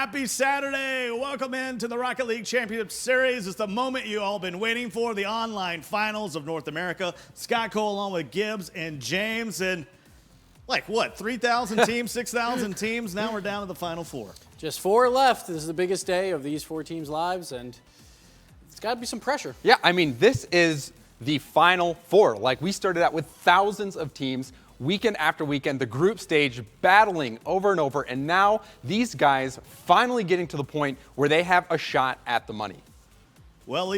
Happy Saturday. Welcome into the Rocket League Championship Series. It's the moment you all been waiting for, the online finals of North America. Scott Cole along with Gibbs and James. And like what, 3,000 teams, 6,000 teams? Now we're down to the Final Four. Just 4 left. This is the biggest day of these 4 teams' lives, and it's got to be some pressure. Yeah, I mean, this is the Final Four. Like, we started out with thousands of teams, weekend after weekend, the group stage battling over and over, and now these guys finally getting to the point where they have a shot at the money. Well,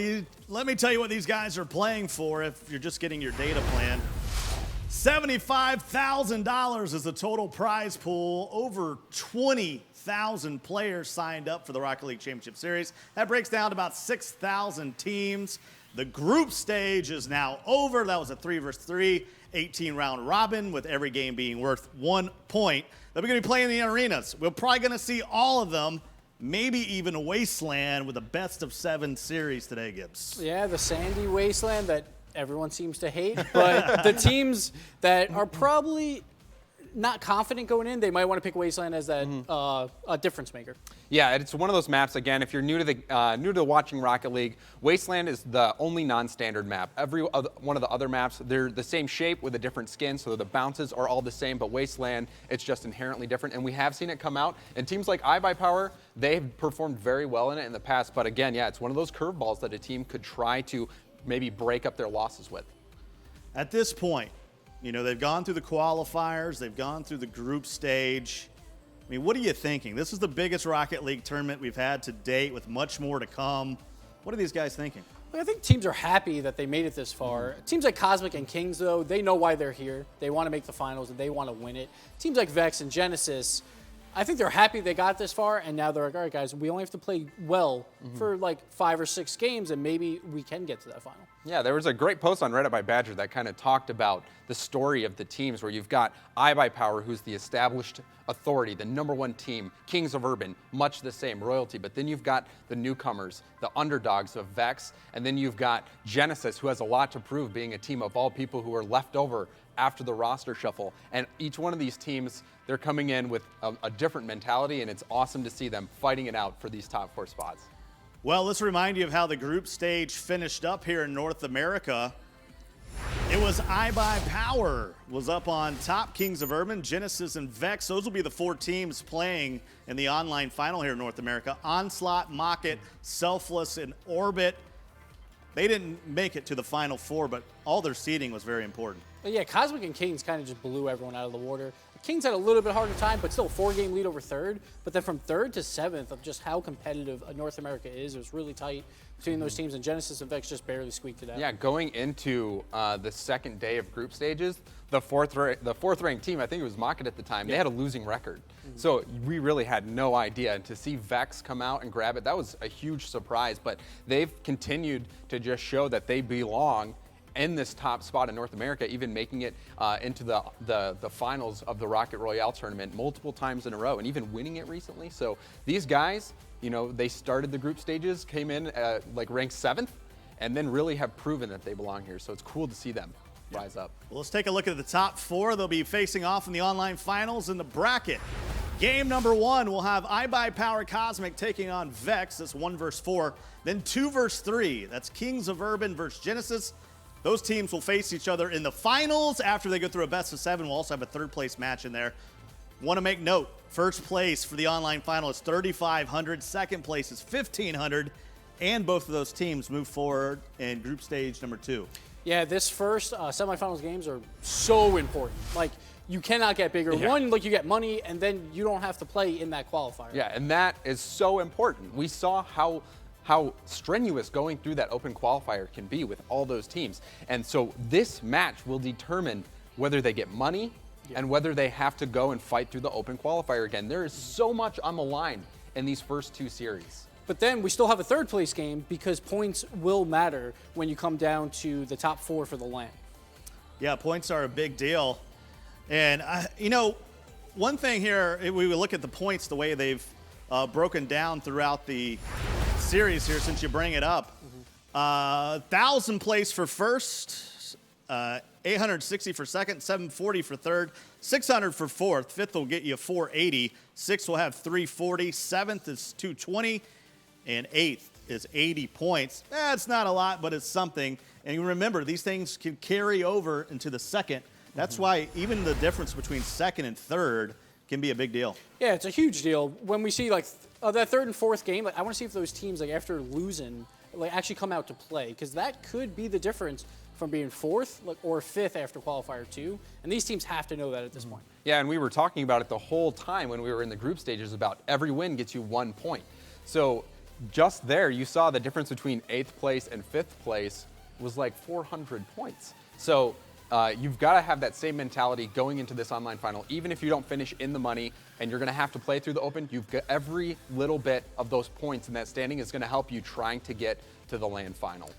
let me tell you what these guys are playing for if you're just getting your data plan. $75,000 is the total prize pool. Over 20,000 players signed up for the Rocket League Championship Series. That breaks down to about 6,000 teams. The group stage is now over. That was a 3 versus 3, 18-round robin with every game being worth 1 point. They're going to be playing in the arenas. We're probably going to see all of them, maybe even a Wasteland with a best-of-7 series today, Gibbs. Yeah, the sandy wasteland that everyone seems to hate, but the teams that are probably not confident going in, they might want to pick Wasteland as that a difference maker. Yeah, it's one of those maps. Again, if you're new to watching Rocket League, Wasteland is the only non-standard map. Every one of the other maps, they're the same shape with a different skin, so the bounces are all the same. But Wasteland, it's just inherently different, and we have seen it come out. And teams like iBuyPower, they've performed very well in it in the past. But again, yeah, it's one of those curveballs that a team could try to maybe break up their losses with. At this point, you know, they've gone through the qualifiers, they've gone through the group stage. I mean, what are you thinking? This is the biggest Rocket League tournament we've had to date with much more to come. What are these guys thinking? I think teams are happy that they made it this far. Teams like Cosmic and Kings, though, they know why they're here. They want to make the finals and they want to win it. Teams like Vex and Genesis, I think they're happy they got this far, and now they're like, all right, guys, we only have to play well for like 5 or 6 games, and maybe we can get to that final. Yeah, there was a great post on Reddit by Badger that kind of talked about the story of the teams, where you've got iBuyPower, who's the established authority, the #1 team, Kings of Urban, much the same, royalty, but then you've got the newcomers, the underdogs of Vex, and then you've got Genesis, who has a lot to prove, being a team of all people who are left over after the roster shuffle. And each one of these teams, they're coming in with a different mentality, and it's awesome to see them fighting it out for these top 4 spots. Well, let's remind you of how the group stage finished up here in North America. It was iBuyPower was up on top, Kings of Urban, Genesis, and Vex. Those will be the 4 teams playing in the online final here in North America. Onslaught, Mocket, Selfless, and Orbit. They didn't make it to the Final Four, but all their seeding was very important. But yeah, Cosmic and Kings kind of just blew everyone out of the water. Kings had a little bit harder time, but still a 4-game lead over 3rd. But then from 3rd to 7th, of just how competitive North America is, it was really tight between those teams, and Genesis and Vex just barely squeaked it out. Yeah, going into the second day of group stages, the fourth ranked team, I think it was Mocket at the time, they had a losing record. So we really had no idea. And to see Vex come out and grab it, that was a huge surprise. But they've continued to just show that they belong in this top spot in North America, even making it into the finals of the Rocket Royale tournament multiple times in a row, and even winning it recently. So these guys, you know, they started the group stages, came in like ranked 7th, and then really have proven that they belong here. So it's cool to see them rise up. Well, let's take a look at the top 4. They'll be facing off in the online finals in the bracket. Game number 1, we'll have iBuyPower Cosmic taking on Vex. That's 1 versus 4. Then 2 versus 3. That's Kings of Urban versus Genesis. Those teams will face each other in the finals after they go through a best-of-7. We'll also have a 3rd-place match in there. Want to make note, first place for the online final is $3,500. 2nd place is $1,500. And both of those teams move forward in group stage number 2. Yeah, this first semifinals games are so important. Like, you cannot get bigger. Yeah. One, like, you get money, and then you don't have to play in that qualifier. Yeah, and that is so important. We saw how strenuous going through that open qualifier can be with all those teams. And so this match will determine whether they get money and whether they have to go and fight through the open qualifier again. There is so much on the line in these first 2 series. But then we still have a 3rd-place game because points will matter when you come down to the top 4 for the LAN. Yeah, points are a big deal. And, you know, one thing here, we would look at the points, the way they've broken down throughout the series here, since you bring it up. 1,000 place for first, 860 for second, 740 for third, 600 for fourth. Fifth will get you 480. Sixth will have 340. Seventh is 220. And eighth is 80 points. It's not a lot, but it's something. And you remember, these things can carry over into the second. That's why even the difference between second and third can be a big deal. Yeah, it's a huge deal. When we see like that third and fourth game, like, I want to see if those teams, like after losing, like actually come out to play, because that could be the difference from being fourth or fifth after qualifier 2. And these teams have to know that at this point. Yeah, and we were talking about it the whole time when we were in the group stages about every win gets you 1 point. So just there, you saw the difference between 8th place and 5th place was like 400 points. So you've got to have that same mentality going into this online final. Even if you don't finish in the money and you're going to have to play through the open, you've got every little bit of those points in that standing is going to help you trying to get to the LAN final.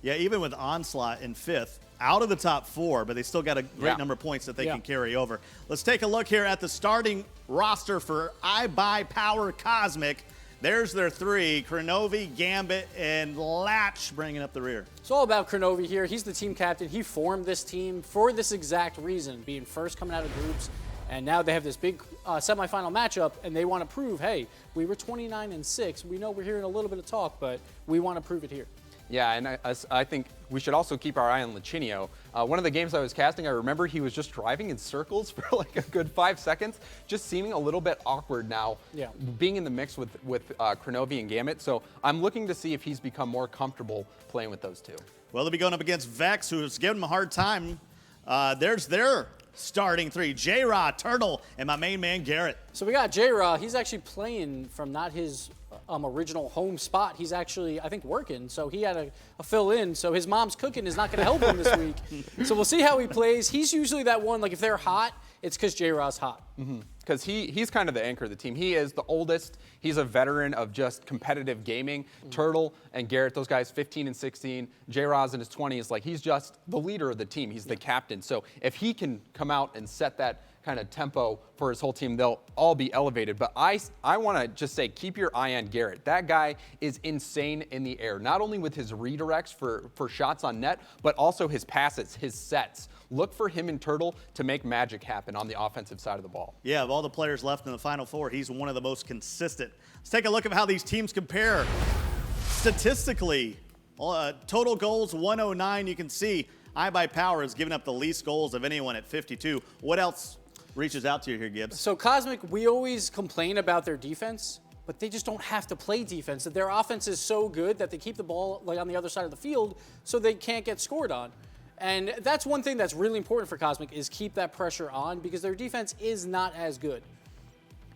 Yeah, even with Onslaught in 5th, out of the top 4, but they still got a great number of points that they can carry over. Let's take a look here at the starting roster for iBuyPower Cosmic. There's their 3, Kronovi, Gambit, and Latch bringing up the rear. It's all about Kronovi here. He's the team captain. He formed this team for this exact reason, being first coming out of groups. And now they have this big semifinal matchup, and they want to prove, hey, we were 29-6. We know we're hearing a little bit of talk, but we want to prove it here. Yeah, and I think we should also keep our eye on Lichinio. One of the games I was casting, I remember he was just driving in circles for like a good 5 seconds, just seeming a little bit awkward now, being in the mix with Kronovi and Gambit. So I'm looking to see if he's become more comfortable playing with those 2. Well, they'll be going up against Vex, who's giving him a hard time. There's their starting 3, J-Raw, Turtle, and my main man, Garrett. So we got J-Raw. He's actually playing from not his original home spot. He's actually, I think, working, so he had a fill-in. So his mom's cooking is not going to help him this week. So we'll see how he plays. He's usually that one, like if they're hot, it's because J-Raw's hot. Because he's kind of the anchor of the team. He is the oldest. He's a veteran of just competitive gaming. Turtle and Garrett, those guys 15 and 16. J-Raw's in his 20s. Like, he's just the leader of the team. He's the captain. So if he can come out and set that kind of tempo for his whole team, they'll all be elevated. But I want to just say, keep your eye on Garrett. That guy is insane in the air, not only with his redirects for shots on net, but also his passes, his sets. Look for him and Turtle to make magic happen on the offensive side of the ball. Yeah, of all the players left in the Final Four, he's one of the most consistent. Let's take a look at how these teams compare. Statistically, total goals 109. You can see iBuyPower has given up the least goals of anyone at 52. What else reaches out to you here, Gibbs? So Cosmic, we always complain about their defense, but they just don't have to play defense. Their offense is so good that they keep the ball like on the other side of the field so they can't get scored on. And that's one thing that's really important for Cosmic is keep that pressure on because their defense is not as good.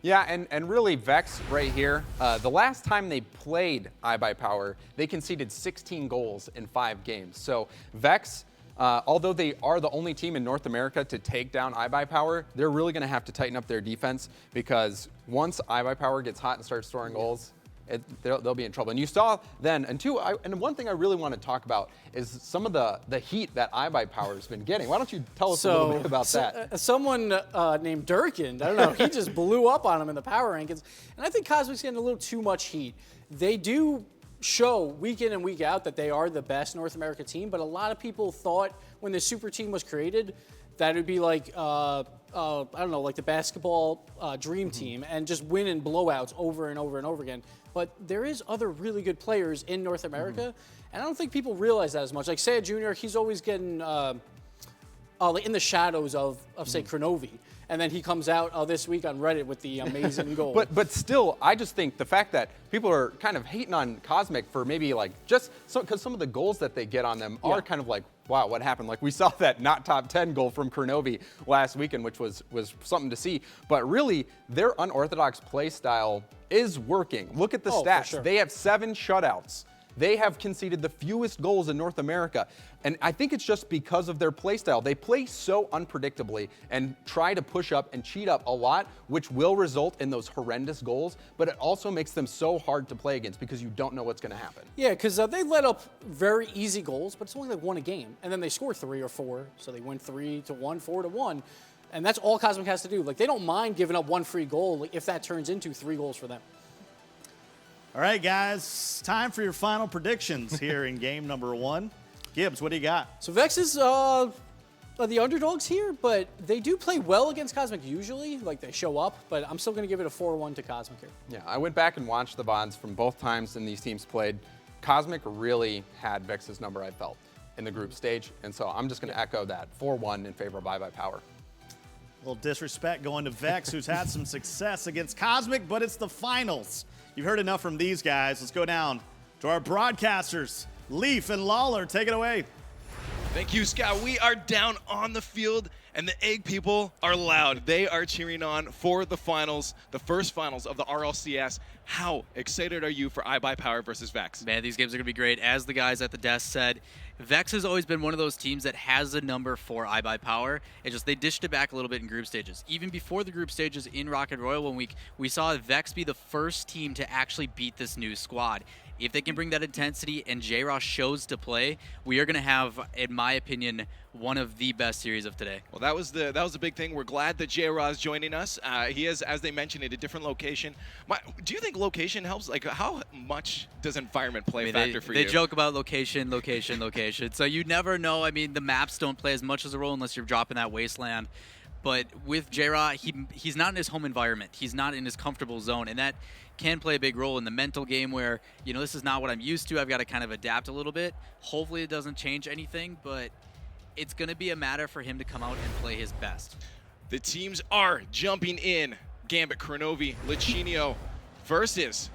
Yeah, and really Vex right here, the last time they played iBuyPower, they conceded 16 goals in 5 games. So Vex, although they are the only team in North America to take down iBuyPower, they're really going to have to tighten up their defense because once iBuyPower gets hot and starts scoring goals, they'll be in trouble. And you saw then, and one thing I really want to talk about is some of the heat that iBuyPower has been getting. Why don't you tell us a little bit about that? Someone named Durkin, I don't know, he just blew up on him in the power rankings. And I think Cosmic's getting a little too much heat. They do show week in and week out that they are the best North America team, but a lot of people thought when the super team was created that it would be like, I don't know, like the basketball dream team and just win in blowouts over and over and over again. But there is other really good players in North America, and I don't think people realize that as much. Like Saya Jr., he's always getting like in the shadows of say, Kronovi. And then he comes out this week on Reddit with the amazing goal. But still, I just think the fact that people are kind of hating on Cosmic for maybe like just because some of the goals that they get on them are kind of like, wow, what happened? Like we saw that not top 10 goal from Kronovi last weekend, which was something to see. But really, their unorthodox play style is working. Look at the stats. Sure. They have 7 shutouts. They have conceded the fewest goals in North America. And I think it's just because of their play style. They play so unpredictably and try to push up and cheat up a lot, which will result in those horrendous goals. But it also makes them so hard to play against because you don't know what's going to happen. Yeah, because they let up very easy goals, but it's only like 1 a game. And then they score 3 or 4. So they win 3-1, 4-1. And that's all Cosmic has to do. Like they don't mind giving up 1 free goal if that turns into 3 goals for them. All right, guys, time for your final predictions here in game number 1. Gibbs, what do you got? So Vex is the underdogs here, but they do play well against Cosmic usually. Like, they show up, but I'm still going to give it a 4-1 to Cosmic here. Yeah, I went back and watched the VODs from both times and these teams played. Cosmic really had Vex's number, I felt, in the group stage, and so I'm just going to echo that. 4-1 in favor of iBuyPower. A little disrespect going to Vex, who's had some success against Cosmic, but it's the finals. You've heard enough from these guys. Let's go down to our broadcasters. Leaf and Lawler, take it away. Thank you, Scott. We are down on the field, and the Egg people are loud. They are cheering on for the finals, the first finals of the RLCS. How excited are you for iBuyPower versus Vex? Man, these games are going to be great. As the guys at the desk said, Vex has always been one of those teams that has a number for iBuyPower. It's just they dished it back a little bit in group stages. Even before the group stages in Rocket Royal 1 week, we saw Vex be the first team to actually beat this new squad. If they can bring that intensity and J-Ross shows to play, we are going to have, in my opinion, one of the best series of today. Well, that was the big thing. We're glad that J-Raw is joining us. He is, as they mentioned, at a different location. Do you think location helps? Like, how much does environment play a factor for you? They joke about location. So you never know. I mean, the maps don't play as much as a role unless you're dropping that wasteland. But with J-Raw, he's not in his home environment. He's not in his comfortable zone, and that can play a big role in the mental game where, you know, this is not what I'm used to. I've got to kind of adapt a little bit. Hopefully it doesn't change anything, but it's going to be a matter for him to come out and play his best. The teams are jumping in. Gambit, Kronovi, Lichinio versus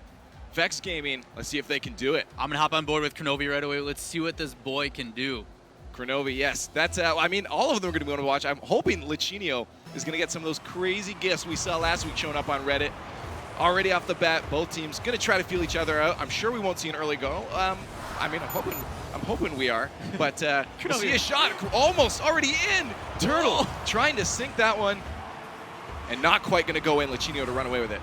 Vex Gaming. Let's see if they can do it. I'm going to hop on board with Kronovi right away. Let's see what this boy can do. Kronovi, yes. That's, I mean, all of them are going to be able to watch. I'm hoping Lichinio is going to get some of those crazy gifts we saw last week showing up on Reddit. Already off the bat, both teams going to try to feel each other out. I'm sure we won't see an early goal. I mean, I'm hoping we are. But we'll see a shot almost already in. Turtle trying to sink that one and not quite going to go in. Lichinio to run away with it.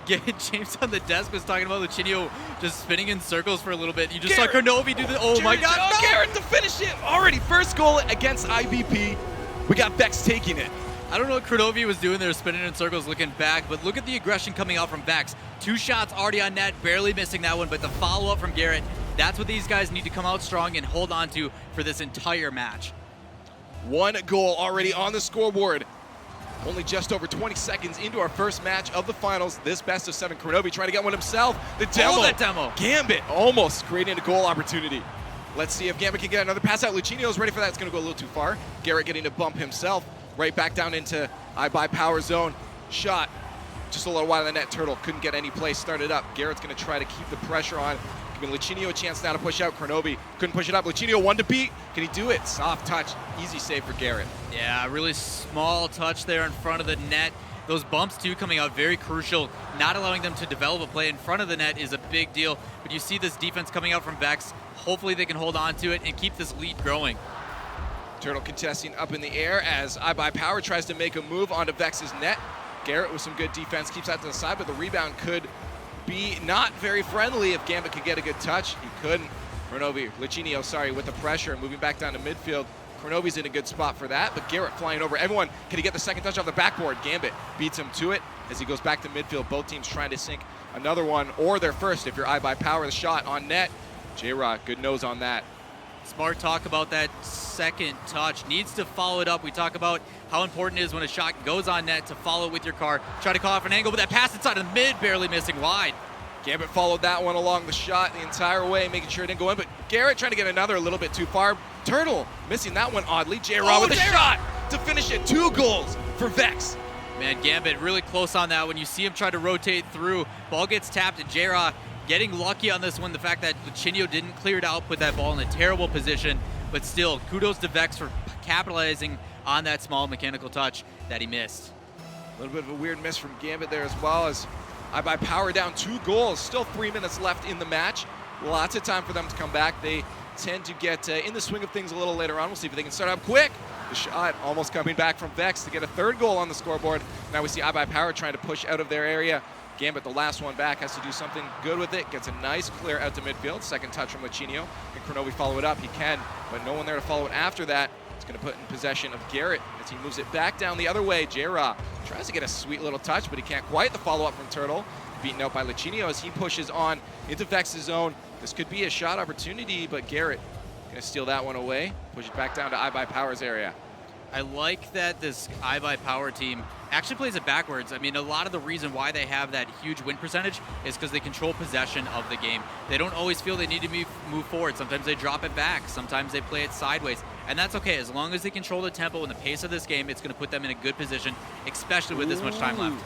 James on the desk was talking about Lichinio just spinning in circles for a little bit. You just saw Kronovi do the, oh my God. No! Garrett to finish it. Already first goal against IBP. We got Vex taking it. I don't know what Kronovi was doing there, spinning in circles, looking back, but look at the aggression coming out from Vex. 2 shots already on net, barely missing that one, but the follow-up from Garrett, that's what these guys need to come out strong and hold on to for this entire match. 1 goal already on the scoreboard. Only just over 20 seconds into our first match of the finals. This best of 7, Kronovi trying to get one himself. The demo. Oh, that demo. Gambit almost creating a goal opportunity. Let's see if Gambit can get another pass out. Lichinio's ready for that. It's going to go a little too far. Garrett getting to bump himself. Right back down into iBuyPower zone. Shot just a little wide of the net. Turtle couldn't get any play started up. Garrett's going to try to keep the pressure on. Giving Lichinio a chance now to push out. Kronovi couldn't push it up. Lichinio 1 to beat. Can he do it? Soft touch. Easy save for Garrett. Yeah, really small touch there in front of the net. Those bumps, too, coming out very crucial. Not allowing them to develop a play in front of the net is a big deal. But you see this defense coming out from Vex. Hopefully they can hold on to it and keep this lead growing. Turtle contesting up in the air as iBuyPower tries to make a move onto Vex's net. Garrett with some good defense keeps that to the side, but the rebound could be not very friendly if Gambit could get a good touch. He couldn't. Lichinio, sorry, with the pressure, moving back down to midfield. Kronovi's in a good spot for that, but Garrett flying over everyone. Can he get the second touch off the backboard? Gambit beats him to it as he goes back to midfield. Both teams trying to sink another one, or their first if you're iBuyPower. The shot on net. J-Rock, good nose on that. Smart talk about that second touch. Needs to follow it up. We talk about how important it is when a shot goes on net to follow with your car. Try to call off an angle, but that pass inside of the mid, barely missing wide. Gambit followed that one along the shot the entire way, making sure it didn't go in, but Garrett trying to get another a little bit too far. Turtle missing that one oddly. J-Raw with a shot to finish it. 2 goals for Vex. Man, Gambit really close on that. When you see him try to rotate through, ball gets tapped, and J-Raw getting lucky on this one. The fact that Lichinio didn't clear it out, put that ball in a terrible position, but still, kudos to Vex for capitalizing on that small mechanical touch that he missed. A little bit of a weird miss from Gambit there as well, as iBuyPower down 2 goals. Still 3 minutes left in the match. Lots of time for them to come back. They tend to get in the swing of things a little later on. We'll see if they can start out quick. The shot almost coming back from Vex to get a 3rd goal on the scoreboard. Now we see iBuyPower trying to push out of their area. Gambit, the last one back, has to do something good with it. Gets a nice clear out to midfield. Second touch from Lichinio. Can Kronovi follow it up? He can, but no one there to follow it after that. It's going to put in possession of Garrett as he moves it back down the other way. J-Raw tries to get a sweet little touch, but he can't quite. The follow-up from Turtle. Beaten out by Lichinio as he pushes on into Vex's zone. This could be a shot opportunity, but Garrett Gonna steal that one away, push it back down to iBuyPower's area. I like that this iBuyPower team actually plays it backwards. I mean, a lot of the reason why they have that huge win percentage is because they control possession of the game. They don't always feel they need to move forward. Sometimes they drop it back. Sometimes they play it sideways. And that's okay. As long as they control the tempo and the pace of this game, it's going to put them in a good position, especially with this much time left.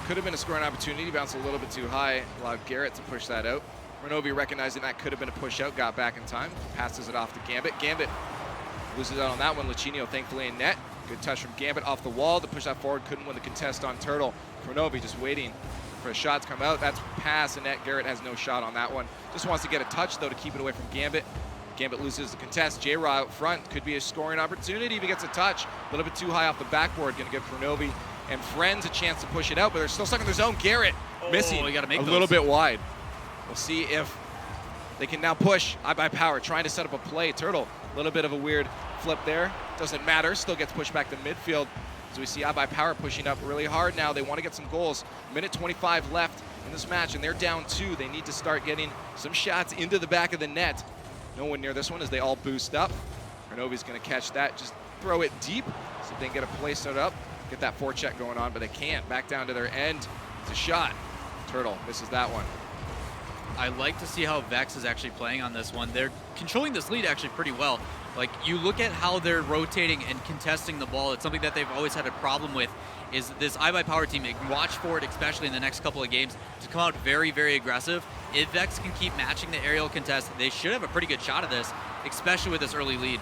Could have been a scoring opportunity, bounced a little bit too high, allowed Garrett to push that out. Renovi recognizing that could have been a push out, got back in time, passes it off to Gambit. Gambit loses out on that one. Luchino thankfully in net. Good touch from Gambit off the wall to push that forward. Couldn't win the contest on Turtle. Renovi just waiting for a shot to come out. That's pass and net. Garrett has no shot on that one. Just wants to get a touch though to keep it away from Gambit. Gambit loses the contest. J-Raw out front. Could be a scoring opportunity if he gets a touch. A little bit too high off the backboard. Going to give Renovi and Friends a chance to push it out, but they're still stuck in their zone. Garrett missing you gotta make a those. little bit wide. We'll see if they can now push iBuyPower, trying to set up a play. Turtle, a little bit of a weird flip there. Doesn't matter, still gets pushed back to midfield. As we see iBuyPower pushing up really hard now. They want to get some goals. Minute 25 left in this match, and they're down 2. They need to start getting some shots into the back of the net. No one near this one as they all boost up. Renovi's going to catch that, just throw it deep, so they can get a play set up, get that forecheck going on, but they can't. Back down to their end. It's a shot. Turtle misses that one. I like to see how Vex is actually playing on this one. They're controlling this lead actually pretty well. Like, you look at how they're rotating and contesting the ball. It's something that they've always had a problem with, is this iBuyPower team. They can watch for it, especially in the next couple of games, to come out very, very aggressive. If Vex can keep matching the aerial contest, they should have a pretty good shot at this, especially with this early lead.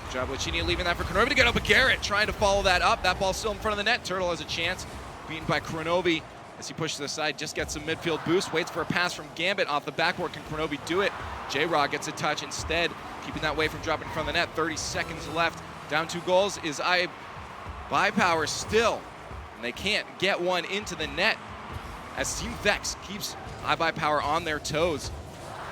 Good job, Luchini leaving that for Kronovi to get up, but Garrett trying to follow that up. That ball's still in front of the net. Turtle has a chance, beaten by Kronovi. As he pushes to the side, just gets some midfield boost, waits for a pass from Gambit off the backboard. Can Kronovi do it? J-Raw gets a touch instead, keeping that way from dropping in front of the net. 30 seconds left. Down 2 goals is iBuyPower still, and they can't get one into the net as Team Vex keeps iBuyPower on their toes.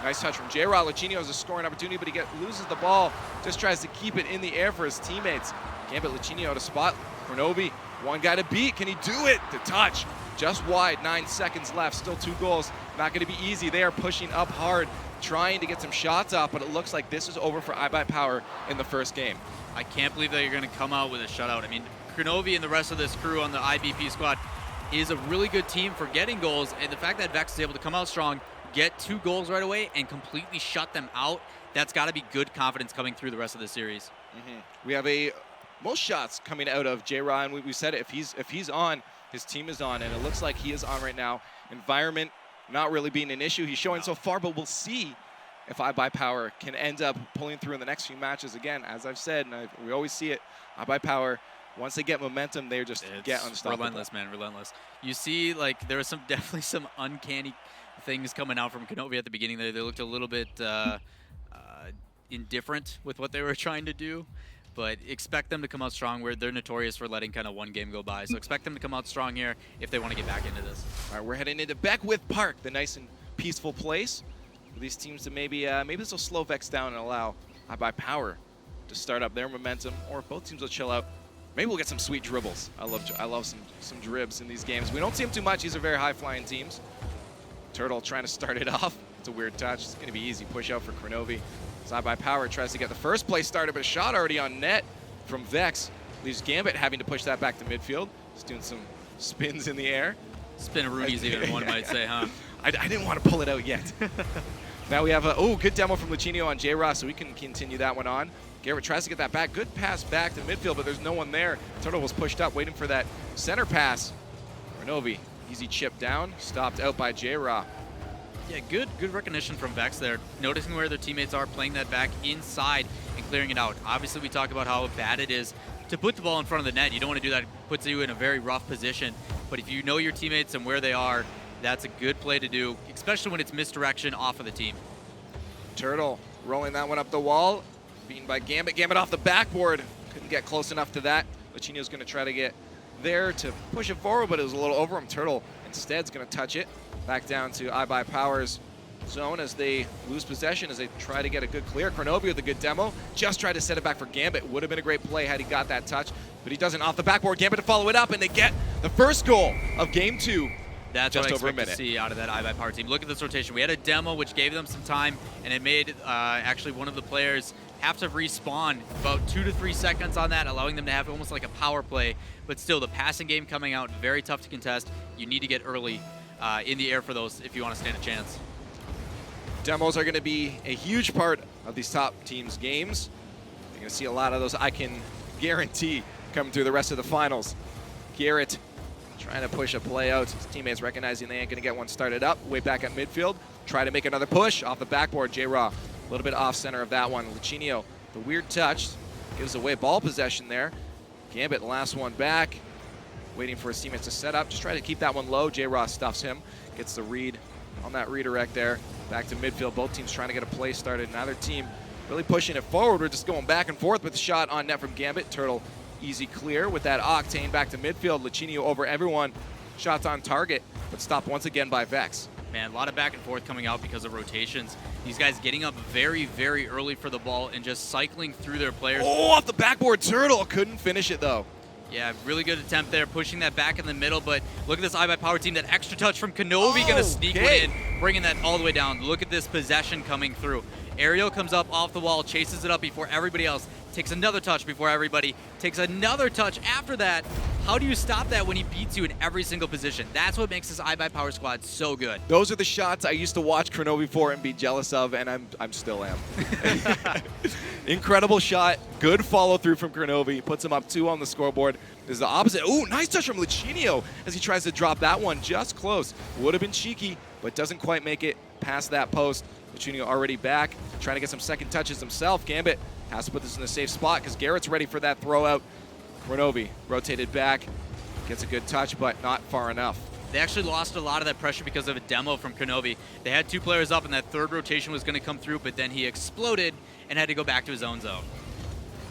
Nice touch from J-Raw. Luchino has a scoring opportunity, but he loses the ball, just tries to keep it in the air for his teammates. Gambit, Luchino to spot. Kronovi, one guy to beat. Can he do it? The touch. Just wide, 9 seconds left, still 2 goals. Not going to be easy. They are pushing up hard, trying to get some shots off, but it looks like this is over for iBuyPower in the first game. I can't believe that you're going to come out with a shutout. I mean, Kronovi and the rest of this crew on the IBP squad is a really good team for getting goals, and the fact that Vex is able to come out strong, get 2 goals right away, and completely shut them out, that's got to be good confidence coming through the rest of the series. We have most shots coming out of J-Raw, and we said it, if he's on, his team is on, and it looks like he is on right now. Environment not really being an issue. He's showing so far, but we'll see if iBuyPower can end up pulling through in the next few matches. Again, as I've said, and we always see it, iBuyPower, once they get momentum, they just get unstoppable. Relentless, man, relentless. You see, like, there was definitely some uncanny things coming out from Kronovi at the beginning there. They looked a little bit indifferent with what they were trying to do. But expect them to come out strong. They're notorious for letting kind of one game go by. So expect them to come out strong here if they want to get back into this. All right, we're heading into Beckwith Park, the nice and peaceful place for these teams to maybe this will slow Vex down and allow iBuyPower to start up their momentum, or if both teams will chill out, maybe we'll get some sweet dribbles. I love some dribs in these games. We don't see them too much. These are very high-flying teams. Turtle trying to start it off. It's a weird touch. It's going to be easy. Push out for Kronovi. iBuyPower tries to get the first play started, but a shot already on net from Vex. Leaves Gambit having to push that back to midfield. Just doing some spins in the air. Spin-a-roonies even, one might say, huh? I didn't want to pull it out yet. Now we have a good demo from Luchino on J-Raw, so we can continue that one on. Garrett tries to get that back. Good pass back to midfield, but there's no one there. Turtle was pushed up, waiting for that center pass. Renovi, easy chip down, stopped out by J-Raw. Yeah, good recognition from Vex there. Noticing where their teammates are, playing that back inside and clearing it out. Obviously, we talk about how bad it is to put the ball in front of the net. You don't want to do that. It puts you in a very rough position. But if you know your teammates and where they are, that's a good play to do, especially when it's misdirection off of the team. Turtle rolling that one up the wall, beaten by Gambit. Gambit off the backboard. Couldn't get close enough to that. Luchino's going to try to get there to push it forward, but it was a little over him. Turtle instead is going to touch it. Back down to iBuyPower's zone as they lose possession, as they try to get a good clear. Kronovi with a good demo. Just tried to set it back for Gambit. Would have been a great play had he got that touch, but he doesn't. Off the backboard, Gambit to follow it up, and they get the first goal of Game 2. That's just what I over a expect minute. to see out of that iBuyPower team. Look at this rotation. We had a demo which gave them some time, and it made actually one of the players have to respawn about 2 to 3 seconds on that, allowing them to have almost like a power play. But still, the passing game coming out, very tough to contest. You need to get early in the air for those if you want to stand a chance. Demos are going to be a huge part of these top teams' games. You're going to see a lot of those, I can guarantee, coming through the rest of the finals. Garrett trying to push a play out. His teammates recognizing they ain't going to get one started up. Way back at midfield. Try to make another push off the backboard. J-Raw a little bit off center of that one. Lucinio, the weird touch, gives away ball possession there. Gambit, last one back. Waiting for his teammates to set up. Just try to keep that one low. J-Raw stuffs him. Gets the read on that redirect there. Back to midfield. Both teams trying to get a play started. Neither team really pushing it forward. We're just going back and forth with the shot on net from Gambit. Turtle easy clear with that Octane back to midfield. Lucinio over everyone. Shots on target, but stopped once again by Vex. Man, a lot of back and forth coming out because of rotations. These guys getting up very, very early for the ball and just cycling through their players. Oh, off the backboard, Turtle. Couldn't finish it, though. Yeah, really good attempt there, pushing that back in the middle, but look at this iBuyPower team, that extra touch from Kenobi, gonna sneak one in, bringing that all the way down. Look at this possession coming through. Ariel comes up off the wall, chases it up before everybody else, takes another touch before everybody, takes another touch after that. How do you stop that when he beats you in every single position? That's what makes this iBuyPower squad so good. Those are the shots I used to watch Kronovi for and be jealous of, and I'm still am. Incredible shot. Good follow through from Kronovi. Puts him up 2 on the scoreboard. This is the opposite. Ooh, nice touch from Lucinio as he tries to drop that one just close. Would have been cheeky, but doesn't quite make it past that post. Lucinio already back, trying to get some second touches himself. Gambit has to put this in a safe spot because Garrett's ready for that throw out. Kronovi rotated back, gets a good touch, but not far enough. They actually lost a lot of that pressure because of a demo from Kronovi. They had 2 players up, and that third rotation was going to come through, but then he exploded and had to go back to his own zone.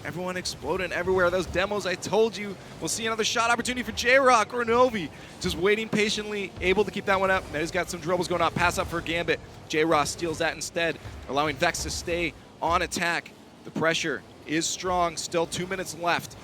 Everyone exploding everywhere. Those demos, I told you. We'll see another shot opportunity for J-Rock. Kronovi just waiting patiently, able to keep that one up. Now he's got some dribbles going up. Pass up for Gambit. J-Rock steals that instead, allowing Vex to stay on attack. The pressure is strong. Still 2 minutes left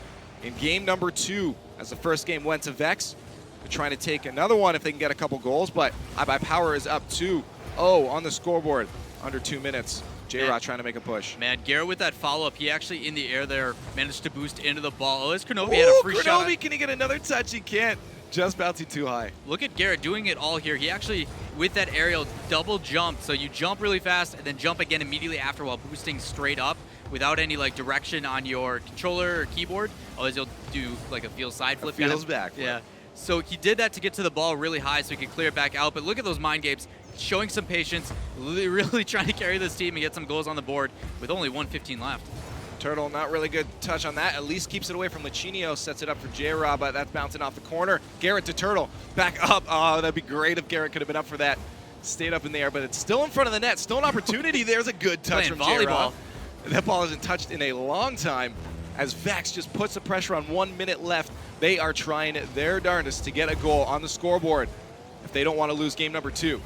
in game number 2, as the first game went to Vex. They're trying to take another one if they can get a couple goals, but iBuyPower is up 2-0 on the scoreboard under 2 minutes. J-Rod trying to make a push. Man, Garrett with that follow-up, he actually in the air there managed to boost into the ball. Oh, as Kronovi had a free shot. Kronovi, can he get another touch? He can't. Just bouncing too high. Look at Garrett doing it all here. He actually, with that aerial, double jumped. So you jump really fast and then jump again immediately after while boosting straight up without any like direction on your controller or keyboard. Otherwise you'll do like a feel side flip. Feels back. Yeah. So he did that to get to the ball really high so he could clear it back out. But look at those mind games, showing some patience, really trying to carry this team and get some goals on the board with only 1:15 left. Turtle, not really good touch on that. At least keeps it away from Lucinio, sets it up for J-Rob, but that's bouncing off the corner. Garrett to Turtle, back up. Oh, that'd be great if Garrett could have been up for that. Stayed up in the air, but it's still in front of the net. Still an opportunity. There's a good touch from J-Rob. That ball hasn't touched in a long time as Vex just puts the pressure on 1 minute left. They are trying their darndest to get a goal on the scoreboard if they don't want to lose game number 2.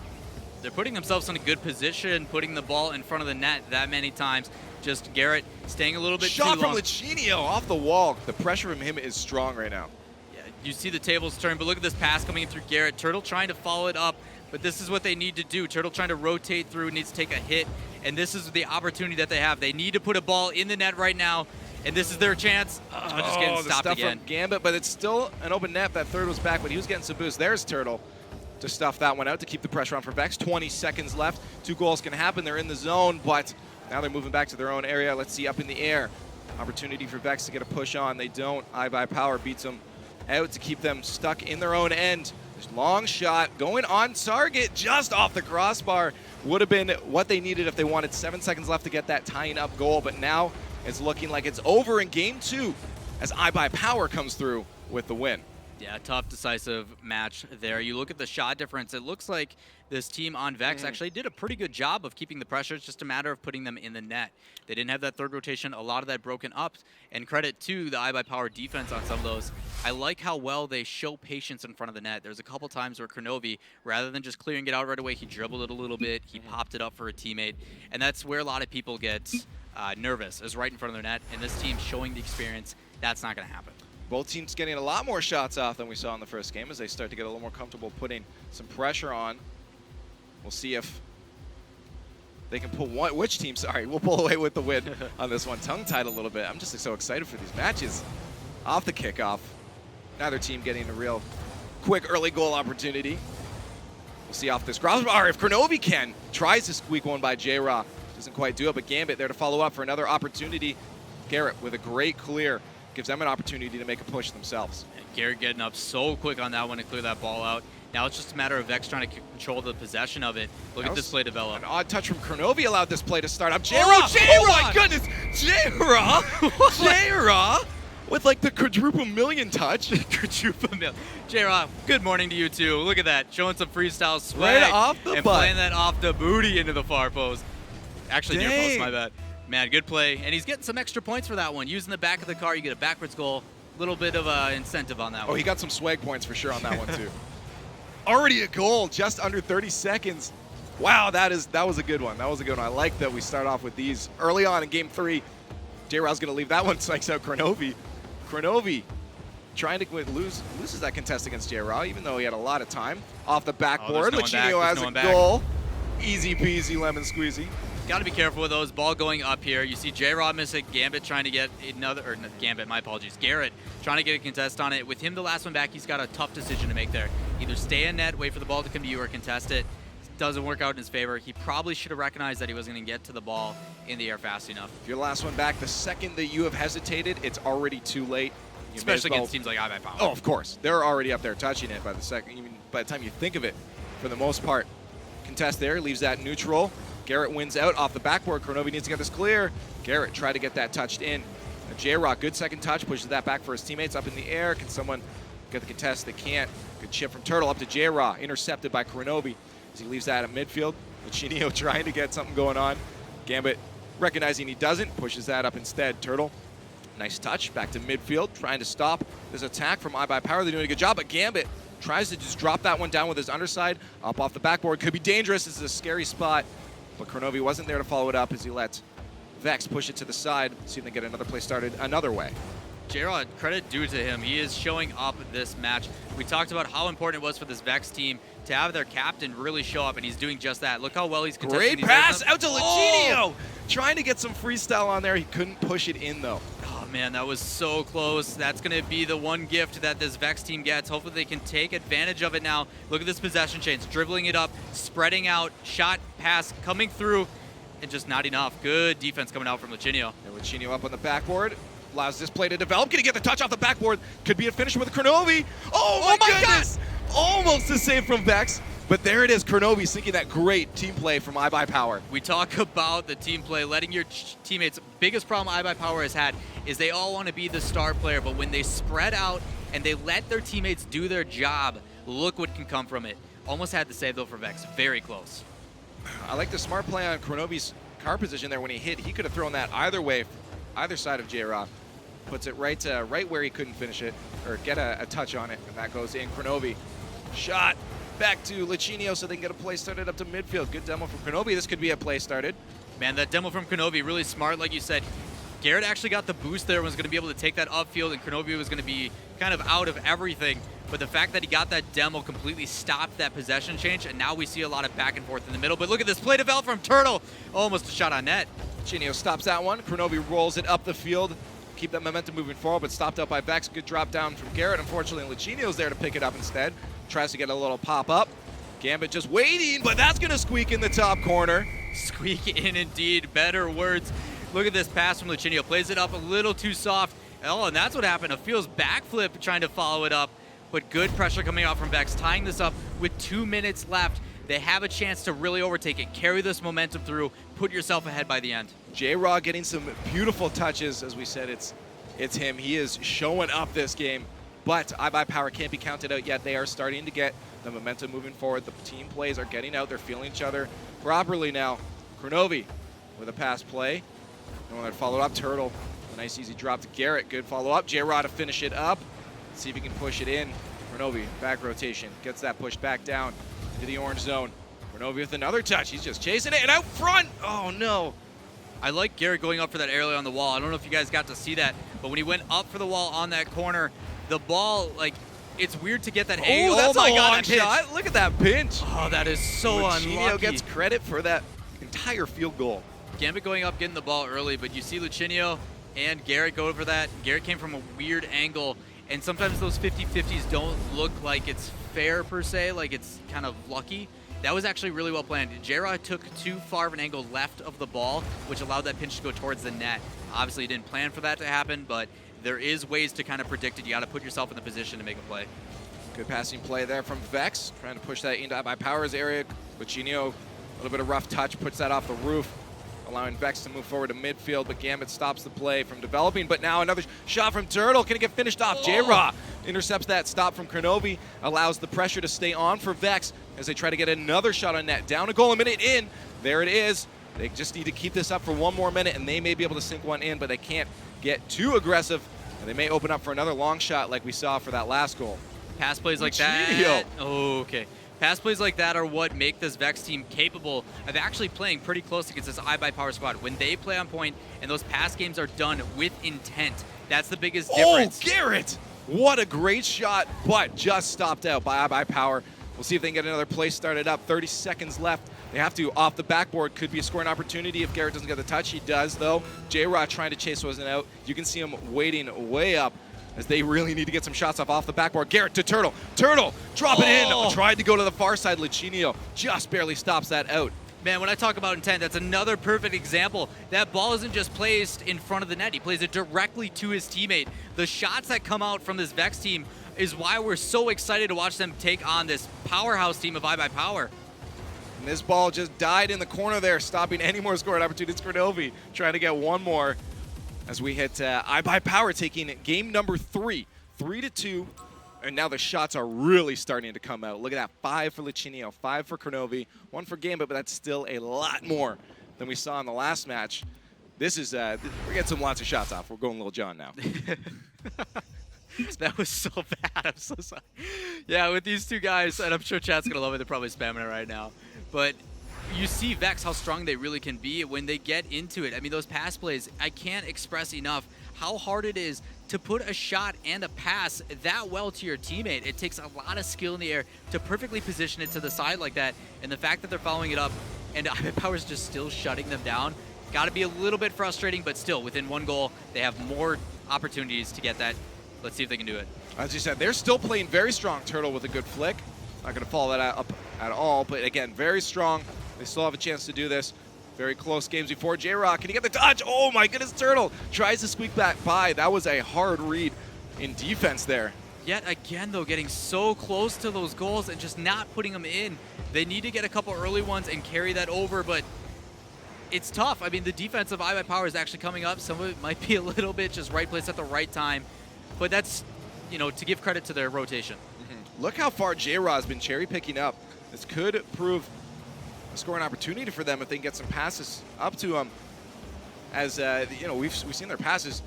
They're putting themselves in a good position, putting the ball in front of the net that many times. Just Garrett staying a little bit too long. Shot from Lucinio off the wall. The pressure from him is strong right now. Yeah, you see the tables turn, but look at this pass coming in through Garrett. Turtle trying to follow it up, but this is what they need to do. Turtle trying to rotate through, needs to take a hit, and this is the opportunity that they have. They need to put a ball in the net right now, and this is their chance. Just getting stopped the stuff again. From Gambit, but it's still an open net. That third was back, but he was getting some boost. There's Turtle to stuff that one out to keep the pressure on for Vex. 20 seconds left. 2 goals can happen. They're in the zone, but now they're moving back to their own area. Let's see, up in the air. Opportunity for Vex to get a push on. They don't. iBuyPower beats them out to keep them stuck in their own end. There's long shot going on target, just off the crossbar. Would have been what they needed if they wanted 7 seconds left to get that tying up goal, but now it's looking like it's over in game 2 as iBuyPower comes through with the win. Yeah, tough, decisive match there. You look at the shot difference, it looks like this team on Vex actually did a pretty good job of keeping the pressure. It's just a matter of putting them in the net. They didn't have that third rotation, a lot of that broken up, and credit to the iBuyPower defense on some of those. I like how well they show patience in front of the net. There's a couple times where Kronovi, rather than just clearing it out right away, he dribbled it a little bit, he popped it up for a teammate, and that's where a lot of people get nervous, is right in front of their net, and this team showing the experience, that's not going to happen. Both teams getting a lot more shots off than we saw in the first game as they start to get a little more comfortable putting some pressure on. We'll see if they can pull one. Which team, sorry, will pull away with the win on this one. Tongue-tied a little bit. I'm just so excited for these matches. Off the kickoff, neither team getting a real quick early goal opportunity. We'll see off this crossbar if Kronovi can. Tries to squeak one by J-Raw. Doesn't quite do it, but Gambit there to follow up for another opportunity. Garrett with a great clear. Gives them an opportunity to make a push themselves. And Garrett getting up so quick on that one to clear that ball out. Now it's just a matter of Vex trying to control the possession of it. Look at this play develop. An odd touch from Kronovi allowed this play to start up. J-Raw! Oh my goodness! J-Raw! J-Raw! With like the quadruple million touch. Quadruple million. J-Raw, good morning to you too. Look at that, showing some freestyle swag. Right off the and butt. playing that off the booty into the far post. Actually, near post, my bad. Man, good play. And he's getting some extra points for that one. Using the back of the car, you get a backwards goal. Little bit of incentive on that one. Oh, he got some swag points for sure on that one too. Already a goal, just under 30 seconds. Wow, that was a good one. That was a good one. I like that we start off with these early on in game 3. J-Raw's going to leave that one, psychs out Kronovi. Kronovi trying to loses that contest against J-Raw, even though he had a lot of time. Off the backboard, Lichinio has a goal. Easy peasy, lemon squeezy. Got to be careful with those. Ball going up here. You see J-Raw miss it. Gambit trying to get another, or not Gambit, my apologies. Garrett trying to get a contest on it. With him the last one back, he's got a tough decision to make there. Either stay in net, wait for the ball to come to you, or contest it. Doesn't work out in his favor. He probably should have recognized that he wasn't going to get to the ball in the air fast enough. If you're the last one back, the second that you have hesitated, it's already too late. Especially against teams like iBuyPower. Oh, of course. They're already up there touching it by the second, even by the time you think of it, for the most part. Contest there, leaves that neutral. Garrett wins out off the backboard. Kronovi needs to get this clear. Garrett tried to get that touched in. J-Rock, good second touch, pushes that back for his teammates up in the air. Can someone get the contest? They can't. Good chip from Turtle up to J-Rock, intercepted by Kronovi as he leaves that at midfield. Lichinio trying to get something going on. Gambit recognizing he doesn't, pushes that up instead. Turtle, nice touch, back to midfield, trying to stop this attack from iBuyPower. They're doing a good job, but Gambit tries to just drop that one down with his underside, up off the backboard. Could be dangerous. This is a scary spot, but Kronovi wasn't there to follow it up as he let Vex push it to the side, see if they get another play started another way. J-Rod, credit due to him. He is showing up this match. We talked about how important it was for this Vex team to have their captain really show up, and he's doing just that. Look how well he's contesting. Great pass out to Lichinio! Trying to get some freestyle on there. He couldn't push it in, though. Oh, man, that was so close. That's going to be the one gift that this Vex team gets. Hopefully they can take advantage of it now. Look at this possession change. Dribbling it up, spreading out, shot, pass, coming through, and just not enough. Good defense coming out from Lichinio. And Lichinio up on the backboard. Allows this play to develop. Gonna get the touch off the backboard. Could be a finisher with Kronovi. Oh my goodness! God. Almost the save from Vex. But there it is, Kronovi sinking that great team play from iBuyPower. We talk about the team play, letting your teammates. Biggest problem iBuyPower has had is they all want to be the star player, but when they spread out and they let their teammates do their job, look what can come from it. Almost had the save though for Vex. Very close. I like the smart play on Kronovi's car position there when he hit. He could have thrown that either way, either side of J-Rock. Puts it right where he couldn't finish it, or get a touch on it, and that goes in. Kronovi, shot back to Lichinio so they can get a play started up to midfield. Good demo from Kronovi. This could be a play started. Man, that demo from Kronovi, really smart, like you said. Garrett actually got the boost there and was going to be able to take that upfield, and Kronovi was going to be kind of out of everything. But the fact that he got that demo completely stopped that possession change, and now we see a lot of back and forth in the middle. But look at this play develop from Turtle. Almost a shot on net. Lichinio stops that one. Kronovi rolls it up the field. Keep that momentum moving forward, but stopped up by Vex. Good drop down from Garrett. Unfortunately, Lichinio's there to pick it up instead. Tries to get a little pop up. Gambit just waiting, but that's going to squeak in the top corner. Squeak in indeed. Better words. Look at this pass from Lichinio. Plays it up a little too soft. Oh, and that's what happened. A Feels backflip trying to follow it up, but good pressure coming out from Vex, tying this up with 2 minutes left. They have a chance to really overtake it, carry this momentum through, put yourself ahead by the end. J-Raw getting some beautiful touches. As we said, it's him. He is showing up this game, but iBuyPower can't be counted out yet. They are starting to get the momentum moving forward. The team plays are getting out. They're feeling each other properly now. Kronovi with a pass play. No one followed up. Turtle, a nice easy drop to Garrett. Good follow up. J-Raw to finish it up. See if he can push it in. Kronovi, back rotation, gets that push back down into the orange zone. Kronovi with another touch. He's just chasing it, and out front. Oh no. I like Garrett going up for that aerial on the wall. I don't know if you guys got to see that, but when he went up for the wall on that corner, the ball, like, it's weird to get that angle. Oh, that's my a God, long that pitch. shot. Look at that pinch. Oh, that is so Lichinio unlucky. gets credit for that entire field goal. Gambit going up, getting the ball early, but you see Lucinio and Garrett go over that. Garrett came from a weird angle, and sometimes those 50-50s don't look like it's fair per se, like it's kind of lucky. That was actually really well planned. J-Rod took too far of an angle left of the ball, which allowed that pinch to go towards the net. Obviously, didn't plan for that to happen, but there is ways to kind of predict it. You got to put yourself in the position to make a play. Good passing play there from Vex, trying to push that into iBuyPower's area. Lucinio, a little bit of rough touch, puts that off the roof, allowing Vex to move forward to midfield, but Gambit stops the play from developing. But now another shot from Turtle. Can it get finished off? J-Raw intercepts that stop from Kronovi, allows the pressure to stay on for Vex as they try to get another shot on net. Down a goal, a minute in. There it is. They just need to keep this up for one more minute, and they may be able to sink one in, but they can't get too aggressive, and they may open up for another long shot like we saw for that last goal. Pass plays like that. Oh, okay. Pass plays like that are what make this Vex team capable of actually playing pretty close against this iBuyPower squad. When they play on point and those pass games are done with intent, that's the biggest difference. Oh, Garrett! What a great shot, but just stopped out by iBuyPower. We'll see if they can get another play started up. 30 seconds left. They have to off the backboard. Could be a scoring opportunity if Garrett doesn't get the touch. He does, though. J-Rod trying to chase wasn't out. You can see him waiting way up as they really need to get some shots off the backboard. Garrett to Turtle. Turtle, drop it in. Tried to go to the far side. Lucinio just barely stops that out. Man, when I talk about intent, that's another perfect example. That ball isn't just placed in front of the net. He plays it directly to his teammate. The shots that come out from this Vex team is why we're so excited to watch them take on this powerhouse team of iBuyPower. And this ball just died in the corner there, stopping any more scoring opportunities. Kronovi trying to get one more as we hit iBuyPower taking game number 3, 3-2. And now the shots are really starting to come out. Look at that, 5 for Lucinio, 5 for Kronovi, 1 for Gambit, but that's still a lot more than we saw in the last match. This is, we're getting some lots of shots off. We're going Lil Jon now. That was so bad. I'm so sorry. Yeah, with these two guys, and I'm sure chat's going to love it. They're probably spamming it right now. But you see Vex, how strong they really can be when they get into it. I mean, those pass plays, I can't express enough how hard it is to put a shot and a pass that well to your teammate. It takes a lot of skill in the air to perfectly position it to the side like that. And the fact that they're following it up and iBuyPower's just still shutting them down, got to be a little bit frustrating, but still, within one goal, they have more opportunities to get that. Let's see if they can do it. As you said, they're still playing very strong. Turtle with a good flick. Not going to follow that up at all, but again, very strong. They still have a chance to do this. Very close games before. J-Rock, can he get the touch? Oh my goodness, Turtle tries to squeak back by. That was a hard read in defense there. Yet again, though, getting so close to those goals and just not putting them in. They need to get a couple early ones and carry that over, but it's tough. I mean, the defense of iBuyPower is actually coming up. Some of it might be a little bit just right place at the right time, but that's, you know, to give credit to their rotation. Look how far J-Raw has been cherry picking up. This could prove a scoring opportunity for them if they can get some passes up to them. As you know, we've seen their passes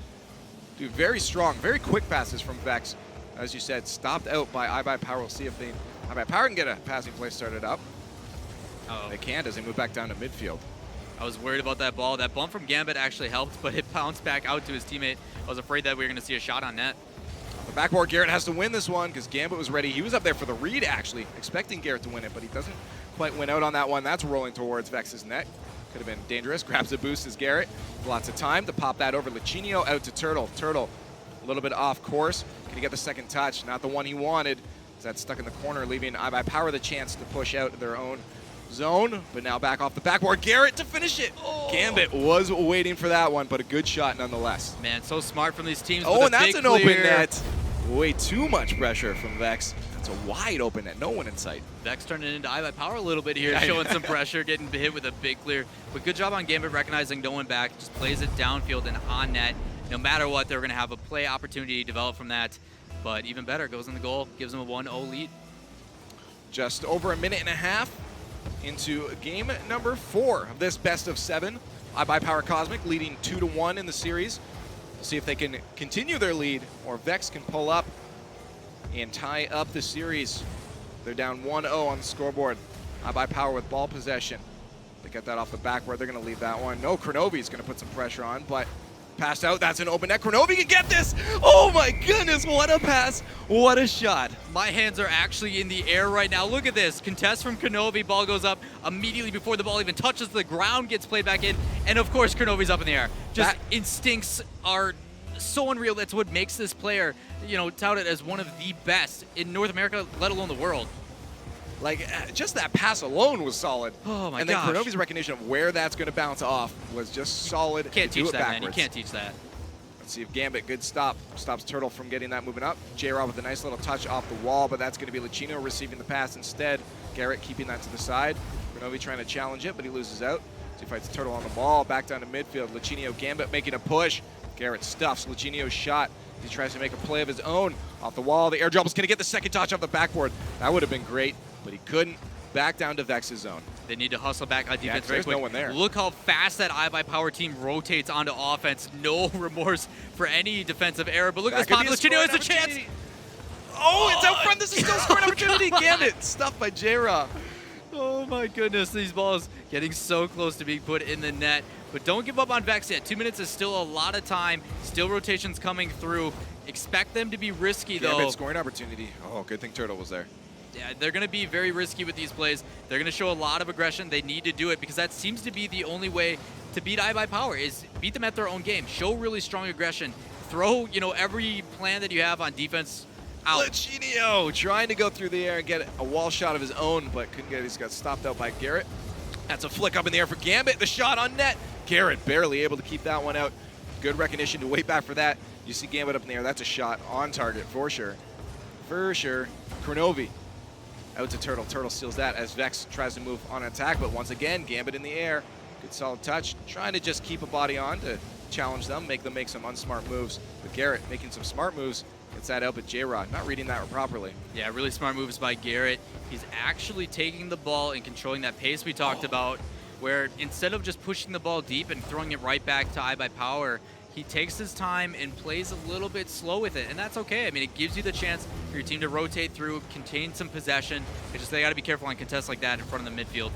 do very strong, very quick passes from Vex. As you said, stopped out by iBuyPower. We'll see if iBuyPower can get a passing play started up. They can't as they move back down to midfield. I was worried about that ball. That bump from Gambit actually helped, but it bounced back out to his teammate. I was afraid that we were going to see a shot on net. The backboard, Garrett has to win this one because Gambit was ready. He was up there for the read, actually, expecting Garrett to win it, but he doesn't quite win out on that one. That's rolling towards Vex's net. Could have been dangerous. Grabs a boost as Garrett. Lots of time to pop that over. Lucinio out to Turtle. Turtle, a little bit off course. Can he get the second touch? Not the one he wanted. That's stuck in the corner, leaving iBuyPower the chance to push out their own zone, but now back off the backboard. Garrett to finish it. Gambit was waiting for that one, but a good shot nonetheless. Man, so smart from these teams. Oh, and that's an open net. Way too much pressure from Vex. That's a wide open net. No one in sight. Vex turning into iBuyPower a little bit here, showing some pressure, getting hit with a big clear. But good job on Gambit recognizing no one back. Just plays it downfield and on net. No matter what, they're going to have a play opportunity develop from that. But even better, goes in the goal, gives them a 1-0 lead. Just over a minute and a half into game number 4 of this best of 7. iBuyPower Cosmic leading 2-1 in the series. We'll see if they can continue their lead or Vex can pull up and tie up the series. They're down 1-0 on the scoreboard. iBuyPower with ball possession. They get that off the backboard. They're going to leave that one. No, Kronovi is going to put some pressure on, but Passed out, that's an open net. Kronovi can get this! Oh my goodness, what a pass, what a shot. My hands are actually in the air right now. Look at this. Contest from Kronovi. Ball goes up immediately before the ball even touches the ground, gets played back in. And of course, Kronovi's up in the air. Just instincts are so unreal. That's what makes this player, you know, touted as one of the best in North America, let alone the world. Like, just that pass alone was solid. Oh my And then gosh. Kronovi's recognition of where that's going to bounce off was just solid. Can't to do teach it that, man. You backwards. can't teach that. Let's see if Gambit, good stop. Stops Turtle from getting that moving up. J-Rob with a nice little touch off the wall, but that's going to be Lucchino receiving the pass instead. Garrett keeping that to the side. Kronovi trying to challenge it, but he loses out. So he fights Turtle on the ball, back down to midfield. Lucchino, Gambit making a push. Garrett stuffs Lucchino's shot. He tries to make a play of his own. Off the wall, the airdrop is going to get the second touch off the backboard. That would have been great, but he couldn't. Back down to Vex's zone. They need to hustle back on defense very there's quick. no one there. Look how fast that iBuyPower team rotates onto offense. No remorse for any defensive error. But look at this pop. Lucchino has a chance. Oh, it's out front. This is still a scoring opportunity. Gambit stuffed by J-Rob. Oh my goodness, these balls getting so close to being put in the net. But don't give up on Vex yet. 2 minutes is still a lot of time. Still rotations coming through. Expect them to be risky though. Gambit scoring opportunity. Oh, good thing Turtle was there. Yeah, they're going to be very risky with these plays. They're going to show a lot of aggression. They need to do it because that seems to be the only way to beat iBuyPower is beat them at their own game. Show really strong aggression. Throw, you know, every plan that you have on defense out. Lucchino trying to go through the air and get a wall shot of his own, but couldn't get it. He's got stopped out by Garrett. That's a flick up in the air for Gambit. The shot on net. Garrett barely able to keep that one out. Good recognition to wait back for that. You see Gambit up in the air. That's a shot on target for sure. For sure. Kronovi. Out to Turtle. Turtle steals that as Vex tries to move on attack, but once again, Gambit in the air. Good solid touch. Trying to just keep a body on to challenge them, make them make some unsmart moves. But Garrett making some smart moves. Gets that out, but J-Rod not reading that properly. Yeah, really smart moves by Garrett. He's actually taking the ball and controlling that pace we talked about, where instead of just pushing the ball deep and throwing it right back to iBuyPower, he takes his time and plays a little bit slow with it, and that's okay. I mean, it gives you the chance for your team to rotate through, contain some possession. It's just they got to be careful on contests like that in front of the midfield.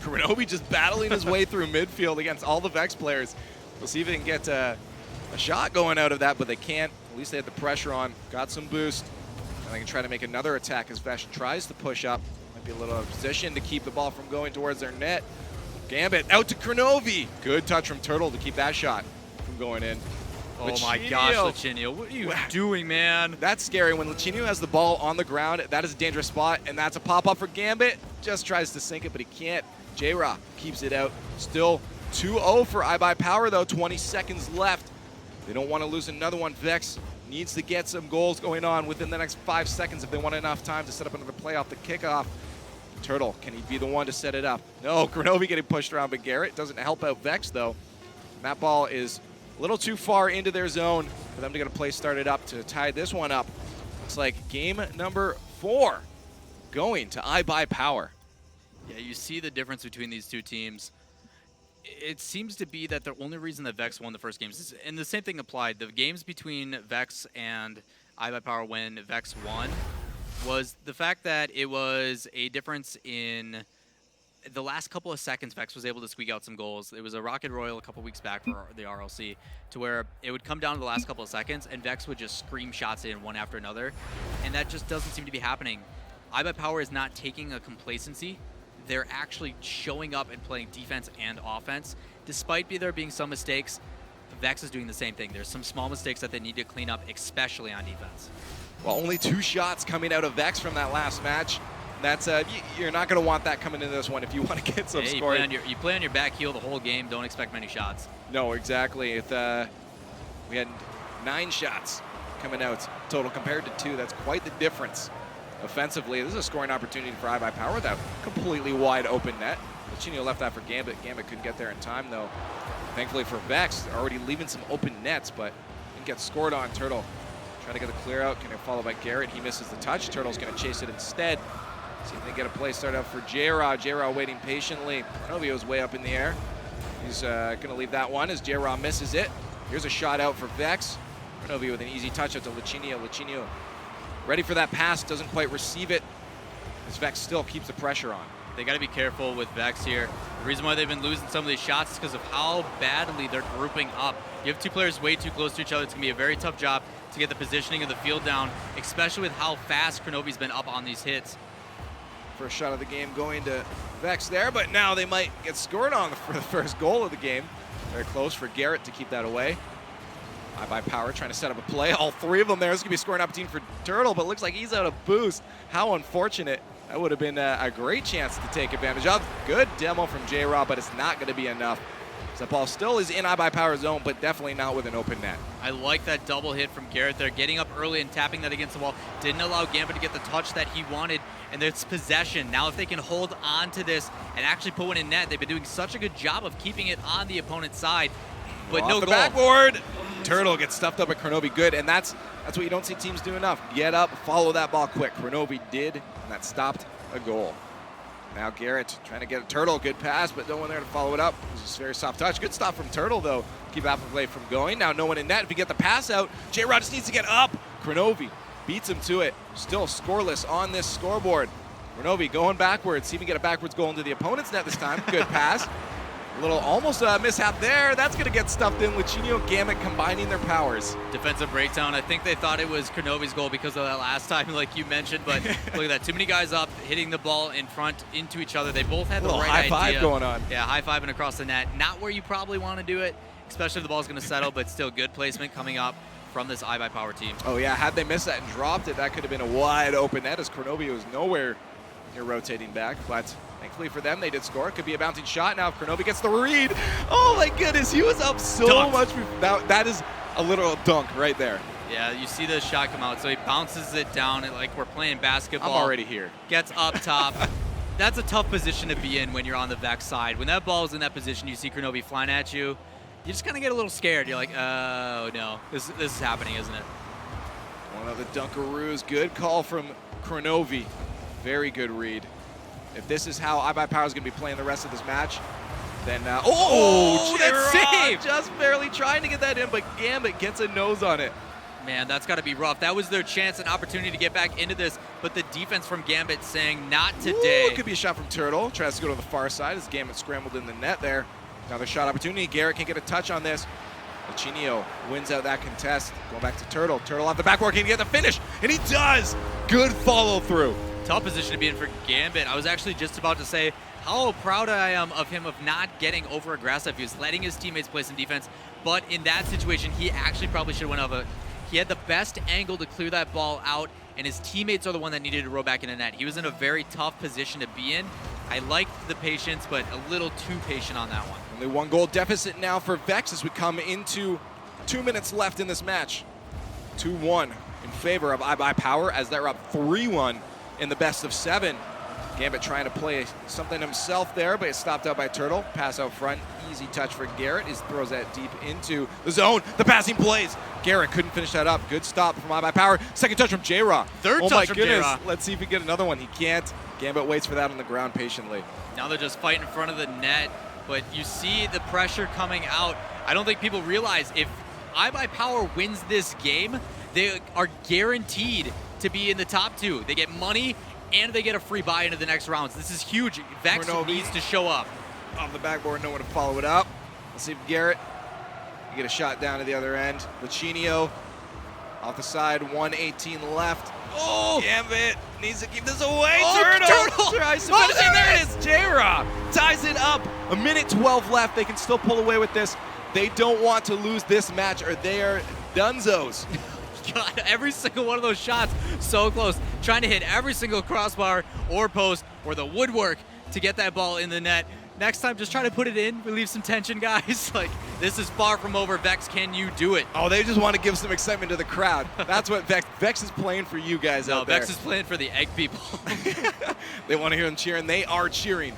Kronovi just battling his way through midfield against all the Vex players. We'll see if they can get a shot going out of that, but they can't. At least they had the pressure on, got some boost, and they can try to make another attack as Vex tries to push up. Might be a little out of position to keep the ball from going towards their net. Gambit out to Kronovi. Good touch from Turtle to keep that shot from going in. Oh my gosh, Lucchino, what are you doing, man? That's scary. When Lucchino has the ball on the ground, that is a dangerous spot, and that's a pop-up for Gambit. Just tries to sink it, but he can't. J-Rock keeps it out. Still 2-0 for iBuyPower, though. 20 seconds left. They don't want to lose another one. Vex needs to get some goals going on within the next 5 seconds if they want enough time to set up another play off the kickoff. Turtle, can he be the one to set it up? No, Kronovi getting pushed around, but Garrett doesn't help out Vex, though. That ball is a little too far into their zone for them to get a play started up to tie this one up. Looks like game number 4 going to iBuyPower. Yeah, you see the difference between these two teams. It seems to be that the only reason that Vex won the first games, and the same thing applied, the games between Vex and iBuyPower when Vex won, was the fact that it was a difference in the last couple of seconds. Vex was able to squeak out some goals. It was a Rocket Royal a couple weeks back for the RLC, to where it would come down to the last couple of seconds, and Vex would just scream shots in one after another, and that just doesn't seem to be happening. iBuyPower is not taking a complacency. They're actually showing up and playing defense and offense. Despite there being some mistakes, Vex is doing the same thing. There's some small mistakes that they need to clean up, especially on defense. Well, only 2 shots coming out of Vex from that last match. That's you're not going to want that coming into this one if you want to get some scoring. You play on your back heel the whole game. Don't expect many shots. No, exactly. If we had 9 shots coming out total compared to 2, that's quite the difference. Offensively, this is a scoring opportunity for iBuyPower with that completely wide open net. Lucchino left that for Gambit. Gambit couldn't get there in time, though. Thankfully for Vex, they're already leaving some open nets, but didn't get scored on. Turtle trying to get the clear out. Can it follow by Garrett? He misses the touch. Turtle's going to chase it instead. See if they get a play started out for J-Raw. J-Raw waiting patiently. Novio's way up in the air. He's going to leave that one as J-Raw misses it. Here's a shot out for Vex. Novio with an easy touch out to Lucchino. Lucchino ready for that pass, doesn't quite receive it, as Vex still keeps the pressure on. They got to be careful with Vex here. The reason why they've been losing some of these shots is because of how badly they're grouping up. You have two players way too close to each other. It's going to be a very tough job to get the positioning of the field down, especially with how fast Kronovi's been up on these hits. First shot of the game going to Vex there, but now they might get scored on for the first goal of the game. Very close for Garrett to keep that away. iBuyPower trying to set up a play. All three of them there. This is going to be a scoring opportunity for Turtle, but looks like he's out of boost. How unfortunate. That would have been a great chance to take advantage of. Good demo from J-Rob, but it's not going to be enough. That ball still is in iBuyPower's zone, but definitely not with an open net. I like that double hit from Garrett there, getting up early and tapping that against the wall. Didn't allow Gambit to get the touch that he wanted, and it's possession. Now if they can hold on to this and actually put one in net, they've been doing such a good job of keeping it on the opponent's side, but Off no the goal. backboard. Turtle gets stuffed up at Kronovi. Good, and that's what you don't see teams do enough. Get up, follow that ball quick. Kronovi did, and that stopped a goal. Now Garrett trying to get a Turtle. Good pass, but no one there to follow it up. It was just a very soft touch. Good stop from Turtle, though. Keep iBuyPower from going. Now no one in net. If you get the pass out, J-Rod just needs to get up. Kronovi beats him to it. Still scoreless on this scoreboard. Kronovi going backwards. See if he can get a backwards goal into the opponent's net this time. Good pass. A little almost a mishap there. That's going to get stuffed in. Luchino, Gambit combining their powers. Defensive breakdown. I think they thought it was Kronovi's goal because of that last time, like you mentioned, but look at that. Too many guys up, hitting the ball in front into each other. They both had the right high five idea. going on. Yeah, high-fiving across the net. Not where you probably want to do it, especially if the ball's going to settle, but still good placement coming up from this iBuyPower team. Oh, yeah. Had they missed that and dropped it, that could have been a wide open net as Kronovi was nowhere near rotating back, but thankfully for them, they did score. It could be a bouncing shot now if Kronovi gets the read. Oh my goodness, he was up so Dunked. much. That is a literal dunk right there. Yeah, you see the shot come out, so he bounces it down like we're playing basketball. I'm already here. Gets up top. That's a tough position to be in when you're on the Vex side. When that ball is in that position, you see Kronovi flying at you, you just kind of get a little scared. You're like, oh no, this is happening, isn't it? One of the Dunkaroos. Good call from Kronovi. Very good read. If this is how iBuyPower is going to be playing the rest of this match, then Oh, that's J-Rod saved! just barely trying to get that in, but Gambit gets a nose on it. Man, that's got to be rough. That was their chance and opportunity to get back into this, but the defense from Gambit saying, not today. Ooh, it could be a shot from Turtle. Tries to go to the far side as Gambit scrambled in the net there. Another shot opportunity. Garrett can get a touch on this. Luchino wins out that contest. Going back to Turtle. Turtle off the backboard. Can he get the finish? And he does! Good follow through. Tough position to be in for Gambit. I was actually just about to say how proud I am of him of not getting over aggressive. He was letting his teammates play some defense, but in that situation, he actually probably should have went over. He had the best angle to clear that ball out, and his teammates are the one that needed to row back into net. He was in a very tough position to be in. I liked the patience, but a little too patient on that one. Only one goal deficit now for Vex as we come into 2 minutes left in this match. 2-1 in favor of iBuyPower as they're up 3-1 in the best of 7. Gambit trying to play something himself there, but it's stopped out by Turtle. Pass out front, easy touch for Garrett. He throws that deep into the zone. The passing plays. Garrett couldn't finish that up. Good stop from iBuyPower. Second touch from J-Raw. Third oh touch my from goodness. J-Raw. Let's see if we get another one. He can't. Gambit waits for that on the ground patiently. Now they're just fighting in front of the net, but you see the pressure coming out. I don't think people realize if iBuyPower wins this game, they are guaranteed to be in the top 2. They get money and they get a free buy into the next rounds. This is huge. Vex Kronovi needs to show up. Off the backboard, no one to follow it up. Let's see if Garrett can get a shot down to the other end. Luchino off the side, 1:18 left. Oh! Gambit needs to keep this away. Oh, Turtle! Tries to finish it. There it is. J-Raw ties it up. 1:12 left. They can still pull away with this. They don't want to lose this match or they are dunzos. God, every single one of those shots, so close. Trying to hit every single crossbar or post or the woodwork to get that ball in the net. Next time, just try to put it in, relieve some tension, guys. Like, this is far from over. Vex, can you do it? Oh, they just want to give some excitement to the crowd. That's what Vex is playing for you guys out there. Vex is playing for the egg people. They want to hear them cheering. They are cheering.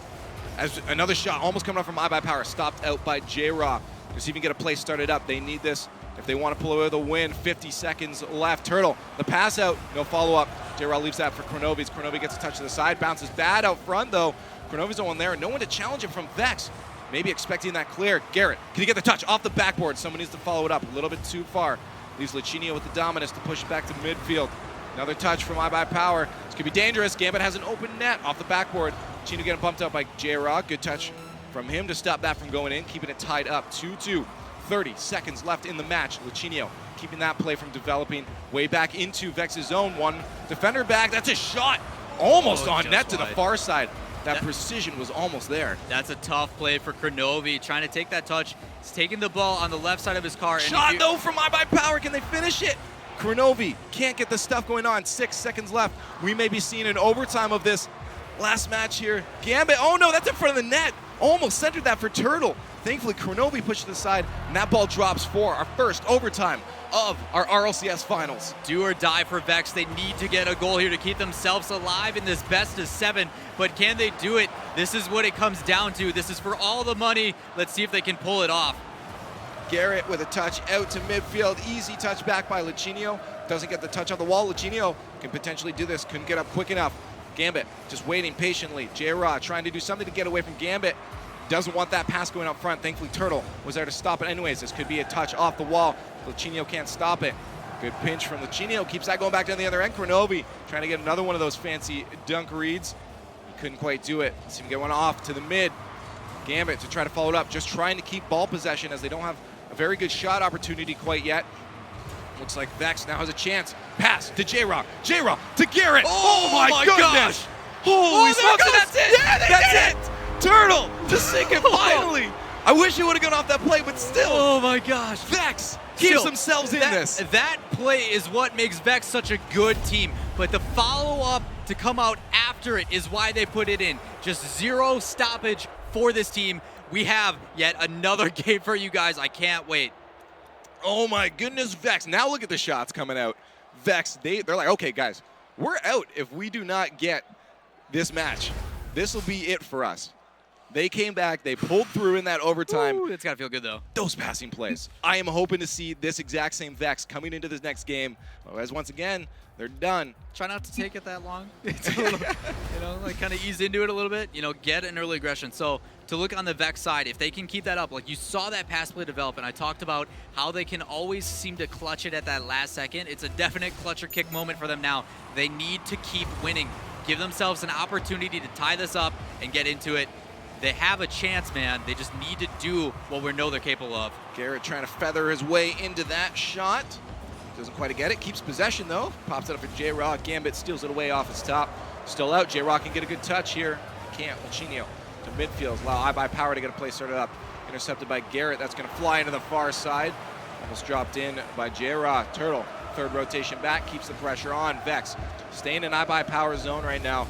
As another shot almost coming up from iBuyPower, stopped out by J-Raw. Just even get a play started up. They need this if they want to pull away the win. 50 seconds left. Turtle, the pass out, no follow-up. J-Raw leaves that for Kronovi. Kronovi gets a touch to the side, bounces bad out front though. Kronovi's the one there, no one to challenge him from Vex. Maybe expecting that clear. Garrett, can he get the touch off the backboard? Someone needs to follow it up a little bit too far. Leaves Luchino with the dominance to push it back to midfield. Another touch from iBuyPower. This could be dangerous. Gambit has an open net off the backboard. Luchino getting bumped up by J-Raw. Good touch from him to stop that from going in, keeping it tied up 2-2. 30 seconds left in the match. Luchino keeping that play from developing. Way back into Vex's zone. One defender back. That's a shot. Almost on net to the far side. That precision was almost there. That's a tough play for Kronovi, trying to take that touch. He's taking the ball on the left side of his car. Shot though from iBuyPower. Can they finish it? Kronovi can't get the stuff going on. 6 seconds left. We may be seeing an overtime of this last match here. Gambit, oh no, that's in front of the net. Almost centered that for Turtle. Thankfully, Kronovi pushed to the side, and that ball drops for our first overtime of our RLCS finals. Do or die for Vex. They need to get a goal here to keep themselves alive in this best of 7, but can they do it? This is what it comes down to. This is for all the money. Let's see if they can pull it off. Garrett with a touch out to midfield. Easy touch back by Luchino. Doesn't get the touch on the wall. Luchino can potentially do this. Couldn't get up quick enough. Gambit just waiting patiently. J-Rod trying to do something to get away from Gambit. Doesn't want that pass going up front. Thankfully, Turtle was there to stop it anyways. This could be a touch off the wall. Luchino can't stop it. Good pinch from Luchino. Keeps that going back down the other end. Kronovi trying to get another one of those fancy dunk reads. He couldn't quite do it. See him get one off to the mid. Gambit to try to follow it up. Just trying to keep ball possession as they don't have a very good shot opportunity quite yet. Looks like Vex now has a chance. Pass to J-Rock. J-Rock to Garrett. Oh my goodness. Gosh. Holy smokes, that's it. Yeah, that's it. Turtle to sink it finally. I wish it would have gone off that play, but still. Oh my gosh. Vex keeps themselves in this. That play is what makes Vex such a good team, but the follow-up to come out after it is why they put it in. Just 0 stoppage for this team. We have yet another game for you guys. I can't wait. Oh my goodness, Vex. Now look at the shots coming out. Vex, they're like, okay, guys, we're out if we do not get this match. This will be it for us. They came back. They pulled through in that overtime. Ooh, it's got to feel good, though. Those passing plays. I am hoping to see this exact same Vex coming into this next game. Otherwise, once again, they're done. Try not to take it that long. It's a little, like kind of ease into it a little bit. Get an early aggression. So to look on the Vex side, if they can keep that up, like you saw that pass play develop, and I talked about how they can always seem to clutch it at that last second. It's a definite clutch or kick moment for them now. They need to keep winning. Give themselves an opportunity to tie this up and get into it. They have a chance, man. They just need to do what we know they're capable of. Garrett trying to feather his way into that shot. Doesn't quite get it. Keeps possession, though. Pops it up for J-Rock. Gambit steals it away off his top. Still out. J-Rock can get a good touch here. Can't. Luchino to midfield. Allow iBuyPower to get a play started up. Intercepted by Garrett. That's going to fly into the far side. Almost dropped in by J-Rock. Turtle. Third rotation back. Keeps the pressure on. Vex staying in iBuyPower zone right now.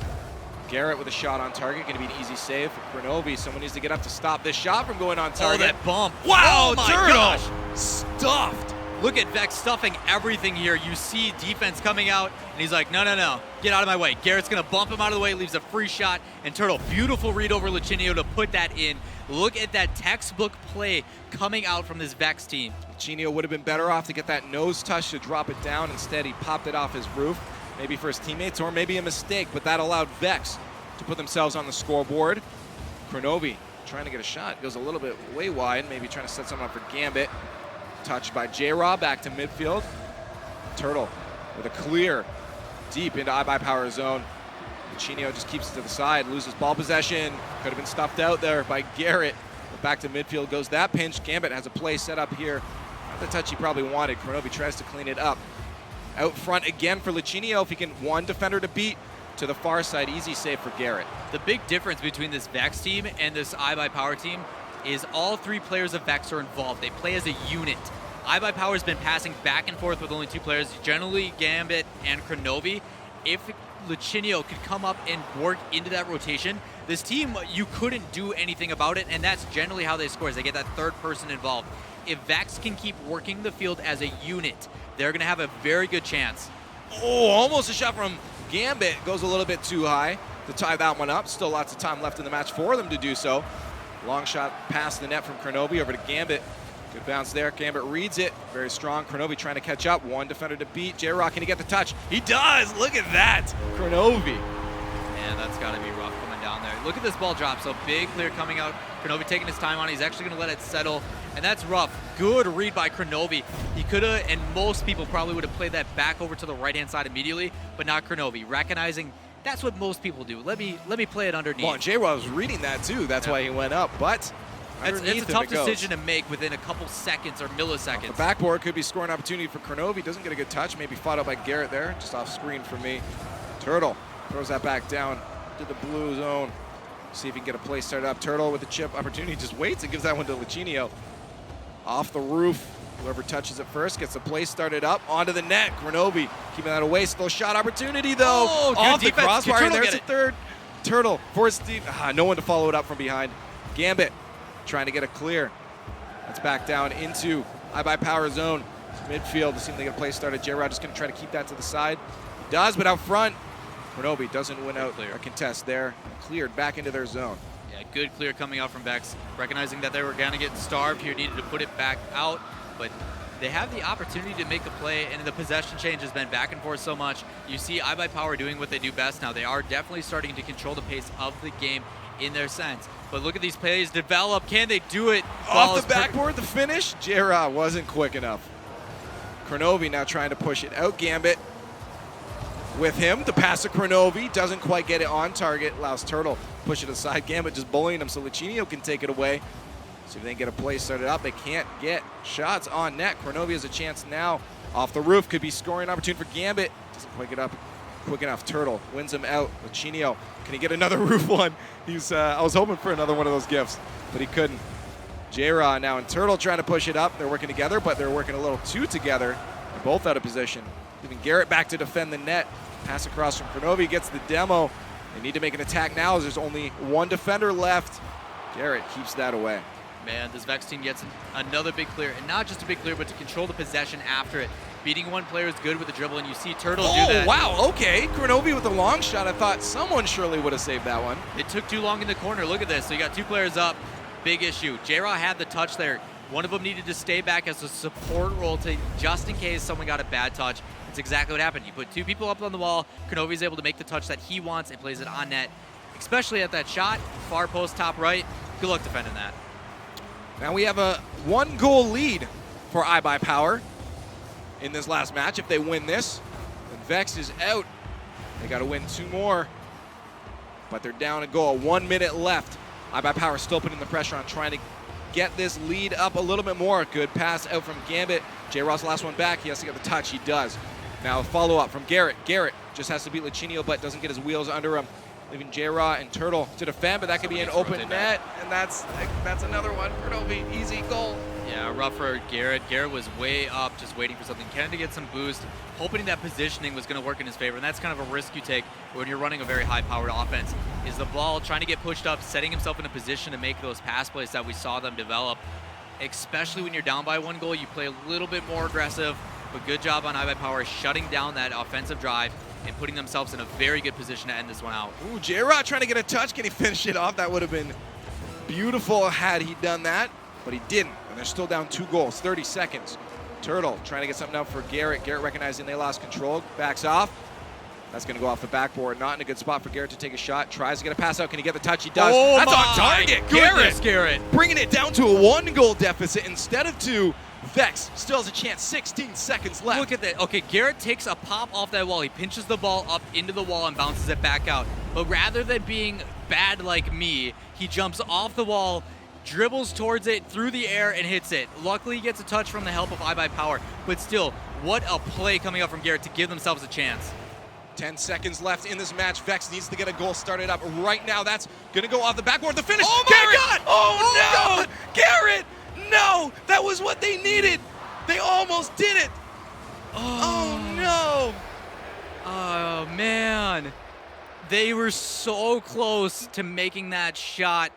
Garrett with a shot on target. Going to be an easy save for Kronovi. Someone needs to get up to stop this shot from going on target. Oh, that bump. Wow, oh my Turtle. Gosh. Stuffed. Look at Vex stuffing everything here. You see defense coming out, and he's like, no, get out of my way. Garrett's going to bump him out of the way, leaves a free shot, and Turtle, beautiful read over Luchino to put that in. Look at that textbook play coming out from this Vex team. Luchino would have been better off to get that nose touch to drop it down. Instead, he popped it off his roof, maybe for his teammates, or maybe a mistake, but that allowed Vex to put themselves on the scoreboard. Kronovi trying to get a shot. Goes a little bit way wide, maybe trying to set something up for Gambit. Touched by J-Rob, back to midfield. Turtle with a clear deep into iBuyPower zone. Luchino just keeps it to the side, loses ball possession. Could have been stuffed out there by Garrett. But back to midfield goes that pinch. Gambit has a play set up here. Not the touch he probably wanted. Kronovi tries to clean it up. Out front again for Luchino. If he can one defender to beat to the far side, easy save for Garrett. The big difference between this Vex team and this iBuyPower team is all 3 players of Vex are involved. They play as a unit. iBuyPower's been passing back and forth with only 2 players, generally Gambit and Kronovi. If Luchino could come up and work into that rotation, this team, you couldn't do anything about it, and that's generally how they score, is they get that 3rd person involved. If Vex can keep working the field as a unit, they're going to have a very good chance. Oh, almost a shot from Gambit. Goes a little bit too high to tie that one up. Still lots of time left in the match for them to do so. Long shot past the net from Kronovi over to Gambit. Good bounce there. Gambit reads it. Very strong. Kronovi trying to catch up. One defender to beat. J-Rock, can he get the touch? He does! Look at that! Kronovi. Man, that's got to be rough coming down there. Look at this ball drop. So big clear coming out. Kronovi taking his time on it. He's actually going to let it settle. And that's rough. Good read by Kronovi. He could have, and most people probably would have played that back over to the right-hand side immediately, but not Kronovi. Recognizing that's what most people do. Let me play it underneath. Well, J-Rock was reading that too. That's why he went up. But It's Underneath a him tough it goes. decision to make within a couple seconds or milliseconds. The backboard could be scoring opportunity for Kronovi. Doesn't get a good touch. Maybe fought out by Garrett there. Just off screen for me. Turtle throws that back down to the blue zone. See if he can get a play started up. Turtle with the chip opportunity. Just waits and gives that one to Lucinio. Off the roof. Whoever touches it first gets the play started up. Onto the net. Kronovi keeping that away. Still shot opportunity though. Oh, good off the defense. crossbar. Good And Turtle there's get a it. third. Turtle forced deep. No one to follow it up from behind. Gambit trying to get a clear. That's back down into iBuyPower zone. Midfield to see if they get a play started. J-Rod just going to try to keep that to the side. He does, but out front, Kronovi doesn't win out a contest there. Cleared back into their zone. Yeah, good clear coming out from Vex, recognizing that they were going to get starved here, needed to put it back out, but they have the opportunity to make a play, and the possession change has been back and forth so much. You see iBuyPower doing what they do best now. They are definitely starting to control the pace of the game in their sense. But look at these plays develop. Can they do it? Off the backboard, the finish. J-Rod wasn't quick enough. Kronovi now trying to push it out. Gambit with him. The pass to Kronovi. Doesn't quite get it on target. Allows Turtle push it aside. Gambit just bullying him so Lucinio can take it away. See if they can get a play started up. They can't get shots on net. Kronovi has a chance now. Off the roof. Could be scoring opportunity for Gambit. Doesn't quite get up quick enough. Turtle wins him out. Lucinio, can he get another roof one? I was hoping for another one of those gifts, but he couldn't. J-Raw now and Turtle trying to push it up. They're working together, but they're working a little too together. They're both out of position. Leaving Garrett back to defend the net. Pass across from Kronovi, gets the demo. They need to make an attack now as there's only one defender left. Garrett keeps that away. Man, this Vex team gets another big clear, and not just a big clear, but to control the possession after it. Beating one player is good with the dribble, and you see Turtle do that. Oh, wow, okay. Kronovi with a long shot. I thought someone surely would have saved that one. It took too long in the corner. Look at this. So you got two players up. Big issue. J-Raw had the touch there. One of them needed to stay back as a support role to just in case someone got a bad touch. It's exactly what happened. You put two people up on the wall. Kronovi's able to make the touch that he wants and plays it on net, especially at that shot. Far post, top right. Good luck defending that. Now we have a 1-goal lead for iBuyPower in this last match. If they win this, then Vex is out. They got to win 2 more, but they're down a goal. 1 minute left. iBuyPower still putting the pressure on, trying to get this lead up a little bit more. Good pass out from Gambit. J-Ross last one back. He has to get the touch. He does. Now a follow-up from Garrett. Garrett just has to beat Lucinio, but doesn't get his wheels under him. Leaving J-Raw and Turtle to defend, but that could be an open net, and that's another one. Kronovi, easy goal. Yeah, rough for Garrett. Garrett was way up, just waiting for something. Can to get some boost, hoping that positioning was going to work in his favor, and that's kind of a risk you take when you're running a very high-powered offense, is the ball trying to get pushed up, setting himself in a position to make those pass plays that we saw them develop. Especially when you're down by 1 goal, you play a little bit more aggressive, but good job on iBuyPower shutting down that offensive drive and putting themselves in a very good position to end this one out. Ooh, J-Raw trying to get a touch. Can he finish it off? That would have been beautiful had he done that, but he didn't. And they're still down 2 goals, 30 seconds. Turtle trying to get something up for Garrett. Garrett recognizing they lost control, backs off. That's going to go off the backboard. Not in a good spot for Garrett to take a shot. Tries to get a pass out. Can he get the touch? He does. Oh, that's my on target. goodness, Garrett. Bringing it down to a 1-goal deficit instead of 2. Vex still has a chance. 16 seconds left. Look at that. Okay, Garrett takes a pop off that wall. He pinches the ball up into the wall and bounces it back out. But rather than being bad like me, he jumps off the wall, dribbles towards it through the air, and hits it. Luckily, he gets a touch from the help of iBuyPower. But still, what a play coming up from Garrett to give themselves a chance. 10 seconds left in this match. Vex needs to get a goal started up right now. That's going to go off the backboard. The finish. Oh, my Garrett! God! Oh, no! Garrett! No! That was what they needed. They almost did it. Oh no! Oh, man. They were so close to making that shot.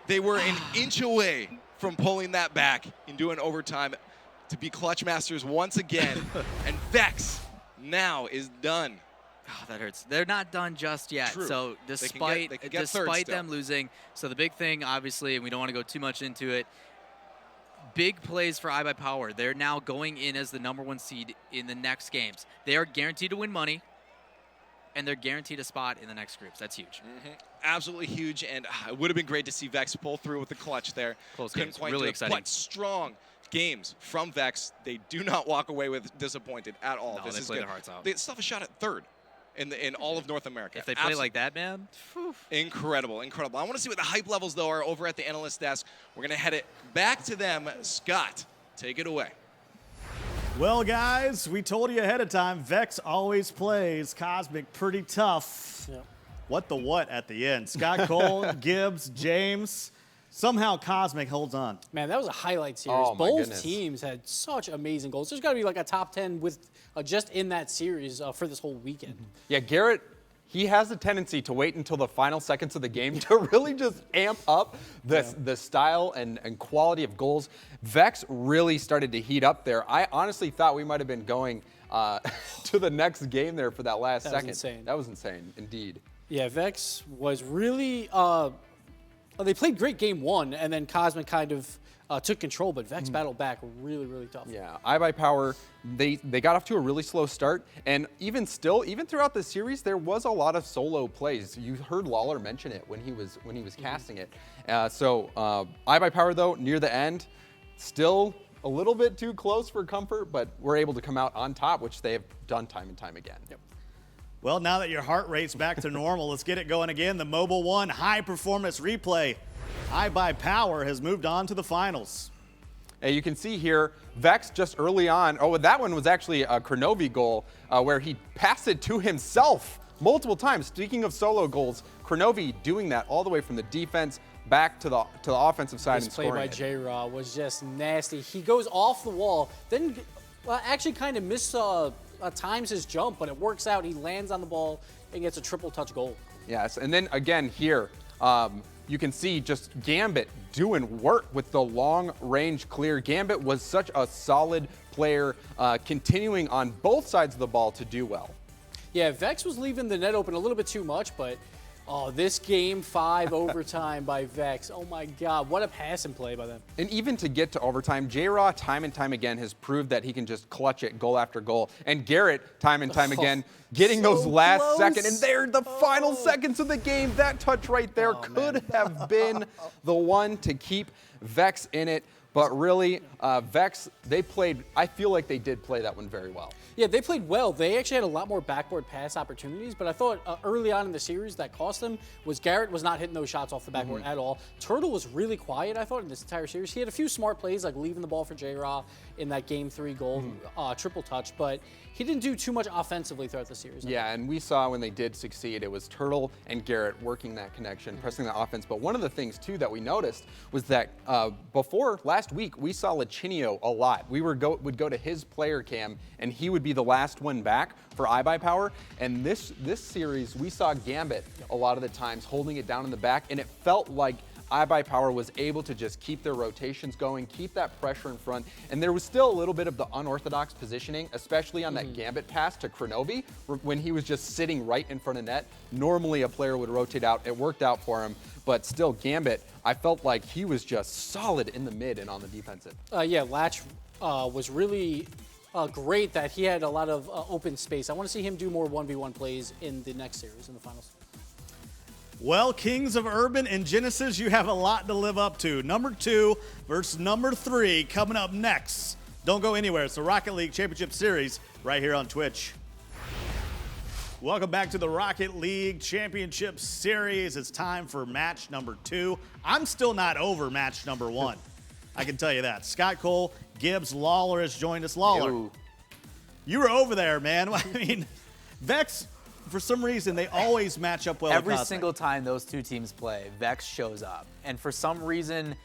They were an inch away from pulling that back and doing overtime to be clutch masters once again. And Vex now is done. Oh, that hurts. They're not done just yet. True. So They can get third despite still. them losing, so the big thing, obviously, and we don't want to go too much into it, big plays for iBuyPower. They're now going in as the #1 seed in the next games. They are guaranteed to win money, and they're guaranteed a spot in the next groups. That's huge. Absolutely huge, and it would have been great to see Vex pull through with the clutch there. Close Couldn't games. quite Really do it, exciting. But strong games from Vex. They do not walk away with disappointed at all. No, This they is play good. their hearts out. They still have a shot at 3rd in all of North America. If they play like that, man. Whew. Incredible, incredible. I want to see what the hype levels, though, are over at the analyst desk. We're going to head it back to them. Scott, take it away. Well, guys, we told you ahead of time, Vex always plays Cosmic pretty tough. Yeah. What the what at the end? Scott Cole, Gibbs, James. Somehow Cosmic holds on. Man, that was a highlight series. Oh, my Both goodness. teams had such amazing goals. There's got to be like a top 10 with just in that series for this whole weekend. Yeah, Garrett, he has a tendency to wait until the final seconds of the game to really just amp up the style and quality of goals. Vex really started to heat up there. I honestly thought we might have been going to the next game there for that last second. Was insane. That was insane, indeed. Yeah, Vex was really they played great game one, and then Cosmic kind of took control, but Vex battled back really, really tough. Yeah, iBuyPower, they got off to a really slow start, and even throughout the series, there was a lot of solo plays. You heard Lawler mention it when he was casting it. So iBuyPower, though, near the end, still a little bit too close for comfort, but we're able to come out on top, which they have done time and time again. Yep. Well, now that your heart rate's back to normal, let's get it going again. The Mobile One High Performance Replay. iBuyPower has moved on to the finals. And you can see here, Vex just early on, that one was actually a Kronovi goal where he passed it to himself multiple times. Speaking of solo goals, Kronovi doing that all the way from the defense back to the offensive side and This play scoring by it. J-Raw was just nasty. He goes off the wall, then actually kind of times his jump, but it works out. He lands on the ball and gets a triple touch goal. Yes, and then again here, you can see just Gambit doing work with the long range clear. Gambit was such a solid player, continuing on both sides of the ball to do well. Yeah, Vex was leaving the net open a little bit too much, but this game 5 overtime by Vex. Oh my God, what a pass and play by them. And even to get to overtime, J-Raw time and time again has proved that he can just clutch it goal after goal. And Garrett time and time again getting so those last close. second. And there, the final seconds of the game, that touch right there could have been the one to keep Vex in it. But really, Vex, I feel like they did play that one very well. Yeah, they played well. They actually had a lot more backboard pass opportunities, but I thought early on in the series that cost them was Garrett was not hitting those shots off the backboard at all. Turtle was really quiet, I thought, in this entire series. He had a few smart plays, like leaving the ball for J-Raw in that Game 3 goal, triple touch, but he didn't do too much offensively throughout the series. Yeah, and we saw when they did succeed, it was Turtle and Garrett working that connection, pressing the offense. But one of the things, too, that we noticed was that before last week, we saw Lachinio a lot. We would go to his player cam, and he would be the last one back for iBuyPower. And this series, we saw Gambit a lot of the times holding it down in the back, and it felt like iBuyPower was able to just keep their rotations going, keep that pressure in front, and there was still a little bit of the unorthodox positioning, especially on that Gambit pass to Kronovi, when he was just sitting right in front of net. Normally a player would rotate out. It worked out for him, but still Gambit, I felt like he was just solid in the mid and on the defensive. Yeah, Latch was really great that he had a lot of open space. I want to see him do more 1v1 plays in the next series, in the finals. Well, Kings of Urban and Genesis, you have a lot to live up to. Number 2 versus number 3 coming up next. Don't go anywhere. It's the Rocket League Championship Series right here on Twitch. Welcome back to the Rocket League Championship Series. It's time for match number 2. I'm still not over match number 1. I can tell you that. Scott Cole, Gibbs, Lawler has joined us. Lawler, you were over there, man. I mean, Vex, for some reason, they always match up well. Every single time those two teams play, Vex shows up. And for some reason,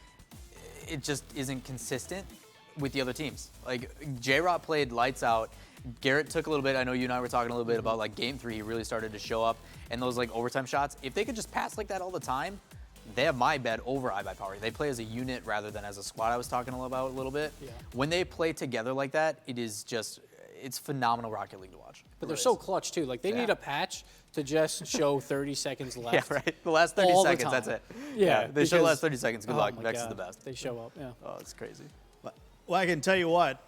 it just isn't consistent with the other teams. Like, J-Rock played lights out. Garrett took a little bit. I know you and I were talking a little bit about, like, Game 3. He really started to show up. And those, like, overtime shots, if they could just pass like that all the time, they have my bet over iBuyPower. They play as a unit rather than as a squad I was talking about a little bit. Yeah. When they play together like that, it is just, it's phenomenal Rocket League to watch. But they're so clutch, too. Like, they need a patch to just show 30 seconds left. Yeah, right. The last 30 all seconds, the that's time. it. Yeah. They show the last 30 seconds. Good luck. my Vex is God. the best. They show up, yeah. Oh, it's crazy. Well, I can tell you what.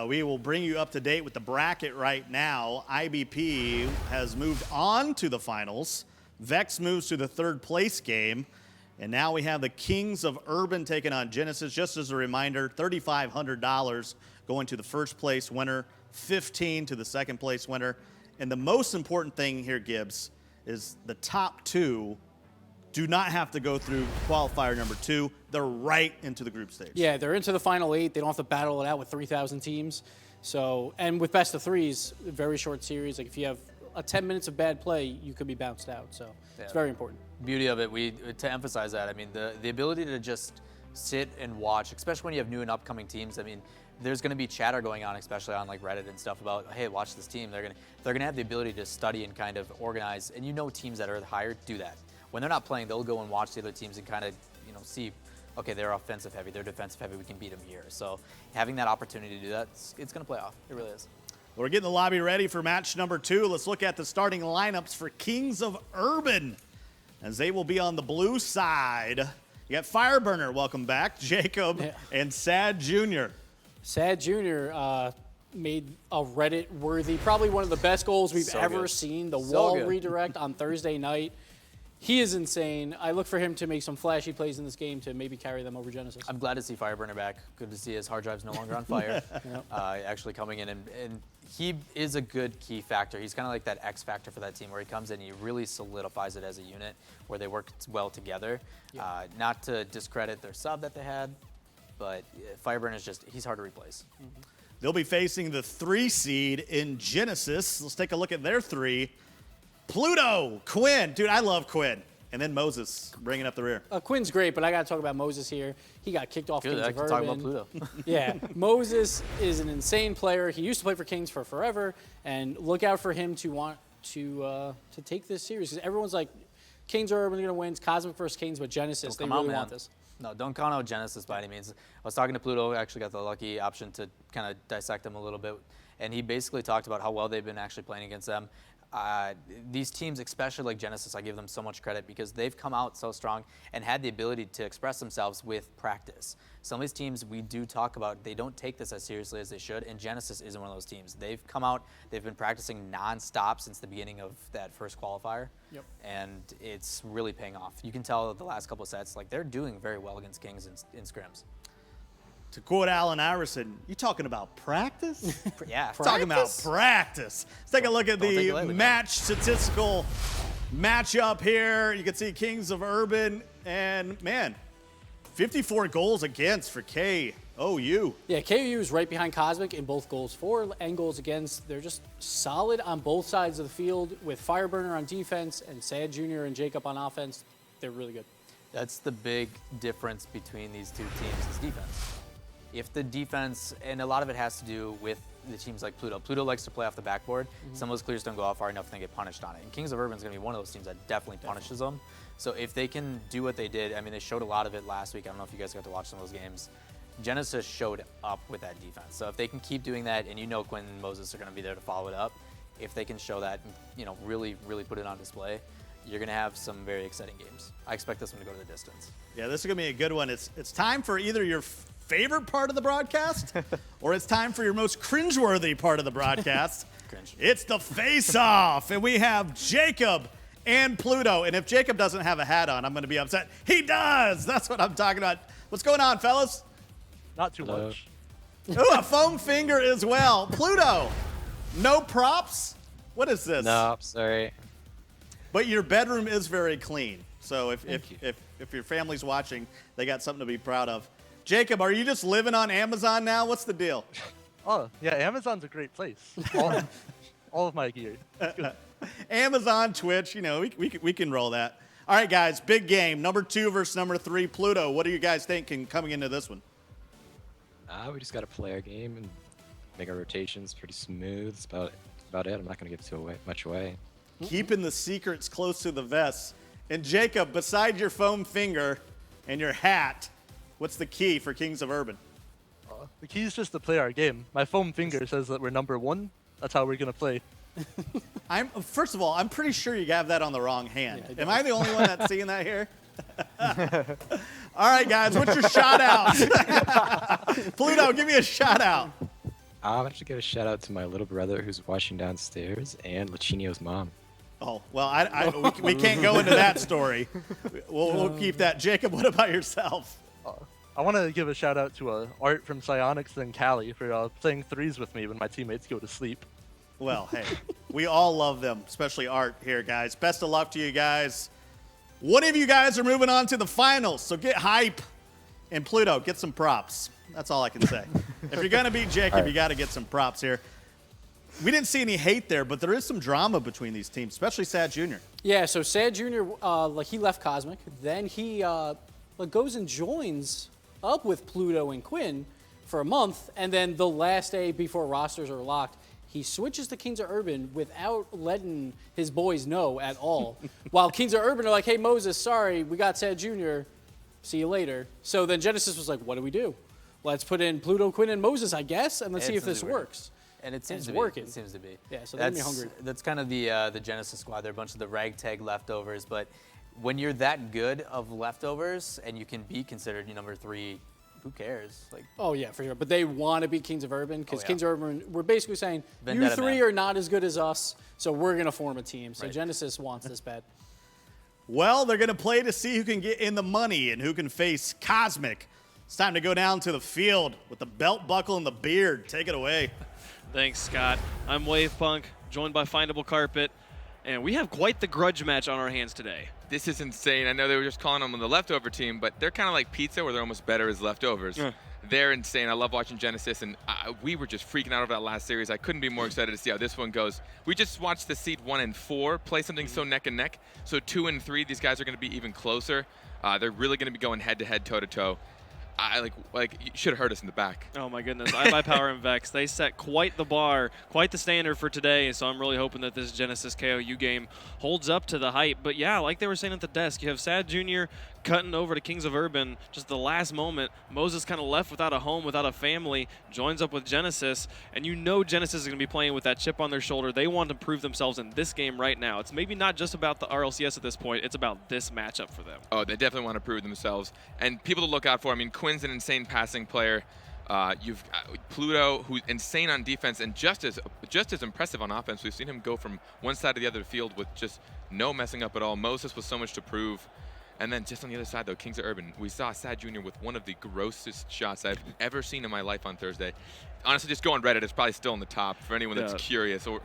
We will bring you up to date with the bracket right now. IBP has moved on to the finals. Vex moves to the third place game. And now we have the Kings of Urban taking on Genesis. Just as a reminder, $3,500 going to the first place winner, $15 to the second place winner. And the most important thing here, Gibbs, is the top 2 do not have to go through qualifier number 2. They're right into the group stage. Yeah, they're into the final 8. They don't have to battle it out with 3,000 teams. So, and with best of 3s, very short series. Like if you have 10 minutes of bad play, you could be bounced out. So it's very important. Beauty of it, to emphasize that, I mean, the ability to just sit and watch, especially when you have new and upcoming teams. I mean, there's going to be chatter going on, especially on like Reddit and stuff about, hey, watch this team. They're gonna have the ability to study and kind of organize. And teams that are higher do that. When they're not playing, they'll go and watch the other teams and kind of see, okay, they're offensive heavy, they're defensive heavy, we can beat them here. So having that opportunity to do that, it's going to play off. It really is. We're getting the lobby ready for match number 2. Let's look at the starting lineups for Kings of Urban, as they will be on the blue side. You got Fireburner, welcome back, Jacob, and Sad Jr. Sad Jr. Made a Reddit-worthy, probably one of the best goals we've ever seen. The wall redirect on Thursday night. He is insane. I look for him to make some flashy plays in this game to maybe carry them over Genesis. I'm glad to see Fireburner back. Good to see his hard drive's no longer on fire. Actually coming in, and he is a good key factor. He's kind of like that X factor for that team where he comes in and he really solidifies it as a unit where they work well together. Not to discredit their sub that they had, but Fireburner is he's hard to replace. They'll be facing the 3 seed in Genesis. Let's take a look at their 3. Pluto, Quinn. Dude, I love Quinn. And then Moses bringing up the rear. Quinn's great, but I got to talk about Moses here. He got kicked off Kings I of can Urban. talk about Pluto. Yeah, Moses is an insane player. He used to play for Kings for forever, and look out for him to want to take this series. Because everyone's like, Kings are Urban going to win. It's Cosmic versus Kings, but Genesis, they really want this. No, don't count out Genesis by any means. I was talking to Pluto. I actually got the lucky option to kind of dissect him a little bit. And he basically talked about how well they've been actually playing against them. These teams, especially like Genesis, I give them so much credit because they've come out so strong and had the ability to express themselves with practice. Some of these teams we do talk about, they don't take this as seriously as they should, and Genesis isn't one of those teams. They've come out, they've been practicing nonstop since the beginning of that first qualifier, and it's really paying off. You can tell the last couple of sets, like they're doing very well against Kings in scrims. To quote Allen Iverson, you talking about practice? Yeah, Talking about practice. Let's take a look at the match statistical matchup here. You can see Kings of Urban, and man, 54 goals against for KOU. Yeah, KOU is right behind Cosmic in both goals for and goals against. They're just solid on both sides of the field with Fireburner on defense and Sad Jr. and Jacob on offense. They're really good. That's the big difference between these two teams is defense. If the defense, and a lot of it has to do with the teams like Pluto. Pluto likes to play off the backboard. Some of those clears don't go out far enough and they get punished on it. And Kings of Urban is going to be one of those teams that definitely punishes them. So if they can do what they did, I mean, they showed a lot of it last week. I don't know if you guys got to watch some of those games. Genesis showed up with that defense. So if they can keep doing that, and Quinn and Moses are going to be there to follow it up, if they can show that, really put it on display, you're going to have some very exciting games. I expect this one to go to the distance. Yeah, this is going to be a good one. It's time for either your favorite part of the broadcast or it's time for your most cringeworthy part of the broadcast. Cringe. It's the face-off, and we have Jacob and Pluto. And if Jacob doesn't have a hat on, I'm going to be upset. He does! That's what I'm talking about. What's going on, fellas? Not too much. Ooh, a foam finger as well. Pluto, no props? What is this? No, sorry. But your bedroom is very clean. So if your family's watching, they got something to be proud of. Jacob, are you just living on Amazon now? What's the deal? Oh, yeah, Amazon's a great place. All of my gear. Amazon, Twitch, we can roll that. All right, guys, big game. Number 2 versus number 3, Pluto. What do you guys think coming into this one? We just got to play our game and make our rotations pretty smooth. That's about it. I'm not going to give much away. Keeping the secrets close to the vest. And Jacob, beside your foam finger and your hat, what's the key for Kings of Urban? The key is just to play our game. My foam finger says that we're number 1. That's how we're going to play. First of all, I'm pretty sure you have that on the wrong hand. Am I the only one that's seeing that here? All right, guys, what's your shout out? Pluto, give me a shout out. I'll have to give a shout out to my little brother who's watching downstairs and Lachinio's mom. Oh, well, we can't go into that story. We'll keep that. Jacob, what about yourself? I want to give a shout out to Art from Psyonix and Callie for playing threes with me when my teammates go to sleep. Well, hey, we all love them, especially Art here, guys. Best of luck to you guys. One of you guys are moving on to the finals, so get hype. And Pluto, get some props. That's all I can say. If you're going to beat Jacob, you got to get some props here. We didn't see any hate there, but there is some drama between these teams, especially Sad Jr. Yeah, so Sad Jr., he left Cosmic. Then he goes and joins up with Pluto and Quinn for a month. And then the last day before rosters are locked, he switches to Kings of Urban without letting his boys know at all. While Kings of Urban are like, hey, Moses, sorry, we got Sad Jr., see you later. So then Genesis was like, what do we do? Let's put in Pluto, Quinn, and Moses, I guess, and let's see if this works. And it seems it's to be. working. It seems to be. Yeah, so they're gonna be hungry. That's kind of the Genesis squad. They're a bunch of the ragtag leftovers. But when you're that good of leftovers and you can be considered number 3, who cares? Like, oh yeah, for sure. But they want to beat Kings of Urban because Kings of Urban, we're basically saying Vendetta, you 3 man. are not as good as us, so we're gonna form a team. So Genesis wants this bad. Well, they're going to play to see who can get in the money and who can face Cosmic. It's time to go down to the field with the belt buckle and the beard. Take it away. Thanks, Scott. I'm Wavepunk, joined by Findable Carpet, and we have quite the grudge match on our hands today. This is insane. I know they were just calling them the leftover team, but they're kind of like pizza where they're almost better as leftovers. They're insane. I love watching Genesis, and we were just freaking out over that last series. I couldn't be more excited to see how this one goes. We just watched the seed 1 and 4 play something so neck and neck. So 2 and 3, these guys are going to be even closer. They're really going to be going head-to-head, toe-to-toe. You should have heard us in the back. Oh my goodness, iBuyPower and Vex, they set quite the bar, quite the standard for today, so I'm really hoping that this Genesis KOU game holds up to the hype. But yeah, like they were saying at the desk, you have Sad Jr. cutting over to Kings of Urban, just the last moment. Moses kind of left without a home, without a family, joins up with Genesis, and you know Genesis is going to be playing with that chip on their shoulder. They want to prove themselves in this game right now. It's maybe not just about the RLCS at this point, it's about this matchup for them. Oh, they definitely want to prove themselves. And people to look out for, I mean, Quinn's an insane passing player. You've Pluto, who's insane on defense and just as impressive on offense. We've seen him go from one side to the other of the field with just no messing up at all. Moses with so much to prove. And then just on the other side, though, Kings of Urban, we saw Sad Jr. with one of the grossest shots I've ever seen in my life on Thursday. Honestly, just go on Reddit. It's probably still in the top for anyone that's curious. Or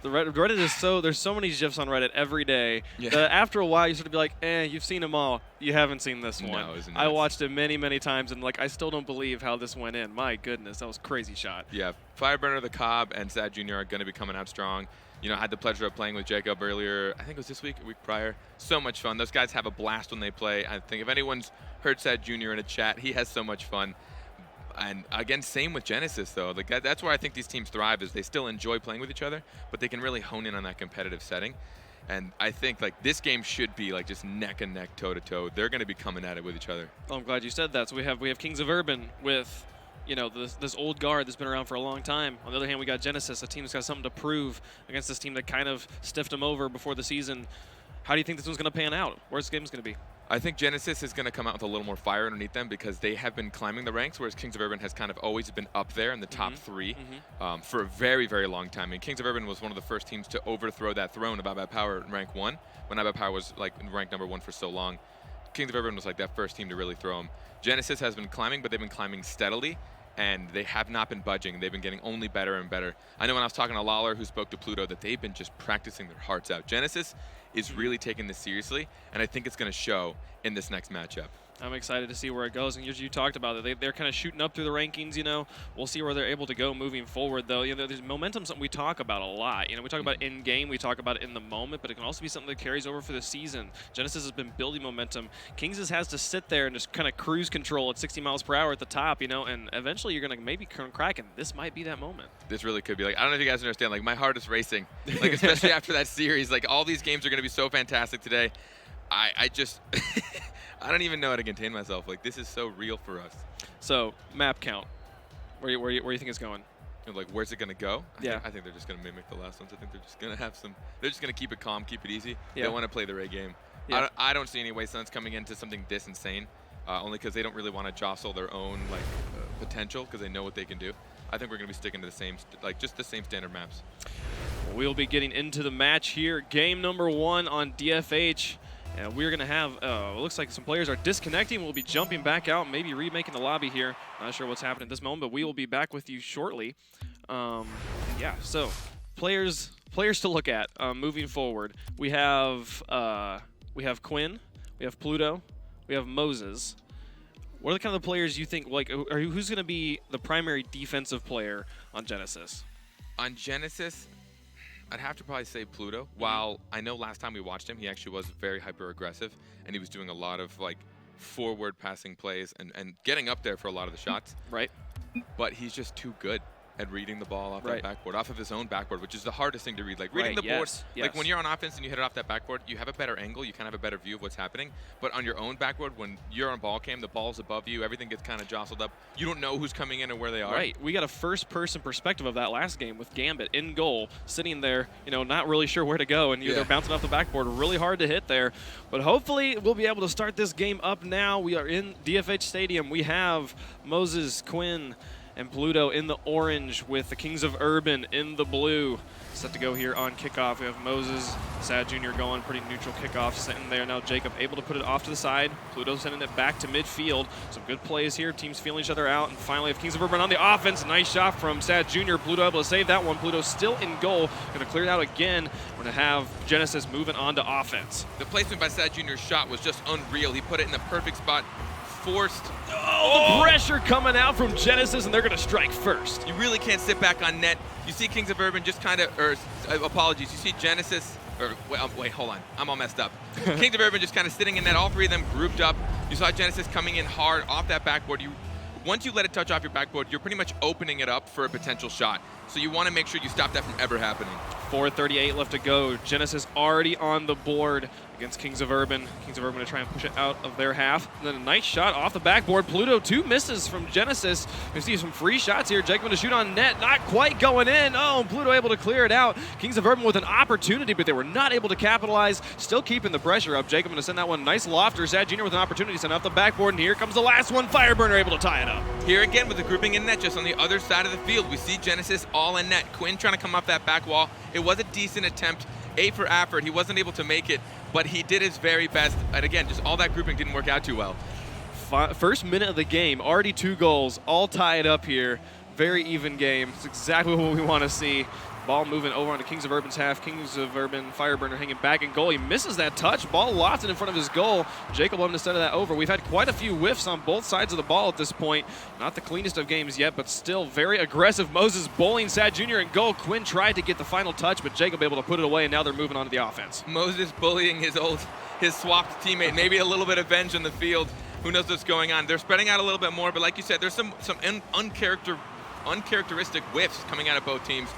The Reddit is there's so many GIFs on Reddit every day that after a while you sort of be like, you've seen them all. You haven't seen this one. No, isn't it? I watched it many, many times, and I still don't believe how this went in. My goodness, that was a crazy shot. Yeah, Fireburner, the Cobb, and Sad Jr. are going to be coming out strong. I had the pleasure of playing with Jacob earlier. I think it was this week, a week prior. So much fun. Those guys have a blast when they play. I think if anyone's heard Sad Jr. in a chat, he has so much fun. And again, same with Genesis, though. That's where I think these teams thrive, is they still enjoy playing with each other, but they can really hone in on that competitive setting. And I think this game should be just neck and neck, toe to toe. They're going to be coming at it with each other. Oh, I'm glad you said that. So we have Kings of Urban with this old guard that's been around for a long time. On the other hand, we got Genesis, a team that's got something to prove against this team that kind of stiffed them over before the season. How do you think this one's going to pan out? Where's this game's going to be? I think Genesis is going to come out with a little more fire underneath them because they have been climbing the ranks, whereas Kings of Urban has kind of always been up there in the top 3 for a very, very long time. And Kings of Urban was one of the first teams to overthrow that throne of iBuyPower in rank 1, when iBuyPower was ranked number 1 for so long. Kings of Urban was that first team to really throw them. Genesis has been climbing, but they've been climbing steadily, and they have not been budging. They've been getting only better and better. I know when I was talking to Lawler, who spoke to Pluto, that they've been just practicing their hearts out. Genesis is really taking this seriously, and I think it's going to show in this next matchup. I'm excited to see where it goes, and you talked about it. They're kind of shooting up through the rankings, We'll see where they're able to go moving forward, though. There's momentum, something we talk about a lot. We talk about in-game, we talk about it in the moment, but it can also be something that carries over for the season. Genesis has been building momentum. Kings has to sit there and just kind of cruise control at 60 miles per hour at the top, and eventually you're going to maybe crack, and this might be that moment. This really could be. I don't know if you guys understand, my heart is racing. Especially after that series, all these games are going to be so fantastic today. I just... I don't even know how to contain myself. This is so real for us. So, map count. Where you think it's going? Where's it going to go? I think they're just going to mimic the last ones. I think they're just going to have some. They're just going to keep it calm, keep it easy. Yeah. They want to play their A game. Yeah. I don't see any way Suns coming into something this insane, only because they don't really want to jostle their own potential because they know what they can do. I think we're going to be sticking to the same, just the same standard maps. We'll be getting into the match here. Game number 1 on DFH. And we're going to have, it looks like some players are disconnecting. We'll be jumping back out, maybe remaking the lobby here. Not sure what's happening at this moment, but we will be back with you shortly. Yeah, so players to look at moving forward. We have Quinn, we have Pluto, we have Moses. What are the kind of the players you think, like, who's going to be the primary defensive player on Genesis? On Genesis, I'd have to probably say Pluto. While I know last time we watched him, he actually was very hyper-aggressive, and he was doing a lot of, like, forward passing plays and getting up there for a lot of the shots. Right. But he's just too good at reading the ball off that backboard, off of his own backboard, which is the hardest thing to read. Like reading the board, like when you're on offense and you hit it off that backboard, you have a better angle, you kind of have a better view of what's happening. But on your own backboard, when you're on ball cam, the ball's above you, everything gets kind of jostled up. You don't know who's coming in or where they are. Right. We got a first-person perspective of that last game with Gambit in goal, sitting there, not really sure where to go, and they're bouncing off the backboard. Really hard to hit there. But hopefully we'll be able to start this game up now. We are in DFH Stadium. We have Moses, Quinn, and Pluto in the orange with the Kings of Urban in the blue. Set to go here on kickoff. We have Moses, Sad Jr. going, pretty neutral kickoff sitting there. Now Jacob able to put it off to the side. Pluto sending it back to midfield. Some good plays here. Teams feeling each other out. And finally, have Kings of Urban on the offense. Nice shot from Sad Jr. Pluto able to save that one. Pluto still in goal. Going to clear it out again. We're going to have Genesis moving on to offense. The placement by Sad Jr.'s shot was just unreal. He put it in the perfect spot. Forced. The pressure coming out from Genesis, and they're going to strike first. You really can't sit back on net. You see Kings of Urban just kind of, apologies, you see Genesis, wait, hold on, I'm all messed up. Kings of Urban just kind of sitting in net, all three of them grouped up. You saw Genesis coming in hard off that backboard. Once you let it touch off your backboard, you're pretty much opening it up for a potential shot. So you want to make sure you stop that from ever happening. 4:38 left to go. Genesis already on the board against Kings of Urban. Kings of Urban to try and push it out of their half. And then a nice shot off the backboard. Pluto, 2 misses from Genesis. You see some free shots here. Jacob to shoot on net. Not quite going in. Oh, and Pluto able to clear it out. Kings of Urban with an opportunity, but they were not able to capitalize. Still keeping the pressure up. Jacob going to send that one. Nice lofter. Sad Jr. with an opportunity to send off the backboard. And here comes the last one. Fireburner able to tie it up. Here again with the grouping in net, just on the other side of the field. We see Genesis all in net. Quinn trying to come off that back wall. It was a decent attempt. A for effort. He wasn't able to make it, but he did his very best. And again, just all that grouping didn't work out too well. First minute of the game, already 2 goals, all tied up here. Very even game. It's exactly what we want to see. Ball moving over onto Kings of Urban's half. Kings of Urban, Fireburner hanging back in goal. He misses that touch. Ball lost it in front of his goal. Jacob wanted to send that over. We've had quite a few whiffs on both sides of the ball at this point. Not the cleanest of games yet, but still very aggressive. Moses bowling Sad Jr. in goal. Quinn tried to get the final touch, but Jacob able to put it away, and now they're moving on to the offense. Moses bullying his swapped teammate. Maybe a little bit of revenge on the field. Who knows what's going on? They're spreading out a little bit more, but like you said, there's some uncharacteristic whiffs coming out of both teams,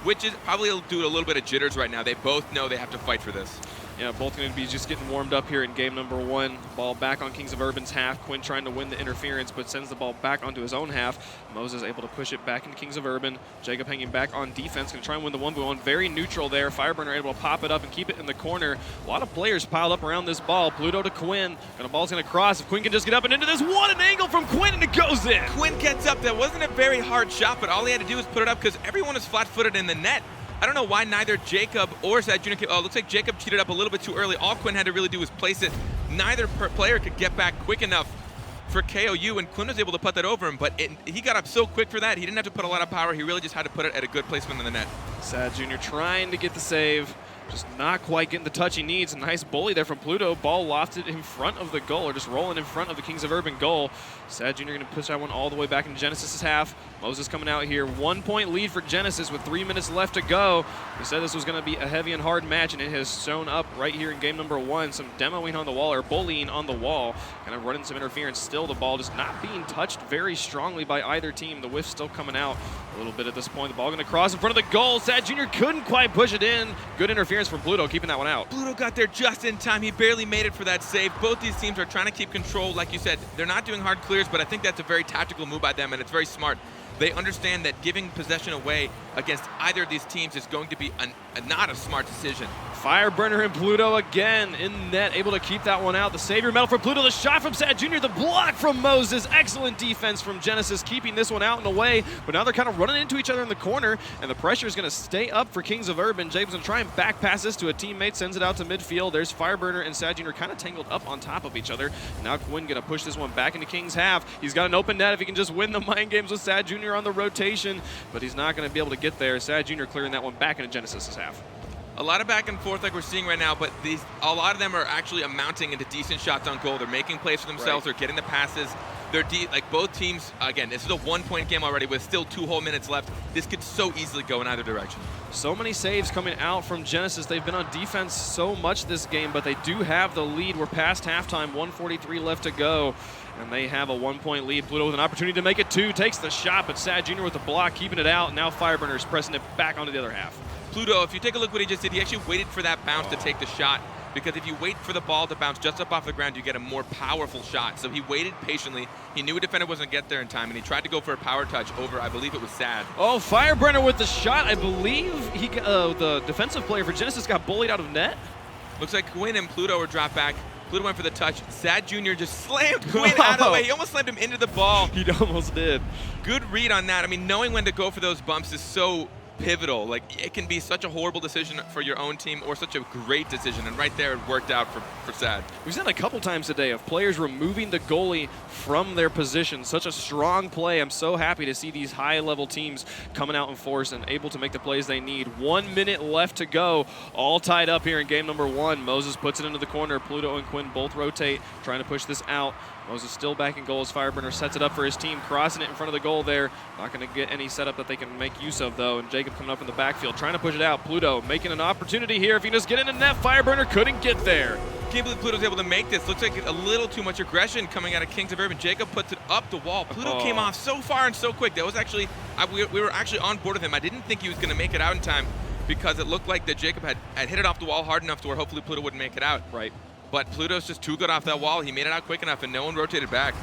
which is probably due to a little bit of jitters right now. They both know they have to fight for this. Yeah, both going to be just getting warmed up here in game number 1. Ball back on Kings of Urban's half. Quinn trying to win the interference, but sends the ball back onto his own half. Moses able to push it back into Kings of Urban. Jacob hanging back on defense, going to try and win the 1v1. Very neutral there. Fireburner able to pop it up and keep it in the corner. A lot of players piled up around this ball. Pluto to Quinn. The ball's going to cross. If Quinn can just get up and into this, what an angle from Quinn, and it goes in. Quinn gets up. That wasn't a very hard shot, but all he had to do was put it up because everyone is flat-footed in the net. I don't know why neither Jacob or Sad Jr. Looks like Jacob cheated up a little bit too early. All Quinn had to really do was place it. Neither player could get back quick enough for KOU, and Quinn was able to put that over him, but he got up so quick for that, he didn't have to put a lot of power. He really just had to put it at a good placement in the net. Sad Jr. trying to get the save. Just not quite getting the touch he needs. A nice bully there from Pluto. Ball lofted in front of the goal, or just rolling in front of the Kings of Urban goal. Sad Jr. going to push that one all the way back into Genesis' half. Moses coming out here. 1-point lead for Genesis with 3 minutes left to go. We said this was going to be a heavy and hard match, and it has shown up right here in game number 1. Some demoing on the wall, or bullying on the wall. Kind of running some interference. Still the ball just not being touched very strongly by either team. The whiff still coming out a little bit at this point. The ball going to cross in front of the goal. Sad Jr. couldn't quite push it in. Good interference from Pluto, keeping that one out. Pluto got there just in time. He barely made it for that save. Both these teams are trying to keep control. Like you said, they're not doing hard clears, but I think that's a very tactical move by them, and it's very smart. They understand that giving possession away against either of these teams is going to be not a smart decision. Fireburner and Pluto again in net, able to keep that one out. The savior medal for Pluto, the shot from Sad Jr., the block from Moses. Excellent defense from Genesis, keeping this one out and away. But now they're kind of running into each other in the corner, and the pressure is going to stay up for Kings of Urban. Jacob's going to try and back pass this to a teammate, sends it out to midfield. There's Fireburner and Sad Jr. kind of tangled up on top of each other. Now Quinn going to push this one back into King's half. He's got an open net if he can just win the mind games with Sad Jr. on the rotation, but he's not going to be able to get there. Sad Jr. clearing that one back into Genesis's half. A lot of back and forth like we're seeing right now, but a lot of them are actually amounting into decent shots on goal. They're making plays for themselves. They're getting the passes. They're like both teams, again, this is a 1-point game already with still 2 whole minutes left. This could so easily go in either direction. So many saves coming out from Genesis. They've been on defense so much this game, but they do have the lead. We're past halftime, 1:43 left to go, and they have a 1-point lead. Pluto with an opportunity to make it 2, takes the shot, but Sad Jr. with the block, keeping it out. Now Fireburner's pressing it back onto the other half. Pluto, if you take a look what he just did, he actually waited for that bounce to take the shot, because if you wait for the ball to bounce just up off the ground, you get a more powerful shot. So he waited patiently. He knew a defender wasn't going to get there in time, and he tried to go for a power touch over, I believe it was Sad. Oh, Fireburner with the shot. I believe the defensive player for Genesis got bullied out of net. Looks like Quinn and Pluto were dropped back. Pluto went for the touch. Sad Jr. just slammed Quinn out of the way. He almost slammed him into the ball. He almost did. Good read on that. I mean, knowing when to go for those bumps is so pivotal. Like, it can be such a horrible decision for your own team or such a great decision, and right there it worked out for Sad. We've seen it a couple times today of players removing the goalie from their position. Such a strong play. I'm so happy to see these high-level teams coming out in force and able to make the plays they need. 1 minute left to go. All tied up here in game number 1. Moses puts it into the corner. Pluto and Quinn both rotate, trying to push this out. Moses still back in goal as Fireburner sets it up for his team, crossing it in front of the goal there. Not going to get any setup that they can make use of, though. And Jacob coming up in the backfield, trying to push it out. Pluto making an opportunity here. If he can just get in the net, Fireburner couldn't get there. Can't believe Pluto's able to make this. Looks like a little too much aggression coming out of Kings of Urban. Jacob puts it up the wall. Pluto came off so far and so quick. That was actually, we were actually on board with him. I didn't think he was going to make it out in time because it looked like that Jacob had hit it off the wall hard enough to where hopefully Pluto wouldn't make it out. Right. But Pluto's just too good off that wall. He made it out quick enough, and no one rotated back.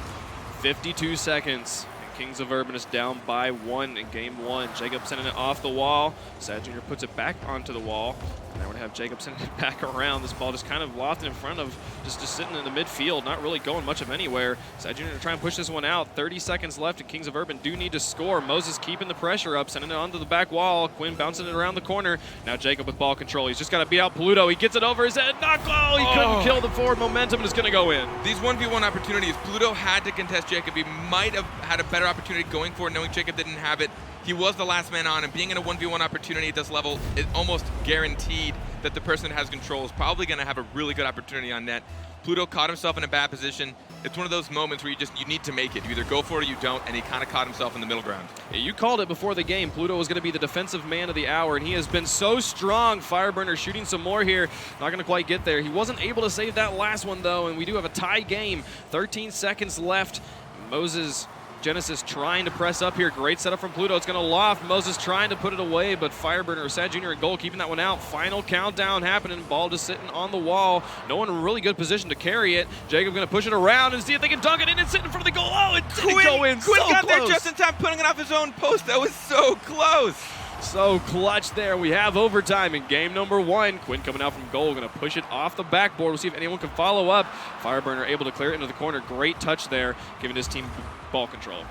52 seconds. And Kings of Urban is down by 1 in game 1. Jacob sending it off the wall. Sad Jr. puts it back onto the wall. And now we're going to have Jacob sending it back around. This ball just kind of lofted in front of, just sitting in the midfield, not really going much of anywhere. Sad Jr. to try and push this one out. 30 seconds left, and Kings of Urban do need to score. Moses keeping the pressure up, sending it onto the back wall. Quinn bouncing it around the corner. Now Jacob with ball control. He's just got to beat out Pluto. He gets it over his head. Not goal. He couldn't kill the forward momentum, and it's going to go in. These 1v1 opportunities, Pluto had to contest Jacob. He might have had a better opportunity going for it, knowing Jacob didn't have it. He was the last man on, and being in a 1v1 opportunity at this level is almost guaranteed that the person that has control is probably going to have a really good opportunity on net. Pluto caught himself in a bad position. It's one of those moments where you need to make it. You either go for it or you don't, and he kind of caught himself in the middle ground. Yeah, you called it before the game. Pluto was going to be the defensive man of the hour, and he has been so strong. Fireburner shooting some more here. Not going to quite get there. He wasn't able to save that last one, though, and we do have a tie game. 13 seconds left. Moses Genesis trying to press up here. Great setup from Pluto. It's going to loft. Moses trying to put it away, but Fireburner, Sad Jr. in goal, keeping that one out. Final countdown happening. Ball just sitting on the wall. No one in a really good position to carry it. Jacob going to push it around and see if they can dunk it in and sit in front of the goal. Oh, it didn't go in. Quinn so got close. there just in time, putting it off his own post. That was so close. So clutch there. We have overtime in game number 1. Quinn coming out from goal, going to push it off the backboard. We'll see if anyone can follow up. Fireburner able to clear it into the corner. Great touch there, giving his team ball control.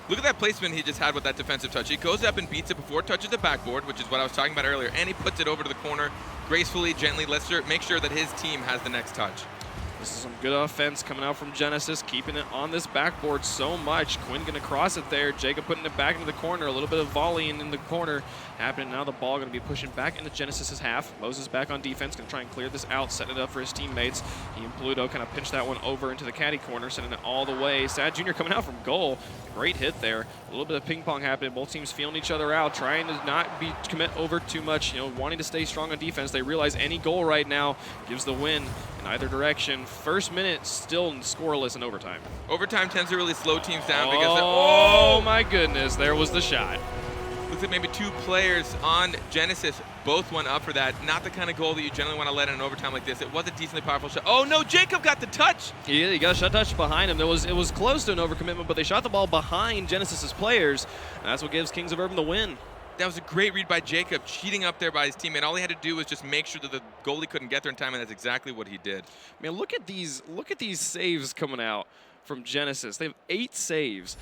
Look at that placement he just had with that defensive touch. He goes up and beats it before it touches the backboard, which is what I was talking about earlier, and he puts it over to the corner gracefully, gently. Let's make sure that his team has the next touch. This is some good offense coming out from Genesis, keeping it on this backboard so much. Quinn going to cross it there. Jacob putting it back into the corner. A little bit of volleying in the corner happening. Now the ball going to be pushing back into Genesis's half. Moses back on defense, going to try and clear this out, setting it up for his teammates. He and Pluto kind of pinch that one over into the caddy corner, sending it all the way. Sad Jr. coming out from goal. Great hit there. A little bit of ping pong happening. Both teams feeling each other out, trying to not commit over too much, wanting to stay strong on defense. They realize any goal right now gives the win in either direction. First minute still scoreless in overtime. Overtime tends to really slow teams down because oh my goodness, there was the shot. Looks like maybe 2 players on Genesis both went up for that. Not the kind of goal that you generally want to let in an overtime like this. It was a decently powerful shot. Oh no, Jacob got the touch. He got a shot touch behind him. It was close to an overcommitment, but they shot the ball behind Genesis's players, and that's what gives Kings of Urban the win. That was a great read by Jacob, cheating up there by his teammate. All he had to do was just make sure that the goalie couldn't get there in time, and that's exactly what he did. Man, look at these saves coming out from Genesis. They have 8 saves,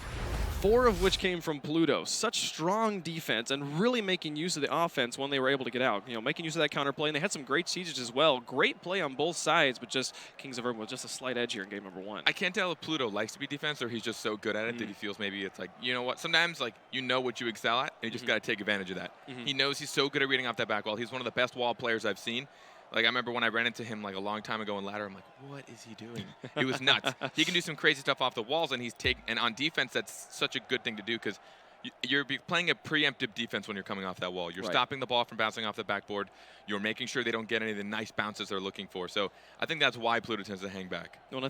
4 of which came from Pluto. Such strong defense and really making use of the offense when they were able to get out. You know, making use of that counterplay, and they had some great sieges as well. Great play on both sides, but just Kings of Urban was just a slight edge here in game number 1. I can't tell if Pluto likes to be defense or he's just so good at it that he feels maybe it's like, you know what, sometimes like you know what you excel at, and you just got to take advantage of that. He knows he's so good at reading off that back wall. He's one of the best wall players I've seen. Like, I remember when I ran into him like a long time ago in ladder, I'm like, what is he doing? He was nuts. He can do some crazy stuff off the walls, and and on defense, that's such a good thing to do because you're playing a preemptive defense when you're coming off that wall. You're stopping the ball from bouncing off the backboard. You're making sure they don't get any of the nice bounces they're looking for. So I think that's why Pluto tends to hang back. Well, and I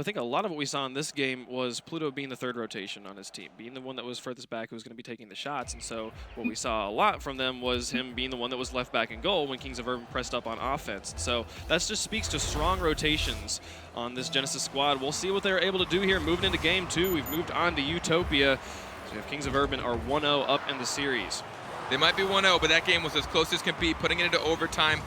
think a lot of what we saw in this game was Pluto being the third rotation on his team, being the one that was furthest back who was going to be taking the shots. And so what we saw a lot from them was him being the one that was left back in goal when Kings of Urban pressed up on offense. So that just speaks to strong rotations on this Genesis squad. We'll see what they're able to do here moving into game 2. We've moved on to Utopia. So if Kings of Urban are 1-0 up in the series. They might be 1-0, but that game was as close as can be, putting it into overtime.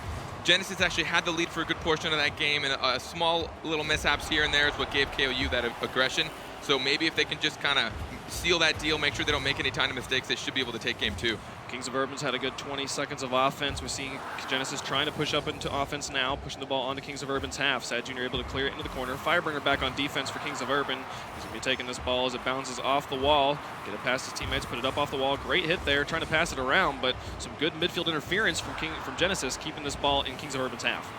Genesis actually had the lead for a good portion of that game, and a small little mishaps here and there is what gave KOU that aggression. So maybe if they can just kind of seal that deal, make sure they don't make any tiny mistakes, they should be able to take game 2. Kings of Urban's had a good 20 seconds of offense. We're seeing Genesis trying to push up into offense now, pushing the ball onto Kings of Urban's half. Sad Jr. able to clear it into the corner. Firebringer back on defense for Kings of Urban. He's going to be taking this ball as it bounces off the wall. Get it past his teammates, put it up off the wall. Great hit there, trying to pass it around, but some good midfield interference from Genesis, keeping this ball in Kings of Urban's half.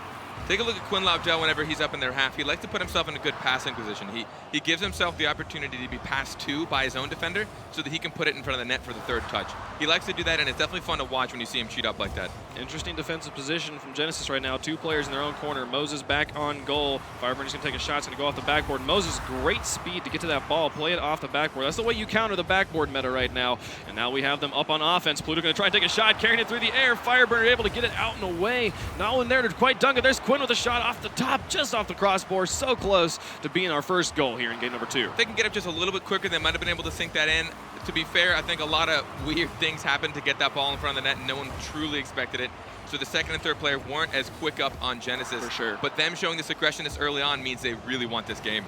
Take a look at Quinn Lobdell whenever he's up in their half. He likes to put himself in a good passing position. He gives himself the opportunity to be passed to by his own defender so that he can put it in front of the net for the third touch. He likes to do that, and it's definitely fun to watch when you see him cheat up like that. Interesting defensive position from Genesis right now. 2 players in their own corner. Moses back on goal. Firebringer's going to take a shot. It's going to go off the backboard. Moses, great speed to get to that ball. Play it off the backboard. That's the way you counter the backboard meta right now. And now we have them up on offense. Pluto going to try and take a shot, carrying it through the air. Firebringer able to get it out and away. Not one there to quite dunk it. There's Quinn with a shot off the top, just off the crossbar. So close to being our first goal here in game number 2. If they can get up just a little bit quicker, they might have been able to sink that in. To be fair, I think a lot of weird things happened to get that ball in front of the net, and no one truly expected it. So the second and third player weren't as quick up on Genesis. For sure. But them showing this aggression this early on means they really want this game.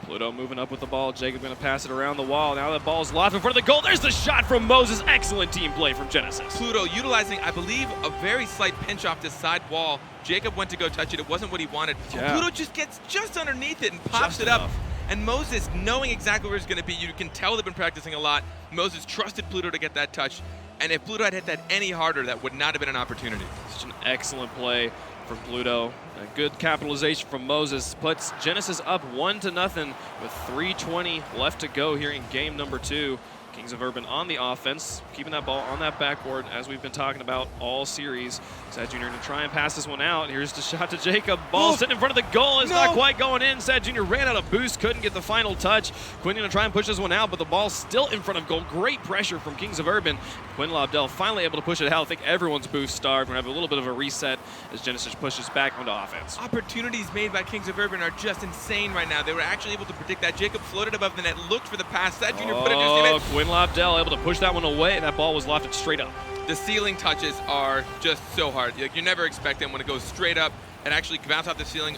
Pluto moving up with the ball. Jacob going to pass it around the wall. Now the ball's lost in front of the goal. There's the shot from Moses. Excellent team play from Genesis. Pluto utilizing, I believe, a very slight pinch off this side wall. Jacob went to go touch it. It wasn't what he wanted. Yeah. Pluto just gets just underneath it and pops it up. And Moses, knowing exactly where it's going to be, you can tell they've been practicing a lot. Moses trusted Pluto to get that touch. And if Pluto had hit that any harder, that would not have been an opportunity. Such an excellent play from Pluto. A good capitalization from Moses puts Genesis up 1-0 with 3:20 left to go here in game number 2. Kings of Urban on the offense, keeping that ball on that backboard as we've been talking about all series. Sad Jr. to try and pass this one out. Here's the shot to Jacob. Ball sitting in front of the goal. It's not quite going in. Sad Jr. ran out of boost, couldn't get the final touch. Quinn going to try and push this one out, but the ball's still in front of goal. Great pressure from Kings of Urban. Quinn Lobdell finally able to push it out. I think everyone's boost starved. We're going to have a little bit of a reset as Genesis pushes back onto offense. Opportunities made by Kings of Urban are just insane right now. They were actually able to predict that. Jacob floated above the net, looked for the pass. Sad Jr. put it to his teammate. Quinn Lobdell able to push that one away. That ball was lofted straight up. The ceiling touches are just so hard. Like, you never expect them when it goes straight up and actually bounce off the ceiling.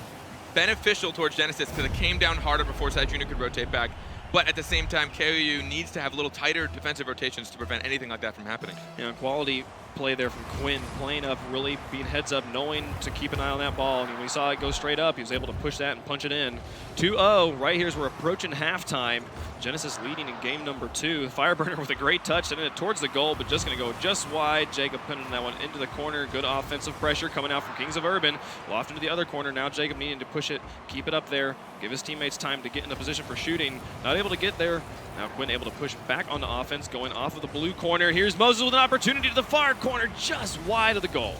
Beneficial towards Genesis because it came down harder before Sad Jr. could rotate back. But at the same time, KOU needs to have a little tighter defensive rotations to prevent anything like that from happening. Quality play there from Quinn, playing up, really being heads up, knowing to keep an eye on that ball. And when we saw it go straight up, he was able to push that and punch it in. 2-0 right here as we're approaching halftime. Genesis leading in game number 2. Fireburner with a great touch, sending it towards the goal, but just going to go just wide. Jacob putting that one into the corner. Good offensive pressure coming out from Kings of Urban. Loft into the other corner. Now Jacob needing to push it, keep it up there, give his teammates time to get in a position for shooting. Not able to get there. Now Quinn able to push back onto offense, going off of the blue corner. Here's Moses with an opportunity to the far corner, just wide of the goal.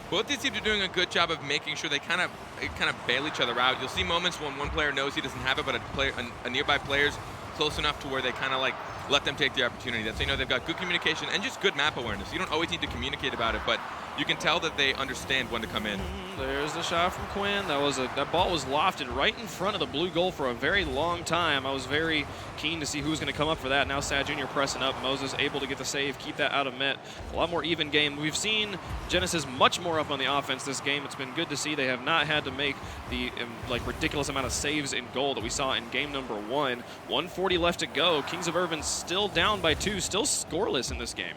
Both these teams are doing a good job of making sure they kind of bail each other out. You'll see moments when one player knows he doesn't have it, but a nearby player's close enough to where they kind of like let them take the opportunity. That's, you know, they've got good communication and just good map awareness. You don't always need to communicate about it, but you can tell that they understand when to come in. There's the shot from Quinn. That ball was lofted right in front of the blue goal for a very long time. I was very keen to see who was going to come up for that. Now Sad Jr. pressing up. Moses able to get the save, keep that out of Met. A lot more even game. We've seen Genesis much more up on the offense this game. It's been good to see. They have not had to make the ridiculous amount of saves in goal that we saw in game number 1. 140 left to go. Kings of Urban still down by 2, still scoreless in this game.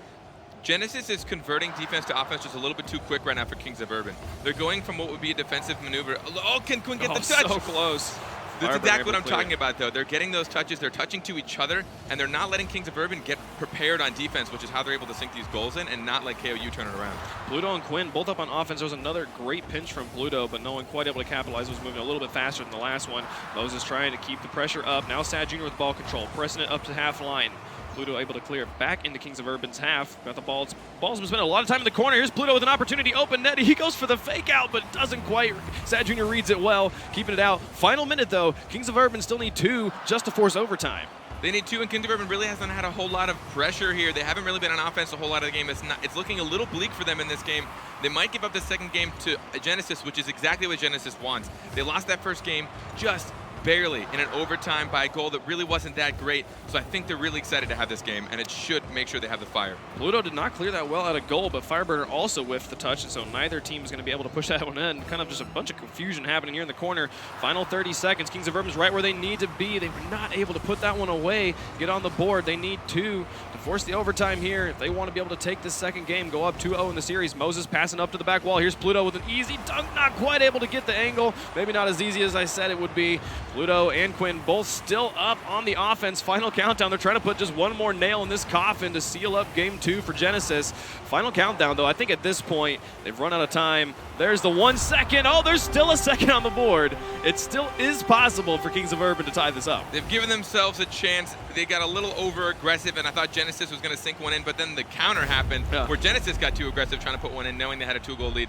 Genesis is converting defense to offense just a little bit too quick right now for Kings of Urban. They're going from what would be a defensive maneuver. Oh, can Quinn get the touch? So close. That's exactly what I'm talking about, though. They're getting those touches. They're touching to each other, and they're not letting Kings of Urban get prepared on defense, which is how they're able to sink these goals in and not let KOU turn it around. Pluto and Quinn both up on offense. There was another great pinch from Pluto, but no one quite able to capitalize. It was moving a little bit faster than the last one. Moses trying to keep the pressure up. Now Sad Jr. with ball control, pressing it up to half line. Pluto able to clear it back into Kings of Urban's half. Got the ball. Ball's been spending a lot of time in the corner. Here's Pluto with an opportunity. Open net. He goes for the fake out, but doesn't quite. Sad Jr. reads it well, keeping it out. Final minute, though. Kings of Urban still need 2 just to force overtime. They need 2, and Kings of Urban really hasn't had a whole lot of pressure here. They haven't really been on offense a whole lot of the game. It's looking a little bleak for them in this game. They might give up the second game to Genesis, which is exactly what Genesis wants. They lost that first game just barely in an overtime by a goal that really wasn't that great. So I think they're really excited to have this game, and it should make sure they have the fire. Pluto did not clear that well out of goal, but Fireburner also whiffed the touch, and so neither team is going to be able to push that one in. Kind of just a bunch of confusion happening here in the corner. Final 30 seconds. Kings of Urban's right where they need to be. They were not able to put that one away, get on the board. They need 2 to force the overtime here. If they want to be able to take this second game, go up 2-0 in the series. Moses passing up to the back wall. Here's Pluto with an easy dunk, not quite able to get the angle. Maybe not as easy as I said it would be. Pluto and Quinn both still up on the offense. Final countdown. They're trying to put just one more nail in this coffin to seal up game 2 for Genesis. Final countdown, though. I think at this point, they've run out of time. There's the 1 second. Oh, there's still a second on the board. It still is possible for Kings of Urban to tie this up. They've given themselves a chance. They got a little over-aggressive, and I thought Genesis was going to sink one in, but then the counter happened where Genesis got too aggressive trying to put one in, knowing they had a 2-goal lead.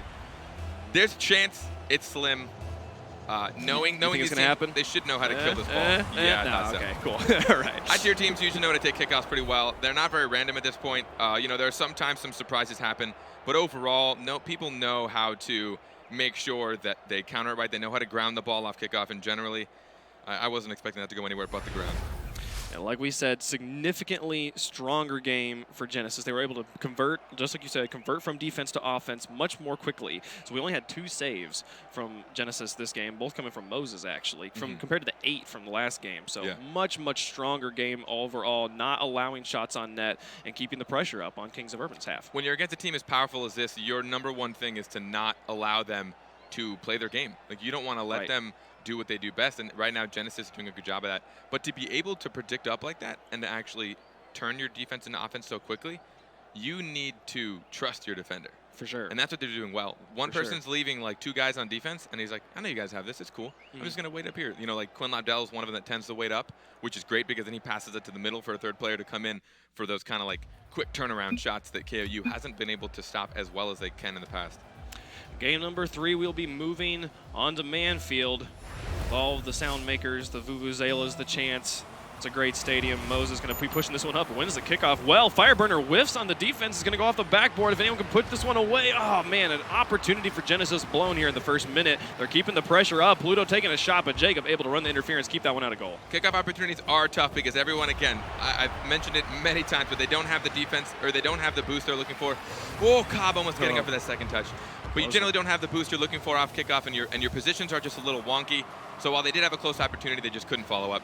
There's a chance. It's slim. Knowing it's going to happen, they should know how to kill this ball. Yeah, no, so. Okay, cool. All right. High-tier teams usually know how to take kickoffs pretty well. They're not very random at this point. You know, there are sometimes some surprises happen, but overall, people know how to make sure that they counter it right. They know how to ground the ball off kickoff, and generally, I wasn't expecting that to go anywhere but the ground. And like we said, significantly stronger game for Genesis. They were able to convert, just like you said, convert from defense to offense much more quickly. So we only had 2 saves from Genesis this game, both coming from Moses, actually, compared to the 8 from the last game. So much, much stronger game overall, not allowing shots on net and keeping the pressure up on Kings of Urban's half. When you're against a team as powerful as this, your #1 thing is to not allow them to play their game. Like, you don't want to let them do what they do best, and right now Genesis is doing a good job of that. But to be able to predict up like that and to actually turn your defense into offense so quickly, you need to trust your defender. For sure. And that's what they're doing well. One person's leaving like 2 guys on defense, and he's like, I know you guys have this, it's cool. I'm just going to wait up here. You know, like Quinn Lobdell is one of them that tends to wait up, which is great because then he passes it to the middle for a 3rd player to come in for those kind of like quick turnaround shots that KOU hasn't been able to stop as well as they can in the past. Game number 3, we'll be moving on to Manfield. All of the sound makers, the vuvuzelas, the chants. It's a great stadium. Moses going to be pushing this one up. Wins the kickoff well. Fireburner whiffs on the defense. Is going to go off the backboard. If anyone can put this one away. Oh, man, an opportunity for Genesis blown here in the first minute. They're keeping the pressure up. Pluto taking a shot, but Jacob able to run the interference, keep that one out of goal. Kickoff opportunities are tough because everyone, again, I've mentioned it many times, but they don't have the defense, or they don't have the boost they're looking for. Oh, Cobb almost getting up for that second touch. But you generally don't have the boost you're looking for off kickoff, and your positions are just a little wonky. So while they did have a close opportunity, they just couldn't follow up.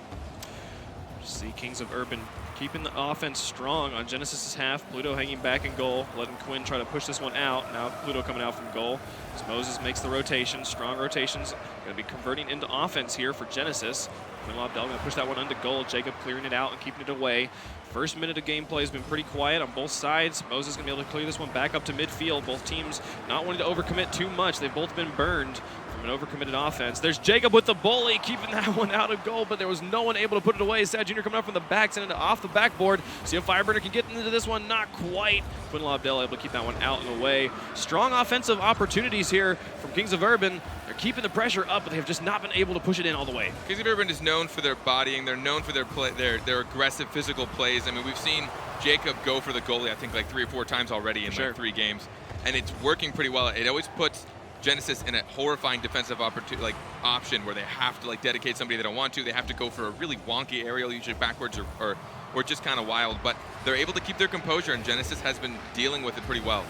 See Kings of Urban keeping the offense strong on Genesis' half. Pluto hanging back in goal, letting Quinn try to push this one out. Now Pluto coming out from goal. As Moses makes the rotation, strong rotations. Going to be converting into offense here for Genesis. Quinn Lobdell going to push that one into goal. Jacob clearing it out and keeping it away. First minute of gameplay has been pretty quiet on both sides. Moses is going to be able to clear this one back up to midfield. Both teams not wanting to overcommit too much. They've both been burned from an overcommitted offense. There's Jacob with the bully, keeping that one out of goal, but there was no one able to put it away. Sad Jr. coming up from the back, sending it off the backboard. See if Fireburner can get into this one. Not quite. Quinn Lobdell able to keep that one out and away. Strong offensive opportunities here from Kings of Urban. They're keeping the pressure up, but they have just not been able to push it in all the way. Kings of Urban is known for their bodying. They're known for their aggressive physical plays. I mean, we've seen Jacob go for the goalie, I think, like 3 or 4 times already in like 3 games, and it's working pretty well. It always puts Genesis in a horrifying defensive option where they have to like dedicate somebody they don't want to. They have to go for a really wonky aerial, usually backwards or just kind of wild, but they're able to keep their composure, and Genesis has been dealing with it pretty well.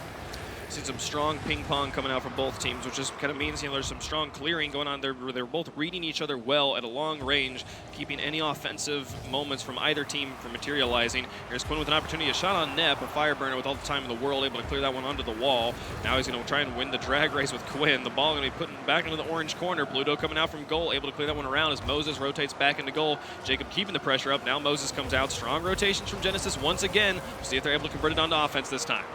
Seen some strong ping pong coming out from both teams, which just kind of means there's some strong clearing going on there. They're both reading each other well at a long range, keeping any offensive moments from either team from materializing. Here's Quinn with an opportunity, a shot on net, but Fireburner with all the time in the world able to clear that one onto the wall. Now he's going to try and win the drag race with Quinn. The ball going to be put back into the orange corner. Pluto coming out from goal, able to clear that one around as Moses rotates back into goal. Jacob keeping the pressure up. Now Moses comes out. Strong rotations from Genesis once again. We'll see if they're able to convert it onto offense this time.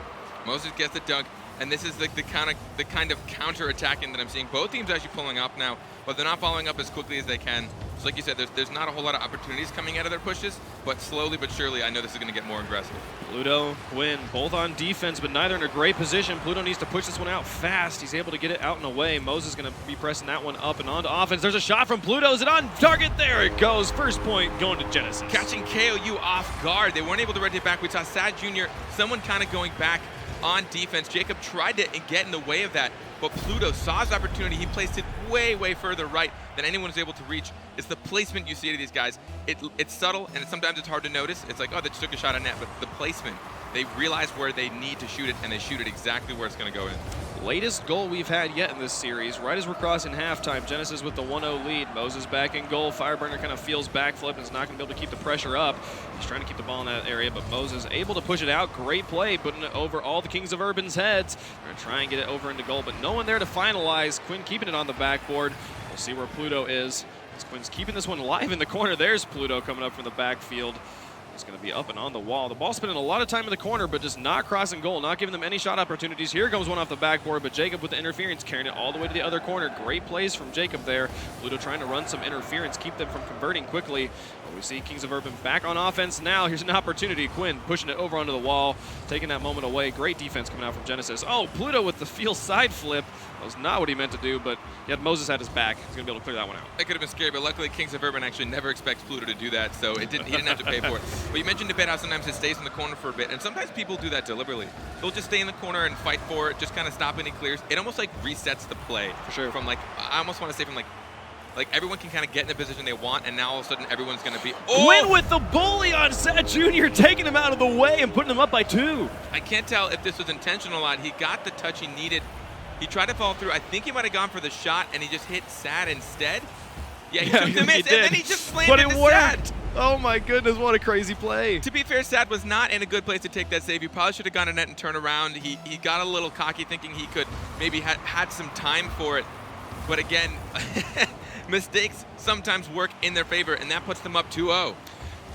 Moses gets the dunk. And this is like the kind of counter-attacking that I'm seeing. Both teams actually pulling up now, but they're not following up as quickly as they can. So like you said, there's not a whole lot of opportunities coming out of their pushes, but slowly but surely, I know this is going to get more aggressive. Pluto, Quinn, both on defense, but neither in a great position. Pluto needs to push this one out fast. He's able to get it out and away. Moses is going to be pressing that one up and onto offense. There's a shot from Pluto. Is it on target? There it goes. First point going to Genesis. Catching KOU off guard. They weren't able to rotate back. We saw Sad Jr., someone kind of going back on defense. Jacob tried to get in the way of that, but Pluto saw his opportunity. He placed it way, way further right than anyone was able to reach. It's the placement you see to these guys. It's subtle, and sometimes it's hard to notice. It's like, oh, they just took a shot on net, but the placement, they realize where they need to shoot it, and they shoot it exactly where it's going to go in. Latest goal we've had yet in this series. Right as we're crossing halftime, Genesis with the 1-0 lead. Moses back in goal. Fireburner kind of feels backflip and is not going to be able to keep the pressure up. He's trying to keep the ball in that area, but Moses able to push it out. Great play, putting it over all the Kings of Urban's heads. They're going to try and get it over into goal, but no one there to finalize. Quinn keeping it on the backboard. We'll see where Pluto is. Quinn's keeping this one live in the corner. There's Pluto coming up from the backfield. It's going to be up and on the wall. The ball spending a lot of time in the corner, but just not crossing goal, not giving them any shot opportunities. Here comes one off the backboard, but Jacob with the interference, carrying it all the way to the other corner. Great plays from Jacob there. Pluto trying to run some interference, keep them from converting quickly. But we see Kings of Urban back on offense now. Here's an opportunity. Quinn pushing it over onto the wall, taking that moment away. Great defense coming out from Genesis. Oh, Pluto with the field side flip. That was not what he meant to do, but he had Moses at his back. He's going to be able to clear that one out. That could have been scary, but luckily Kings of Urban actually never expects Pluto to do that, so he didn't have to pay for it. But you mentioned a bit how sometimes it stays in the corner for a bit, and sometimes people do that deliberately. They'll just stay in the corner and fight for it, just kind of stop any clears. It almost like resets the play. For sure. From like, I almost want to say from like everyone can kind of get in the position they want, and now all of a sudden everyone's going to be, oh! Quinn with the bully on Sad Jr., taking him out of the way and putting him up by 2. I can't tell if this was intentional or not. He got the touch he needed. He tried to follow through. I think he might have gone for the shot, and he just hit Sad instead. Yeah, he took the miss, and then he just slammed it into Sad. Oh my goodness, what a crazy play. To be fair, Sad was not in a good place to take that save. He probably should have gone to net and turned around. He got a little cocky thinking he could maybe had some time for it. But again, mistakes sometimes work in their favor, and that puts them up 2-0.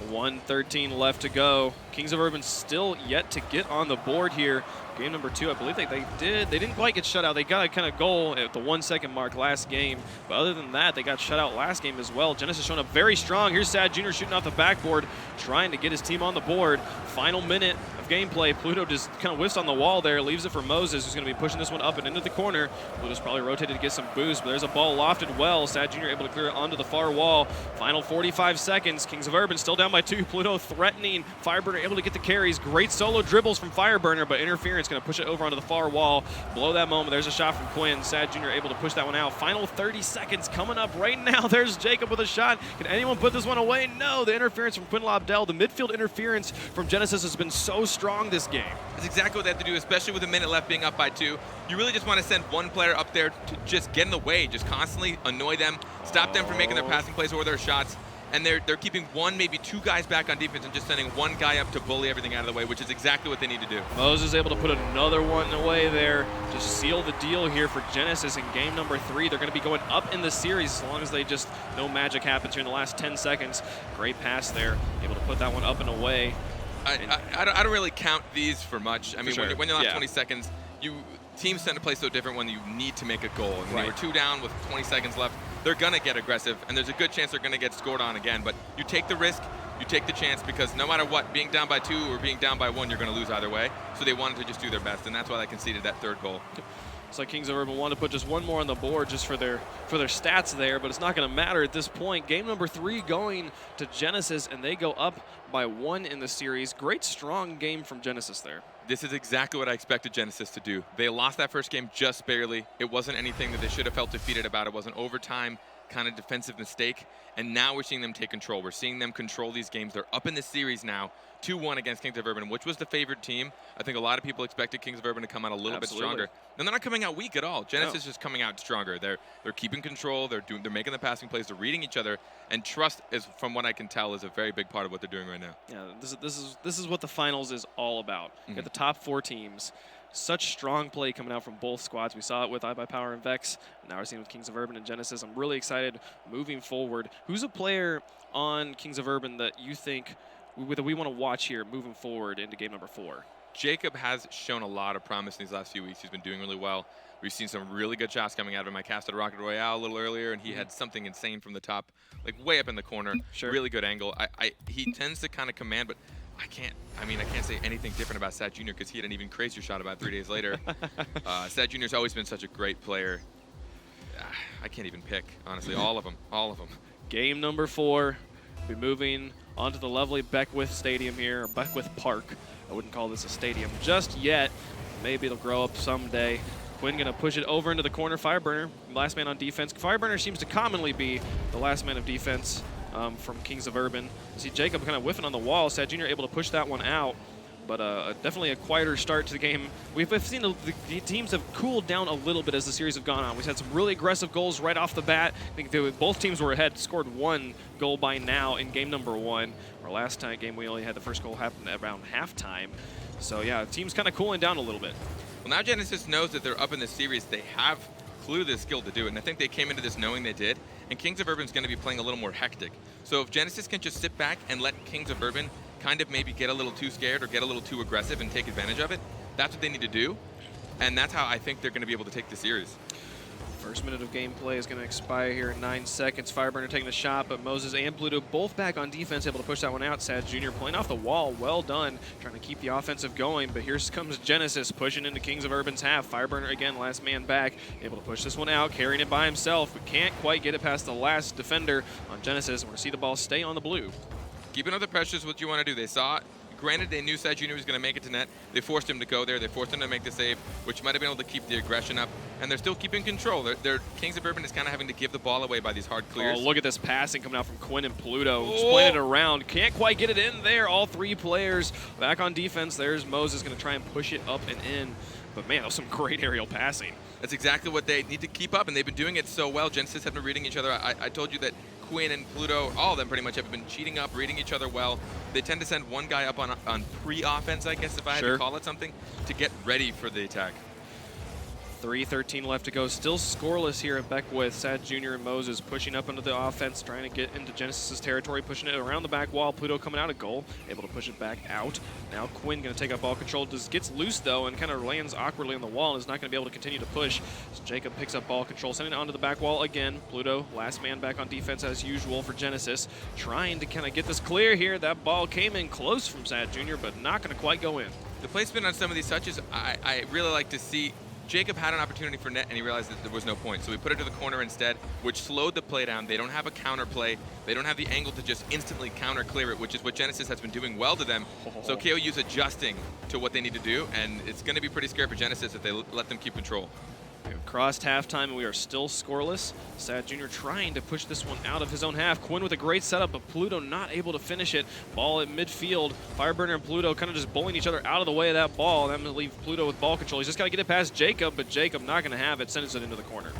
1:13 left to go. Kings of Urban still yet to get on the board here. Game number 2, I believe they didn't quite get shut out. They got a kind of goal at the 1-second mark last game. But other than that, they got shut out last game as well. Genesis showing up very strong. Here's Sad Jr. shooting off the backboard, trying to get his team on the board. Final minute of gameplay. Pluto just kind of whiffs on the wall there, leaves it for Moses, who's going to be pushing this one up and into the corner. Pluto's probably rotated to get some boost, but there's a ball lofted well. Sad Jr. able to clear it onto the far wall. Final 45 seconds. Kings of Urban still down by 2. Pluto threatening. Fireburner able to get the carries. Great solo dribbles from Fireburner, but interference going to push it over onto the far wall. Below that moment, there's a shot from Quinn. Sad Jr. able to push that one out. Final 30 seconds coming up right now. There's Jacob with a shot. Can anyone put this one away? No. The interference from Quinn Lobdell. The midfield interference from Genesis has been so strong this game. That's exactly what they have to do, especially with a minute left being up by 2. You really just want to send one player up there to just get in the way, just constantly annoy them, stop them from making their passing plays or their shots. And they're keeping 1, maybe 2 guys back on defense and just sending 1 guy up to bully everything out of the way, which is exactly what they need to do. Moses able to put another one away there to seal the deal here for Genesis in game number 3. They're going to be going up in the series as long as they just, no magic happens here in the last 10 seconds. Great pass there, able to put that one up and away. I don't really count these for much. I mean, sure. when you're last 20 seconds, teams tend to play so different when you need to make a goal. And when they were 2 down with 20 seconds left, they're going to get aggressive, and there's a good chance they're going to get scored on again. But you take the risk, you take the chance, because no matter what, being down by 2 or being down by 1, you're going to lose either way. So they wanted to just do their best, and that's why they conceded that 3rd goal. It's like Kings of Urban wanted to put just one more on the board just for their stats there, but it's not going to matter at this point. Game number 3 going to Genesis, and they go up by 1 in the series. Great, strong game from Genesis there. This is exactly what I expected Genesis to do. They lost that first game just barely. It wasn't anything that they should have felt defeated about. It was an overtime kind of defensive mistake, and now we're seeing them take control. We're seeing them control these games. They're up in the series now, 2-1 against Kings of Urban, which was the favored team. I think a lot of people expected Kings of Urban to come out a little bit stronger. And they're not coming out weak at all. Genesis is just coming out stronger. They're keeping control. They're making the passing plays. They're reading each other. And trust is, from what I can tell, is a very big part of what they're doing right now. Yeah, this is what the finals is all about. You got the top 4 teams. Such strong play coming out from both squads. We saw it with iBuyPower and Vex. Now we're seeing it with Kings of Urban and Genesis. I'm really excited moving forward. Who's a player on Kings of Urban that you think that we want to watch here moving forward into game number 4? Jacob has shown a lot of promise in these last few weeks. He's been doing really well. We've seen some really good shots coming out of him. I casted a Rocket Royale a little earlier, and he had something insane from the top, like way up in the corner. Sure. Really good angle. He tends to kind of command, but I can't say anything different about Sad Jr. because he had an even crazier shot about 3 days later. Sad Jr.'s always been such a great player. I can't even pick, honestly. All of them. Game number 4. We're moving onto the lovely Beckwith Stadium here, or Beckwith Park. I wouldn't call this a stadium just yet. Maybe it'll grow up someday. Quinn gonna push it over into the corner. Fireburner, last man on defense. Fireburner seems to commonly be the last man of defense from Kings of Urban. You see Jacob kind of whiffing on the wall. Sad Jr. able to push that one out, but definitely a quieter start to the game. We've seen the teams have cooled down a little bit as the series have gone on. We've had some really aggressive goals right off the bat. I think both teams were ahead, scored 1 goal by now in game number 1. Our last game we only had the first goal happen around halftime. So yeah, the team's kind of cooling down a little bit. Well, now Genesis knows that they're up in the series. They have clearly the skill to do it, and I think they came into this knowing they did. And Kings of Urban's going to be playing a little more hectic. So if Genesis can just sit back and let Kings of Urban kind of maybe get a little too scared or get a little too aggressive and take advantage of it, that's what they need to do. And that's how I think they're going to be able to take the series. First minute of gameplay is going to expire here in 9 seconds. Fireburner taking the shot, but Moses and Pluto both back on defense, able to push that one out. Sad Jr. playing off the wall, well done, trying to keep the offensive going. But here comes Genesis pushing into Kings of Urban's half. Fireburner again, last man back, able to push this one out, carrying it by himself, but can't quite get it past the last defender on Genesis. And we're going to see the ball stay on the blue. Keeping up the pressure is what you want to do. They saw it. Granted, they knew Sad Jr. was going to make it to net. They forced him to go there. They forced him to make the save, which might have been able to keep the aggression up. And they're still keeping control. They're Kings of Urban is kind of having to give the ball away by these hard clears. Oh, look at this passing coming out from Quinn and Pluto. Just playing it around. Can't quite get it in there. All 3 players back on defense. There's Moses going to try and push it up and in. But man, that was some great aerial passing. That's exactly what they need to keep up, and they've been doing it so well. Genesis have been reading each other. I told you that Quinn and Pluto, all of them pretty much have been cheating up, reading each other well. They tend to send one guy up on pre-offense, I guess, if I had to call it something, to get ready for the attack. 3:13 left to go. Still scoreless here at Beckwith. Sad Jr. and Moses pushing up into the offense, trying to get into Genesis' territory, pushing it around the back wall. Pluto coming out of goal, able to push it back out. Now Quinn going to take up ball control. Just gets loose, though, and kind of lands awkwardly on the wall and is not going to be able to continue to push. So Jacob picks up ball control, sending it onto the back wall again. Pluto, last man back on defense as usual for Genesis, trying to kind of get this clear here. That ball came in close from Sad Jr., but not going to quite go in. The placement on some of these touches, I really like to see. Jacob had an opportunity for net, and he realized that there was no point. So we put it to the corner instead, which slowed the play down. They don't have a counter play. They don't have the angle to just instantly counter clear it, which is what Genesis has been doing well to them. So KOU's adjusting to what they need to do, and it's going to be pretty scary for Genesis if they let them keep control. We have crossed halftime, and we are still scoreless. Sad Jr. trying to push this one out of his own half. Quinn with a great setup, but Pluto not able to finish it. Ball at midfield. Fireburner and Pluto kind of just bullying each other out of the way of that ball. I'm going to leave Pluto with ball control. He's just got to get it past Jacob, but Jacob not going to have it. Sends it into the corner.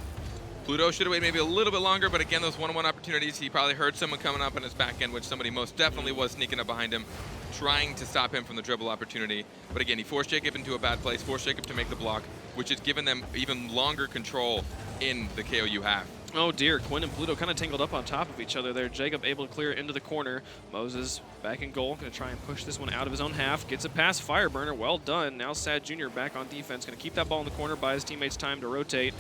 Pluto should have waited maybe a little bit longer, but again, those one-on-one opportunities, he probably heard someone coming up on his back end, which somebody most definitely was sneaking up behind him, trying to stop him from the dribble opportunity. But again, he forced Jacob into a bad place, forced Jacob to make the block, which has given them even longer control in the KOU half. Oh dear, Quinn and Pluto kind of tangled up on top of each other there. Jacob able to clear it into the corner. Moses back in goal, going to try and push this one out of his own half. Gets it past Fireburner, well done. Now Sad Jr. back on defense, going to keep that ball in the corner, buy his teammates time to rotate.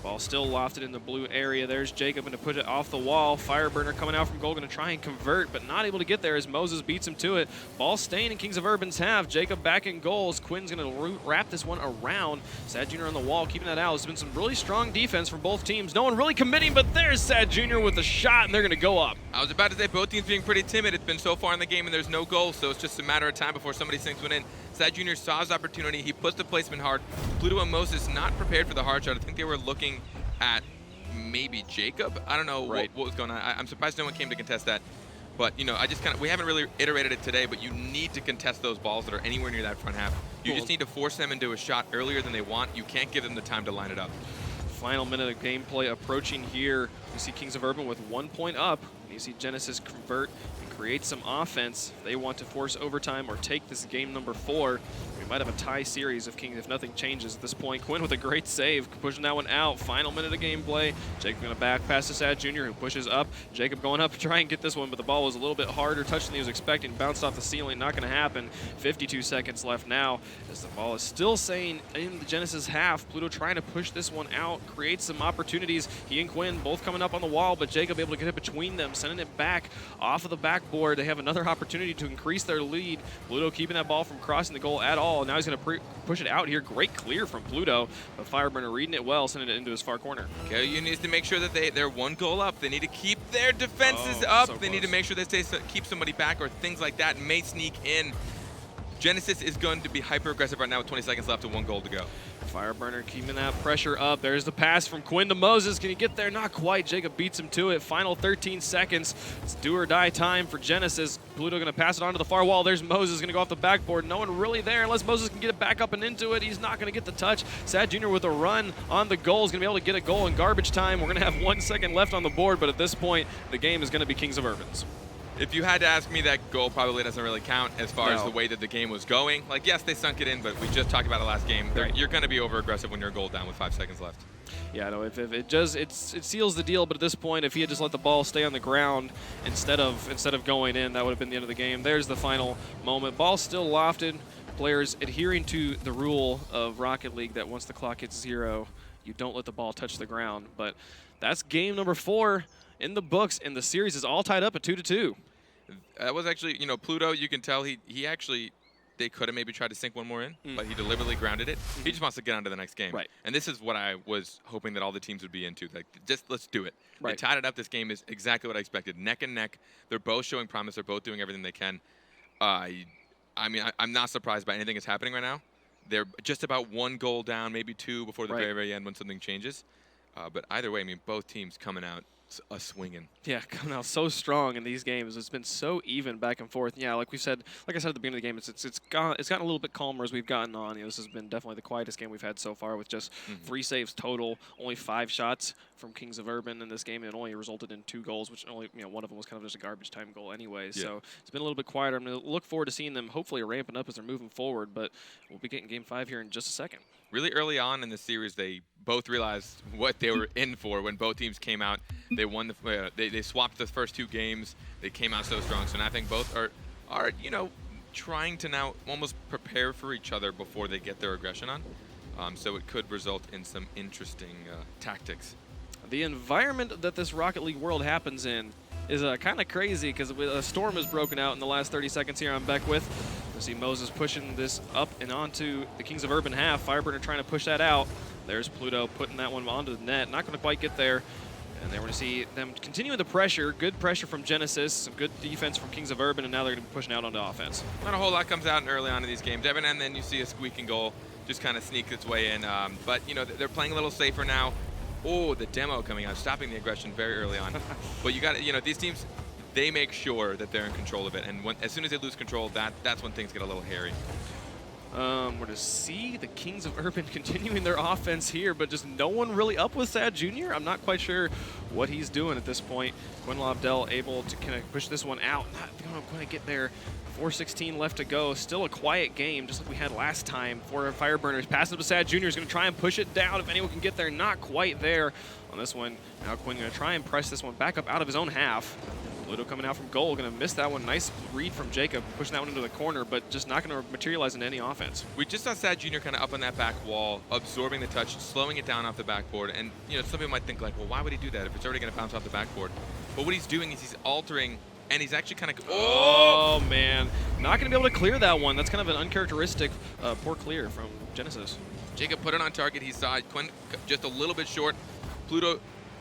Ball still lofted in the blue area. There's Jacob going to put it off the wall. Fireburner coming out from goal, going to try and convert, but not able to get there as Moses beats him to it. Ball staying in Kings of Urban's half. Jacob back in goals. Quinn's going to wrap this one around. Sad Jr. on the wall, keeping that out. There's been some really strong defense from both teams. No one really committing, but there's Sad Jr. with a shot, and they're going to go up. I was about to say both teams being pretty timid. It's been so far in the game, and there's no goal, so it's just a matter of time before somebody sinks one in. Sad Jr. saw his opportunity. He puts the placement hard. Pluto and Moses not prepared for the hard shot. I think they were looking at maybe Jacob. I don't know what was going on. I'm surprised no one came to contest that. But, you know, we haven't really iterated it today, but you need to contest those balls that are anywhere near that front half. You just need to force them into a shot earlier than they want. You can't give them the time to line it up. Final minute of gameplay approaching here. You see Kings of Urban with 1 point up. You see Genesis convert and create some offense. They want to force overtime or take this game number 4. We might have a tie series if nothing changes at this point. Quinn with a great save, pushing that one out. Final minute of gameplay. Jacob going to back pass to Sad Jr., who pushes up. Jacob going up to try and get this one, but the ball was a little bit harder touch than he was expecting. Bounced off the ceiling, not going to happen. 52 seconds left now as the ball is still staying in the Genesis half. Pluto trying to push this one out, create some opportunities. He and Quinn both coming up on the wall, but Jacob able to get it between them, sending it back off of the backboard. They have another opportunity to increase their lead. Pluto keeping that ball from crossing the goal at all. Now he's going to push it out here. Great clear from Pluto, but Fireburner reading it well, sending it into his far corner. KOU needs to make sure that they're 1 goal up. They need to keep their defenses up. So they need to make sure they keep somebody back or things like that may sneak in. Genesis is going to be hyper aggressive right now with 20 seconds left and 1 goal to go. Fireburner keeping that pressure up. There's the pass from Quinn to Moses. Can he get there? Not quite. Jacob beats him to it. Final 13 seconds. It's do or die time for Genesis. Pluto going to pass it onto the far wall. There's Moses going to go off the backboard. No one really there unless Moses can get it back up and into it. He's not going to get the touch. Sad Jr. with a run on the goal is going to be able to get a goal in garbage time. We're going to have 1 second left on the board, but at this point, the game is going to be Kings of Urbans. If you had to ask me, that goal probably doesn't really count as far as the way that the game was going. Like, yes, they sunk it in, but we just talked about it last game. You're going to be over-aggressive when you're a goal down with 5 seconds left. Yeah, no, if it seals the deal, but at this point, if he had just let the ball stay on the ground instead of going in, that would have been the end of the game. There's the final moment. Ball still lofted. Players adhering to the rule of Rocket League that once the clock hits 0, you don't let the ball touch the ground. But that's game number 4 in the books, and the series is all tied up at 2-2. That was actually, you know, Pluto, you can tell he actually, they could have maybe tried to sink one more in, but he deliberately grounded it. He just wants to get on to the next game. Right. And this is what I was hoping that all the teams would be into. Like, just let's do it. Right. They tied it up. This game is exactly what I expected. Neck and neck. They're both showing promise. They're both doing everything they can. I mean, I'm not surprised by anything that's happening right now. They're just about 1 goal down, maybe 2 before the very, very end when something changes. But either way, I mean, both teams coming out a swinging. Yeah, coming out so strong in these games. It's been so even back and forth. Yeah, like I said at the beginning of the game, it's gotten a little bit calmer as we've gotten on. You know, this has been definitely the quietest game we've had so far, with just 3 saves total, only 5 shots from Kings of Urban in this game. It only resulted in 2 goals, which only, you know, one of them was kind of just a garbage time goal anyway. Yeah. So it's been a little bit quieter. I'm going to look forward to seeing them hopefully ramping up as they're moving forward, but we'll be getting game 5 here in just a second. Really early on in the series, they both realized what they were in for when both teams came out. They won they swapped the first 2 games. They came out so strong. So now I think both are you know, trying to now almost prepare for each other before they get their aggression on. So it could result in some interesting tactics. The environment that this Rocket League world happens in is kind of crazy, because a storm has broken out in the last 30 seconds here on Beckwith. You see Moses pushing this up and onto the Kings of Urban half. Fireburner trying to push that out. There's Pluto putting that one onto the net. Not going to quite get there. And then we're going to see them continuing the pressure. Good pressure from Genesis, some good defense from Kings of Urban, and now they're going to be pushing out onto offense. Not a whole lot comes out early on in these games. Every now and then you see a squeaking goal just kind of sneak its way in. But, you know, they're playing a little safer now. Oh, the demo coming out, stopping the aggression very early on. But you got to, you know, these teams, they make sure that they're in control of it. And as soon as they lose control, that's when things get a little hairy. We're to see the Kings of Urban continuing their offense here, but just no one really up with Sad Jr. I'm not quite sure what he's doing at this point. Quinn Lobdell able to kind of push this one out. Not going to get there. 4:16 left to go. Still a quiet game, just like we had last time for Fireburners. Passing up to Sad Jr. is going to try and push it down if anyone can get there. Not quite there on this one. Now Quinn going to try and press this one back up out of his own half. Pluto coming out from goal, going to miss that one. Nice read from Jacob, pushing that one into the corner, but just not going to materialize into any offense. We just saw Sad Jr. kind of up on that back wall, absorbing the touch, slowing it down off the backboard. And, you know, some people might think, like, well, why would he do that if it's already going to bounce off the backboard? But what he's doing is he's altering, and he's actually kind of... Oh, man. Not going to be able to clear that one. That's kind of an uncharacteristic poor clear from Genesis. Jacob put it on target. He saw it. Quinn just a little bit short. Pluto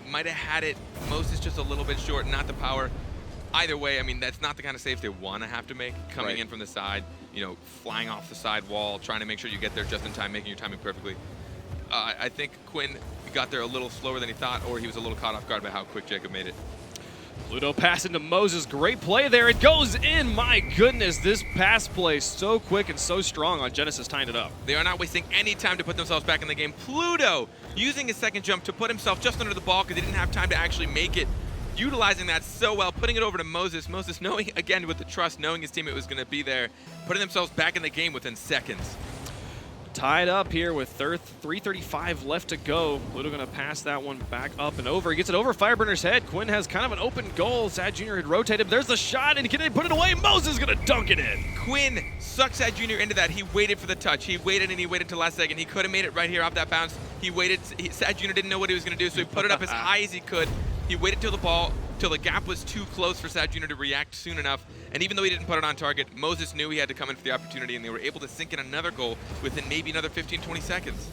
might have had it. Moses just a little bit short, not the power. Either way, I mean, that's not the kind of saves they want to have to make, coming in from the side, you know, flying off the side wall, trying to make sure you get there just in time, making your timing perfectly. I think Quinn got there a little slower than he thought, or he was a little caught off guard by how quick Jacob made it. Pluto pass into Moses. Great play there. It goes in. My goodness, this pass play so quick and so strong on Genesis tying it up. They are not wasting any time to put themselves back in the game. Pluto using his second jump to put himself just under the ball because he didn't have time to actually make it. Utilizing that so well, putting it over to Moses. Moses knowing, again, with the trust, knowing his teammate was going to be there, putting themselves back in the game within seconds. Tied up here with 3:35 left to go. Pluto going to pass that one back up and over. He gets it over Fireburner's head. Quinn has kind of an open goal. Sad Jr. had rotated. There's the shot, and can they put it away? Moses is going to dunk it in. Quinn sucked Sad Jr. into that. He waited for the touch. He waited and he waited till last second. He could have made it right here off that bounce. He waited. Sad Jr. didn't know what he was going to do, so he put it up as high as he could. He waited till the gap was too close for Sad Jr. to react soon enough. And even though he didn't put it on target, Moses knew he had to come in for the opportunity, and they were able to sink in another goal within maybe another 15, 20 seconds.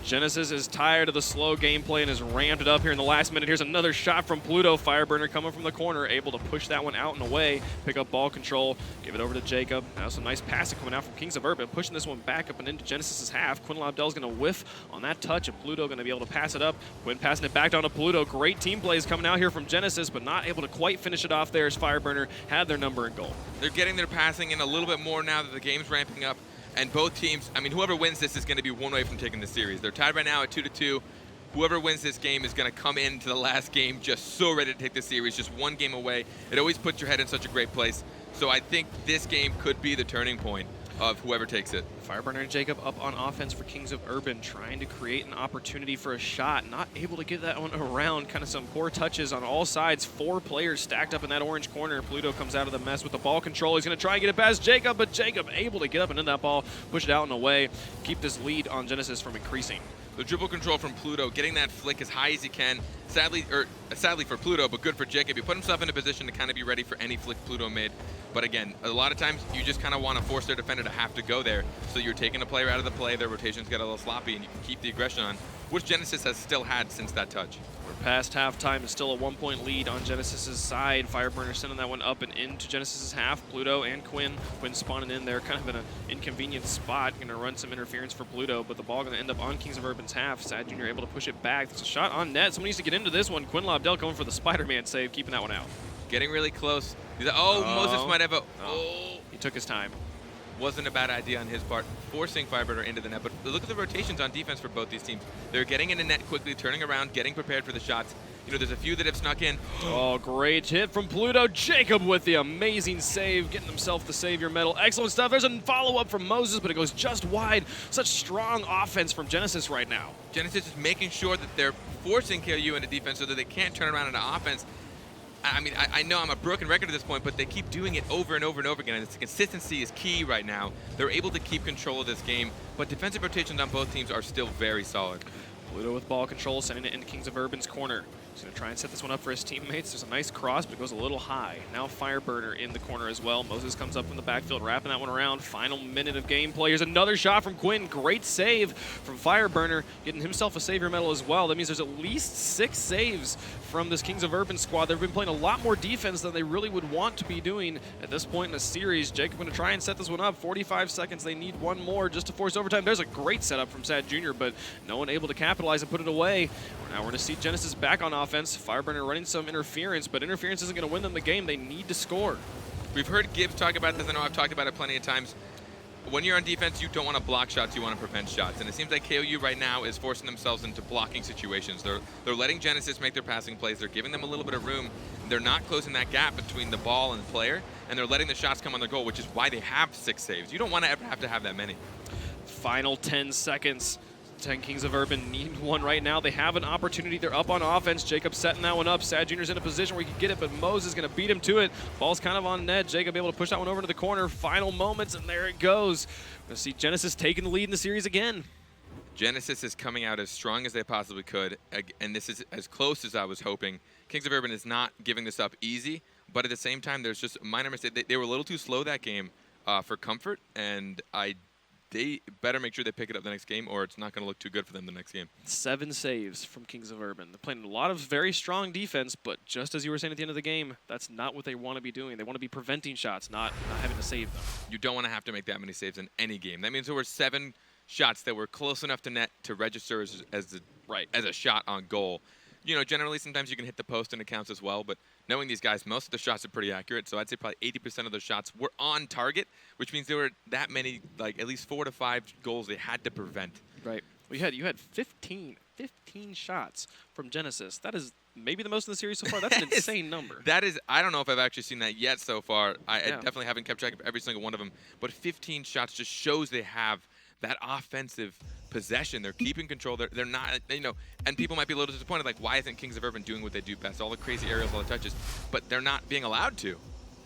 Genesis is tired of the slow gameplay and has ramped it up here in the last minute. Here's another shot from Pluto. Fireburner coming from the corner, able to push that one out and away, pick up ball control, give it over to Jacob. Now some nice passing coming out from Kings of Urban, pushing this one back up and into Genesis's half. Quinn Lobdell's going to whiff on that touch, and Pluto going to be able to pass it up. Quinn passing it back down to Pluto. Great team plays coming out here from Genesis, but not able to quite finish it off there as Fireburner had their number in goal. They're getting their passing in a little bit more now that the game's ramping up. And both teams, I mean, whoever wins this is going to be one way from taking the series. They're tied right now at 2-2. Whoever wins this game is going to come into the last game just so ready to take the series, just one game away. It always puts your head in such a great place. So I think this game could be the turning point of whoever takes it. Fireburner and Jacob up on offense for Kings of Urban, trying to create an opportunity for a shot. Not able to get that one around. Kind of some poor touches on all sides. 4 players stacked up in that orange corner. Pluto comes out of the mess with the ball control. He's going to try and get it past Jacob, but Jacob able to get up and in that ball, push it out and away, keep this lead on Genesis from increasing. The dribble control from Pluto, getting that flick as high as he can. Sadly for Pluto, but good for Jacob. He put himself in a position to kind of be ready for any flick Pluto made. But again, a lot of times you just kind of want to force their defender to have to go there. So you're taking a player out of the play, their rotations get a little sloppy, and you can keep the aggression on, which Genesis has still had since that touch. We're past halftime. It's still a 1-point lead on Genesis's side. Fireburner sending that one up and into Genesis's half. Pluto and Quinn spawning in there, kind of in an inconvenient spot. Going to run some interference for Pluto, but the ball going to end up on Kings of Urban's half. Sad Jr. able to push it back. There's a shot on net. Someone needs to get into this one. Quinn Lobdell going for the Spider-Man save, keeping that one out. Getting really close. Moses might have a... He took his time. Wasn't a bad idea on his part, forcing Fireburner into the net. But look at the rotations on defense for both these teams. They're getting in the net quickly, turning around, getting prepared for the shots. You know, there's a few that have snuck in. Oh, great hit from Pluto. Jacob with the amazing save, getting himself the Savior medal. Excellent stuff. There's a follow-up from Moses, but it goes just wide. Such strong offense from Genesis right now. Genesis is making sure that they're forcing KOU into defense so that they can't turn around into offense. I mean, I know I'm a broken record at this point, but they keep doing it over and over and over again, and the consistency is key right now. They're able to keep control of this game, but defensive rotations on both teams are still very solid. Pluto with ball control, sending it into Kings of Urban's corner. He's going to try and set this one up for his teammates. There's a nice cross, but it goes a little high. Now Fireburner in the corner as well. Moses comes up from the backfield, wrapping that one around. Final minute of gameplay. Here's another shot from Quinn. Great save from Fireburner, getting himself a Savior medal as well. That means there's at least 6 saves from this Kings of Urban squad. They've been playing a lot more defense than they really would want to be doing at this point in the series. Jacob going to try and set this one up. 45 seconds. They need one more just to force overtime. There's a great setup from Sad Jr., but no one able to capitalize and put it away. Now we're going to see Genesis back on offense. Fireburner running some interference, but interference isn't going to win them the game. They need to score. We've heard Gibbs talk about this. I know I've talked about it plenty of times. when you're on defense, you don't want to block shots, you want to prevent shots. And it seems like KOU right now is forcing themselves into blocking situations. They're letting Genesis make their passing plays. They're giving them a little bit of room. They're not closing that gap between the ball and the player, and they're letting the shots come on their goal, which is why they have 6 saves. You don't want to ever have to have that many. Final 10 seconds. 10 Kings of Urban need one right now. They have an opportunity. They're up on offense. Jacob setting that one up. Sad Jr.'s in a position where he can get it, but Moses is going to beat him to it. Ball's kind of on net. Jacob able to push that one over to the corner. Final moments, and there it goes. We're going to see Genesis taking the lead in the series again. Genesis is coming out as strong as they possibly could, and this is as close as I was hoping. Kings of Urban is not giving this up easy, but at the same time, there's just a minor mistake. They were a little too slow that game for comfort, and they better make sure they pick it up the next game, or it's not going to look too good for them the next game. 7 saves from Kings of Urban. They're playing a lot of very strong defense, but just as you were saying at the end of the game, that's not what they want to be doing. They want to be preventing shots, not having to save them. You don't want to have to make that many saves in any game. That means there were 7 shots that were close enough to net to register as a shot on goal. You know, generally sometimes you can hit the post and it counts as well, but knowing these guys, most of the shots are pretty accurate, so I'd say probably 80% of the shots were on target, which means there were that many, like at least 4 to 5 goals they had to prevent. Right. Well, you had 15 shots from Genesis. That is maybe the most in the series so far. That's an insane number. That is, I don't know if I've actually seen that yet so far. I definitely haven't kept track of every single one of them, but 15 shots just shows they have that offensive possession. They're keeping control. They're not, you know, and people might be a little disappointed, like, why isn't Kings of Urban doing what they do best? All the crazy aerials, all the touches, but they're not being allowed to.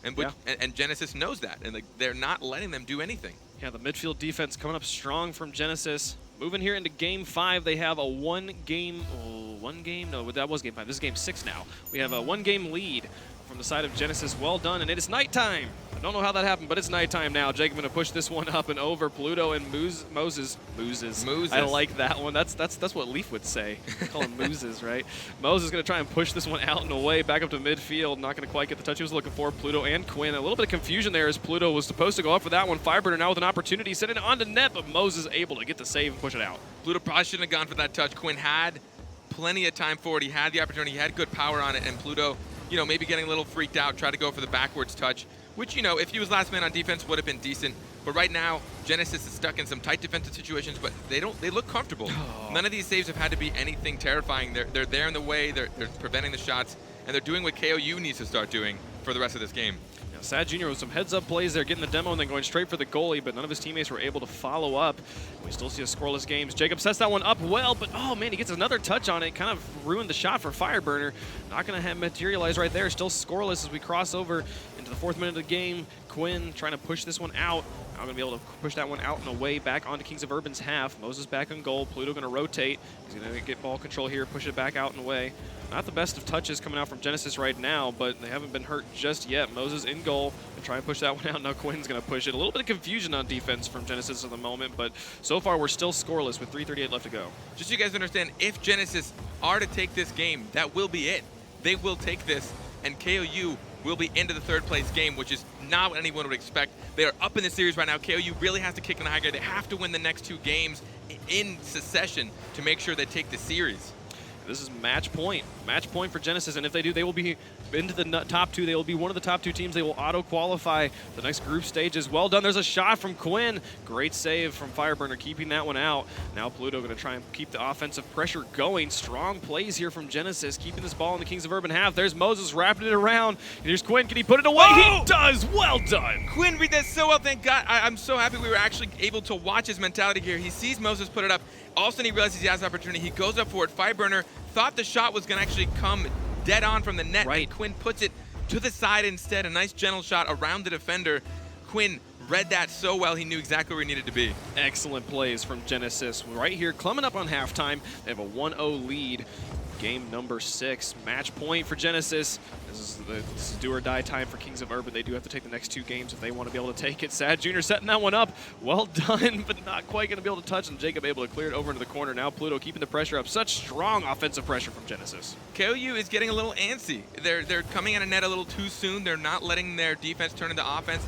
And Genesis knows that, and like, they're not letting them do anything. Yeah, the midfield defense coming up strong from Genesis. Moving here into Game 5, they have a one game? No, that was Game 5. This is Game 6 now. We have a 1-game lead from the side of Genesis. Well done, and it is nighttime. I don't know how that happened, but it's nighttime now. Jacob going to push this one up and over. Pluto and Moses. I like that one. That's what Leaf would say. Call him Moses, right? Moses going to try and push this one out and away, back up to midfield. Not going to quite get the touch he was looking for. Pluto and Quinn. A little bit of confusion there as Pluto was supposed to go up for that one. Fireburner now with an opportunity, sending it onto net, but Moses able to get the save and push it out. Pluto probably shouldn't have gone for that touch. Quinn had plenty of time for it. He had the opportunity. He had good power on it, and Pluto, you know, maybe getting a little freaked out, tried to go for the backwards touch, which, you know, if he was last man on defense, would have been decent. But right now, Genesis is stuck in some tight defensive situations, but they look comfortable. None of these saves have had to be anything terrifying. They're there in the way, they're preventing the shots, and they're doing what KOU needs to start doing for the rest of this game. Sad Jr. with some heads-up plays there, getting the demo and then going straight for the goalie, but none of his teammates were able to follow up. We still see a scoreless game. Jacob sets that one up well, but oh man, he gets another touch on it. Kind of ruined the shot for Fireburner. Not going to have materialize right there. Still scoreless as we cross over into the 4th minute of the game. Quinn trying to push this one out. Now going to be able to push that one out and away back onto Kings of Urban's half. Moses back on goal. Pluto going to rotate. He's going to get ball control here, push it back out and away. Not the best of touches coming out from Genesis right now, but they haven't been hurt just yet. Moses in goal and try and push that one out. Now Quinn's going to push it. A little bit of confusion on defense from Genesis at the moment, but so far we're still scoreless with 3:38 left to go. Just so you guys understand, if Genesis are to take this game, that will be it. They will take this, and KOU will be into the 3rd place game, which is not what anyone would expect. They are up in the series right now. KOU really has to kick in the high gear. They have to win the next 2 games in succession to make sure they take the series. This is match point for Genesis, and if they do, they will be into the top 2. They will be one of the top 2 teams. They will auto-qualify the next group stages. Well done. There's a shot from Quinn. Great save from Fireburner, keeping that one out. Now Pluto going to try and keep the offensive pressure going. Strong plays here from Genesis, keeping this ball in the Kings of Urban half. There's Moses wrapping it around. Here's Quinn. Can he put it away? Oh! He does. Well done. Quinn read that so well. Thank God. I'm so happy we were actually able to watch his mentality here. He sees Moses put it up. All of a sudden, he realizes he has the opportunity. He goes up for it. Fireburner thought the shot was going to actually come dead on from the net. Right. And Quinn puts it to the side instead. A nice gentle shot around the defender. Quinn read that so well, he knew exactly where he needed to be. Excellent plays from Genesis. Right here, coming up on halftime, they have a 1-0 lead. Game number 6, match point for Genesis. This is do or die time for Kings of Urban. They do have to take the next 2 games if they want to be able to take it. Sad Jr. setting that one up. Well done, but not quite going to be able to touch, and Jacob able to clear it over into the corner. Now Pluto keeping the pressure up. Such strong offensive pressure from Genesis. KOU is getting a little antsy. They're coming at a net a little too soon. They're not letting their defense turn into offense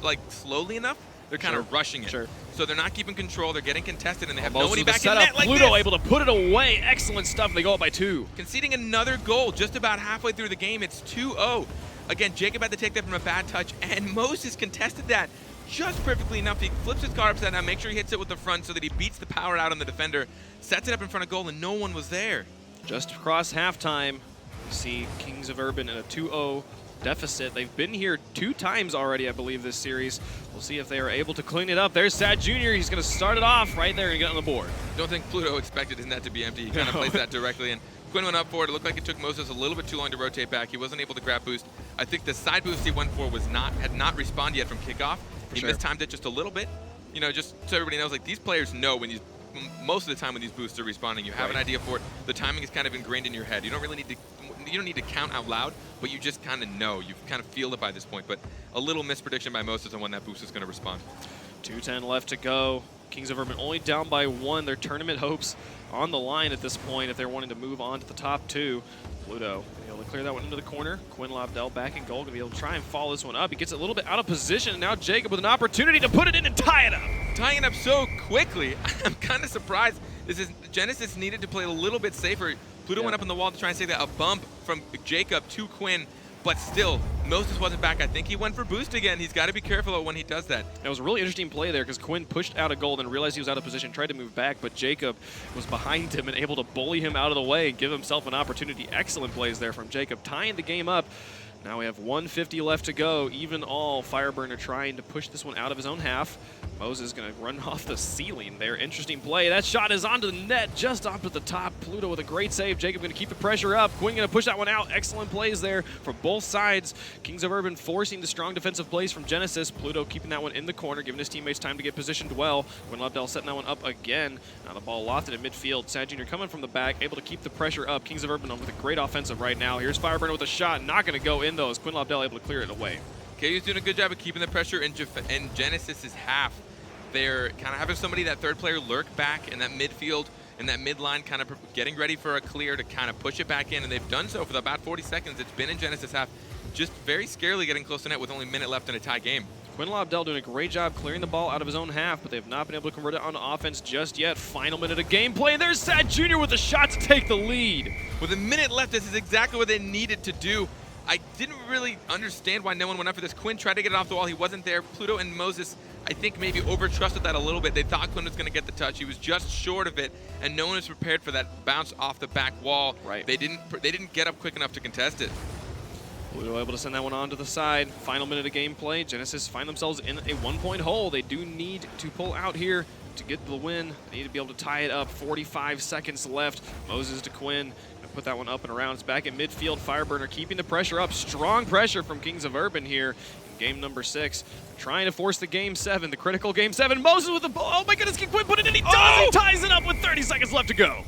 like slowly enough. They're kind of rushing it. So they're not keeping control. They're getting contested, and they have nobody back in net like Pluto this. able to put it away. Excellent stuff. They go up by 2. Conceding another goal just about halfway through the game. It's 2-0. Again, Jacob had to take that from a bad touch, and Moses contested that just perfectly enough. He flips his car upside down, make sure he hits it with the front so that he beats the power out on the defender, sets it up in front of goal, and no one was there. Just across halftime, we see Kings of Urban in a 2-0 deficit. They've been here 2 times already, I believe, this series. We'll see if they are able to clean it up. There's Sad Jr. He's going to start it off right there and get on the board. Don't think Pluto expected his net to be empty. He kind of placed that directly in. Quinn went up for it. It looked like it took Moses a little bit too long to rotate back. He wasn't able to grab boost. I think the side boost he went for had not respawned yet from kickoff. He mistimed it just a little bit. You know, just so everybody knows, like, these players know when most of the time when these boosts are respawning, you have an idea for it. The timing is kind of ingrained in your head. You don't really need to count out loud, but you just kind of know. You kind of feel it by this point. But a little misprediction by Moses on when that boost is going to respond. 2:10 left to go. Kings of Urban only down by 1. Their tournament hopes on the line at this point if they're wanting to move on to the top 2. Pluto able to clear that one into the corner. Quinn Lobdell back in goal, going to be able to try and follow this one up. He gets it a little bit out of position, and now Jacob with an opportunity to put it in and tie it up. Tying it up so quickly, I'm kind of surprised. Genesis needed to play a little bit safer. Pluto went up on the wall to try and save that. A bump from Jacob to Quinn, but still, Moses wasn't back. I think he went for boost again. He's got to be careful when he does that. That was a really interesting play there because Quinn pushed out a goal and realized he was out of position, tried to move back, but Jacob was behind him and able to bully him out of the way and give himself an opportunity. Excellent plays there from Jacob, tying the game up. Now we have 1:50 left to go. Even all, Fireburner trying to push this one out of his own half. Moses going to run off the ceiling there. Interesting play. That shot is onto the net, just off at the top. Pluto with a great save. Jacob going to keep the pressure up. Quinn going to push that one out. Excellent plays there from both sides. Kings of Urban forcing the strong defensive plays from Genesis. Pluto keeping that one in the corner, giving his teammates time to get positioned well. Quinn Lobdell setting that one up again. Now the ball lofted in midfield. Sad Jr. coming from the back, able to keep the pressure up. Kings of Urban with a great offensive right now. Here's Fireburner with a shot. Not going to go in, though, as Quinn Lobdell able to clear it away. KU's doing a good job of keeping the pressure in Genesis's half. They're kind of having somebody, that third player, lurk back in that midfield and that midline, kind of getting ready for a clear to kind of push it back in, and they've done so for about 40 seconds. It's been in Genesis half, just very scarily getting close to net with only a minute left in a tie game. Quinn Lobdell doing a great job clearing the ball out of his own half, but they've not been able to convert it on offense just yet. Final minute of gameplay. There's Sad Jr. with a shot to take the lead. With a minute left, this is exactly what they needed to do. I didn't really understand why no one went up for this. Quinn tried to get it off the wall. He wasn't there. Pluto and Moses, I think, maybe over-trusted that a little bit. They thought Quinn was going to get the touch. He was just short of it, and no one was prepared for that bounce off the back wall. Right. They didn't get up quick enough to contest it. Pluto able to send that one on to the side. Final minute of gameplay. Genesis find themselves in a 1-point hole. They do need to pull out here to get the win. They need to be able to tie it up. 45 seconds left. Moses to Quinn. Put that one up and around. It's back in midfield. Fireburner keeping the pressure up. Strong pressure from Kings of Urban here in game number 6. Trying to force the game 7, the critical game 7. Moses with the ball. Oh my goodness, can Quinn put it in? He does! He ties it up with 30 seconds left to go.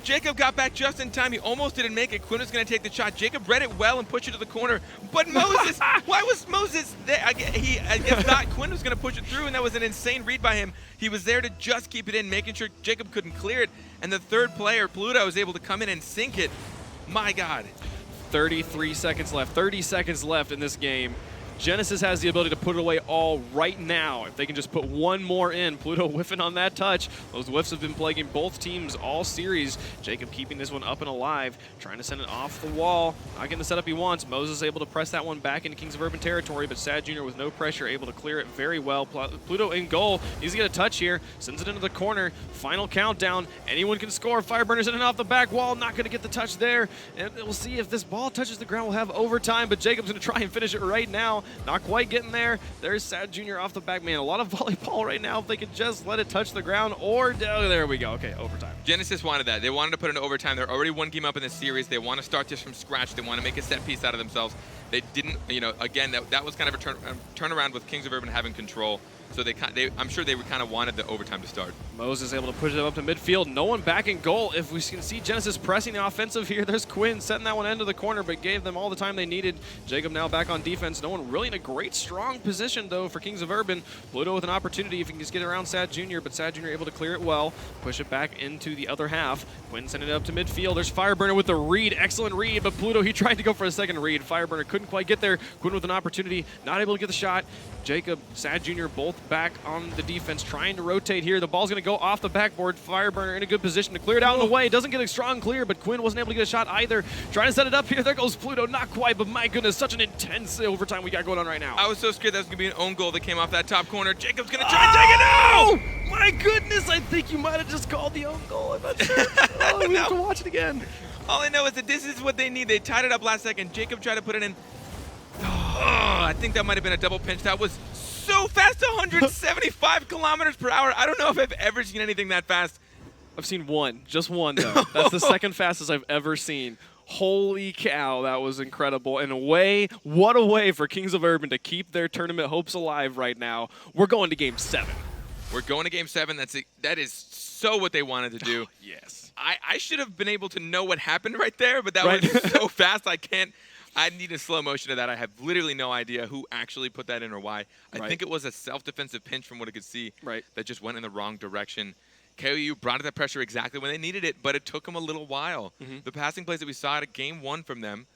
Jacob got back just in time. He almost didn't make it. Quinn was going to take the shot. Jacob read it well and pushed it to the corner. But Moses, why was Moses there? I guess thought Quinn was going to push it through, and that was an insane read by him. He was there to just keep it in, making sure Jacob couldn't clear it. And the third player, Pluto, was able to come in and sink it. My God. 33 seconds left. 30 seconds left in this game. Genesis has the ability to put it away all right now. If they can just put one more in. Pluto whiffing on that touch. Those whiffs have been plaguing both teams all series. Jacob keeping this one up and alive, trying to send it off the wall. Not getting the setup he wants. Moses able to press that one back into Kings of Urban territory, but Sad Jr. with no pressure able to clear it very well. Pluto in goal. He's going to touch here. Sends it into the corner. Final countdown. Anyone can score. Fireburner sending it off the back wall. Not going to get the touch there. And we'll see if this ball touches the ground. We'll have overtime, but Jacob's going to try and finish it right now. Not quite getting there. There's Sad Jr. off the back. Man, a lot of volleyball right now. If they could just let it touch the ground, or there we go. Okay, overtime. Genesis wanted that. They wanted to put it in overtime. They're already one game up in this series. They want to start this from scratch. They want to make a set piece out of themselves. They didn't, again, that was kind of a turnaround with Kings of Urban having control. So I'm sure they kind of wanted the overtime to start. Moses able to push it up to midfield. No one back in goal. If we can see Genesis pressing the offensive here, there's Quinn setting that one into the corner, but gave them all the time they needed. Jacob now back on defense. No one really in a great, strong position, though, for Kings of Urban. Pluto with an opportunity if he can just get around Sad Jr., but Sad Jr. able to clear it well, push it back into the other half. Quinn sending it up to midfield. There's Fireburner with the read. Excellent read, but Pluto, he tried to go for a second read. Fireburner couldn't couldn't quite get there. Quinn with an opportunity, not able to get the shot. Jacob, Sad Jr. both back on the defense, trying to rotate here. The ball's going to go off the backboard. Fireburner in a good position to clear it out and away. Doesn't get a strong clear, but Quinn wasn't able to get a shot either. Trying to set it up here. There goes Pluto. Not quite, but my goodness, such an intense overtime we got going on right now. I was so scared that was going to be an own goal that came off that top corner. Jacob's going to try and take it out! My goodness, I think you might have just called the own goal. I'm not sure. Oh, we have to watch it again. All I know is that this is what they need. They tied it up last second. Jacob tried to put it in. Oh, I think that might have been a double pinch. That was so fast, 175 kilometers per hour. I don't know if I've ever seen anything that fast. I've seen one, just one though. That's the second fastest I've ever seen. Holy cow, that was incredible. And what a way for Kings of Urban to keep their tournament hopes alive right now. We're going to Game 7. We're going to Game 7. That is so what they wanted to do. Yes. I should have been able to know what happened right there, but that was so fast. I need a slow motion of that. I have literally no idea who actually put that in or why. I think it was a self-defensive pinch from what I could see that just went in the wrong direction. KOU brought that pressure exactly when they needed it, but it took them a little while. The passing plays that we saw at Game 1 from them,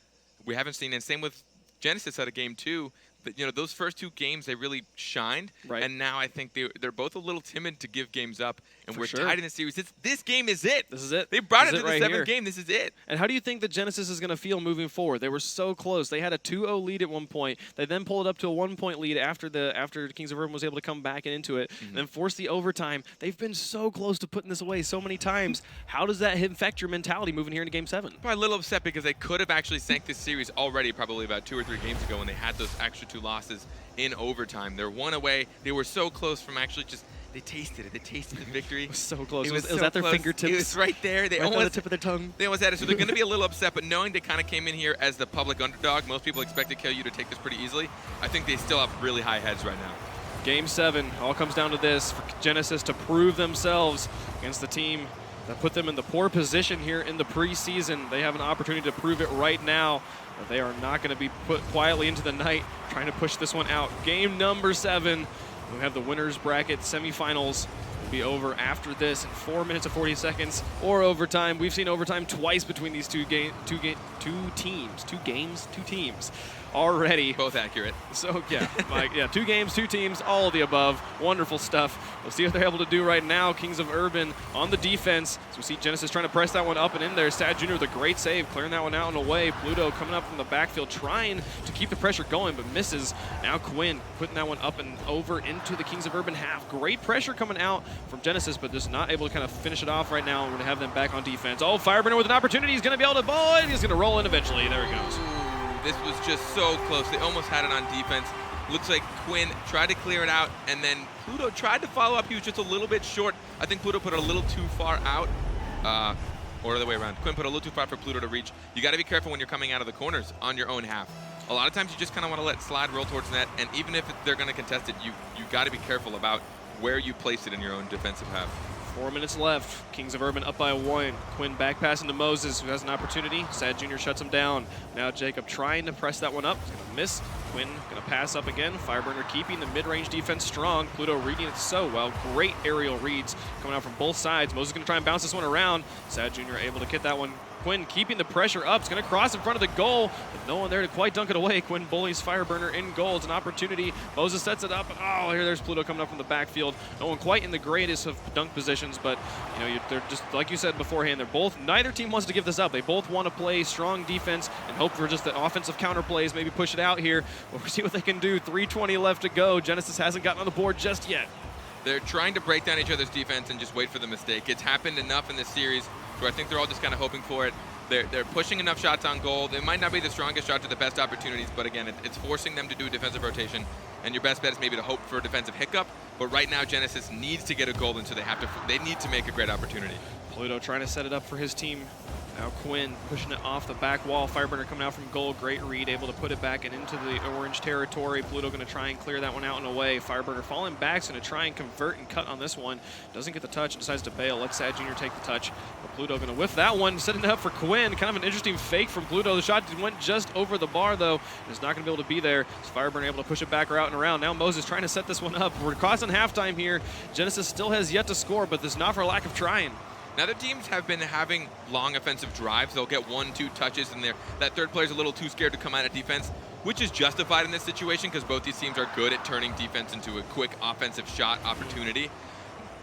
we haven't seen, and same with Genesis at a Game 2. But, you know, those first 2 games, they really shined, and now I think they're both a little timid to give games up, and we're tied in the series. This game is it. This is it. They brought it to the right 7th game. This is it. And how do you think that Genesis is going to feel moving forward? They were so close. They had a 2-0 lead at one point. They then pulled it up to a 1-point lead after Kings of Urban was able to come back and into it, and then force the overtime. They've been so close to putting this away so many times. How does that affect your mentality moving here into Game 7? Probably a little upset because they could have actually sank this series already probably about 2 or 3 games ago when they had those extra 2 losses in overtime. They're 1 away. They were so close from actually just, they tasted it. They tasted the victory. It was so close. It was so at their close. fingertips. It was right there. They almost almost on the tip of their tongue. They almost had it. So they're going to be a little upset, but knowing they kind of came in here as the public underdog, most people expected KOU to take this pretty easily. I think they still have really high heads right now. Game 7 all comes down to this for Genesis to prove themselves against the team that put them in the poor position here in the preseason. They have an opportunity to prove it right now. But they are not going to be put quietly into the night trying to push this one out. Game number 7. We have the winners bracket semifinals. Will be over after this in 4 minutes and 40 seconds or overtime. We've seen overtime twice between these two teams already. Both accurate. So yeah, 2 games, 2 teams, all of the above. Wonderful stuff. We'll see what they're able to do right now. Kings of Urban on the defense. So we see Genesis trying to press that one up and in there. Sad Jr. with a great save, clearing that one out and away. Pluto coming up from the backfield, trying to keep the pressure going, but misses. Now Quinn putting that one up and over into the Kings of Urban half. Great pressure coming out from Genesis, but just not able to kind of finish it off right now. We're going to have them back on defense. Oh, Fireburner with an opportunity. He's going to be able to ball it. He's going to roll in eventually. There he goes. This was just so close. They almost had it on defense. Looks like Quinn tried to clear it out, and then Pluto tried to follow up. He was just a little bit short. I think Pluto put it a little too far out, or the other way around. Quinn put it a little too far for Pluto to reach. You got to be careful when you're coming out of the corners on your own half. A lot of times you just kind of want to let it slide, roll towards net, and even if they're going to contest it, you got to be careful about where you place it in your own defensive half. 4 minutes left. Kings of Urban up by 1. Quinn back passing to Moses, who has an opportunity. Sad Jr. shuts him down. Now Jacob trying to press that one up. He's going to miss. Quinn going to pass up again. Fireburner keeping the mid-range defense strong. Pluto reading it so well. Great aerial reads coming out from both sides. Moses going to try and bounce this one around. Sad Jr. able to get that one. Quinn keeping the pressure up. It's going to cross in front of the goal, but no one there to quite dunk it away. Quinn bullies Fireburner in goal. It's an opportunity. Moses sets it up. Oh, there's Pluto coming up from the backfield. No one quite in the greatest of dunk positions, but you know, they're just like you said beforehand. Neither team wants to give this up. They both want to play strong defense and hope for just the offensive counter plays. Maybe push it out here. We'll see what they can do. 3:20 left to go. Genesis hasn't gotten on the board just yet. They're trying to break down each other's defense and just wait for the mistake. It's happened enough in this series where I think they're all just kind of hoping for it. They're pushing enough shots on goal. They might not be the strongest shot to the best opportunities, but again, it's forcing them to do a defensive rotation. And your best bet is maybe to hope for a defensive hiccup. But right now, Genesis needs to get a goal, and so they need to make a great opportunity. Pluto trying to set it up for his team. Now Quinn pushing it off the back wall. Fireburner coming out from goal. Great read, able to put it back and into the orange territory. Pluto going to try and clear that one out and away. Fireburner falling back, going to try and convert and cut on this one. Doesn't get the touch, decides to bail. Let Sad Jr. take the touch. But Pluto going to whiff that one, setting it up for Quinn. Kind of an interesting fake from Pluto. The shot went just over the bar, though. It's not going to be able to be there. Fireburner able to push it back out and around. Now Moses trying to set this one up. We're crossing halftime here. Genesis still has yet to score, but this is not for lack of trying. Now, the teams have been having long offensive drives. They'll get 1-2 touches, and that third player's a little too scared to come out of defense. which is justified in this situation because both these teams are good at turning defense into a quick offensive shot opportunity.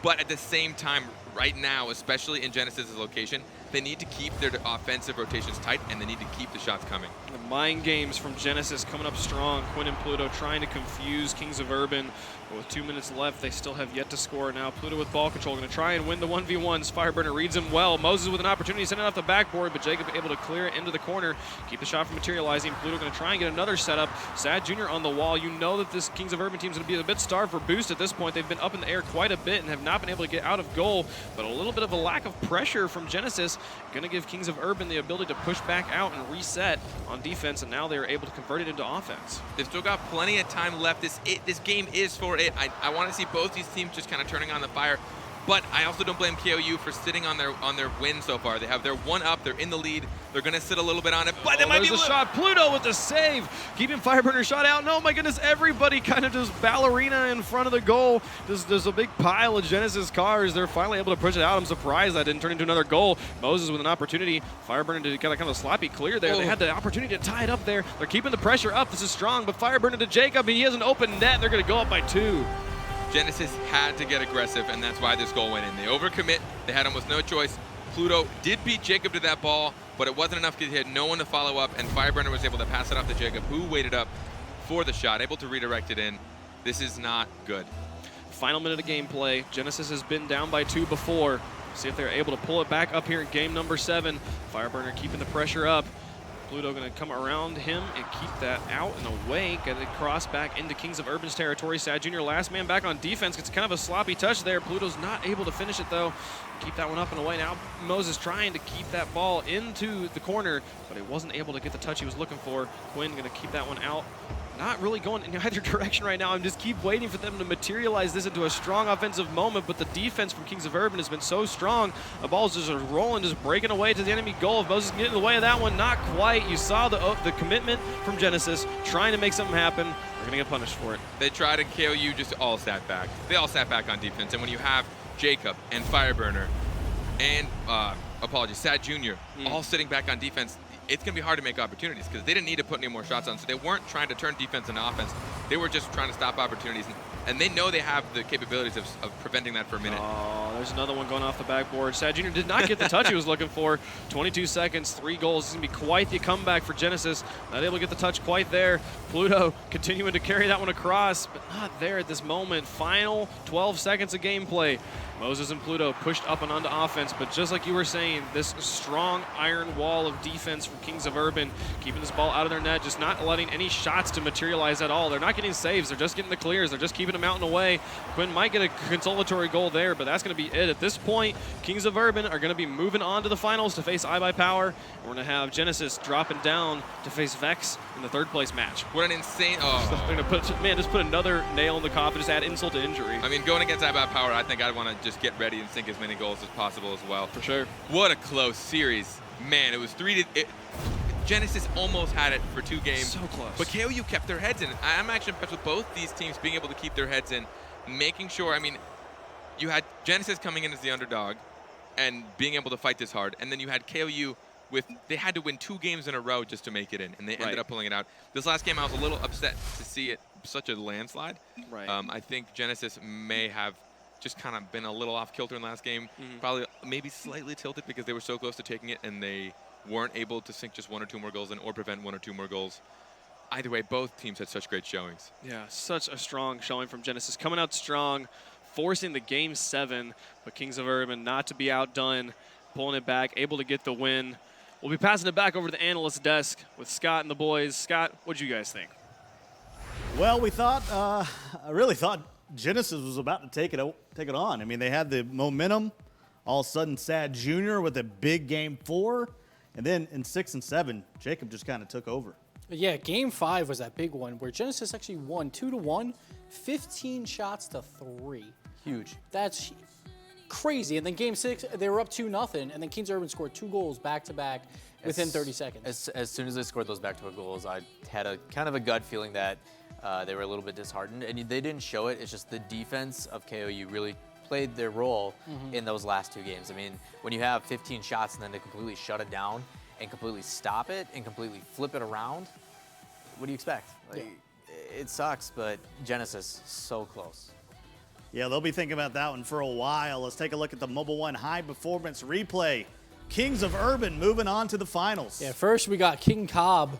But at the same time, right now, especially in Genesis' location, they need to keep their offensive rotations tight, and they need to keep the shots coming. The mind games from Genesis coming up strong. Quinn and Pluto trying to confuse Kings of Urban. But with 2 minutes left, they still have yet to score. Now Pluto with ball control, going to try and win the 1v1s. Fireburner reads him well. Moses with an opportunity, sending off the backboard, but Jacob able to clear it into the corner. Keep the shot from materializing. Pluto going to try and get another setup. Sad Jr. on the wall. You know that this Kings of Urban team is going to be a bit starved for boost at this point. They've been up in the air quite a bit and have not been able to get out of goal, but a little bit of a lack of pressure from Genesis going to give Kings of Urban the ability to push back out and reset on defense, and now they are able to convert it into offense. They've still got plenty of time left. This game is for it. I want to see both these teams just kind of turning on the fire, but I also don't blame KOU for sitting on their win so far. They have their one up. They're in the lead. They're going to sit a little bit on it, but they might be. There's a shot. Pluto with the save, keeping Fireburner shot out. No, my goodness, everybody kind of just ballerina in front of the goal. There's a big pile of Genesis cars. They're finally able to push it out. I'm surprised that didn't turn into another goal. Moses with an opportunity. Fireburner did kind of a sloppy clear there. They had the opportunity to tie it up there. They're keeping the pressure up. This is strong, but Fireburner to Jacob, and he has an open net. They're going to go up by 2. Genesis had to get aggressive, and that's why this goal went in. They overcommit. They had almost no choice. Pluto did beat Jacob to that ball, but it wasn't enough because he had no one to follow up, and Fireburner was able to pass it off to Jacob, who waited up for the shot, able to redirect it in. This is not good. Final minute of gameplay. Genesis has been down by 2 before. See if they're able to pull it back up here in game number 7. Fireburner keeping the pressure up. Pluto going to come around him and keep that out and away. Get it cross back into Kings of Urban's territory. Sad Jr. last man back on defense. Gets kind of a sloppy touch there. Pluto's not able to finish it though. Keep that one up and away. Now Moses trying to keep that ball into the corner, but he wasn't able to get the touch he was looking for. Quinn going to keep that one out. Not really going in either direction right now. I'm just keep waiting for them to materialize this into a strong offensive moment, but the defense from Kings of Urban has been so strong. The ball's just rolling, just breaking away to the enemy goal. If Moses can get in the way of that one, not quite. You saw the commitment from Genesis, trying to make something happen. They're going to get punished for it. They tried, and KOU just all sat back. They all sat back on defense, and when you have Jacob and Fireburner and, Sad Jr. all sitting back on defense, it's going to be hard to make opportunities because they didn't need to put any more shots on. So they weren't trying to turn defense into offense. They were just trying to stop opportunities. And they know they have the capabilities of preventing that for a minute. Oh, there's another one going off the backboard. Sad Jr. did not get the touch he was looking for. 22 seconds, 3 goals. This is going to be quite the comeback for Genesis. Not able to get the touch quite there. Pluto continuing to carry that one across, but not there at this moment. Final 12 seconds of gameplay. Moses and Pluto pushed up and onto offense, but just like you were saying, this strong iron wall of defense from Kings of Urban, keeping this ball out of their net, just not letting any shots to materialize at all. They're not getting saves, they're just getting the clears, they're just keeping them out and away. Quinn might get a consolatory goal there, but that's going to be it. At this point, Kings of Urban are going to be moving on to the finals to face iBuyPower. We're going to have Genesis dropping down to face Vex in the 3rd place match. What an insane, They're going to just put another nail in the coffin, just add insult to injury. I mean, going against iBuyPower, I think I'd want to just get ready and sink as many goals as possible as well. For sure. What a close series. Man, it was 3 to... Genesis almost had it for 2 games. So close. But KOU kept their heads in. I'm actually impressed with both these teams being able to keep their heads in, making sure, I mean, you had Genesis coming in as the underdog and being able to fight this hard, and then you had KOU they had to win 2 games in a row just to make it in, and they ended up pulling it out. This last game, I was a little upset to see it such a landslide. Right. I think Genesis may have just kind of been a little off kilter in the last game, probably maybe slightly tilted because they were so close to taking it and they weren't able to sink just 1 or 2 more goals in or prevent 1 or 2 more goals. Either way, both teams had such great showings. Yeah, such a strong showing from Genesis. Coming out strong, forcing the game 7, but Kings of Urban not to be outdone, pulling it back, able to get the win. We'll be passing it back over to the analyst desk with Scott and the boys. Scott, what did you guys think? Well, I really thought Genesis was about to take it on. I mean, they had the momentum. All of a sudden, Sad Jr. with a big game 4. And then in 6 and 7, Jacob just kind of took over. Yeah, game 5 was that big one where Genesis actually won 2-1, 15 shots to 3. Huge. That's crazy. And then game 6, they were up 2-0, and then Kings Urban scored 2 goals back-to-back within 30 seconds. As soon as they scored those back-to-back goals, I had a kind of a gut feeling that they were a little bit disheartened, and they didn't show it. It's just the defense of KOU really played their role in those last 2 games. I mean, when you have 15 shots and then to completely shut it down and completely stop it and completely flip it around, what do you expect? Like, it sucks, but Genesis, so close. Yeah, they'll be thinking about that one for a while. Let's take a look at the Mobile One high performance replay. Kings of Urban moving on to the finals. Yeah, first we got King Cobb.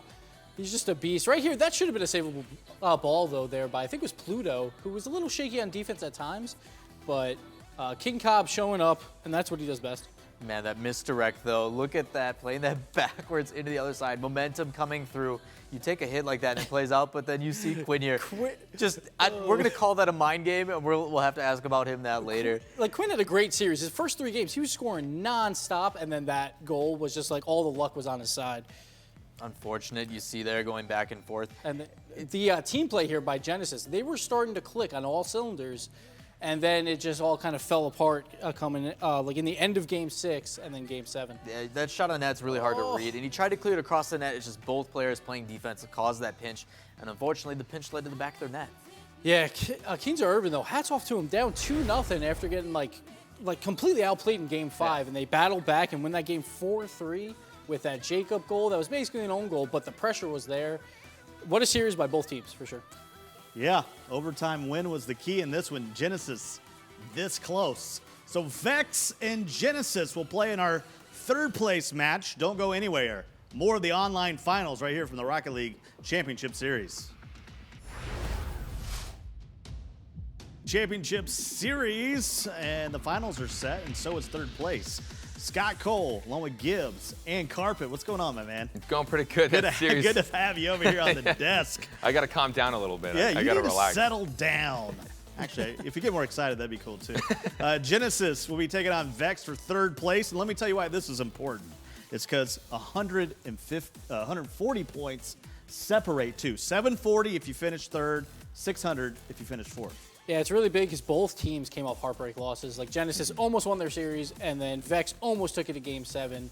He's just a beast. Right here, that should have been a savable ball, though, there by, I think it was Pluto, who was a little shaky on defense at times. But King Cobb showing up, and that's what he does best. Man, that misdirect, though. Look at that, playing that backwards into the other side. Momentum coming through. You take a hit like that and it plays out, but then you see Quinn here. We're going to call that a mind game, and we'll have to ask about him that later. Like, Quinn had a great series. His first 3 games, he was scoring nonstop, and then that goal was just like all the luck was on his side. Unfortunate, you see there going back and forth. And the team play here by Genesis, they were starting to click on all cylinders, and then it just all kind of fell apart coming like in the end of Game 6 and then Game 7. Yeah, that shot on the net's really hard to read, and he tried to clear it across the net. It's just both players playing defense that caused that pinch, and unfortunately, the pinch led to the back of their net. Yeah, Kings of Urban, though, hats off to him, down 2-0 after getting like completely outplayed in Game 5, and they battled back and win that game 4-3 with that Jacob goal. That was basically an own goal, but the pressure was there. What a series by both teams, for sure. Yeah, overtime win was the key in this one. Genesis this close. So Vex and Genesis will play in our 3rd place match. Don't go anywhere. More of the online finals right here from the Rocket League Championship Series. Championship Series, and the finals are set, and so is 3rd place. Scott Cole, along with Gibbs and Carpet. What's going on, my man? It's going pretty good. Good to have you over here on the desk. I got to calm down a little bit. Yeah, I you got to need relax. to settle down. Actually, if you get more excited, that'd be cool too. Genesis will be taking on Vex for 3rd place, and let me tell you why this is important. It's because 140 points separate too. 740 if you finish 3rd, 600 if you finish 4th. Yeah, it's really big because both teams came off heartbreak losses. Like Genesis almost won their series, and then Vex almost took it to Game 7.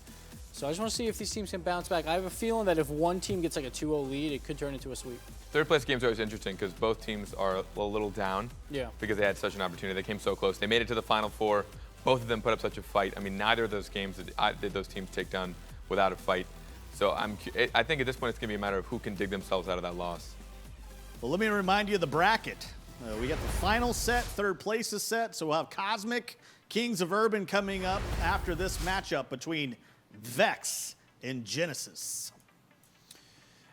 So I just want to see if these teams can bounce back. I have a feeling that if one team gets like a 2-0 lead, it could turn into a sweep. 3rd place games are always interesting because both teams are a little down. Yeah. Because they had such an opportunity. They came so close. They made it to the Final Four. Both of them put up such a fight. I mean, neither of those games did those teams take down without a fight. So I think at this point it's going to be a matter of who can dig themselves out of that loss. Well, let me remind you of the bracket. We got the final set, 3rd place is set, so we'll have Cosmic, Kings of Urban coming up after this matchup between Vex and Genesis.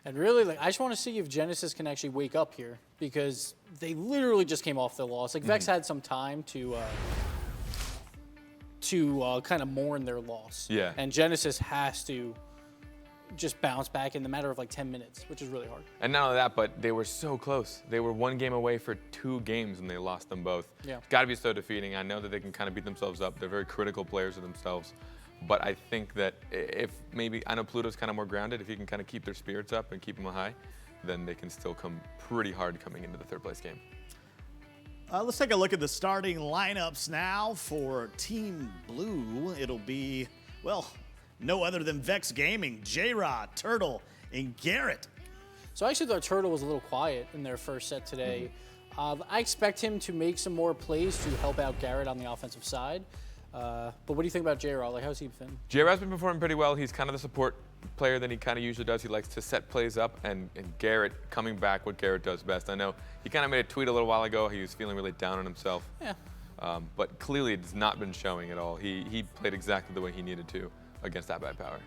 And really, like, I just want to see if Genesis can actually wake up here because they literally just came off their loss. Like, Vex had some time to kind of mourn their loss. Yeah. And Genesis has to just bounce back in the matter of like 10 minutes, which is really hard. And not only that, but they were so close. They were 1 game away for 2 games, and they lost them both. Yeah. Got to be so defeating. I know that they can kind of beat themselves up. They're very critical players of themselves. But I think that if maybe, I know Pluto's kind of more grounded, if you can kind of keep their spirits up and keep them high, then they can still come pretty hard coming into the 3rd place game. Let's take a look at the starting lineups now for Team Blue. It'll be, well, no other than Vex Gaming, J-Rod, Turtle, and Garrett. So I actually thought Turtle was a little quiet in their first set today. I expect him to make some more plays to help out Garrett on the offensive side. But what do you think about J-Rod? Like, how's he been? J-Rod's been performing pretty well. He's kind of the support player that he kind of usually does. He likes to set plays up, and Garrett coming back what Garrett does best. I know he kind of made a tweet a little while ago. He was feeling really down on himself. Yeah. But clearly it's not been showing at all. He played exactly the way he needed to against iBuyPower.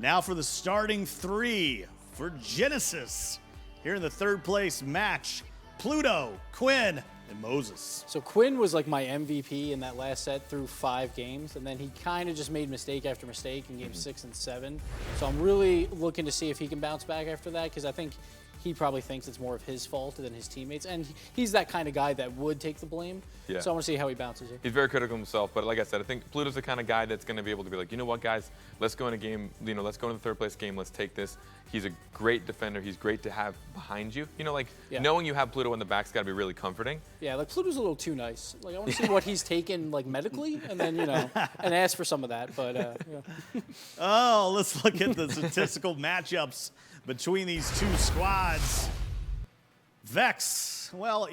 Now for the starting 3 for Genesis. Here in the 3rd place match, Pluto, Quinn, and Moses. So Quinn was like my MVP in that last set through 5 games, and then he kind of just made mistake after mistake in games 6 and 7. So I'm really looking to see if he can bounce back after that, because I think he probably thinks it's more of his fault than his teammates, and he's that kind of guy that would take the blame. Yeah. So I want to see how he bounces here. He's very critical of himself, but like I said, I think Pluto's the kind of guy that's going to be able to be like, you know what, guys, let's go in a game, let's go in the 3rd place game, let's take this. He's a great defender. He's great to have behind you. Knowing you have Pluto in the back's got to be really comforting. Yeah, like Pluto's a little too nice. Like I want to see what he's taken like medically, and then and ask for some of that. But yeah. Oh, let's look at the statistical matchups between these 2 squads. Vex, well,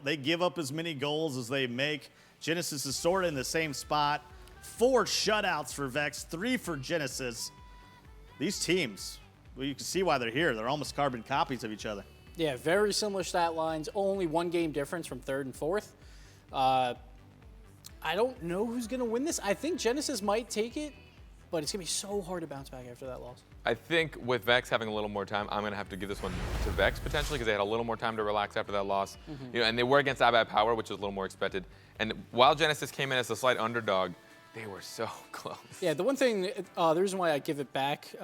they give up as many goals as they make. Genesis is sort of in the same spot. 4 shutouts for Vex, 3 for Genesis. These teams well, you can see why they're here. They're almost carbon copies of each other. Yeah, very similar stat lines. Only 1 game difference from 3rd and 4th. I don't know who's going to win this. I think Genesis might take it, but it's going to be so hard to bounce back after that loss. I think with Vex having a little more time, I'm going to have to give this one to Vex potentially because they had a little more time to relax after that loss. You know, and they were against iBuyPower, which is a little more expected. And while Genesis came in as a slight underdog, they were so close. Yeah, the one thing, the reason why I give it back,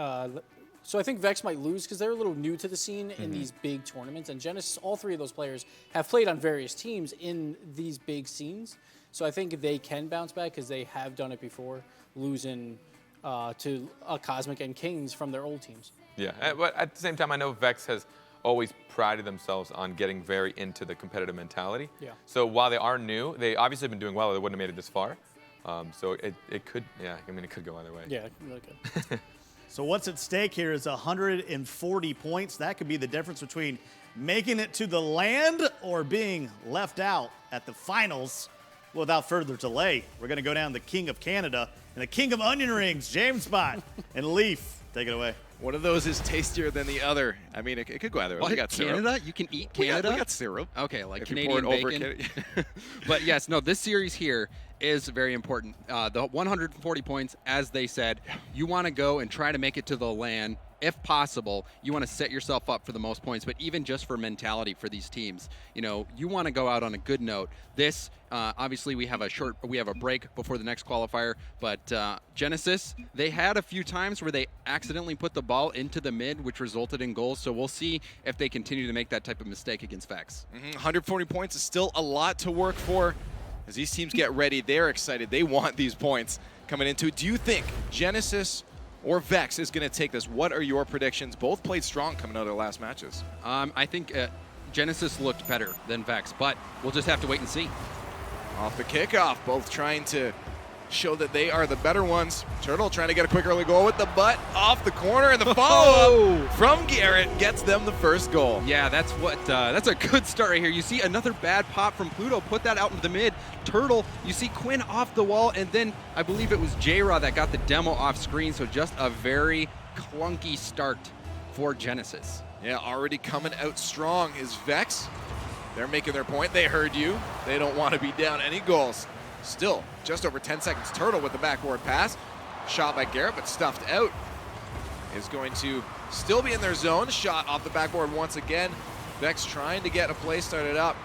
so I think Vex might lose because they're a little new to the scene in these big tournaments. And Genesis, all 3 of those players have played on various teams in these big scenes. So I think they can bounce back because they have done it before, losing to Cosmic and Kings from their old teams. Yeah, but at the same time, I know Vex has always prided themselves on getting very into the competitive mentality. Yeah. So while they are new, they obviously have been doing well, or they wouldn't have made it this far. So it could, yeah, I mean, it could go either way. Yeah, really good. So what's at stake here is 140 points. That could be the difference between making it to the land or being left out at the finals. Without further delay, we're going to go down the King of Canada and the King of Onion Rings, James Bot and Leaf. Take it away. One of those is tastier than the other. I mean, it could go either way. We got Canada? syrup. You can eat Canada? We got syrup. Okay, like If you pour Canadian it over bacon. But yes, no, this series here is very important. The 140 points, as they said, you want to go and try to make it to the LAN. If possible, you want to set yourself up for the most points, but even just for mentality for these teams, you know, you want to go out on a good note. This, obviously, we have a break before the next qualifier, but Genesis, they had a few times where they accidentally put the ball into the mid, which resulted in goals. So we'll see if they continue to make that type of mistake against Vex. 140 points is still a lot to work for. As these teams get ready, they're excited. They want these points coming into it. Do you think Genesis or Vex is going to take this? What are your predictions? Both played strong coming out of their last matches. I think Genesis looked better than Vex, but we'll just have to wait and see. Off the kickoff, both trying to show that they are the better ones. Turtle trying to get a quick early goal with the butt off the corner, and the follow-up from Garrett gets them the first goal. Yeah, that's a good start right here. You see another bad pop from Pluto, put that out into the mid. Turtle, you see Quinn off the wall, and then I believe it was J-Raw that got the demo off screen, so just a very clunky start for Genesis. Yeah, already coming out strong is Vex. They're making their point. They heard you. They don't want to be down any goals. Still, just over 10 seconds. Turtle with the backboard pass. Shot by Garrett, but stuffed out. Is going to still be in their zone. Shot off the backboard once again. Vex trying to get a play started up.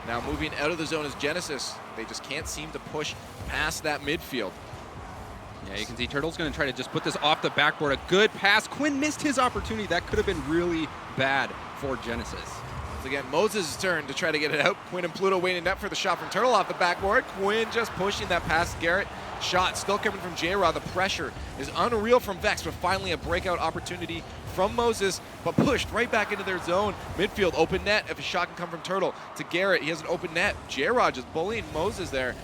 Now moving out of the zone is Genesis. They just can't seem to push past that midfield. Yeah, you can see Turtle's going to try to just put this off the backboard. A good pass. Quinn missed his opportunity. That could have been really bad for Genesis. Once again, Moses' turn to try to get it out. Quinn and Pluto waiting up for the shot from Turtle off the backboard. Quinn just pushing that past Garrett. Shot still coming from J-Raw. The pressure is unreal from Vex, but finally a breakout opportunity from Moses, but pushed right back into their zone. Midfield, open net. If a shot can come from Turtle to Garrett, he has an open net. J-Raw just bullying Moses there.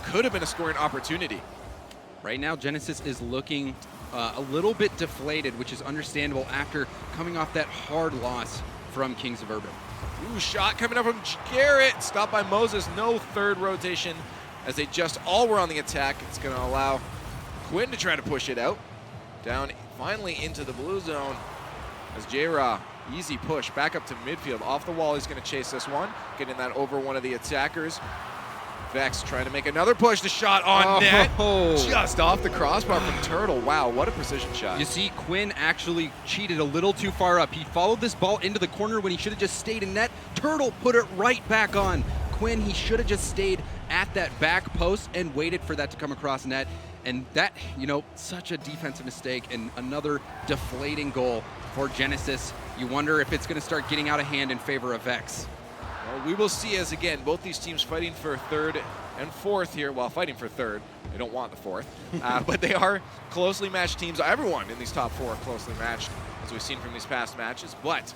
Could have been a scoring opportunity. Right now, Genesis is looking a little bit deflated, which is understandable after coming off that hard loss from Kings of Urban. Ooh, shot coming up from Garrett. Stopped by Moses. No third rotation as they just all were on the attack. It's going to allow Quinn to try to push it out. Down finally into the blue zone as J-Raw, easy push back up to midfield. Off the wall, he's going to chase this one. Getting that over one of the attackers. Vex trying to make another push. The shot on net. Just off the crossbar from Turtle. Wow, what a precision shot. You see, Quinn actually cheated a little too far up. He followed this ball into the corner when he should have just stayed in net. Turtle put it right back on. Quinn, he should have just stayed at that back post and waited for that to come across net. And that, you know, such a defensive mistake and another deflating goal for Genesis. You wonder if it's going to start getting out of hand in favor of Vex. Well, we will see as, again, both these teams fighting for third and fourth here. Well, fighting for third. They don't want the fourth. But they are closely matched teams. Everyone in these top four are closely matched, as we've seen from these past matches. But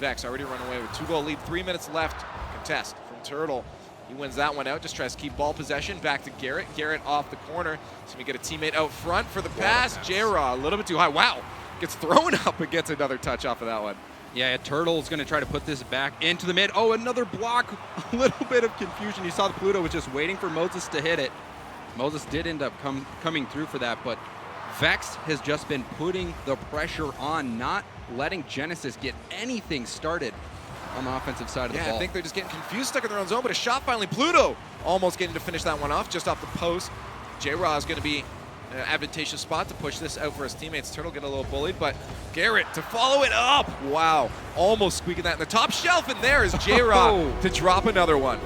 Vex already run away with 2-goal lead. 3 minutes left. Contest from Turtle. He wins that one out. Just tries to keep ball possession. Back to Garrett. Garrett off the corner. So we get a teammate out front for the pass. J-Raw a little bit too high. Wow. Gets thrown up and gets another touch off of that one. Yeah, Turtle's going to try to put this back into the mid. Oh, another block. A little bit of confusion. You saw the Pluto was just waiting for Moses to hit it. Moses did end up coming through for that, but Vex has just been putting the pressure on, not letting Genesis get anything started on the offensive side of the ball. I think they're just getting confused, stuck in their own zone, but a shot finally. Pluto almost getting to finish that one off, just off the post. J-Raw is going to be an advantageous spot to push this out for his teammates. Turtle get a little bullied, but Garrett to follow it up. Wow, almost squeaking that in the top shelf, and there is J-Raw to drop another one.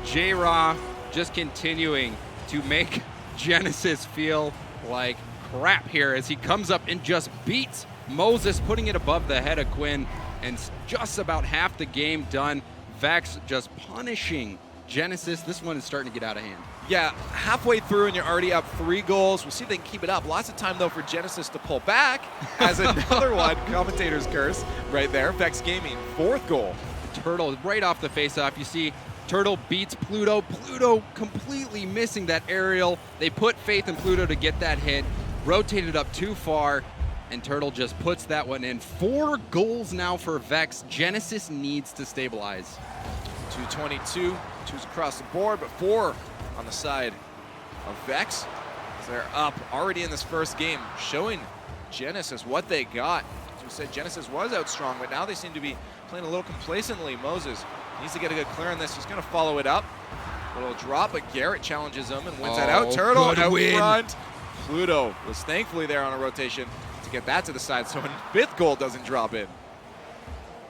J-Raw just continuing to make Genesis feel like crap here as he comes up and just beats Moses, putting it above the head of Quinn, and just about half the game done. Vex just punishing Genesis. This one is starting to get out of hand. Yeah, halfway through and you're already up 3 goals. We'll see if they can keep it up. Lots of time, though, for Genesis to pull back as another one, commentator's curse right there. Vex Gaming, 4th goal. Turtle right off the faceoff. You see Turtle beats Pluto. Pluto completely missing that aerial. They put faith in Pluto to get that hit. Rotated up too far, and Turtle just puts that one in. 4 goals now for Vex. Genesis needs to stabilize. 222, 2's across the board, but 4 on the side of Vex. As they're up already in this first game, showing Genesis what they got. As we said, Genesis was out strong, but now they seem to be playing a little complacently. Moses needs to get a good clear on this. He's going to follow it up. A little drop, but Garrett challenges him and wins that out. Turtle out front. Pluto was thankfully there on a rotation to get that to the side so a 5th goal doesn't drop in.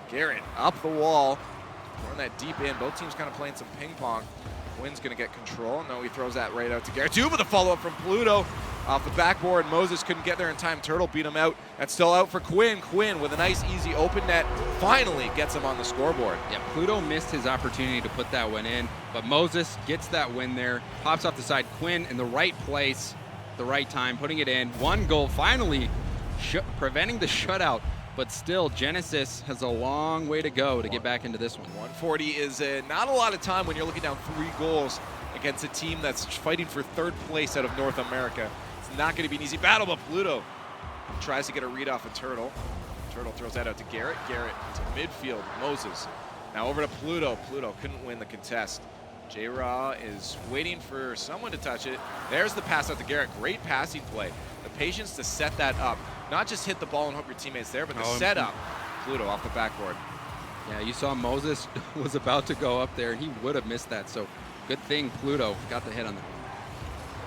Garrett up the wall, throwing that deep in. Both teams kind of playing some ping pong. Quinn's going to get control. No, he throws that right out to Garrett. Too, but the follow-up from Pluto off the backboard. Moses couldn't get there in time. Turtle beat him out. That's still out for Quinn. Quinn with a nice, easy open net finally gets him on the scoreboard. Yeah, Pluto missed his opportunity to put that one in, but Moses gets that win there. Pops off the side. Quinn in the right place, the right time, putting it in. 1 goal, finally preventing the shutout. But still, Genesis has a long way to go to get back into this one. 140 is not a lot of time when you're looking down 3 goals against a team that's fighting for 3rd place out of North America. It's not going to be an easy battle, but Pluto tries to get a read off of Turtle. Turtle throws that out to Garrett. Garrett to midfield. Moses now over to Pluto. Pluto couldn't win the contest. J-Raw is waiting for someone to touch it. There's the pass out to Garrett. Great passing play. The patience to set that up. Not just hit the ball and hope your teammate's there, but the setup. Pluto off the backboard. Yeah, you saw Moses was about to go up there, and he would have missed that. So good thing Pluto got the hit on that.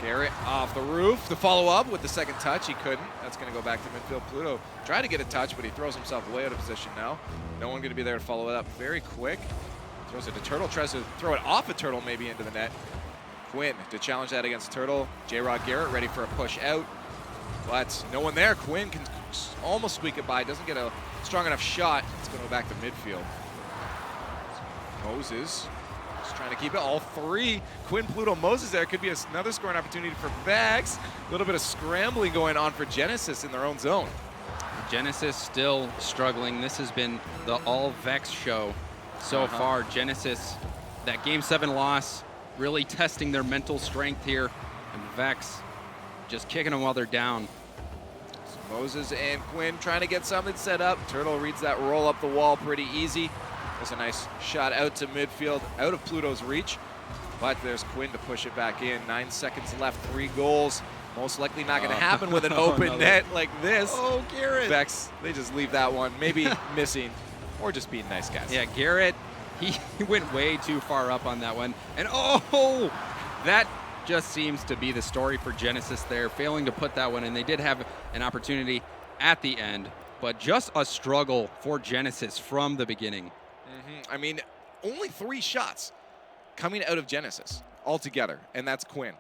Garrett off the roof to follow up with the second touch. He couldn't. That's going to go back to midfield. Pluto tried to get a touch, but he throws himself way out of position now. No one going to be there to follow it up. Very quick. Throws it to Turtle. Tries to throw it off of Turtle, maybe into the net. Quinn to challenge that against Turtle. J-Rod Garrett ready for a push out. But no one there. Quinn can almost squeak it by. Doesn't get a strong enough shot. It's going to go back to midfield. Moses just trying to keep it. All 3. Quinn, Pluto, Moses there. Could be another scoring opportunity for Vex. A little bit of scrambling going on for Genesis in their own zone. Genesis still struggling. This has been the all Vex show so far. Genesis, that Game 7 loss, really testing their mental strength here. And Vex just kicking them while they're down. So Moses and Quinn trying to get something set up. Turtle reads that roll up the wall pretty easy. There's a nice shot out to midfield, out of Pluto's reach. But there's Quinn to push it back in. 9 seconds left, 3 goals. Most likely not going to happen with an open net like this. Oh, Garrett. Vex, they just leave that one. Maybe missing or just being nice guys. Yeah, Garrett, he went way too far up on that one. And oh, that just seems to be the story for Genesis there, failing to put that one in. They did have an opportunity at the end, but just a struggle for Genesis from the beginning. I mean, only 3 shots coming out of Genesis altogether, and that's Quinn.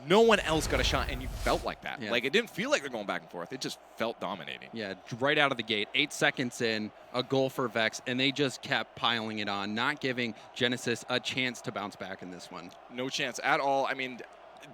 No one else got a shot, and you felt like that. Yeah. Like, it didn't feel like they're going back and forth. It just felt dominating. Yeah, right out of the gate, 8 seconds in, a goal for Vex, and they just kept piling it on, not giving Genesis a chance to bounce back in this one. No chance at all. I mean,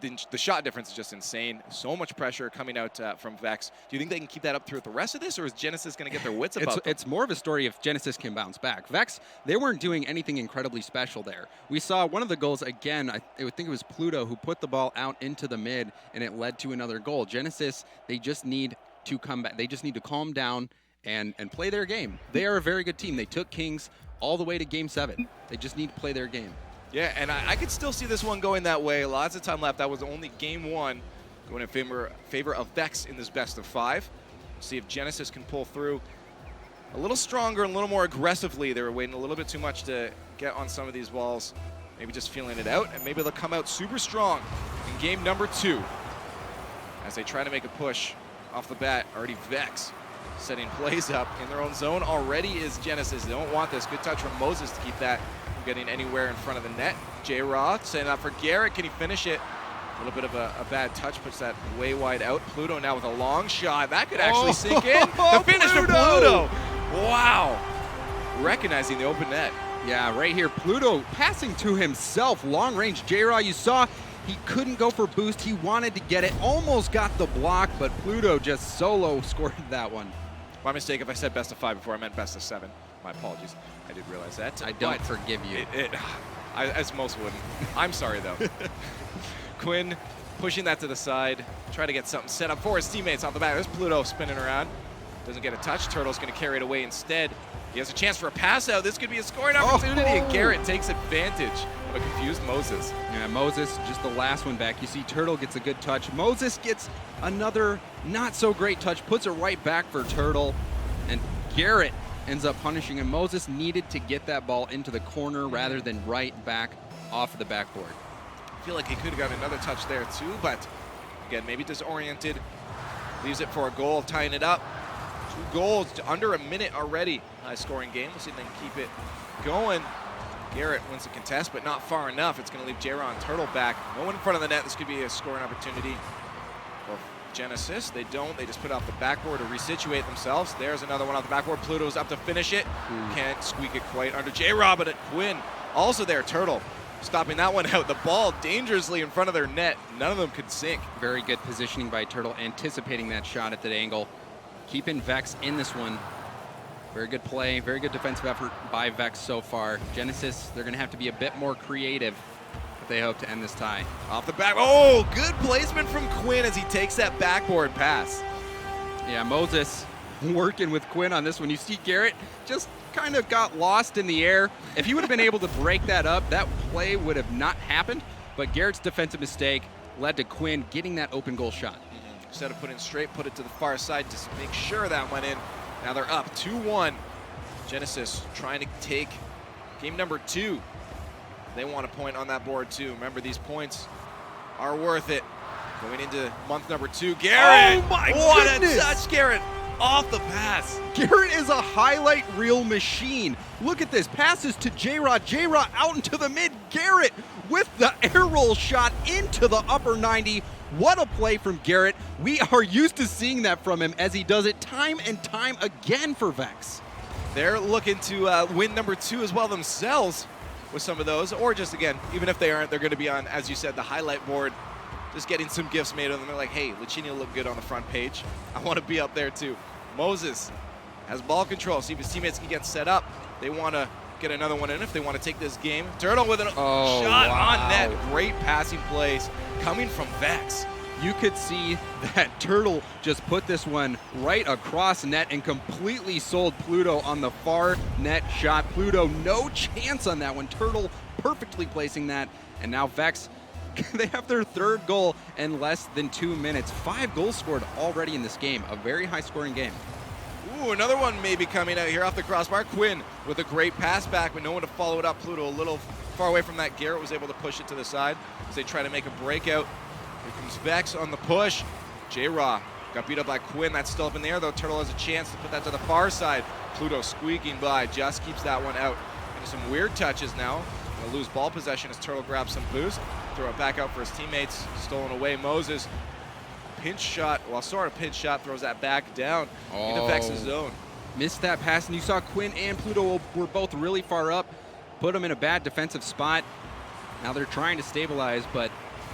the shot difference is just insane. So much pressure coming out from Vex. Do you think they can keep that up through the rest of this, or is Genesis going to get their wits about them? It's more of a story if Genesis can bounce back. Vex, they weren't doing anything incredibly special there. We saw one of the goals, again, I think it was Pluto who put the ball out into the mid, and it led to another goal. Genesis, they just need to come back. They just need to calm down and play their game. They are a very good team. They took Kings all the way to Game 7. They just need to play their game. Yeah, and I could still see this one going that way. Lots of time left. That was only Game 1 going in favor of Vex in this best of 5. See if Genesis can pull through a little stronger and a little more aggressively. They were waiting a little bit too much to get on some of these walls. Maybe just feeling it out, and maybe they'll come out super strong in game number 2 as they try to make a push off the bat. Already Vex setting plays up in their own zone. Already is Genesis. They don't want this. Good touch from Moses to keep that from getting anywhere in front of the net. J-Raw setting up for Garrett. Can he finish it? A little bit of a bad touch, puts that way wide out. Pluto now with a long shot. That could actually sink in. The finish from Pluto. Wow. Recognizing the open net. Yeah, right here, Pluto passing to himself. Long range J-Raw, you saw he couldn't go for boost. He wanted to get it, almost got the block, but Pluto just solo scored that one. My mistake if I said best of 5 before. I meant best of 7. My apologies. I did realize that. I don't forgive you. As most wouldn't. I'm sorry, though. Quinn pushing that to the side, try to get something set up for his teammates off the bat. There's Pluto spinning around. Doesn't get a touch. Turtle's going to carry it away instead. He has a chance for a pass out. This could be a scoring opportunity, and Garrett takes advantage of a confused Moses. Yeah, Moses, just the last one back. You see Turtle gets a good touch. Moses gets another not so great touch, puts it right back for Turtle, and Garrett ends up punishing him. Moses needed to get that ball into the corner rather than right back off of the backboard. I feel like he could have gotten another touch there too, but again, maybe disoriented. Leaves it for a goal, tying it up. 2 goals, under a minute already. High scoring game. We'll see if they can keep it going. Garrett wins the contest, but not far enough. It's going to leave J-Raw and Turtle back. No one in front of the net. This could be a scoring opportunity for Genesis. They don't. They just put it off the backboard to resituate themselves. There's another one off the backboard. Pluto's up to finish it. Can't squeak it quite under J-Raw, but Quinn also there. Turtle stopping that one out. The ball dangerously in front of their net. None of them could sink. Very good positioning by Turtle, anticipating that shot at that angle. Keeping Vex in this one. Very good play, very good defensive effort by Vex so far. Genesis, they're going to have to be a bit more creative if they hope to end this tie. Off the back. Oh, good placement from Quinn as he takes that backboard pass. Yeah, Moses working with Quinn on this one. You see Garrett just kind of got lost in the air. If he would have been able to break that up, that play would have not happened. But Garrett's defensive mistake led to Quinn getting that open goal shot. Instead of putting straight, put it to the far side to make sure that went in. Now they're up 2-1. Genesis trying to take game number 2. They want a point on that board too. Remember, these points are worth it. Going into month number 2, Garrett! Oh my what goodness! a touch, Garrett! Off the pass. Garrett is a highlight reel machine. Look at this. Passes to J-Raw. J-Raw out into the mid. Garrett with the air roll shot into the upper 90. What a play from Garrett. We are used to seeing that from him as he does it time and time again for Vex. They're looking to win number 2 as well themselves with some of those, or just, again, even if they aren't, they're going to be on, as you said, the highlight board, just getting some gifts made of them. They're like, hey, Lucchini look good on the front page. I want to be up there too. Moses has ball control. See if his teammates can get set up. They want to get another one in if they want to take this game. Turtle with a shot on net. Great passing plays coming from Vex. You could see that Turtle just put this one right across net and completely sold Pluto on the far net shot. Pluto, no chance on that one. Turtle perfectly placing that. And now Vex, they have their 3rd goal in less than 2 minutes. 5 goals scored already in this game. A very high-scoring game. Ooh, another one maybe coming out here off the crossbar. Quinn with a great pass back, but no one to follow it up. Pluto a little far away from that. Garrett was able to push it to the side as they try to make a breakout. Here comes Vex on the push. J-Raw got beat up by Quinn. That's still up in the air, though. Turtle has a chance to put that to the far side. Pluto squeaking by, just keeps that one out. Into some weird touches now. Gonna lose ball possession as Turtle grabs some boost. Throw it back out for his teammates. Stolen away, Moses. Pinch shot, well, sort of pinch shot, throws that back down into Vex's zone. Missed that pass, and you saw Quinn and Pluto were both really far up. Put them in a bad defensive spot. Now they're trying to stabilize, but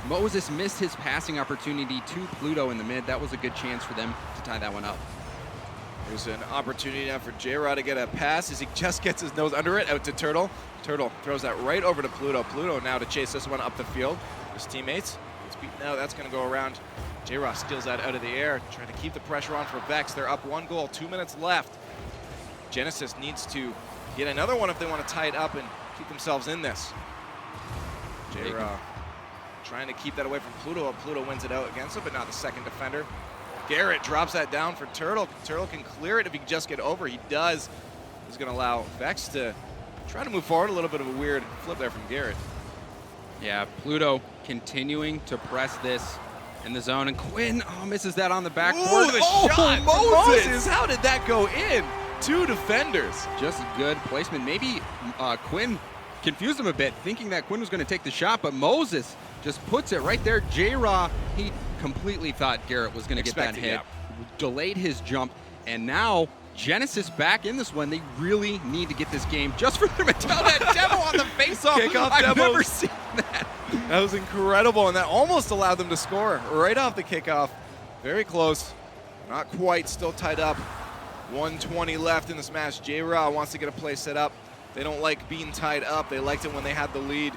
Moses missed his passing opportunity to Pluto in the mid. That was a good chance for them to tie that one up. There's an opportunity now for J-Raw to get a pass as he just gets his nose under it, out to Turtle. Turtle throws that right over to Pluto. Pluto now to chase this one up the field. His teammates, it's beaten out. That's going to go around. J-Raw steals that out of the air, trying to keep the pressure on for Vex. They're up 1 goal, 2 minutes left. Genesis needs to get another one if they want to tie it up and keep themselves in this. J-Raw trying to keep that away from Pluto. Pluto wins it out against him, but not the second defender. Garrett drops that down for Turtle. Turtle can clear it if he can just get over. He does. He's going to allow Vex to try to move forward. A little bit of a weird flip there from Garrett. Yeah, Pluto continuing to press this in the zone, and Quinn misses that on the backboard. Ooh, the shot! Moses! How did that go in? 2 defenders. Just good placement. Maybe Quinn confused him a bit, thinking that Quinn was going to take the shot, but Moses just puts it right there. J-Raw, he completely thought Garrett was going to get that hit. Yeah. Delayed his jump, and now Genesis back in this one. They really need to get this game just for them to tell that demo on the face-off. Kickoff I've demos. never seen that. That was incredible, and that almost allowed them to score right off the kickoff. Very close. Not quite, still tied up. 1:20 left in this match. J-Raw wants to get a play set up. They don't like being tied up. They liked it when they had the lead.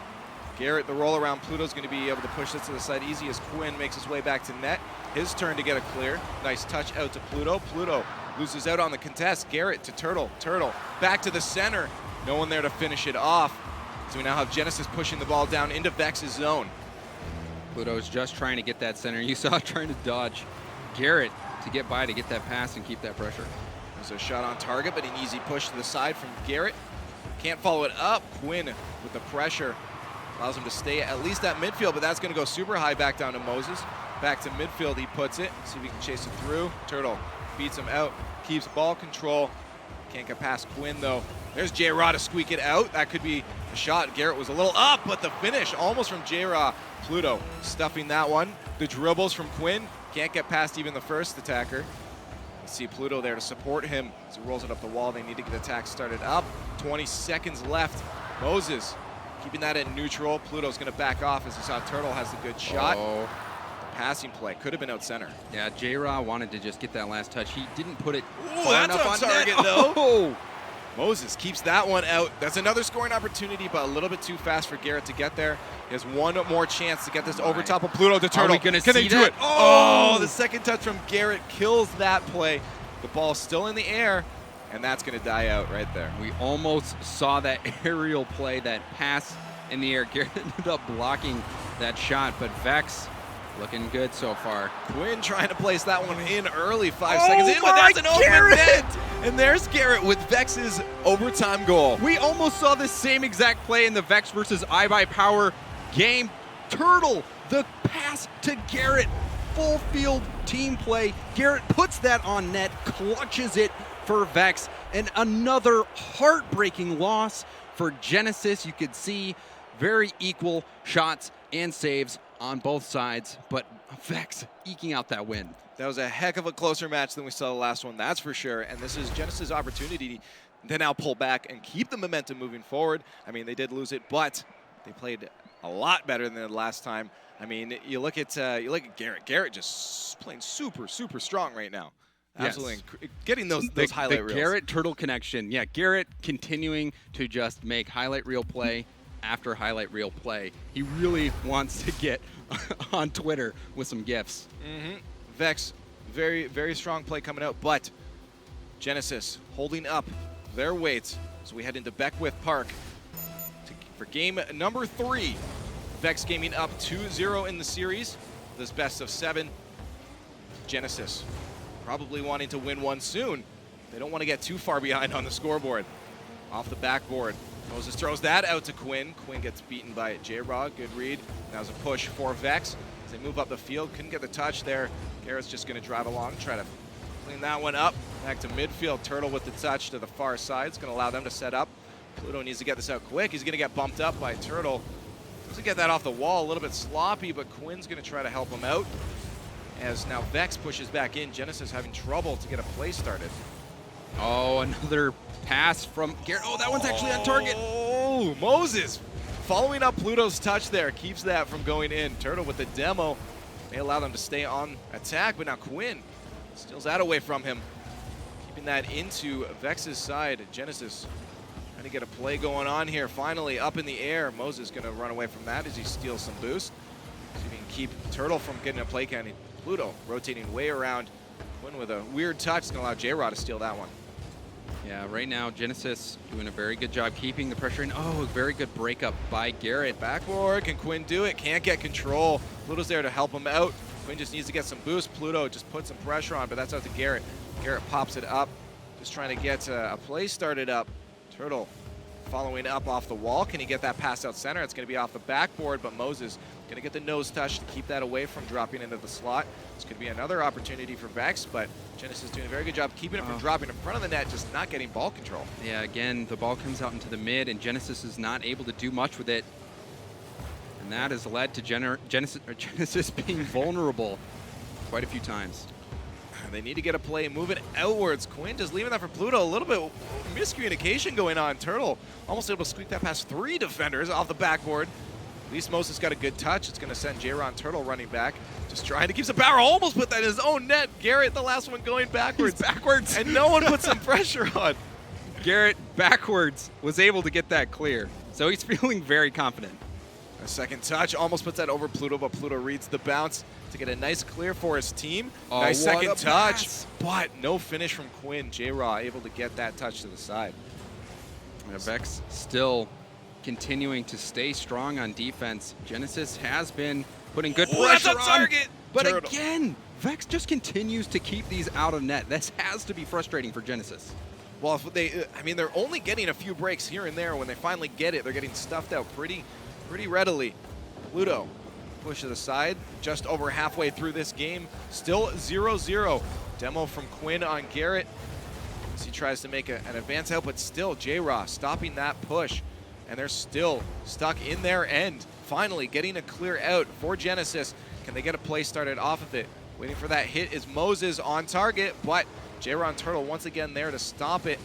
Garrett, the roll around. Pluto's going to be able to push this to the side easy as Quinn makes his way back to net. His turn to get a clear. Nice touch out to Pluto. Pluto loses out on the contest. Garrett to Turtle. Turtle back to the center. No one there to finish it off. So we now have Genesis pushing the ball down into Vex's zone. Pluto's just trying to get that center. You saw trying to dodge Garrett to get by, to get that pass and keep that pressure. There's a shot on target, but an easy push to the side from Garrett. Can't follow it up. Quinn with the pressure allows him to stay at least at midfield, but that's going to go super high back down to Moses. Back to midfield, he puts it. See if he can chase it through. Turtle beats him out, keeps ball control. Can't get past Quinn, though. There's J-Raw to squeak it out. That could be a shot. Garrett was a little up, but the finish almost from J-Raw. Pluto stuffing that one. The dribbles from Quinn. Can't get past even the first attacker. You see Pluto there to support him as he rolls it up the wall. They need to get the attack started up. 20 seconds left. Moses keeping that in neutral. Pluto's going to back off as he saw Turtle has a good shot. Oh. Passing play could have been out center. Yeah, J-Raw wanted to just get that last touch. He didn't put it Ooh, far that's enough on on target, net. though. Oh. Moses keeps that one out. That's another scoring opportunity, but a little bit too fast for Garrett to get there. He has one more chance to get this over top of Pluto to Turtle. Are we gonna Can see they do that? it? Oh, the second touch from Garrett kills that play. The ball's still in the air, and that's going to die out right there. We almost saw that aerial play, that pass in the air. Garrett ended up blocking that shot, but Vex looking good so far. Quinn trying to place that one in early, 5 seconds in, but that's an open net. And there's Garrett with Vex's overtime goal. We almost saw the same exact play in the Vex versus iBuyPower game. Turtle, the pass to Garrett. Full field team play. Garrett puts that on net, clutches it for Vex, and another heartbreaking loss for Genesis. You could see very equal shots and saves on both sides, but Vex eking out that win. That was a heck of a closer match than we saw the last one, that's for sure. And this is Genesis' opportunity to now pull back and keep the momentum moving forward. I mean, they did lose it, but they played a lot better than the last time. I mean, you look at Garrett. Garrett just playing super, super strong right now. Absolutely, yes. Getting those highlight reels. The Garrett Turtle connection. Yeah, Garrett continuing to just make highlight reel play after highlight reel play. He really wants to get on Twitter with some gifs. Mm-hmm. Vex, very, very strong play coming out, but Genesis holding up their weight as we head into Beckwith Park for game number 3. Vex Gaming up 2-0 in the series. This best of 7. Genesis probably wanting to win one soon. They don't want to get too far behind on the scoreboard. Off the backboard, Moses throws that out to Quinn. Quinn gets beaten by J-Raw. Good read. Now's a push for Vex as they move up the field. Couldn't get the touch there. Garrett's just going to drive along, try to clean that one up. Back to midfield. Turtle with the touch to the far side. It's going to allow them to set up. Pluto needs to get this out quick. He's going to get bumped up by Turtle. Doesn't get that off the wall. A little bit sloppy, but Quinn's going to try to help him out. As now Vex pushes back in. Genesis having trouble to get a play started. Oh, another pass from Garrett. Oh, that one's actually on target. Oh, Moses following up Pluto's touch there. Keeps that from going in. Turtle with the demo. They allow them to stay on attack, but now Quinn steals that away from him. Keeping that into Vex's side. Genesis trying to get a play going on here. Finally up in the air. Moses going to run away from that as he steals some boost. See if he can keep Turtle from getting a play count. Pluto rotating way around. Quinn with a weird touch. It's going to allow J-Raw to steal that one. Yeah, right now Genesis doing a very good job keeping the pressure in. Oh, very good breakup by Garrett. Backboard, can Quinn do it? Can't get control. Pluto's there to help him out. Quinn just needs to get some boost. Pluto just put some pressure on, but that's out to Garrett. Garrett pops it up, just trying to get a play started up. Turtle following up off the wall. Can he get that pass out center? It's going to be off the backboard, but Moses going to get the nose touch to keep that away from dropping into the slot. This could be another opportunity for Vex, but Genesis doing a very good job keeping it from dropping in front of the net, just not getting ball control. Yeah, again, the ball comes out into the mid, and Genesis is not able to do much with it. And that has led to Genesis being vulnerable quite a few times. They need to get a play moving outwards. Quinn just leaving that for Pluto. A little bit miscommunication going on. Turtle almost able to squeak that past 3 defenders off the backboard. At least Moses got a good touch. It's going to send J-Ron Turtle running back. Just trying to keep some power. Almost put that in his own net. Garrett, the last one, going backwards. He's backwards. And no one put some pressure on. Garrett backwards was able to get that clear. So he's feeling very confident. A second touch. Almost puts that over Pluto, but Pluto reads the bounce to get a nice clear for his team. Oh, nice second touch, pass. but no finish from Quinn. J-Raw able to get that touch to the side. Yeah, Vex still continuing to stay strong on defense. Genesis has been putting good That's pressure a on, target. but Turtle. again, Vex just continues to keep these out of net. This has to be frustrating for Genesis. Well, if they're only getting a few breaks here and there. When they finally get it, they're getting stuffed out pretty readily. Pluto push to the side, just over halfway through this game. Still 0-0. Demo from Quinn on Garrett as he tries to make an advance out, but still J-Raw stopping that push. And they're still stuck in their end. Finally getting a clear out for Genesis. Can they get a play started off of it? Waiting for that hit is Moses on target, but J-Ron Turtle once again there to stop it.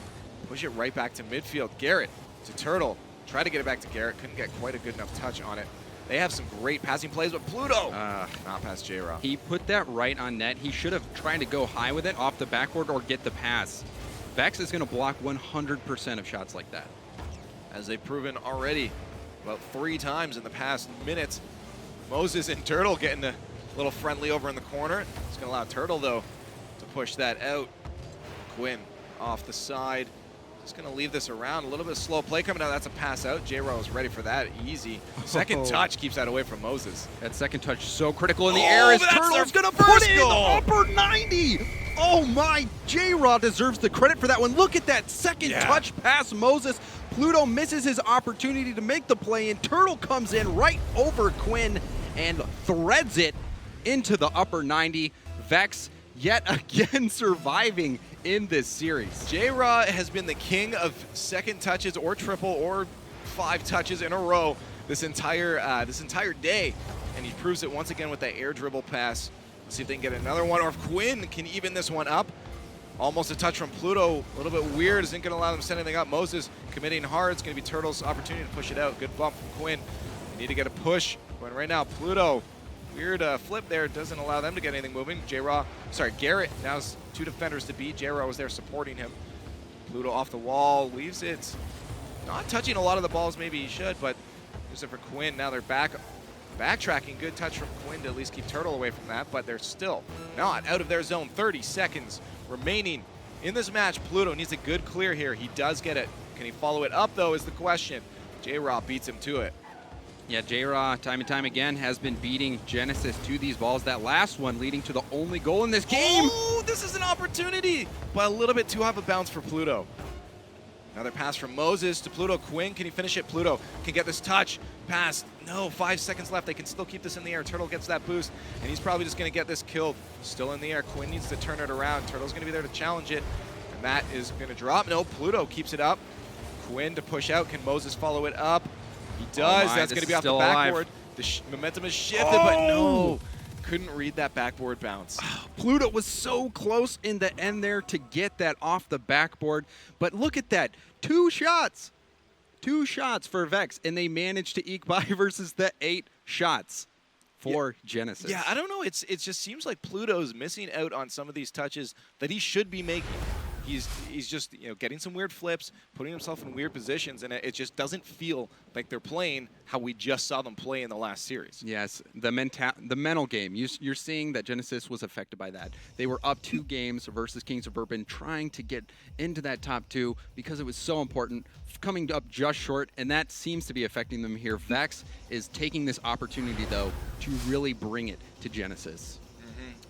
Push it right back to midfield. Garrett to Turtle. Try to get it back to Garrett. Couldn't get quite a good enough touch on it. They have some great passing plays, but Pluto not past J-Raw. He put that right on net. He should have tried to go high with it off the backboard or get the pass. Vex is going to block 100% of shots like that. As they've proven already about 3 times in the past minutes. Moses and Turtle getting a little friendly over in the corner. It's going to allow Turtle, though, to push that out. Quinn off the side. Just going to leave this around. A little bit of slow play coming out. That's a pass out. J-Raw is ready for that. Easy. Second touch keeps that away from Moses. That second touch so critical in the air as that's Turtle's their going to put first it in the goal. upper 90. Oh my, J-Raw deserves the credit for that one. Look at that second touch past Moses. Pluto misses his opportunity to make the play, and Turtle comes in right over Quinn and threads it into the upper 90. Vex yet again surviving in this series. J-Raw has been the king of second touches or triple or 5 touches in a row this entire day, and he proves it once again with that air dribble pass. Let's see if they can get another one, or if Quinn can even this one up. Almost a touch from Pluto, a little bit weird, isn't going to allow them to set anything up. Moses committing hard, it's going to be Turtle's opportunity to push it out. Good bump from Quinn. They need to get a push going right now. Pluto, weird flip there, doesn't allow them to get anything moving. Garrett now has 2 defenders to beat. J-Raw was there supporting him. Pluto off the wall, leaves it. Not touching a lot of the balls maybe he should, but use it for Quinn. Now they're backtracking. Good touch from Quinn to at least keep Turtle away from that, but they're still not out of their zone. 30 seconds remaining in this match. Pluto needs a good clear here. He does get it. Can he follow it up, though, is the question. J-Raw beats him to it. Yeah, J-Raw, time and time again, has been beating Genesis to these balls. That last one leading to the only goal in this game. Oh, this is an opportunity, but a little bit too high of a bounce for Pluto. Another pass from Moses to Pluto. Quinn, can he finish it? Pluto can get this touch. Pass. No, 5 seconds left. They can still keep this in the air. Turtle gets that boost, and he's probably just going to get this killed. Still in the air. Quinn needs to turn it around. Turtle's going to be there to challenge it, and that is going to drop. No, Pluto keeps it up. Quinn to push out. Can Moses follow it up? He does. That's going to be off the backboard. The momentum is shifted, but no. Couldn't read that backboard bounce. Pluto was so close in the end there to get that off the backboard. But look at that. 2 shots. 2 shots for Vex, and they managed to eke by versus the 8 shots for Genesis. Yeah, I don't know. It just seems like Pluto's missing out on some of these touches that he should be making. He's just getting some weird flips, putting himself in weird positions, and it just doesn't feel like they're playing how we just saw them play in the last series. Yes, the mental game. You're seeing that Genesis was affected by that. They were up 2 games versus Kings of Bourbon, trying to get into that top 2 because it was so important, coming up just short, and that seems to be affecting them here. Vex is taking this opportunity, though, to really bring it to Genesis.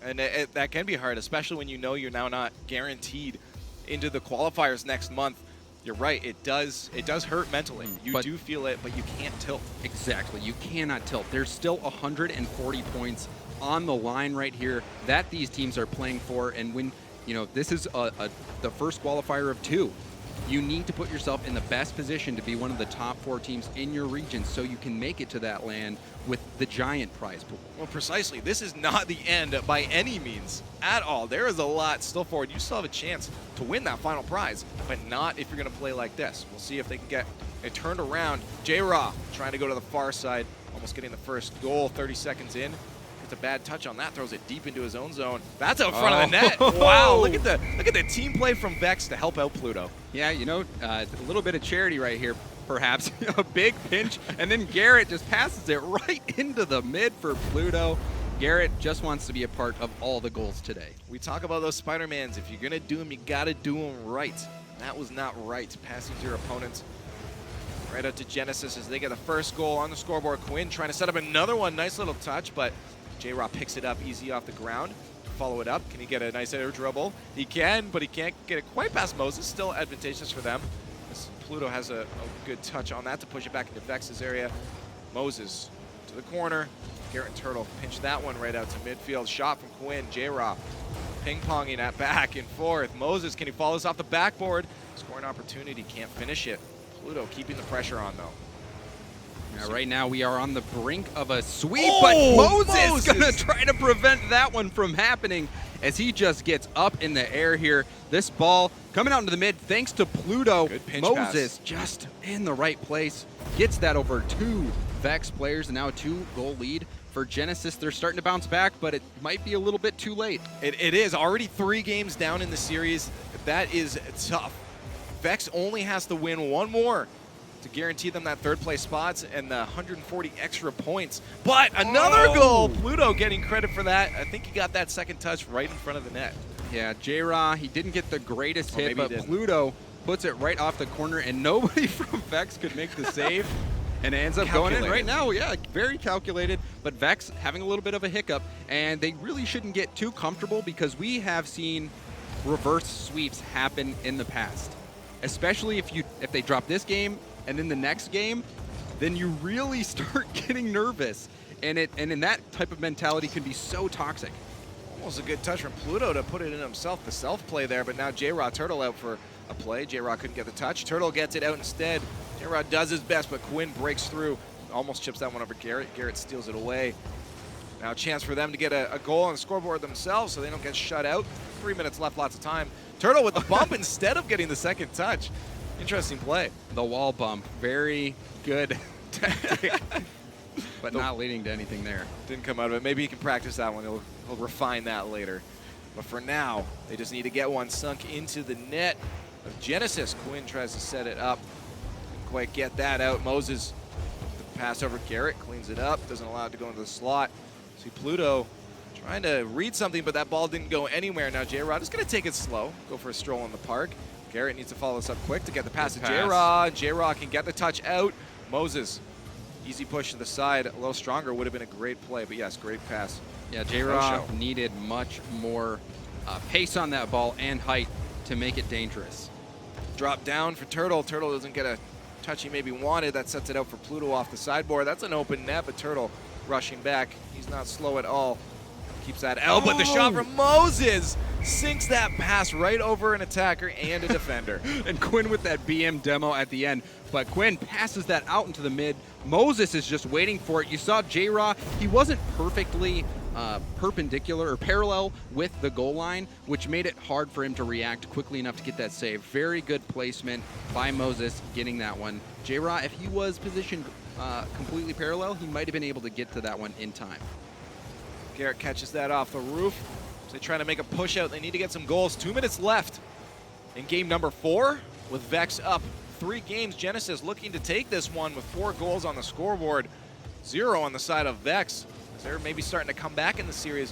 And that can be hard, especially when you know you're now not guaranteed into the qualifiers next month. You're right, it does hurt mentally. You do feel it, but you can't tilt. Exactly, you cannot tilt. There's still 140 points on the line right here that these teams are playing for, and when, you know, this is the first qualifier of 2. You need to put yourself in the best position to be one of the top 4 teams in your region so you can make it to that land with the giant prize pool. Well, precisely. This is not the end by any means at all. There is a lot still forward. You still have a chance to win that final prize, but not if you're going to play like this. We'll see if they can get it turned around. J-Raw trying to go to the far side, almost getting the first goal 30 seconds in. Gets a bad touch on that, throws it deep into his own zone. That's out front of the net. Wow, look at the team play from Vex to help out Pluto. Yeah, you know, a little bit of charity right here, perhaps. A big pinch, and then Garrett just passes it right into the mid for Pluto. Garrett just wants to be a part of all the goals today. We talk about those Spider-Mans. If you're going to do them, you got to do them right. That was not right. Passing to your opponents. Right out to Genesis as they get the first goal on the scoreboard. Quinn trying to set up another one. Nice little touch, but J-Raw picks it up easy off the ground. Follow it up. Can he get a nice air dribble? He can, but he can't get it quite past Moses. Still advantageous for them. Pluto has a good touch on that to push it back into Vex's area. Moses to the corner. Garrett and Turtle pinch that one right out to midfield. Shot from Quinn. J-Raw ping-ponging at back and forth. Moses, can he follow this off the backboard? Scoring opportunity, can't finish it. Pluto keeping the pressure on, though. Now, right now, we are on the brink of a sweep, but Moses going to try to prevent that one from happening as he just gets up in the air here. This ball coming out into the mid thanks to Pluto. Good pinch Moses pass. just in the right place. Gets that over 2 Vex players, and now a 2-goal lead for Genesis. They're starting to bounce back, but it might be a little bit too late. It is. Already 3 games down in the series. That is tough. Vex only has to win 1 more to guarantee them that 3rd place spots and the 140 extra points. But another goal! Pluto getting credit for that. I think he got that second touch right in front of the net. Yeah, J-Raw, he didn't get the greatest hit, but Pluto puts it right off the corner, and nobody from Vex could make the save. And it ends up going in right now. Yeah, very calculated. But Vex having a little bit of a hiccup, and they really shouldn't get too comfortable because we have seen reverse sweeps happen in the past. Especially if they drop this game and then the next game, then you really start getting nervous. And in that type of mentality can be so toxic. Almost a good touch from Pluto to put it in himself, the self-play there, but now J-Raw Turtle out for a play. J-Raw couldn't get the touch. Turtle gets it out instead. J-Raw does his best, but Quinn breaks through. Almost chips that one over Garrett. Garrett steals it away. Now a chance for them to get a goal on the scoreboard themselves so they don't get shut out. 3 minutes left, lots of time. Turtle with the bump instead of getting the second touch. Interesting play. The wall bump, very good tactic, but not leading to anything there. Didn't come out of it. Maybe he can practice that one. He'll refine that later. But for now, they just need to get one sunk into the net of Genesis. Quinn tries to set it up. Didn't quite get that out. Moses, the pass over Garrett, cleans it up. Doesn't allow it to go into the slot. See Pluto trying to read something, but that ball didn't go anywhere. Now J-Rod is going to take it slow, go for a stroll in the park. Garrett needs to follow this up quick to get the pass to J-Rod. J-Rod can get the touch out. Moses, easy push to the side, a little stronger, would have been a great play, but yes, great pass. Yeah, J-Rod needed much more pace on that ball and height to make it dangerous. Drop down for Turtle. Turtle doesn't get a touch he maybe wanted. That sets it out for Pluto off the sideboard. That's an open net, but Turtle rushing back. He's not slow at all. Keeps that out, but the shot from Moses sinks that pass right over an attacker and a defender. And Quinn with that BM demo at the end. But Quinn passes that out into the mid. Moses is just waiting for it. You saw J-Raw, he wasn't perfectly perpendicular or parallel with the goal line, which made it hard for him to react quickly enough to get that save. Very good placement by Moses getting that one. J-Raw, if he was positioned completely parallel, he might have been able to get to that one in time. Garrett catches that off the roof. So they try to make a push out. They need to get some goals. 2 minutes left in game number 4 with Vex up 3 games. Genesis looking to take this one with 4 goals on the scoreboard. 0 on the side of Vex. They're maybe starting to come back in the series.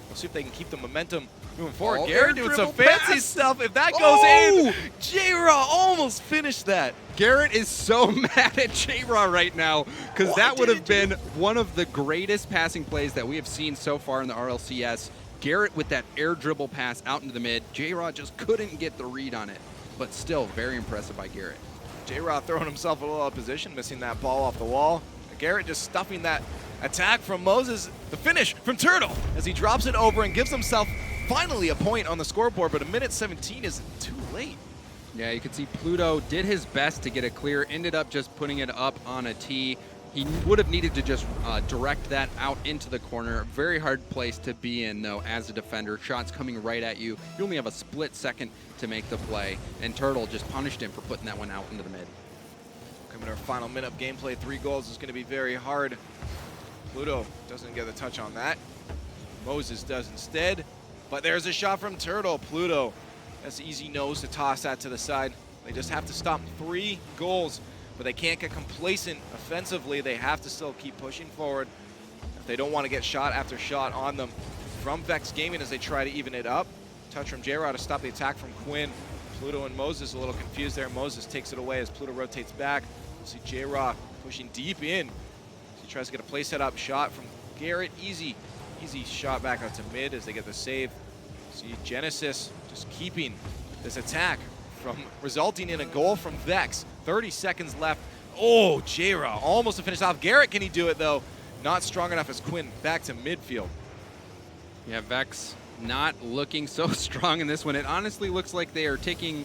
We'll see if they can keep the momentum moving forward. Garrett doing some fancy stuff. If that goes in, J-Raw almost finished that. Garrett is so mad at J-Raw right now because that would have been one of the greatest passing plays that we have seen so far in the RLCS. Garrett with that air dribble pass out into the mid. J-Rod just couldn't get the read on it, but still very impressive by Garrett. J-Rod throwing himself a little out of position, missing that ball off the wall. Garrett just stuffing that attack from Moses. The finish from Turtle as he drops it over and gives himself finally a point on the scoreboard, but a minute 17 is too late. Yeah, you can see Pluto did his best to get it clear, ended up just putting it up on a tee. He would have needed to just direct that out into the corner. Very hard place to be in, though, as a defender. Shots coming right at you. You only have a split second to make the play, and Turtle just punished him for putting that one out into the mid. Coming to our final minute of gameplay, 3 goals is going to be very hard. Pluto doesn't get a touch on that. Moses does instead, but there's a shot from Turtle. Pluto, that's easy nose to toss that to the side. They just have to stop 3 goals. But they can't get complacent offensively. They have to still keep pushing forward if they don't want to get shot after shot on them from Vex Gaming as they try to even it up. Touch from J-Rod to stop the attack from Quinn. Pluto and Moses a little confused there. Moses takes it away as Pluto rotates back. We'll see J-Rod pushing deep in. He tries to get a play set up shot from Garrett. Easy shot back out to mid as they get the save. See Genesis just keeping this attack from resulting in a goal from Vex. 30 seconds left. Oh, J-Rod almost to finish off. Garrett, can he do it though? Not strong enough as Quinn back to midfield. Yeah, Vex not looking so strong in this one. It honestly looks like they are taking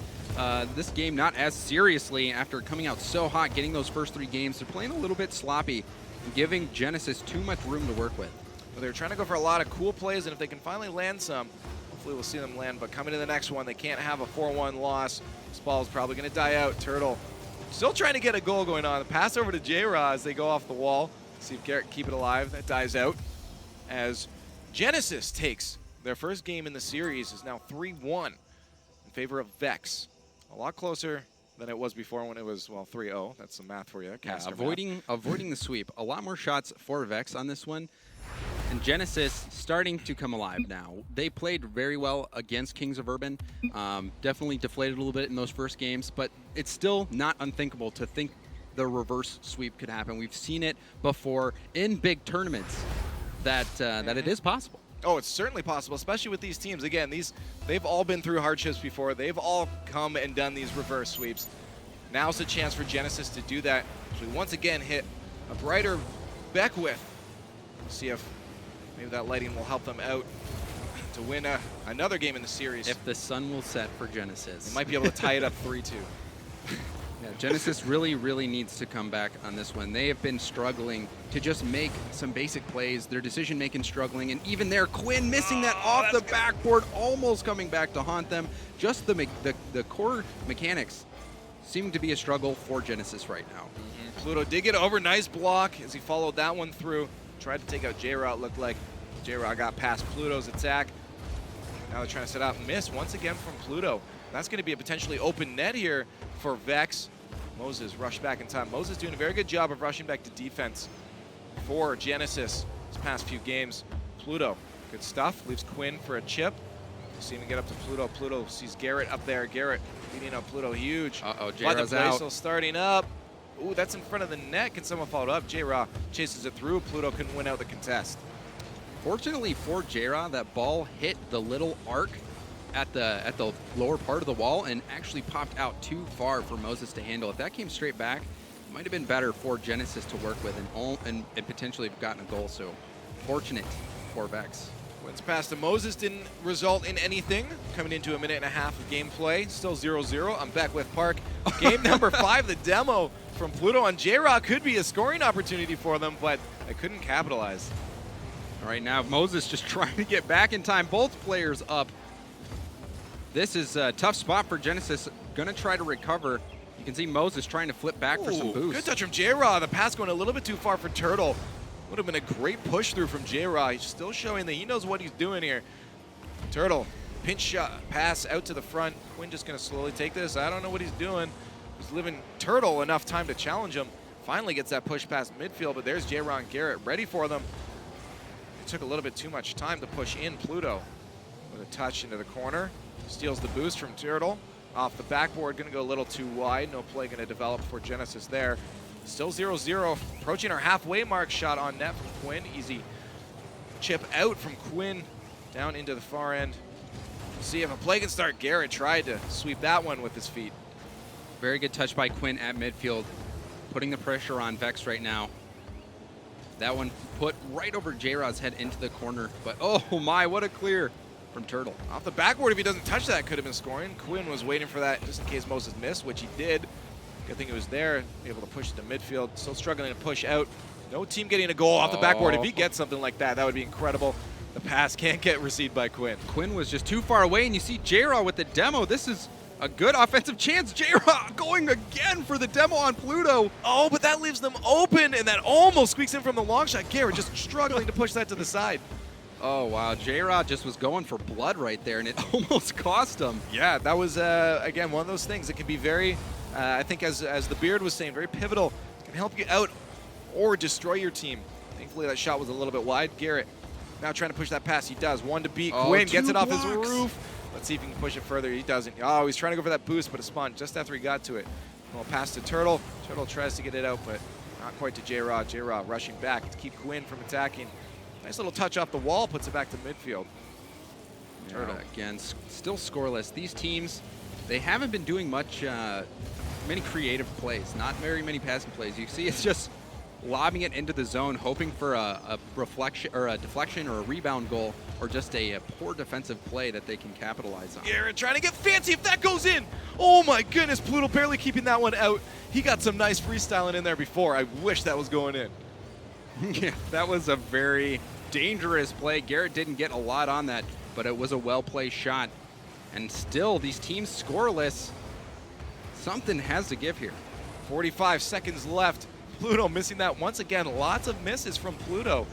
this game not as seriously after coming out so hot, getting those first 3 games. They're playing a little bit sloppy, giving Genesis too much room to work with. Well, they're trying to go for a lot of cool plays, and if they can finally land some, hopefully we'll see them land. But coming to the next one, they can't have a 4-1 loss. This ball is probably going to die out. Turtle still trying to get a goal going on. The pass over to J-Rod as they go off the wall. See if Garrett can keep it alive. That dies out as Genesis takes their first game in the series. Is now 3-1 in favor of Vex. A lot closer than it was before when it was, well, 3-0. That's some math for you. Yeah, avoiding the sweep. A lot more shots for Vex on this one. And Genesis starting to come alive now. They played very well against Kings of Urban. Definitely deflated a little bit in those first games, but it's still not unthinkable to think the reverse sweep could happen. We've seen it before in big tournaments that it is possible. Oh, it's certainly possible, especially with these teams. Again, they've all been through hardships before. They've all come and done these reverse sweeps. Now's the chance for Genesis to do that. We once again hit a brighter Beckwith. See if maybe that lighting will help them out to win another game in the series. If the sun will set for Genesis. They might be able to tie it up 3-2. Yeah, Genesis really needs to come back on this one. They have been struggling to just make some basic plays. Their decision-making struggling, and even there, Quinn missing that off the backboard, almost coming back to haunt them. Just the core mechanics seem to be a struggle for Genesis right now. Pluto did get over. Nice block as he followed that one through. Tried to take out J-Rod. Looked like J-Rod got past Pluto's attack. Now they're trying to set out and miss once again from Pluto. That's going to be a potentially open net here for Vex. Moses rushed back in time. Moses doing a very good job of rushing back to defense for Genesis these past few games. Pluto, good stuff. Leaves Quinn for a chip. See him get up to Pluto. Pluto sees Garrett up there. Garrett beating up Pluto huge. Uh-oh, But the J-Rod's play out. still starting up. Ooh, that's in front of the net. Can someone follow it up? J-Rod chases it through. Pluto couldn't win out the contest. Fortunately for J-Rod, that ball hit the little arc at the lower part of the wall and actually popped out too far for Moses to handle. If that came straight back, it might have been better for Genesis to work with and potentially have gotten a goal. So fortunate for Vex. Wins pass to Moses didn't result in anything. Coming into a minute and a half of gameplay, still 0-0. I'm Beckwith Park. Game number 5, the demo from Pluto on J-Rod could be a scoring opportunity for them, but they couldn't capitalize. All right, now Moses just trying to get back in time. Both players up. This is a tough spot for Genesis. Gonna try to recover. You can see Moses trying to flip back for some boost. Good touch from J-Rod. The pass going a little bit too far for Turtle. Would have been a great push through from J-Rod. He's still showing that he knows what he's doing here. Turtle, pinch shot, pass out to the front. Quinn just gonna slowly take this. I don't know what he's doing. He's living Turtle enough time to challenge him. Finally gets that push past midfield, but there's J-Rod and Garrett ready for them. It took a little bit too much time to push in Pluto. With a touch into the corner. Steals the boost from Turtle. Off the backboard, gonna go a little too wide. No play gonna develop for Genesis there. Still 0-0, approaching our halfway mark. Shot on net from Quinn. Easy chip out from Quinn Down into the far end. See if a play can start. Garrett tried to sweep that one with his feet. Very good touch by Quinn at midfield, putting the pressure on Vex right now. That one put right over J-Rod's head into the corner, but oh my, what a clear from Turtle. Off the backboard, if he doesn't touch that, could have been scoring. Quinn was waiting for that just in case Moses missed, which he did. Good thing he was there, able to push it to midfield. Still struggling to push out. No team getting a goal off the backboard. If he gets something like that, that would be incredible. The pass can't get received by Quinn. Quinn was just too far away, and you see J-Rod with the demo. This is a good offensive chance. J-Rod going again for the demo on Pluto. Oh, but that leaves them open, and that almost squeaks in from the long shot. Garrett just struggling to push that to the side. Oh, wow. J-Rod just was going for blood right there, and it almost cost him. Yeah, that was, again, one of those things that can be very, I think as the Beard was saying, very pivotal. It can help you out or destroy your team. Thankfully, that shot was a little bit wide. Garrett now trying to push that pass. He does. One to beat. Quinn gets it off his roof. Let's see if he can push it further. He doesn't. Oh, he's trying to go for that boost, but it spawned just after he got to it. Well, pass to Turtle. Turtle tries to get it out, but not quite to J-Rod. J-Rod rushing back to keep Quinn from attacking. Nice little touch off the wall, puts it back to midfield. Turtle again, still scoreless. These teams, they haven't been doing much, many creative plays. Not very many passing plays. You see, it's just lobbing it into the zone, hoping for a reflection or a deflection or a rebound goal, or just a poor defensive play that they can capitalize on. Garrett trying to get fancy if that goes in. Oh my goodness, Pluto barely keeping that one out. He got some nice freestyling in there before. I wish that was going in. Yeah, that was a very dangerous play. Garrett didn't get a lot on that, but it was a well-placed shot. And still, these teams scoreless. Something has to give here. 45 seconds left. Pluto missing that once again. Lots of misses from Pluto.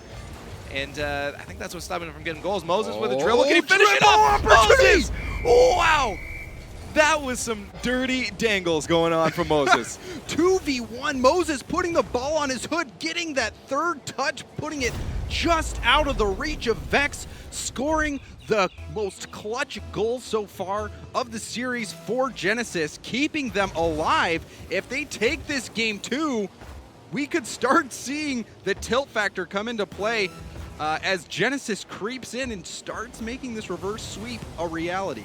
And I think that's what's stopping him from getting goals. Moses with a dribble. Can he finish it off? Moses! Oh, wow! That was some dirty dangles going on from Moses. 2v1, Moses putting the ball on his hood, getting that third touch, putting it just out of the reach of Vex, scoring the most clutch goal so far of the series for Genesis, keeping them alive. If they take this game 2, we could start seeing the tilt factor come into play as Genesis creeps in and starts making this reverse sweep a reality.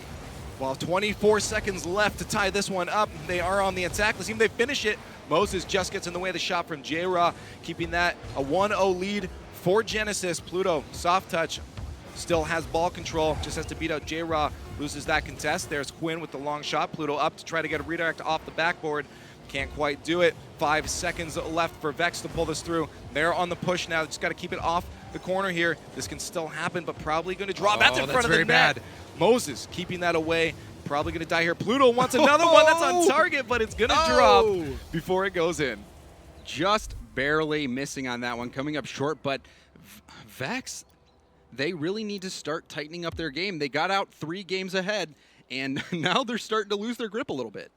Well, 24 seconds left to tie this one up. They are on the attack. Let's see if they finish it. Moses just gets in the way of the shot from J-Raw, keeping that a 1-0 lead for Genesis. Pluto, soft touch, still has ball control, just has to beat out J-Raw, loses that contest. There's Quinn with the long shot. Pluto up to try to get a redirect off the backboard. Can't quite do it. 5 seconds left for Vex to pull this through. They're on the push now. Just got to keep it off the corner here. This can still happen, but probably going to drop. That's in front of the net. Moses keeping that away. Probably going to die here. Pluto wants another one that's on target, but it's going to drop before it goes in. Just barely missing on that one, coming up short, but Vex, they really need to start tightening up their game. They got out 3 games ahead, and now they're starting to lose their grip a little bit.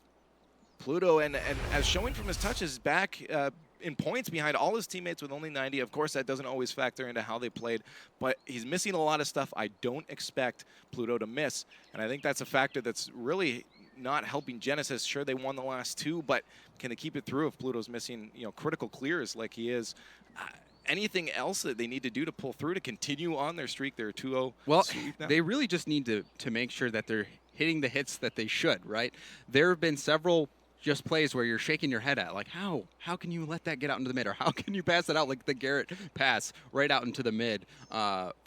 Pluto, and as showing from his touches, back in points behind all his teammates with only 90. Of course, that doesn't always factor into how they played, but he's missing a lot of stuff I don't expect Pluto to miss. And I think that's a factor that's really not helping Genesis. Sure, they won the last 2, but can they keep it through if Pluto's missing, critical clears like he is? Anything else that they need to do to pull through to continue on their streak? They're 2-0. Well, they really just need to make sure that they're hitting the hits that they should, right? There have been several just plays where you're shaking your head at, like, how can you let that get out into the mid, or how can you pass it out like the Garrett pass right out into the mid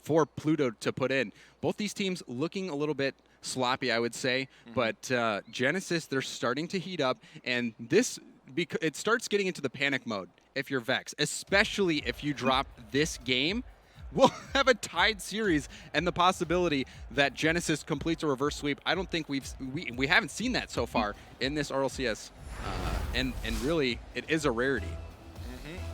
for Pluto to put in. Both these teams looking a little bit sloppy, I would say, but Genesis, they're starting to heat up, and it starts getting into the panic mode if you're Vex, especially if you drop this game. We'll have a tied series and the possibility that Genesis completes a reverse sweep. I don't think we haven't seen that so far in this RLCS, and really it is a rarity.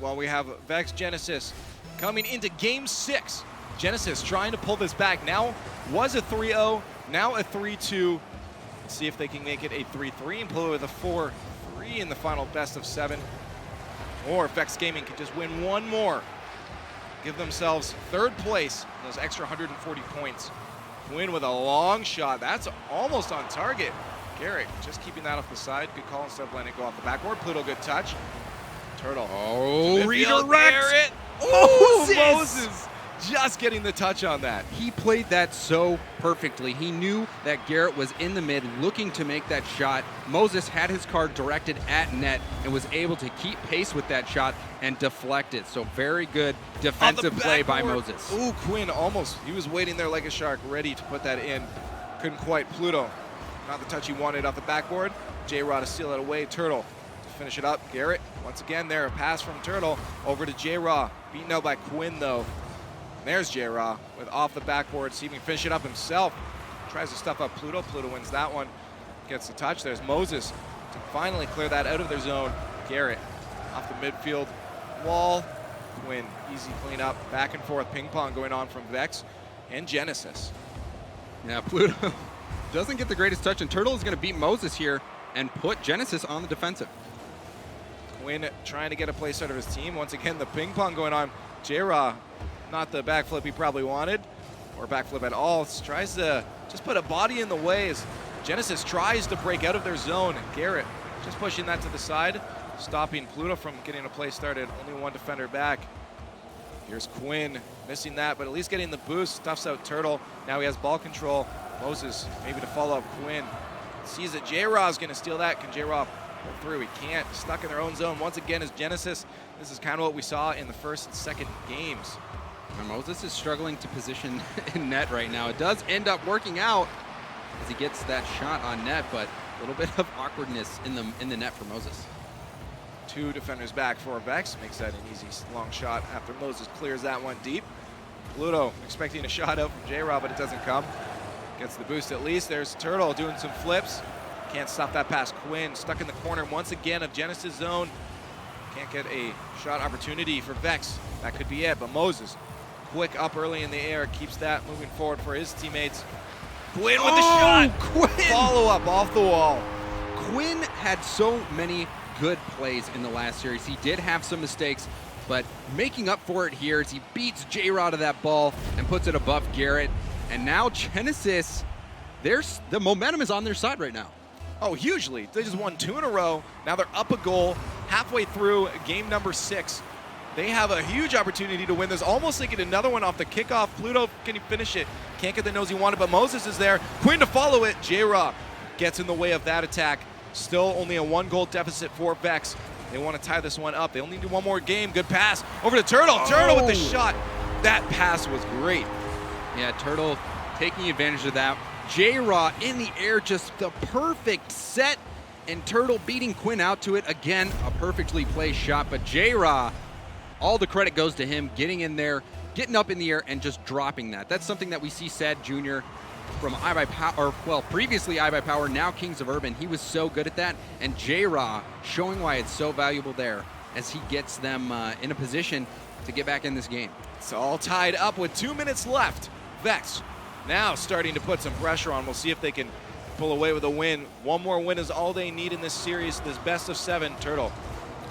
Well, we have Vex Genesis coming into game 6. Genesis trying to pull this back. Now was a 3-0, now a 3-2. Let's see if they can make it a 3-3 and pull with a 4-3 in the final best of 7. Or Vex Gaming can just win one more. Give themselves 3rd place, those extra 140 points. Win with a long shot. That's almost on target. Garrett just keeping that off the side. Good call instead of letting it go off the backboard. Pluto, good touch. Turtle. Oh, redirect. Garrett. Oh, Moses just getting the touch on that. He played that so perfectly. He knew that Garrett was in the mid looking to make that shot. Moses had his card directed at net and was able to keep pace with that shot and deflect it. So very good defensive play by Moses. Ooh, Quinn almost. He was waiting there like a shark, ready to put that in. Couldn't quite. Pluto, not the touch he wanted off the backboard. J-Rod to steal it away. Turtle to finish it up. Garrett, once again there, a pass from Turtle over to J-Rod. Beaten out by Quinn, though. There's J-Rod with off the backboard, see if he can finish it up himself. Tries to stuff up Pluto. Pluto wins that one. Gets the touch. There's Moses to finally clear that out of their zone. Garrett off the midfield wall. Quinn, easy cleanup. Back and forth ping pong going on from Vex and Genesis. Yeah, Pluto doesn't get the greatest touch, and Turtle is going to beat Moses here and put Genesis on the defensive. Quinn trying to get a play start of his team. Once again, the ping pong going on. J-Ra, not the backflip he probably wanted, or backflip at all. Tries to just put a body in the way as Genesis tries to break out of their zone. Garrett just pushing that to the side, stopping Pluto from getting a play started. Only one defender back. Here's Quinn, missing that, but at least getting the boost. Stuffs out Turtle. Now he has ball control. Moses maybe to follow up Quinn. Sees that J-Ra is going to steal that. Can J-Ra pull through? He can't. Stuck in their own zone. Once again is Genesis. This is kind of what we saw in the first and second games. And Moses is struggling to position in net right now. It does end up working out as he gets that shot on net, but a little bit of awkwardness in the net for Moses. Two defenders back for Vex. Makes that an easy long shot after Moses clears that one deep. Pluto expecting a shot out from J-Rob, but it doesn't come. Gets the boost at least. There's Turtle doing some flips. Can't stop that pass. Quinn stuck in the corner once again of Genesis zone. Can't get a shot opportunity for Vex. That could be it, but Moses quick up early in the air, keeps that moving forward for his teammates. Quinn with the shot. Quinn! Follow up off the wall. Quinn had so many good plays in the last series. He did have some mistakes, but making up for it here as he beats J-Rod to that ball and puts it above Garrett. And now Genesis, the momentum is on their side right now. Oh, hugely. They just won 2 in a row. Now they're up a goal halfway through game number 6. They have a huge opportunity to win this. Almost thinking another one off the kickoff. Pluto, can he finish it? Can't get the nose he wanted, but Moses is there. Quinn to follow it. J-Rob gets in the way of that attack. Still only a 1-goal deficit for Vex. They want to tie this one up. They only need one more game. Good pass over to Turtle. Turtle with the shot. That pass was great. Yeah, Turtle taking advantage of that. J-Raw in the air, just the perfect set, and Turtle beating Quinn out to it. Again, a perfectly placed shot, but J-Raw, all the credit goes to him getting in there, getting up in the air, and just dropping that. That's something that we see Sad Jr. from iBuyPower, well, previously iBuyPower, now Kings of Urban. He was so good at that, and J-Raw showing why it's so valuable there as he gets them in a position to get back in this game. It's all tied up with 2 minutes left. Vex now starting to put some pressure on. We'll see if they can pull away with a win. One more win is all they need in this series, this best of 7. Turtle.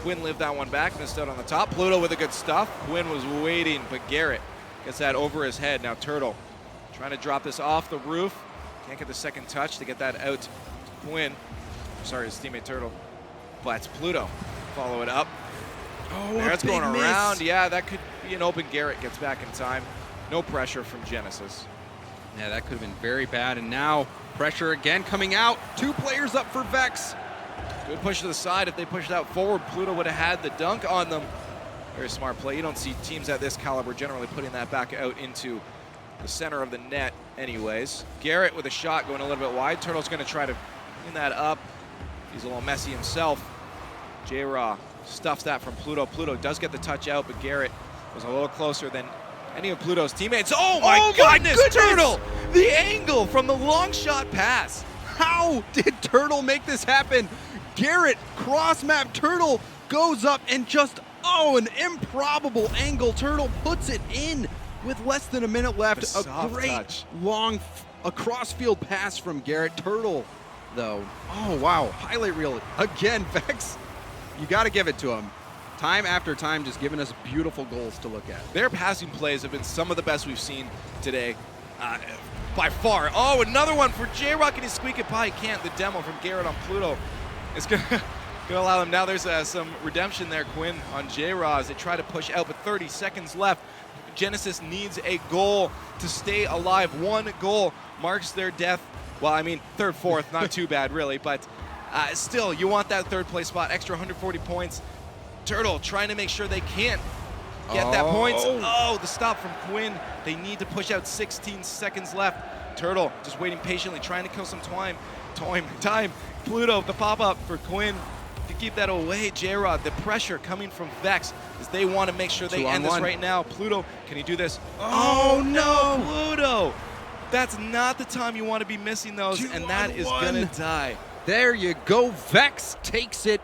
Quinn lived that one back, missed out on the top. Pluto with the good stuff. Quinn was waiting, but Garrett gets that over his head. Now Turtle trying to drop this off the roof. Can't get the second touch to get that out to Quinn. Sorry, his teammate Turtle. But it's Pluto. Follow it up. Oh, there it's going around. Miss. Yeah, that could be an open. Garrett gets back in time. No pressure from Genesis. Yeah, that could have been very bad, and now pressure again coming out. 2 players up for Vex. Good push to the side. If they pushed out forward, Pluto would have had the dunk on them. Very smart play. You don't see teams at this caliber generally putting that back out into the center of the net anyways. Garrett with a shot going a little bit wide. Turtle's going to try to clean that up. He's a little messy himself. J-Raw stuffs that from Pluto. Pluto does get the touch out, but Garrett was a little closer than any of Pluto's teammates. Oh my goodness, Turtle! The angle from the long shot pass. How did Turtle make this happen? Garrett cross-map Turtle goes up and just, an improbable angle. Turtle puts it in with less than a minute left. A great touch. Long cross-field pass from Garrett. Turtle, though, oh wow, highlight reel again. Vex, you got to give it to him. Time after time, just giving us beautiful goals to look at. Their passing plays have been some of the best we've seen today, by far. Oh, another one for J-Rock. Can he squeak it by? He can't. The demo from Garrett on Pluto is going to allow them. Now there's some redemption there, Quinn, on J-Raw as they try to push out, but 30 seconds left. Genesis needs a goal to stay alive. 1 goal marks their death. Well, I mean, third, fourth, not too bad, really, but still, you want that third place spot, extra 140 points. Turtle trying to make sure they can't get that points. Oh, the stop from Quinn. They need to push out 16 seconds left. Turtle just waiting patiently, trying to kill some time. Pluto, the pop-up for Quinn to keep that away. J-Rod, the pressure coming from Vex as they want to make sure they end this right now. Pluto, can he do this? Oh no, Pluto! That's not the time you want to be missing those, and that is gonna die. There you go. Vex takes it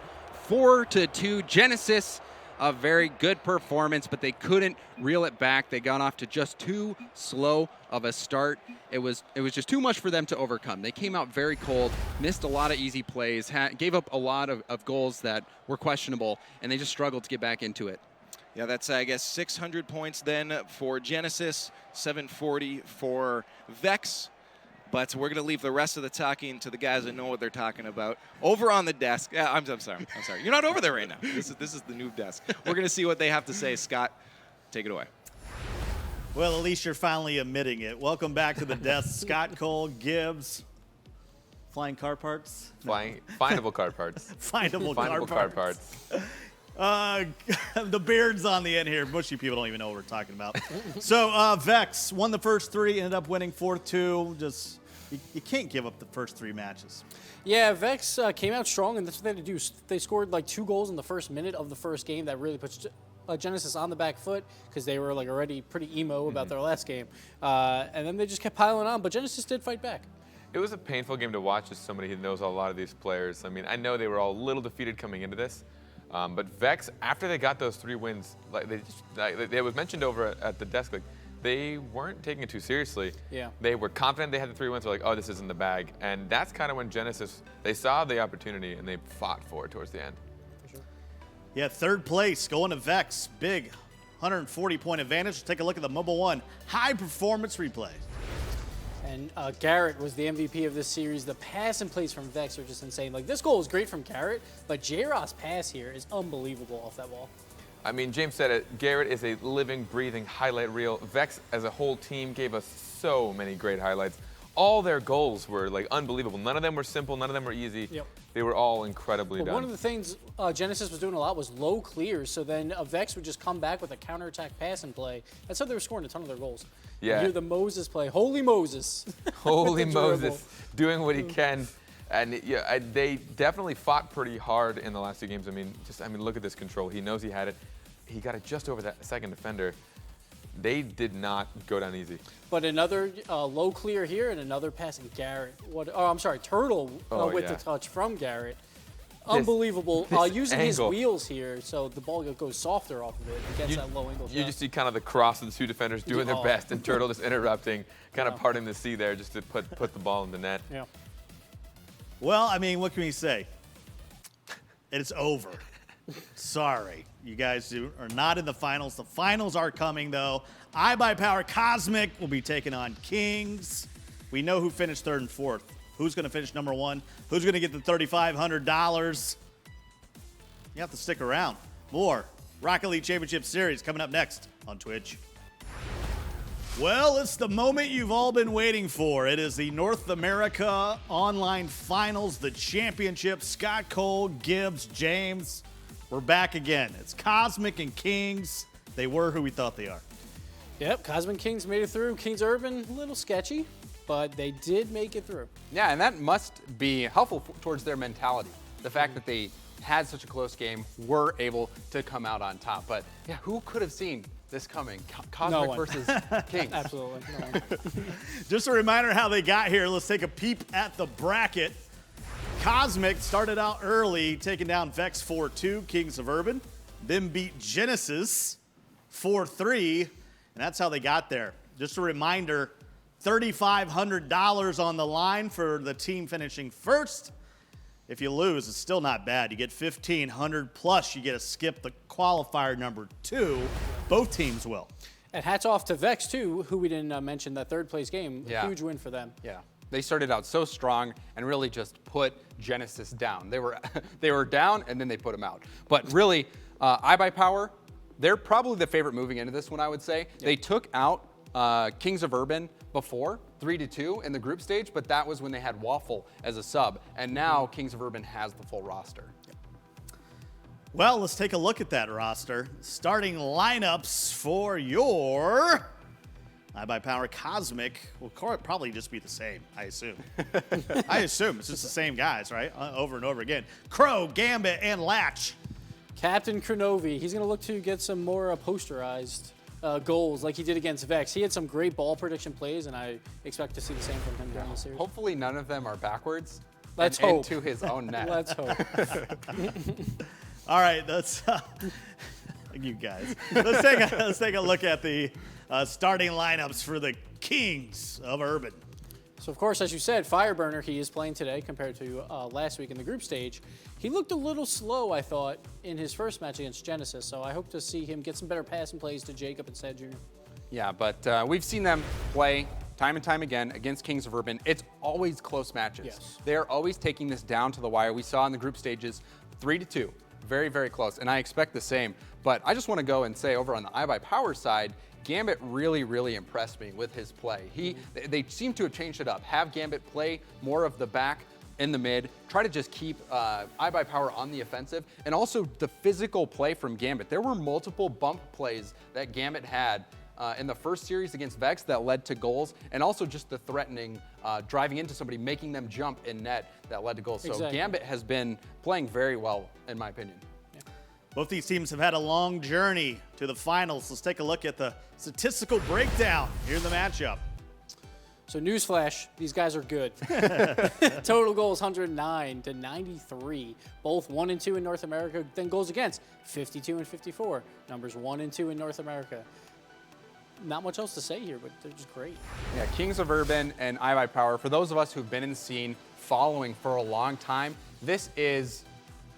4-2. Genesis, a very good performance, but they couldn't reel it back. They got off to just too slow of a start. It was just too much for them to overcome. They came out very cold, missed a lot of easy plays, gave up a lot of goals that were questionable, and they just struggled to get back into it. Yeah, that's, I guess, 600 points then for Genesis, 740 for Vex. But we're going to leave the rest of the talking to the guys that know what they're talking about. Over on the desk. I'm sorry. You're not over there right now. This is the new desk. We're going to see what they have to say. Scott, take it away. Well, at least you're finally admitting it. Welcome back to the desk, Scott Cole, Gibbs. Flying car parts? Findable car parts. Findable car car parts. The beard's on the end here. Bushy people don't even know what we're talking about. So Vex won the first 3, ended up winning 4-2. Just you can't give up the first 3 matches. Yeah, Vex came out strong, and that's what they had to do. They scored like 2 goals in the first minute of the first game. That really puts Genesis on the back foot because they were like already pretty emo about their last game, and then they just kept piling on. But Genesis did fight back. It was a painful game to watch as somebody who knows a lot of these players. I mean, I know they were all a little defeated coming into this. But Vex, after they got those 3 wins, it was mentioned over at the desk, like they weren't taking it too seriously. Yeah. They were confident they had the 3 wins. They're like, oh, this isn't the bag. And that's kind of when Genesis, they saw the opportunity and they fought for it towards the end. For sure. Yeah, third place going to Vex. Big 140-point advantage. Let's take a look at the Mobile One high-performance replay. And Garrett was the MVP of this series. The pass and plays from Vex are just insane. Like, this goal was great from Garrett, but J-Rod's pass here is unbelievable off that wall. I mean, James said it. Garrett is a living, breathing highlight reel. Vex, as a whole team, gave us so many great highlights. All their goals were, like, unbelievable. None of them were simple. None of them were easy. Yep. They were all incredibly But done. one of the things Genesis was doing a lot was low clears, so then Vex would just come back with a counterattack pass and play. That's how they were scoring a ton of their goals. Yeah. You hear the Moses play. Holy Moses. Holy Enjoyable. Moses, doing what he can. And yeah, they definitely fought pretty hard in the last 2 games. I mean, look at this control. He knows he had it. He got it just over that second defender. They did not go down easy. But another low clear here and another pass and Garrett. Turtle with the touch from Garrett. Unbelievable. Using his wheels here, so the ball goes softer off of it and gets that low angle shot. You just see kind of the cross of the 2 defenders doing their best, and Turtle just interrupting, kind of parting the sea there just to put the ball in the net. Yeah. Well, I mean, what can we say? It's over. Sorry. You guys are not in the finals. The finals are coming, though. iBuyPower Cosmic will be taking on Kings. We know who finished 3rd and 4th. Who's going to finish number 1? Who's going to get the $3,500? You have to stick around. More Rocket League Championship Series coming up next on Twitch. Well, it's the moment you've all been waiting for. It is the North America Online Finals, the championship. Scott Cole, Gibbs, James. We're back again. It's Cosmic and Kings. They were who we thought they are. Yep, Cosmic Kings made it through. Kings Urban, a little sketchy, but they did make it through. Yeah, and that must be helpful towards their mentality. The fact that they had such a close game, were able to come out on top. But yeah, who could have seen this coming? Cosmic versus Kings. Absolutely. No one. Just a reminder how they got here. Let's take a peep at the bracket. Cosmic started out early, taking down Vex 4-2, Kings of Urban, then beat Genesis 4-3, and that's how they got there. Just a reminder, $3,500 on the line for the team finishing first. If you lose, it's still not bad. You get $1,500 plus you get to skip the qualifier number 2. Both teams will. And hats off to Vex, too, who we didn't mention, that 3rd place game. Yeah. Huge win for them. Yeah. They started out so strong and really just put Genesis down. They were down and then they put them out. But really, iBuyPower, They're probably the favorite moving into this one, I would say. Yep. They took out Kings of Urban before, 3-2 in the group stage, but that was when they had Waffle as a sub. And now Kings of Urban has the full roster. Yep. Well, let's take a look at that roster. Starting lineups for your iBuyPower Cosmic will probably just be the same, I assume. I assume it's just the same guys, right? Over and over again. Crow, Gambit, and Latch. Captain Kronovi, he's going to look to get some more posterized goals like he did against Vex. He had some great ball prediction plays, and I expect to see the same from him during the series. Hopefully none of them are backwards. Let's hope. Into his own net. Let's hope. All right, that's you guys. Let's take a look at the starting lineups for the Kings of Urban. So, of course, as you said, Fireburner, he is playing today compared to last week in the group stage. He looked a little slow, I thought, in his first match against Genesis, so I hope to see him get some better passing plays to Jacob and Sad Jr. Yeah, but we've seen them play time and time again against Kings of Urban. It's always close matches. Yes. They're always taking this down to the wire. We saw in the group stages 3-2. Very, very close, and I expect the same. But I just want to go and say over on the iBuyPower side, Gambit really, really impressed me with his play. They seem to have changed it up. Have Gambit play more of the back in the mid, try to just keep iBuyPower on the offensive, and also the physical play from Gambit. There were multiple bump plays that Gambit had in the first series against Vex that led to goals, and also just the threatening driving into somebody, making them jump in net that led to goals. Exactly. So Gambit has been playing very well, in my opinion. Both these teams have had a long journey to the finals. Let's take a look at the statistical breakdown. Here's the matchup. So newsflash, these guys are good. Total goals 109 to 93. Both 1 and 2 in North America. Then goals against 52 and 54. Numbers 1 and 2 in North America. Not much else to say here, but they're just great. Yeah, Kings of Urban and iBuyPower, for those of us who've been in the scene following for a long time, this is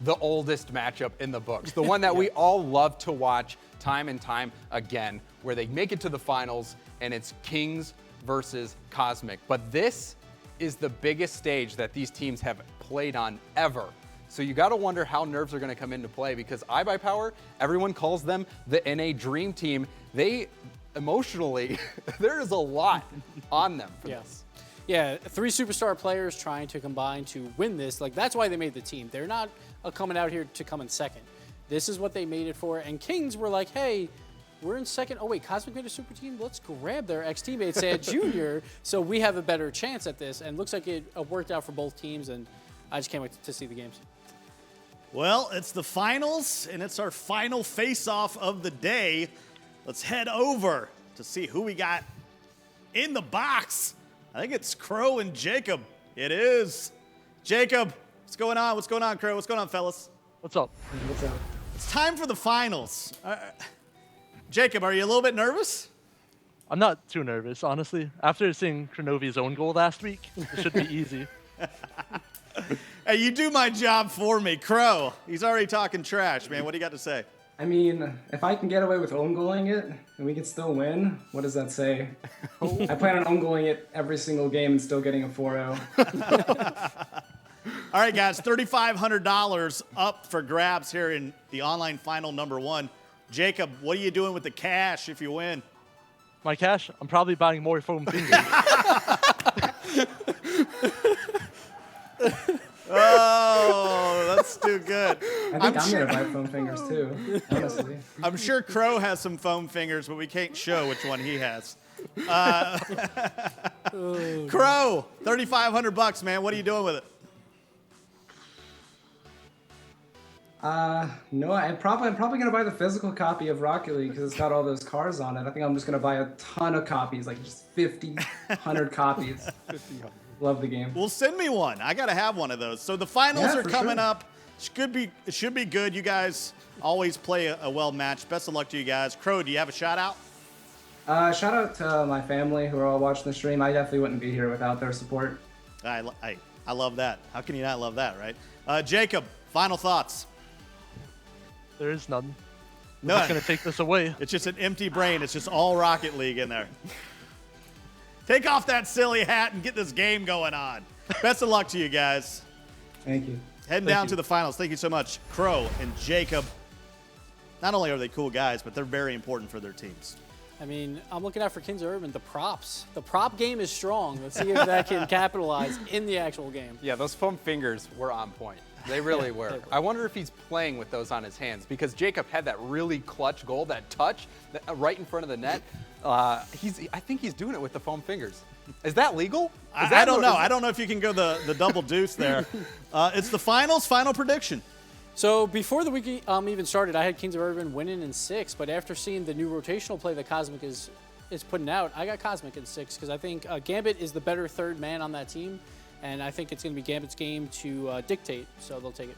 the oldest matchup in the books. The one that we all love to watch time and time again, where they make it to the finals and it's Kings versus Cosmic. But this is the biggest stage that these teams have played on ever. So you got to wonder how nerves are going to come into play, because iBuyPower, everyone calls them the NA Dream Team. They emotionally, there is a lot on them for this. Yeah, 3 superstar players trying to combine to win this. Like, that's why they made the team. They're not coming out here to come in second. This is what they made it for. And Kings were like, hey, we're in second. Oh, wait, Cosmic made a super team? Let's grab their ex-teammate, Sad Jr., so we have a better chance at this. And looks like it worked out for both teams, and I just can't wait to see the games. Well, it's the finals, and it's our final face-off of the day. Let's head over to see who we got in the box. I think it's Crow and Jacob. It is. Jacob, what's going on? What's going on, Crow? What's going on, fellas? What's up? What's up? It's time for the finals. Jacob, are you a little bit nervous? I'm not too nervous, honestly. After seeing Kronovi's own goal last week, it should be easy. Hey, you do my job for me. Crow, he's already talking trash, man. What do you got to say? I mean, if I can get away with own goaling it and we can still win, what does that say? I plan on own goaling it every single game and still getting a 4-0. All right, guys, $3,500 up for grabs here in the online final number 1. Jacob, what are you doing with the cash if you win? My cash? I'm probably buying more foam fingers. Oh, that's too good. I think I'm going to buy foam fingers too, honestly. I'm sure Crow has some foam fingers, but we can't show which one he has. Crow, $3,500, man. What are you doing with it? No, I'm probably going to buy the physical copy of Rocket League because it's got all those cars on it. I think I'm just going to buy a ton of copies, like just 50, 100 copies. 50. Love the game. Well, send me one. I got to have one of those. So the finals are coming up. It should be good. You guys always play a well match. Best of luck to you guys. Crow, do you have a shout out? Shout out to my family who are all watching the stream. I definitely wouldn't be here without their support. I love that. How can you not love that, right? Jacob, final thoughts. There is none. No, I'm just going to take this away. It's just an empty brain. It's just all Rocket League in there. Take off that silly hat and get this game going on. Best of luck to you guys. Thank you. Heading down to the finals. Thank you so much, Crow and Jacob. not only are they cool guys, but they're very important for their teams. I mean, I'm looking out for Kings of Urban. The props. The prop game is strong. Let's see if that can capitalize in the actual game. Yeah, those foam fingers were on point. They really were. I wonder if he's playing with those on his hands because Jacob had that really clutch goal, that touch right in front of the net. I think he's doing it with the foam fingers. Is that legal? I don't know. I don't know if you can go the double deuce there. It's the finals. Final prediction. So before the week even started, I had Kings of Urban winning in 6, but after seeing the new rotational play that Cosmic is putting out, I got Cosmic in 6 because I think Gambit is the better third man on that team, and I think it's going to be Gambit's game to dictate, so they'll take it.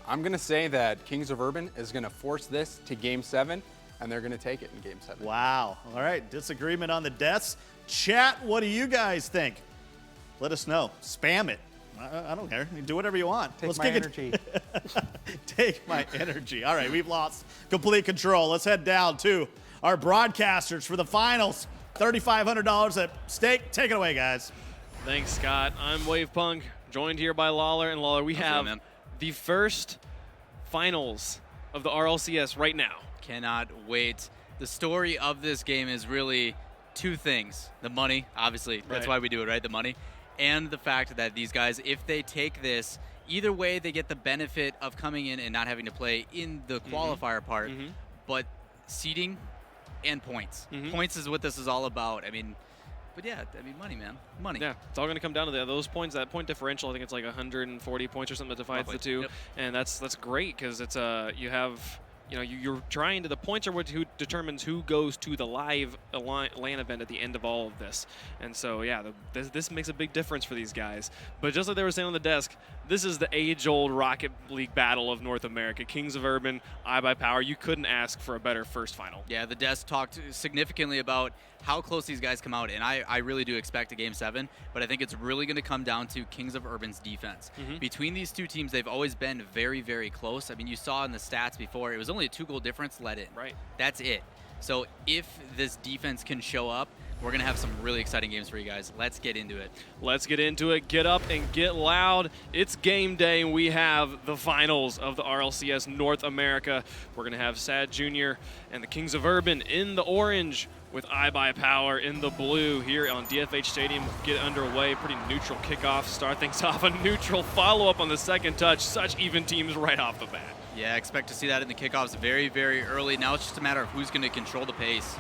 I'm going to say that Kings of Urban is going to force this to Game 7, and they're going to take it in Game 7. Wow. All right, disagreement on the deaths. Chat, what do you guys think? Let us know. Spam it. I don't care. Do whatever you want. Take my energy. Take my energy. All right, we've lost complete control. Let's head down to our broadcasters for the finals. $3,500 at stake. Take it away, guys. Thanks, Scott. I'm Wave Punk, joined here by Lawler. And Lawler, we have the first finals of the RLCS right now. Cannot wait. The story of this game is really two things. The money, obviously. That's why we do it, right? The money. And the fact that these guys, if they take this, either way they get the benefit of coming in and not having to play in the qualifier part, but seeding and points. Points is what this is all about. I mean, but yeah, I mean, money, man. Money. Yeah, it's all going to come down to those points. That point differential, I think it's like 140 points or something that divides the two. And that's great because it's you have... You know, you're trying to, the points are who determines who goes to the live LAN event at the end of all of this. And so, yeah, this makes a big difference for these guys. But just like they were saying on the desk, this is the age-old Rocket League battle of North America. Kings of Urban, iBuyPower. You couldn't ask for a better first final. Yeah, the desk talked significantly about how close these guys come out, and I really do expect a Game 7, but I think it's really going to come down to Kings of Urban's defense. Between these two teams, they've always been very, very close. I mean, you saw in the stats before, it was only a 2-goal difference let in. Right. That's it. So if this defense can show up, we're going to have some really exciting games for you guys. Let's get into it. Let's get into it. Get up and get loud. It's game day, and we have the finals of the RLCS North America. We're going to have Sad Jr. and the Kings of Urban in the orange with iBuyPower in the blue here on DFH Stadium. Get underway. Pretty neutral kickoff. Start things off. A neutral follow-up on the second touch. Such even teams right off the bat. Yeah, expect to see that in the kickoffs very, very early. Now it's just a matter of who's going to control the pace.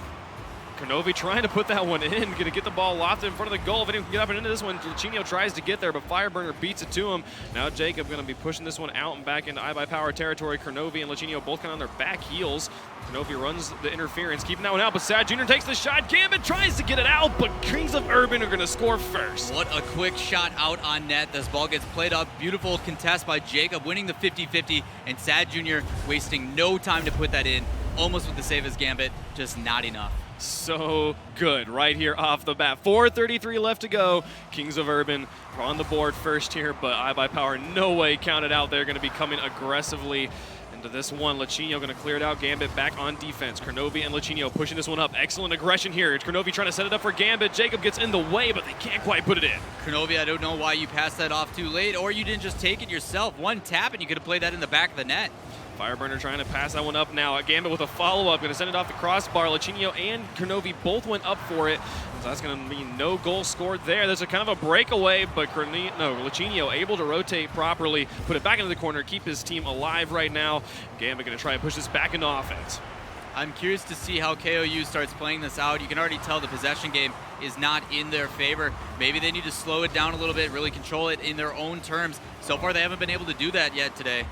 Konovi trying to put that one in, going to get the ball lofted in front of the goal. If anyone can get up and into this one, Lachinio tries to get there, but Fireburner beats it to him. Now Jacob going to be pushing this one out and back into iBuyPower territory. Konovi and Lachinio both kind of on their back heels. Konovi runs the interference, keeping that one out, but Sad Jr. takes the shot. Gambit tries to get it out, but Kings of Urban are going to score first. What a quick shot out on net. This ball gets played up. Beautiful contest by Jacob, winning the 50-50, and Sad Jr. wasting no time to put that in. Almost with the save as Gambit, just not enough. So good right here off the bat. 4:33 left to go. Kings of Urban are on the board first here, but iBuyPower no way counted out. They're going to be coming aggressively into this one. Lachinio going to clear it out. Gambit back on defense. Konovi and Lachinio pushing this one up. Excellent aggression here. Konovi trying to set it up for Gambit. Jacob gets in the way, but they can't quite put it in. Konovi, I don't know why you passed that off too late, or you didn't just take it yourself. One tap and you could have played that in the back of the net. Fireburner trying to pass that one up now. Gambit with a follow-up, going to send it off the crossbar. Lachinio and Konovi both went up for it. So that's going to be no goal scored there. There's a kind of a breakaway, but Lachinio able to rotate properly, put it back into the corner, keep his team alive right now. Gambit going to try and push this back into offense. I'm curious to see how KOU starts playing this out. You can already tell the possession game is not in their favor. Maybe they need to slow it down a little bit, really control it in their own terms. So far, they haven't been able to do that yet today.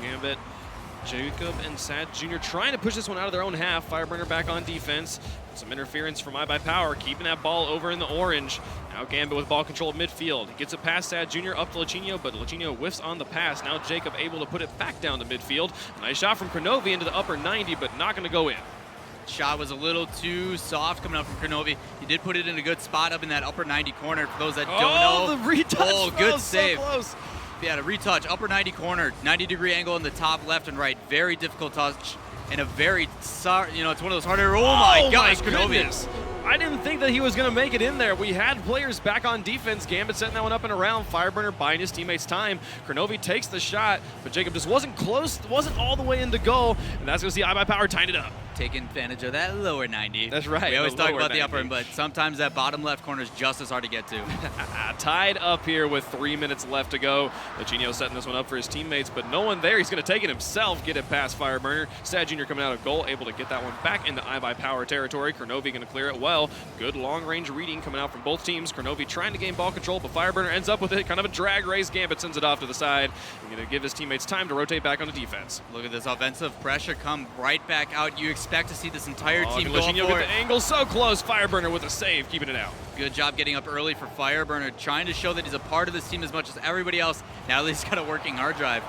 Gambit, Jacob, and Sad Jr. trying to push this one out of their own half. Fireburner back on defense. Some interference from iBuyPower, keeping that ball over in the orange. Now Gambit with ball control midfield. He gets it past Sad Jr. up to Lachinio, but Lachinio whiffs on the pass. Now Jacob able to put it back down to midfield. Nice shot from Konovi into the upper 90, but not going to go in. Shot was a little too soft coming up from Konovi. He did put it in a good spot up in that upper 90 corner. For those that don't know. Oh, the retouch. Oh, good save. So close. Yeah, a retouch, upper 90 corner, 90-degree angle in the top left and right. Very difficult touch and a very, it's one of those harder. Oh my gosh, Konovi. I didn't think that he was going to make it in there. We had players back on defense. Gambit setting that one up and around. Fireburner buying his teammates time. Kronovi takes the shot, but Jacob just wasn't close, wasn't all the way into goal, and that's going to see iBuyPower tying it up. Taking advantage of that lower 90. That's right. We always talk about 90. the upper end, but sometimes that bottom left corner is just as hard to get to. Tied up here with 3 minutes left to go. Lachinio setting this one up for his teammates, but no one there. He's going to take it himself, get it past Fireburner. Sad Jr. coming out of goal, able to get that one back into iBuyPower territory. Kronovi going to clear it well. Good long-range reading coming out from both teams. Kronovi trying to gain ball control, but Fireburner ends up with it. Kind of a drag race. Gambit sends it off to the side. He's going to give his teammates time to rotate back onto defense. Look at this offensive pressure come right back out. You expect to see this entire team go Lachinio for get it. the angle so close. Fireburner with a save, keeping it out. Good job getting up early for Fireburner, trying to show that he's a part of this team as much as everybody else. Now that he's got a working hard drive.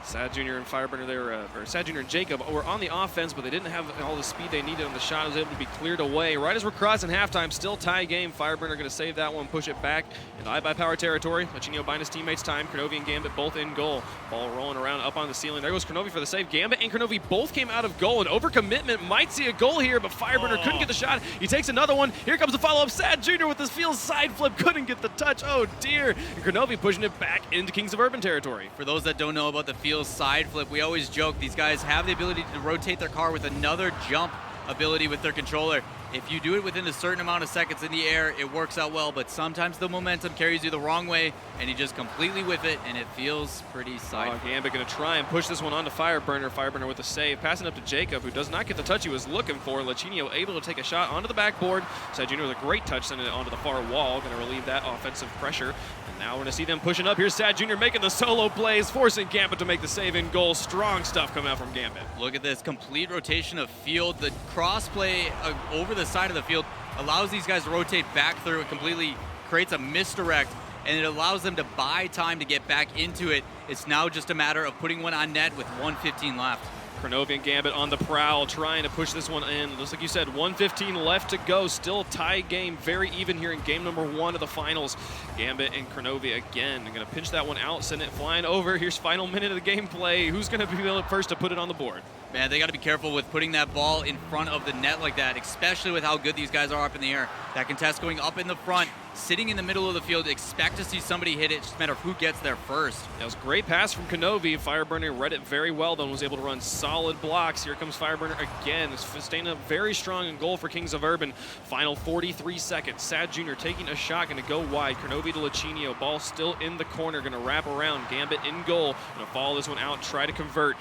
Sad Jr. and Fireburner there, or Sad Jr. and Jacob were on the offense, but they didn't have all the speed they needed on the shot. It was able to be cleared away. Right as we're crossing halftime, still tie game. Fireburner going to save that one, push it back into iBuyPower territory. Lachinio buying his teammates time. Kronovi and Gambit both in goal. Ball rolling around up on the ceiling. There goes Kronovi for the save. Gambit and Kronovi both came out of goal, and overcommitment might see a goal here, but Fireburner couldn't get the shot. He takes another one. Here comes the follow-up. Sad Jr. with his field side flip. Couldn't get the touch. Oh, dear. And Kronovi pushing it back into Kings of Urban territory. For those that don't know about the field side flip, we always joke these guys have the ability to rotate their car with another jump ability with their controller. If you do it within a certain amount of seconds in the air, it works out well, but sometimes the momentum carries you the wrong way, and you just completely whiff it, and it feels pretty side. Gambit going to try and push this one onto Fireburner. Fireburner with a save, passing up to Jacob, who does not get the touch he was looking for. Lachinio able to take a shot onto the backboard. Sad Jr. with a great touch, sending it onto the far wall, going to relieve that offensive pressure. And now we're going to see them pushing up. Here's Sad Jr. making the solo plays, forcing Gambit to make the save in goal. Strong stuff coming out from Gambit. Look at this complete rotation of field. The cross play over the side of the field allows these guys to rotate back through it completely, creates a misdirect, and it allows them to buy time to get back into it. It's now just a matter of putting one on net with 1:15 left. Kronovi and Gambit on the prowl, trying to push this one in. Just like you said, 1:15 left to go. Still tie game, very even here in game number 1 of the finals. Gambit and Kronovi again. They're going to pinch that one out, send it flying over. Here's final minute of the gameplay. Who's going to be the first to put it on the board? Man, they got to be careful with putting that ball in front of the net like that, especially with how good these guys are up in the air. That contest going up in the front, sitting in the middle of the field, expect to see somebody hit it. Just a matter of who gets there first. That was a great pass from Kronovi. Fireburner read it very well, then was able to run solid blocks. Here comes Fireburner again. Staying up very strong in goal for Kings of Urban. Final 43 seconds. Sad Jr. taking a shot, going to go wide. Kronovi to Lachinio. Ball still in the corner, going to wrap around. Gambit in goal. Going to follow this one out, try to convert.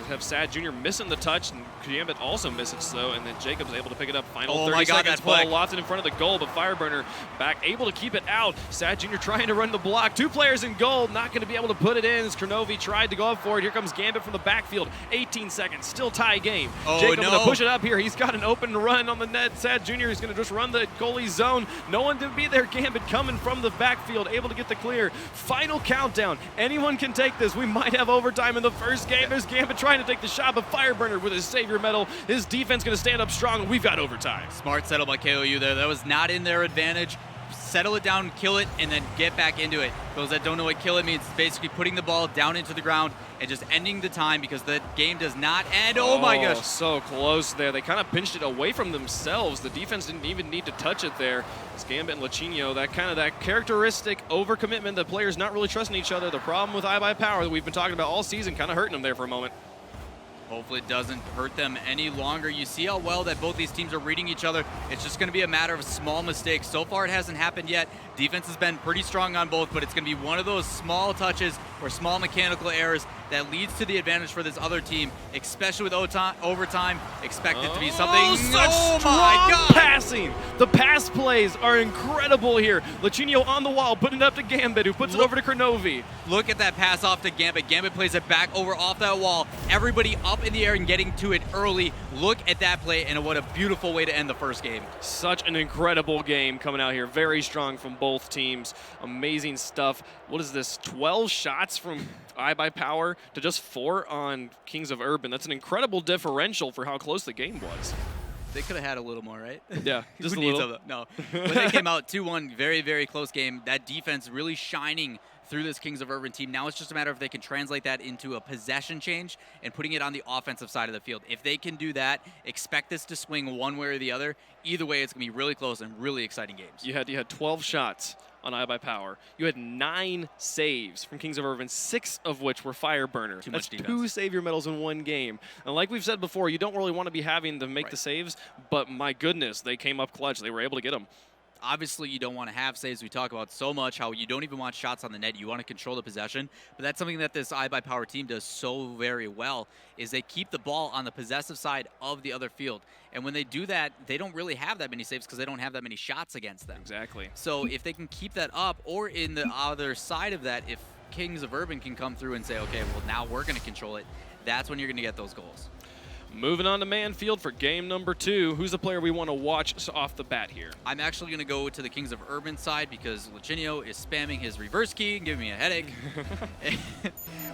Have Sad Jr. missing the touch, and Gambit also misses though, and then Jacob's able to pick it up. Final 30 seconds. Ball lots in front of the goal, but Fireburner back able to keep it out. Sad Jr. trying to run the block. 2 players in goal, not going to be able to put it in as Kronovi tried to go up for it. Here comes Gambit from the backfield. 18 seconds, still tie game. Jacob going to push it up here. He's got an open run on the net. Sad Jr. is going to just run the goalie zone. No one to be there. Gambit coming from the backfield, able to get the clear. Final countdown. Anyone can take this. We might have overtime in the first game. There's Gambit trying to take the shot, but Fireburner with his savior medal. His defense going to stand up strong, and we've got overtime. Smart settle by KOU there. That was not in their advantage. Settle it down, kill it, and then get back into it. Those that don't know what kill it means, it's basically putting the ball down into the ground and just ending the time because the game does not end. Oh my gosh. So close there. They kind of pinched it away from themselves. The defense didn't even need to touch it there. It's Gambit and Lachinio, that characteristic overcommitment, the players not really trusting each other. The problem with iBuyPower that we've been talking about all season, kind of hurting them there for a moment. Hopefully it doesn't hurt them any longer. You see how well that both these teams are reading each other. It's just going to be a matter of small mistakes. So far it hasn't happened yet. Defense has been pretty strong on both, but it's going to be one of those small touches or small mechanical errors that leads to the advantage for this other team, especially with overtime. Expect it to be something. Such strong passing. The pass plays are incredible here. Lachinio on the wall, putting it up to Gambit, who puts it over to Kronovi. Look at that pass off to Gambit. Gambit plays it back over off that wall. Everybody up in the air and getting to it early. Look at that play, and what a beautiful way to end the first game. Such an incredible game coming out here. Very strong from both teams. Amazing stuff. What is this, 12 shots from iBuyPower to just 4 on Kings of Urban? That's an incredible differential for how close the game was. They could have had a little more, right? Yeah, just a little. No. When they came out 2-1, very, very close game. That defense really shining through this Kings of Urban team. Now it's just a matter of if they can translate that into a possession change and putting it on the offensive side of the field. If they can do that, expect this to swing one way or the other. Either way, it's going to be really close and really exciting games. You had 12 shots on iBuyPower. You had 9 saves from Kings of Urban, 6 of which were Fireburner. Too much That's defense. 2 save your medals in one game. And like we've said before, you don't really want to be having to make the saves, but my goodness, they came up clutch. They were able to get them. Obviously, you don't want to have saves. We talk about so much how you don't even want shots on the net. You want to control the possession. But that's something that this iBuyPower team does so very well, is they keep the ball on the possessive side of the other field. And when they do that, they don't really have that many saves because they don't have that many shots against them. Exactly. So if they can keep that up, or in the other side of that, if Kings of Urban can come through and say, okay, well, now we're going to control it, that's when you're going to get those goals. Moving on to Manfield for game number 2. Who's the player we want to watch off the bat here? I'm actually going to go to the Kings of Urban side because Lucinio is spamming his reverse key and giving me a headache.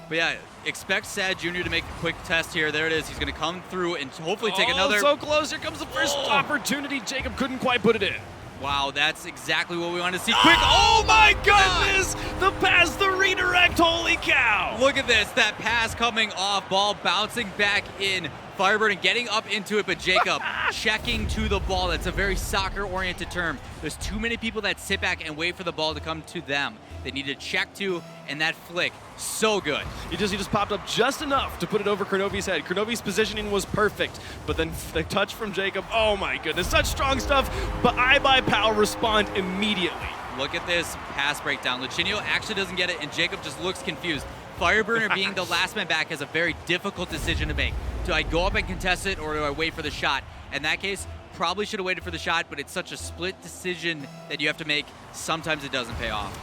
But yeah, expect Sad Jr. to make a quick test here. There it is. He's going to come through and hopefully take another. So close. Here comes the first opportunity. Jacob couldn't quite put it in. Wow, that's exactly what we wanted to see. Quick. Oh my goodness! The pass, the redirect. Holy cow! Look at this. That pass coming off, ball bouncing back in. Firebird and getting up into it, but Jacob checking to the ball. That's a very soccer-oriented term. There's too many people that sit back and wait for the ball to come to them. They need to check to, and that flick, so good. He just popped up just enough to put it over Kronovi's head. Kronovi's positioning was perfect, but then the touch from Jacob, oh my goodness, such strong stuff, but iBuyPower respond immediately. Look at this pass breakdown. Lucinio actually doesn't get it, and Jacob just looks confused. Fireburner being the last man back is a very difficult decision to make. Do I go up and contest it, or do I wait for the shot? In that case, probably should have waited for the shot, but it's such a split decision that you have to make. Sometimes it doesn't pay off.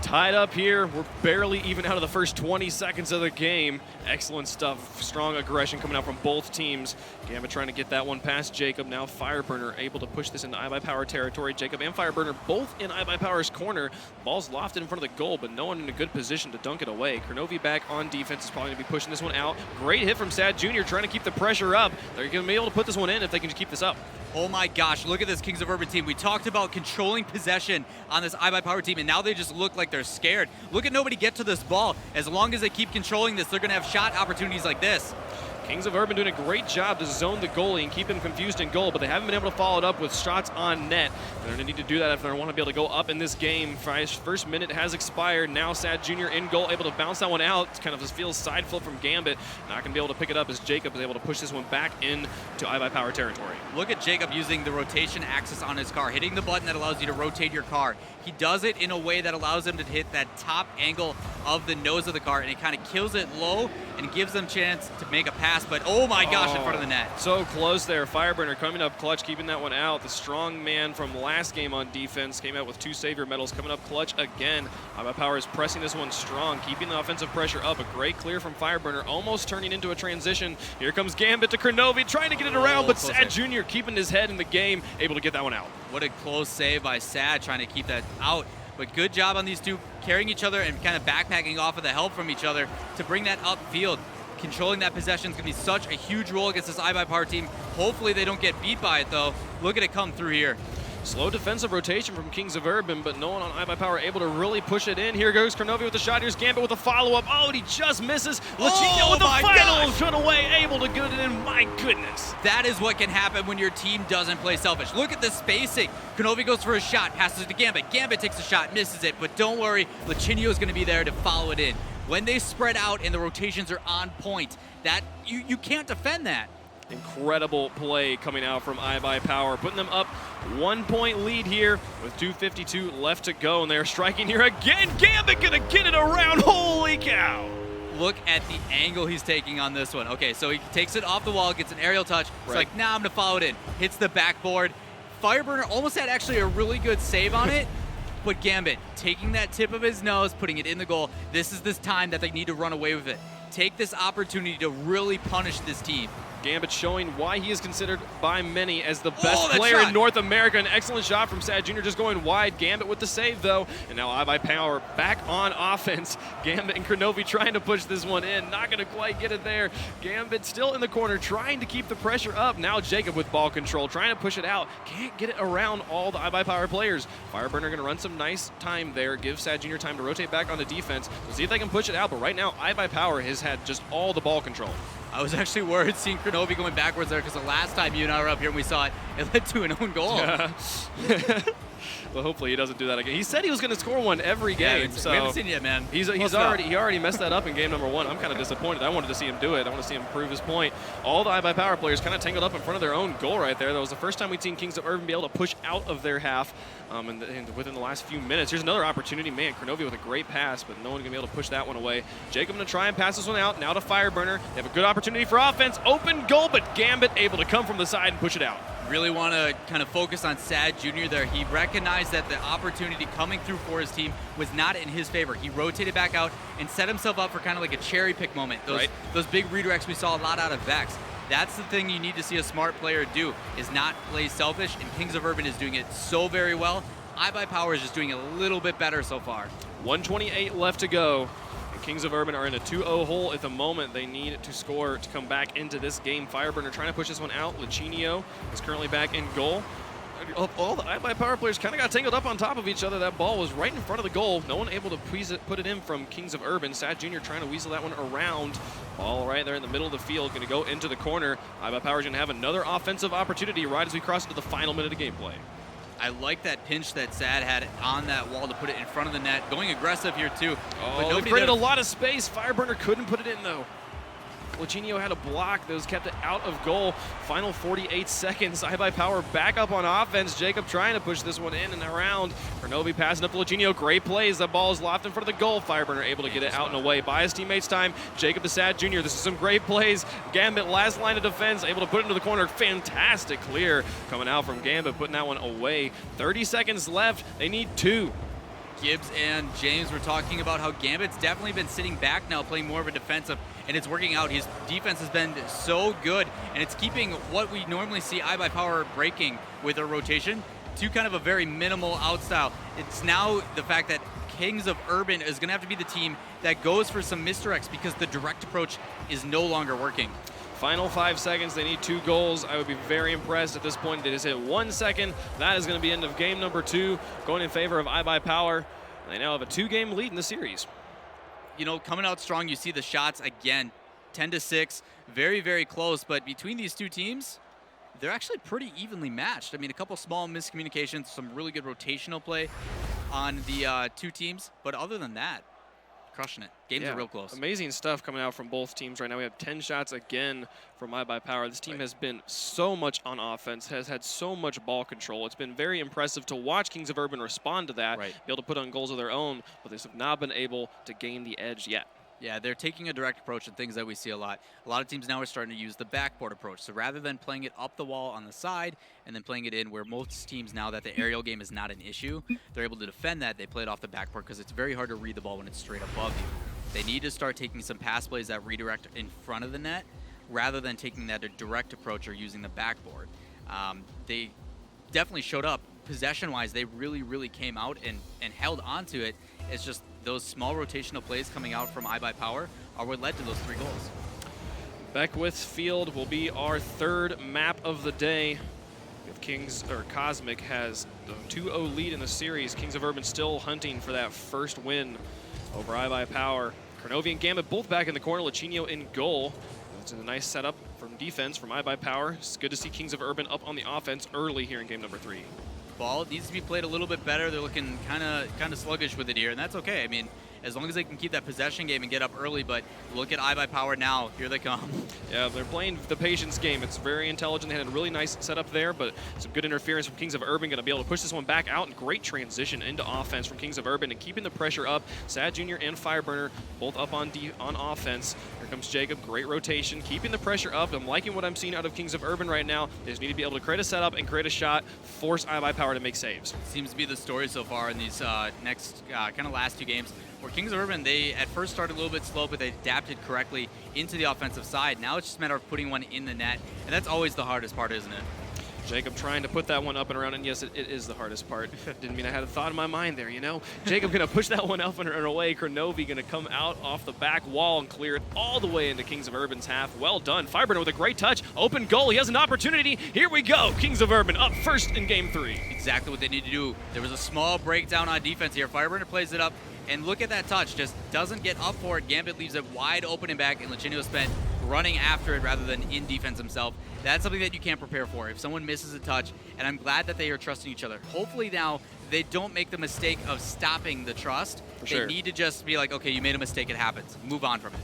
Tied up here. We're barely even out of the first 20 seconds of the game. Excellent stuff. Strong aggression coming out from both teams. Gambit trying to get that one past Jacob. Now Fireburner able to push this into iBuyPower territory. Jacob and Fireburner both in iBuyPower's corner. Ball's lofted in front of the goal, but no one in a good position to dunk it away. Kronovi back on defense is probably going to be pushing this one out. Great hit from Sad Jr. trying to keep the pressure up. They're going to be able to put this one in if they can just keep this up. Oh my gosh, look at this Kings of Urban team. We talked about controlling possession on this iBuyPower team, and now they just look like they're scared. Look at nobody get to this ball. As long as they keep controlling this, they're going to have shot opportunities like this. Kings of Urban doing a great job to zone the goalie and keep him confused in goal, but they haven't been able to follow it up with shots on net. They're going to need to do that if they want to be able to go up in this game. First minute has expired. Now Sad Jr. in goal, able to bounce that one out. It's kind of just feels side flip from Gambit. Not going to be able to pick it up as Jacob is able to push this one back into iBuyPower territory. Look at Jacob using the rotation axis on his car, hitting the button that allows you to rotate your car. He does it in a way that allows him to hit that top angle of the nose of the car, and it kind of kills it low and gives them a chance to make a pass, but oh my gosh, in front of the net. So close there. Fireburner coming up clutch, keeping that one out. The strong man from last game on defense came out with 2 savior medals, coming up clutch again. iBuyPower is pressing this one strong, keeping the offensive pressure up. A great clear from Fireburner, almost turning into a transition. Here comes Gambit to Kronovi, trying to get it around, but Sad Jr. keeping his head in the game, able to get that one out. What a close save by Sad, trying to keep that out. But good job on these two carrying each other and kind of backpacking off of the help from each other to bring that upfield. Controlling that possession is going to be such a huge role against this iBuyPower team. Hopefully they don't get beat by it, though. Look at it come through here. Slow defensive rotation from Kings of Urban, but no one on iBuyPower able to really push it in. Here goes Kronovi with the shot. Here's Gambit with a follow-up. Oh, and he just misses. Lucinio with the final shot away, able to get it in. My goodness. That is what can happen when your team doesn't play selfish. Look at the spacing. Kronovi goes for a shot, passes it to Gambit. Gambit takes a shot, misses it, but don't worry. Lucinio is going to be there to follow it in. When they spread out and the rotations are on point, that you can't defend that. Incredible play coming out from iBuyPower, putting them up 1-point lead here with 2:52 left to go, and they're striking here again. Gambit gonna get it around. Holy cow! Look at the angle he's taking on this one. Okay, so he takes it off the wall, gets an aerial touch. It's like, nah, I'm gonna follow it in. Hits the backboard. Fireburner almost had actually a really good save on it, but Gambit taking that tip of his nose, putting it in the goal. This is this time that they need to run away with it. Take this opportunity to really punish this team. Gambit showing why he is considered by many as the best that player shot. in North America. An excellent shot from Sad Jr. just going wide. Gambit with the save, though. And now iBuyPower back on offense. Gambit and Kronovi trying to push this one in. Not going to quite get it there. Gambit still in the corner, trying to keep the pressure up. Now Jacob with ball control, trying to push it out. Can't get it around all the iBuyPower players. Fireburner going to run some nice time there. Give Sad Jr. time to rotate back onto defense. We'll see if they can push it out. But right now, iBuyPower has had just all the ball control. I was actually worried seeing Kronovi going backwards there because the last time you and I were up here and we saw it, it led to an own goal. Yeah. Well, hopefully he doesn't do that again. He said he was going to score one every game. Yeah, so we haven't seen it yet, man. He already messed that up in game number 1. I'm kind of disappointed. I wanted to see him do it. I want to see him prove his point. All the iBuyPower players kind of tangled up in front of their own goal right there. That was the first time we'd seen Kings of Urban be able to push out of their half and within the last few minutes. Here's another opportunity. Man, Kronovi with a great pass, but no one going to be able to push that one away. Jacob going to try and pass this one out. Now to Fireburner. They have a good opportunity for offense. Open goal, but Gambit able to come from the side and push it out. Really want to kind of focus on Sad Jr. there. He recognized that the opportunity coming through for his team was not in his favor. He rotated back out and set himself up for kind of like a cherry pick moment. Those big redirects we saw a lot out of Vex. That's the thing you need to see a smart player do, is not play selfish, and Kings of Urban is doing it so very well. iBuyPower is just doing it a little bit better so far. 1:28 left to go. Kings of Urban are in a 2-0 hole at the moment. They need to score to come back into this game. Fireburner trying to push this one out. Lachinio is currently back in goal. All the iBuyPower players kind of got tangled up on top of each other. That ball was right in front of the goal. No one able to put it in from Kings of Urban. Sad Jr. trying to weasel that one around. Ball right there in the middle of the field. Going to go into the corner. iBuyPower is going to have another offensive opportunity right as we cross into the final minute of gameplay. I like that pinch that Sad had on that wall to put it in front of the net. Going aggressive here, too. Oh, they created a lot of space. Fireburner couldn't put it in, though. Lachinio had a block that was kept it out of goal. Final 48 seconds. iBuyPower back up on offense. Jacob trying to push this one in and around. Kronovi passing up to Lachinio. Great plays. That ball is lofted in front of the goal. Fireburner able to get it out and away. By his teammates' time. Jacob the Sad Jr. This is some great plays. Gambit last line of defense. Able to put it into the corner. Fantastic clear coming out from Gambit. Putting that one away. 30 seconds left. They need 2. Gibbs and James were talking about how Gambit's definitely been sitting back now, playing more of a defensive, and it's working out. His defense has been so good, and it's keeping what we normally see iBuyPower breaking with a rotation to kind of a very minimal out style. It's now the fact that Kings of Urban is going to have to be the team that goes for some misdirects because the direct approach is no longer working. Final 5 seconds. They need 2 goals. I would be very impressed at this point. They just hit 1 second. That is going to be end of game number 2, going in favor of iBuyPower. They now have a 2-game lead in the series. You know, coming out strong, you see the shots again, 10-6, very, very close. But between these two teams, they're actually pretty evenly matched. I mean, a couple small miscommunications, some really good rotational play on the 2 teams. But other than that, crushing it. Games are real close. Amazing stuff coming out from both teams right now. We have 10 shots again from iBuyPower. This team has been so much on offense, has had so much ball control. It's been very impressive to watch Kings of Urban respond to that, be able to put on goals of their own, but they have not been able to gain the edge yet. Yeah, they're taking a direct approach and things that we see a lot. A lot of teams now are starting to use the backboard approach. So rather than playing it up the wall on the side and then playing it in, where most teams now that the aerial game is not an issue, they're able to defend that. They play it off the backboard because it's very hard to read the ball when it's straight above you. They need to start taking some pass plays that redirect in front of the net rather than taking that direct approach or using the backboard. They definitely showed up. Possession-wise, they really came out and held on to it. It's just those small rotational plays coming out from iBuyPower are what led to those 3 goals. Beckwith Field will be our 3rd map of the day. If Cosmic has the 2-0 lead in the series, Kings of Urban still hunting for that first win over iBuyPower. Kronovi and Gambit both back in the corner. Lachinio in goal. It's a nice setup from defense from iBuyPower. It's good to see Kings of Urban up on the offense early here in game number 3. Ball needs to be played a little bit better. They're looking kind of sluggish with it here, and that's okay. I mean, as long as they can keep that possession game and get up early, but look at iBuyPower now. Here they come. Yeah, they're playing the patience game. It's very intelligent. They had a really nice setup there, but some good interference from Kings of Urban. Going to be able to push this one back out, and great transition into offense from Kings of Urban and keeping the pressure up. Sad Jr. and Fireburner both up on offense. Here comes Jacob. Great rotation, keeping the pressure up. I'm liking what I'm seeing out of Kings of Urban right now. They just need to be able to create a setup and create a shot, force iBuyPower to make saves. Seems to be the story so far in these next kind of last 2 games. where Kings of Urban, they at first started a little bit slow, but they adapted correctly into the offensive side. Now it's just a matter of putting one in the net, and that's always the hardest part, isn't it? Jacob trying to put that one up and around, and yes, it is the hardest part. Didn't mean I had a thought in my mind there, you know? Jacob going to push that one up and away. Kronovi going to come out off the back wall and clear it all the way into Kings of Urban's half. Well done. Fireburner with a great touch. Open goal. He has an opportunity. Here we go. Kings of Urban up first in Game 3. Exactly what they need to do. There was a small breakdown on defense here. Fireburner plays it up, and look at that touch. Just doesn't get up for it. Gambit leaves it wide open and back, and Lichinio spent running after it rather than in defense himself. That's something that you can't prepare for. If someone misses a touch, and I'm glad that they are trusting each other. Hopefully now they don't make the mistake of stopping the trust. They need to just be like, okay, you made a mistake, it happens. Move on from it.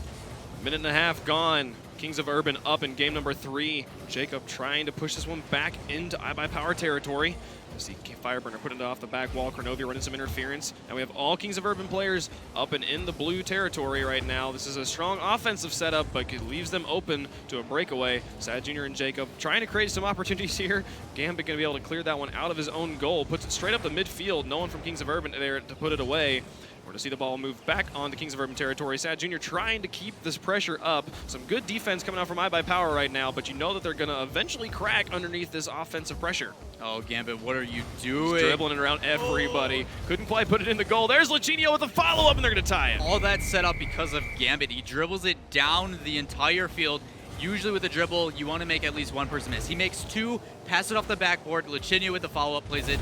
Minute and a half gone. Kings of Urban up in game number 3. Jacob trying to push this one back into iBuyPower territory. You see Fireburner putting it off the back wall. Kronovi running some interference. And we have all Kings of Urban players up and in the blue territory right now. This is a strong offensive setup, but it leaves them open to a breakaway. Sad Jr. and Jacob trying to create some opportunities here. Gambit going to be able to clear that one out of his own goal. Puts it straight up the midfield. No one from Kings of Urban there to put it away. We're to see the ball move back on the Kings of Urban territory. Sad Jr. trying to keep this pressure up. Some good defense coming out from iBuyPower right now, but you know that they're going to eventually crack underneath this offensive pressure. Oh, Gambit, what are you doing? He's dribbling it around everybody. Couldn't quite put it in the goal. There's Lichinio with a follow-up, and they're going to tie it. All that set up because of Gambit. He dribbles it down the entire field. Usually with a dribble, you want to make at least one person miss. He makes 2, pass it off the backboard. Lichinio with the follow-up plays it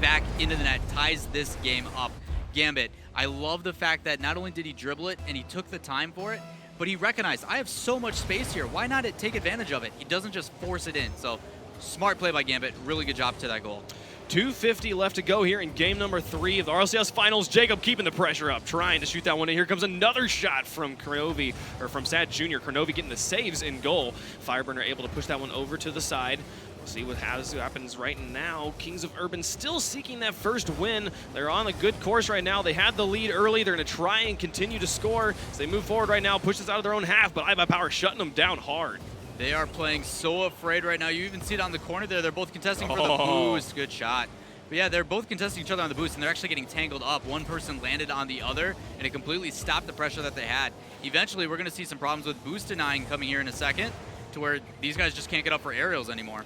back into the net, ties this game up. Gambit, I love the fact that not only did he dribble it and he took the time for it, but he recognized, I have so much space here. Why not take advantage of it? He doesn't just force it in. So smart play by Gambit. Really good job to that goal. 2:50 left to go here in game number 3 of the RLCS Finals. Jacob keeping the pressure up, trying to shoot that one in. Here comes another shot from Kronovi, or from Sad Jr. Kronovi getting the saves in goal. Fireburner able to push that one over to the side. See what happens right now. Kings of Urban still seeking that first win. They're on a good course right now. They had the lead early. They're going to try and continue to score as they move forward right now. Push this out of their own half, but iBuyPower shutting them down hard. They are playing so afraid right now. You even see it on the corner there. They're both contesting for the boost. Good shot. But yeah, they're both contesting each other on the boost, and they're actually getting tangled up. One person landed on the other, and it completely stopped the pressure that they had. Eventually, we're going to see some problems with boost denying coming here in a second, to where these guys just can't get up for aerials anymore.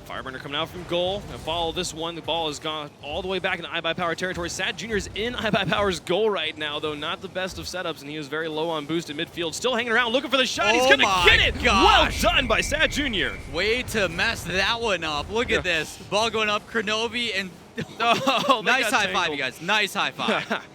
Fireburner coming out from goal. And follow this one. The ball has gone all the way back into iBuyPower territory. Sad Jr. is in iBuyPower's goal right now, though not the best of setups, and he was very low on boost in midfield. Still hanging around, looking for the shot. He's going to get it. Gosh. Well done by Sad Jr. Way to mess that one up. Look at this. Ball going up. Kronovi and oh, nice high five, you guys. Nice high five.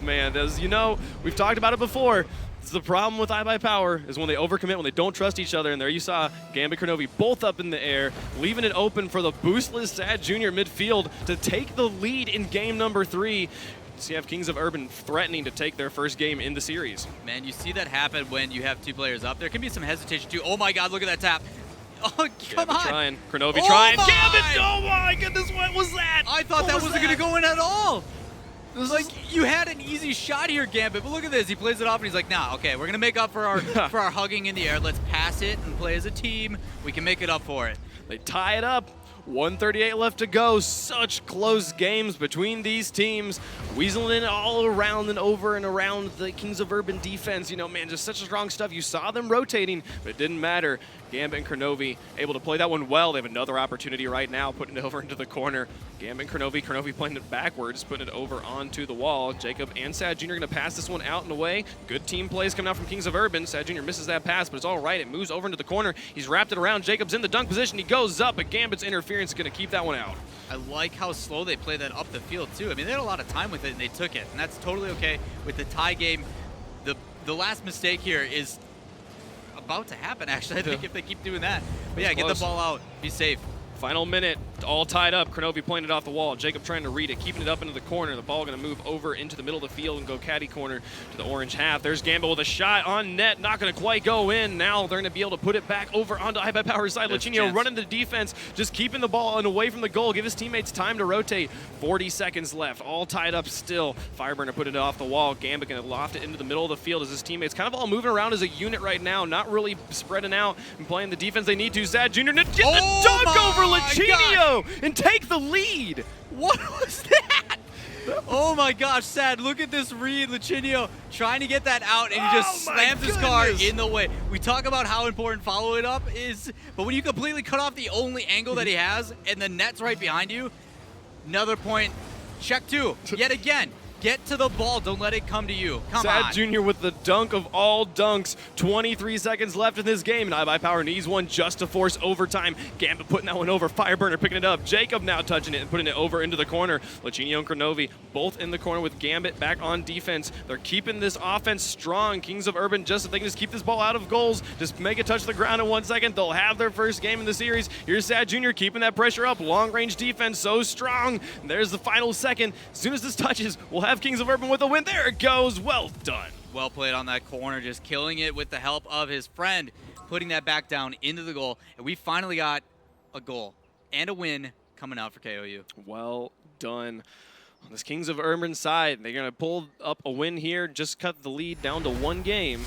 Man, as you know, we've talked about it before. The problem with iBuyPower is when they overcommit, when they don't trust each other, and there you saw Gambit Kronovi both up in the air, leaving it open for the boostless Sad Jr. midfield to take the lead in game number 3. So you have Kings of Urban threatening to take their first game in the series. Man, you see that happen when you have 2 players up. There can be some hesitation too. Oh my God, look at that tap. Oh, come Gambit on. Trying. Kronovi trying. Gambit, oh my goodness, what was that? I thought that wasn't going to go in at all. It was like you had an easy shot here, Gambit, but look at this. He plays it off, and he's like, nah, okay, we're going to make up for our for our hugging in the air. Let's pass it and play as a team. We can make it up for it. They tie it up. 1:38 left to go. Such close games between these teams. Weaseling it all around and over and around the Kings of Urban defense. You know, man, just such strong stuff. You saw them rotating, but it didn't matter. Gambit and Kronovi able to play that one well. They have another opportunity right now, putting it over into the corner. Gambit and Kronovi playing it backwards, putting it over onto the wall. Jacob and Sad Jr. going to pass this one out and away. Good team plays coming out from Kings of Urban. Sad Jr. misses that pass, but it's all right. It moves over into the corner. He's wrapped it around. Jacob's in the dunk position. He goes up, but Gambit's interference is going to keep that one out. I like how slow they play that up the field, too. I mean, they had a lot of time with it, and they took it, and that's totally okay with the tie game. The last mistake here is about to happen, actually, I think, if they keep doing that. But yeah, get the ball out. Be safe. Final minute, all tied up. Kronovi playing it off the wall. Jacob trying to read it, keeping it up into the corner. The ball going to move over into the middle of the field and go caddy corner to the orange half. There's Gambit with a shot on net, not going to quite go in. Now they're going to be able to put it back over onto iBuyPower's side. Lichinio running the defense, just keeping the ball and away from the goal. Give his teammates time to rotate. 40 seconds left, all tied up still. Fireburner put it off the wall. Gambit going to loft it into the middle of the field as his teammates kind of all moving around as a unit right now, not really spreading out and playing the defense they need to. Sad Jr. to get the dunk over Lichinio and take the lead. What was that? Oh my gosh, Sad, look at this read. Lachinio trying to get that out, and he just slams his car in the way. We talk about how important follow it up is, but when you completely cut off the only angle that he has, and the net's right behind you, another point. Check 2, yet again. Get to the ball. Don't let it come to you. Come on. Sad Jr. with the dunk of all dunks. 23 seconds left in this game, and iBuyPower needs one just to force overtime. Gambit putting that one over. Fireburner picking it up. Jacob now touching it and putting it over into the corner. Lachinio and Kronovi both in the corner with Gambit back on defense. They're keeping this offense strong. Kings of Urban just if they can just keep this ball out of goals, just make it touch the ground in 1 second, they'll have their first game in the series. Here's Sad Jr. keeping that pressure up. Long range defense so strong. And there's the final second. As soon as this touches, we'll have Kings of Urban with a win. There it goes. Well done. Well played on that corner, just killing it with the help of his friend, putting that back down into the goal. And we finally got a goal and a win coming out for KOU. Well done. On this Kings of Urban side, they're going to pull up a win here, just cut the lead down to 1 game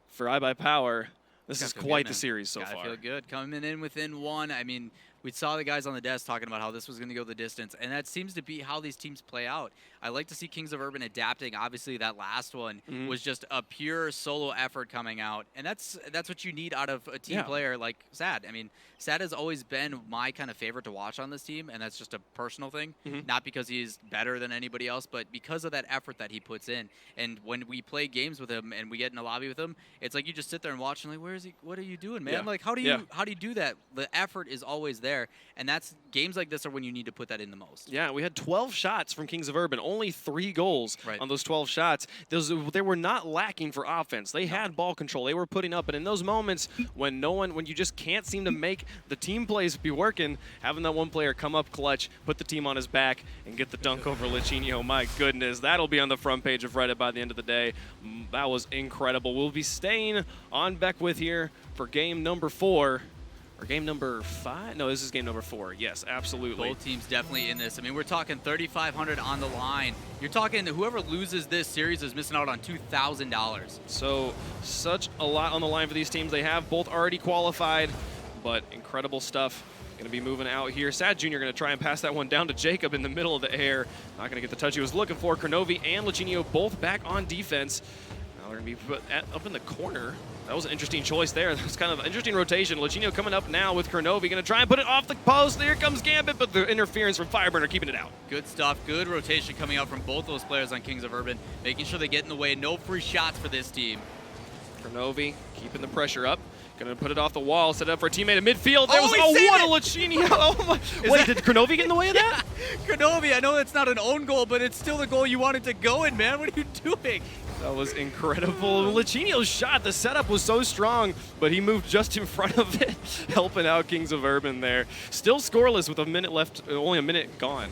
for iBuyPower. This is quite the series so far. Feel good. Coming in within 1. I mean, we saw the guys on the desk talking about how this was going to go the distance, and that seems to be how these teams play out. I like to see Kings of Urban adapting. Obviously, that last one was just a pure solo effort coming out, and that's what you need out of a team player like Sad. I mean, Sad has always been my kind of favorite to watch on this team, and that's just a personal thing. Not because he's better than anybody else, but because of that effort that he puts in. And when we play games with him and we get in a lobby with him, it's like you just sit there and watch and like, where is he? What are you doing, man? Like, how do you do that? The effort is always there, and that's games like this are when you need to put that in the most. Yeah, we had 12 shots from Kings of Urban, only 3 goals on those 12 shots. They were not lacking for offense. They had ball control. They were putting up, and in those moments when when you just can't seem to make the team plays be working, having that one player come up clutch, put the team on his back, and get the dunk over Lachinio, my goodness, that'll be on the front page of Reddit by the end of the day. That was incredible. We'll be staying on Beckwith here for game number 4. Or game number 5? No, this is game number 4. Yes, absolutely. Both teams definitely in this. I mean, we're talking 3,500 on the line. You're talking whoever loses this series is missing out on $2,000. So, such a lot on the line for these teams. They have both already qualified, but incredible stuff. Going to be moving out here. Sad Jr. going to try and pass that one down to Jacob in the middle of the air. Not going to get the touch he was looking for. Kronovi and Lachinio both back on defense. Now they're going to be put up in the corner. That was an interesting choice there. That was kind of an interesting rotation. Lachinio coming up now with Kronovi. Going to try and put it off the post. There comes Gambit, but the interference from Fireburner keeping it out. Good stuff. Good rotation coming out from both those players on Kings of Urban, making sure they get in the way. No free shots for this team. Kronovi keeping the pressure up. Going to put it off the wall, set it up for a teammate in midfield. There was what a Lachinio. Oh my. Wait, did Kronovi get in the way of that? Kronovi, I know that's not an own goal, but it's still the goal you wanted to go in, man. What are you doing? That was incredible. Lachinio's shot, the setup was so strong, but he moved just in front of it, helping out Kings of Urban there. Still scoreless with a minute left, only a minute gone.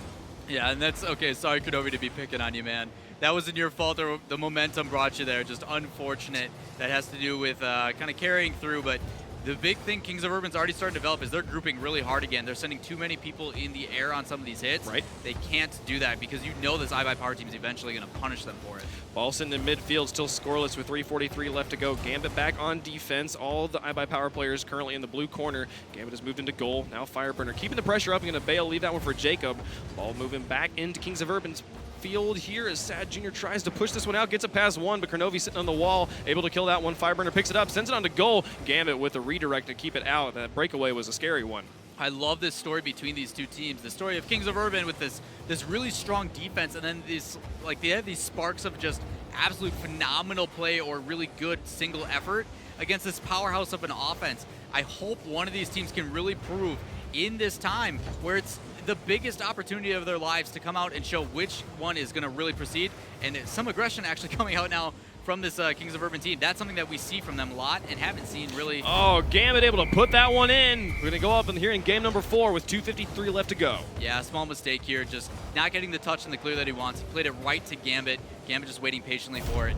Yeah, and that's okay. Sorry, Kronovi, to be picking on you, man. That wasn't your fault. The momentum brought you there. Just unfortunate. That has to do with kind of carrying through, but the big thing Kings of Urban's already starting to develop is they're grouping really hard again. They're sending too many people in the air on some of these hits. Right. They can't do that because you know this iBuyPower team is eventually going to punish them for it. Ball sitting in midfield, still scoreless with 3:43 left to go. Gambit back on defense. All the iBuyPower players currently in the blue corner. Gambit has moved into goal. Now Fireburner keeping the pressure up. Going to bail, leave that one for Jacob. Ball moving back into Kings of Urban's field here as Sad Jr. tries to push this one out, gets it past one, but Kronovi sitting on the wall, able to kill that one. Fireburner picks it up, sends it on to goal. Gambit with a redirect to keep it out. That breakaway was a scary one. I love this story between these two teams. The story of Kings of Urban with this really strong defense, and then they have these sparks of just absolute phenomenal play or really good single effort against this powerhouse of an offense. I hope one of these teams can really prove in this time where it's the biggest opportunity of their lives to come out and show which one is going to really proceed, and some aggression actually coming out now from this Kings of Urban team. That's something that we see from them a lot and haven't seen really. Oh, Gambit able to put that one in. We're going to go up in here in game number 4 with 2:53 left to go. Yeah, small mistake here, just not getting the touch in the clear that he wants. He played it right to Gambit. Gambit just waiting patiently for it.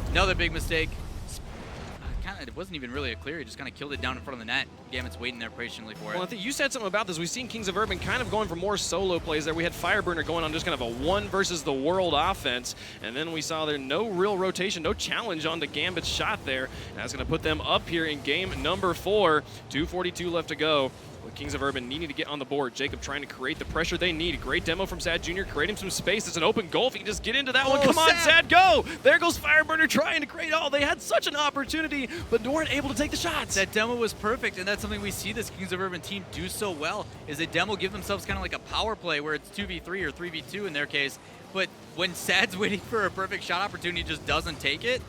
Another big mistake. It wasn't even really a clear. He just kind of killed it down in front of the net. Gambit's waiting there patiently for it. Well, I think you said something about this. We've seen Kings of Urban kind of going for more solo plays there. We had Fireburner going on just kind of a one versus the world offense, and then we saw there no real rotation, no challenge on the Gambit's shot there. And that's going to put them up here in game number 4. 2:42 left to go. with Kings of Urban needing to get on the board. Jacob trying to create the pressure they need. Great demo from Sad Jr. creating some space. It's an open goal. If he can just get into that one. Come on, Sad, go! There goes Fireburner trying to create. Oh, they had such an opportunity, but weren't able to take the shots. That demo was perfect, and that's something we see this Kings of Urban team do so well, is they demo give themselves kind of like a power play where it's 2v3 or 3v2 in their case, but when Sad's waiting for a perfect shot opportunity just doesn't take it,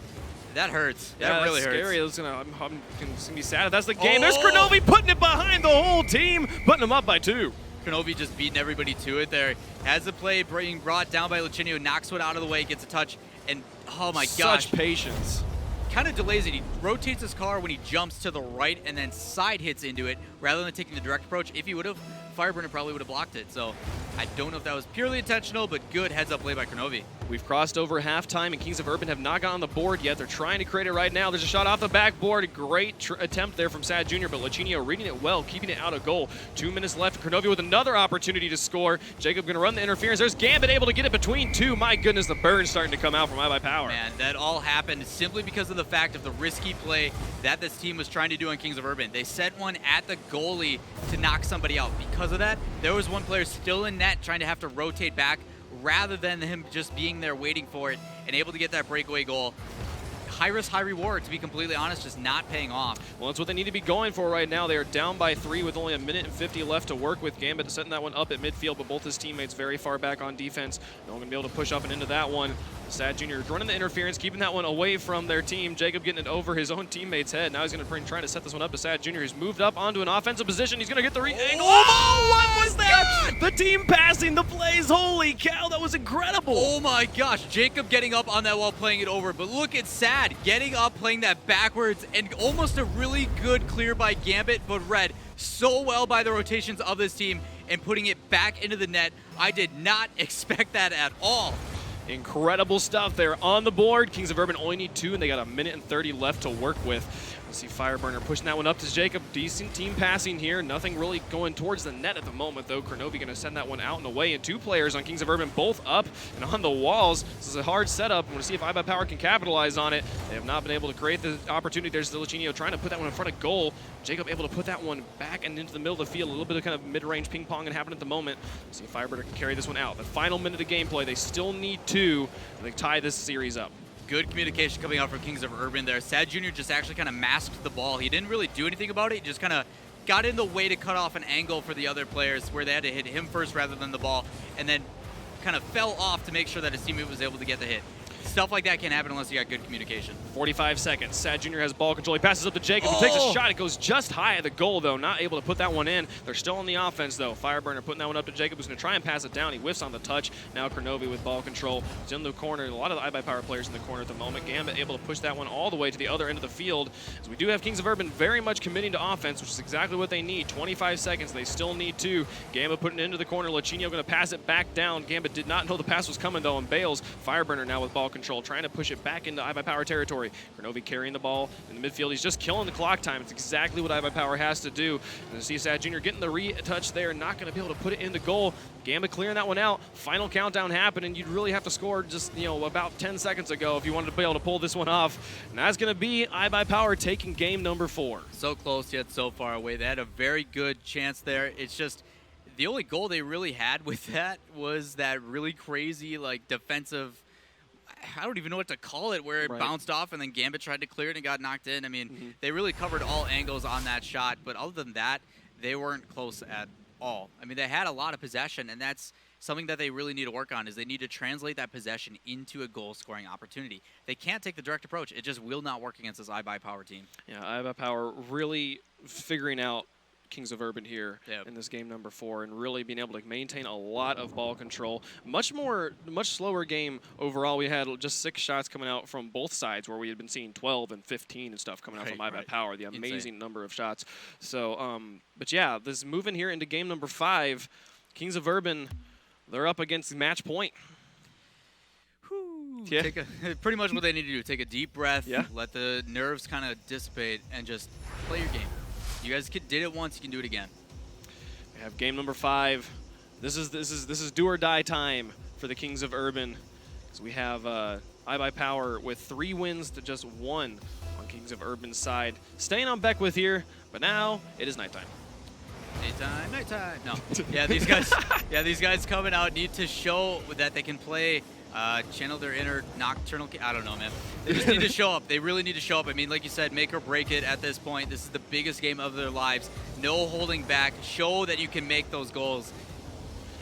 that hurts. Yeah, that really scary. hurts. I'm gonna be sad if that's the game. There's Kronovi putting it behind the whole team, putting them up by 2. Kronovi just beating everybody to it there. Has the play being brought down by Lucinio, knocks one out of the way, gets a touch, and oh my gosh. Such patience. Kind of delays it. He rotates his car when he jumps to the right and then side hits into it rather than taking the direct approach. If he would have, Fireburner probably would have blocked it. So I don't know if that was purely intentional, but good heads-up play by Kronovi. We've crossed over halftime, and Kings of Urban have not got on the board yet. They're trying to create it right now. There's a shot off the backboard. A great attempt there from Sad Jr., but Lucinio reading it well, keeping it out of goal. 2 minutes left. Kronovi with another opportunity to score. Jacob going to run the interference. There's Gambit able to get it between 2. My goodness, the burn starting to come out from iBuyPower. Man, that all happened simply because of the fact of the risky play that this team was trying to do on Kings of Urban. They set one at the goalie to knock somebody out. Because of that, there was one player still in net trying to have to rotate back rather than him just being there waiting for it and able to get that breakaway goal. High risk, high reward, to be completely honest, just not paying off. Well, that's what they need to be going for right now. They are down by 3 with only 1:50 left to work with. Gambit setting that one up at midfield, but both his teammates very far back on defense. No one going to be able to push up and into that one. Sad Jr. running the interference, keeping that one away from their team. Jacob getting it over his own teammate's head. Now he's going to try to set this one up to Sad Jr., who's moved up onto an offensive position. He's going to get the angle. Oh, what was that? The team passing the plays. Holy cow, that was incredible. Oh my gosh, Jacob getting up on that wall, playing it over. But look at Sad getting up, playing that backwards, and almost a really good clear by Gambit, but read so well by the rotations of this team and putting it back into the net. I did not expect that at all. Incredible stuff. They're on the board. Kings of Urban only need 2, and they got 1:30 left to work with. Let's see Fireburner pushing that one up to Jacob. Decent team passing here. Nothing really going towards the net at the moment, though. Kronovi going to send that one out and away. And 2 players on Kings of Urban, both up and on the walls. This is a hard setup. We're going to see if iBuyPower can capitalize on it. They have not been able to create the opportunity. There's Lucinio trying to put that one in front of goal. Jacob able to put that one back and into the middle of the field. A little bit of kind of mid-range ping-pong and happening at the moment. Let's see if Fireburner can carry this one out. The final minute of gameplay, they still need 2 to tie this series up. Good communication coming out from Kings of Urban there. Sad Jr. just actually kind of masked the ball. He didn't really do anything about it. He just kind of got in the way to cut off an angle for the other players where they had to hit him first rather than the ball, and then kind of fell off to make sure that his teammate was able to get the hit. Stuff like that can't happen unless you got good communication. 45 seconds. Sad Jr. has ball control. He passes up to Jacob, who takes a shot. It goes just high at the goal, though. Not able to put that one in. They're still on the offense, though. Fireburner putting that one up to Jacob, who's going to try and pass it down. He whiffs on the touch. Now Kronovi with ball control. He's in the corner. A lot of the iBuyPower players in the corner at the moment. Gambit able to push that one all the way to the other end of the field. So we do have Kings of Urban very much committing to offense, which is exactly what they need. 25 seconds. They still need 2. Gambit putting it into the corner. Lucinio going to pass it back down. Gambit did not know the pass was coming, though, and bails. Fireburner now with ball control, trying to push it back into iBuyPower territory. Kronovi carrying the ball in the midfield. He's just killing the clock time. It's exactly what iBuyPower has to do. And to see Sad Jr. getting the retouch there, not going to be able to put it in the goal. Gambit clearing that one out. Final countdown happened, and you'd really have to score just, about 10 seconds ago if you wanted to be able to pull this one off. And that's going to be iBuyPower taking game number 4. So close yet so far away. They had a very good chance there. It's just the only goal they really had with that was that really crazy, defensive, I don't even know what to call it, where it bounced off and then Gambit tried to clear it and got knocked in. I mean, they really covered all angles on that shot, but other than that, they weren't close at all. I mean, they had a lot of possession, and that's something that they really need to work on, is they need to translate that possession into a goal-scoring opportunity. They can't take the direct approach. It just will not work against this iBuyPower team. Yeah, iBuyPower really figuring out Kings of Urban here in this game number 4, and really being able to maintain a lot of ball control. Much slower game overall. We had just 6 shots coming out from both sides, where we had been seeing 12 and 15 and stuff coming out from iBuyPower. The amazing number of shots. So, but yeah, this moving here into game number 5, Kings of Urban, they're up against match point. Yeah. Pretty much what they need to do. Take a deep breath, let the nerves kind of dissipate, and just play your game. You guys did it once, you can do it again. We have game number 5. This is do or die time for the Kings of Urban. So we have iBuyPower with 3 wins to just 1 on Kings of Urban's side. Staying on Beckwith here, but now it is nighttime. Daytime, nighttime. No. Yeah, these guys coming out need to show that they can play, channel their inner nocturnal. I don't know, man. They just need to show up. They really need to show up. I mean, like you said, make or break it at this point. This is the biggest game of their lives. No holding back. Show that you can make those goals,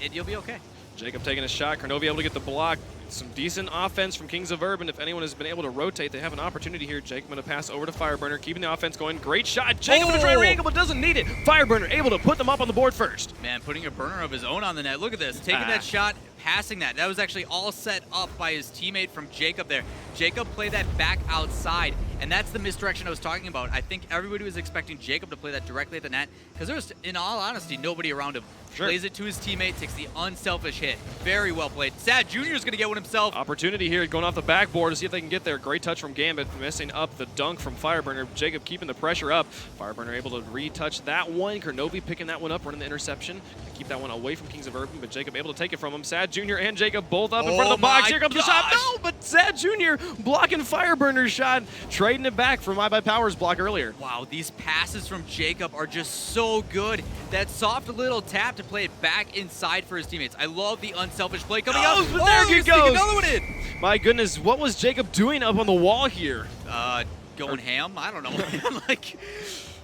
and you'll be okay. Jacob taking a shot. Carnovi able to get the block. Some decent offense from Kings of Urban. If anyone has been able to rotate, they have an opportunity here. Jacob going to pass over to Fireburner, keeping the offense going. Great shot. Jacob going to try to re-angle, but doesn't need it. Fireburner able to put them up on the board first. Man, putting a burner of his own on the net. Look at this. Taking that shot, passing that. That was actually all set up by his teammate from Jacob there. Jacob played that back outside, and that's the misdirection I was talking about. I think everybody was expecting Jacob to play that directly at the net because there was, in all honesty, nobody around him. Sure. Plays it to his teammate, takes the unselfish hit. Very well played. Sad Jr. is going to get one himself. Opportunity here going off the backboard to see if they can get there. Great touch from Gambit, messing up the dunk from Fireburner. Jacob keeping the pressure up. Fireburner able to retouch that one. Carnovi picking that one up, running the interception. Keep that one away from Kings of Urban, but Jacob able to take it from him. Sad Jr. and Jacob both up in front of the box. Here comes the shot. No, but Sad Jr. blocking Fireburner's shot, trading it back from iBuyPower's block earlier. Wow, these passes from Jacob are just so good. That soft little tap to play it back inside for his teammates. I love the unselfish play coming up. But there he goes. Another one in. My goodness, what was Jacob doing up on the wall here? Going ham? I don't know. Like,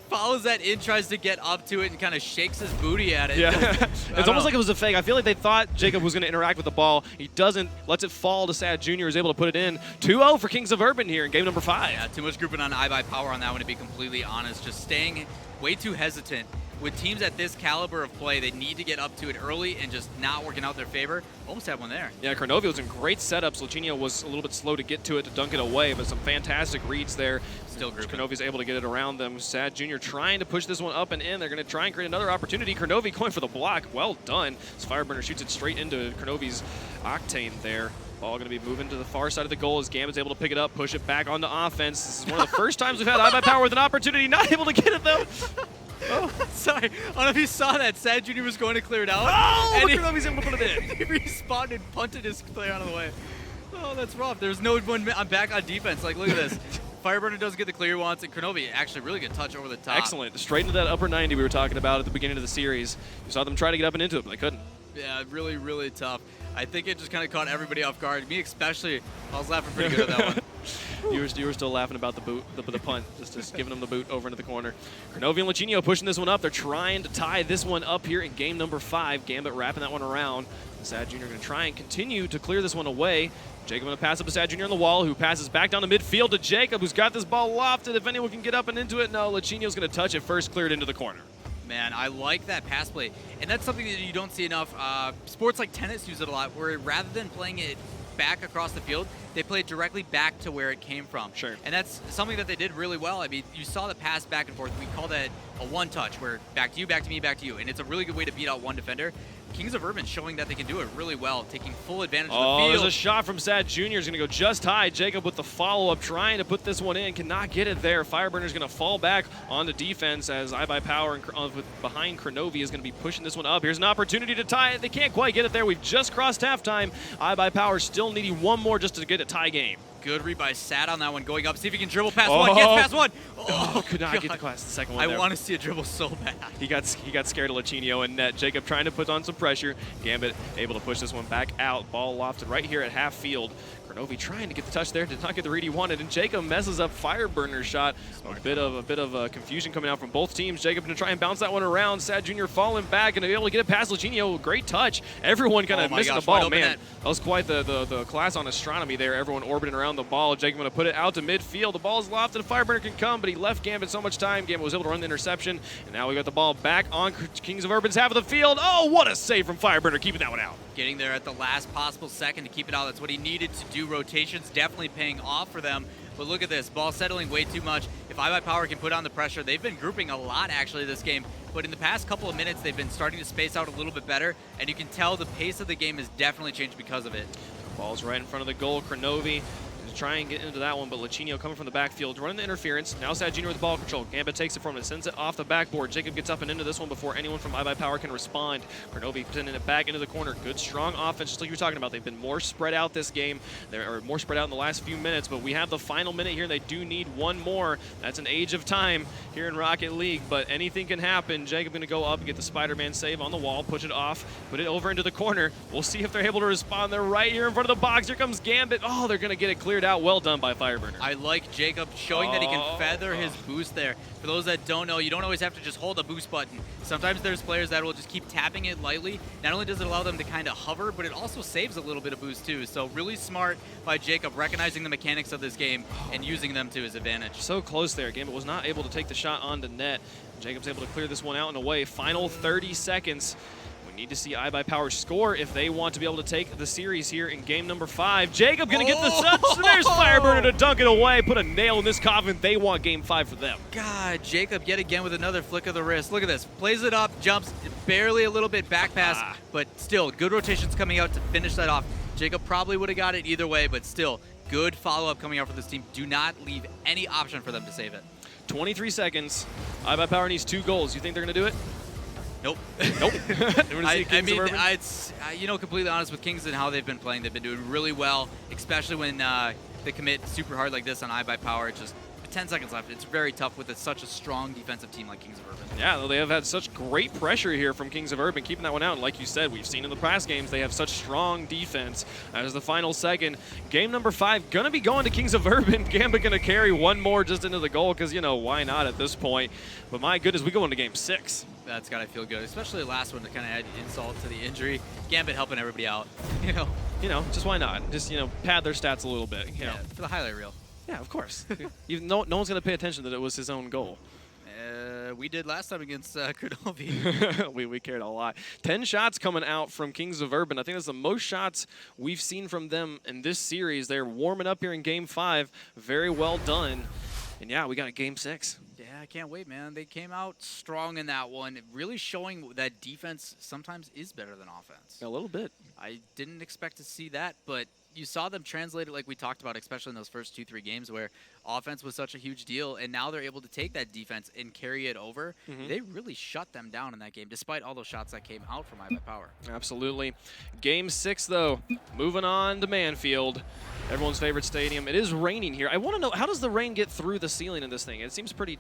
follows that in, tries to get up to it, and kind of shakes his booty at it. Yeah, it's almost like it was a fake. I feel like they thought Jacob was going to interact with the ball. He doesn't, lets it fall to Sad Jr., is able to put it in. 2-0 for Kings of Urban here in game number 5. Yeah, too much grouping on iBuyPower on that one, to be completely honest. Just staying way too hesitant. With teams at this caliber of play, they need to get up to it early and just not working out their favor. Almost had one there. Yeah, Carnovi was in great setups. Lucinho was a little bit slow to get to it, to dunk it away, but some fantastic reads there. Still grouping. Carnovi's able to get it around them. Sad Jr. trying to push this one up and in. They're going to try and create another opportunity. Carnovi going for the block. Well done. As Fireburner shoots it straight into Carnovi's Octane there. Ball going to be moving to the far side of the goal as Gambit's able to pick it up, push it back onto offense. This is one of the first times we've had iBuyPower with an opportunity, not able to get it though. Oh, sorry. I don't know if you saw that. Sad Jr. was going to clear it out. Oh, and Carnovi's able to put it in. He respawned and punted his player out of the way. Oh, that's rough. There's no one. I'm back on defense. Like, look at this. Fireburner doesn't get the clear he wants, and Carnovi actually really good touch over the top. Excellent. Straight into that upper 90 we were talking about at the beginning of the series. You saw them try to get up and into it, but they couldn't. Yeah, really, really tough. I think it just kind of caught everybody off guard. Me especially. I was laughing pretty good at that one. You were still laughing about the boot, the punt, just giving them the boot over into the corner. Carnovi and Lucinho pushing this one up. They're trying to tie this one up here in game number 5. Gambit wrapping that one around. Sad Jr. going to try and continue to clear this one away. Jacob going to pass up to Sad Jr. on the wall, who passes back down to midfield to Jacob, who's got this ball lofted. If anyone can get up and into it, no, Lucinho's going to touch it first, cleared into the corner. Man, I like that pass play. And that's something that you don't see enough. Sports like tennis use it a lot, where rather than playing it back across the field, they play it directly back to where it came from. Sure. And that's something that they did really well. I mean, you saw the pass back and forth. We call that a one-touch, where back to you, back to me, back to you. And it's a really good way to beat out one defender. Kings of Urban showing that they can do it really well, taking full advantage of the field. Oh, there's a shot from Sad Jr. He's going to go just high. Jacob with the follow-up, trying to put this one in. Cannot get it there. Fireburner's going to fall back on the defense as iBuyPower behind Carnovi is going to be pushing this one up. Here's an opportunity to tie it. They can't quite get it there. We've just crossed halftime. iBuyPower still needing one more just to get a tie game. Good read by Sad on that one, going up. See if he can dribble past one. Gets past one. Oh, could not get the second one there. I want to see a dribble so bad. He got scared of Lucinho and net. Jacob trying to put on some pressure. Gambit able to push this one back out. Ball lofted right here at half field. Carnovi trying to get the touch there, did not get the read he wanted, and Jacob messes up Fireburner's shot. A bit of confusion coming out from both teams. Jacob going to try and bounce that one around. Sad Jr. falling back and able to get it past Lucinho. Great touch. Everyone kind of missing the ball. Man, that was quite the class on astronomy there. Everyone orbiting around the ball. Jacob going to put it out to midfield. The ball is lofted. Fireburner can come, but he left Gambit so much time. Gambit was able to run the interception, and now we got the ball back on Kings of Urban's half of the field. Oh, what a save from Fireburner, keeping that one out. Getting there at the last possible second to keep it out. That's what he needed to do. Rotations definitely paying off for them. But look at this, ball settling way too much. If iBuyPower can put on the pressure, they've been grouping a lot actually this game. But in the past couple of minutes, they've been starting to space out a little bit better. And you can tell the pace of the game has definitely changed because of it. Ball's right in front of the goal. Carnovi is try and get into that one, but Lachinio coming from the backfield, running the interference. Now Sad Jr. with ball control. Gambit takes it from him, sends it off the backboard. Jacob gets up and into this one before anyone from iBuyPower can respond. Kronovi sending it back into the corner. Good, strong offense, just like you were talking about. They've been more spread out this game. They're more spread out in the last few minutes, but we have the final minute here. They do need one more. That's an age of time here in Rocket League, but anything can happen. Jacob going to go up and get the Spider-Man save on the wall, push it off, put it over into the corner. We'll see if they're able to respond. They're right here in front of the box. Here comes Gambit. Oh, they're going to get it cleared out. Well done by Fireburner. I like Jacob showing that he can feather his boost there. For those that don't know, you don't always have to just hold a boost button. Sometimes there's players that will just keep tapping it lightly. Not only does it allow them to kind of hover, but it also saves a little bit of boost too. So really smart by Jacob, recognizing the mechanics of this game and using them to his advantage. So close there. Gambit was not able to take the shot onto net. Jacob's able to clear this one out and away. Final 30 seconds. Need to see iBuyPower score if they want to be able to take the series here in game number 5. Jacob gonna get the touch. So there's Fireburner to dunk it away. Put a nail in this coffin. They want game 5 for them. God, Jacob yet again with another flick of the wrist. Look at this. Plays it up, jumps, barely a little bit back pass, but still good rotations coming out to finish that off. Jacob probably would have got it either way, but still good follow-up coming out for this team. Do not leave any option for them to save it. 23 seconds. iBuyPower needs 2 goals. You think they're gonna do it? Nope. Nope. I mean, you know, completely honest with Kings and how they've been playing. They've been doing really well, especially when they commit super hard like this on iBuyPower. Just 10 seconds left. It's very tough with such a strong defensive team like Kings of Urban. Yeah, though they have had such great pressure here from Kings of Urban, keeping that one out. And like you said, we've seen in the past games, they have such strong defense. As the final second, game number 5 gonna be going to Kings of Urban. Gambit gonna carry one more just into the goal because, you know, why not at this point? But my goodness, we go into game 6. That's gotta feel good, especially the last one to kind of add insult to the injury. Gambit helping everybody out, you know. Just why not? Just, you know, pad their stats a little bit. You know. For the highlight reel. Yeah, of course. Even no one's gonna pay attention that it was his own goal. We did last time against Kronovi. we cared a lot. 10 shots coming out from Kings of Urban. I think that's the most shots we've seen from them in this series. They're warming up here in game 5. Very well done. And yeah, we got a game 6. Yeah, I can't wait, man. They came out strong in that one, really showing that defense sometimes is better than offense. A little bit. I didn't expect to see that, but you saw them translate it like we talked about, especially in those first 2-3 games where offense was such a huge deal, and now they're able to take that defense and carry it over. They really shut them down in that game, despite all those shots that came out from iBuyPower. Absolutely. Game 6, though, moving on to Manfield, everyone's favorite stadium. It is raining here. I want to know, how does the rain get through the ceiling in this thing? It seems pretty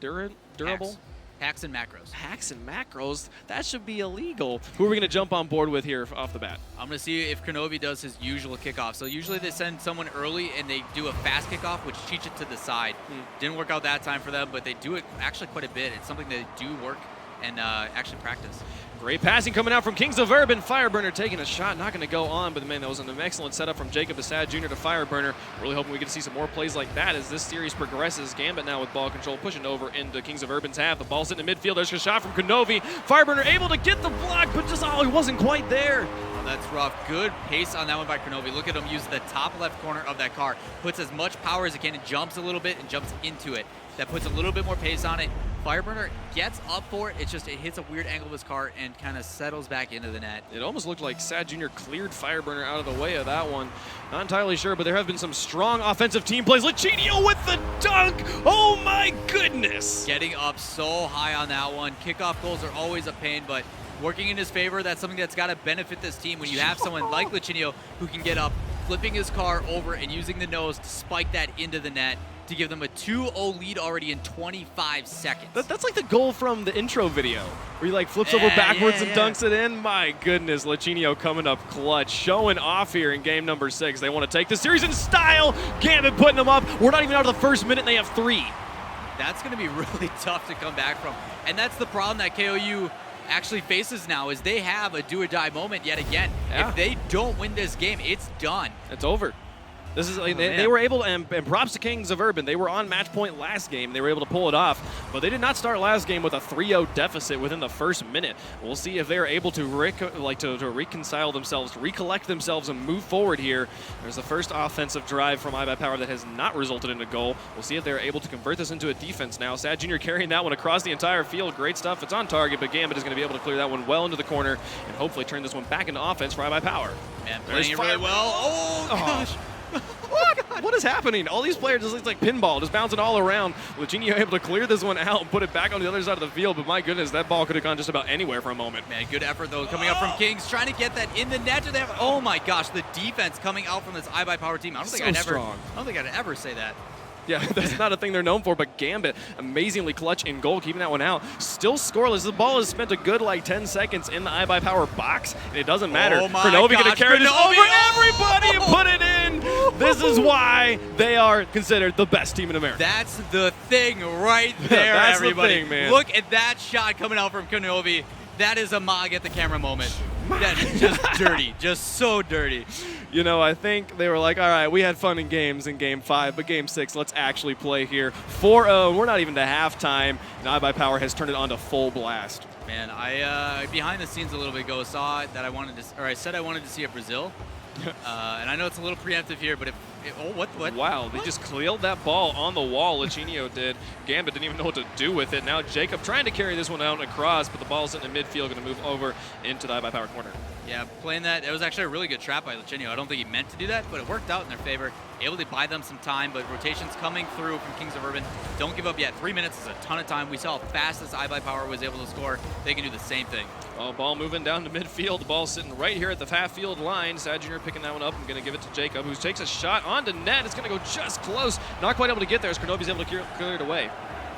durable. Hacks and macros. Hacks and macros? That should be illegal. Who are we going to jump on board with here off the bat? I'm going to see if Kronovi does his usual kickoff. So usually they send someone early and they do a fast kickoff, which cheats it to the side. Didn't work out that time for them, but they do it actually quite a bit. It's something they do work and actually practice. Great passing coming out from Kings of Urban. Fireburner taking a shot, not going to go on, but man, that was an excellent setup from Jacob to Sad Jr. to Fireburner. Really hoping we get to see some more plays like that as this series progresses. Gambit now with ball control, pushing over into Kings of Urban's half. The ball's sitting in midfield. There's a shot from Kronovi. Fireburner able to get the block, but just, he wasn't quite there. Oh, that's rough. Good pace on that one by Kronovi. Look at him use the top left corner of that car. Puts as much power as he can and jumps a little bit and jumps into it. That puts a little bit more pace on it. Fireburner gets up for it. It's just, it hits a weird angle of his car and kind of settles back into the net. It almost looked like Sad Jr. cleared Fireburner out of the way of that one. Not entirely sure, but there have been some strong offensive team plays. Lachinio with the dunk. Oh my goodness. Getting up so high on that one. Kickoff goals are always a pain, but working in his favor, that's something that's got to benefit this team when you have someone like Lachinio who can get up, flipping his car over and using the nose to spike that into the net to give them a 2-0 lead already in 25 seconds. That's like the goal from the intro video, where he like flips over backwards and dunks it in. My goodness, Lachinio coming up clutch, showing off here in game number 6. They want to take the series in style. Gambit putting them up. We're not even out of the first minute, and they have 3. That's going to be really tough to come back from. And that's the problem that KOU actually faces now, is they have a do-or-die moment yet again. If they don't win this game, it's done. It's over. This is they were able to, and props to Kings of Urban, they were on match point last game. They were able to pull it off, but they did not start last game with a 3-0 deficit within the first minute. We'll see if they are able to reconcile themselves, to recollect themselves, and move forward here. There's the first offensive drive from iBuyPower that has not resulted in a goal. We'll see if they're able to convert this into a defense now. Sad Jr. carrying that one across the entire field. Great stuff. It's on target, but Gambit is going to be able to clear that one well into the corner and hopefully turn this one back into offense for iBuyPower. Man, playing it really well. Oh, gosh. What what is happening? All these players just looks like pinball, just bouncing all around. Luchino able to clear this one out and put it back on the other side of the field, but my goodness, that ball could have gone just about anywhere for a moment. Man, good effort though coming up from Kings, trying to get that in the net. They have, oh my gosh, the defense coming out from this iBuyPower team. I don't think I'd ever say that. Yeah, that's not a thing they're known for, but Gambit amazingly clutch in goal, keeping that one out. Still scoreless. The ball has spent a good like 10 seconds in the iBuyPower box, and it doesn't matter. Oh my Kronovi gosh, gonna carry this Kronovi, over everybody and put it in. This is why they are considered the best team in America. That's the thing right there, That's everybody. the thing, man. Look at that shot coming out from Kronovi. That is a Mog at the camera moment. That is just dirty, just so dirty. You know, I think they were like, all right, we had fun in games in Game 5, but Game 6, let's actually play here. 4-0, we're not even to halftime, and iBuyPower has turned it on to full blast. Man, I behind the scenes a little bit ago saw that I said I wanted to see a Brazil, and I know it's a little preemptive here, but what? Wow, they just cleared that ball on the wall. Luchino did. Gambit didn't even know what to do with it. Now Jacob trying to carry this one out and across, but the ball's in the midfield, going to move over into the iBuyPower corner. Yeah, playing that, it was actually a really good trap by Luchino. I don't think he meant to do that, but it worked out in their favor. Able to buy them some time, but rotations coming through from Kings of Urban. Don't give up yet. 3 minutes is a ton of time. We saw how fast this iBuyPower was able to score. They can do the same thing. Oh, ball moving down to midfield. The ball sitting right here at the half-field line. Sad Jr. picking that one up. I'm going to give it to Jacob, who takes a shot onto net. It's going to go just close. Not quite able to get there as Kronovi's able to clear it away.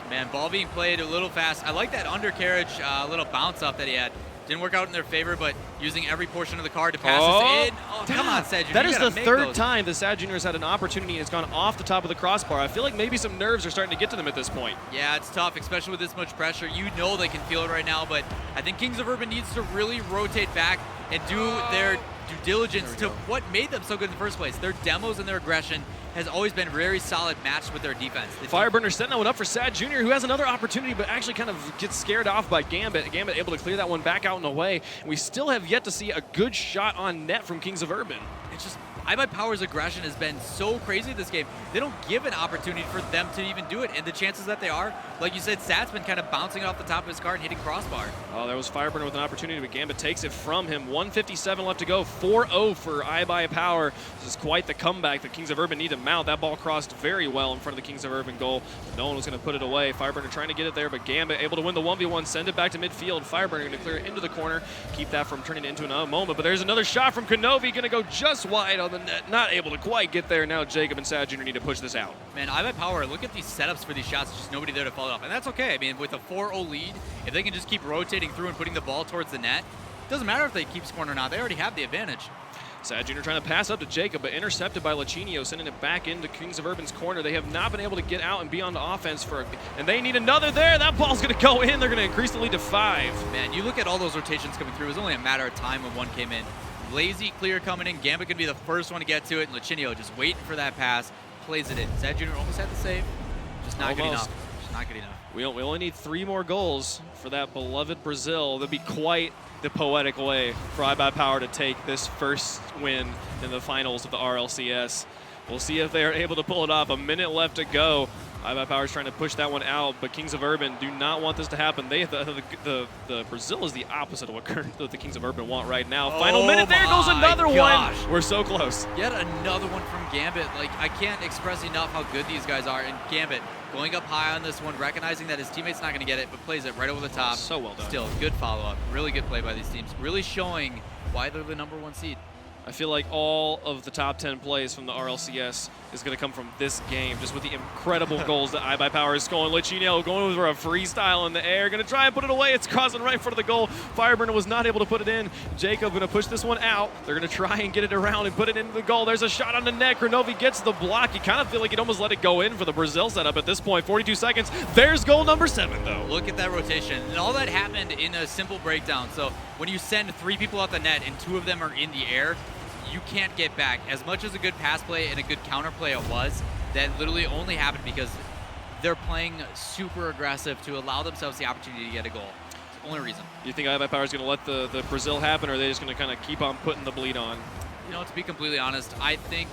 Man, ball being played a little fast. I like that undercarriage, little bounce up that he had. Didn't work out in their favor, but using every portion of the card to pass this in. Oh, come on, Sad Jr. That is the third time that Sad Jr. has had an opportunity and has gone off the top of the crossbar. I feel like maybe some nerves are starting to get to them at this point. Yeah, it's tough, especially with this much pressure. You know they can feel it right now, but I think Kings of Urban needs to really rotate back and do their due diligence to what made them so good in the first place. Their demos and their aggression has always been very solid matched with their defense. Fireburner setting that one up for Sad Jr., who has another opportunity, but actually kind of gets scared off by Gambit. Gambit able to clear that one back out and away. And we still have yet to see a good shot on net from Kings of Urban. It's just iBuyPower's aggression has been so crazy this game. They don't give an opportunity for them to even do it, and the chances that they are, like you said, Sat's been kind of bouncing off the top of his card and hitting crossbar. Oh, there was Fireburner with an opportunity, but Gambit takes it from him. 1:57 left to go. 4-0 for iBuyPower. This is quite the comeback that Kings of Urban need to mount. That ball crossed very well in front of the Kings of Urban goal. No one was going to put it away. Fireburner trying to get it there, but Gambit able to win the 1v1, send it back to midfield. Fireburner going to clear it into the corner, keep that from turning it into another moment. But there's another shot from Kronovi, going to go just wide on the net. Not able to quite get there. Now Jacob and Sad Jr. need to push this out. Man, iBuyPower, look at these setups for these shots. There's just nobody there to follow it off. And that's okay. I mean, with a 4-0 lead, if they can just keep rotating through and putting the ball towards the net, it doesn't matter if they keep scoring or not. They already have the advantage. Sad Jr. trying to pass up to Jacob, but intercepted by Luchino, sending it back into Kings of Urban's corner. They have not been able to get out and be on the offense and they need another there. That ball's going to go in. They're going to increase the lead to 5. Man, you look at all those rotations coming through. It was only a matter of time when one came in. Lazy clear coming in. Gambit could be the first one to get to it, and Luchino just waiting for that pass, plays it in. Sad Jr. almost had the save. Just not good enough. Just not good enough. We only need 3 more goals for that beloved Brazil. That'd be quite the poetic way for iBuyPower to take this first win in the finals of the RLCS. We'll see if they are able to pull it off. A minute left to go. iBuyPower is trying to push that one out, but Kings of Urban do not want this to happen. The Brazil is the opposite of what the Kings of Urban want right now. Final minute, there goes another one. We're so close. Yet another one from Gambit. Like, I can't express enough how good these guys are. And Gambit going up high on this one, recognizing that his teammate's not going to get it, but plays it right over the top. So well done. Still, good follow-up. Really good play by these teams. Really showing why they're the #1 seed. I feel like all of the top 10 plays from the RLCS is going to come from this game, just with the incredible goals that iBuyPower is scoring. Luchino going over a freestyle in the air, going to try and put it away. It's crossing right in front of the goal. Fireburner was not able to put it in. Jacob going to push this one out. They're going to try and get it around and put it into the goal. There's a shot on the net. Kronovi gets the block. You kind of feel like he'd almost let it go in for the Brazil setup at this point. 42 seconds. There's goal number 7, though. Look at that rotation. And all that happened in a simple breakdown. So when you send 3 people out the net and 2 of them are in the air, you can't get back. As much as a good pass play and a good counter play it was, that literally only happened because they're playing super aggressive to allow themselves the opportunity to get a goal. It's the only reason. You think iBuyPower is going to let the Brazil happen, or are they just going to kind of keep on putting the bleed on? You know, to be completely honest, I think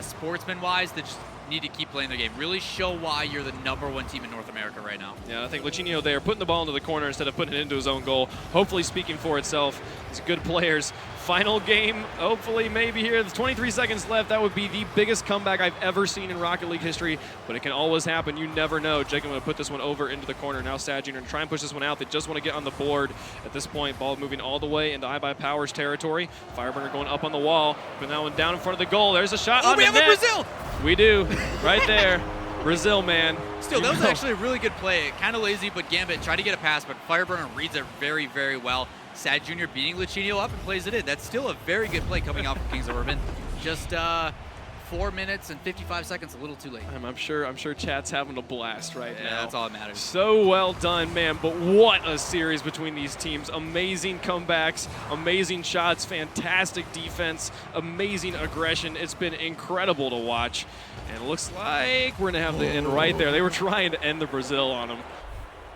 sportsman-wise, they just need to keep playing their game. Really show why you're the #1 team in North America right now. Yeah, I think Luchino there putting the ball into the corner instead of putting it into his own goal. Hopefully speaking for itself. These good players final game, hopefully, maybe here. There's 23 seconds left. That would be the biggest comeback I've ever seen in Rocket League history, but it can always happen. You never know. Jacob going to put this one over into the corner. Now Sad Jr. try and push this one out. They just want to get on the board. At this point, ball moving all the way into iBuyPower's territory. Fireburner going up on the wall, putting that one down in front of the goal. There's a shot on the net. We have a Brazil! We do, right there. Brazil, man. Still, that was actually a really good play. Kind of lazy, but Gambit tried to get a pass, but Fireburner reads it very, very well. Sad Jr. beating Luchino up and plays it in. That's still a very good play coming out from Kings of Urban. Just 4 minutes and 55 seconds, a little too late. I'm sure chat's having a blast right now. That's all that matters. So well done, man. But what a series between these teams. Amazing comebacks, amazing shots, fantastic defense, amazing aggression. It's been incredible to watch. And it looks like we're going to have the end right there. They were trying to end the Brazil on them.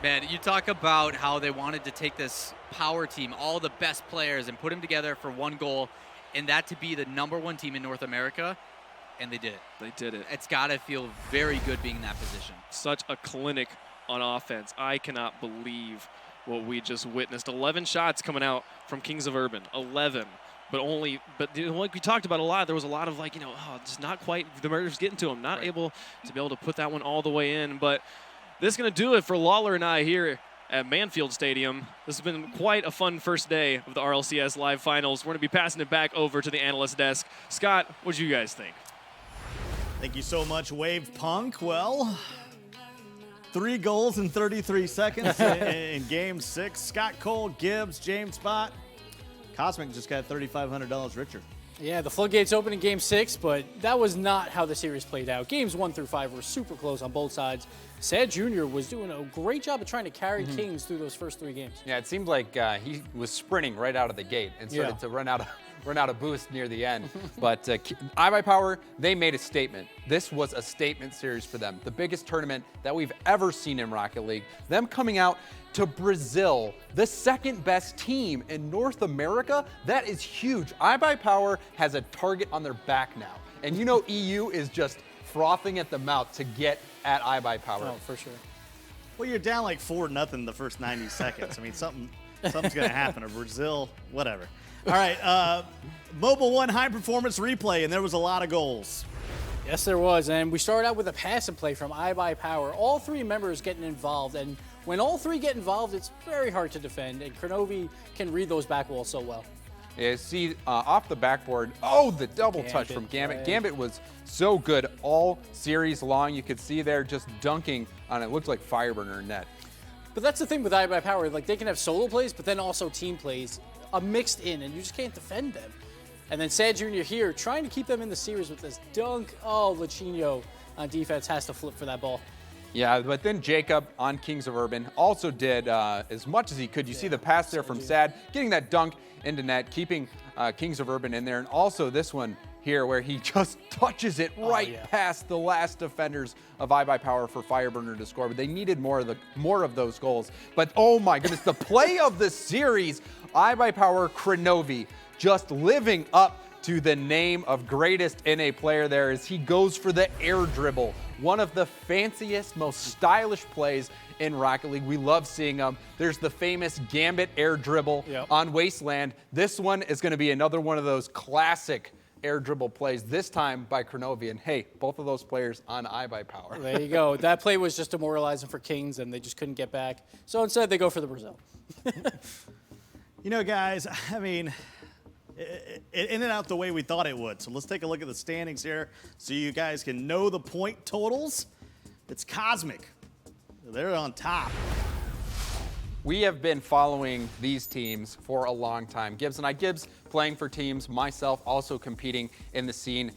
Man, you talk about how they wanted to take this power team, all the best players, and put them together for one goal, and that to be the #1 team in North America, and they did it. They did it. It's got to feel very good being in that position. Such a clinic on offense. I cannot believe what we just witnessed. 11 shots coming out from Kings of Urban. 11. But like we talked about a lot, there was a lot of just not quite, the murder's getting to him, not able to be able to put that one all the way in. But this is going to do it for Lawler and I here at Manfield Stadium. This has been quite a fun first day of the RLCS Live Finals. We're going to be passing it back over to the analyst desk. Scott, what do you guys think? Thank you so much, Wave Punk. Well, 3 goals in 33 seconds in Game 6. Scott Cole, Gibbs, James Bott. Cosmic just got $3,500 richer. Yeah, the floodgates opened in Game 6, but that was not how the series played out. Games 1 through 5 were super close on both sides. Sad Jr. was doing a great job of trying to carry Kings through those first 3 games. Yeah, it seemed like he was sprinting right out of the gate and started to run out of boost near the end. But iBuyPower, they made a statement. This was a statement series for them. The biggest tournament that we've ever seen in Rocket League. Them coming out to Brazil, the 2nd best team in North America. That is huge. iBuyPower has a target on their back now. And you know EU is just frothing at the mouth to get at iBuyPower. Oh, for sure. Well, you're down like 4-0 the first 90 seconds. I mean, something's going to happen. Or Brazil, whatever. All right, Mobile 1 high performance replay, and there was a lot of goals. Yes, there was, and we started out with a pass and play from iBuyPower. All 3 members getting involved, and when all 3 get involved, it's very hard to defend, and Kronovi can read those back walls so well. Yeah, see, off the backboard, the double touch from Gambit. Right. Gambit was so good all series long. You could see there just dunking on it. Looked like Fireburner net. But that's the thing with iBuyPower. Like, they can have solo plays, but then also team plays mixed in, and you just can't defend them. And then Sad Jr. here trying to keep them in the series with this dunk. Oh, Luchino on defense has to flip for that ball. Yeah, but then Jacob on Kings of Urban also did as much as he could. You see the pass there from Sad, getting that dunk into net, keeping Kings of Urban in there. And also this one here where he just touches it right past the last defenders of iBuyPower for Fireburner to score. But they needed more of those goals. But oh my goodness, the play of the series, iBuyPower Kronovi just living up to the name of greatest NA player there as he goes for the air dribble. One of the fanciest, most stylish plays in Rocket League. We love seeing them. There's the famous Gambit air dribble on Wasteland. This one is going to be another one of those classic air dribble plays, this time by Kronovi. And hey, both of those players on iBuyPower. There you go. That play was just demoralizing for Kings, and they just couldn't get back. So instead, they go for the Brazil. You know, guys, I mean, it ended out the way we thought it would. So let's take a look at the standings here so you guys can know the point totals. It's Cosmic. They're on top. We have been following these teams for a long time. Gibbs and I, Gibbs playing for teams, myself also competing in the scene.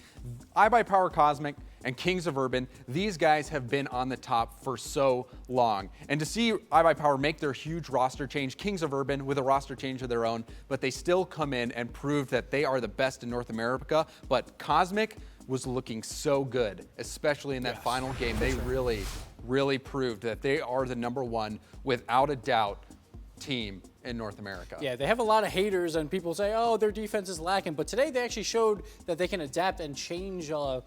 iBuyPower Cosmic and Kings of Urban, these guys have been on the top for so long. And to see iBuyPower make their huge roster change, Kings of Urban with a roster change of their own, but they still come in and prove that they are the best in North America. But Cosmic was looking so good, especially in that final game. They really proved that they are the #1, without a doubt, team in North America. Yeah, they have a lot of haters, and people say, oh, their defense is lacking. But today they actually showed that they can adapt and change how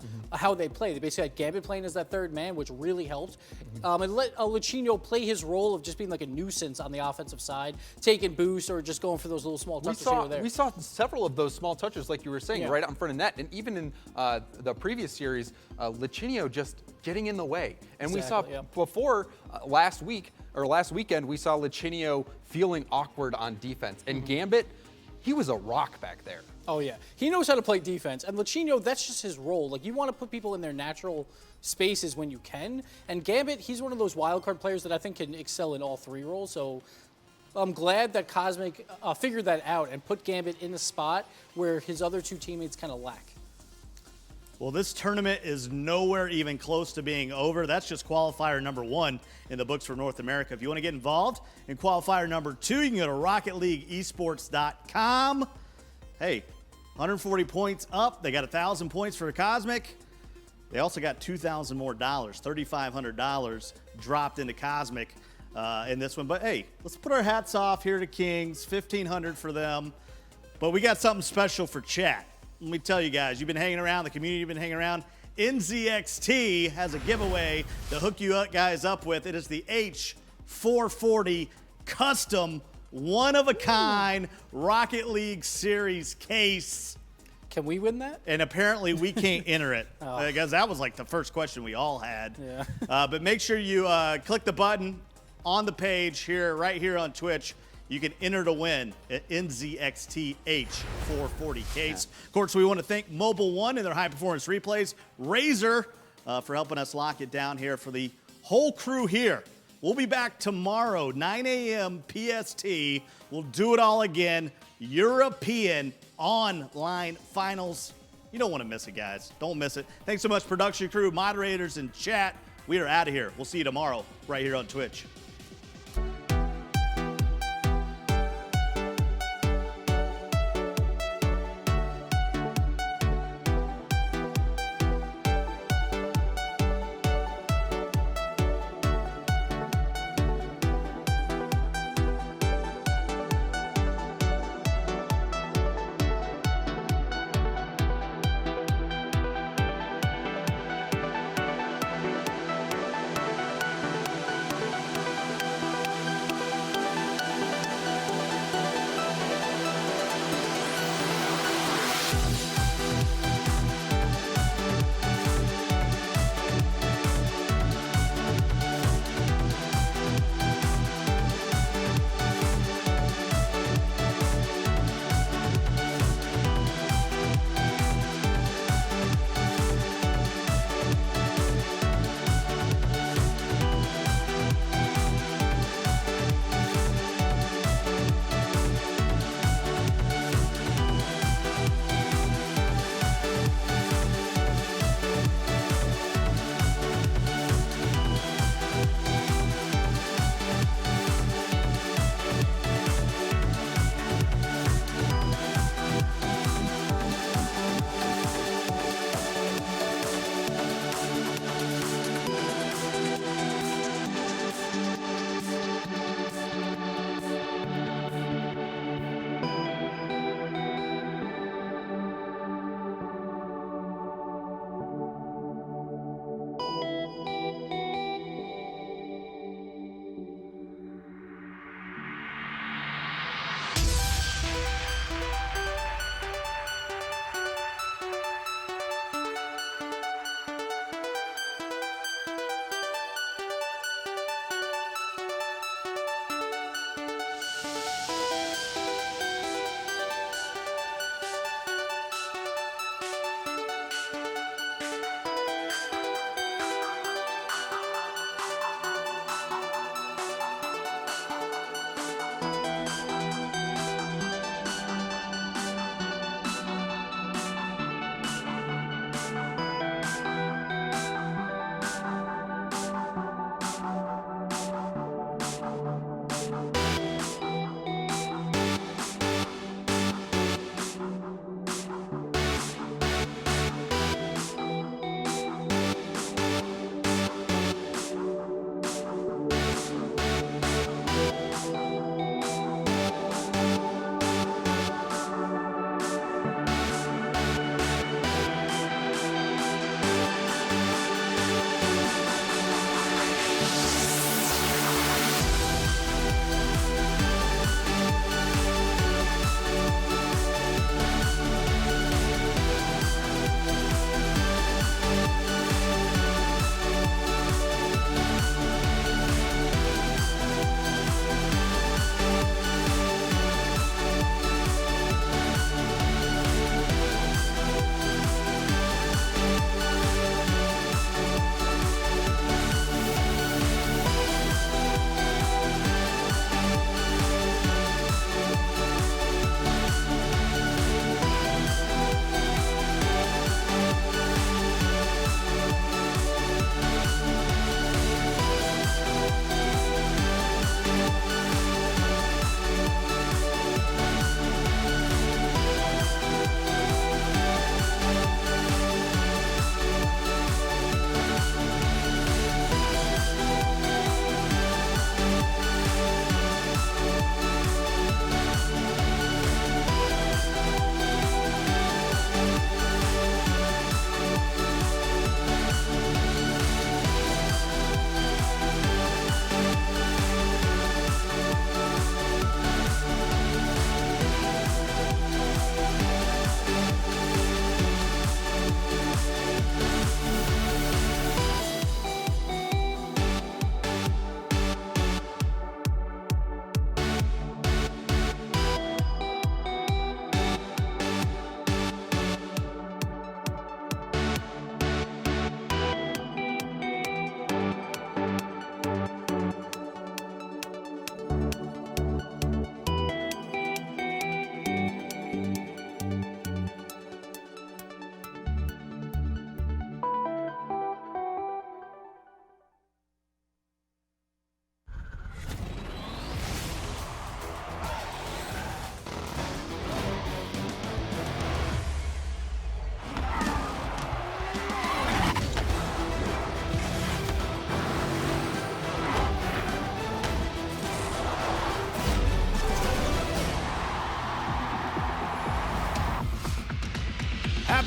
they play. They basically had Gambit playing as that third man, which really helped. And let Luchino play his role of just being like a nuisance on the offensive side, taking boosts or just going for those little small touches here or there. We saw several of those small touches, like you were saying, right out in front of net. And even in the previous series, Luchino just getting in the way. And we saw before last weekend, we saw Luchino feeling awkward on defense. And Gambit, he was a rock back there. Oh, yeah. He knows how to play defense. And Luchino, that's just his role. Like, you want to put people in their natural spaces when you can. And Gambit, he's one of those wildcard players that I think can excel in all three roles. So I'm glad that Cosmic figured that out and put Gambit in the spot where his other two teammates kind of lack. Well, this tournament is nowhere even close to being over. That's just qualifier number 1 in the books for North America. If you want to get involved in qualifier number 2, you can go to RocketLeagueEsports.com. Hey, 140 points up. They got 1,000 points for Cosmic. They also got $2,000 more, $3,500 dropped into Cosmic in this one. But hey, let's put our hats off here to Kings, $1,500 for them. But we got something special for chat. Let me tell you guys, you've been hanging around, the community you've been hanging around. NZXT has a giveaway to hook you guys up with. It is the H440 custom, one-of-a-kind Rocket League Series case. Can we win that? And apparently we can't enter it because that was like the first question we all had. Yeah. But make sure you click the button on the page here, right here on Twitch. You can enter to win at NZXT H440 case. Of course, we want to thank Mobile One and their high-performance replays. Razor for helping us lock it down here for the whole crew here. We'll be back tomorrow, 9 a.m. PST. We'll do it all again. European online finals. You don't want to miss it, guys. Don't miss it. Thanks so much, production crew, moderators, and chat. We are out of here. We'll see you tomorrow right here on Twitch.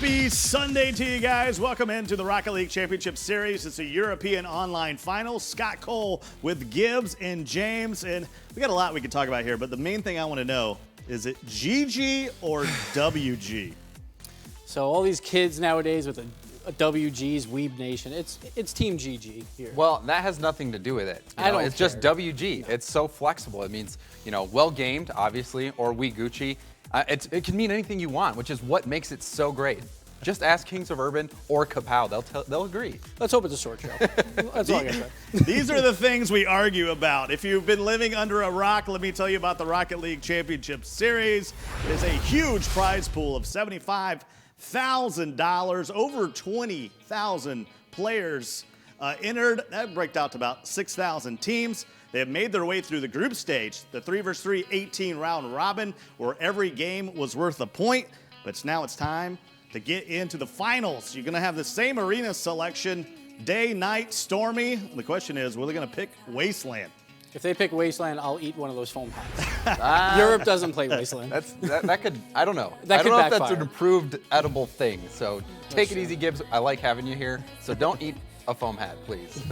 Happy Sunday to you guys. Welcome into the Rocket League Championship Series. It's a European online final. Scott Cole with Gibbs and James. And we got a lot we can talk about here, but the main thing I want to know, is it GG or WG? So all these kids nowadays with a WG's Weeb Nation, it's Team GG here. Well, that has nothing to do with it. You know, it's just WG. It's so flexible. It means, you know, well gamed, obviously, or we Gucci. It can mean anything you want, which is what makes it so great. Just ask Kings of Urban or Kapow. They'll agree. Let's hope it's a short show. That's all I got to say. These are the things we argue about. If you've been living under a rock, let me tell you about the Rocket League Championship Series. It is a huge prize pool of $75,000. Over 20,000 players entered. That breaks out to about 6,000 teams. They have made their way through the group stage, the 3-3 18-round robin, where every game was worth a point. But now it's time to get into the finals. You're going to have the same arena selection, day, night, stormy. The question is, will they going to pick Wasteland? If they pick Wasteland, I'll eat one of those foam hats. Europe doesn't play Wasteland. That could, I don't know. That I don't could know if that's backfire. an approved edible thing. So take it easy, Gibbs. I like having you here. So don't eat a foam hat, please.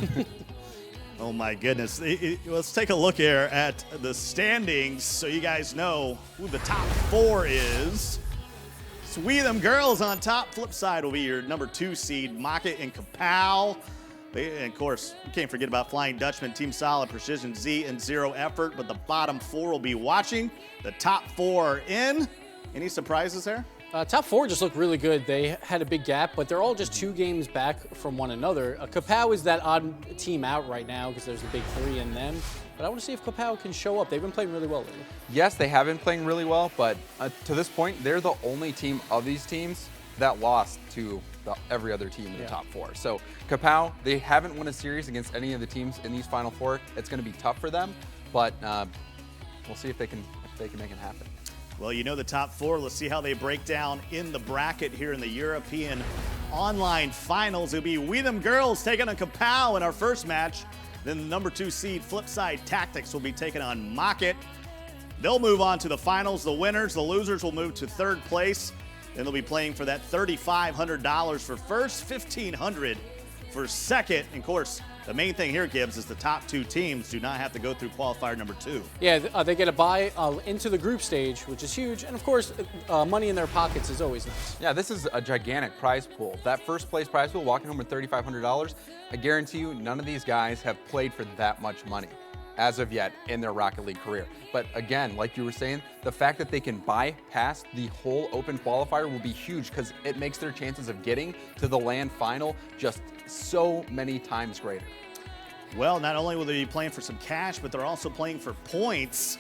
Oh my goodness. Let's take a look here at the standings so you guys know who the top 4 is. It's We Them Girls on top. Flip side will be your number 2 seed, Mocket and Kapow. And of course, you can't forget about Flying Dutchman, Team Solid, Precision Z, and Zero Effort. But the bottom 4 will be watching. The top 4 are in. Any surprises there? Top 4 just look really good. They had a big gap, but they're all just 2 games back from one another. Kapow is that odd team out right now because there's the big 3 in them. But I want to see if Kapow can show up. They've been playing really well lately. Yes, they have been playing really well, but to this point, they're the only team of these teams that lost to every other team in the top 4. So Kapow, they haven't won a series against any of the teams in these Final 4. It's going to be tough for them, but we'll see if they can make it happen. Well, you know the top 4. Let's see how they break down in the bracket here in the European online finals. It'll be We Them Girls taking on Kapow in our first match. Then the number 2 seed Flipside Tactics will be taking on Mocket. They'll move on to the finals. The winners, the losers will move to 3rd place. Then they'll be playing for that $3,500 for first, $1,500 for second. And of course, the main thing here, Gibbs, is the top 2 teams do not have to go through qualifier number 2. Yeah, they get a bye into the group stage, which is huge. And of course, money in their pockets is always nice. Yeah, this is a gigantic prize pool. That first place prize pool, walking home with $3,500, I guarantee you none of these guys have played for that much money as of yet in their Rocket League career. But again, like you were saying, the fact that they can bypass the whole open qualifier will be huge because it makes their chances of getting to the LAN final just so many times greater. Well, not only will they be playing for some cash, but they're also playing for points.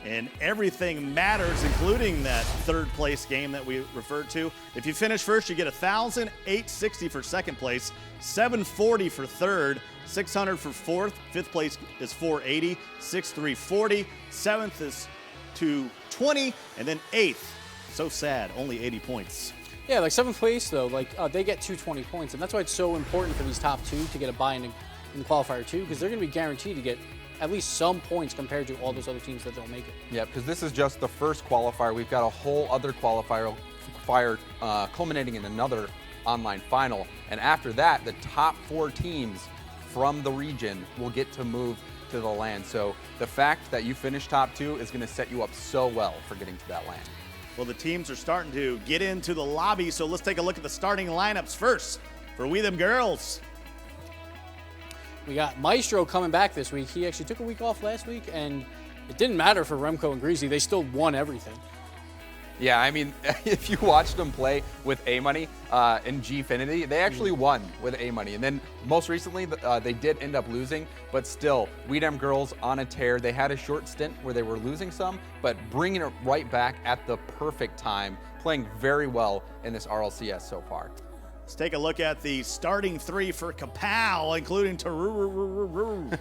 And everything matters, including that 3rd place game that we referred to. If you finish first, you get $1,000, $860 for second place, $740 for third, $600 for fourth. 5th place is $480, $6,340. 7th is $220, and then 8th. So sad, only 80 points. Yeah, like 7th place though, like they get 220 points, and that's why it's so important for these top 2 to get a bye in qualifier 2, because they're going to be guaranteed to get at least some points compared to all those other teams that don't make it. Yeah, because this is just the first qualifier. We've got a whole other qualifier culminating in another online final. And after that, the top 4 teams from the region will get to move to the LAN. So the fact that you finish top 2 is going to set you up so well for getting to that LAN. Well, the teams are starting to get into the lobby, so let's take a look at the starting lineups first for We Them Girls. We got Maestro coming back this week. He actually took a week off last week, and it didn't matter for Remco and Greasy. They still won everything. Yeah, I mean, if you watched them play with A-Money in Gfinity, they actually won with A-Money. And then most recently, they did end up losing, but still, We Them Girls on a tear. They had a short stint where they were losing some, but bringing it right back at the perfect time, playing very well in this RLCS so far. Let's take a look at the starting 3 for Kapow, including Taru.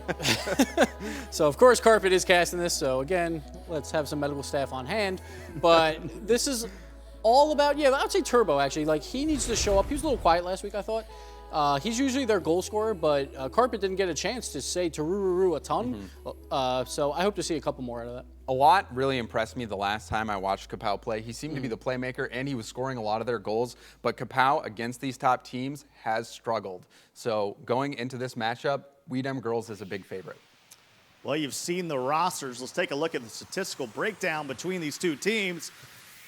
So, of course, Carpet is casting this. So, again, let's have some medical staff on hand. But this is all about, yeah, I would say Turbo, actually. Like, he needs to show up. He was a little quiet last week, I thought. He's usually their goal scorer, but Carpet didn't get a chance to say Turururu a ton. So I hope to see a couple more out of that. A lot really impressed me the last time I watched Kapow play. He seemed to be the playmaker, and he was scoring a lot of their goals. But Kapow, against these top teams, has struggled. So going into this matchup, Weedem Girls is a big favorite. Well, you've seen the rosters. Let's take a look at the statistical breakdown between these two teams.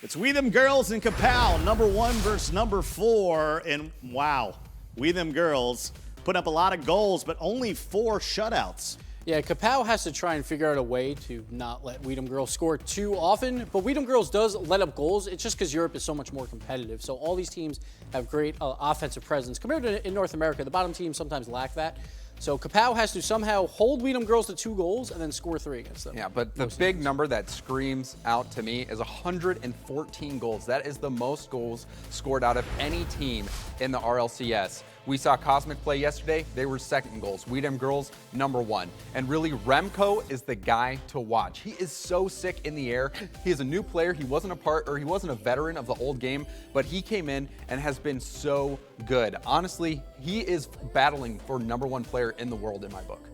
It's Weedem Girls and Kapow, number 1 versus number 4. And wow, Weedem Girls put up a lot of goals, but only 4 shutouts. Yeah, Kapow has to try and figure out a way to not let Weedem Girls score too often, but Weedem Girls does let up goals. It's just because Europe is so much more competitive. So all these teams have great offensive presence. Compared to in North America, the bottom teams sometimes lack that. So Kapow has to somehow hold Weedem Girls to 2 goals and then score 3 against them. Yeah, but the big number that screams out to me is 114 goals. That is the most goals scored out of any team in the RLCS. We saw Cosmic play yesterday. They were second in goals. Weedem Girls, number 1. And really, Remco is the guy to watch. He is so sick in the air. He is a new player. He wasn't a veteran of the old game, but he came in and has been so good. Honestly, he is battling for number 1 player in the world in my book.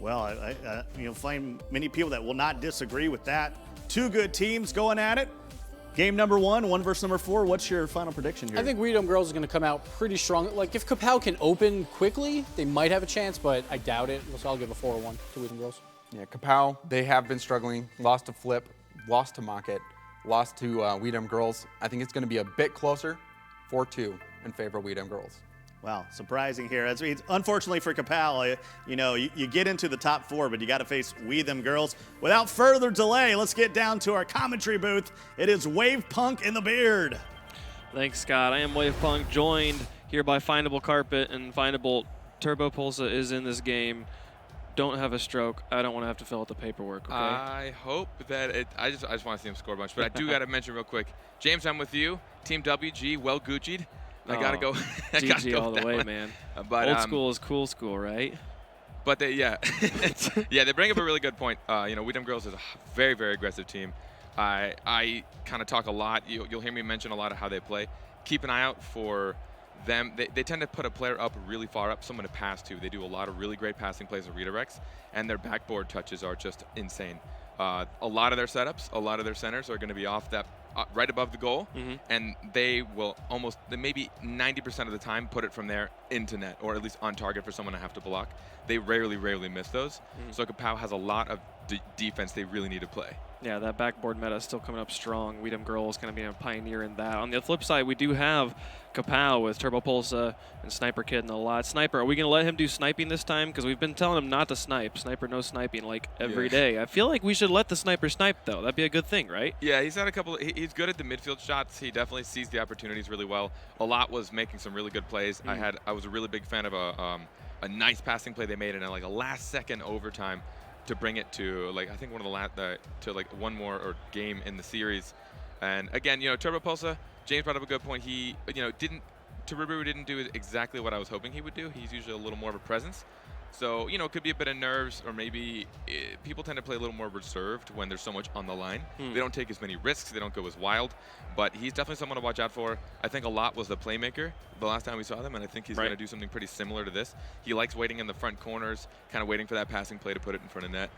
Well, you'll find many people that will not disagree with that. 2 good teams going at it. Game number 1 versus number 4. What's your final prediction here? I think Weedem Girls is going to come out pretty strong. Like, if Kapow can open quickly, they might have a chance, but I doubt it. So I'll give a 4-1 to Weedem Girls. Yeah, Kapow, they have been struggling. Lost to Flip, lost to Mocket, lost to Weedem Girls. I think it's going to be a bit closer, 4-2 in favor of Weedem Girls. Wow, surprising here. Unfortunately for Kapow, you get into the top 4, but you got to face Weedem Girls. Without further delay, let's get down to our commentary booth. It is Wave Punk in the beard. Thanks, Scott. I am Wave Punk, joined here by Findable Carpet and Findable. Turbo Pulsa is in this game. Don't have a stroke. I don't want to have to fill out the paperwork, okay? I hope that I just want to see him score a bunch. But I do got to mention real quick, James, I'm with you. Team WG, well Gucci'd. I gotta go. GG all the way, man. But old school is cool school, right? But they they bring up a really good point. Weedem Girls is a very, very aggressive team. I kind of talk a lot. You'll hear me mention a lot of how they play. Keep an eye out for them. They tend to put a player up really far up, someone to pass to. They do a lot of really great passing plays with redirects, and their backboard touches are just insane. A lot of their setups, a lot of their centers are going to be off that right above the goal, and they will maybe 90% of the time put it from there into net, or at least on target for someone to have to block. They rarely miss those. So Kapow has a lot of defense they really need to play. Yeah, that backboard meta is still coming up strong. Weedem Girls going to be a pioneer in that. On the flip side, we do have Kapow with Turbo Pulsa and Sniper Kid in the lot. Sniper, are we going to let him do sniping this time? Because we've been telling him not to snipe. Sniper, no sniping, like every day. I feel like we should let the sniper snipe, though. That'd be a good thing, right? Yeah, he's had a couple. He's good at the midfield shots. He definitely sees the opportunities really well. A lot was making some really good plays. I was a really big fan of a nice passing play they made in a last-second overtime to bring it to I think one of the one more game in the series. And again, Turbo Pulsa, James brought up a good point. He Turbo didn't do exactly what I was hoping he would do. He's usually a little more of a presence. So, it could be a bit of nerves, or maybe people tend to play a little more reserved when there's so much on the line. They don't take as many risks. They don't go as wild. But he's definitely someone to watch out for. I think a lot was the playmaker the last time we saw them, and I think he's going to do something pretty similar to this. He likes waiting in the front corners, kind of waiting for that passing play to put it in front of net.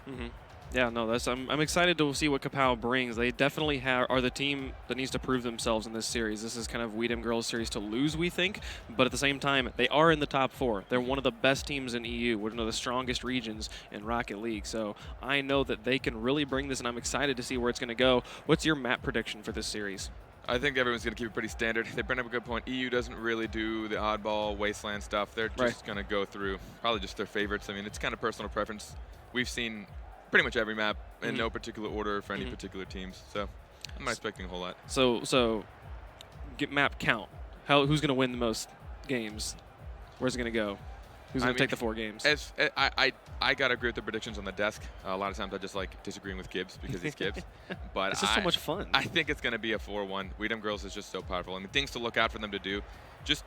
Yeah, no, I'm excited to see what Kapow brings. They definitely are the team that needs to prove themselves in this series. This is kind of Weedem Girls series to lose, we think, but at the same time, they are in the top 4. They're one of the best teams in EU. We're one of the strongest regions in Rocket League, so I know that they can really bring this, and I'm excited to see where it's going to go. What's your map prediction for this series? I think everyone's going to keep it pretty standard. They bring up a good point. EU doesn't really do the oddball wasteland stuff. They're just going to go through probably just their favorites. I mean, it's kind of personal preference. We've seen pretty much every map in no particular order for any particular teams. So I'm not expecting a whole lot. So get map count. Who's going to win the most games? Where's it going to go? Who's going to take the 4 games? I got to agree with the predictions on the desk. A lot of times I just like disagreeing with Gibbs because he's Gibbs. But it's just so much fun. I think it's going to be a 4-1. Weedem Girls is just so powerful. I mean, things to look out for them to do. Just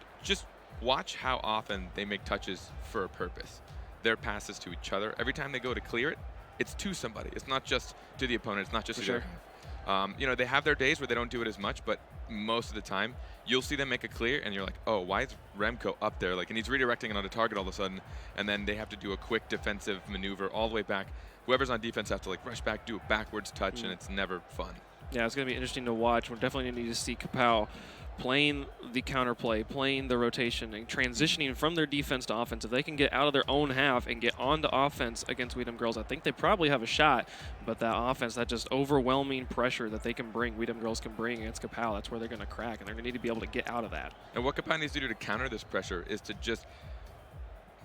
watch how often they make touches for a purpose. Their passes to each other. Every time they go to clear it, it's to somebody. It's not just to the opponent. It's not just to their half. You know, they have their days where they don't do it as much, but most of the time, you'll see them make a clear, and you're like, oh, why is Remco up there? Like, and he's redirecting on a target all of a sudden, and then they have to do a quick defensive maneuver all the way back. Whoever's on defense has to like rush back, do a backwards touch, and it's never fun. Yeah, it's going to be interesting to watch. We're definitely going to need to see Kapow playing the counterplay, playing the rotation, and transitioning from their defense to offense. If they can get out of their own half and get onto offense against Weedham Girls, I think they probably have a shot. But that offense, that just overwhelming pressure that they can bring, Weedham Girls can bring against Kapow, that's where they're going to crack, and they're going to need to be able to get out of that. And what Kapow needs to do to counter this pressure is to just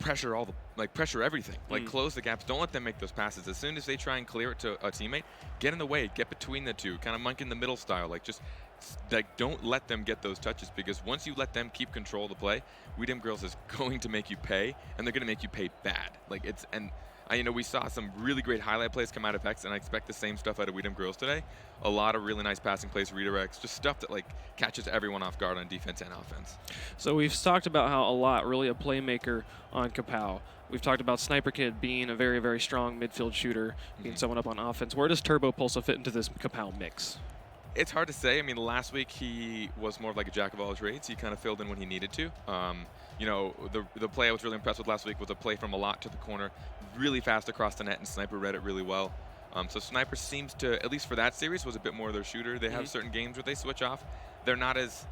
pressure pressure everything. Like, close the gaps. Don't let them make those passes. As soon as they try and clear it to a teammate, get in the way, get between the two, kind of monk in the middle style. Like, just like, don't let them get those touches, because once you let them keep control of the play, Weedham Girls is going to make you pay, and they're going to make you pay bad. Like, it's, and you know, we saw some really great highlight plays come out of Vex, and I expect the same stuff out of Weedham Girls today. A lot of really nice passing plays, redirects, just stuff that like catches everyone off guard on defense and offense. So we've talked about how a lot, really a playmaker on Kapow. We've talked about Sniper Kid being a very, very strong midfield shooter, being someone up on offense. Where does Turbo Pulsa fit into this Kapow mix? It's hard to say. I mean, last week he was more of like a jack of all trades. He kind of filled in when he needed to. You know, the play I was really impressed with last week was a play from a lot to the corner, really fast across the net, and Sniper read it really well. So Sniper seems to, at least for that series, was a bit more their shooter. They have certain games where they switch off. They're not as,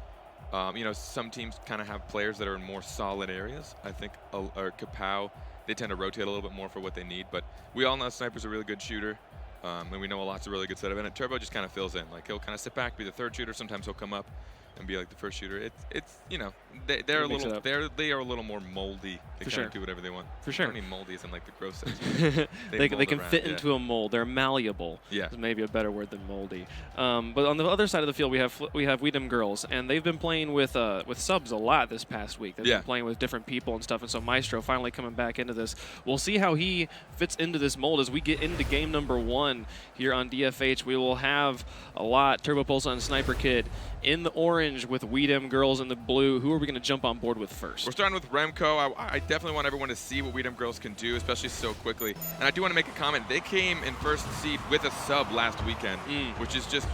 you know, some teams kind of have players that are in more solid areas. I think Kapow, they tend to rotate a little bit more for what they need. But we all know Sniper's a really good shooter. And we know a lot's a really good setup, and Turbo just kind of fills in. Like, he'll kind of sit back, be the third shooter. Sometimes he'll come up and be like the first shooter. It's you know, they are a little more moldy. They kind of do whatever they want. For sure. I don't mean moldy as in like the gross sense. They can fit into a mold. They're malleable. Yeah. Is maybe a better word than moldy. But on the other side of the field, we have Weedham Girls, and they've been playing with subs a lot this past week. They've been playing with different people and stuff, and so Maestro finally coming back into this. We'll see how he fits into this mold as we get into game number 1 here on DFH. We will have a lot Turbo Pulsa and Sniper Kid in the orange with Weedham Girls in the blue. Who are we going to jump on board with first? We're starting with Remco. I definitely want everyone to see what Weedham Girls can do, especially so quickly. And I do want to make a comment. They came in first seed with a sub last weekend, which is just,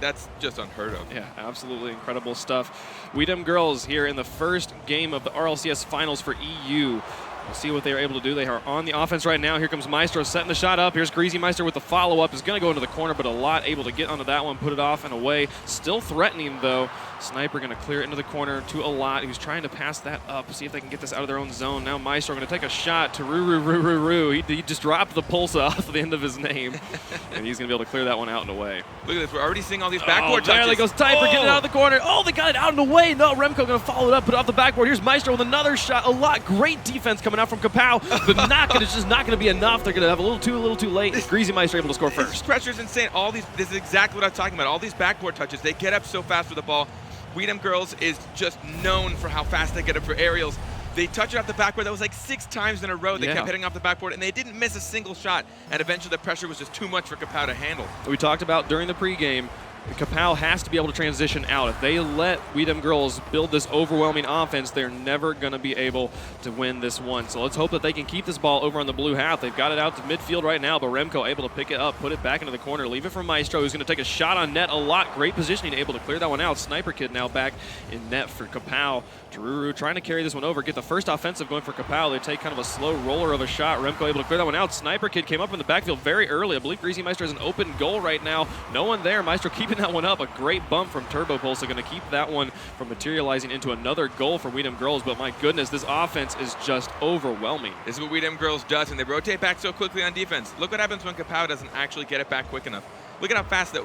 that's just unheard of. Yeah, absolutely incredible stuff. Weedham Girls here in the first game of the RLCS finals for EU. We'll see what they are able to do. They are on the offense right now. Here comes Maestro setting the shot up. Here's Greasy Meister with the follow-up. Is going to go into the corner, but a lot able to get onto that one, put it off and away. Still threatening, though. Sniper going to clear it into the corner to a lot. He was trying to pass that up, see if they can get this out of their own zone. Now Maestro going to take a shot to Roo. He just dropped the Pulsa off the end of his name, and he's going to be able to clear that one out and away. Look at this. We're already seeing all these backboard touches. There goes Typer getting it out of the corner. Oh, they got it out and away. No, Remco going to follow it up, put it off the backboard. Here's Maestro with another shot. A lot. Great defense coming out from Kapow, but just not going to be enough. They're going to have a little too late. Greasy Meister able to score first. This pressure is insane. This is exactly what I'm talking about. All these backboard touches, they get up so fast with the ball. Weedham Girls is just known for how fast they get up for aerials. They touch it off the backboard. That was like 6 times in a row. They kept hitting off the backboard, and they didn't miss a single shot. And eventually the pressure was just too much for Kapow to handle. We talked about during the pregame, Kapow has to be able to transition out. If they let Weedham Girls build this overwhelming offense, they're never going to be able to win this one. So let's hope that they can keep this ball over on the blue half. They've got it out to midfield right now, but Remco able to pick it up, put it back into the corner, leave it for Maestro, who's going to take a shot on net a lot. Great positioning, able to clear that one out. Sniper Kid now back in net for Kapow. Taruru trying to carry this one over, get the first offensive going for Kapow. They take kind of a slow roller of a shot. Remco able to clear that one out. Sniper Kid came up in the backfield very early. I believe Greasy Meister has an open goal right now. No one there. Maestro keeping that one up. A great bump from Turbo Pulsa, going to keep that one from materializing into another goal for Weedham Girls. But my goodness, this offense is just overwhelming. This is what Weedham Girls does, and they rotate back so quickly on defense. Look what happens when Kapow doesn't actually get it back quick enough. Look at how fast that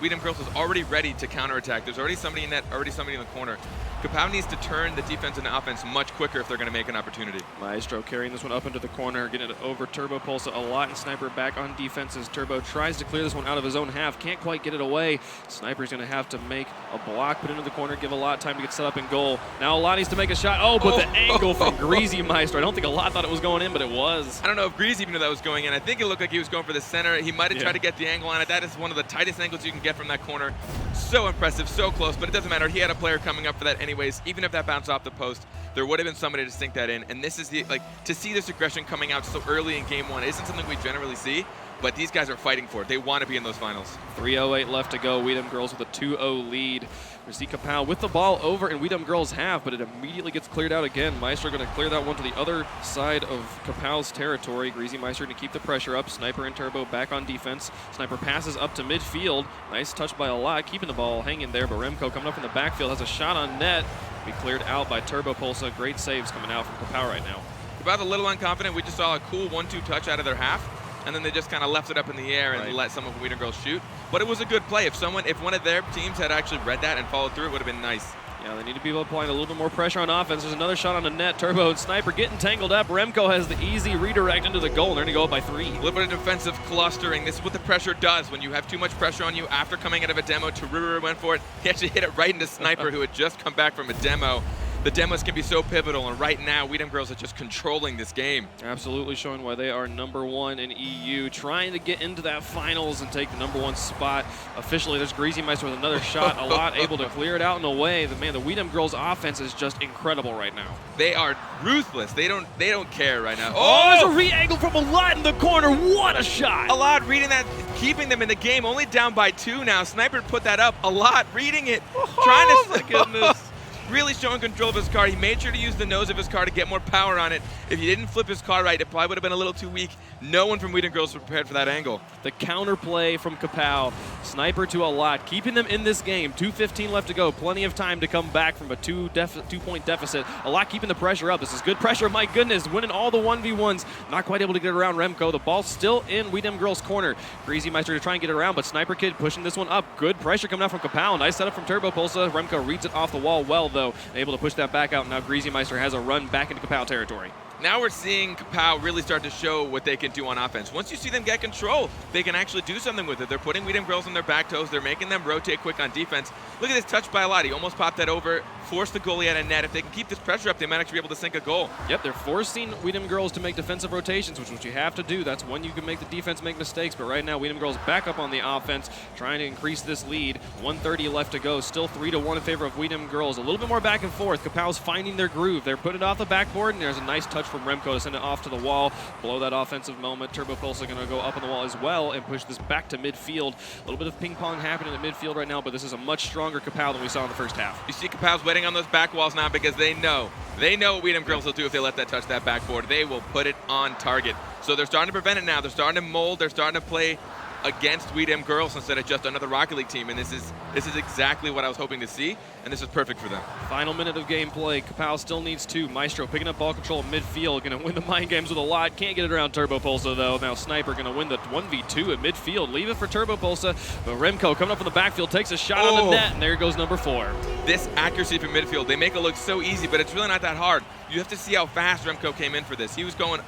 Weedham Girls is already ready to counterattack. There's already somebody in net, already somebody in the corner. Kapow needs to turn the defense into offense much quicker if they're going to make an opportunity. Maestro carrying this one up into the corner, getting it over Turbo Pulsa a lot, and Sniper back on defense as Turbo tries to clear this one out of his own half. Can't quite get it away. Sniper's going to have to make a block, put it into the corner, give a lot time to get set up in goal. Now a lot needs to make a shot. Oh, but the angle from Greasy Meister. I don't think a lot thought it was going in, but it was. I don't know if Greasy even knew that was going in. I think it looked like he was going for the center. He might have tried to get the angle on it. That is one of the tightest angles you can get from that corner. So impressive, so close, but it doesn't matter. He had a player coming up for that anyways. Even if that bounced off the post, there would have been somebody to sink that in. And this is to see this aggression coming out so early in game 1 isn't something we generally see. but these guys are fighting for it. They want to be in those finals. 3:08 left to go. Weedham Girls with a 2-0 lead. We see Kapow with the ball over, and Weedham Girls have, but it immediately gets cleared out again. Meister going to clear that one to the other side of Kapow's territory. Greasy Meister going to keep the pressure up. Sniper and Turbo back on defense. Sniper passes up to midfield. Nice touch by Alot, keeping the ball hanging there, but Remco coming up from the backfield has a shot on net. Be cleared out by Turbo Pulsa. Great saves coming out from Kapow right now. About a little unconfident. We just saw a cool 1-2 touch out of their half, and then they just kind of left it up in the air and let some of Weedham Girls shoot. But it was a good play. If one of their teams had actually read that and followed through, it would have been nice. Yeah, they need to be applying a little bit more pressure on offense. There's another shot on the net. Turbo and Sniper getting tangled up. Remco has the easy redirect into the goal, and they're going to go up by 3. A little bit of defensive clustering. This is what the pressure does when you have too much pressure on you after coming out of a demo. Taruru went for it. He actually hit it right into Sniper, who had just come back from a demo. The demos can be so pivotal, and right now, Weedham Girls are just controlling this game. Absolutely showing why they are #1 in EU, trying to get into that finals and take the #1 spot. Officially, there's Greasy Meister with another shot. Alot able to clear it out and away. The Weedham Girls offense is just incredible right now. They are ruthless. They don't care right now. Oh, there's a re-angle from Alot in the corner. What a shot! Alot reading that, keeping them in the game, only down by 2 now. Sniper put that up. Alot reading it, trying to. Oh my goodness. Really showing control of his car. He made sure to use the nose of his car to get more power on it. If he didn't flip his car right, it probably would have been a little too weak. No one from Weedham Girls was prepared for that angle. The counterplay from Kapow. Sniper to Alot, keeping them in this game. 2:15 left to go. Plenty of time to come back from a 2-point deficit. Alot keeping the pressure up. This is good pressure. My goodness, winning all the 1v1s. Not quite able to get around Remco. The ball's still in Weedham Girls' corner. Greasy Meister to try and get it around, but Sniper Kid pushing this one up. Good pressure coming out from Kapow. Nice setup from Turbo Pulsa. Remco reads it off the wall well, though. Able to push that back out. Now Greasy Meister has a run back into Kapow territory. Now we're seeing Kapow really start to show what they can do on offense. Once you see them get control, they can actually do something with it. They're putting Weedham Girls on their back toes. They're making them rotate quick on defense. Look at this touch by Alot. He almost popped that over, forced the goalie out of net. If they can keep this pressure up, they might actually be able to sink a goal. Yep, they're forcing Weedham Girls to make defensive rotations, which is what you have to do. That's when you can make the defense make mistakes. But right now, Weedham Girls back up on the offense, trying to increase this lead. 1:30 left to go. Still 3-1 in favor of Weedham Girls. A little bit more back and forth. Kapow's finding their groove. They're putting it off the backboard, and there's a nice touch from Remco to send it off to the wall. Below that offensive moment, Turbo Pulsa going to go up on the wall as well and push this back to midfield. A little bit of ping pong happening at midfield right now, but this is a much stronger Kapow than we saw in the first half. You see Kapow's waiting on those back walls now because they know what Weedham Girls will do if they let that touch that backboard. They will put it on target. So they're starting to prevent it now. They're starting to mold. They're starting to play against Weedham Girls instead of just another Rocket League team, and this is exactly what I was hoping to see, and this is perfect for them. Final minute of gameplay. Kapow still needs 2. Maestro picking up ball control at midfield, going to win the mind games with Alot. Can't get it around Turbo Pulsa though. Now Sniper going to win the 1v2 at midfield. Leave it for Turbo Pulsa, but Remco coming up from the backfield takes a shot on the net, and there goes #4. This accuracy from midfield, they make it look so easy, but it's really not that hard. You have to see how fast Remco came in for this. He was going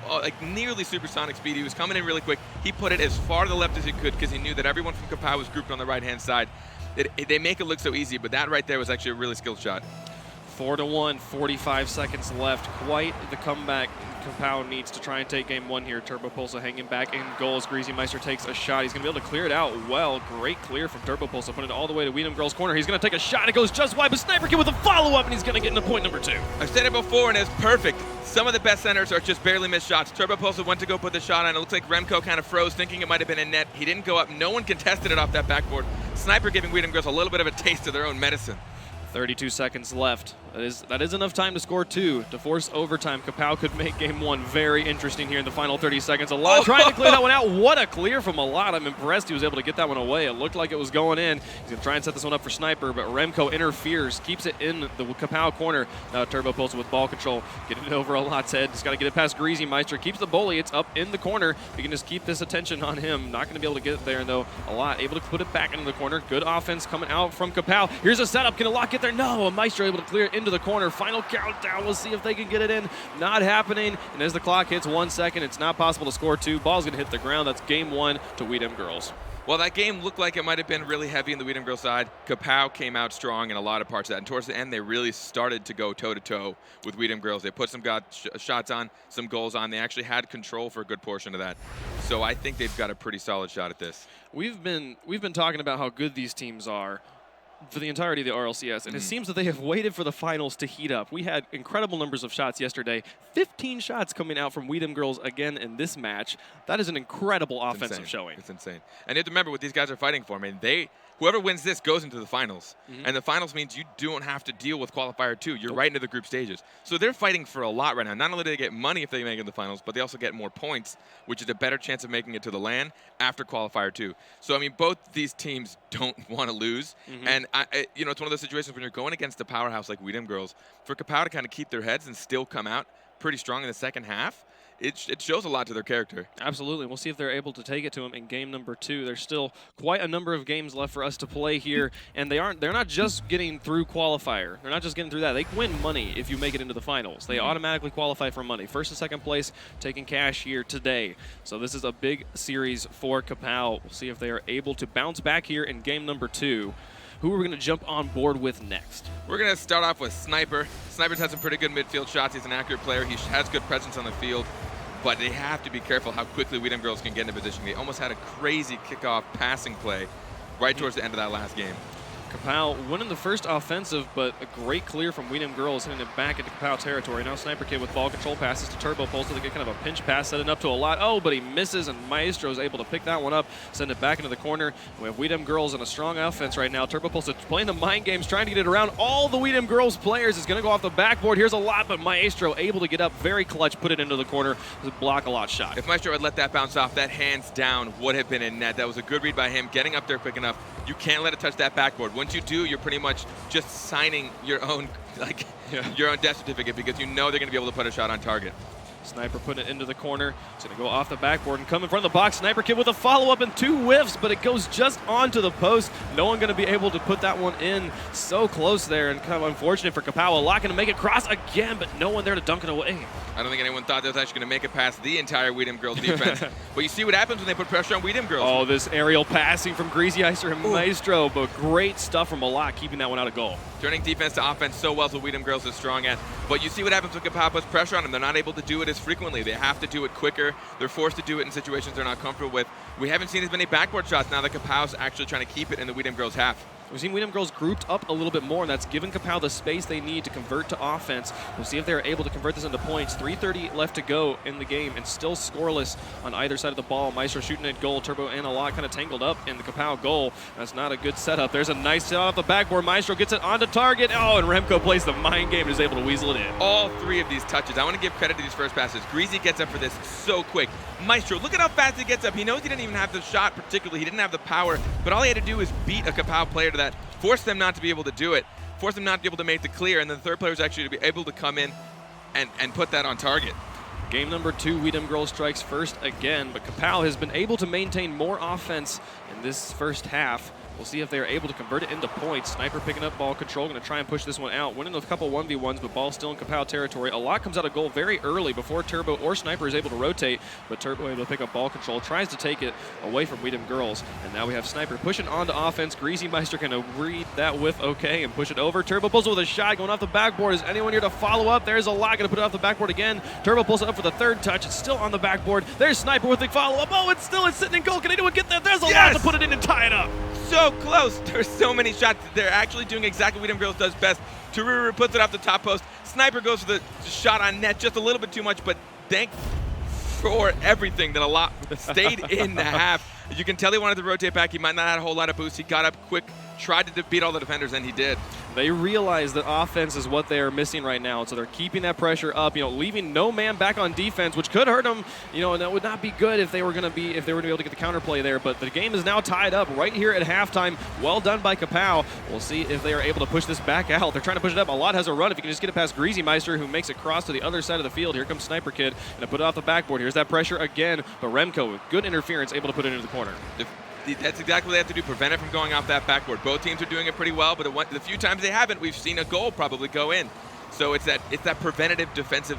like nearly supersonic speed. He was coming in really quick. He put it as far to the left as he could because he knew that everyone from Kapow was grouped on the right-hand side. They make it look so easy, but that right there was actually a really skilled shot. 4-1, 45 seconds left. Quite the comeback Kapow needs to try and take game 1 here. Turbo Pulsa hanging back in goals. Greasy Meister takes a shot. He's going to be able to clear it out well. Great clear from Turbo Pulsa, putting it all the way to Weedham Girls' corner. He's going to take a shot. It goes just wide, but Sniper Kid with a follow-up, and he's going to get into point #2. I've said it before, and it's perfect. Some of the best centers are just barely missed shots. Turbo Pulsa went to go put the shot on. It looks like Remco kind of froze, thinking it might have been a net. He didn't go up. No one contested it off that backboard. Sniper giving Weedham Girls a little bit of a taste of their own medicine. 32 seconds left. That is enough time to score 2 to force overtime. Kapow could make game 1 very interesting here in the final 30 seconds. Alot trying to clear that one out. What a clear from Alot. I'm impressed he was able to get that one away. It looked like it was going in. He's going to try and set this one up for Sniper, but Remco interferes, keeps it in the Kapow corner. Now Turbo Pulsa with ball control, getting it over Alot's head. Just got to get it past Greasy Meister. Keeps the bully. It's up in the corner. We can just keep this attention on him. Not going to be able to get it there, though. Alot able to put it back into the corner. Good offense coming out from Kapow. Here's a setup. Can Alot get there? No. Meister able to clear it into the corner. Final countdown. We'll see if they can get it in. Not happening. And as the clock hits 1 second, it's not possible to score 2. Ball's going to hit the ground. That's game 1 to Weedham Girls. Well, that game looked like it might have been really heavy in the Weedham Girls side. Kapow came out strong in a lot of parts of that. And towards the end, they really started to go toe-to-toe with Weedham Girls. They put some shots on, some goals on. They actually had control for a good portion of that. So I think they've got a pretty solid shot at this. We've been talking about how good these teams are. for the entirety of the RLCS, and it seems that they have waited for the finals to heat up. We had incredible numbers of shots yesterday. 15 shots coming out from Weedham Girls again in this match. That is an incredible offensive showing. It's insane. And you have to remember what these guys are fighting for. I mean, whoever wins this goes into the finals. And the finals means you don't have to deal with qualifier 2. You're right into the group stages. So they're fighting for a lot right now. Not only do they get money if they make it in the finals, but they also get more points, which is a better chance of making it to the LAN after qualifier 2. So, I mean, both these teams don't want to lose. And, you know, it's one of those situations when you're going against a powerhouse like Weedham Girls, for Kapow to kind of keep their heads and still come out pretty strong in the second half, it shows a lot to their character. Absolutely. We'll see if they're able to take it to them in game number 2. There's still quite a number of games left for us to play here, and they're not just getting through qualifier. They're not just getting through that. They win money if you make it into the finals. They automatically qualify for money. First and second place taking cash here today. So this is a big series for Kapow. We'll see if they are able to bounce back here in game number 2. Who are we going to jump on board with next? We're going to start off with Sniper. Sniper's had some pretty good midfield shots. He's an accurate player. He has good presence on the field. But they have to be careful how quickly Weedham Girls can get into position. They almost had a crazy kickoff passing play right towards the end of that last game. Kapow winning the first offensive, but a great clear from Weedham Girls, hitting it back into Kapow territory. Now Sniper Kid with ball control passes to Turbo Pulse. They get kind of a pinch pass, setting up to a lot. Oh, but he misses, and Maestro is able to pick that one up, send it back into the corner. We have Weedham Girls in a strong offense right now. Turbo Pulse is playing the mind games, trying to get it around all the Weedham Girls players. Is going to go off the backboard. Here's a lot, but Maestro able to get up, very clutch, put it into the corner. Block a lot shot. If Maestro had let that bounce off, that hands down would have been in net. That was a good read by him, getting up there quick enough. You can't let it touch that backboard. Once you do, you're pretty much just signing your own, your own death certificate, because you know they're going to be able to put a shot on target. Sniper putting it into the corner. It's going to go off the backboard and come in front of the box. Sniper Kid with a follow-up and 2 whiffs, but it goes just onto the post. No one going to be able to put that one in. So close there, and kind of unfortunate for Kapow. A lot going to make it cross again, but no one there to dunk it away. I don't think anyone thought that was actually going to make it past the entire Weedham Girls defense. But you see what happens when they put pressure on Weedham Girls. Oh, this aerial passing from Greasy Icer and Maestro, but great stuff from Malak, keeping that one out of goal. Turning defense to offense so well, so Weedham Girls is strong at. But you see what happens when Kapow puts pressure on them. They're not able to do it as frequently. They have to do it quicker. They're forced to do it in situations they're not comfortable with. We haven't seen as many backboard shots now that Kapow's actually trying to keep it in the Weedham Girls half. We've seen Weedham Girls grouped up a little bit more, and that's given Kapow the space they need to convert to offense. We'll see if they're able to convert this into points. 3:30 left to go in the game, and still scoreless on either side of the ball. Maestro shooting at goal. Turbo and a lot kind of tangled up in the Kapow goal. That's not a good setup. There's a nice shot off the backboard. Maestro gets it onto target. Oh, and Remco plays the mind game and is able to weasel it in. All 3 of these touches. I want to give credit to these first passes. Greasy gets up for this so quick. Maestro, look at how fast he gets up. He knows he didn't even have the shot particularly. He didn't have the power, but all he had to do was beat a Kapow player to that. Force them not to be able to do it, force them not to be able to make the clear, and then the third player is actually to be able to come in and put that on target. Game number 2, Weedham Girls strikes first again, but Kapow has been able to maintain more offense in this first half. We'll see if they're able to convert it into points. Sniper picking up ball control, going to try and push this one out. Winning a couple 1v1s, but ball still in Kapow territory. A lot comes out of goal very early before Turbo or Sniper is able to rotate, but Turbo able to pick up ball control, tries to take it away from Weedham Girls. And now we have Sniper pushing onto offense. Greasy Meister can read that whiff okay and push it over. Turbo pulls it with a shot going off the backboard. Is anyone here to follow up? There's a lot going to put it off the backboard again. Turbo pulls it up for the 3rd touch. It's still on the backboard. There's Sniper with the follow-up. Oh, it's sitting in goal. Can anyone get that? There's a lot to put it in and tie it up. So close. There's so many shots. They're actually doing exactly what Weedham Girls does best. Tururu puts it off the top post. Sniper goes for the shot on net just a little bit too much, but thank for everything that a lot stayed in the half. You can tell he wanted to rotate back. He might not have a whole lot of boost. He got up quick, tried to beat all the defenders, and he did. They realize that offense is what they are missing right now, so they're keeping that pressure up. Leaving no man back on defense, which could hurt them. And that would not be good if they were going to be able to get the counterplay there. But the game is now tied up right here at halftime. Well done by Kapow. We'll see if they are able to push this back out. They're trying to push it up. A lot has a run. If you can just get it past Greasy Meister, who makes it cross to the other side of the field. Here comes Sniper Kid, and to put it off the backboard. Here's that pressure again, but Remco with good interference, able to put it into the corner. That's exactly what they have to do, prevent it from going off that backboard. Both teams are doing it pretty well, but the few times they haven't, we've seen a goal probably go in. So it's that preventative defensive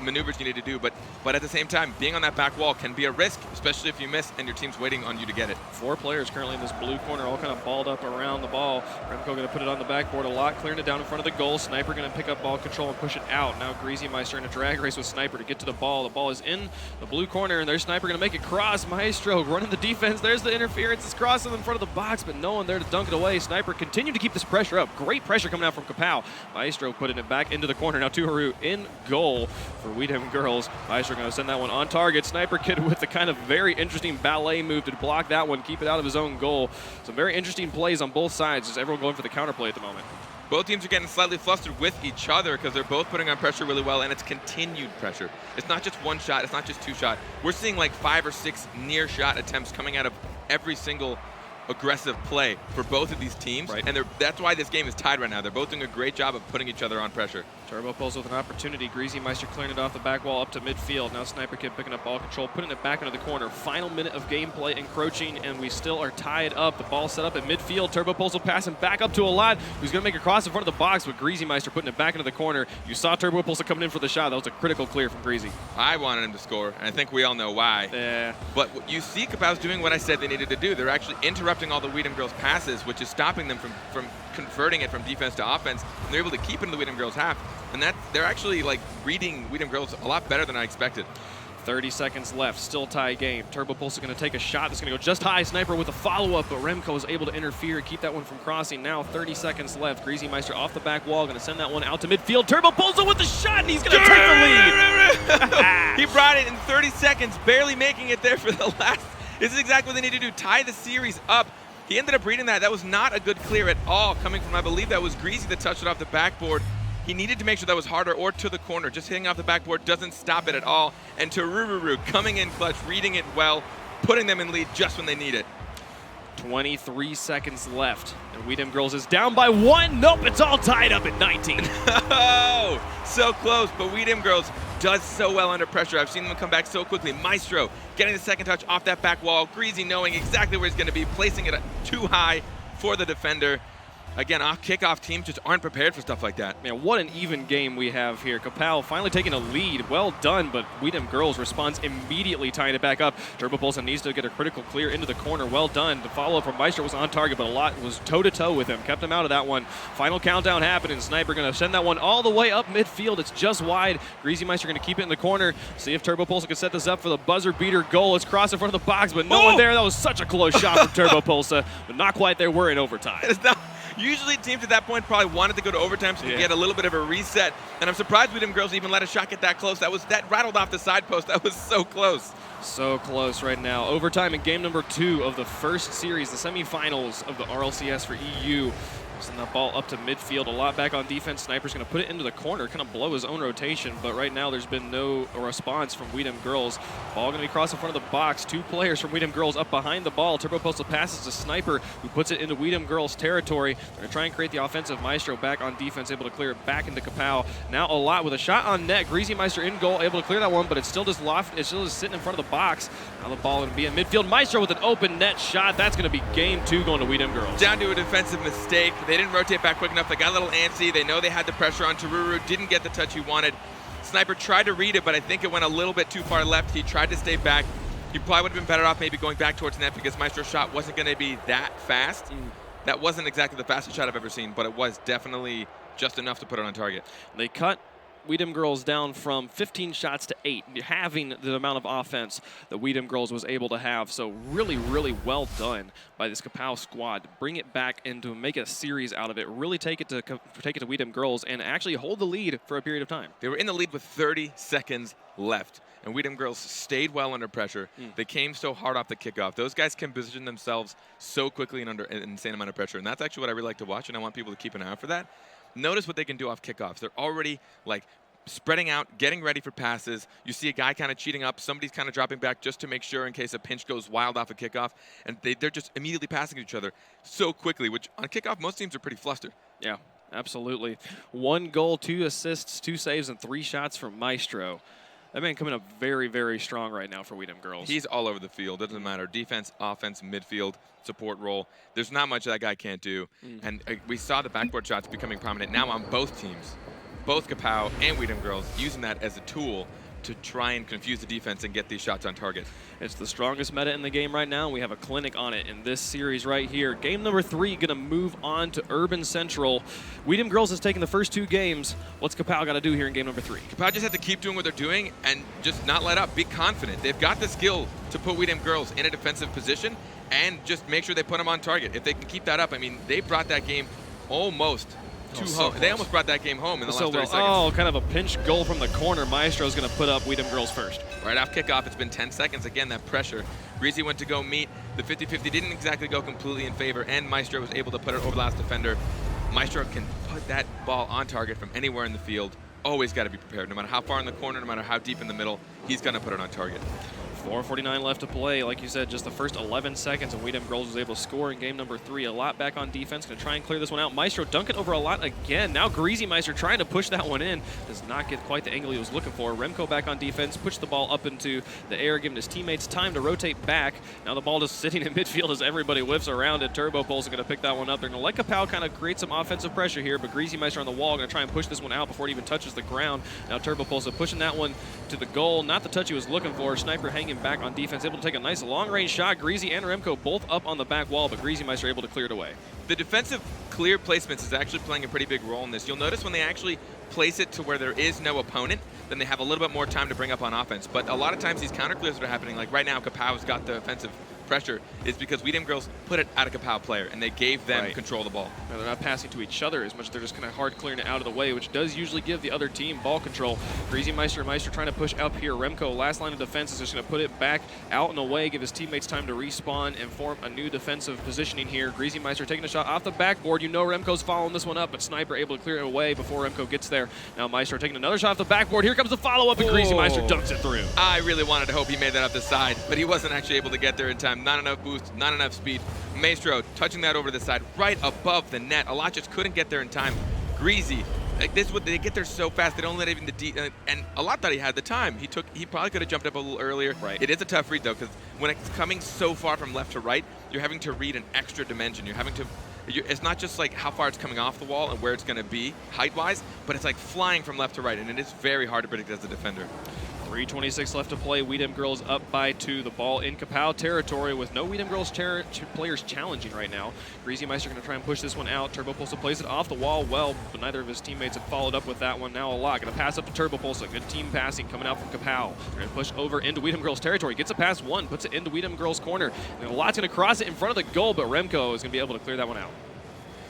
maneuvers you need to do, but at the same time, being on that back wall can be a risk, especially if you miss and your team's waiting on you to get it. 4 players currently in this blue corner, all kind of balled up around the ball. Remco going to put it on the backboard a lot, clearing it down in front of the goal. Sniper going to pick up ball control and push it out. Now Greasy Meister in a drag race with Sniper to get to the ball. The ball is in the blue corner, and there's Sniper going to make it cross. Maestro running the defense. There's the interference. It's crossing in front of the box, but no one there to dunk it away. Sniper continued to keep this pressure up. Great pressure coming out from Kapow. Maestro putting it back into the corner. Now Tuharu in goal for Weedham girls. Maestro going to send that one on target. Sniper Kid with the kind of very interesting ballet move to block that one, keep it out of his own goal. Some very interesting plays on both sides. Just everyone going for the counterplay at the moment. Both teams are getting slightly flustered with each other because they're both putting on pressure really well, and it's continued pressure. It's not just one shot, it's not just 2 shots. We're seeing like 5 or 6 near shot attempts coming out of every single aggressive play for both of these teams, and that's why this game is tied right now. They're both doing a great job of putting each other on pressure. Turbo Pulse with an opportunity. Greasy Meister clearing it off the back wall up to midfield. Now Sniper Kid picking up ball control, putting it back into the corner. Final minute of gameplay encroaching, and we still are tied up. The ball set up at midfield. Turbo Pulse will pass him back up to Alad, who's going to make a cross in front of the box, with Greasy Meister putting it back into the corner. You saw Turbo Pulse coming in for the shot. That was a critical clear from Greasy. I wanted him to score, and I think we all know why. Yeah. But you see Kapow's doing what I said they needed to do. They're actually interrupting all the Weedham girls' passes, which is stopping them from converting it from defense to offense, and they're able to keep it in the Weedham girls' half. And they're actually like reading Weedham girls a lot better than I expected. 30 seconds left, still tie game. Turbo Pulse is going to take a shot that's going to go just high. Sniper with a follow-up, but Remco is able to interfere and keep that one from crossing. Now 30 seconds left. Greasy Meister off the back wall, going to send that one out to midfield. Turbo Pulse with the shot, and he's going to take the lead. He brought it in 30 seconds, barely making it there for the last. This is exactly what they need to do, tie the series up. He ended up reading that. That was not a good clear at all, coming from, I believe that was Greasy that touched it off the backboard. He needed to make sure that was harder or to the corner. Just hitting off the backboard doesn't stop it at all. And Turururu coming in clutch, reading it well, putting them in lead just when they need it. 23 seconds left. And Weedham Girls is down by 1. Nope, it's all tied up at 19. Oh, so close, but Weedham Girls does so well under pressure. I've seen them come back so quickly. Maestro getting the second touch off that back wall. Greasy knowing exactly where he's going to be, placing it too high for the defender. Again, kickoff teams just aren't prepared for stuff like that. Man, what an even game we have here. Kapow finally taking a lead. Well done, but Weedham Girls responds immediately, tying it back up. Turbo Pulse needs to get a critical clear into the corner. Well done. The follow-up from Meister was on target, but a lot was toe-to-toe with him. Kept him out of that one. Final countdown happening. Sniper going to send that one all the way up midfield. It's just wide. Greasy Meister going to keep it in the corner. See if Turbo Pulse can set this up for the buzzer-beater goal. It's crossed in front of the box, but no one there. That was such a close shot from Turbo Pulse, but not quite there. We're in overtime. Usually teams at that point probably wanted to go to overtime so you get a little bit of a reset. And I'm surprised Weedham Girls even let a shot get that close. That rattled off the side post. That was so close. So close right now. Overtime in game number 2 of the first series, the semifinals of the RLCS for EU. Send that ball up to midfield, a lot back on defense. Sniper's going to put it into the corner, kind of blow his own rotation, but right now there's been no response from Weedham Girls. Ball going to be crossed in front of the box. 2 players from Weedham Girls up behind the ball. Turbo Postal passes to Sniper, who puts it into Weedham Girls territory. They're going to try and create the offensive. Maestro back on defense, able to clear it back into Kapow. Now a lot with a shot on net. Greasy Meister in goal, able to clear that one, but it's still just loft. It's still just sitting in front of the box. Now the ball going to be in midfield. Maestro with an open net shot. That's going to be game 2 going to Weedham Girls. Down to a defensive mistake. They didn't rotate back quick enough. They got a little antsy. They know they had the pressure on Tururu. Didn't get the touch he wanted. Sniper tried to read it, but I think it went a little bit too far left. He tried to stay back. He probably would have been better off maybe going back towards net because Maestro's shot wasn't going to be that fast. That wasn't exactly the fastest shot I've ever seen, but it was definitely just enough to put it on target. They cut Weedham Girls down from 15 shots to 8, having the amount of offense that Weedham Girls was able to have. So really, really well done by this Kapow squad. Bring it back and to make a series out of it. Really take it to Weedham Girls and actually hold the lead for a period of time. They were in the lead with 30 seconds left, and Weedham Girls stayed well under pressure. They came so hard off the kickoff. Those guys can position themselves so quickly and under an insane amount of pressure, and that's actually what I really like to watch, and I want people to keep an eye out for that. Notice what they can do off kickoffs. They're already like spreading out, getting ready for passes. You see a guy kind of cheating up. Somebody's kind of dropping back just to make sure in case a pinch goes wild off a kickoff. And they're just immediately passing each other so quickly, which on kickoff, most teams are pretty flustered. Yeah, absolutely. 1 goal, 2 assists, 2 saves, and 3 shots from Maestro. That man coming up very, very strong right now for Weedham Girls. He's all over the field. Doesn't matter. Defense, offense, midfield, support role. There's not much that guy can't do. And we saw the backboard shots becoming prominent now on both teams. both Kapow and Weedham Girls using that as a tool to try and confuse the defense and get these shots on target. It's the strongest meta in the game right now. We have a clinic on it in this series right here. Game number 3 going to move on to Urban Central. Weedham Girls has taken the first 2 games. What's Kapow got to do here in game number 3? Kapow just have to keep doing what they're doing and just not let up. Be confident. They've got the skill to put Weedham Girls in a defensive position and just make sure they put them on target. If they can keep that up, I mean, they brought that game almost home. They almost brought that game home in the last 30 seconds. Oh, kind of a pinch goal from the corner. Maestro's going to put up Weedham Girls first. Right off kickoff, it's been 10 seconds. Again, that pressure. Greasy went to go meet. The 50-50 didn't exactly go completely in favor, and Maestro was able to put it over the last defender. Maestro can put that ball on target from anywhere in the field. Always got to be prepared. No matter how far in the corner, no matter how deep in the middle, he's going to put it on target. 4:49 left to play. Like you said, just the first 11 seconds, and Weedham Girls was able to score in game number 3. A lot back on defense. Going to try and clear this one out. Maestro dunking over a lot again. Now Greasy Meister trying to push that one in. Does not get quite the angle he was looking for. Remco back on defense. Pushed the ball up into the air, giving his teammates time to rotate back. Now the ball just sitting in midfield as everybody whiffs around it. Turbo Pulse are going to pick that one up. They're going to let Kapow kind of create some offensive pressure here, but Greasy Meister on the wall going to try and push this one out before it even touches the ground. Now Turbo Pulse pushing that one to the goal. Not the touch he was looking for. Sniper hanging back on defense. Able to take a nice long-range shot. Greasy and Remco both up on the back wall, but Greasy Meister able to clear it away. The defensive clear placements is actually playing a pretty big role in this. You'll notice when they actually place it to where there is no opponent, then they have a little bit more time to bring up on offense. But a lot of times these counter clears that are happening, like right now Kapow's got the offensive pressure, is because Weedham Girls put it at a Kapow player and they gave them control of the ball. Now they're not passing to each other as much. They're just kind of hard clearing it out of the way, which does usually give the other team ball control. Greasy Meister trying to push up here. Remco, last line of defense, is just going to put it back out and away, give his teammates time to respawn and form a new defensive positioning here. Greasy Meister taking a shot off the backboard. You know Remco's following this one up, but Sniper able to clear it away before Remco gets there. Now Meister taking another shot off the backboard. Here comes the follow-up, and Greasy Meister dunks it through. I really wanted to hope he made that up the side, but he wasn't actually able to get there in time. Not enough boost, not enough speed. Maestro touching that over the side, right above the net. A lot just couldn't get there in time. Greasy, like this, they get there so fast. They don't let even the and a lot thought he had the time. He probably could have jumped up a little earlier. Right. It is a tough read though, because when it's coming so far from left to right, you're having to read an extra dimension. You're having to. It's not just like how far it's coming off the wall and where it's going to be height-wise, but it's like flying from left to right, and it is very hard to predict as a defender. 3:26 left to play. Weedham Girls up by 2. The ball in Kapow territory with no Weedham Girls players challenging right now. Greasy Meister going to try and push this one out. Turbo Pulse plays it off the wall well, but neither of his teammates have followed up with that one. Now a lot going to pass up to Turbo Pulse. Good team passing coming out from Kapow. They're going to push over into Weedham Girls territory. Gets a pass one, puts it into Weedham Girls corner. And a lot's going to cross it in front of the goal, but Remco is going to be able to clear that one out.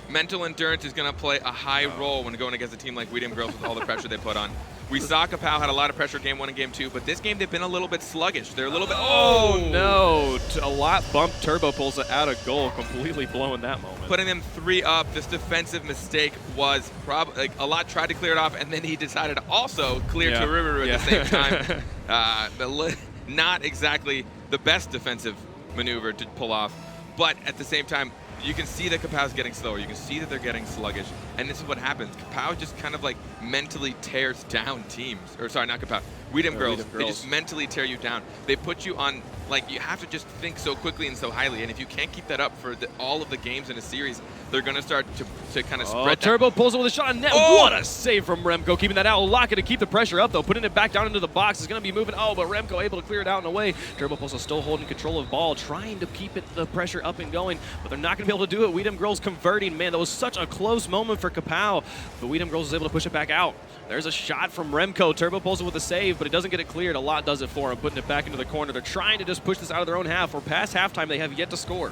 Mental endurance is going to play a high role when going against a team like Weedham Girls with all the pressure they put on. We saw Kapow had a lot of pressure game 1 and game 2, but this game they've been a little bit sluggish. They're a little bit. Oh no! A lot bumped Turbo Pulse out of goal, completely blowing that moment. Putting them 3 up. This defensive mistake was probably like a lot tried to clear it off, and then he decided to also clear Tururu at the same time. Not exactly the best defensive maneuver to pull off, but at the same time, you can see that Kapow's getting slower. You can see that they're getting sluggish. And this is what happens. Kapow just kind of like mentally tears down teams. Or sorry, not Kapow. Weedham Girls. They just mentally tear you down. They put you on, like, you have to just think so quickly and so highly. And if you can't keep that up for all of the games in a series, they're going to start to kind of spread Turbo pulls it with a shot on net. What a save from Remco, keeping that out. Lock it to keep the pressure up, though. Putting it back down into the box is going to be moving. Oh, but Remco able to clear it out and away. Turbo Pulse is still holding control of ball, trying to keep the pressure up and going, but they're not going to be able to do it. Weedham Girls converting. Man, that was such a close moment for Kapow, but Weedham Girls is able to push it back out. There's a shot from Remco. Turbo pulls it with a save, but he doesn't get it cleared. A lot does it for him, putting it back into the corner. They're trying to just push this out of their own half. We're past halftime. They have yet to score.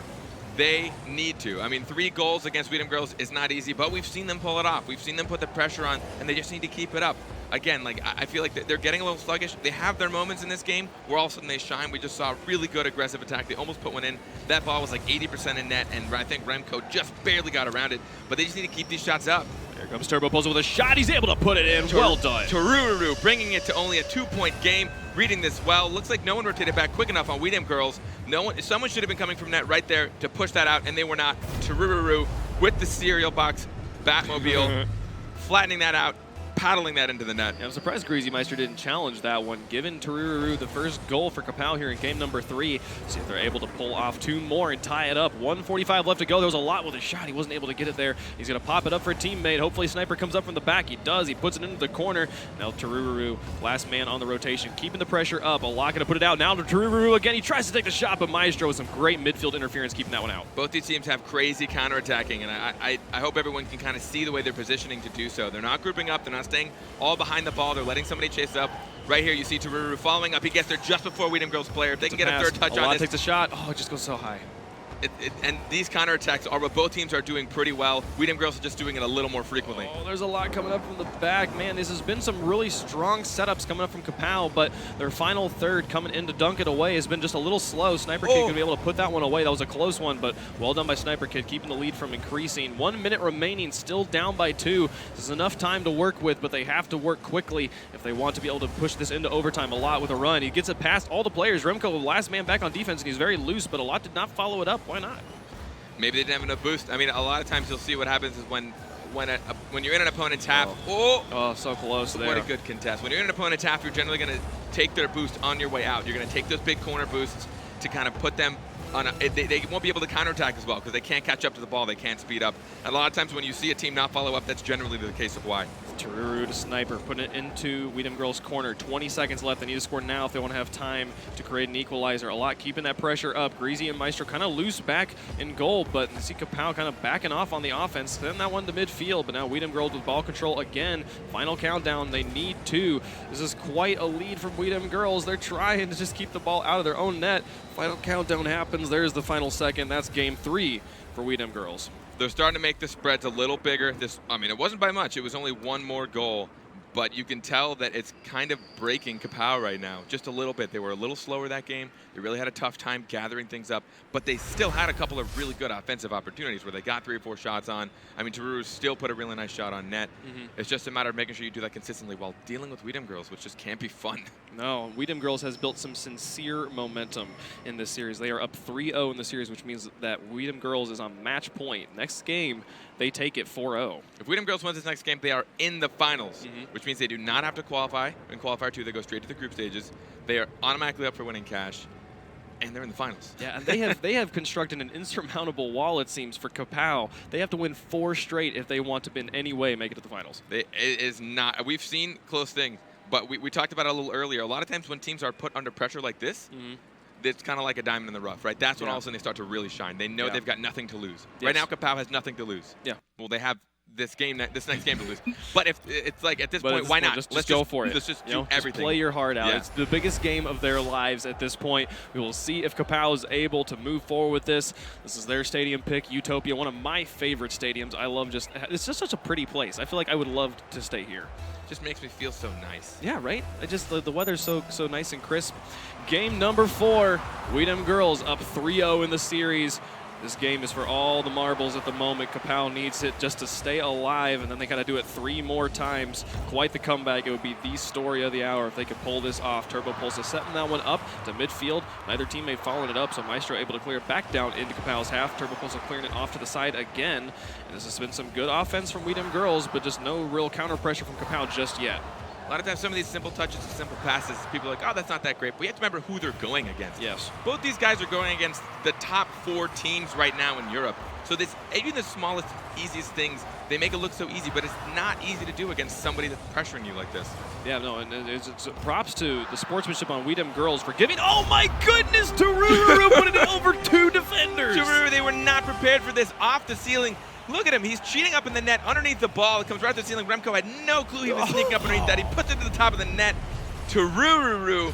They need to. I mean, 3 goals against Weedham Girls is not easy, but we've seen them pull it off. We've seen them put the pressure on, and they just need to keep it up. Again, like, I feel like they're getting a little sluggish. They have their moments in this game where all of a sudden they shine. We just saw a really good aggressive attack. They almost put one in. That ball was like 80% in net, and I think Remco just barely got around it, but they just need to keep these shots up. Here comes Turbo Pulse with a shot. He's able to put it in. Well done. Tururu bringing it to only a 2-point game. Reading this well. Looks like no one rotated back quick enough on Weedham Girls. Someone should have been coming from net right there to push that out, and they were not. Tururu with the cereal box Batmobile, flattening that out. paddling that into the net. Yeah, I'm surprised Greasy Meister didn't challenge that one, giving Tururu the first goal for Kapow here in game number 3. See if they're able to pull off 2 more and tie it up. 1:45 left to go. There was a lot with a shot. He wasn't able to get it there. He's going to pop it up for a teammate. Hopefully Sniper comes up from the back. He does. He puts it into the corner. Now Tururu, last man on the rotation, keeping the pressure up. A lot going to put it out. Now to Tururu again. He tries to take the shot, but Maestro with some great midfield interference keeping that one out. Both these teams have crazy counterattacking, and I hope everyone can kind of see the way they're positioning to do so. They're not grouping up. They're not staying all behind the ball. They're letting somebody chase up. Right here, you see Tururu following up. He gets there just before Weedham Girls player. If they can get a third touch on this. Takes a shot. Oh, it just goes so high. And these counterattacks are what both teams are doing pretty well. Weedham Girls are just doing it a little more frequently. Oh, there's a lot coming up from the back. Man, this has been some really strong setups coming up from Kapow, but their final third coming in to dunk it away has been just a little slow. Sniper Kid going to be able to put that one away. That was a close one, but well done by Sniper Kid, keeping the lead from increasing. 1 minute remaining, still down by 2. This is enough time to work with, but they have to work quickly if they want to be able to push this into overtime a lot with a run. He gets it past all the players. Remco, last man back on defense, and he's very loose, but a lot did not follow it up. Why not? Maybe they didn't have enough boost. I mean, a lot of times you'll see what happens is when you're in an opponent's half. Oh, so close there. What a good contest. When you're in an opponent's half, you're generally going to take their boost on your way out. You're going to take those big corner boosts to kind of put them on they won't be able to counterattack as well because they can't catch up to the ball. They can't speed up. And a lot of times when you see a team not follow up, that's generally the case of why. Tururu to Sniper, putting it into Weedham Girls' corner. 20 seconds left. They need to score now if they want to have time to create an equalizer. A lot keeping that pressure up. Greasy and Maestro kind of loose back in goal, but you see Kapow kind of backing off on the offense. Send that one to midfield, but now Weedham Girls with ball control again. Final countdown. They need 2. This is quite a lead from Weedham Girls. They're trying to just keep the ball out of their own net. Final countdown happens. There's the final second. That's game 3 for Weedham Girls. They're starting to make the spreads a little bigger. I mean, it wasn't by much. It was only 1 more goal. But you can tell that it's kind of breaking Kapow right now, just a little bit. They were a little slower that game. They really had a tough time gathering things up. But they still had a couple of really good offensive opportunities where they got 3 or 4 shots on. I mean, Tururu still put a really nice shot on net. It's just a matter of making sure you do that consistently while dealing with Weedham Girls, which just can't be fun. No, Weedham Girls has built some sincere momentum in this series. They are up 3-0 in the series, which means that Weedham Girls is on match point. Next game, they take it 4-0. If Weedham Girls wins this next game, they are in the finals, which means they do not have to qualify. In qualifier 2, they go straight to the group stages. They are automatically up for winning cash, and they're in the finals. Yeah, and they have constructed an insurmountable wall, it seems, for Kapow. They have to win 4 straight if they want to in any way make it to the finals. It is not. We've seen close things, but we talked about it a little earlier. A lot of times when teams are put under pressure like this, it's kind of like a diamond in the rough, right? That's when all of a sudden they start to really shine. They know they've got nothing to lose. Right now, Kapow has nothing to lose. Yeah. Well, they have this next game to lose. But if it's like at this point, why not? Let's go for it. Let's just do everything. Just play your heart out. Yeah. It's the biggest game of their lives at this point. We will see if Kapow is able to move forward with this. This is their stadium pick, Utopia, one of my favorite stadiums. I love it's just such a pretty place. I feel like I would love to stay here. Just makes me feel so nice. Yeah, right? The weather's so nice and crisp. Game number 4, Weedham Girls up 3-0 in the series. This game is for all the marbles at the moment. Kapow needs it just to stay alive, and then they got to do it 3 more times. Quite the comeback. It would be the story of the hour if they could pull this off. Turbo Pulse is setting that one up to midfield. Neither teammate following it up, so Maestro able to clear it back down into Kapow's half. Turbo Pulse clearing it off to the side again. And this has been some good offense from Weedham Girls, but just no real counter pressure from Kapow just yet. A lot of times, some of these simple touches and simple passes, people are like, oh, that's not that great. But you have to remember who they're going against. Yes. Both these guys are going against the top 4 teams right now in Europe. So even the smallest, easiest things, they make it look so easy, but it's not easy to do against somebody that's pressuring you like this. Yeah, no, and it's props to the sportsmanship on Weedham Girls for giving, oh my goodness, Tururu putting it over 2 defenders. Tururu, they were not prepared for this. Off the ceiling. Look at him. He's cheating up in the net underneath the ball. It comes right to the ceiling. Remco had no clue he was sneaking up underneath that. He puts it to the top of the net. Tururu.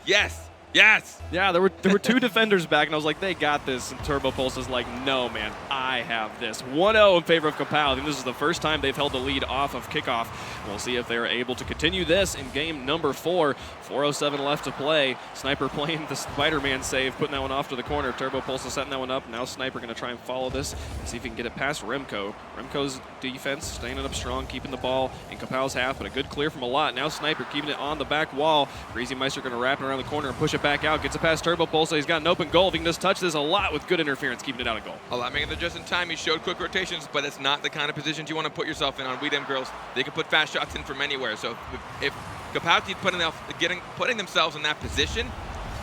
Yes. Yes. Yeah, there were 2 defenders back, and I was like, they got this. And Turbo Pulse is like, no, man, I have this. 1-0 in favor of Kapow. I think this is the first time they've held the lead off of kickoff. We'll see if they're able to continue this in game number 4. 4:07 left to play. Sniper playing the Spider-Man save, putting that one off to the corner. Turbo Pulse is setting that one up. Now Sniper going to try and follow this and see if he can get it past Remco. Remco's defense staying it up strong, keeping the ball in Kapow's half, but a good clear from a lot. Now Sniper keeping it on the back wall. Greasy Meister going to wrap it around the corner and push it back out. Gets it past Turbo Pulse, so he's got an open goal. If he can just touch this a lot with good interference, keeping it out of goal. Allowing it just in time. He showed quick rotations, but it's not the kind of positions you want to put yourself in on We Dem Girls. They can put fast shots in from anywhere. So if Kapow keep putting themselves in that position,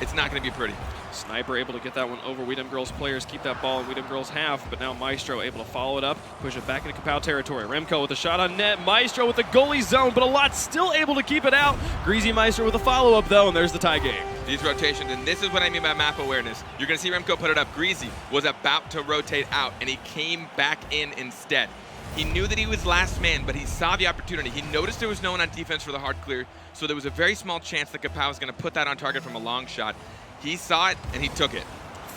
it's not going to be pretty. Sniper able to get that one over We Dem Girls players, keep that ball in We Dem Girls half, but now Maestro able to follow it up, push it back into Kapow territory. Remco with a shot on net, Maestro with the goalie zone, but a lot still able to keep it out. Greasy Maestro with a follow-up though, and there's the tie game. These rotations, and this is what I mean by map awareness. You're going to see Remco put it up. Greasy was about to rotate out, and he came back in instead. He knew that he was last man, but he saw the opportunity. He noticed there was no one on defense for the hard clear, so there was a very small chance that Kapow was going to put that on target from a long shot. He saw it, and he took it.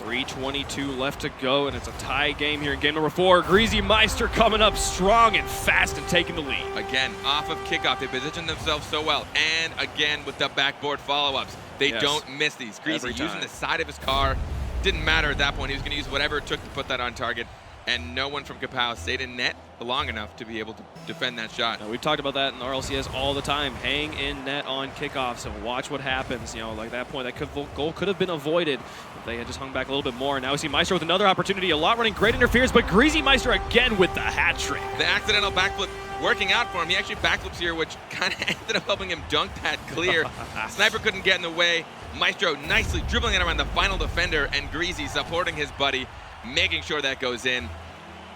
3:22 left to go, and it's a tie game here in game number 4. Greasy Meister coming up strong and fast and taking the lead. Again, off of kickoff, they positioned themselves so well. And again, with the backboard follow-ups, they don't miss these. Greasy using the side of his car. Didn't matter at that point. He was going to use whatever it took to put that on target. And no one from Kapow stayed in net long enough to be able to defend that shot. Now, we've talked about that in the RLCS all the time. Hang in net on kickoffs and watch what happens. You know, like that point, that goal could have been avoided if they had just hung back a little bit more. Now we see Maestro with another opportunity. A lot running, great interference, but Greasy Meister again with the hat trick. The accidental backflip working out for him. He actually backflips here, which kind of ended up helping him dunk that clear. Sniper couldn't get in the way. Maestro nicely dribbling it around the final defender, and Greasy supporting his buddy, making sure that goes in.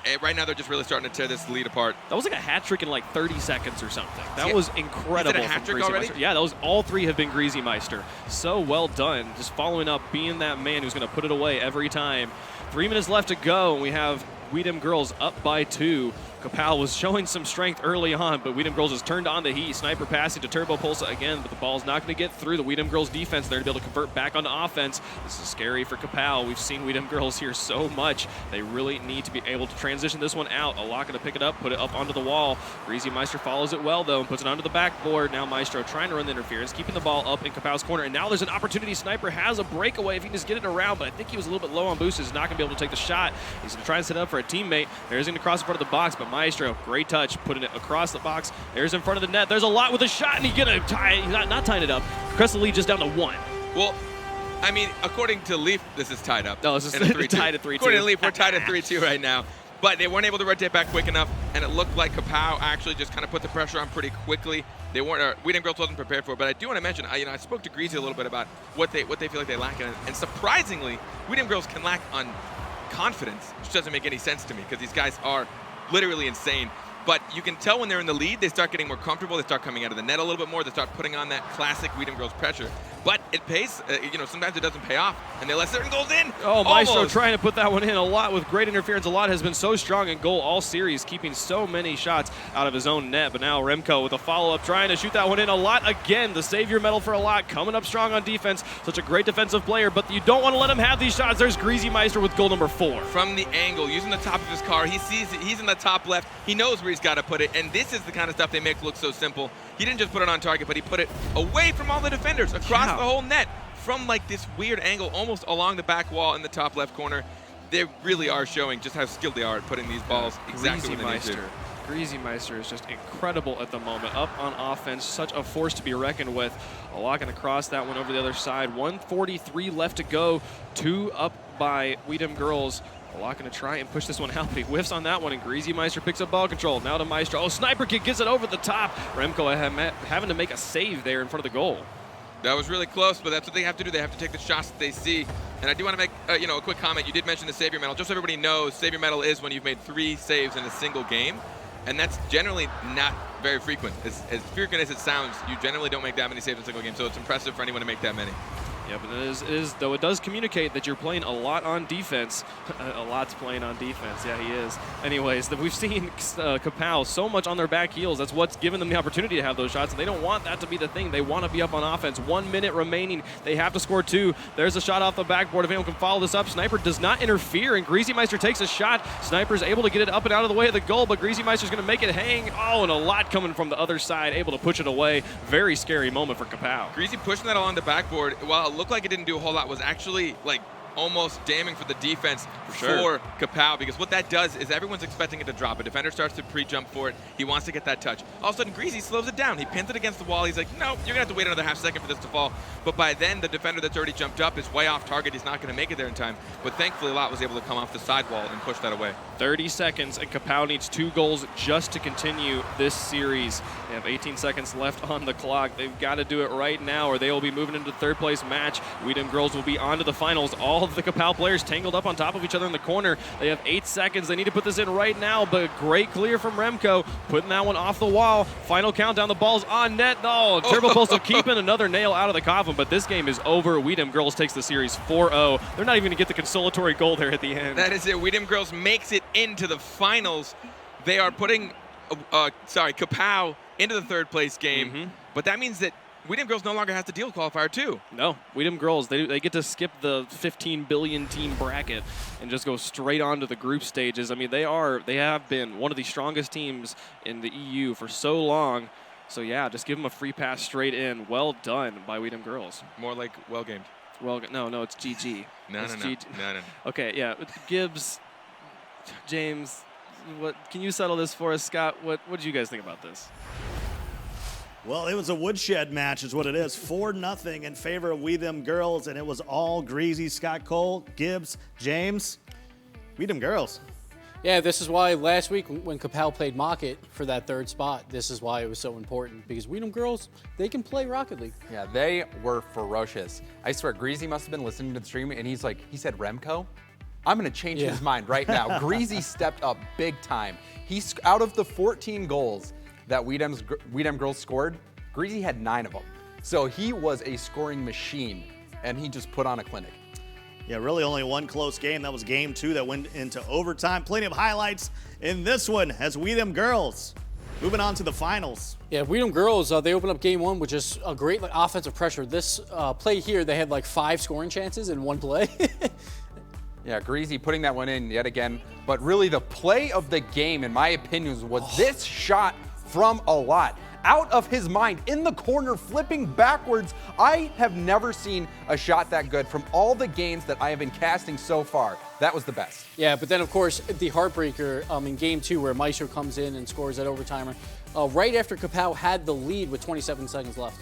And right now, they're just really starting to tear this lead apart. That was like a hat trick in like 30 seconds or something. That was incredible. Is it a hat trick already? Meister. Yeah, that was all 3 have been Greasy Meister. So well done. Just following up, being that man who's going to put it away every time. 3 minutes left to go, and we have We Dem Girls up by 2. Kapow was showing some strength early on, but We Dem Girls has turned on the heat. Sniper passing to Turbo Pulsa again, but the ball's not going to get through the We Dem Girls defense there to be able to convert back onto offense. This is scary for Kapow. We've seen We Dem Girls here so much. They really need to be able to transition this one out. A lot going to pick it up, put it up onto the wall. Greasy Meister follows it well, though, and puts it onto the backboard. Now Maestro trying to run the interference, keeping the ball up in Kapow's corner, and now there's an opportunity. Sniper has a breakaway if he can just get it around, but I think he was a little bit low on boost. He's not going to be able to take the shot. He's going to try and set up for a teammate. There's going to cross in front of the box, but Maestro, great touch, putting it across the box. There's in front of the net. There's a lot with a shot, and he's gonna tie. He's not tying it up. Crest the lead just down to 1. Well, I mean, according to Leaf, this is tied up. No, this is tied at 3-2. According to Leaf, we're tied at 3-2 right now. But they weren't able to rotate back quick enough, and it looked like Kapow actually just kind of put the pressure on pretty quickly. They weren't. We Dem Girls wasn't prepared for it. But I do want to mention, I spoke to Greasy a little bit about what they feel like they lack, and surprisingly, We Dem Girls can lack on confidence, which doesn't make any sense to me because these guys are literally insane. But you can tell when they're in the lead, they start getting more comfortable. They start coming out of the net a little bit more. They start putting on that classic We Dem Girls pressure. But it pays, sometimes it doesn't pay off, and they let certain goals in. Oh, Maestro trying to put that one in a lot with great interference. A lot has been so strong in goal all series, keeping so many shots out of his own net. But now Remco with a follow-up, trying to shoot that one in a lot again. The savior medal for a lot, coming up strong on defense. Such a great defensive player, but you don't want to let him have these shots. There's Greasy Meister with goal number 4. From the angle, using the top of his car, he sees it. He's in the top left. He knows where he's got to put it, and this is the kind of stuff they make look so simple. He didn't just put it on target, but he put it away from all the defenders, across the whole net, from like this weird angle, almost along the back wall in the top left corner. They really are showing just how skilled they are at putting these balls exactly where they need to. Greasy Meister is just incredible at the moment. Up on offense, such a force to be reckoned with. A lot going to cross that one over the other side. 1:43 left to go. 2 up by We Dem Girls. A lot going to try and push this one out, but he whiffs on that one, and Greasy Meister picks up ball control. Now to Maestro. Oh, Sniper Kick gets it over the top. Remco having to make a save there in front of the goal. That was really close, but that's what they have to do. They have to take the shots that they see. And I do want to make a quick comment. You did mention the Savior Medal. Just so everybody knows, Savior Medal is when you've made 3 saves in a single game. And that's generally not very frequent. As frequent as it sounds, you generally don't make that many saves in a single game. So it's impressive for anyone to make that many. Yeah, but it is, though it does communicate that you're playing a lot on defense. A lot's playing on defense. Yeah, he is. Anyways, we've seen Kapow so much on their back heels. That's what's given them the opportunity to have those shots. They don't want that to be the thing. They want to be up on offense. 1 minute remaining. They have to score 2. There's a shot off the backboard. If anyone can follow this up, Sniper does not interfere, and Greasy Meister takes a shot. Sniper's able to get it up and out of the way of the goal, but Greasy Meister's going to make it hang. Oh, and a lot coming from the other side, able to push it away. Very scary moment for Kapow. Greasy pushing that along the backboard, while it looked like it didn't do a whole lot, was actually like almost damning for the defense for Kapow, because what that does is everyone's expecting it to drop. A defender starts to pre-jump for it. He wants to get that touch. All of a sudden, Greasy slows it down. He pins it against the wall. He's like, no, you're going to have to wait another half second for this to fall. But by then, the defender that's already jumped up is way off target. He's not going to make it there in time. But thankfully, Lot was able to come off the sidewall and push that away. 30 seconds, and Kapow needs 2 goals just to continue this series. They have 18 seconds left on the clock. They've got to do it right now, or they will be moving into the 3rd place match. Weedham girls will be on to the finals. All of the Kapow players tangled up on top of each other in the corner. They have 8 seconds. They need to put this in right now, but great clear from Remco, putting that one off the wall. Final countdown, the ball's on net. Oh, Turbo Pulse of keeping another nail out of the coffin, but this game is over. Weedham girls takes the series 4-0. They're not even going to get the consolatory goal there at the end. That is it. Weedham girls makes it into the finals. They are putting, Kapow into the 3rd place game, but that means that Weedham girls no longer has to deal with qualifier 2. No, Weedham girls, they get to skip the 15 billion team bracket and just go straight on to the group stages. I mean, they have been one of the strongest teams in the EU for so long. So yeah, just give them a free pass straight in. Well done by Weedham girls. More like well gamed. Well, no, it's GG. No. Okay, yeah, Gibbs, James, what can you settle this for us, Scott? What did you guys think about this? Well, it was a woodshed match is what it is. 4-0 in favor of Weedham girls, and it was all Greasy, Scott Cole, Gibbs, James. Weedham girls. Yeah, this is why last week when Kapow played Mocket for that 3rd spot, this is why it was so important, because Weedham girls, they can play Rocket League. Yeah, they were ferocious. I swear, Greasy must have been listening to the stream, and he said Remco? I'm going to change his mind right now. Greasy stepped up big time. He's out of the 14 goals that Weedham girls scored, Greasy had 9 of them. So he was a scoring machine, and he just put on a clinic. Yeah, really only one close game. That was game 2 that went into overtime. Plenty of highlights in this one as Weedham girls moving on to the finals. Yeah, Weedham girls, they opened up game 1 with just a great offensive pressure. This play here, they had 5 scoring chances in one play. Yeah, Greasy putting that one in yet again. But really the play of the game, in my opinion, was this shot from a lot. Out of his mind, in the corner, flipping backwards. I have never seen a shot that good from all the games that I have been casting so far. That was the best. Yeah, but then, of course, the heartbreaker in game 2 where Maestro comes in and scores that overtimer right after Kapow had the lead with 27 seconds left.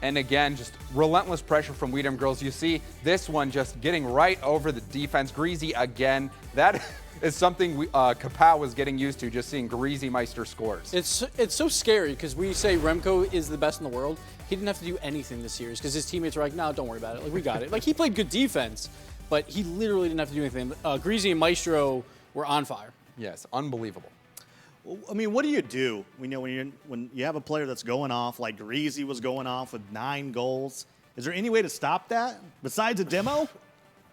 And again, just relentless pressure from Weedham girls. You see this one just getting right over the defense. Greasy again. That is something Kapow was getting used to, just seeing Greasy Meister scores. It's so scary because we say Remco is the best in the world. He didn't have to do anything this series because his teammates were like, no, don't worry about it. We got it. He played good defense, but he literally didn't have to do anything. Greasy and Maestro were on fire. Yes, unbelievable. I mean, what do you do when you have a player that's going off like Greasy was going off with 9 goals? Is there any way to stop that besides a demo?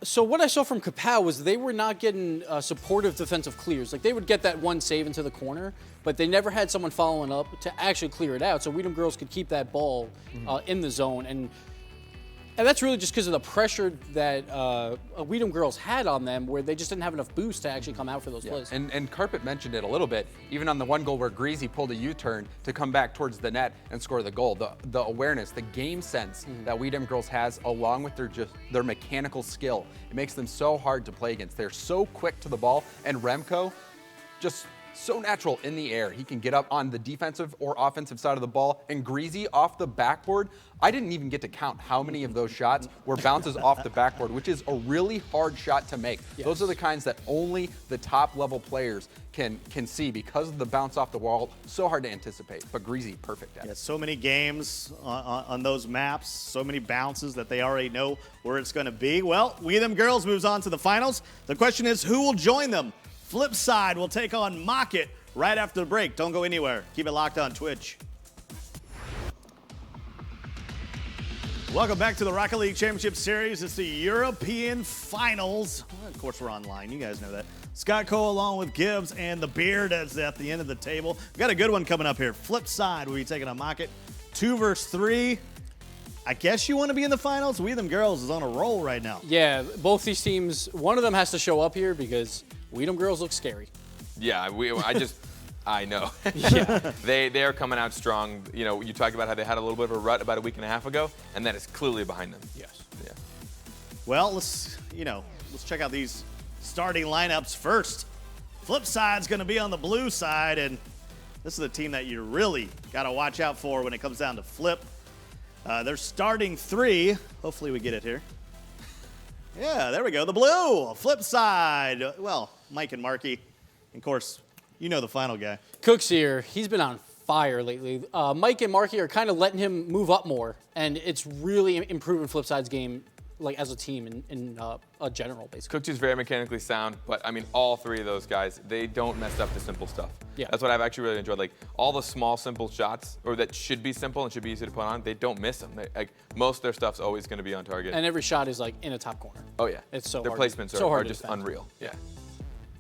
So what I saw from Kapow was they were not getting supportive defensive clears. They would get that one save into the corner, but they never had someone following up to actually clear it out. So Weedham girls could keep that ball in the zone. And that's really just because of the pressure that Weedham girls had on them, where they just didn't have enough boost to actually come out for those plays. And Carpet mentioned it a little bit, even on the one goal where Greasy pulled a U-turn to come back towards the net and score the goal. The awareness, the game sense that Weedham girls has, along with their mechanical skill, it makes them so hard to play against. They're so quick to the ball, and Remco just so natural in the air. He can get up on the defensive or offensive side of the ball, and Greasy off the backboard. I didn't even get to count how many of those shots were bounces off the backboard, which is a really hard shot to make. Yes. Those are the kinds that only the top level players can see because of the bounce off the wall. So hard to anticipate, but Greasy perfect at it. Yeah, so many games on those maps, so many bounces that they already know where it's going to be. Well, Weedham girls moves on to the finals. The question is, who will join them? Flip side will take on Mocket right after the break. Don't go anywhere. Keep it locked on Twitch. Welcome back to the Rocket League Championship Series. It's the European Finals. Well, of course, we're online. You guys know that. Scott Cole along with Gibbs and the Beard is at the end of the table. We've got a good one coming up here. Flip side will be taking on Mocket. 2 versus 3. I guess you want to be in the finals? Weedham girls is on a roll right now. Yeah, both these teams, one of them has to show up here because Weedham girls look scary. Yeah, I know. Yeah. They are coming out strong. You know, you talked about how they had a little bit of a rut about a week and a half ago, and that is clearly behind them. Yes. Yeah. Well, let's check out these starting lineups first. Flipside's going to be on the blue side, and this is a team that you really got to watch out for when it comes down to Flip. They're starting 3. Hopefully we get it here. Yeah, there we go. The blue, Flipside. Well, Mike and Marky. Of course, you know the final guy. Cook's here. He's been on fire lately. Mike and Marky are kind of letting him move up more, and it's really improving Flipside's game, like as a team in a general, basically. Cook's very mechanically sound, but I mean, all 3 of those guys, they don't mess up the simple stuff. Yeah. That's what I've actually really enjoyed. Like all the small, simple shots, or that should be simple and should be easy to put on, they don't miss them. Like most of their stuff's always going to be on target. And every shot is like in a top corner. Oh yeah, it's so their hard placements so are hard just defend. unreal. Yeah.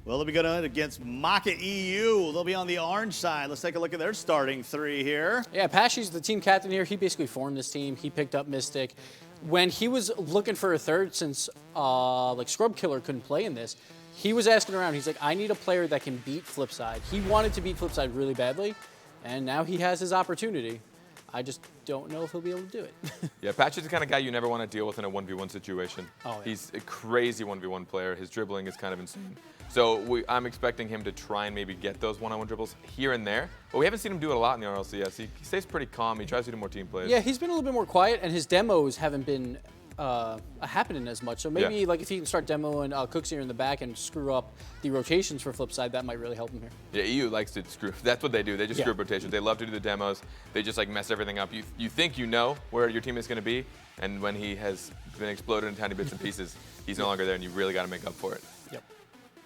Well, they'll be going against Maka EU. They'll be on the orange side. Let's take a look at their starting 3 here. Yeah, Pashy's the team captain here. He basically formed this team. He picked up Mystic. When he was looking for a third, since like Scrub Killer couldn't play in this, he was asking around. He's like, I need a player that can beat Flipside. He wanted to beat Flipside really badly, and now he has his opportunity. I just don't know if he'll be able to do it. Yeah, Patch is the kind of guy you never want to deal with in a 1v1 situation. Oh, yeah. He's a crazy 1v1 player. His dribbling is kind of insane. So I'm expecting him to try and maybe get those one-on-one dribbles here and there. But we haven't seen him do it a lot in the RLCS. He stays pretty calm. He tries to do more team plays. Yeah, he's been a little bit more quiet, and his demos haven't been happening as much. So maybe like if he can start demoing Cooks here in the back and screw up the rotations for Flipside, that might really help him here. Yeah, EU likes to screw. That's what they do. They just screw up rotations. They love to do the demos. They just like mess everything up. You think you know where your team is going to be, and when he has been exploded in tiny bits and pieces, he's no longer there, and you really got to make up for it. Yep.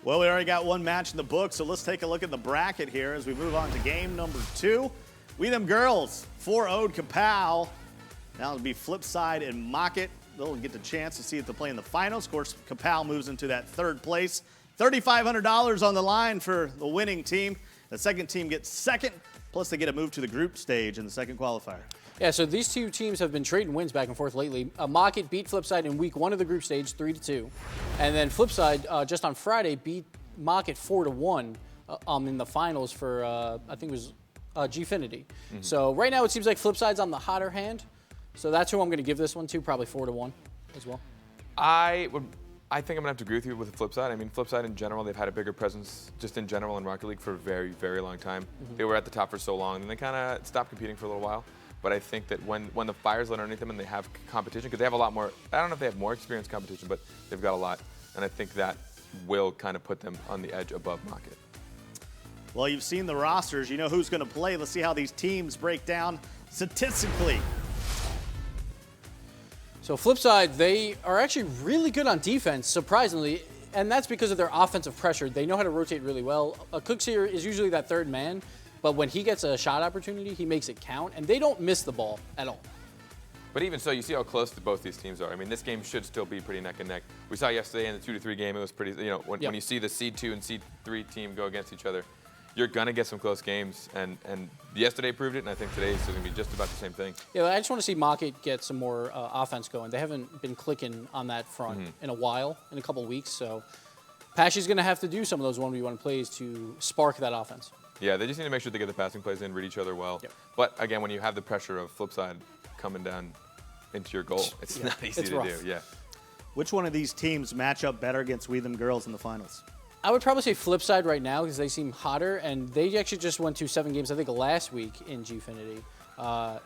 Well, we already got one match in the book, so let's take a look at the bracket here as we move on to game number 2. We Them Girls 4-0'd Kapow. Now it'll be Flipside and Mock It. They'll get the chance to see if they play in the finals. Of course, Kapow moves into that 3rd place. $3,500 on the line for the winning team. The second team gets 2nd, plus they get a move to the group stage in the 2nd qualifier. Yeah, so these 2 teams have been trading wins back and forth lately. Mock It beat Flipside in week 1 of the group stage, 3-2. And then Flipside, just on Friday, beat Mock It 4-1 in the finals for, I think it was Gfinity. So right now it seems like Flipside's on the hotter hand. So that's who I'm going to give this one to, probably 4-1 as well. I think I'm going to have to agree with you with the Flipside. I mean, Flipside in general, they've had a bigger presence just in general in Rocket League for a very, very long time. They were at the top for so long, and they kind of stopped competing for a little while. But I think that when the fire's lit underneath them and they have competition, because they have a lot more, I don't know if they have more experienced competition, but they've got a lot. And I think that will kind of put them on the edge above Rocket. Well, you've seen the rosters. You know who's going to play. Let's see how these teams break down statistically. So Flipside, they are actually really good on defense, surprisingly, and that's because of their offensive pressure. They know how to rotate really well. Cooks here is usually that 3rd man, but when he gets a shot opportunity, he makes it count, and they don't miss the ball at all. But even so, you see how close both these teams are. I mean, this game should still be pretty neck and neck. We saw yesterday in the 2-3 game, it was pretty, when you see the seed 2 and seed 3 team go against each other, you're going to get some close games, and yesterday proved it, and I think today's going to be just about the same thing. Yeah, I just want to see Mock It get some more offense going. They haven't been clicking on that front in a while, in a couple weeks, so Pashy's going to have to do some of those 1v1 plays to spark that offense. Yeah, they just need to make sure they get the passing plays in, read each other well. Yep. But again, when you have the pressure of Flipside coming down into your goal, it's not easy to do. Yeah. Which one of these teams match up better against We Them Girls in the finals? I would probably say Flipside right now because they seem hotter, and they actually just went to 7 games, I think, last week in Gfinity.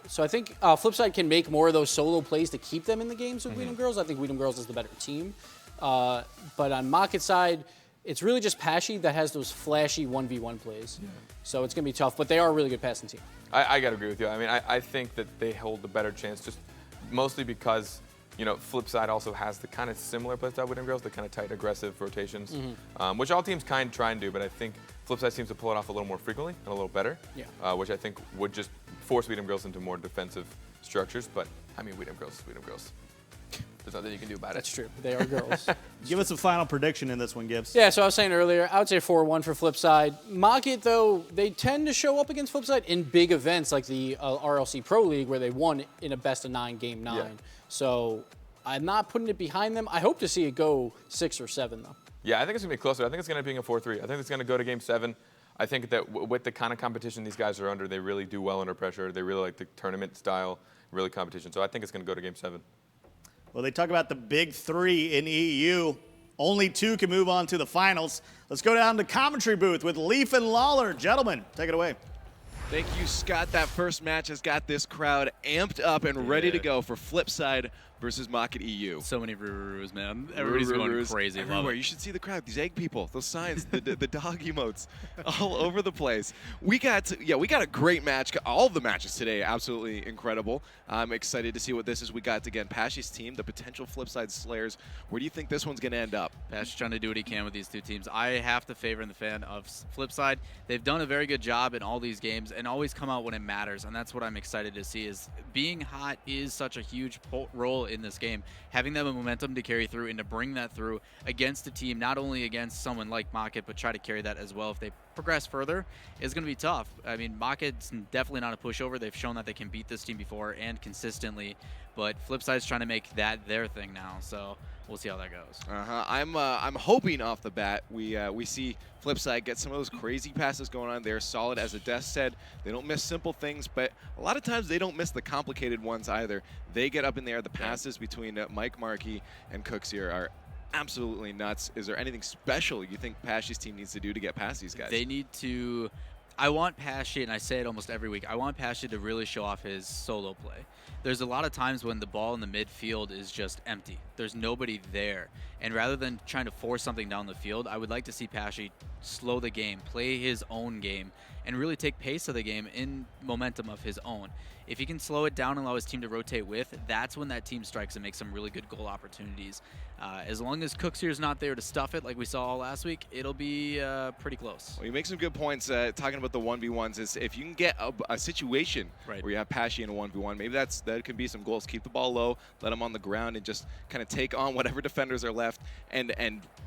So I think Flipside can make more of those solo plays to keep them in the games with We Them Girls. I think We Them Girls is the better team. But on Mock It side, it's really just Pashy that has those flashy 1v1 plays. Yeah. So it's going to be tough, but they are a really good passing team. I got to agree with you. I mean, I think that they hold the better chance just mostly because, Flipside also has the kind of similar playstyle with them girls, the kind of tight, aggressive rotations, which all teams kind of try and do, but I think Flipside seems to pull it off a little more frequently and a little better, which I think would just force We Them Girls into more defensive structures. But, I mean, We Them Girls, We Them Girls. There's nothing you can do about it. That's true. They are girls. Give us a final prediction in this one, Gibbs. Yeah, so I was saying earlier, I would say 4-1 for Flipside. Mock It, though, they tend to show up against Flipside in big events like the RLC Pro League where they won in a best-of-9 game 9. Yeah. So I'm not putting it behind them. I hope to see it go 6 or 7, though. Yeah, I think it's going to be closer. I think it's going to be a 4-3. I think it's going to go to game 7. I think that with the kind of competition these guys are under, they really do well under pressure. They really like the tournament style, really competition. So I think it's going to go to game 7. Well, they talk about the big three in EU. Only two can move on to the finals. Let's go down to commentary booth with Leaf and Lawler. Gentlemen, take it away. Thank you, Scott. That first match has got this crowd amped up and ready to go for Flipside versus Market EU. So many Rurus, man. Everybody's going crazy. Everywhere. You should see the crowd. These egg people, those signs, the dog emotes, all over the place. We got a great match. All of the matches today, absolutely incredible. I'm excited to see what this is. We got again Pashy's team, the potential Flipside Slayers. Where do you think this one's going to end up? Pashy's trying to do what he can with these two teams. I have to favor the fan of Flipside. They've done a very good job in all these games and always come out when it matters, and that's what I'm excited to see. Is being hot is such a huge role in this game. Having them a momentum to carry through and to bring that through against a team, not only against someone like Market, but try to carry that as well if they progress further, is going to be tough. I mean, Market's definitely not a pushover. They've shown that they can beat this team before and consistently, but Flipside's trying to make that their thing now, so we'll see how that goes. I'm hoping off the bat we see Flipside get some of those crazy passes going on. They're solid, as Des said. They don't miss simple things, but a lot of times they don't miss the complicated ones either. They get up in there. The passes between Mike Markey and Cooks here are absolutely nuts. Is there anything special you think Pashy's team needs to do to get past these guys? They need to... I want Pashy, and I say it almost every week, I want Pashy to really show off his solo play. There's a lot of times when the ball in the midfield is just empty. There's nobody there. And rather than trying to force something down the field, I would like to see Pashy slow the game, play his own game, and really take pace of the game in momentum of his own. If he can slow it down and allow his team to rotate with, that's when that team strikes and makes some really good goal opportunities. As long as Cooks here is not there to stuff it like we saw last week, it'll be pretty close. Well, you make some good points talking about the 1v1s. Is if you can get a situation where you have Pashy in a 1v1, maybe that could be some goals. Keep the ball low, let them on the ground, and just kind of take on whatever defenders are left. And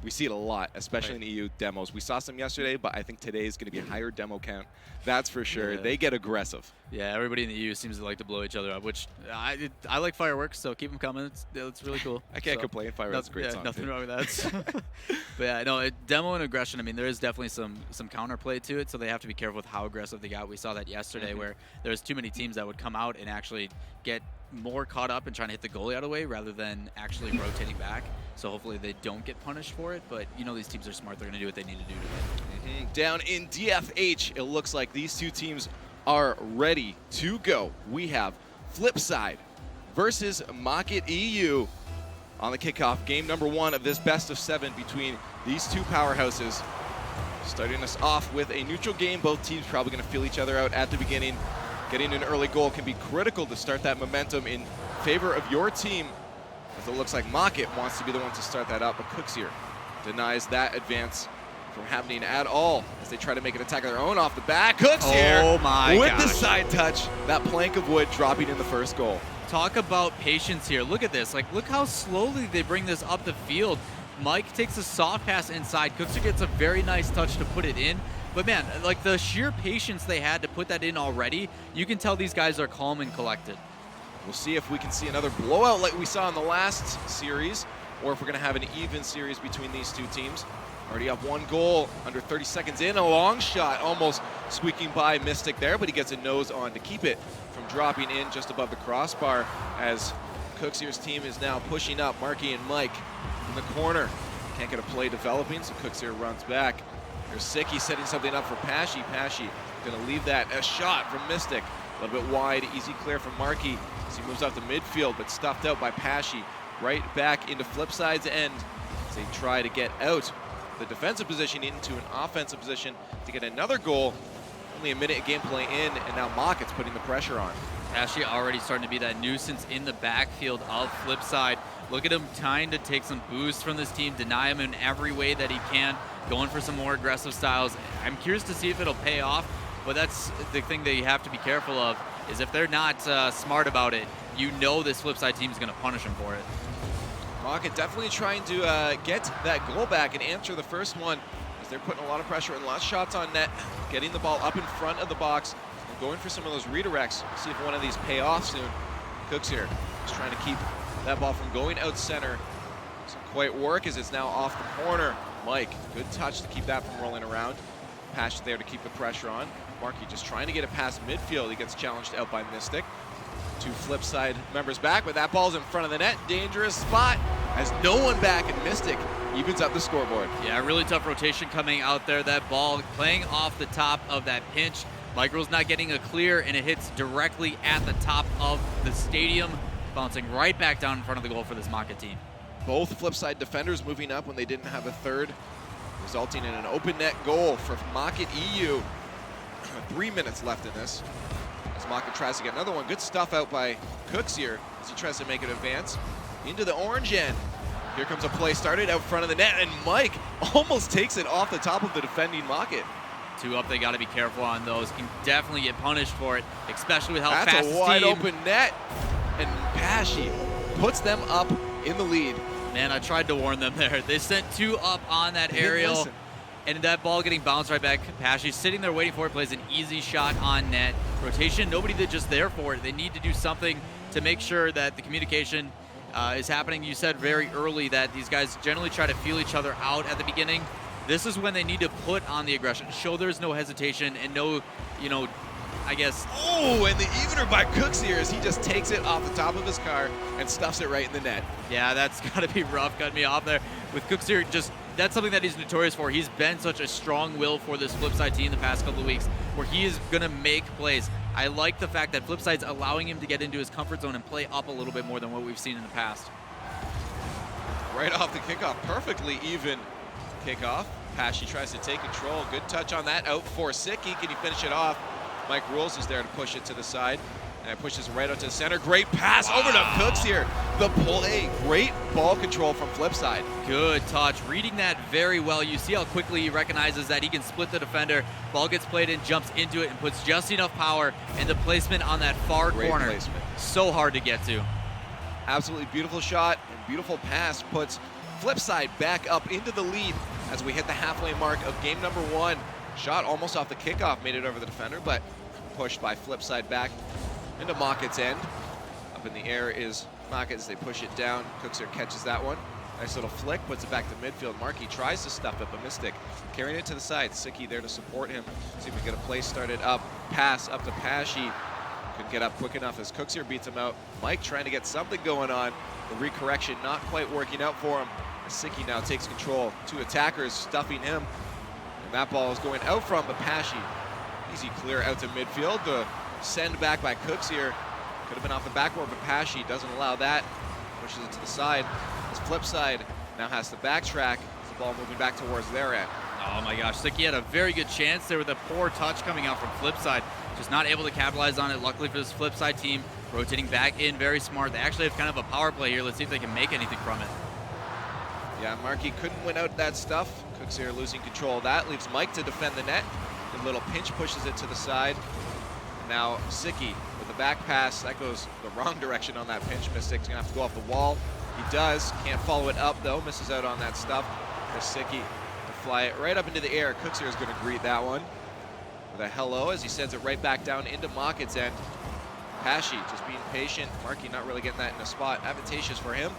we see it a lot, especially in EU demos. We saw some yesterday, but I think today is going to be a higher demo count. That's for sure. Yeah. They get aggressive. Yeah, everybody in the EU seems to like to blow each other up, which I like fireworks, so keep them coming. It's really cool. I can't complain. Fireworks is a great song. Nothing wrong with that. But yeah, no, demo and aggression, I mean, there is definitely some counterplay to it, so they have to be careful with how aggressive they got. We saw that yesterday where there's too many teams that would come out and actually get more caught up in trying to hit the goalie out of the way rather than actually rotating back. So hopefully they don't get punished for it, but you know these teams are smart. They're going to do what they need to do to win. Down in DFH, it looks like these two teams are ready to go. We have Flipside versus Market EU on the kickoff. Game number 1 of this best of 7 between these two powerhouses. Starting us off with a neutral game. Both teams probably going to feel each other out at the beginning. Getting an early goal can be critical to start that momentum in favor of your team, as it looks like Market wants to be the one to start that up, but Cooks here denies that advance from happening at all as they try to make an attack of their own off the back. Cooks here with the side touch. That plank of wood dropping in the first goal. Talk about patience here. Look at this. Like, look how slowly they bring this up the field. Mike takes a soft pass inside. Cookser gets a very nice touch to put it in. But man, like the sheer patience they had to put that in already, you can tell these guys are calm and collected. We'll see if we can see another blowout like we saw in the last series, or if we're going to have an even series between these two teams. Already have one goal under 30 seconds in. A long shot almost squeaking by Mystic there, but he gets a nose on to keep it from dropping in just above the crossbar as Cooksier's team is now pushing up. Markey and Mike in the corner. Can't get a play developing, so Cooksier runs back. There's Sicky setting something up for Pashy. Pashy going to leave that. A shot from Mystic. A little bit wide, easy clear from Markey as he moves out to midfield, but stuffed out by Pashy. Right back into Flipside's end as they try to get out the defensive position into an offensive position to get another goal. Only a minute of gameplay in, and now Market's putting the pressure on. Pashy already starting to be that nuisance in the backfield of Flipside. Look at him trying to take some boost from this team, deny him in every way that he can, going for some more aggressive styles. I'm curious to see if it'll pay off, but that's the thing that you have to be careful of, is if they're not smart about it, you know this Flipside team is going to punish him for it. Market definitely trying to get that goal back and answer the first one, as they're putting a lot of pressure and lots of shots on net, getting the ball up in front of the box, and going for some of those redirects. We'll see if one of these pay off soon. Cooks here, just trying to keep that ball from going out center. Doesn't quite work as it's now off the corner. Mike, good touch to keep that from rolling around. Pass there to keep the pressure on. Markey just trying to get it past midfield. He gets challenged out by Mystic. Two flip side members back, but that ball's in front of the net. Dangerous spot. Has no one back, and Mystic evens up the scoreboard. Yeah, really tough rotation coming out there. That ball playing off the top of that pinch. Mike Rule's not getting a clear, and it hits directly at the top of the stadium, bouncing right back down in front of the goal for this Maka team. Both flip side defenders moving up when they didn't have a third, resulting in an open net goal for Maka EU. 3 minutes left in this. As Maka tries to get another one. Good stuff out by Cooks here as he tries to make an advance into the orange end. Here comes a play started out front of the net, and Mike almost takes it off the top of the defending Maka. 2 up, they got to be careful on those. Can definitely get punished for it, especially with how fast That's his a wide team. open net, and Pashy puts them up in the lead. Man, I tried to warn them there. They sent 2 up on that They didn't aerial, listen. and that ball getting bounced right back. Pashy's sitting there waiting for it, plays an easy shot on net. Rotation, nobody did just there for it. They need to do something to make sure that the communication is happening. You said very early that these guys generally try to feel each other out at the beginning. This is when they need to put on the aggression, show there's no hesitation and no, I guess. Oh, and the evener by Cooks here as he just takes it off the top of his car and stuffs it right in the net. Yeah, that's got to be rough. Cut me off there. With Cooks here, that's something that he's notorious for. He's been such a strong will for this Flipside team the past couple of weeks, where he is going to make plays. I like the fact that Flipside's allowing him to get into his comfort zone and play up a little bit more than what we've seen in the past. Right off the kickoff, perfectly even kickoff. Pashy tries to take control. Good touch on that out for Sicky. Can he finish it off? Mike Rules is there to push it to the side. And it pushes right out to the center. Great pass over to Cooks here. The play, great ball control from Flipside. Good touch, reading that very well. You see how quickly he recognizes that he can split the defender. Ball gets played in, jumps into it, and puts just enough power. And the placement on that far Great corner, placement. so hard to get to. Absolutely beautiful shot and beautiful pass puts Flipside back up into the lead as we hit the halfway mark of game number 1. Shot almost off the kickoff, made it over the defender, but pushed by Flipside back into Mocket's end. Up in the air is Mocket as they push it down. Cookser catches that one. Nice little flick, puts it back to midfield. Markey tries to stuff it, but Mystic carrying it to the side. Sicky there to support him. See if we can get a play started up. Pass up to Pashy. Couldn't get up quick enough as Cooksier beats him out. Mike trying to get something going on. The recorrection not quite working out for him. As Sicky now takes control. 2 attackers stuffing him. And that ball is going out from Pashy. Easy clear out to midfield. The send back by Cooksier. Could have been off the backboard, but Pashy doesn't allow that. Pushes it to the side. His flip side now has to backtrack. As the ball moving back towards their end. Oh my gosh, Sicky had a very good chance there with a poor touch coming out from Flipside. Just not able to capitalize on it. Luckily for this Flipside team, rotating back in, very smart. They actually have kind of a power play here. Let's see if they can make anything from it. Yeah, Markey couldn't win out that stuff. Cooksier losing control of that. Leaves Mike to defend the net. A little pinch pushes it to the side. And now Sicky with the back pass. That goes the wrong direction on that pinch. Mystic's gonna have to go off the wall. He does. Can't follow it up though. Misses out on that stuff. For Sicky to fly it right up into the air. Cooksier is gonna greet that one with a hello as he sends it right back down into Mocket's end. Pashy just being patient. Markey not really getting that in a spot. Advantageous for him.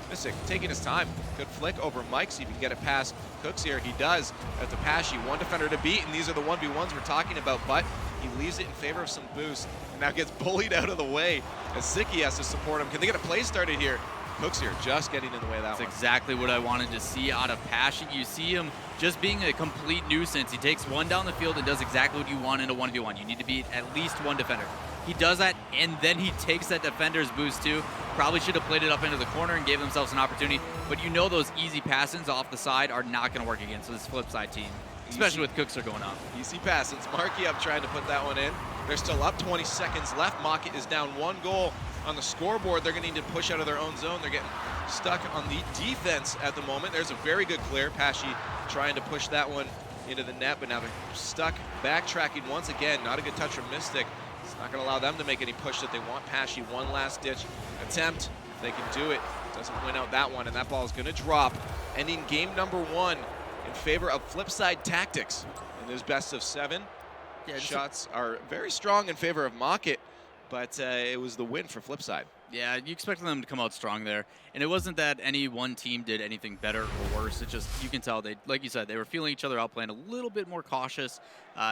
Mystic taking his time. Good flick over Mike, see if he can get it past Cooksier. He does. Out to Pashy. One defender to beat, and these are the 1v1s we're talking about, but he leaves it in favor of some boost. And now gets bullied out of the way as Sicky has to support him. Can they get a play started here? Cooksier just getting in the way of that one. That's exactly what I wanted to see out of Pashy. You see him just being a complete nuisance. He takes one down the field and does exactly what you want in a 1v1. You need to beat at least one defender. He does that, and then he takes that defender's boost too. Probably should have played it up into the corner and gave themselves an opportunity, but you know those easy passings off the side are not going to work against this flip side team, especially with Cooksier going up. Easy passings. Markey up trying to put that one in. They're still up, 20 seconds left. Mocket is down 1 goal on the scoreboard. They're going to need to push out of their own zone. They're getting stuck on the defense at the moment. There's a very good clear. Pashy trying to push that one into the net, but now they're stuck backtracking once again. Not a good touch from Mystic. It's not going to allow them to make any push that they want. Pashy, one last ditch attempt. If they can do it, doesn't win out that one, and that ball is going to drop, ending game number 1 in favor of Flipside Tactics. And there's best of 7. Shots are very strong in favor of Mocket, but it was the win for Flipside. Yeah, you expected them to come out strong there. And it wasn't that any one team did anything better or worse. It just, you can tell they, like you said, they were feeling each other out, playing a little bit more cautious.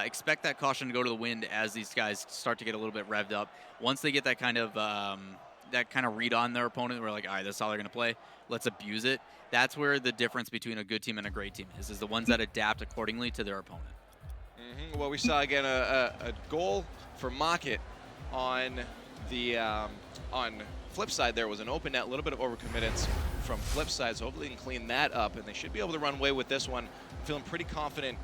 Expect that caution to go to the wind as these guys start to get a little bit revved up. Once they get that kind of read on their opponent, we're like, all right, that's how they're going to play. Let's abuse it. That's where the difference between a good team and a great team is the ones that adapt accordingly to their opponent. Well, we saw again a goal for Mocket on the on flip side. There was an open net, a little bit of overcommittance from flip side, so hopefully they can clean that up, and they should be able to run away with this one. I'm feeling pretty confident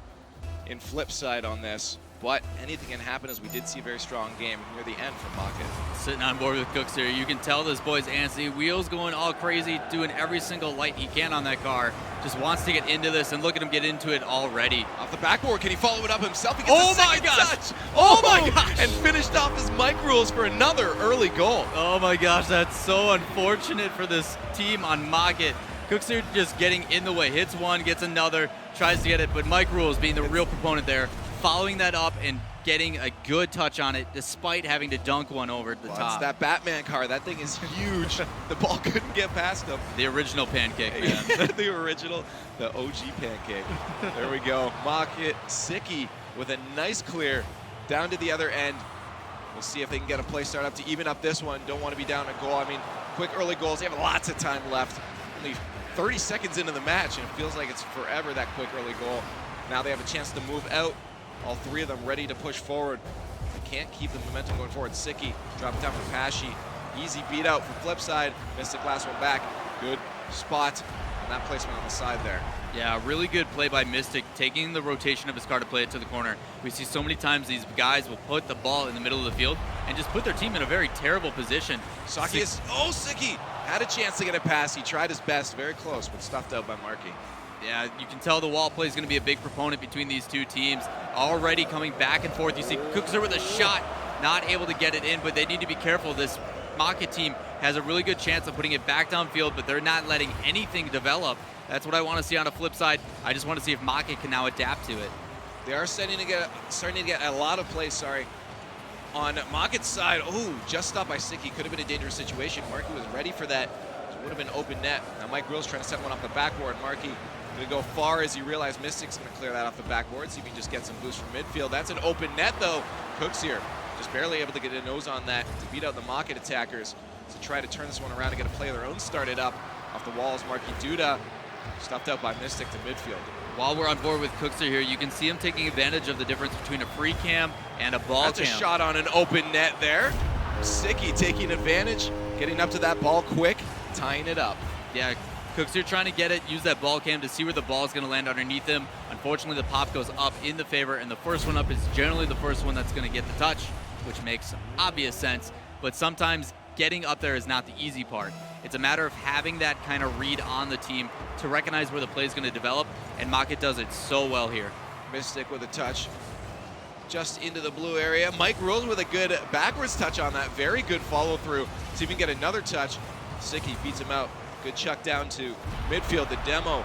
in flip side on this, but anything can happen, as we did see a very strong game near the end from Mocket. Sitting on board with Cooks here, you can tell this boy's antsy. Wheels going all crazy, doing every single light he can on that car. Just wants to get into this, and look at him get into it already. Off the backboard, can he follow it up himself? He gets Oh a my second gosh! touch. Oh my gosh! And finished off his Mike rules for another early goal. Oh my gosh, that's so unfortunate for this team on Mocket. Cooks are just getting in the way. Hits one, gets another, tries to get it, but Mike Rules being the real proponent there, following that up and getting a good touch on it despite having to dunk one over the top. It's that Batman car. That thing is huge. The ball couldn't get past him. The original pancake, man. The original, the OG pancake. There we go. Mocket, Sicky with a nice clear down to the other end. We'll see if they can get a play start up to even up this one. Don't want to be down a goal. I mean, quick early goals. They have lots of time left. Only 30 seconds into the match, and it feels like it's forever, that quick early goal. Now they have a chance to move out. All three of them ready to push forward. They can't keep the momentum going forward. Sicky drops down for Pashy. Easy beat out from flip side. Missed the last one back. Good spot. And that placement on the side there. Yeah, really good play by Mystic, taking the rotation of his car to play it to the corner. We see so many times these guys will put the ball in the middle of the field and just put their team in a very terrible position. Sicky had a chance to get a pass. He tried his best, very close, but stuffed out by Markey. Yeah, you can tell the wall play is going to be a big proponent between these two teams. Already coming back and forth. You see Cookser with a shot, not able to get it in, but they need to be careful. This Mocket team has a really good chance of putting it back downfield, but they're not letting anything develop. That's what I want to see on a flip side. I just want to see if Mocket can now adapt to it. They are starting to get a lot of plays, on Mocket's side. Oh, just stopped by Sicky. Could have been a dangerous situation. Markey was ready for that. It would have been open net. Now Mike Grills trying to set one off the backboard. Markey going to go far as he realized Mystic's going to clear that off the backboard. See if he can just get some boost from midfield. That's an open net, though. Cooks here just barely able to get a nose on that to beat out the Mocket attackers. To try to turn this one around and get a play of their own started up off the walls. Markey Duda stuffed out by Mystic to midfield. While we're on board with Cookser here, you can see him taking advantage of the difference between a free cam and a ball That's cam. A shot on an open net there. Sicky taking advantage, getting up to that ball quick, tying it up. Yeah, Cookser trying to get it, use that ball cam to see where the ball is going to land underneath him. Unfortunately, the pop goes up in the favor, and the first one up is generally the first one that's going to get the touch, which makes obvious sense. But sometimes getting up there is not the easy part. It's a matter of having that kind of read on the team to recognize where the play is going to develop, and Mocket does it so well here. Mystic with a touch just into the blue area. Mike Rose with a good backwards touch on that. Very good follow through. See if he can get another touch. Sicky beats him out. Good chuck down to midfield. The demo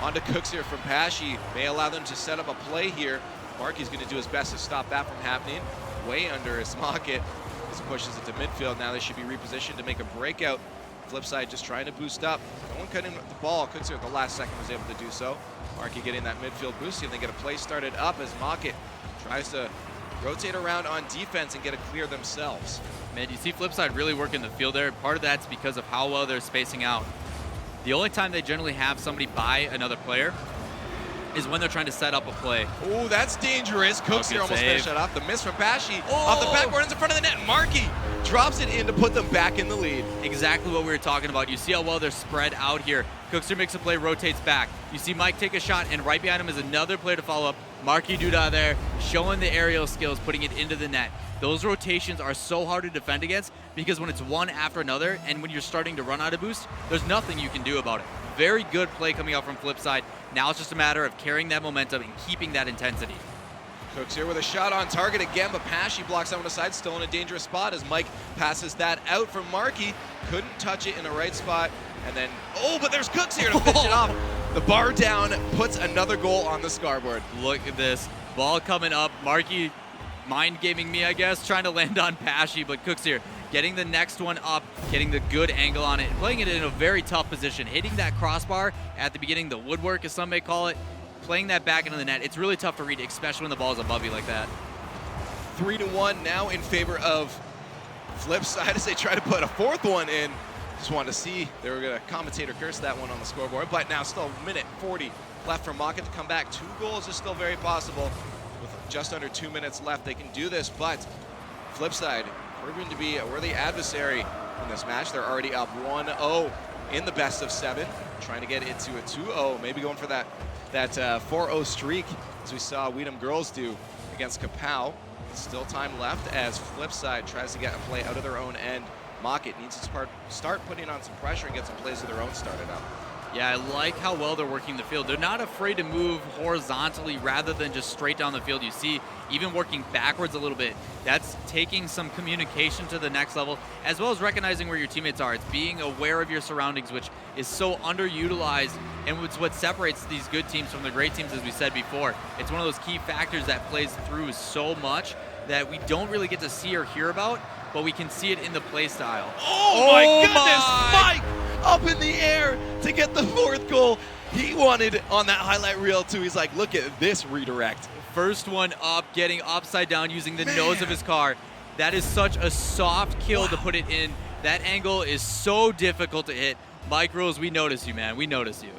onto Cooks here from Pashy. May allow them to set up a play here. Markey's going to do his best to stop that from happening. Way under his Mocket. This pushes it to midfield. Now they should be repositioned to make a breakout. Flip side just trying to boost up. No one cutting the ball. Cooks here at the last second was able to do so. Markey getting that midfield boost. See if they get a play started up as Mocket tries to rotate around on defense and get a clear themselves. Man, you see Flipside really working the field there. Part of that's because of how well they're spacing out. The only time they generally have somebody by another player is when they're trying to set up a play. Oh, that's dangerous. Cooks here almost finished that off. The miss from Pashy off the backboard ends in front of the net. Markey drops it in to put them back in the lead. Exactly what we were talking about. You see how well they're spread out here. Cookster makes a play, rotates back. You see Mike take a shot, and right behind him is another player to follow up. Markey Duda there, showing the aerial skills, putting it into the net. Those rotations are so hard to defend against because when it's one after another, and when you're starting to run out of boost, there's nothing you can do about it. Very good play coming out from Flipside. Now it's just a matter of carrying that momentum and keeping that intensity. Cooks here with a shot on target again, but Pashy blocks that one aside, still in a dangerous spot as Mike passes that out from Markey. Couldn't touch it in the right spot. And then, but there's Cooks here to finish it off. The bar down puts another goal on the scoreboard. Look at this. Ball coming up. Markey mind gaming me, I guess, trying to land on Pashy, but Cooks here getting the next one up, getting the good angle on it, and playing it in a very tough position. Hitting that crossbar at the beginning, the woodwork as some may call it, playing that back into the net. It's really tough to read, especially when the ball is above you like that. 3-1 now in favor of Flipside as they try to put a fourth one in. Just wanted to see, they were going to commentator curse that one on the scoreboard, but now still a minute 40 left for Maka to come back. 2 goals is still very possible. With just under 2 minutes left, they can do this, but Flipside proving to be a worthy adversary in this match. They're already up 1-0 in the best of 7, trying to get into a 2-0, maybe going for that 4-0 streak, as we saw Weedham girls do against Kapow. Still time left as Flipside tries to get a play out of their own end. Mockett needs to start putting on some pressure and get some plays of their own started up. Yeah, I like how well they're working the field. They're not afraid to move horizontally rather than just straight down the field. You see, even working backwards a little bit, that's taking some communication to the next level, as well as recognizing where your teammates are. It's being aware of your surroundings, which is so underutilized, and it's what separates these good teams from the great teams, as we said before. It's one of those key factors that plays through so much that we don't really get to see or hear about, but we can see it in the play style. Oh my goodness, Mike! Up in the air to get the 4th goal. He wanted on that highlight reel too. He's like, look at this redirect. First one up, getting upside down using the nose of his car. That is such a soft kill to put it in. That angle is so difficult to hit. Mike Rose, we notice you, man. We notice you.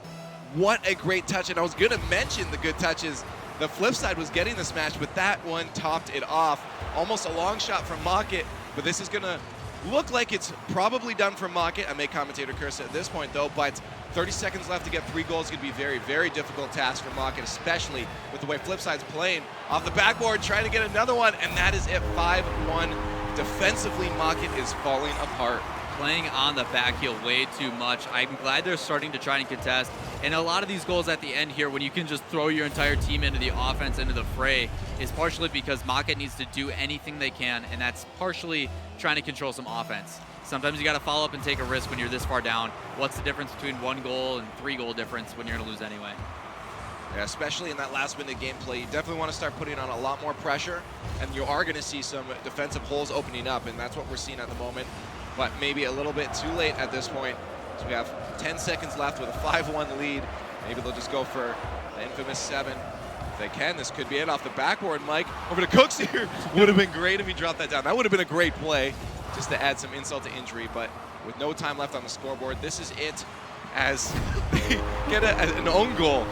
What a great touch. And I was going to mention the good touches. The flip side was getting this match, but that one topped it off. Almost a long shot from Mockett, but this is going to look like it's probably done for Mockett. I may commentator curse at this point though, but 30 seconds left to get 3 goals is going to be a very, very difficult task for Mockett, especially with the way Flipside's playing. Off the backboard, trying to get another one, and that is it, 5-1. Defensively, Mockett is falling apart. Playing on the back heel way too much. I'm glad they're starting to try and contest. And a lot of these goals at the end here, when you can just throw your entire team into the offense, into the fray, is partially because Mockett needs to do anything they can, and that's partially trying to control some offense. Sometimes you got to follow up and take a risk when you're this far down. What's the difference between 1 goal and 3 goal difference when you're going to lose anyway? Yeah, especially in that last minute gameplay, you definitely want to start putting on a lot more pressure, and you are going to see some defensive holes opening up, and that's what we're seeing at the moment. But maybe a little bit too late at this point. So we have 10 seconds left with a 5-1 lead. Maybe they'll just go for the infamous 7. If they can, this could be it off the backboard. Mike, over to Cooks here. Would have been great if he dropped that down. That would have been a great play, just to add some insult to injury. But with no time left on the scoreboard, this is it as they get an own goal.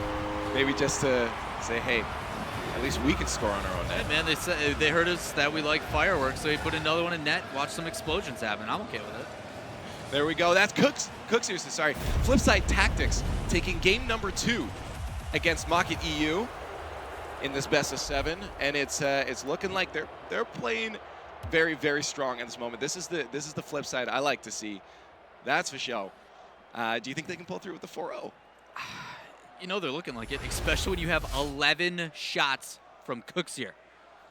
Maybe just to say, hey, at least we can score on our own net. Hey man, they heard us that we like fireworks, so he put another one in net, watch some explosions happen. I'm okay with it. There we go. That's Cooks Houston, sorry. Flipside Tactics taking game number 2 against Mockett EU in this best of 7, and it's looking like they're playing very, very strong at this moment. This is the flip side I like to see. That's for show. Do you think they can pull through with the 4-0? You know they're looking like it, especially when you have 11 shots from Cooks here.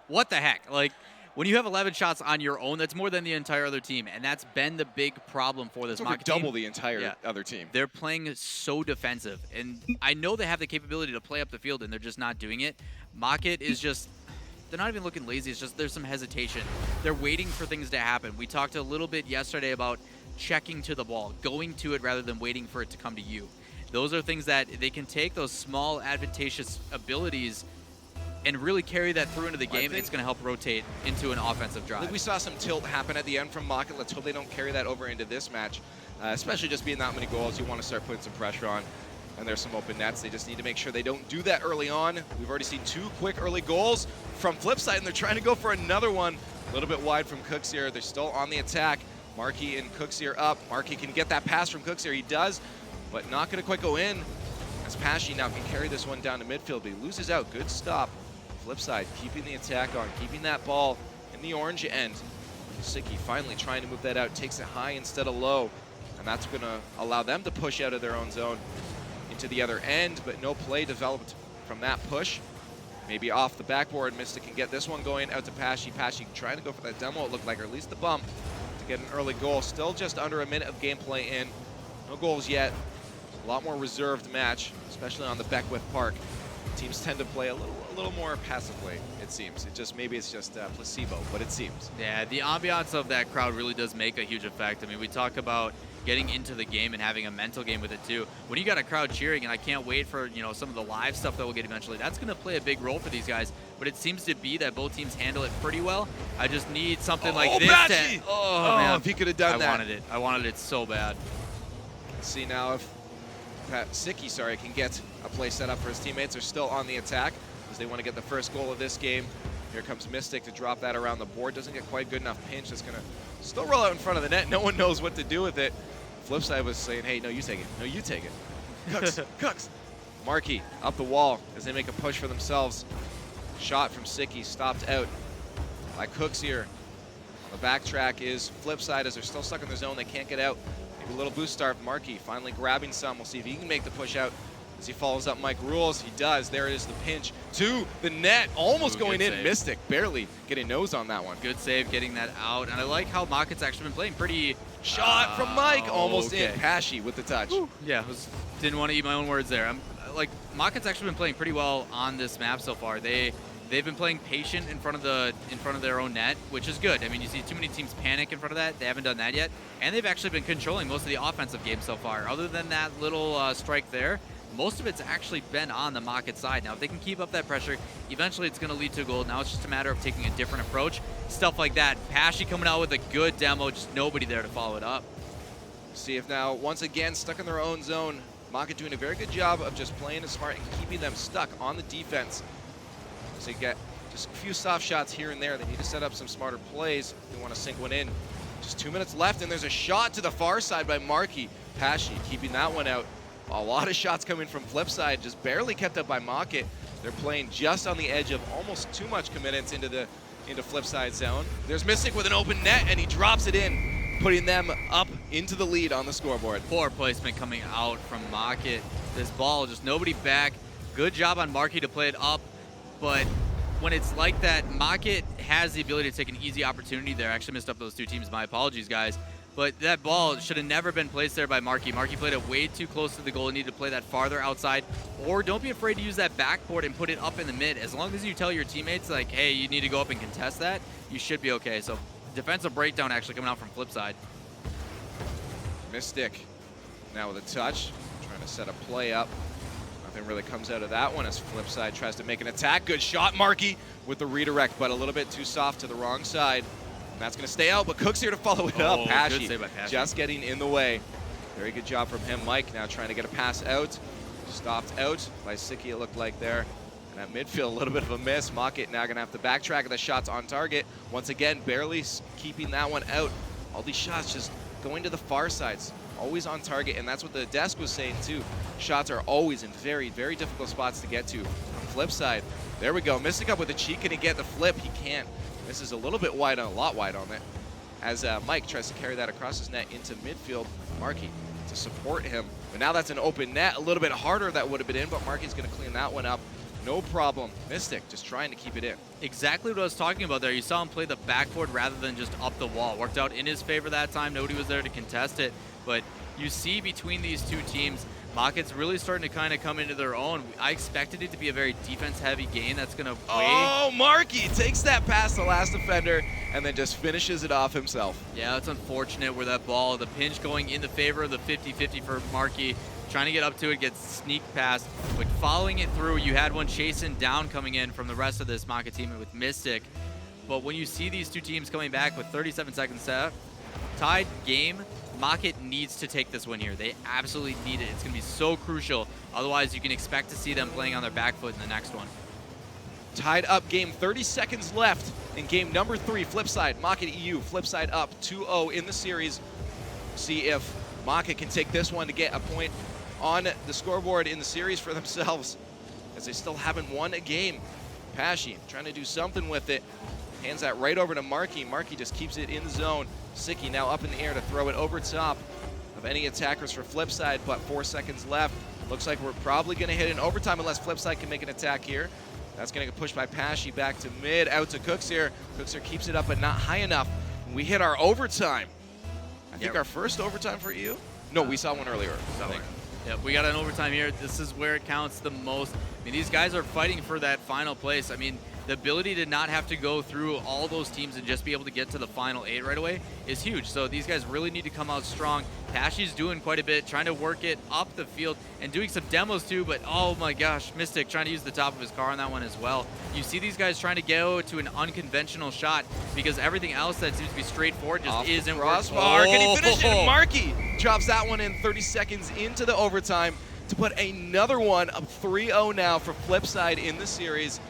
What the heck? Like, when you have 11 shots on your own, that's more than the entire other team, and that's been the big problem for this Mockett team. Double the entire other team. They're playing so defensive, and I know they have the capability to play up the field, and they're just not doing it. Mockett is just, they're not even looking lazy. It's just there's some hesitation. They're waiting for things to happen. We talked a little bit yesterday about checking to the ball, going to it rather than waiting for it to come to you. Those are things that they can take, those small advantageous abilities, and really carry that through into the game. It's going to help rotate into an offensive drive. I think we saw some tilt happen at the end from Mockett. Let's hope they don't carry that over into this match, especially just being that many goals. You want to start putting some pressure on, and there's some open nets. They just need to make sure they don't do that early on. We've already seen 2 quick early goals from Flipside, and they're trying to go for another one. A little bit wide from Cooks here. They're still on the attack. Markey and Cooks here up. Markey can get that pass from Cooks here. He does, but not going to quite go in, as Pashy now can carry this one down to midfield, but he loses out. Good stop. Flipside keeping the attack on, keeping that ball in the orange end. Siki finally trying to move that out, takes it high instead of low, and that's going to allow them to push out of their own zone into the other end, but no play developed from that push. Maybe off the backboard, Mystic can get this one going out to Pashy. Pashy trying to go for that demo, it looked like, or at least the bump, to get an early goal. Still just under a minute of gameplay in. No goals yet. A lot more reserved match, especially on the Beckwith Park. Teams tend to play a little more passively, it seems. Maybe it's just placebo, but it seems. Yeah, the ambiance of that crowd really does make a huge effect. I mean, we talk about getting into the game and having a mental game with it too. When you got a crowd cheering, and I can't wait for, you know, some of the live stuff that we'll get eventually, that's going to play a big role for these guys. But it seems to be that both teams handle it pretty well. I just need something like this to, oh man, if he could have done that. I wanted it so bad. Let's see now if Sicky, can get a play set up for his teammates. They're still on the attack as they want to get the first goal of this game. Here comes Mystic to drop that around the board. Doesn't get quite good enough pinch. That's going to still roll out in front of the net. No one knows what to do with it. Flipside was saying, hey, no, you take it. No, you take it. Cooks, Cooks. Markey up the wall as they make a push for themselves. Shot from Sicky, stopped out by Cooks here. The backtrack is Flipside as they're still stuck in the zone. They can't get out. Maybe a little boost start. Markey finally grabbing some. We'll see if he can make the push out as he follows up Mike Rules. He does. There is the pinch to the net. Almost going in. Save. Mystic barely getting nose on that one. Good save getting that out. And I like how Mocket's actually been playing pretty... Shot from Mike. Almost in. Pashy with the touch. Whew. Yeah, didn't want to eat my own words there. Mocket's actually been playing pretty well on this map so far. They've been playing patient in front of their own net, which is good. I mean, you see too many teams panic in front of that. They haven't done that yet, and they've actually been controlling most of the offensive game so far. Other than that little strike there, most of it's actually been on the Mocket side. Now, if they can keep up that pressure, eventually it's going to lead to a goal. Now it's just a matter of taking a different approach. Stuff like that. Pashy coming out with a good demo, just nobody there to follow it up. See if now, once again, stuck in their own zone. Mocket doing a very good job of just playing it smart and keeping them stuck on the defense. As they get just a few soft shots here and there. They need to set up some smarter plays. They want to sink one in. Just 2 minutes left, and there's a shot to the far side by Markey. Pashy keeping that one out. A lot of shots coming from Flipside, just barely kept up by Mocket. They're playing just on the edge of almost too much committance into Flipside zone. There's Mystic with an open net, and he drops it in, putting them up into the lead on the scoreboard. Poor placement coming out from Mocket. This ball, just nobody back. Good job on Markey to play it up, but when it's like that, Mocket has the ability to take an easy opportunity there. I actually missed up those two teams. My apologies, guys. But that ball should have never been placed there by Markey. Markey played it way too close to the goal. He needed to play that farther outside. Or don't be afraid to use that backboard and put it up in the mid. As long as you tell your teammates, like, hey, you need to go up and contest that, you should be okay. So defensive breakdown actually coming out from Flipside. Mystic now with a touch, trying to set a play up. Nothing really comes out of that one as Flipside tries to make an attack. Good shot, Markey with the redirect, but a little bit too soft to the wrong side. And that's going to stay out, but Cook's here to follow it up. Pashy just getting in the way. Very good job from him. Mike now trying to get a pass out. Stopped out by Sicky, it looked like there. And at midfield, a little bit of a miss. Mocket now going to have to backtrack of the shots on target. Once again, barely keeping that one out. All these shots just going to the far sides. Always on target, and that's what the desk was saying too. Shots are always in very, very difficult spots to get to. Flip side, there we go. Mystic up with a cheek, can he get the flip? He can't. This is a little bit wide, a lot wide on it. As Mike tries to carry that across his net into midfield. Markey to support him. But now that's an open net. A little bit harder that would have been in, but Markey's going to clean that one up. No problem. Mystic just trying to keep it in. Exactly what I was talking about there. You saw him play the backboard rather than just up the wall. Worked out in his favor that time. Nobody was there to contest it. But you see between these two teams, Mocket's really starting to kind of come into their own. I expected it to be a very defense-heavy game that's going to weigh. Oh, Markey takes that past the last defender and then just finishes it off himself. Yeah, it's unfortunate where that ball, the pinch going in the favor of the 50-50 for Markey. Trying to get up to it, gets sneaked past. But following it through, you had one chasing down coming in from the rest of this Mocket team with Mystic. But when you see these two teams coming back with 37 seconds left, tied game, Mocket needs to take this win here. They absolutely need it. It's going to be so crucial. Otherwise, you can expect to see them playing on their back foot in the next one. Tied up game, 30 seconds left in game number 3. Flipside, Mocket EU, Flipside up 2-0 in the series. See if Mocket can take this one to get a point on the scoreboard in the series for themselves, as they still haven't won a game. Pashy trying to do something with it. Hands that right over to Markey. Markey just keeps it in the zone. Sicky now up in the air to throw it over top of any attackers for Flipside, but 4 seconds left. Looks like we're probably going to hit an overtime unless Flipside can make an attack here. That's going to get pushed by Pashy back to mid, out to Cooks here. Cooks here keeps it up, but not high enough. We hit our overtime. I think our first overtime for EU? No, we saw one earlier. Yeah, we got an overtime here. This is where it counts the most. I mean, these guys are fighting for that final place. I mean, the ability to not have to go through all those teams and just be able to get to the final 8 right away is huge. So these guys really need to come out strong. Pashy's doing quite a bit, trying to work it up the field and doing some demos too, but oh my gosh, Mystic trying to use the top of his car on that one as well. You see these guys trying to go to an unconventional shot because everything else that seems to be straightforward just isn't working. Can he finish it? Marky drops that one in 30 seconds into the overtime to put another one up 3-0 now for Flipside in the series.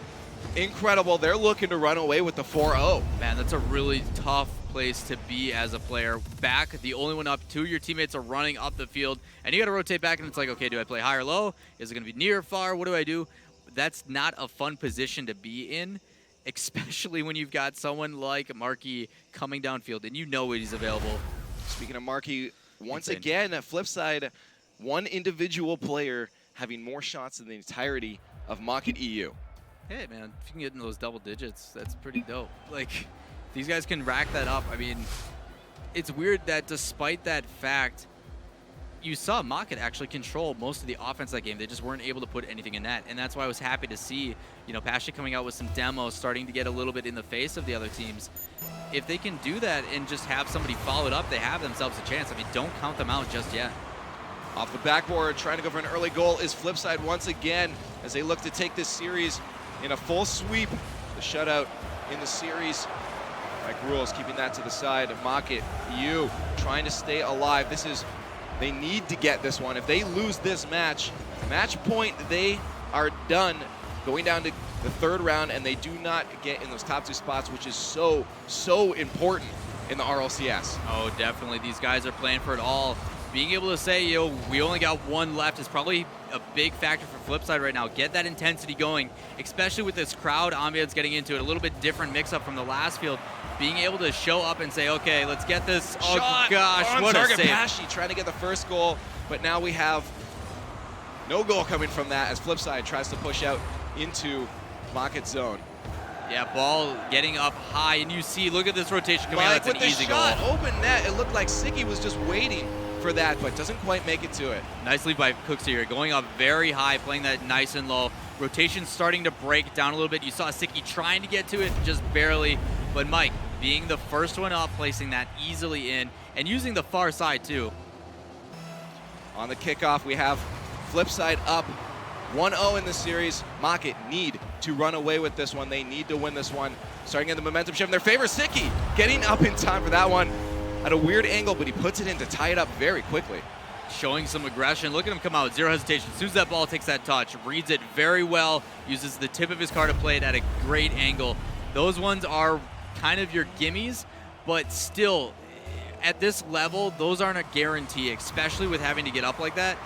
Incredible. They're looking to run away with the 4-0. Man, that's a really tough place to be as a player. Back, the only one up, 2 of your teammates are running up the field, and you got to rotate back, and it's like, okay, do I play high or low? Is it going to be near or far? What do I do? That's not a fun position to be in, especially when you've got someone like Marky coming downfield, and you know he's available. Speaking of Marky, once again, at Flipside, one individual player having more shots than the entirety of Market EU. Hey, man, if you can get in those double digits, that's pretty dope. Like, these guys can rack that up. I mean, it's weird that despite that fact, you saw Mocket actually control most of the offense that game. They just weren't able to put anything in net. And that's why I was happy to see, you know, Pashy coming out with some demos, starting to get a little bit in the face of the other teams. If they can do that and just have somebody follow it up, they have themselves a chance. I mean, don't count them out just yet. Off the backboard, trying to go for an early goal is Flipside once again as they look to take this series in a full sweep. The shutout in the series. Mike Rules keeping that to the side. Mocket, EU trying to stay alive. They need to get this one. If they lose this match point, they are done going down to the 3rd round, and they do not get in those top 2 spots, which is so important in the RLCS. Oh, definitely. These guys are playing for it all. Being able to say, you know, we only got 1 left is probably a big factor for Flipside right now. Get that intensity going, especially with this crowd ambience getting into it. A little bit different mix-up from the last field. Being able to show up and say, okay, let's get this. Oh, gosh, on what target. a save. Pashy trying to get the first goal, but now we have no goal coming from that as Flipside tries to push out into Mocket zone. Yeah, ball getting up high, and you see, look at this rotation coming out. That's an easy shot, goal. Open net. It looked like Sicky was just waiting for that, but doesn't quite make it to it. Nice lead by Cooks here, going up very high, playing that nice and low. Rotation starting to break down a little bit. You saw Sicky trying to get to it, just barely. But Mike, being the first one up, placing that easily in, and using the far side too. On the kickoff, we have Flipside up 1-0 in the series. Mocket need to run away with this one. They need to win this one. Starting in the momentum shift in their favor. Sicky getting up in time for that one at a weird angle, but he puts it in to tie it up very quickly. Showing some aggression. Look at him come out, zero hesitation. As soon as that ball takes that touch, reads it very well, uses the tip of his car to play it at a great angle. Those ones are kind of your gimmies, but still, at this level, those aren't a guarantee, especially with having to get up like that.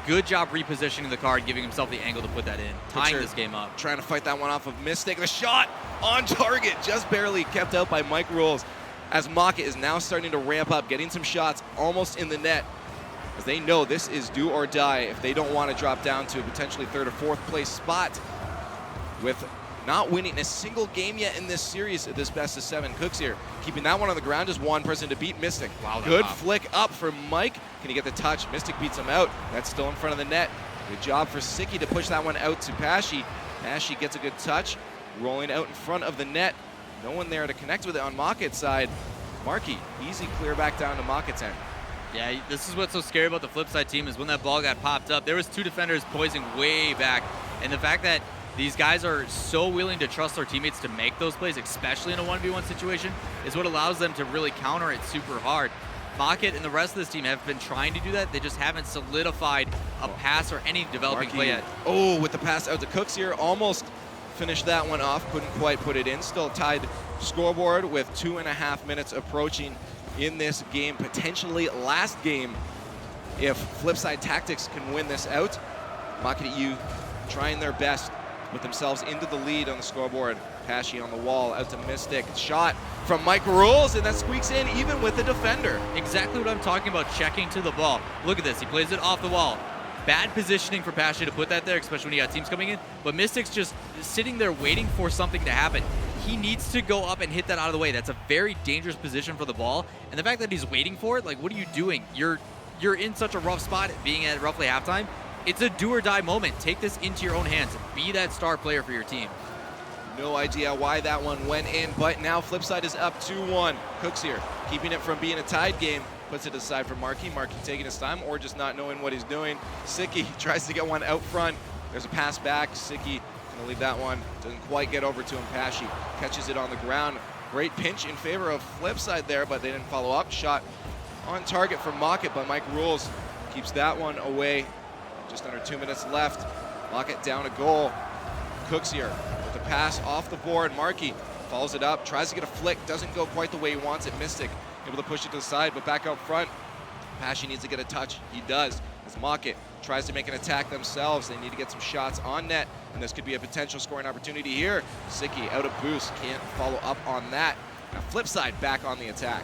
Good job repositioning the car and giving himself the angle to put that in, tying this game up. Trying to fight that one off of Mystic. The shot on target, just barely kept out by Mike Rules, as Mocket is now starting to ramp up, getting some shots almost in the net, as they know this is do or die if they don't want to drop down to a potentially 3rd or 4th place spot. With not winning a single game yet in this series, this best of 7. Cooks here, keeping that one on the ground, just one person to beat Mystic. Wow, good flick up for Mike. Can he get the touch? Mystic beats him out. That's still in front of the net. Good job for Sicky to push that one out to Pashy. Pashy gets a good touch, rolling out in front of the net. No one there to connect with it on Mocket's side. Marky, easy clear back down to Mocket's end. Yeah, this is what's so scary about the Flipside team is when that ball got popped up, there was 2 defenders poising way back. And the fact that these guys are so willing to trust their teammates to make those plays, especially in a 1v1 situation, is what allows them to really counter it super hard. Mocket and the rest of this team have been trying to do that. They just haven't solidified a pass or any developing play yet. Oh, with the pass out to Cooks here, almost finished that one off, couldn't quite put it in. Still tied scoreboard with 2.5 minutes approaching in this game, potentially last game if Flipside Tactics can win this out. Mocket EU trying their best, put themselves into the lead on the scoreboard. Pashy on the wall, out to Mystic. Shot from Mike Rules, and that squeaks in even with the defender. Exactly what I'm talking about, checking to the ball. Look at this, he plays it off the wall. Bad positioning for Pashy to put that there, especially when you got teams coming in. But Mystic's just sitting there waiting for something to happen. He needs to go up and hit that out of the way. That's a very dangerous position for the ball. And the fact that he's waiting for it, like, what are you doing? You're you're in such a rough spot being at roughly halftime, it's a do or die moment. Take this into your own hands. Be that star player for your team. No idea why that one went in, but now Flipside is up 2-1. Cooks here, keeping it from being a tied game, puts it aside for Marky. Marky taking his time or just not knowing what he's doing. Sicky tries to get one out front. There's a pass back. Sicky gonna leave that one. Doesn't quite get over to him. Pashy catches it on the ground. Great pinch in favor of Flipside there, but they didn't follow up. Shot on target for Mockett, but Mike Rules keeps that one away. Just under 2 minutes left. Mockett down a goal. Cooks here with the pass off the board. Markey follows it up, tries to get a flick, doesn't go quite the way he wants it. Mystic able to push it to the side, but back out front. Pashy needs to get a touch. He does. As Mockett tries to make an attack themselves, they need to get some shots on net, and this could be a potential scoring opportunity here. Sicky out of boost, can't follow up on that. Now Flipside back on the attack.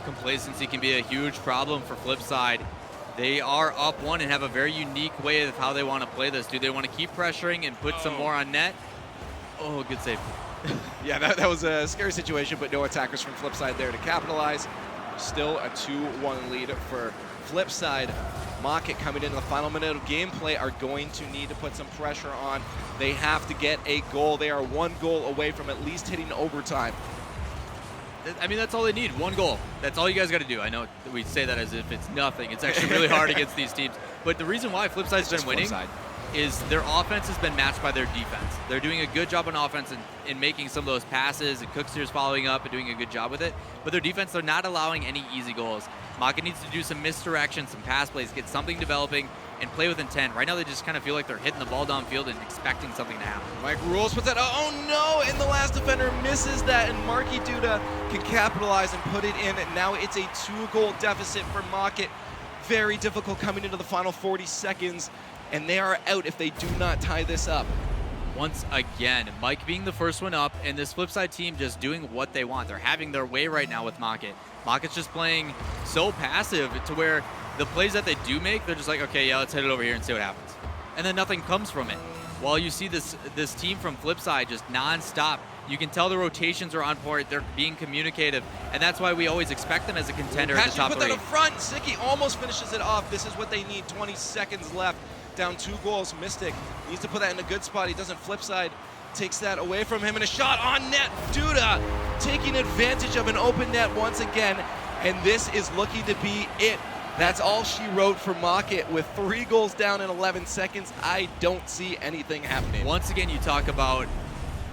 Complacency can be a huge problem for Flipside. They are up 1 and have a very unique way of how they want to play this. Do they want to keep pressuring and put some more on net? Oh, good save. Yeah, that was a scary situation, but no attackers from Flipside there to capitalize. Still a 2-1 lead for Flipside. Mockett coming into the final minute of gameplay are going to need to put some pressure on. They have to get a goal. They are 1 goal away from at least hitting overtime. I mean, that's all they need, 1 goal. That's all you guys got to do. I know we say that as if it's nothing. It's actually really hard against these teams. But the reason why Flipside's been winning is their offense has been matched by their defense. They're doing a good job on offense in making some of those passes, and Cookster's following up and doing a good job with it. But their defense, they're not allowing any easy goals. Maka needs to do some misdirection, some pass plays, get something developing, and play with intent. Right now, they just kind of feel like they're hitting the ball downfield and expecting something to happen. Mike Rules puts that, oh no, and the last defender misses that, and Marky Duda can capitalize and put it in. And now it's a 2-goal deficit for Mockett. Very difficult coming into the final 40 seconds, and they are out if they do not tie this up. Once again, Mike being the first one up, and this Flipside team just doing what they want. They're having their way right now with Mockett. Mockett's just playing so passive to where the plays that they do make, they're just like, okay, yeah, let's hit it over here and see what happens. And then nothing comes from it. While you see this team from Flipside just non-stop, you can tell the rotations are on point, they're being communicative, and that's why we always expect them as a contender in the top 3. Put that up front, Sicky almost finishes it off. This is what they need, 20 seconds left, down 2 goals. Mystic needs to put that in a good spot. He doesn't. Flipside takes that away from him, and a shot on net. Duda taking advantage of an open net once again, and this is looking to be it. That's all she wrote for Mockett. With 3 goals down in 11 seconds, I don't see anything happening. Once again, you talk about,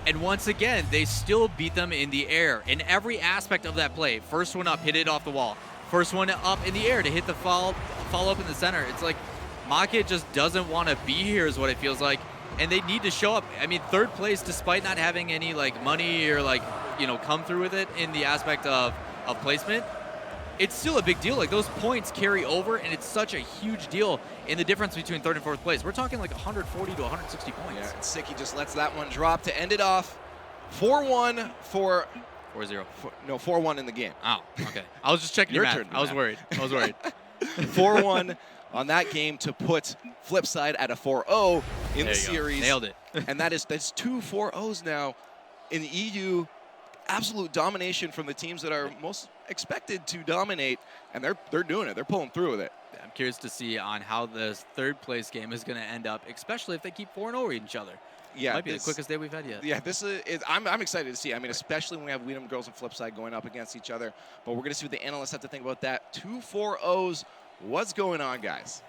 and once again, they still beat them in the air. In every aspect of that play, first one up, hit it off the wall. First one up in the air to hit the follow up in the center. It's like Mockett just doesn't want to be here is what it feels like. And they need to show up. I mean, 3rd place, despite not having any like money or like, come through with it in the aspect of placement, it's still a big deal. Like, those points carry over, and it's such a huge deal in the difference between 3rd and 4th place. We're talking like 140 to 160 points. Yeah, and Sicky just lets that one drop to end it off. 4-1 for 4-0. No, 4-1 in the game. Oh, okay. I was just checking your math. Turn, I was worried. 4-1 on that game to put Flipside at a 4-0 in the series. Nailed it. And that's 2 4-0s now in the EU. Absolute domination from the teams that are most expected to dominate, and they're doing it. They're pulling through with it. I'm curious to see on how this 3rd place game is going to end up, especially if they keep 4-0 each other. Yeah, might be the quickest day we've had yet. Yeah, this is. I'm excited to see. I mean, especially when we have Weedham girls and Flipside going up against each other. But we're going to see what the analysts have to think about that. 2 4-0s. What's going on, guys?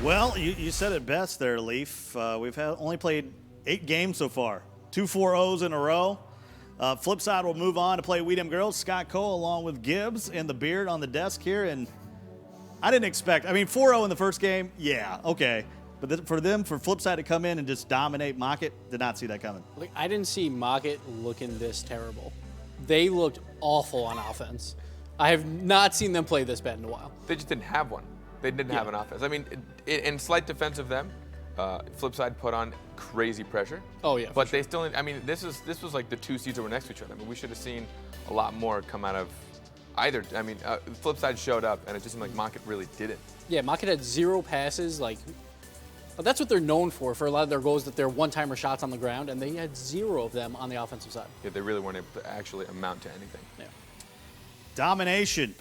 Well, you said it best there, Leaf. We've only played 8 games so far. 2 4-0s in a row. Flipside will move on to play Weedham girls. Scott Cole along with Gibbs and the Beard on the desk here. And I didn't expect, 4-0 in the first game, yeah, okay. But for Flipside to come in and just dominate Mockett, did not see that coming. Like, I didn't see Mockett looking this terrible. They looked awful on offense. I have not seen them play this bad in a while. They just didn't have one. They didn't have an offense. I mean, in slight defense of them, Flipside put on crazy pressure. Oh yeah. But they still, this was like the 2 seeds that were next to each other. I mean, we should have seen a lot more come out of either. Flipside showed up, and it just seemed like Mockett really didn't. Yeah, Mockett had 0 passes. Like, that's what they're known for a lot of their goals, that they're one-timer shots on the ground, and they had 0 of them on the offensive side. Yeah, they really weren't able to actually amount to anything. Yeah. Domination.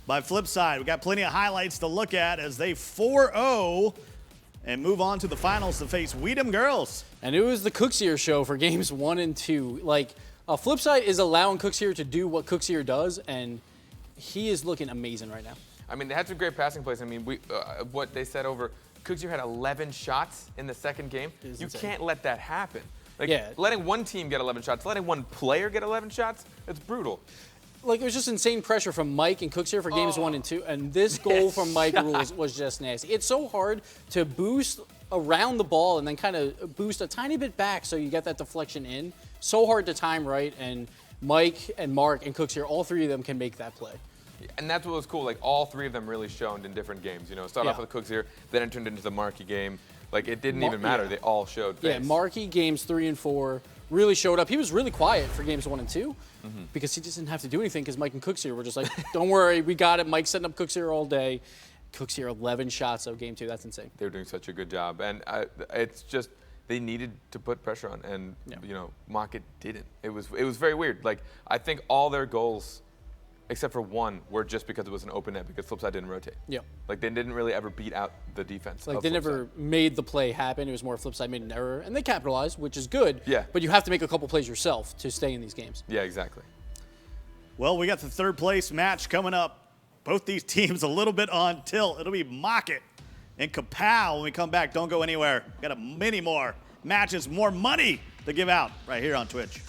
by flip side. We got plenty of highlights to look at as they 4-0 and move on to the finals to face Weedham Girls. And it was the Cooksier show for games 1 and 2. Like, Flipside is allowing Cooksier to do what Cooksier does, and he is looking amazing right now. I mean, they had some great passing plays. I mean, what they said over, Cooksier had 11 shots in the second game. You can't let that happen. Like, letting one team get 11 shots, letting one player get 11 shots, it's brutal. Like, it was just insane pressure from Mike and Cooksier for games 1 and 2, and this goal from Mike Rules was just nasty. It's so hard to boost around the ball and then kind of boost a tiny bit back so you get that deflection in. So hard to time right, and Mike and Mark and Cooksier, all three of them can make that play. And that's what was cool. Like, all three of them really shone in different games. You know, start off with Cooksier, then it turned into the Markey game. Like, it didn't even matter. They all showed face. Yeah, Markey games 3 and 4 really showed up. He was really quiet for games 1 and 2 because he just didn't have to do anything because Mike and Cooksier were just like, don't worry, we got it. Mike's setting up Cooksier all day. Cooksier 11 shots of game 2. That's insane. They were doing such a good job. And it's just, they needed to put pressure on. And, you know, Market didn't. It was very weird. Like, I think all their goals, except for one, were just because it was an open net because Flipside didn't rotate. Yep. Like, they didn't really ever beat out the defense. Like, they never made the play happen. It was more Flipside made an error, and they capitalized, which is good. Yeah. But you have to make a couple plays yourself to stay in these games. Yeah, exactly. Well, we got the third place match coming up. Both these teams a little bit on tilt. It'll be Mocket and Kapow when we come back. Don't go anywhere. Got many more matches, more money to give out right here on Twitch.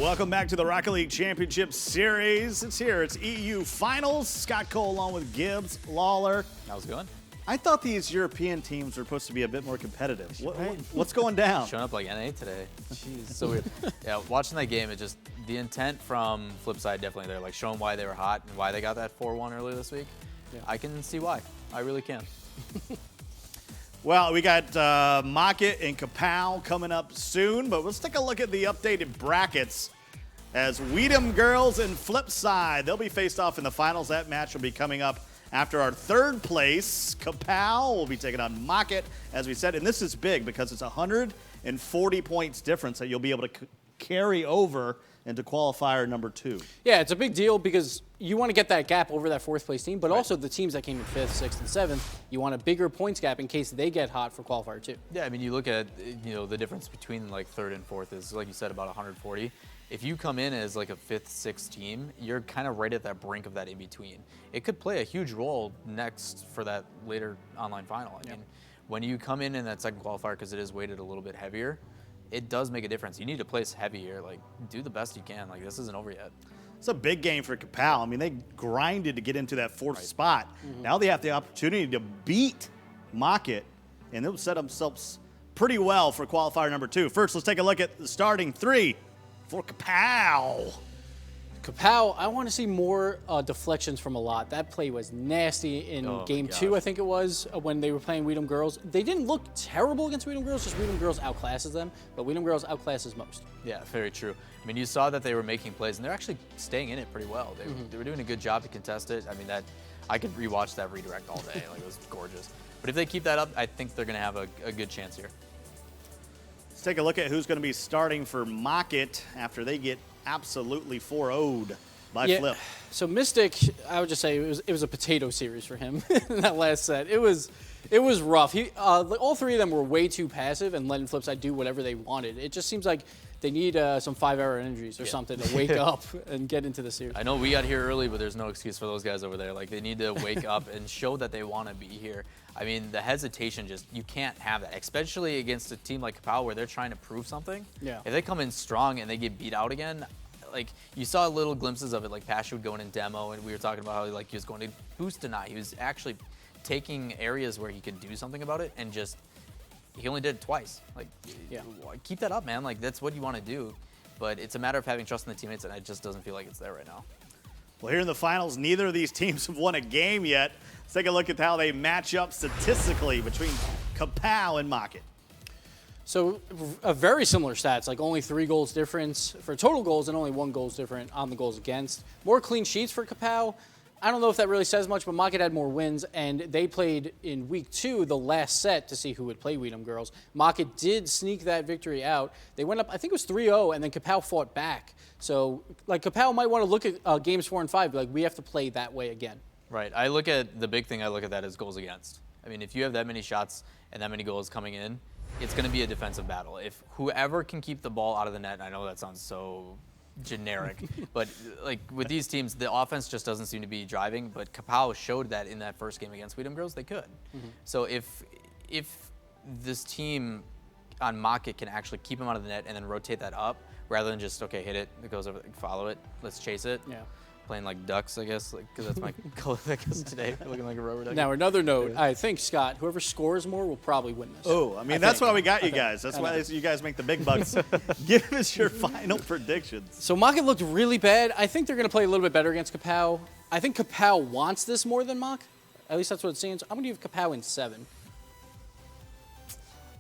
Welcome back to the Rocket League Championship Series. It's here. It's EU Finals. Scott Cole along with Gibbs, Lawler. How's it going? I thought these European teams were supposed to be a bit more competitive. What's going down? Showing up like NA today. Jeez, so weird. Yeah, watching that game, it just, the intent from Flipside definitely there, like showing why they were hot and why they got that 4-1 earlier this week. Yeah. I can see why. I really can. Well, we got Mocket and Kapow coming up soon, but let's take a look at the updated brackets. As Weedham Girls and Flipside, they'll be faced off in the finals. That match will be coming up after our third place. Kapow will be taking on Mocket, as we said, and this is big because it's 140 points difference that you'll be able to carry over into qualifier number 2. Yeah, it's a big deal because you want to get that gap over that 4th place team, but also the teams that came in 5th, 6th, and 7th, you want a bigger points gap in case they get hot for qualifier 2. Yeah, I mean, you look at, the difference between like 3rd and 4th is, like you said, about 140. If you come in as like a 5th, 6th team, you're kind of right at that brink of that in between. It could play a huge role next for that later online final. I mean, when you come in that second qualifier, because it is weighted a little bit heavier, it does make a difference. You need to place heavier. Like, do the best you can. Like, this isn't over yet. It's a big game for Kapow. I mean, they grinded to get into that 4th spot. Now they have the opportunity to beat Mocket, and they'll set themselves pretty well for qualifier number 2. First, let's take a look at the starting 3 for Kapow. Kapow, I want to see more deflections from a lot. That play was nasty in game 2, I think it was, when they were playing Weedham Girls. They didn't look terrible against Weedham Girls, just Weedham Girls outclasses them, but Weedham Girls outclasses most. Yeah, very true. I mean, you saw that they were making plays, and they're actually staying in it pretty well. They were doing a good job to contest it. I mean, I could rewatch that redirect all day. Like, it was gorgeous. But if they keep that up, I think they're going to have a good chance here. Let's take a look at who's going to be starting for Mocket after they get absolutely 4-0'd by Flip. So Mystic, I would just say it was a potato series for him in that last set. It was rough. All 3 of them were way too passive and letting Flipside do whatever they wanted. It just seems like they need some 5-hour energies or something to wake up and get into the series. I know we got here early, but there's no excuse for those guys over there. Like, they need to wake up and show that they want to be here. I mean, the hesitation you can't have that, especially against a team like Kapow where they're trying to prove something. Yeah. If they come in strong and they get beat out again, like, you saw little glimpses of it, like Pasha would go in demo, and we were talking about how he was going to boost deny. He was actually taking areas where he could do something about it, and he only did it twice. Like, keep that up, man. Like, that's what you want to do. But it's a matter of having trust in the teammates, and it just doesn't feel like it's there right now. Well, here in the finals, neither of these teams have won a game yet. Let's take a look at how they match up statistically between Kapow and Mocket. So a very similar stats, like only 3 goals difference for total goals and only 1 goals different on the goals against. More clean sheets for Kapow. I don't know if that really says much, but Mocket had more wins, and they played in week 2, the last set, to see who would play Weedham Girls. Mocket did sneak that victory out. They went up, I think it was 3-0, and then Kapow fought back. So, like, Kapow might want to look at games 4 and 5, like, we have to play that way again. Right. The big thing I look at that is goals against. I mean, if you have that many shots and that many goals coming in, it's going to be a defensive battle. If whoever can keep the ball out of the net, I know that sounds so generic, but like with these teams, the offense just doesn't seem to be driving, but Kapow showed that in that first game against Weedham Girls, they could. So if this team on Mocket can actually keep him out of the net and then rotate that up, rather than just, okay, hit it, it goes over, follow it, let's chase it. Yeah. Playing like ducks, I guess, because that's my color that goes today, looking like a rubber duck. Now, another note, I think, Scott, whoever scores more will probably win this. Oh, I mean, that's why we got you guys. That's why you guys make the big bucks. Give us your final predictions. So Mocket looked really bad. I think they're going to play a little bit better against Kapow. I think Kapow wants this more than Mock. At least that's what it seems. I'm going to give Kapow in 7.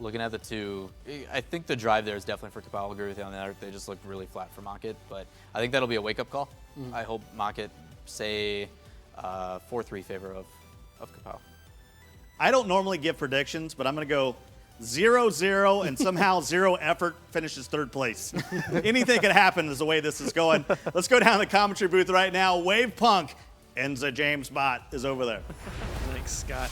Looking at the 2, I think the drive there is definitely for Kapow. I'll agree with you on that. They just looked really flat for Mocket, but I think that'll be a wake-up call. I hope Mocket say 4-3 favor of Kapow. I don't normally give predictions, but I'm going to go 0-0 and somehow 0 effort finishes 3rd place. Anything could happen is the way this is going. Let's go down to the commentary booth right now. Wave Punk and James Bott is over there. Thanks, Scott.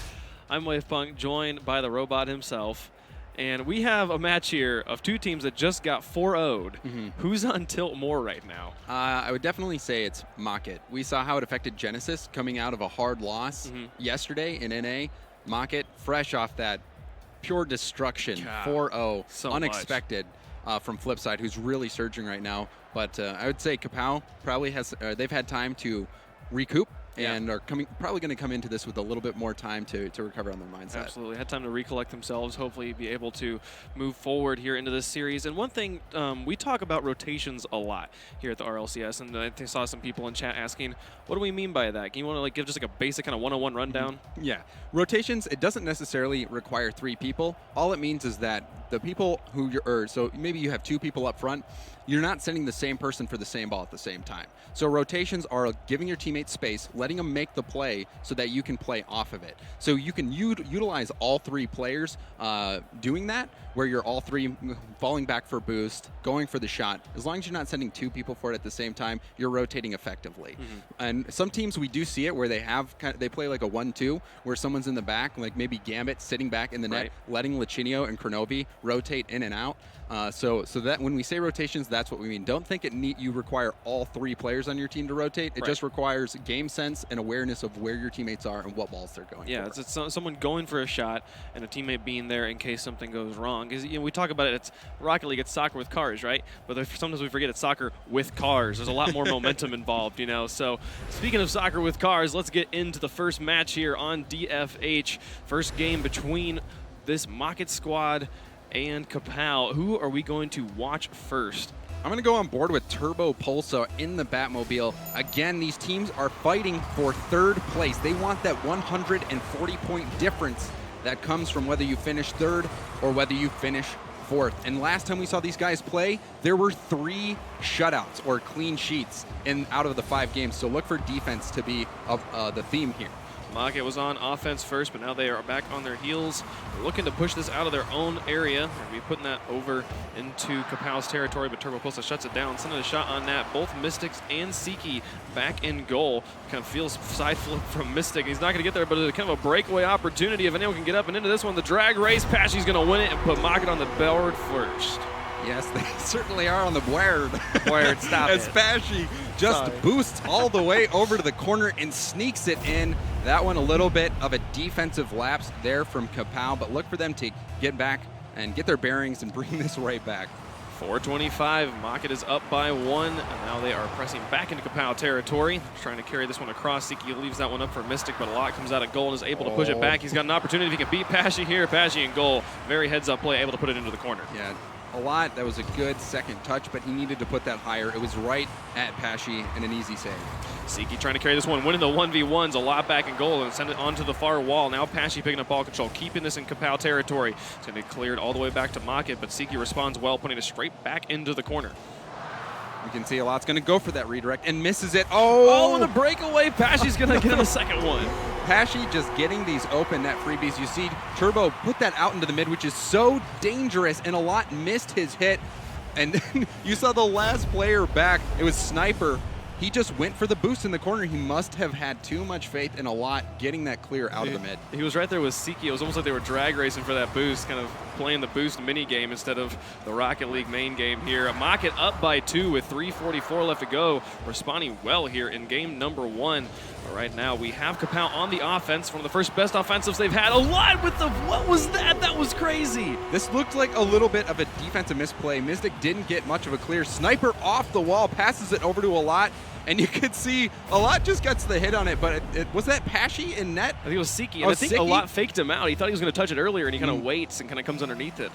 I'm Wave Punk, joined by the robot himself. And we have a match here of 2 teams that just got 4-0'd. Who's on tilt more right now? I would definitely say it's Mocket. We saw how it affected Genesis coming out of a hard loss yesterday in NA. Mocket, fresh off that pure destruction, 4-0, so unexpected. from Flipside, who's really surging right now. But I would say Kapow probably has, they've had time to recoup and are probably going to come into this with a little bit more time to recover on their mindset. Absolutely. Had time to recollect themselves, hopefully be able to move forward here into this series. And one thing, we talk about rotations a lot here at the RLCS, and I saw some people in chat asking, what do we mean by that? Can you want to give just like a basic kind of one-on-one rundown? Yeah. Rotations, it doesn't necessarily require 3 people. All it means is that the people who so maybe you have 2 people up front, you're not sending the same person for the same ball at the same time. So rotations are giving your teammates space, letting them make the play so that you can play off of it. So you can utilize all 3 players doing that, where you're all 3 falling back for boost, going for the shot. As long as you're not sending 2 people for it at the same time, you're rotating effectively. And some teams we do see it where they play like a 1-2, where someone's in the back, like maybe Gambit sitting back in the net, letting Lachinio and Kronovi rotate in and out. So that when we say rotations, that's what we mean. Don't think you require all 3 players on your team to rotate. It just requires game sense and awareness of where your teammates are and what balls they're going for. It's someone going for a shot and a teammate being there in case something goes wrong. Because we talk about it, it's Rocket League, it's soccer with cars, right? But sometimes we forget it's soccer with cars. There's a lot more momentum involved, So speaking of soccer with cars, let's get into the first match here on DFH. First game between this Market squad and Kapow. Who are we going to watch first? I'm going to go on board with Turbo Pulsar in the Batmobile. Again, these teams are fighting for 3rd place. They want that 140-point difference that comes from whether you finish 3rd or whether you finish 4th. And last time we saw these guys play, there were 3 shutouts or clean sheets out of the 5 games. So look for defense to be the theme here. Market was on offense first, but now they are back on their heels. They're looking to push this out of their own area. They're going to be putting that over into Kapow's territory, but Turbo Pulsar shuts it down, sending a shot on that. Both Mystics and Siki back in goal. Kind of feels side flip from Mystic. He's not going to get there, but it's kind of a breakaway opportunity. If anyone can get up and into this one, the drag race, Pashy's going to win it and put Market on the board first. Yes, they certainly are on the board. Stop As Pashy just boosts all the way over to the corner and sneaks it in. That one a little bit of a defensive lapse there from Kapow, but look for them to get back and get their bearings and bring this right back. 4:25, Market is up by 1, and now they are pressing back into Kapow territory. Trying to carry this one across. Siki leaves that one up for Mystic, but a lot comes out of goal and is able to push it back. He's got an opportunity if he can beat Pashy here. Pashy in goal. Very heads-up play, able to put it into the corner. Yeah, a lot. That was a good second touch, but he needed to put that higher. It was right at Pashy and an easy save. Siki trying to carry this one, winning the 1v1s, a lot back in goal, and send it onto the far wall. Now Pashy picking up ball control, keeping this in Kapow territory. It's going to be cleared all the way back to Market, but Siki responds well, putting it straight back into the corner. You can see a lot's going to go for that redirect and misses it. Oh, and the breakaway. Pashy's going to get him a second one. Pashy just getting these open net freebies. You see Turbo put that out into the mid, which is so dangerous, and a lot missed his hit. And then you saw the last player back. It was Sniper. He just went for the boost in the corner. He must have had too much faith in a lot getting that clear out of the mid. He was right there with Siki. It was almost like they were drag racing for that boost, kind of playing the boost mini game instead of the Rocket League main game here. Market up by 2 with 3:44 left to go. Responding well here in game number 1. But right now we have Kapow on the offense. One of the first best offensives they've had. A lot with the, what was that? That was crazy. This looked like a little bit of a defensive misplay. Mystic didn't get much of a clear. Sniper off the wall, passes it over to a lot. And you could see a lot just gets the hit on it, but was that Pashy in net? I think it was Siki, and I think a lot faked him out. He thought he was going to touch it earlier, and he kind of waits and kind of comes underneath it.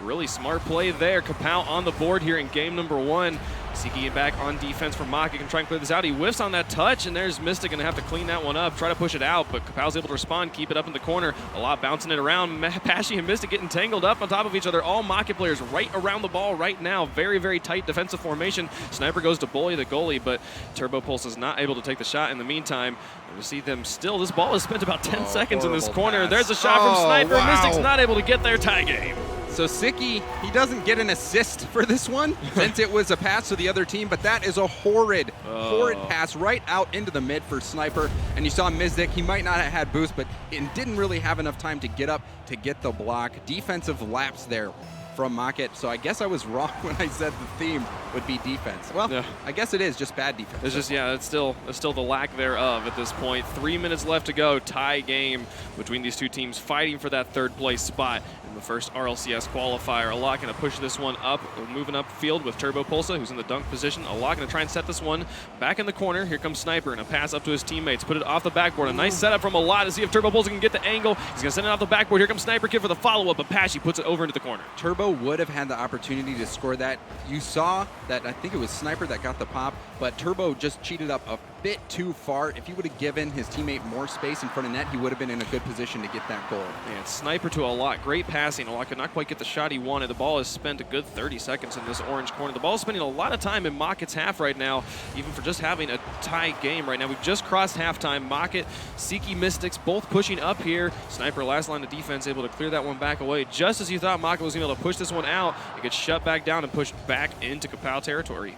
Really smart play there. Kapow on the board here in game number 1. Siki back on defense for Mock. He can try and clear this out. He whiffs on that touch, and there's Mystic going to have to clean that one up, try to push it out, but Kapow's able to respond, keep it up in the corner. A lot bouncing it around. Pashy and Mystic getting tangled up on top of each other. All Mocket players right around the ball right now. Very, very tight defensive formation. Sniper goes to bully the goalie, but Turbo Pulse is not able to take the shot in the meantime. And we see them still. This ball has spent about 10 seconds in this corner. Pass. There's a shot from Sniper. Wow. Mystic's not able to get there. Tie game. So Siki, he doesn't get an assist for this one since it was a pass to the other team, but that is a horrid pass right out into the mid for Sniper. And you saw Mystic, he might not have had boost, but it didn't really have enough time to get up to get the block. Defensive lapse there from Market. So I guess I was wrong when I said the theme would be defense. Well, yeah. I guess it is just bad defense. It's just, yeah, it's still the lack thereof at this point. 3 minutes left to go. Tie game between these two teams fighting for that 3rd place spot in the first RLCS qualifier. Alok going to push this one up, moving up field with Turbo Pulsa, who's in the dunk position. Alok going to try and set this one back in the corner. Here comes Sniper, and a pass up to his teammates. Put it off the backboard. A nice setup from Alok to see if Turbo Pulsa can get the angle. He's going to send it off the backboard. Here comes Sniper Kid for the follow-up, but Apache puts it over into the corner. Turbo would have had the opportunity to score that. You saw that, I think it was Sniper that got the pop, but Turbo just cheated up a bit too far. If he would have given his teammate more space in front of net, he would have been in a good position to get that goal. And Sniper to Alok. Great passing. Alok could not quite get the shot he wanted. The ball has spent a good 30 seconds in this orange corner. The ball is spending a lot of time in Mocket's half right now, even for just having a tie game right now. We've just crossed halftime. Mocket, Siki, Mystics both pushing up here. Sniper, last line of defense, able to clear that one back away. Just as you thought Mocket was going to be able to push this one out, it gets shut back down and pushed back into Kapow territory.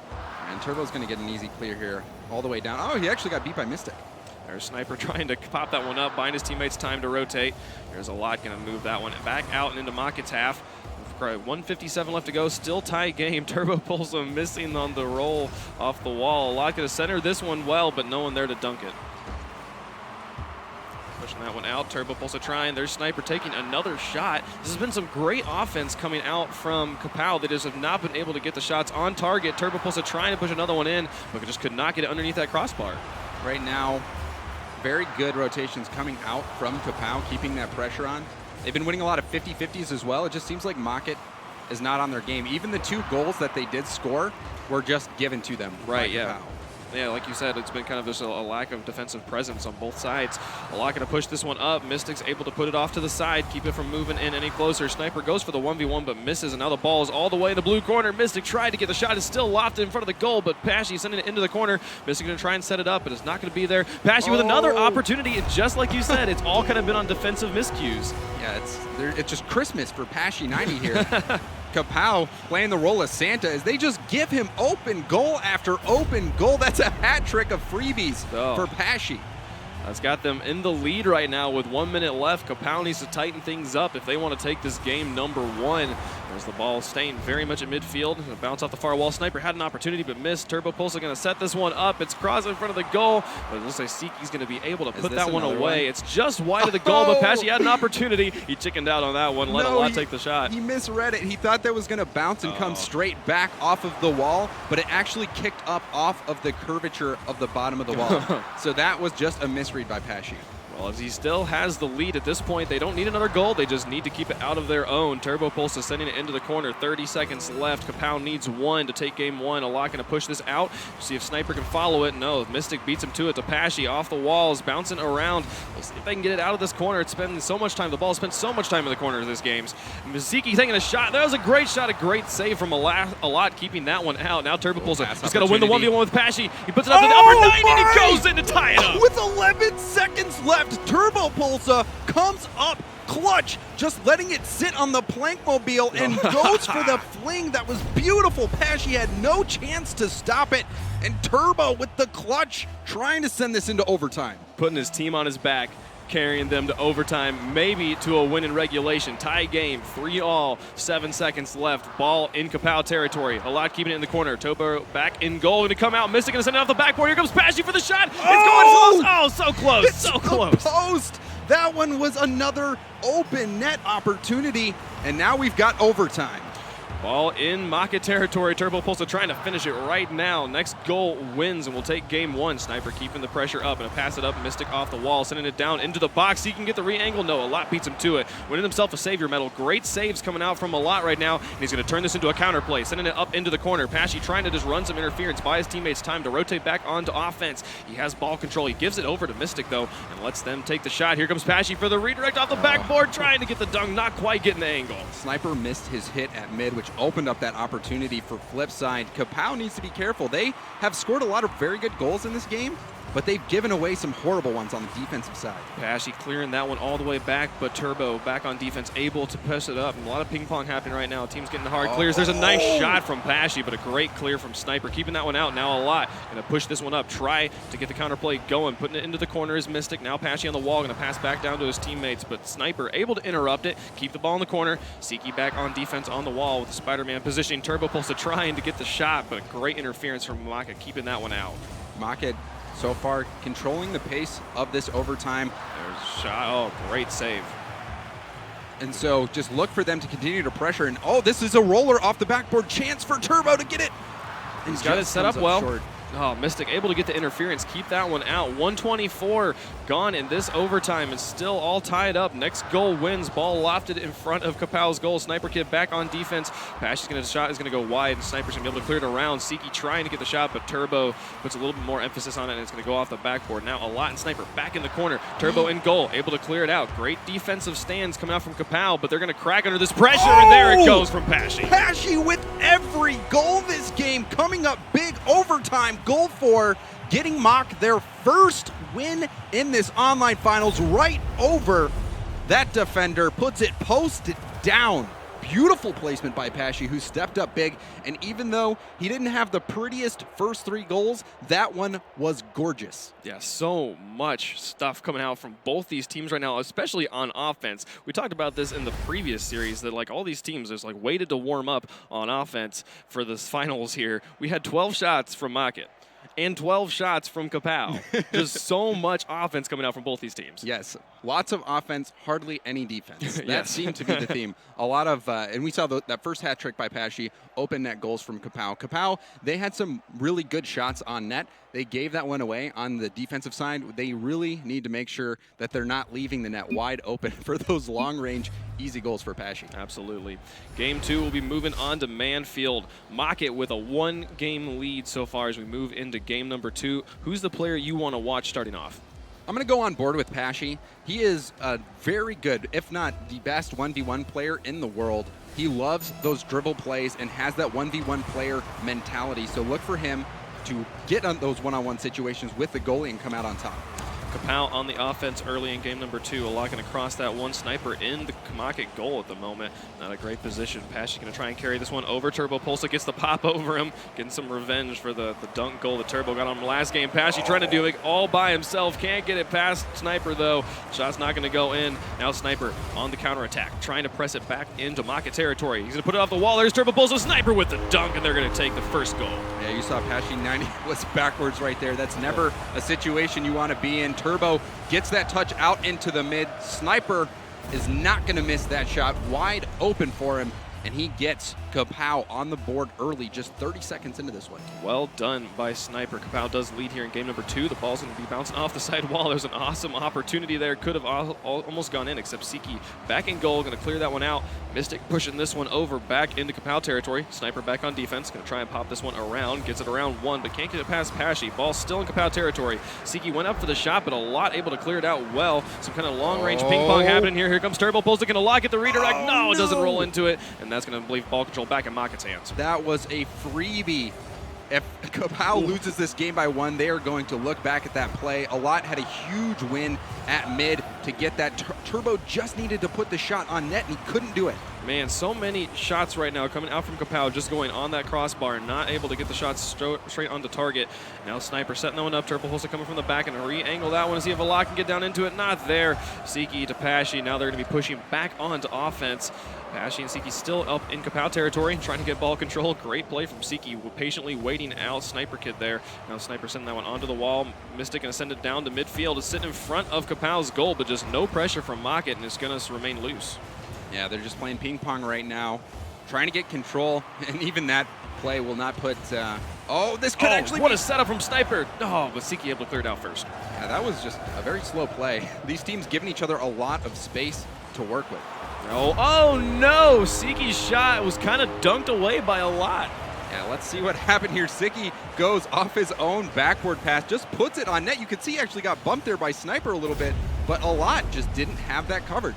And Turbo's going to get an easy clear here all the way down. Oh, he actually got beat by Mystic. There's Sniper trying to pop that one up, buying his teammates time to rotate. There's a lot going to move that one back out and into Mocket's half. 1:57 left to go, still tie game. Turbo Pulsa missing on the roll off the wall. A lot going to center this one well, but no one there to dunk it. Pushing that one out. Turbo Pulsa trying. There's Sniper taking another shot. This has been some great offense coming out from Kapow. They just have not been able to get the shots on target. Turbo Pulsa trying to push another one in, but just could not get it underneath that crossbar. Right now, very good rotations coming out from Kapow, keeping that pressure on. They've been winning a lot of 50-50s as well. It just seems like Mocket is not on their game. Even the 2 goals that they did score were just given to them. Right, yeah. Yeah, like you said, it's been kind of just a lack of defensive presence on both sides. Alok going to push this one up. Mystic's able to put it off to the side, keep it from moving in any closer. Sniper goes for the 1v1, but misses, and now the ball is all the way in the blue corner. Mystic tried to get the shot. It's still lofted in front of the goal, but Pashy sending it into the corner. Mystic going to try and set it up, but it's not going to be there. Pashy with another opportunity, and just like you said, it's all kind of been on defensive miscues. Yeah, it's just Christmas for Pashy 90 here. Kapow playing the role of Santa as they just give him open goal after open goal. That's a hat trick of freebies for Pashy. That's got them in the lead right now with 1 minute left. Kapow needs to tighten things up if they want to take this game number 1. There's the ball staying very much at midfield. Gonna bounce off the far wall. Sniper had an opportunity but missed. Turbo Pulsa going to set this one up. It's crossing in front of the goal, but it looks like Siki's going to be able to put that one away. It's just wide of the goal, but Pashy had an opportunity. He chickened out on that one. Let Alok take the shot. He misread it. He thought that was going to bounce and come straight back off of the wall, but it actually kicked up off of the curvature of the bottom of the wall. So that was just a misread by Pashy. Well, as he still has the lead at this point, they don't need another goal. They just need to keep it out of their own. Turbo Pulsa sending it into the corner. 30 seconds left. Kapow needs 1 to take game 1. Alok going to push this out. See if Sniper can follow it. No, Mystic beats him to it. Pashy off the walls, bouncing around. We'll see if they can get it out of this corner. It's spending so much time. The ball spent so much time in the corner of this game. Miziki taking a shot. That was a great shot. A great save from Alok, keeping that one out. Now Turbo Pulsa just got to win the 1v1 with Pashy. He puts it up to the upper 90 and he goes in to tie it up. With 11 seconds left, Turbo Pulsa comes up clutch, just letting it sit on the plank mobile and goes for the fling. That was beautiful. Pashy had no chance to stop it, and Turbo with the clutch trying to send this into overtime. Putting his team on his back, carrying them to overtime, maybe to a win in regulation. Tie game, 3-all, 7 seconds left. Ball in Kapow territory. Alok keeping it in the corner. Turbo back in goal, going to come out. Mystic going to send it off the backboard. Here comes Pashy for the shot. It's going close. Oh, so close, it's so close. Post. That one was another open net opportunity, and now we've got overtime. Ball in Mocket territory. Turbo Pulsa trying to finish it right now. Next goal wins, and we'll take game 1. Sniper keeping the pressure up, and a pass it up. Mystic off the wall, sending it down into the box. He can get the re-angle. No, Alot beats him to it. Winning himself a savior medal. Great saves coming out from Alot right now, and he's going to turn this into a counter play, sending it up into the corner. Pashy trying to just run some interference, buy his teammates time to rotate back onto offense. He has ball control. He gives it over to Mystic, though, and lets them take the shot. Here comes Pashy for the redirect off the backboard, trying to get the dunk, not quite getting the angle. Sniper missed his hit at mid, which opened up that opportunity for flip side. Kapow needs to be careful. They have scored a lot of very good goals in this game, but they've given away some horrible ones on the defensive side. Pashy clearing that one all the way back, but Turbo back on defense, able to push it up. And a lot of ping pong happening right now. Team's getting hard clears. There's a nice shot from Pashy, but a great clear from Sniper, keeping that one out. Now Alot going to push this one up, try to get the counter play going, putting it into the corner is Mystic. Now Pashy on the wall, going to pass back down to his teammates, but Sniper able to interrupt it, keep the ball in the corner. Siki back on defense on the wall with the Spider-Man positioning. Turbo Pulsa trying to get the shot, but great interference from Maka, keeping that one out. Maka so far controlling the pace of this overtime. There's a shot. Oh, great save. And so just look for them to continue to pressure. And oh, this is a roller off the backboard. Chance for Turbo to get it. He's got it set up well. Short. Oh, Mystic able to get the interference, keep that one out. 124 gone in this overtime. It's still all tied up. Next goal wins. Ball lofted in front of Kapow's goal. Sniper Kid back on defense. Pashy's going to shot is going to go wide, and Sniper's going to be able to clear it around. Siki trying to get the shot, but Turbo puts a little bit more emphasis on it, and it's going to go off the backboard. Now a lot, and Sniper back in the corner. Turbo in goal, able to clear it out. Great defensive stands coming out from Kapow, but they're going to crack under this pressure, and there it goes from Pashy. Pashy with every goal this game, coming up big overtime. Goal for getting Mach their first win in this online finals, right over that defender, puts it posted down. Beautiful placement by Pashy, who stepped up big, and even though he didn't have the prettiest first 3 goals, that one was gorgeous. Yeah, so much stuff coming out from both these teams right now, especially on offense. We talked about this in the previous series, that like all these teams just like waited to warm up on offense for this finals here. We had 12 shots from Market and 12 shots from Kapow. Just so much offense coming out from both these teams. Yes, lots of offense, hardly any defense. That seemed to be the theme. A lot of, and we saw that first hat trick by Pashy, open net goals from Kapow. Kapow, they had some really good shots on net. They gave that one away on the defensive side. They really need to make sure that they're not leaving the net wide open for those long-range, easy goals for Pashy. Absolutely. Game 2 will be moving on to Manfield. Mockett with a 1-game lead so far as we move into game number 2. Who's the player you want to watch starting off? I'm going to go on board with Pashy. He is a very good, if not the best 1v1 player in the world. He loves those dribble plays and has that 1v1 player mentality. So look for him to get on those one-on-one situations with the goalie and come out on top. Kapow on the offense early in game number 2. A lot going to cross that one. Sniper in the Kamakit goal at the moment. Not a great position. Pashy's going to try and carry this one over. Turbo Pulsa gets the pop over him, getting some revenge for the dunk goal that Turbo got on him last game. Pashy trying to do it all by himself. Can't get it past Sniper, though. Shot's not going to go in. Now Sniper on the counterattack, trying to press it back into Makit territory. He's going to put it off the wall. There's Turbo Pulsa. Sniper with the dunk, and they're going to take the first goal. Yeah, you saw Pashy 90 was backwards right there. That's never a situation you want to be in. Turbo gets that touch out into the mid. Sniper is not going to miss that shot. Wide open for him, and he gets Kapow on the board early, just 30 seconds into this one. Well done by Sniper. Kapow does lead here in game number 2. The ball's going to be bouncing off the side wall. There's an awesome opportunity there. Could have almost gone in, except Siki back in goal, going to clear that one out. Mystic pushing this one over back into Kapow territory. Sniper back on defense, going to try and pop this one around. Gets it around one, but can't get it past Pashy. Ball still in Kapow territory. Siki went up for the shot, but a lot able to clear it out well. Some kind of long-range ping pong happening here. Here comes Turbo Pulsa, going to lock it, the redirect. No, it doesn't roll into it, and that's going to leave ball control back in Makit's hands. That was a freebie. If Kapow loses this game by 1, they are going to look back at that play. A lot had a huge win at mid to get that. Turbo just needed to put the shot on net, and he couldn't do it. Man, so many shots right now coming out from Kapow, just going on that crossbar and not able to get the shots straight onto target. Now Sniper setting that one up. Turbo Pulsa coming from the back and re-angle that one to see if a lock can get down into it. Not there. Siki to Pashy. Now they're going to be pushing back onto offense. Pashy and Siki still up in Kapow territory, trying to get ball control. Great play from Siki, patiently waiting out Sniper Kid there. Now Sniper sending that one onto the wall. Mystic going to send it down to midfield. It's sitting in front of Kapow's goal, but just no pressure from Makit, and it's going to remain loose. Yeah, they're just playing ping pong right now, trying to get control, and even that play will not put. Oh, this could actually. What a setup from Sniper! Oh, but Siki able to clear it out first. Yeah, that was just a very slow play. These teams giving each other a lot of space to work with. Oh no! Siki's shot was kind of dunked away by a lot. Yeah, let's see what happened here. Siki goes off his own backward pass, just puts it on net. You could see he actually got bumped there by Sniper a little bit, but a lot just didn't have that covered.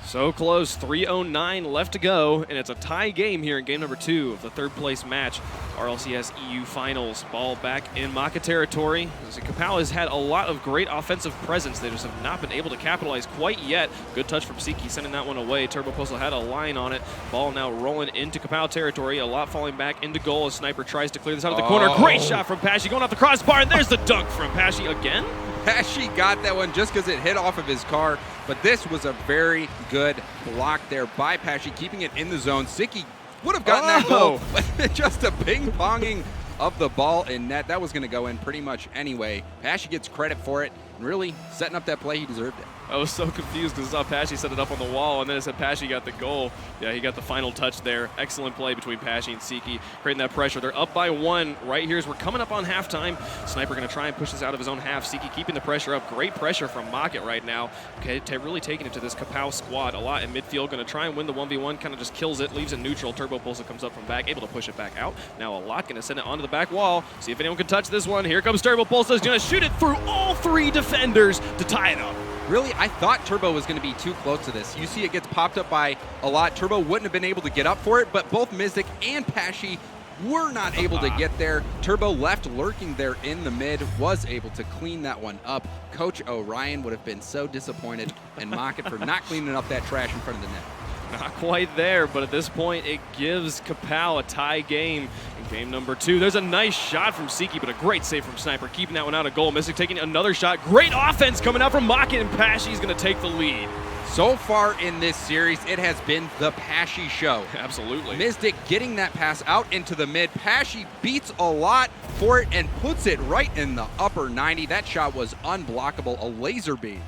So close, 3:09 left to go, and it's a tie game here in game number 2 of the third place match. RLCS EU Finals. Ball back in Maka territory. Kapow has had a lot of great offensive presence. They just have not been able to capitalize quite yet. Good touch from Siki, sending that one away. Turbo Pulsa had a line on it. Ball now rolling into Kapow territory. A lot falling back into goal as Sniper tries to clear this out of the corner. Great shot from Pashy, going off the crossbar, and there's the dunk from Pashy again. Pashy got that one just because it hit off of his car, but this was a very good block there by Pashy, keeping it in the zone. Siki would have gotten that goal, but just a ping-ponging of the ball in net. That was going to go in pretty much anyway. Pashy gets credit for it, and really setting up that play. He deserved it. I was so confused because I saw Pashy set it up on the wall, and then it said Pashy got the goal. Yeah, he got the final touch there. Excellent play between Pashy and Siki, creating that pressure. They're up by 1 right here as we're coming up on halftime. Sniper going to try and push this out of his own half. Siki keeping the pressure up. Great pressure from Mocket right now. Okay, really taking it to this Kapow squad a lot in midfield. Going to try and win the 1v1. Kind of just kills it, leaves it neutral. Turbo Pulse comes up from back, able to push it back out. Now a lot going to send it onto the back wall. See if anyone can touch this one. Here comes Turbo Pulse. He's going to shoot it through all 3 defenders to tie it up. Really, I thought Turbo was going to be too close to this. You see it gets popped up by a lot. Turbo wouldn't have been able to get up for it, but both Mystic and Pashy were not able to get there. Turbo left lurking there in the mid, was able to clean that one up. Coach Orion would have been so disappointed in Mocket for not cleaning up that trash in front of the net. Not quite there, but at this point, it gives Kapow a tie game in game number 2. There's a nice shot from Siki, but a great save from Sniper, keeping that one out of goal. Mystic taking another shot. Great offense coming out from Mocket, and Pashy's going to take the lead. So far in this series, it has been the Pashy show. Absolutely. Mystic getting that pass out into the mid. Pashy beats a lot for it and puts it right in the upper 90. That shot was unblockable, a laser beam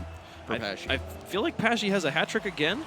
for Pashy. I feel like Pashy has a hat trick again.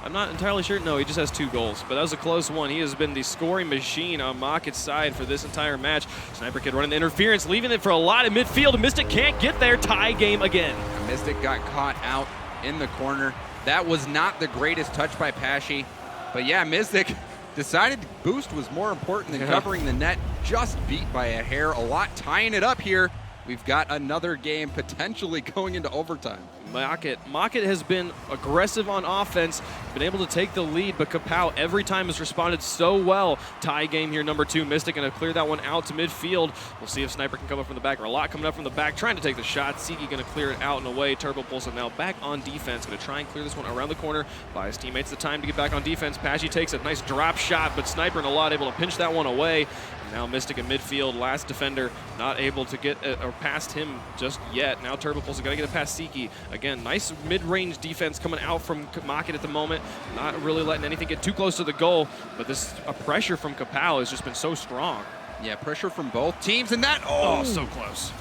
I'm not entirely sure. No, he just has 2 goals, but that was a close one. He has been the scoring machine on Mocket's side for this entire match. Sniper Kid running the interference, leaving it for a lot in midfield, and Mystic can't get there. Tie game again. Mystic got caught out in the corner. That was not the greatest touch by Pashy, but yeah, Mystic decided boost was more important than covering the net. Just beat by a hair. A lot tying it up here. We've got another game potentially going into overtime. Mocket has been aggressive on offense, been able to take the lead, but Kapow every time has responded so well. Tie game here, number 2. Mystic going to clear that one out to midfield. We'll see if Sniper can come up from the back. Or a lot coming up from the back, trying to take the shot. Siki going to clear it out and away. Turbo Pulse now back on defense. Going to try and clear this one around the corner. Buy his teammates the time to get back on defense. Pashy takes a nice drop shot, but Sniper and a lot able to pinch that one away. Now Mystic in midfield, last defender, not able to get or past him just yet. Now Turbo Pulse got to get it past Siki. Again, nice mid-range defense coming out from Mocket at the moment. Not really letting anything get too close to the goal, but this pressure from Kapow has just been so strong. Yeah, pressure from both teams, and that, oh so close.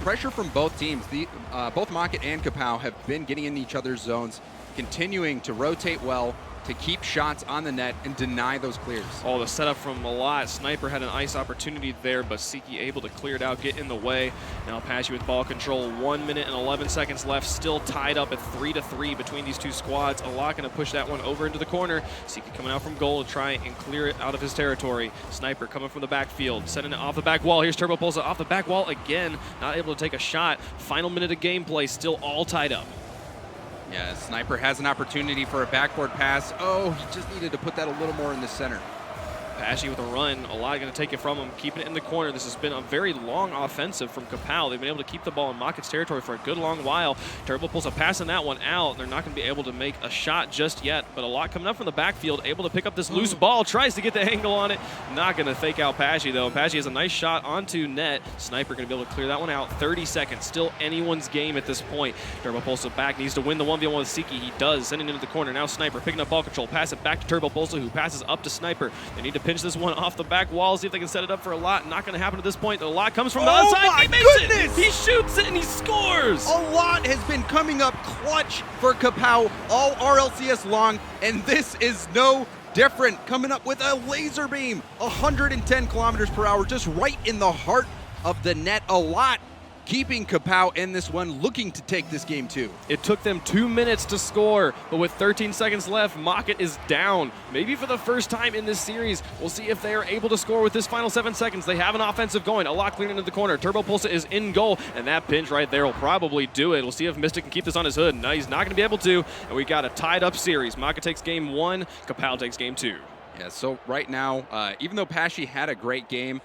Pressure from both teams. Both Mocket and Kapow have been getting in each other's zones, continuing to rotate well, to keep shots on the net and deny those clears. Oh, the setup from Malat. Sniper had an ice opportunity there, but Siki able to clear it out, get in the way. Now Pashy with ball control. 1 minute and 11 seconds left. Still tied up at 3-3 between these 2 squads. A lot going to push that one over into the corner. Siki coming out from goal to try and clear it out of his territory. Sniper coming from the backfield, sending it off the back wall. Here's Turbo Pulse off the back wall again. Not able to take a shot. Final minute of gameplay, still all tied up. Yeah, Sniper has an opportunity for a backboard pass. Oh, he just needed to put that a little more in the center. Pashy with a run, a lot going to take it from him, keeping it in the corner. This has been a very long offensive from Kapow. They've been able to keep the ball in Mocket's territory for a good long while. Turbo Pulse passing that one out. They're not going to be able to make a shot just yet, but a lot coming up from the backfield, able to pick up this loose ball, tries to get the angle on it. Not going to fake out Pashy, though. Pashy has a nice shot onto net. Sniper going to be able to clear that one out. 30 seconds, still anyone's game at this point. Turbo Pulse back, needs to win the 1v1 with Siki. He does, sending it into the corner. Now Sniper picking up ball control, pass it back to Turbo Pulse, who passes up to Sniper. They need to pinch this one off the back wall, see if they can set it up for a lot. Not going to happen at this point. A lot comes from the outside. He makes it. He shoots it and he scores. A lot has been coming up clutch for Kapow all RLCS long, and this is no different. Coming up with a laser beam, 110 kilometers per hour, just right in the heart of the net. A lot keeping Kapow in this one, looking to take this game too. It took them 2 minutes to score, but with 13 seconds left, Mocket is down. Maybe for the first time in this series, we'll see if they are able to score with this final 7 seconds. They have an offensive going. A lot clearing into the corner. Turbo Pulse is in goal, and that pinch right there will probably do it. We'll see if Mystic can keep this on his hood. No, he's not going to be able to, and we got a tied up series. Mocket takes game 1, Kapow takes game 2. Yeah, so right now, even though Pashy had a great game,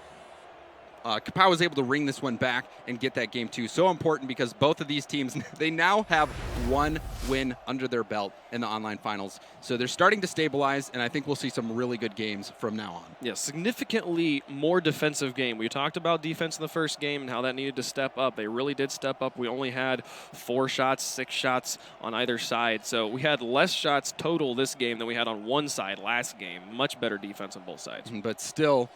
Kapow was able to ring this one back and get that game 2. So important because both of these teams, they now have 1 win under their belt in the online finals. So they're starting to stabilize, and I think we'll see some really good games from now on. Yeah, significantly more defensive game. We talked about defense in the first game and how that needed to step up. They really did step up. We only had 4 shots, 6 shots on either side. So we had less shots total this game than we had on one side last game. Much better defense on both sides. But still,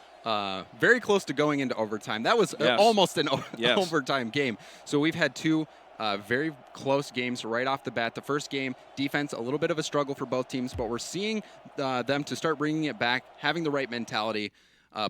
very close to going into overtime. That was almost an overtime game. So we've had 2 Very close games right off the bat. The first game, defense, a little bit of a struggle for both teams, but we're seeing them to start bringing it back, having the right mentality.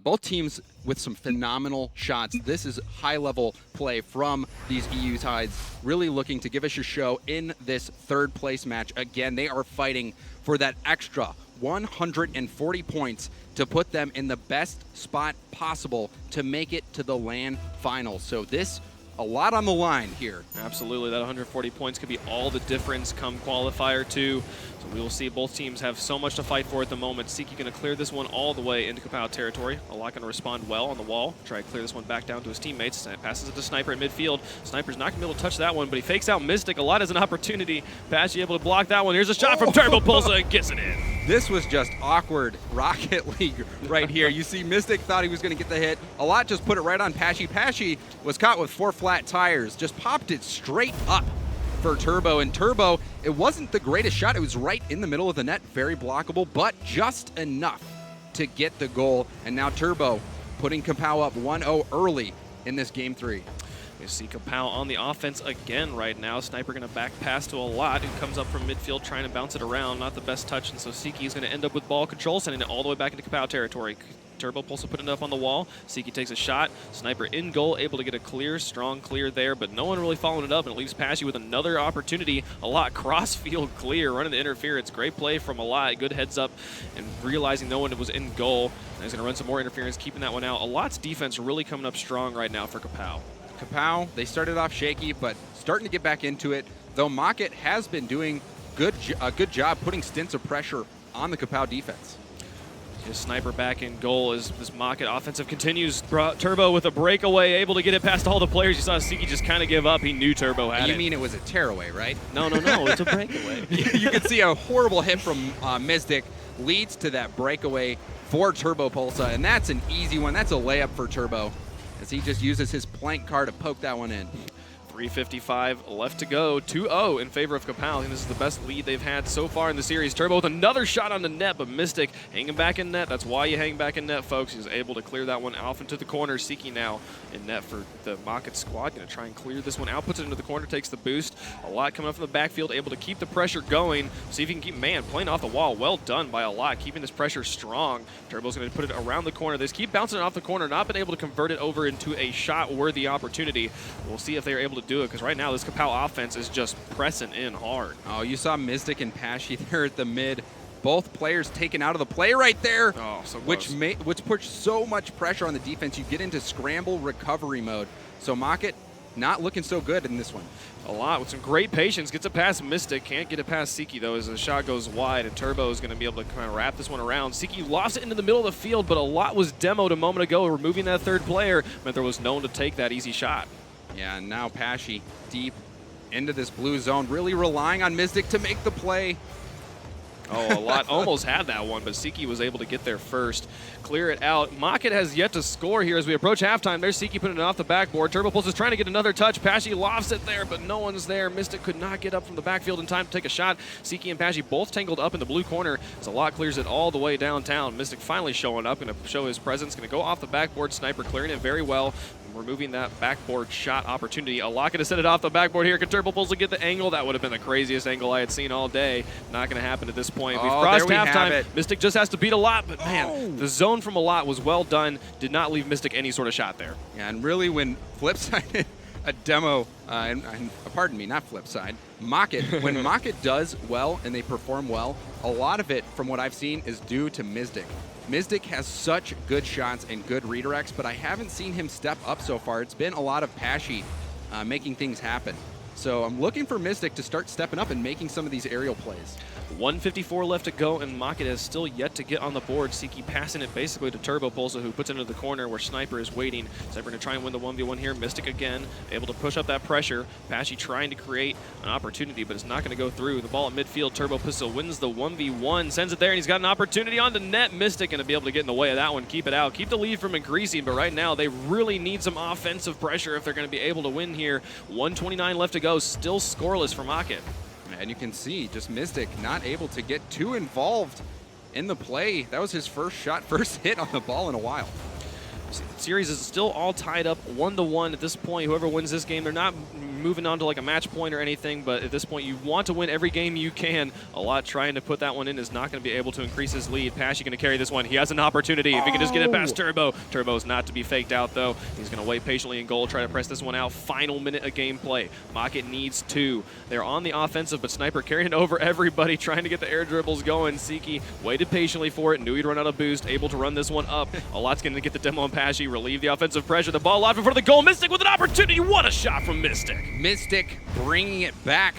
Both teams with some phenomenal shots. This is high-level play from these EU Tides, really looking to give us a show in this third-place match. Again, they are fighting for that extra 140 points to put them in the best spot possible to make it to the LAN finals. So this, a lot on the line here. Absolutely, that 140 points could be all the difference come qualifier 2. So we will see both teams have so much to fight for at the moment. Siki going to clear this one all the way into Kapow territory. A lot going to respond well on the wall. Try to clear this one back down to his teammates. Passes it to Sniper in midfield. Sniper's not going to be able to touch that one, but he fakes out Mystic. A lot has an opportunity. Pashy able to block that one. Here's a shot from Turbo Pulsa and gets it in. This was just awkward Rocket League right here. You see Mystic thought he was going to get the hit. A lot just put it right on Pashy. Pashy was caught with 4 flat tires. Just popped it straight up for Turbo. And Turbo, it wasn't the greatest shot. It was right in the middle of the net. Very blockable, but just enough to get the goal. And now Turbo putting Kapow up 1-0 early in this game 3. You see Kapow on the offense again right now. Sniper going to back pass to a lot, who comes up from midfield trying to bounce it around. Not the best touch, and so Siki is going to end up with ball control, sending it all the way back into Kapow territory. Turbo Pulsa putting it up on the wall. Siki takes a shot. Sniper in goal, able to get a clear, strong clear there, but no one really following it up, and it leaves Pashy with another opportunity. A lot cross-field clear, running the interference. Great play from a lot. Good heads up, and realizing no one was in goal. And he's going to run some more interference, keeping that one out. A lot's defense really coming up strong right now for Kapow. Kapow, they started off shaky, but starting to get back into it, though Mocket has been doing a good job putting stints of pressure on the Kapow defense. His Sniper back in goal as this Mocket offensive continues. Turbo with a breakaway, able to get it past all the players. You saw Siki just kind of give up. He knew Turbo had it. You mean it was a tearaway, right? No, it's a breakaway. You can see a horrible hit from Mystic leads to that breakaway for Turbo Pulsa, and that's an easy one. That's a layup for Turbo, as he just uses his plank car to poke that one in. 3:55 left to go. 2-0 in favor of Kapow. I think this is the best lead they've had so far in the series. Turbo with another shot on the net, but Mystic hanging back in net. That's why you hang back in net, folks. He's able to clear that one off into the corner. Siki now in net for the Mocket squad. Going to try and clear this one out. Puts it into the corner, takes the boost. A lot coming up from the backfield, able to keep the pressure going. See if he can keep, playing off the wall. Well done by a lot, keeping this pressure strong. Turbo's going to put it around the corner. They just keep bouncing it off the corner, not been able to convert it over into a shot-worthy opportunity. We'll see if they're able to do it, because right now this Kapow offense is just pressing in hard. Oh, you saw Mystic and Pashy there at the mid. Both players taken out of the play right there, so which puts so much pressure on the defense. You get into scramble recovery mode. So Mocket not looking so good in this one. A lot with some great patience. Gets it past Mystic. Can't get it past Siki, though, as the shot goes wide, and Turbo is going to be able to kind of wrap this one around. Siki lost it into the middle of the field, but a lot was demoed a moment ago. Removing that third player meant there was no one to take that easy shot. Yeah, and now Pashy deep into this blue zone, really relying on Mystic to make the play. Oh, a lot almost had that one, but Siki was able to get there first. Clear it out. Mocket has yet to score here as we approach halftime. There's Siki putting it off the backboard. Turbo Pulse is trying to get another touch. Pashy lofts it there, but no one's there. Mystic could not get up from the backfield in time to take a shot. Siki and Pashy both tangled up in the blue corner as a lot clears it all the way downtown. Mystic finally showing up, going to show his presence. Going to go off the backboard. Sniper clearing it very well, removing that backboard shot opportunity. A lot going to set it off the backboard here. Can Turbo Pulse get the angle? That would have been the craziest angle I had seen all day. Not going to happen at this point. We've crossed halftime. Mystic just has to beat a lot, but man, the zone from a lot was well done. Did not leave Mystic any sort of shot there. Yeah, and really when Flipside a demo, and pardon me, not Flipside, Mocket, when Mocket does well and they perform well, a lot of it, from what I've seen, is due to Mystic. Mystic has such good shots and good redirects, but I haven't seen him step up so far. It's been a lot of Pashy making things happen. So I'm looking for Mystic to start stepping up and making some of these aerial plays. 1:54 left to go, and Mocket has still yet to get on the board. Siki passing it basically to Turbo Pulsa, who puts it into the corner where Sniper is waiting. Sniper going to try and win the 1v1 here. Mystic again, able to push up that pressure. Pashy trying to create an opportunity, but it's not going to go through. The ball at midfield. Turbo Pulsa wins the 1v1, sends it there, and he's got an opportunity on the net. Mystic going to be able to get in the way of that one, keep it out, keep the lead from increasing, but right now they really need some offensive pressure if they're going to be able to win here. 1:29 left to go, still scoreless for Mocket. And you can see just Mystic not able to get too involved in the play. That was his first shot, first hit on the ball in a while. The series is still all tied up 1-1 at this point. Whoever wins this game, they're not moving on to like a match point or anything, but at this point you want to win every game you can. A lot trying to put that one in is not going to be able to increase his lead. Pashy going to carry this one. He has an opportunity. If he can just get it past Turbo. Turbo's not to be faked out though. He's going to wait patiently in goal, try to press this one out. Final minute of gameplay. Mocket needs 2. They're on the offensive, but Sniper carrying it over everybody, trying to get the air dribbles going. Siki waited patiently for it, knew he'd run out of boost, able to run this one up. A lot's going to get the demo on Pashy, relieve the offensive pressure. The ball live in front of the goal. Mystic with an opportunity. What a shot from Mystic. Mystic bringing it back.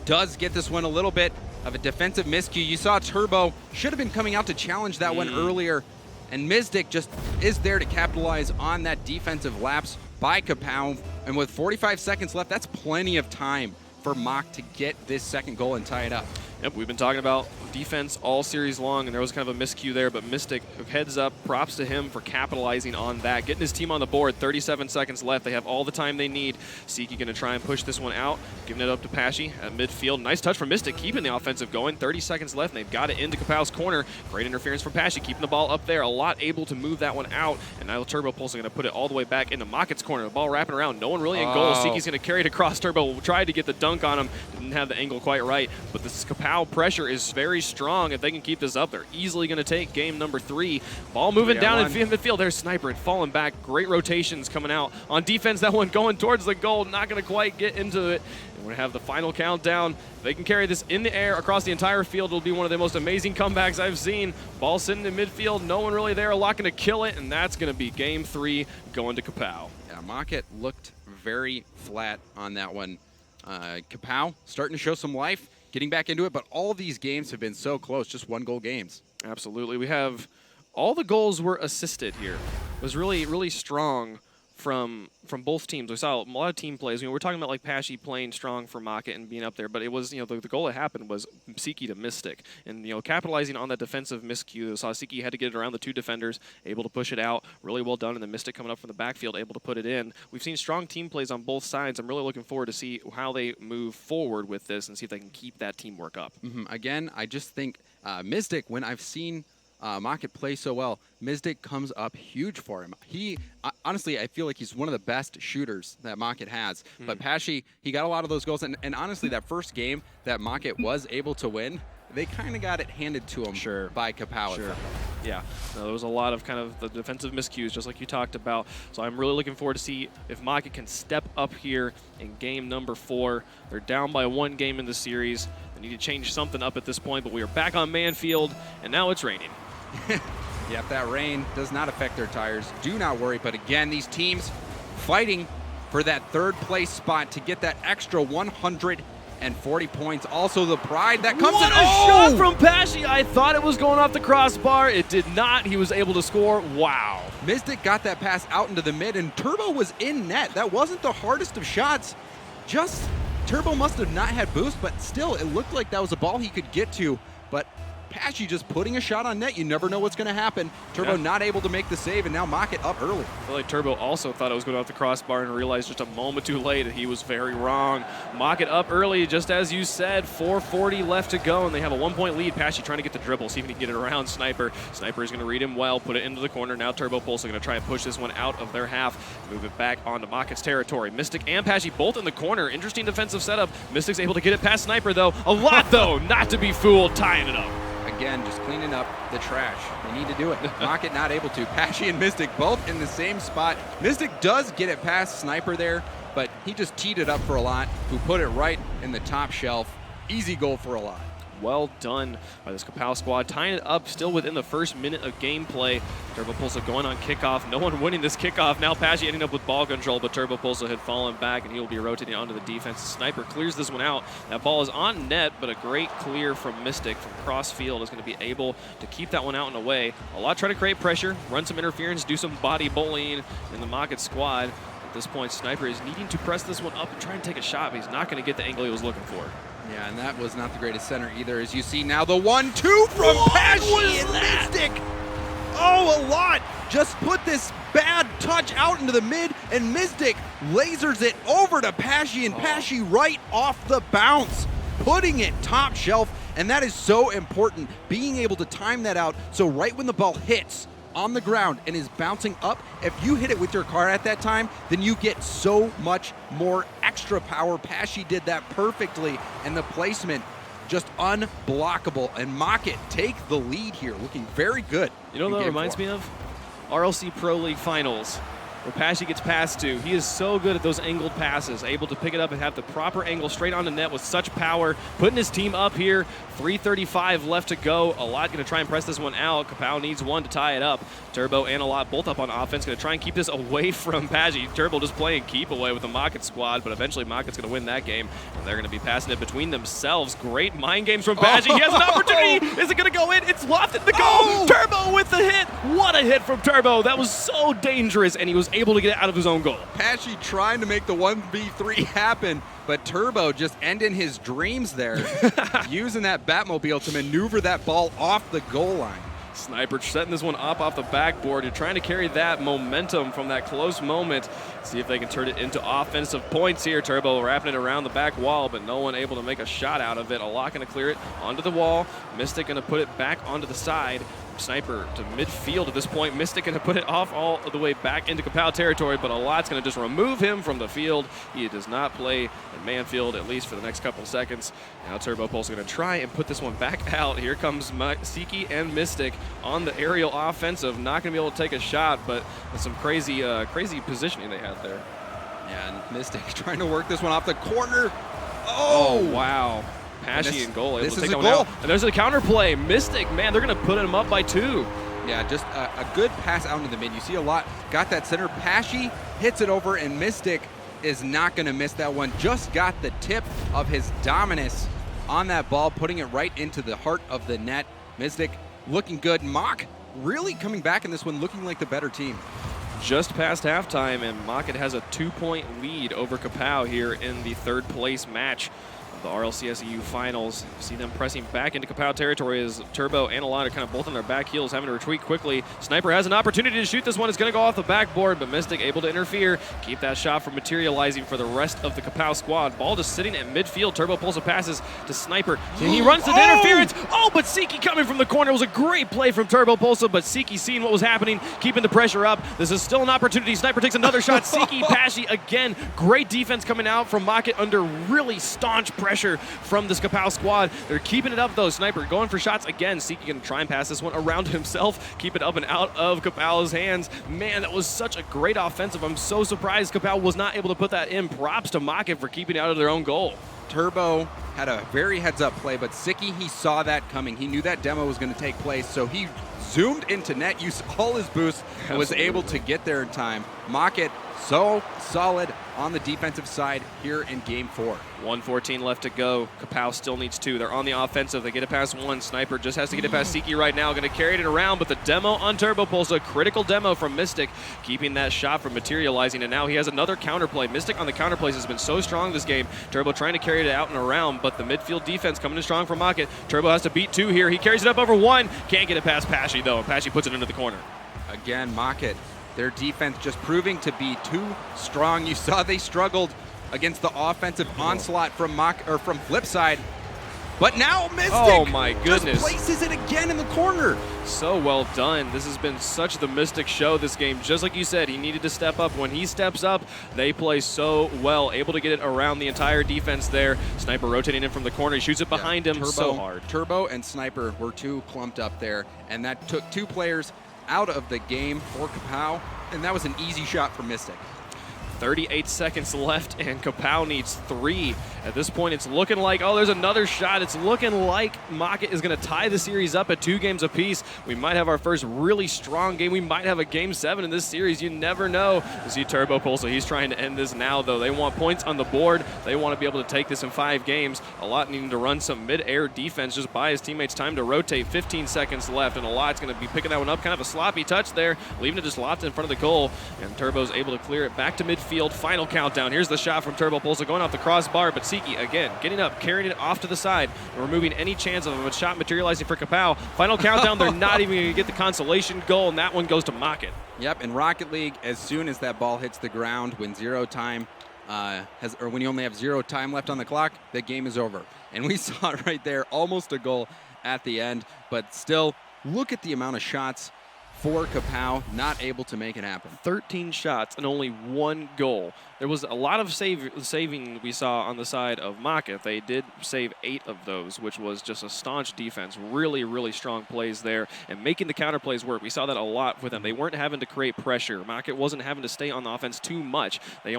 Does get this one a little bit of a defensive miscue. You saw Turbo should have been coming out to challenge that one earlier. And Mystic just is there to capitalize on that defensive lapse by Kapow. And with 45 seconds left, that's plenty of time for Mach to get this second goal and tie it up. Yep, we've been talking about defense all series long, and there was kind of a miscue there, but Mystic, heads up, props to him for capitalizing on that, getting his team on the board. 37 seconds left. They have all the time they need. Siki going to try and push this one out, giving it up to Pashy at midfield. Nice touch from Mystic, keeping the offensive going. 30 seconds left, and they've got it into Kapow's corner. Great interference from Pashy, keeping the ball up there. A lot able to move that one out, and now Turbo Pulse are going to put it all the way back into Mocket's corner. The ball wrapping around, no one really in goal. Siki's going to carry it across. Turbo tried to get the dunk on him, didn't have the angle quite right, but this Kapow pressure is very strong. If they can keep this up, they're easily going to take game number 3. Ball moving down in midfield. There's Sniper and falling back. Great rotations coming out on defense. That one going towards the goal. Not going to quite get into it. And we're going to have the final countdown. If they can carry this in the air across the entire field, it'll be one of the most amazing comebacks I've seen. Ball sitting in midfield. No one really there. A lot going to kill it. And that's going to be game 3 going to Kapow. Yeah, Mocket looked very flat on that one. Kapow starting to show some life, getting back into it, but all these games have been so close, just 1-goal games. Absolutely. We have all the goals were assisted here. It was really, really strong from both teams. We saw a lot of team plays. You know, we're talking about like Pashy playing strong for Mocket and being up there, but it was, you know, the goal that happened was Siki to Mystic. And, you know, capitalizing on that defensive miscue. We saw Siki had to get it around the 2 defenders, able to push it out. Really well done. And then Mystic coming up from the backfield, able to put it in. We've seen strong team plays on both sides. I'm really looking forward to see how they move forward with this and see if they can keep that teamwork up. Again, I just think Mystic, when I've seen Mocket play so well, Mystic comes up huge for him. He, honestly, I feel like he's one of the best shooters that Mocket has. But Pashy, he got a lot of those goals. And honestly, that first game that Mocket was able to win, they kind of got it handed to him by Kapow. Yeah, no, there was a lot of kind of the defensive miscues, just like you talked about. So I'm really looking forward to see if Mocket can step up here in game number 4. They're down by 1 game in the series. They need to change something up at this point, but we are back on Manfield, and now it's raining. Yep, that rain does not affect their tires. Do not worry. But again, these teams fighting for that 3rd place spot to get that extra 140 points. Also the pride that comes in. What a shot from Pashy! I thought it was going off the crossbar. It did not. He was able to score. Wow. Mystic got that pass out into the mid, and Turbo was in net. That wasn't the hardest of shots. Just Turbo must have not had boost, but still, it looked like that was a ball he could get to. But Pashy just putting a shot on net. You never know what's going to happen. Turbo not able to make the save, and now Mocket up early. I feel like Turbo also thought it was going off the crossbar and realized just a moment too late that he was very wrong. Mocket up early, just as you said. 4:40 left to go, and they have a 1-point lead. Pashy trying to get the dribble, see if he can get it around Sniper. Sniper is going to read him well, put it into the corner. Now Turbo Pulse are going to try and push this one out of their half, move it back onto Mocket's territory. Mystic and Pashy both in the corner. Interesting defensive setup. Mystic's able to get it past Sniper, though. A lot, though, not to be fooled, tying it up. Again, just cleaning up the trash. They need to do it. Mocket not able to. Pashy and Mystic both in the same spot. Mystic does get it past Sniper there, but he just teed it up for a lot, who put it right in the top shelf. Easy goal for a lot. Well done by this Kapow squad, tying it up still within the first minute of gameplay. Turbo Pulsa going on kickoff. No one winning this kickoff. Now Pashy ending up with ball control, but Turbo Pulsa had fallen back, and he will be rotating onto the defense. Sniper clears this one out. That ball is on net, but a great clear from Mystic from cross field is going to be able to keep that one out and away. A lot try to create pressure, run some interference, do some body bullying in the Mocket squad. At this point, Sniper is needing to press this one up and try and take a shot, but he's not going to get the angle he was looking for. Yeah, and that was not the greatest center either. As you see now, the 1-2 from Pashy and Mystic. Oh, a lot. Just put this bad touch out into the mid, and Mystic lasers it over to Pashy, and Pashy right off the bounce, putting it top shelf. And that is so important, being able to time that out. So right when the ball hits on the ground and is bouncing up, if you hit it with your car at that time, then you get so much more extra extra power. Pesci did that perfectly, and the placement just unblockable. And Mockit take the lead here, looking very good. You know what that reminds me of? RLC Pro League Finals, where Pesci gets passed to. He is so good at those angled passes, able to pick it up and have the proper angle straight on the net with such power, putting his team up here. 3:35 left to go. A lot going to try and press this one out. Kapow needs one to tie it up. Turbo and a lot both up on offense. Going to try and keep this away from Pesci. Turbo just playing keep away with the Mockit squad, but eventually Mockit's going to win that game. And they're going to be passing it between themselves. Great mind games from Pesci. He has an opportunity. Is it going to go in? It's lofted. The goal. Turbo with the hit. What a hit from Turbo. That was so dangerous, and he was able to get it out of his own goal. Pesci trying to make the 1v3 happen, but Turbo just ending his dreams there, using that Batmobile to maneuver that ball off the goal line. Sniper setting this one up off the backboard. You're trying to carry that momentum from that close moment. See if they can turn it into offensive points here. Turbo wrapping it around the back wall, but no one able to make a shot out of it. A lot going to clear it onto the wall. Mystic going to put it back onto the side. Sniper to midfield at this point. Mystic going to put it off all the way back into Kapow territory, but a lot's going to just remove him from the field. He does not play in Manfield, at least for the next couple seconds. Now Turbo Pulse going to try and put this one back out. Here comes Siki and Mystic on the aerial offensive. Not going to be able to take a shot, but some crazy positioning they had there. Yeah, and Mystic trying to work this one off the corner. Oh wow. Pesci in goal, able to take that one out. And there's a counterplay. Mystic, man, they're going to put him up by 2. Yeah, just a good pass out into the mid. You see a lot. Got that center. Pesci hits it over, and Mystic is not going to miss that one. Just got the tip of his dominance on that ball, putting it right into the heart of the net. Mystic looking good. Mock really coming back in this one, looking like the better team. Just past halftime, and Mockit has a 2-point lead over Kapow here in the 3rd place match. The RLCS EU Finals. See them pressing back into Kapow territory as Turbo and Alon are kind of both on their back heels, having to retreat quickly. Sniper has an opportunity to shoot this one. It's going to go off the backboard, but Mystic able to interfere, keep that shot from materializing for the rest of the Kapow squad. Ball just sitting at midfield. Turbo pulls the passes to Sniper. And he runs to the interference. Oh, but Siki coming from the corner. It was a great play from Turbo Pulsa, but Siki seeing what was happening, keeping the pressure up. This is still an opportunity. Sniper takes another shot. Siki, Pesci again. Great defense coming out from Mockit under really staunch pressure from this Kapow squad. They're keeping it up though. Sniper going for shots again. Siki going to try and pass this one around himself, keep it up and out of Kapow's hands. Man, that was such a great offensive. I'm so surprised Kapow was not able to put that in. Props to Mockit for keeping it out of their own goal. Turbo had a very heads-up play, but Siki, he saw that coming. He knew that demo was going to take place, so he zoomed into net, used all his boost, and was able to get there in time. Mockit so solid on the defensive side here in Game 4. 1:14 left to go. Kapow still needs 2. They're on the offensive. They get it past 1. Sniper just has to get it past Siki right now. Going to carry it around, but the demo on Turbo Pulse, a critical demo from Mystic, keeping that shot from materializing, and now he has another counterplay. Mystic on the counterplays has been so strong this game. Turbo trying to carry it out and around, but the midfield defense coming in strong from Mockit. Turbo has to beat 2 here. He carries it up over 1. Can't get it past Pesci, though. Pesci puts it into the corner. Again, Mockit, their defense just proving to be too strong. You saw they struggled against the offensive onslaught from Flipside. But now Mystic just places it again in the corner. So well done. This has been such the Mystic show this game. Just like you said, he needed to step up. When he steps up, they play so well. Able to get it around the entire defense there. Sniper rotating in from the corner. He shoots it behind him so hard. Turbo and Sniper were too clumped up there, and that took 2 players out of the game for Kapow, and that was an easy shot for Mystic. 38 seconds left, and Kapow needs 3. At this point, it's looking like, oh, there's another shot. It's looking like Mockit is going to tie the series up at 2 games apiece. We might have our first really strong game. We might have a Game 7 in this series. You never know. You see Turbo Pulsa. He's trying to end this now, though. They want points on the board. They want to be able to take this in 5 games. A lot needing to run some mid-air defense, just buy his teammates time to rotate. 15 seconds left, and a lot's going to be picking that one up. Kind of a sloppy touch there, leaving it just locked in front of the goal, and Turbo's able to clear it back to midfield. Final countdown. Here's the shot from Turbo Pulsa going off the crossbar, but Siki again getting up, carrying it off to the side, and removing any chance of a shot materializing for Kapow. Final countdown. They're not even going to get the consolation goal, and that one goes to Mockit. Yep, in Rocket League, as soon as that ball hits the ground, when when you only have 0 time left on the clock, the game is over. And we saw it right there, almost a goal at the end, but still, look at the amount of shots for Kapow, not able to make it happen. 13 shots and only 1 goal. There was a lot of saving we saw on the side of Maka. They did save 8 of those, which was just a staunch defense. Really, really strong plays there and making the counter plays work. We saw that a lot with them. They weren't having to create pressure. Maka wasn't having to stay on the offense too much. They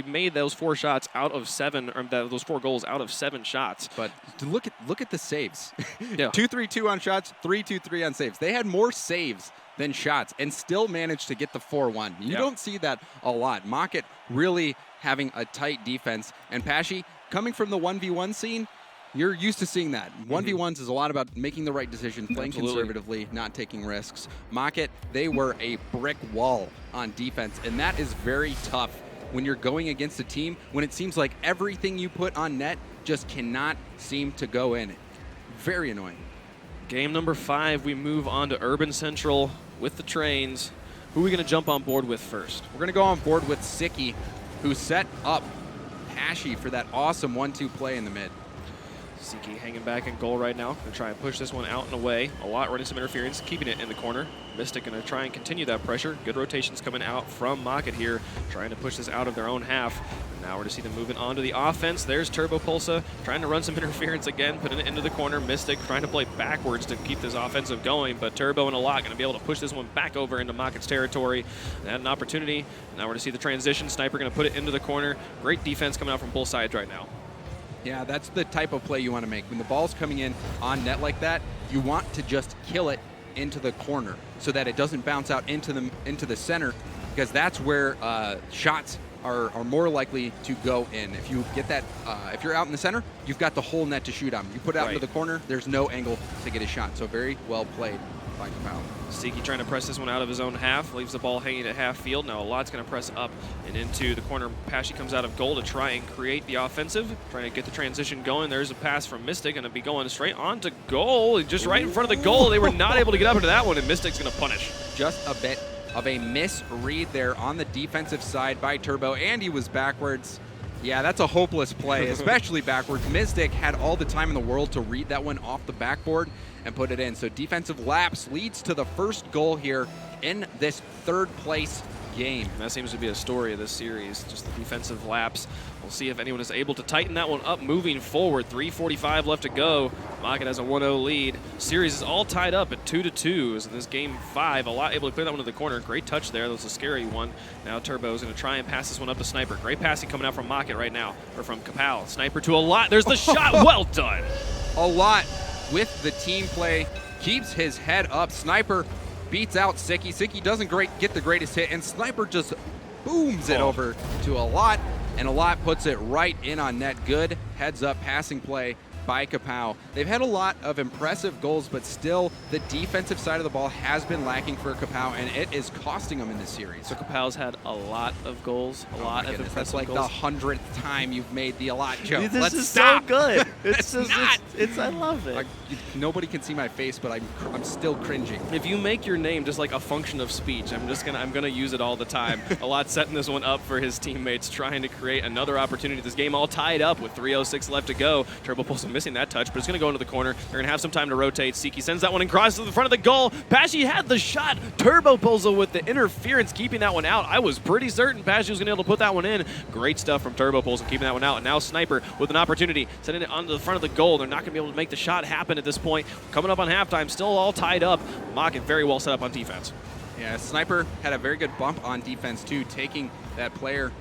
made those 4 shots out of 7, or those 4 goals out of 7 shots. But look at the saves. Yeah. 2-3-2 on shots, 3-2-3 on saves. They had more saves than shots and still managed to get the 4-1. You don't see that a lot. Mockett really having a tight defense. And Pashy, coming from the 1v1 scene, you're used to seeing that. 1v1s is a lot about making the right decision, playing conservatively, not taking risks. Mockett, they were a brick wall on defense, and that is very tough when you're going against a team when it seems like everything you put on net just cannot seem to go in. Very annoying. Game number 5, we move on to Urban Central with the trains. Who are we going to jump on board with first? We're going to go on board with Sicky, who set up Pashy for that awesome 1-2 play in the mid. Siki hanging back in goal right now. Going to try and push this one out and away. A lot running some interference, keeping it in the corner. Mystic going to try and continue that pressure. Good rotations coming out from Mockett here, trying to push this out of their own half. And now we're to see them moving on to the offense. There's Turbo Pulsa trying to run some interference again, putting it into the corner. Mystic trying to play backwards to keep this offensive going, but Turbo and a lot going to be able to push this one back over into Mockett's territory. They had an opportunity. Now we're to see the transition. Sniper going to put it into the corner. Great defense coming out from both sides right now. Yeah, that's the type of play you want to make. When the ball's coming in on net like that, you want to just kill it into the corner so that it doesn't bounce out into the center, because that's where shots are more likely to go in. If you get that, if you're out in the center, you've got the whole net to shoot on. You put it out into the corner, there's no angle to get a shot. So very well played by Capel. Siki trying to press this one out of his own half, leaves the ball hanging at half field. Now a lot's going to press up and into the corner. Pashy comes out of goal to try and create the offensive, trying to get the transition going. There's a pass from Mystic, going to be going straight on to goal, just right in front of the goal. They were not able to get up into that one, and Mystic's going to punish. Just a bit of a misread there on the defensive side by Turbo, and he was backwards. Yeah, that's a hopeless play, especially backwards. Mystic had all the time in the world to read that one off the backboard and put it in. So defensive lapse leads to the first goal here in this third place game. That seems to be a story of this series, just the defensive lapse. We'll see if anyone is able to tighten that one up moving forward. 3:45 left to go. Mockett has a 1-0 lead. Series is all tied up at 2-2 as in this game 5. A lot able to clear that one to the corner. Great touch there. That was a scary one. Now Turbo is going to try and pass this one up to Sniper. Great passing coming out from Mockett right now, or from Capel. Sniper to a lot. There's the shot. Well done. A lot with the team play. Keeps his head up. Sniper beats out Sicky. Sicky doesn't get the greatest hit, and Sniper just booms it over to a lot, and a lot puts it right in on net. Good heads-up passing play by Capel. They've had a lot of impressive goals, but still the defensive side of the ball has been lacking for Capel, and it is costing them in this series. So Capel's had a lot of goals, a lot of impressive That's like goals. the 100th time you've made the a lot joke. This is stop. so good. It's just not. I love it. Nobody can see my face, but I'm still cringing. If you make your name just like a function of speech, I'm gonna use it all the time. A lot setting this one up for his teammates, trying to create another opportunity. This game all tied up with 3:06 left to go. Turbo Pulse missing that touch, but it's gonna go into the corner. They're gonna have some time to rotate. Siki sends that one and crosses to the front of the goal. Pashy had the shot. Turbo Pulse with the interference, keeping that one out. I was pretty certain Pashy was gonna be able to put that one in. Great stuff from Turbo Pulse and keeping that one out. And now Sniper with an opportunity, sending it onto the front of the goal. They're not gonna be able to make the shot happen at this point. Coming up on halftime, still all tied up. Mockett very well set up on defense. Yeah, Sniper had a very good bump on defense too, taking that player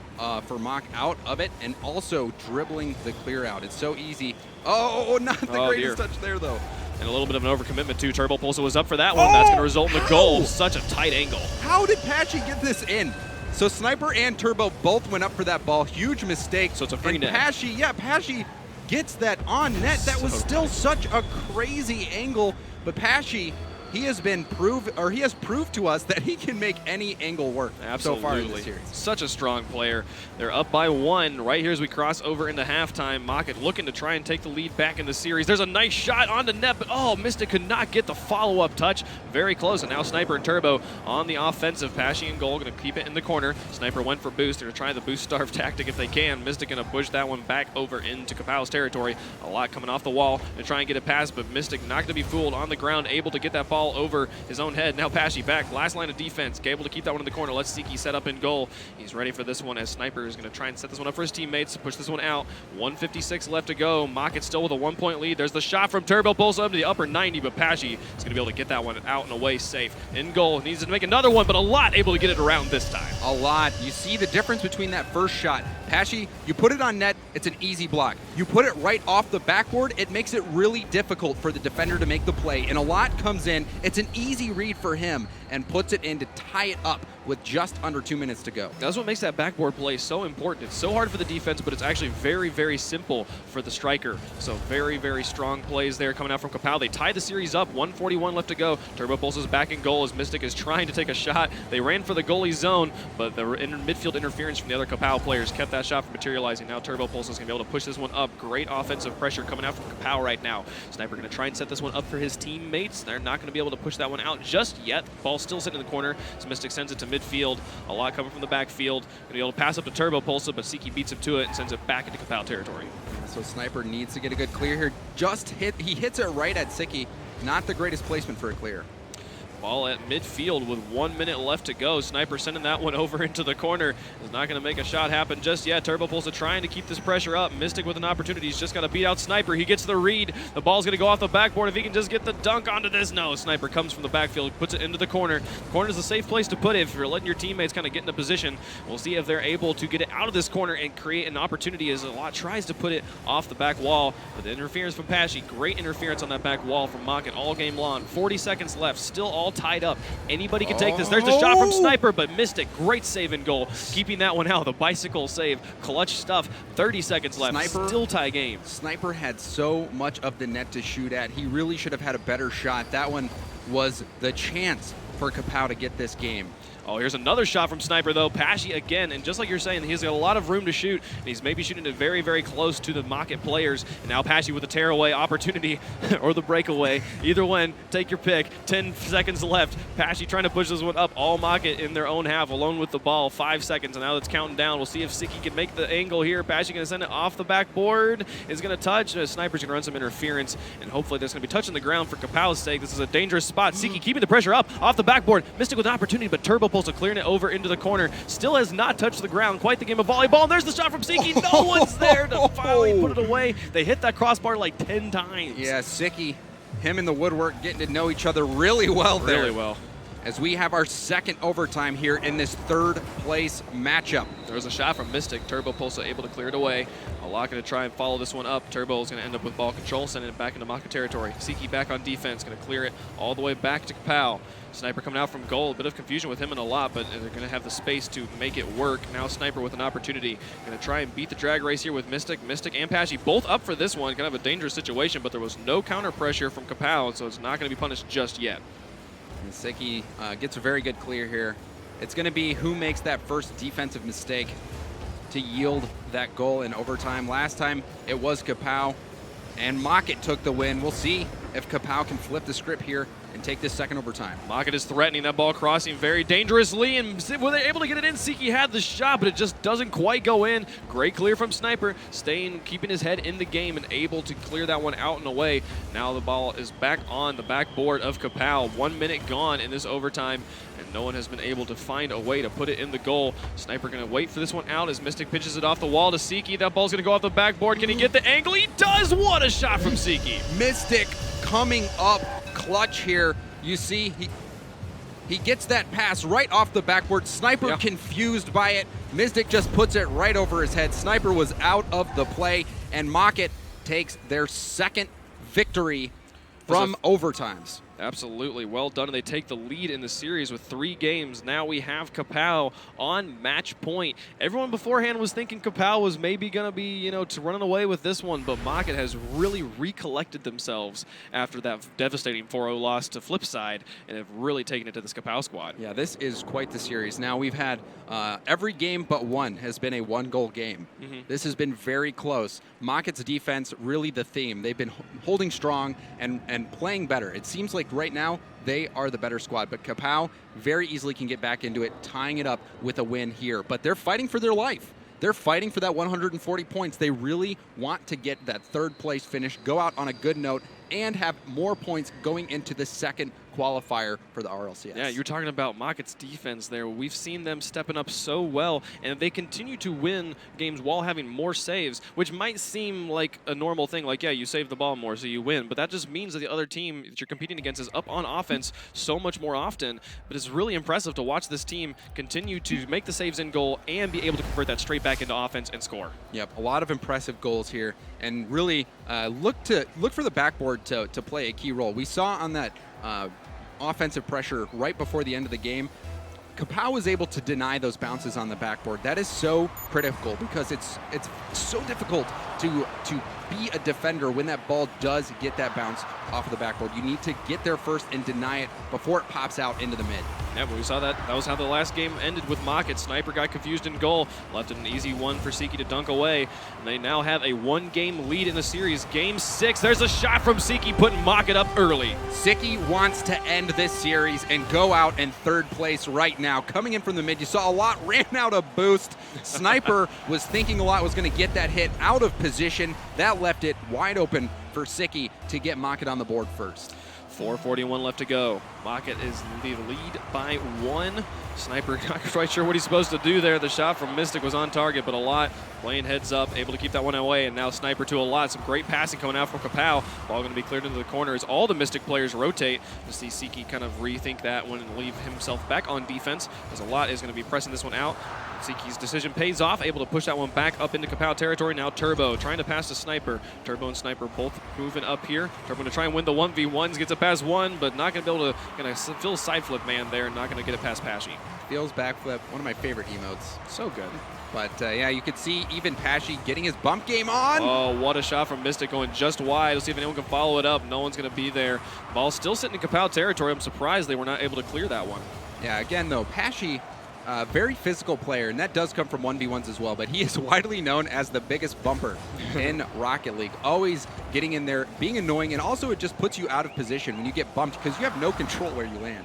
for Mock out of it and also dribbling the clear out. It's so easy. Oh, not the greatest touch there though. And a little bit of an overcommitment too. Turbo Pulse was up for that one. That's going to result in the goal. Such a tight angle. How did Patchy get this in? So Sniper and Turbo both went up for that ball. Huge mistake. So it's a free net. Patchy gets that on net. That was still such a crazy angle. But Pashy, he has proved to us that he can make any angle work so far in this series. Such a strong player. They're up by 1 right here as we cross over into halftime. Mockett looking to try and take the lead back in the series. There's a nice shot on the net, but Mystic could not get the follow-up touch. Very close, and now Sniper and Turbo on the offensive. Pashy and goal, going to keep it in the corner. Sniper went for boost. They're going to try the boost starve tactic if they can. Mystic going to push that one back over into Capel's territory. A lot coming off the wall and try and get it past, but Mystic not going to be fooled on the ground, able to get that ball ball over his own head. Now Pashy back, last line of defense, able to keep that one in the corner. Let's Siki set up in goal. He's ready for this one as Sniper is going to try and set this one up for his teammates to push this one out. 1:56 left to go. Mockett still with a 1-point lead. There's the shot from Turbo, pulls up to the upper 90, but Pashy is going to be able to get that one out and away safe. In goal, needs to make another one, but a lot able to get it around this time. A lot. You see the difference between that first shot. Pashy, you put it on net, it's an easy block. You put it right off the backboard, it makes it really difficult for the defender to make the play. And a lot comes in, it's an easy read for him, and puts it in to tie it up with just under 2 minutes to go. That's what makes that backboard play so important. It's so hard for the defense, but it's actually very, very simple for the striker. So very, very strong plays there coming out from Kapow. They tied the series up, 1:41 left to go. Turbo Pulse is back in goal as Mystic is trying to take a shot. They ran for the goalie zone, but the midfield interference from the other Kapow players kept that shot from materializing. Now Turbo Pulse is going to be able to push this one up. Great offensive pressure coming out from Kapow right now. Sniper going to try and set this one up for his teammates. They're not going to be able to push that one out just yet. Ball still sitting in the corner, so Mystic sends it to midfield. A lot coming from the backfield. Going to be able to pass up to Turbo Pulse, but Siki beats him to it and sends it back into Kapow territory. So Sniper needs to get a good clear here. He hits it right at Siki. Not the greatest placement for a clear. Ball at midfield with 1 minute left to go. Sniper sending that one over into the corner. Is not going to make a shot happen just yet. Turbo Pulse trying to keep this pressure up. Mystic with an opportunity. He's just got to beat out Sniper. He gets the read. The ball's going to go off the backboard. If he can just get the dunk onto this. No, Sniper comes from the backfield, puts it into the corner. The corner's a safe place to put it if you're letting your teammates kind of get in a position. We'll see if they're able to get it out of this corner and create an opportunity as a lot tries to put it off the back wall. But the interference from Pashy. Great interference on that back wall from Mockett all game long. 40 seconds left. Still all tied up. Anybody can take this. There's the shot from Sniper, but Mystic, great save and goal. Keeping that one out. The bicycle save. Clutch stuff. 30 seconds left. Sniper, still tie game. Sniper had so much of the net to shoot at. He really should have had a better shot. That one was the chance for Kapow to get this game. Oh, here's another shot from Sniper, though. Pashy again, and just like you're saying, he's got a lot of room to shoot, and he's maybe shooting it very, very close to the Mockett players. And now Pashy with the tearaway opportunity, or the breakaway. Either one, take your pick. 10 seconds left. Pashy trying to push this one up. All Mockett in their own half, alone with the ball. 5 seconds, and now it's counting down. We'll see if Siki can make the angle here. Pashy going to send it off the backboard. Is going to touch. Sniper's going to run some interference, and hopefully there's going to be touching the ground for Kapow's sake. This is a dangerous spot. Siki keeping the pressure up off the backboard. Mystic with an opportunity, but Turbo Pulse clearing it over into the corner. Still has not touched the ground. Quite the game of volleyball. And there's the shot from Siki. No one's there to finally put it away. They hit that crossbar like 10 times. Yeah, Siki, him and the woodwork getting to know each other really well there. Really well. As we have our second overtime here in this third place matchup. There was a shot from Mystic. Turbo Pulse able to clear it away. Alok going to try and follow this one up. Turbo is going to end up with ball control, sending it back into Maka territory. Siki back on defense, going to clear it all the way back to Kapow. Sniper coming out from goal. A bit of confusion with him and a lot, but they're going to have the space to make it work. Now Sniper with an opportunity. Going to try and beat the drag race here with Mystic. Mystic and Pashy both up for this one. Kind of a dangerous situation, but there was no counter pressure from Kapow, so it's not going to be punished just yet. And Siki gets a very good clear here. It's going to be who makes that first defensive mistake to yield that goal in overtime. Last time it was Kapow, and Mockett took the win. We'll see if Kapow can flip the script here and take this second overtime. Mockett is threatening that ball crossing very dangerously, and were they able to get it in? Siki had the shot, but it just doesn't quite go in. Great clear from Sniper, keeping his head in the game and able to clear that one out and away. Now the ball is back on the backboard of Kapow. 1 minute gone in this overtime, and no one has been able to find a way to put it in the goal. Sniper going to wait for this one out as Mystic pitches it off the wall to Siki. That ball's going to go off the backboard. Can he get the angle? He does! What a shot from Siki! Mystic coming up clutch here. You see, he gets that pass right off the backboard. Sniper confused by it. Mystic just puts it right over his head. Sniper was out of the play, and Mockett takes their second victory from overtimes. Absolutely, well done. And they take the lead in the series with 3 games. Now we have Kapow on match point. Everyone beforehand was thinking Kapow was maybe going to be, to running away with this one, but Mockett has really recollected themselves after that devastating 4-0 loss to Flipside and have really taken it to this Kapow squad. Yeah, this is quite the series. Now we've had every game but one has been a 1-goal game. This has been very close. Mockett's defense, really the theme. They've been holding strong and playing better. It seems like right now they are the better squad, but Kapow very easily can get back into it, tying it up with a win here. But they're fighting for their life. They're fighting for that 140 points. They really want to get that third place finish, go out on a good note, and have more points going into the second qualifier for the RLCS. Yeah, you're talking about Mocket's defense there. We've seen them stepping up so well, and they continue to win games while having more saves, which might seem like a normal thing. Like, yeah, you save the ball more, so you win. But that just means that the other team that you're competing against is up on offense so much more often. But it's really impressive to watch this team continue to make the saves in goal and be able to convert that straight back into offense and score. Yep, a lot of impressive goals here, and really look for the backboard to play a key role. We saw on that offensive pressure right before the end of the game, Kapow was able to deny those bounces on the backboard. That is so critical because it's so difficult to be a defender when that ball does get that bounce off of the backboard. You need to get there first and deny it before it pops out into the mid. Yeah, but we saw that. That was how the last game ended with Mocket. Sniper got confused in goal, left it an easy one for Siki to dunk away. And they now have a one-game lead in the series. Game 6, there's a shot from Siki putting Mocket up early. Siki wants to end this series and go out in third place right now. Coming in from the mid, you saw a lot ran out of boost. Sniper was thinking a lot was going to get that hit out of position. That left it wide open for Siki to get Mocket on the board first. 4:41 left to go. Mocket is the lead by 1. Sniper not quite sure what he's supposed to do there. The shot from Mystic was on target, but a lot playing heads up, able to keep that one away, and now Sniper to a lot. Some great passing coming out from Kapow. Ball going to be cleared into the corner as all the Mystic players rotate to see Siki kind of rethink that one and leave himself back on defense, as a lot is going to be pressing this one out. Siki's decision pays off, able to push that one back up into Kapow territory. Now Turbo trying to pass to Sniper. Turbo and Sniper both moving up here. Turbo going to try and win the 1v1s, gets it past one, but not going to be able to feel a side flip man there, not going to get it past Pashy. Feels backflip, one of my favorite emotes. So good. But yeah, you could see even Pashy getting his bump game on. Oh, what a shot from Mystic going just wide. Let's see if anyone can follow it up. No one's going to be there. Ball still sitting in Kapow territory. I'm surprised they were not able to clear that one. Yeah, again though, Pashy, very physical player, and that does come from 1v1s as well, but he is widely known as the biggest bumper in Rocket League. Always getting in there, being annoying, and also it just puts you out of position when you get bumped because you have no control where you land.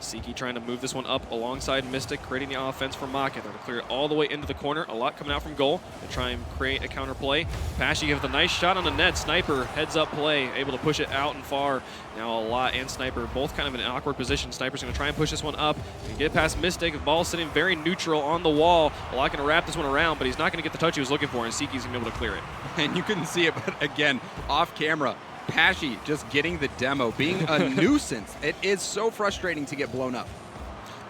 Siki trying to move this one up alongside Mystic, creating the offense for Mocket. They're going to clear it all the way into the corner. A lot coming out from goal to try and create a counter play. Pashy gives a nice shot on the net. Sniper heads up play, able to push it out and far. Now a lot and Sniper both kind of in an awkward position. Sniper's going to try and push this one up. He can get past Mystic. The ball sitting very neutral on the wall. A lot going to wrap this one around, but he's not going to get the touch he was looking for, and Siki's going to be able to clear it. And you couldn't see it, but again, off camera, Pashy just getting the demo, being a nuisance. It is so frustrating to get blown up.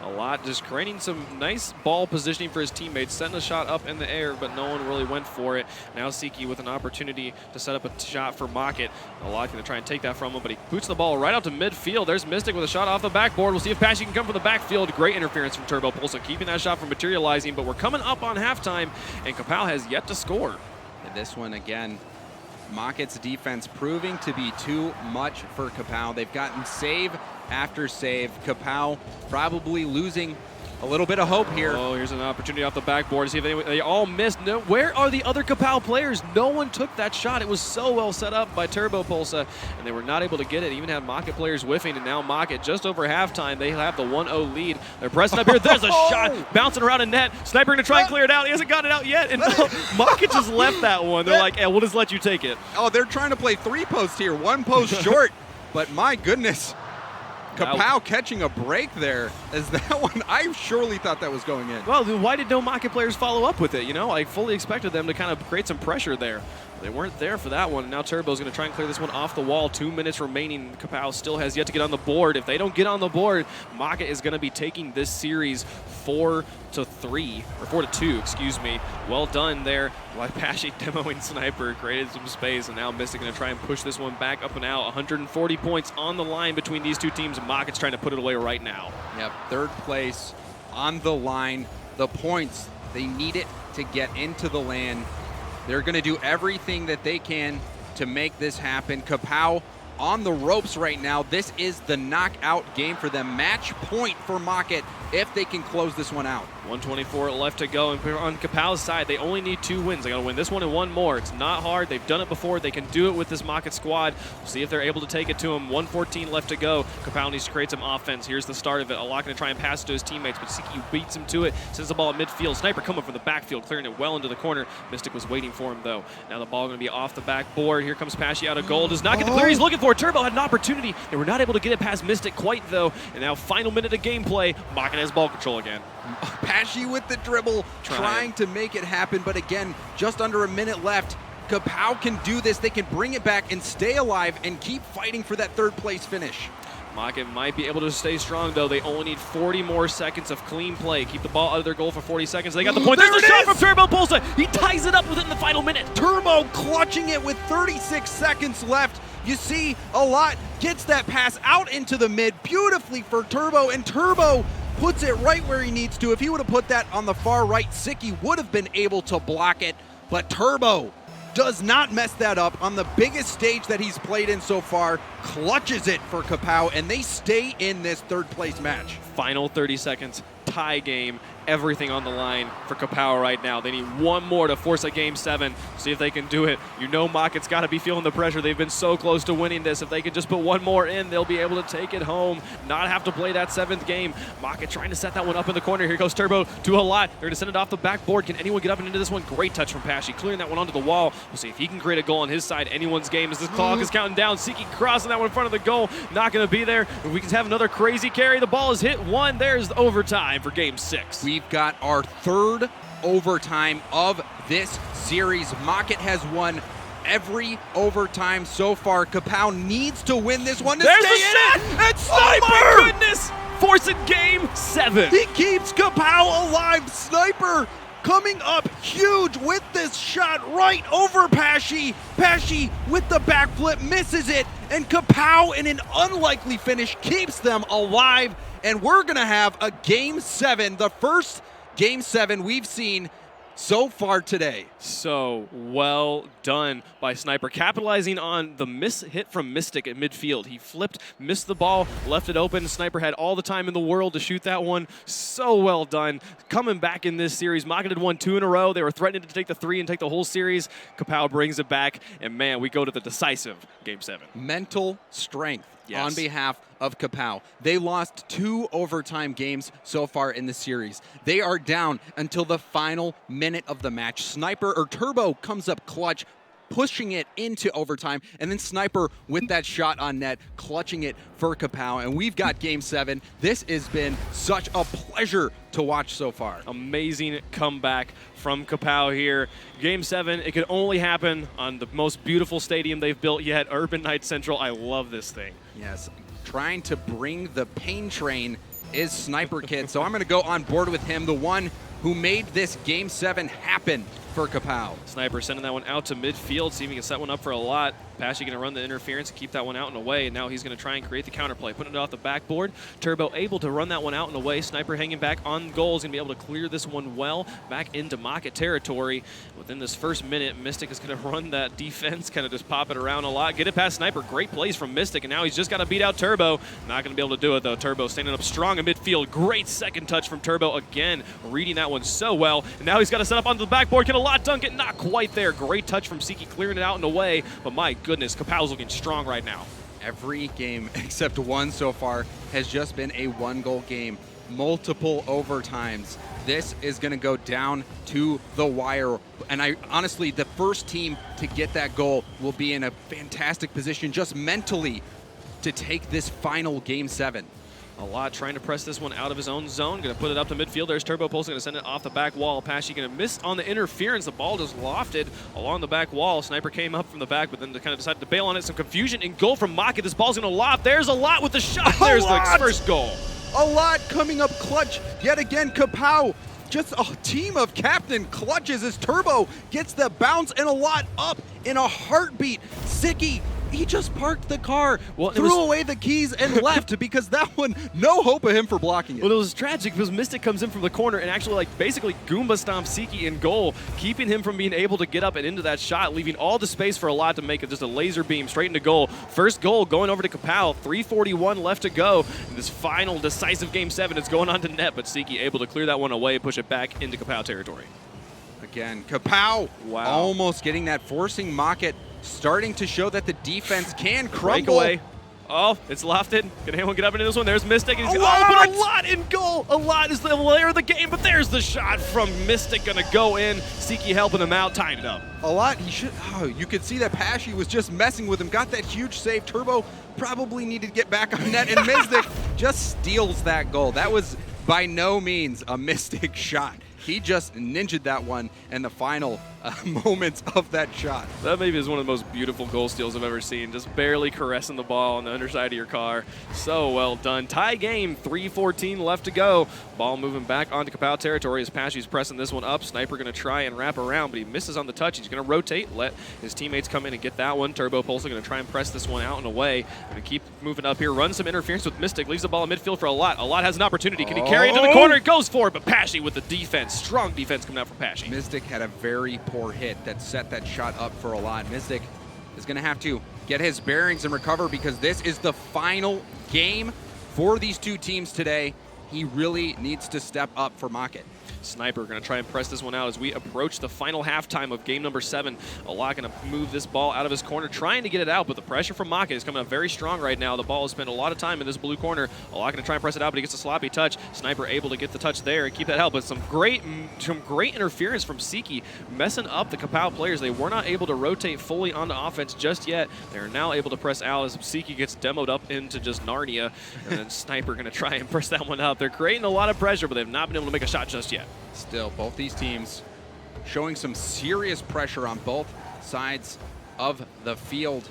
A lot just creating some nice ball positioning for his teammates, setting a shot up in the air, but no one really went for it. Now Siki with an opportunity to set up a shot for Mocket. A lot going to try and take that from him, but he boots the ball right out to midfield. There's Mystic with a shot off the backboard. We'll see if Pashy can come from the backfield. Great interference from Turbo Pulsa, keeping that shot from materializing, but we're coming up on halftime, and Kapow has yet to score. And this one again, Mocket's defense proving to be too much for Kapow. They've gotten save after save. Kapow probably losing a little bit of hope here. Oh, here's an opportunity off the backboard to see if they all missed. No, where are the other Kapow players? No one took that shot. It was so well set up by Turbo Pulsa, and they were not able to get it. Even had Mocket players whiffing, and now Mocket just over halftime. They have the 1-0 lead. They're pressing up here. There's a shot bouncing around a net. Sniper going to try and clear it out. He hasn't got it out yet, and Mocket just left that one. They're like, hey, we'll just let you take it. Oh, they're trying to play 3 posts here. 1 post short, but my goodness. Kapow catching a break there, as that one, I surely thought that was going in. Well, why did no Mocket players follow up with it? You know, I fully expected them to kind of create some pressure there. They weren't there for that one. Now Turbo's going to try and clear this one off the wall. 2 minutes remaining. Kapow still has yet to get on the board. If they don't get on the board, Mocket is going to be taking this series 4-3, or 4-2, excuse me. Well done there by Pashy demoing Sniper, created some space, and now Mystic going to try and push this one back up and out. 140 points on the line between these two teams. Mocket's trying to put it away right now. Yep, third place on the line. The points, they need it to get into the LAN. They're going to do everything that they can to make this happen. Kapow on the ropes right now. This is the knockout game for them. Match point for Mocket if they can close this one out. 124 left to go, and on Kapow's side, they only need 2 wins. They got to win this one and 1 more. It's not hard. They've done it before. They can do it with this Maka squad. We'll see if they're able to take it to him. 114 left to go. Kapow needs to create some offense. Here's the start of it. Alok going to try and pass it to his teammates, but Siki beats him to it. Sends the ball at midfield. Sniper coming from the backfield, clearing it well into the corner. Mystic was waiting for him, though. Now the ball going to be off the backboard. Here comes Pashy out of goal. Does not get the clear he's looking for. Turbo had an opportunity. They were not able to get it past Mystic quite, though. And now final minute of gameplay. Maka has ball control again. Pashy with the dribble, trying to make it happen, but again, just under a minute left. Kapow can do this. They can bring it back and stay alive and keep fighting for that 3rd place finish. Maka might be able to stay strong, though. They only need 40 more seconds of clean play. Keep the ball out of their goal for 40 seconds. They got the point. There's a shot from Turbo Pulsa. He ties it up within the final minute. Turbo clutching it with 36 seconds left. You see, a lot gets that pass out into the mid beautifully for Turbo, and Turbo puts it right where he needs to. If he would have put that on the far right, Siki would have been able to block it, but Turbo does not mess that up on the biggest stage that he's played in so far, clutches it for Kapow, and they stay in this 3rd place match. Final 30 seconds, tie game, everything on the line for Kapow right now. They need 1 more to force a Game 7. See if they can do it. You know Maka's got to be feeling the pressure. They've been so close to winning this. If they can just put 1 more in, they'll be able to take it home, not have to play that 7th game. Maka trying to set that one up in the corner. Here goes Turbo to a lot. They're going to send it off the backboard. Can anyone get up and into this one? Great touch from Pashy, clearing that one onto the wall. We'll see if he can create a goal on his side. Anyone's game as this clock is counting down. Siki crossing that one in front of the goal. Not going to be there. If we can have another crazy carry. The ball is hit 1. There's the overtime for Game 6. We've got our 3rd overtime of this series. Maka has won every overtime so far. Kapow needs to win this one to There's stay the shot! in it. And Sniper! Oh my goodness! Forcing Game 7. He keeps Kapow alive. Sniper coming up huge with this shot right over Pashy. Pashy with the backflip misses it, and Kapow in an unlikely finish keeps them alive. And we're gonna have a Game 7, the first Game 7 we've seen so far today. So well done by Sniper, capitalizing on the miss hit from Mystic at midfield. He flipped, missed the ball, left it open. Sniper had all the time in the world to shoot that one. So well done. Coming back in this series, Maka had won 2 in a row. They were threatening to take the 3 and take the whole series. Kapow brings it back, and man, we go to the decisive Game 7. Mental strength. Yes. On behalf of Kapow. They lost 2 overtime games so far in the series. They are down until the final minute of the match. Sniper or Turbo comes up clutch, pushing it into overtime, and then Sniper with that shot on net, clutching it for Kapow. And we've got Game 7. This has been such a pleasure to watch so far. Amazing comeback from Kapow here. Game 7, it could only happen on the most beautiful stadium they've built yet, Urban Knight Central. I love this thing. Yes, trying to bring the pain train is Sniper Kid, so I'm going to go on board with him, the one who made this Game 7 happen for Kapow. Sniper sending that one out to midfield, see if he can set one up for a lot. Pashy going to run the interference and keep that one out and away, and now he's going to try and create the counterplay, putting it off the backboard. Turbo able to run that one out and away. Sniper hanging back on goal is going to be able to clear this one well back into Maka territory. Within this first minute, Mystic is going to run that defense, kind of just pop it around a lot. Get it past Sniper. Great plays from Mystic, and now he's just got to beat out Turbo. Not going to be able to do it, though. Turbo standing up strong in midfield. Great second touch from Turbo again, reading that one so well. And now he's got to set up onto the backboard. Can a lot dunk it? Not quite there. Great touch from Siki, clearing it out and away. But my goodness, Kapow's looking strong right now. Every game except one so far has just been a 1-goal game. Multiple overtimes. This is going to go down to the wire. And honestly, the first team to get that goal will be in a fantastic position just mentally to take this final Game 7. A lot trying to press this one out of his own zone. Going to put it up to midfield. There's Turbo Pulse. Going to send it off the back wall. Pashy going to miss on the interference. The ball just lofted along the back wall. Sniper came up from the back, but then kind of decided to bail on it. Some confusion in goal from Maka. This ball's going to loft. There's a lot with the shot. There's the first goal. A lot coming up clutch. Yet again, Kapow. Just a team of captain clutches as Turbo gets the bounce and a lot up in a heartbeat. Siki He just parked the car, Well, it threw was- away the keys, and left because that one, no hope of him for blocking it. Well, it was tragic because Mystic comes in from the corner and actually, like, basically Goomba stomps Siki in goal, keeping him from being able to get up and into that shot, leaving all the space for a lot to make it just a laser beam straight into goal. First goal going over to Kapow, 3:41 left to go. In this final decisive Game 7, it's going on to net, but Siki able to clear that one away, push it back into Kapow territory. Again, Kapow Wow. almost getting that, forcing Mocket, starting to show that the defense can crumble. Breakaway. Oh, it's lofted. Can anyone get up into this one? There's Mystic. But a lot in goal. A lot is the layer of the game, but there's the shot from Mystic going to go in. Siki helping him out, tying it up. A lot. He should. Oh, you could see that Pashy was just messing with him. Got that huge save. Turbo probably needed to get back on net, and Mystic just steals that goal. That was by no means a Mystic shot. He just ninja'd that one in the final moments of that shot. That maybe is one of the most beautiful goal steals I've ever seen. Just barely caressing the ball on the underside of your car. So well done. Tie game, 3:14 left to go. Ball moving back onto Kapow territory as Pashy's pressing this one up. Sniper going to try and wrap around, but he misses on the touch. He's going to rotate, let his teammates come in and get that one. Turbo Pulsar going to try and press this one out and away. Going to keep moving up here. Run some interference with Mystic. Leaves the ball in midfield for a lot. A lot has an opportunity. Can he carry it to the corner? Goes for it, but Pashy with the defense. Strong defense coming out from Pashy. Mystic had a very poor hit that set that shot up for a lot. Mystic is going to have to get his bearings and recover because this is the final game for these two teams today. He really needs to step up for Mocket. Sniper going to try and press this one out as we approach the final halftime of game number 7. Allah going to move this ball out of his corner, trying to get it out, but the pressure from Mocket is coming up very strong right now. The ball has spent a lot of time in this blue corner. Allah going to try and press it out, but he gets a sloppy touch. Sniper able to get the touch there and keep that help, but some great interference from Siki, messing up the Kapow players. They were not able to rotate fully onto offense just yet. They're now able to press out as Siki gets demoed up into just Narnia, and then Sniper going to try and press that one up. They're creating a lot of pressure, but they've not been able to make a shot just yet. Still, both these teams showing some serious pressure on both sides of the field.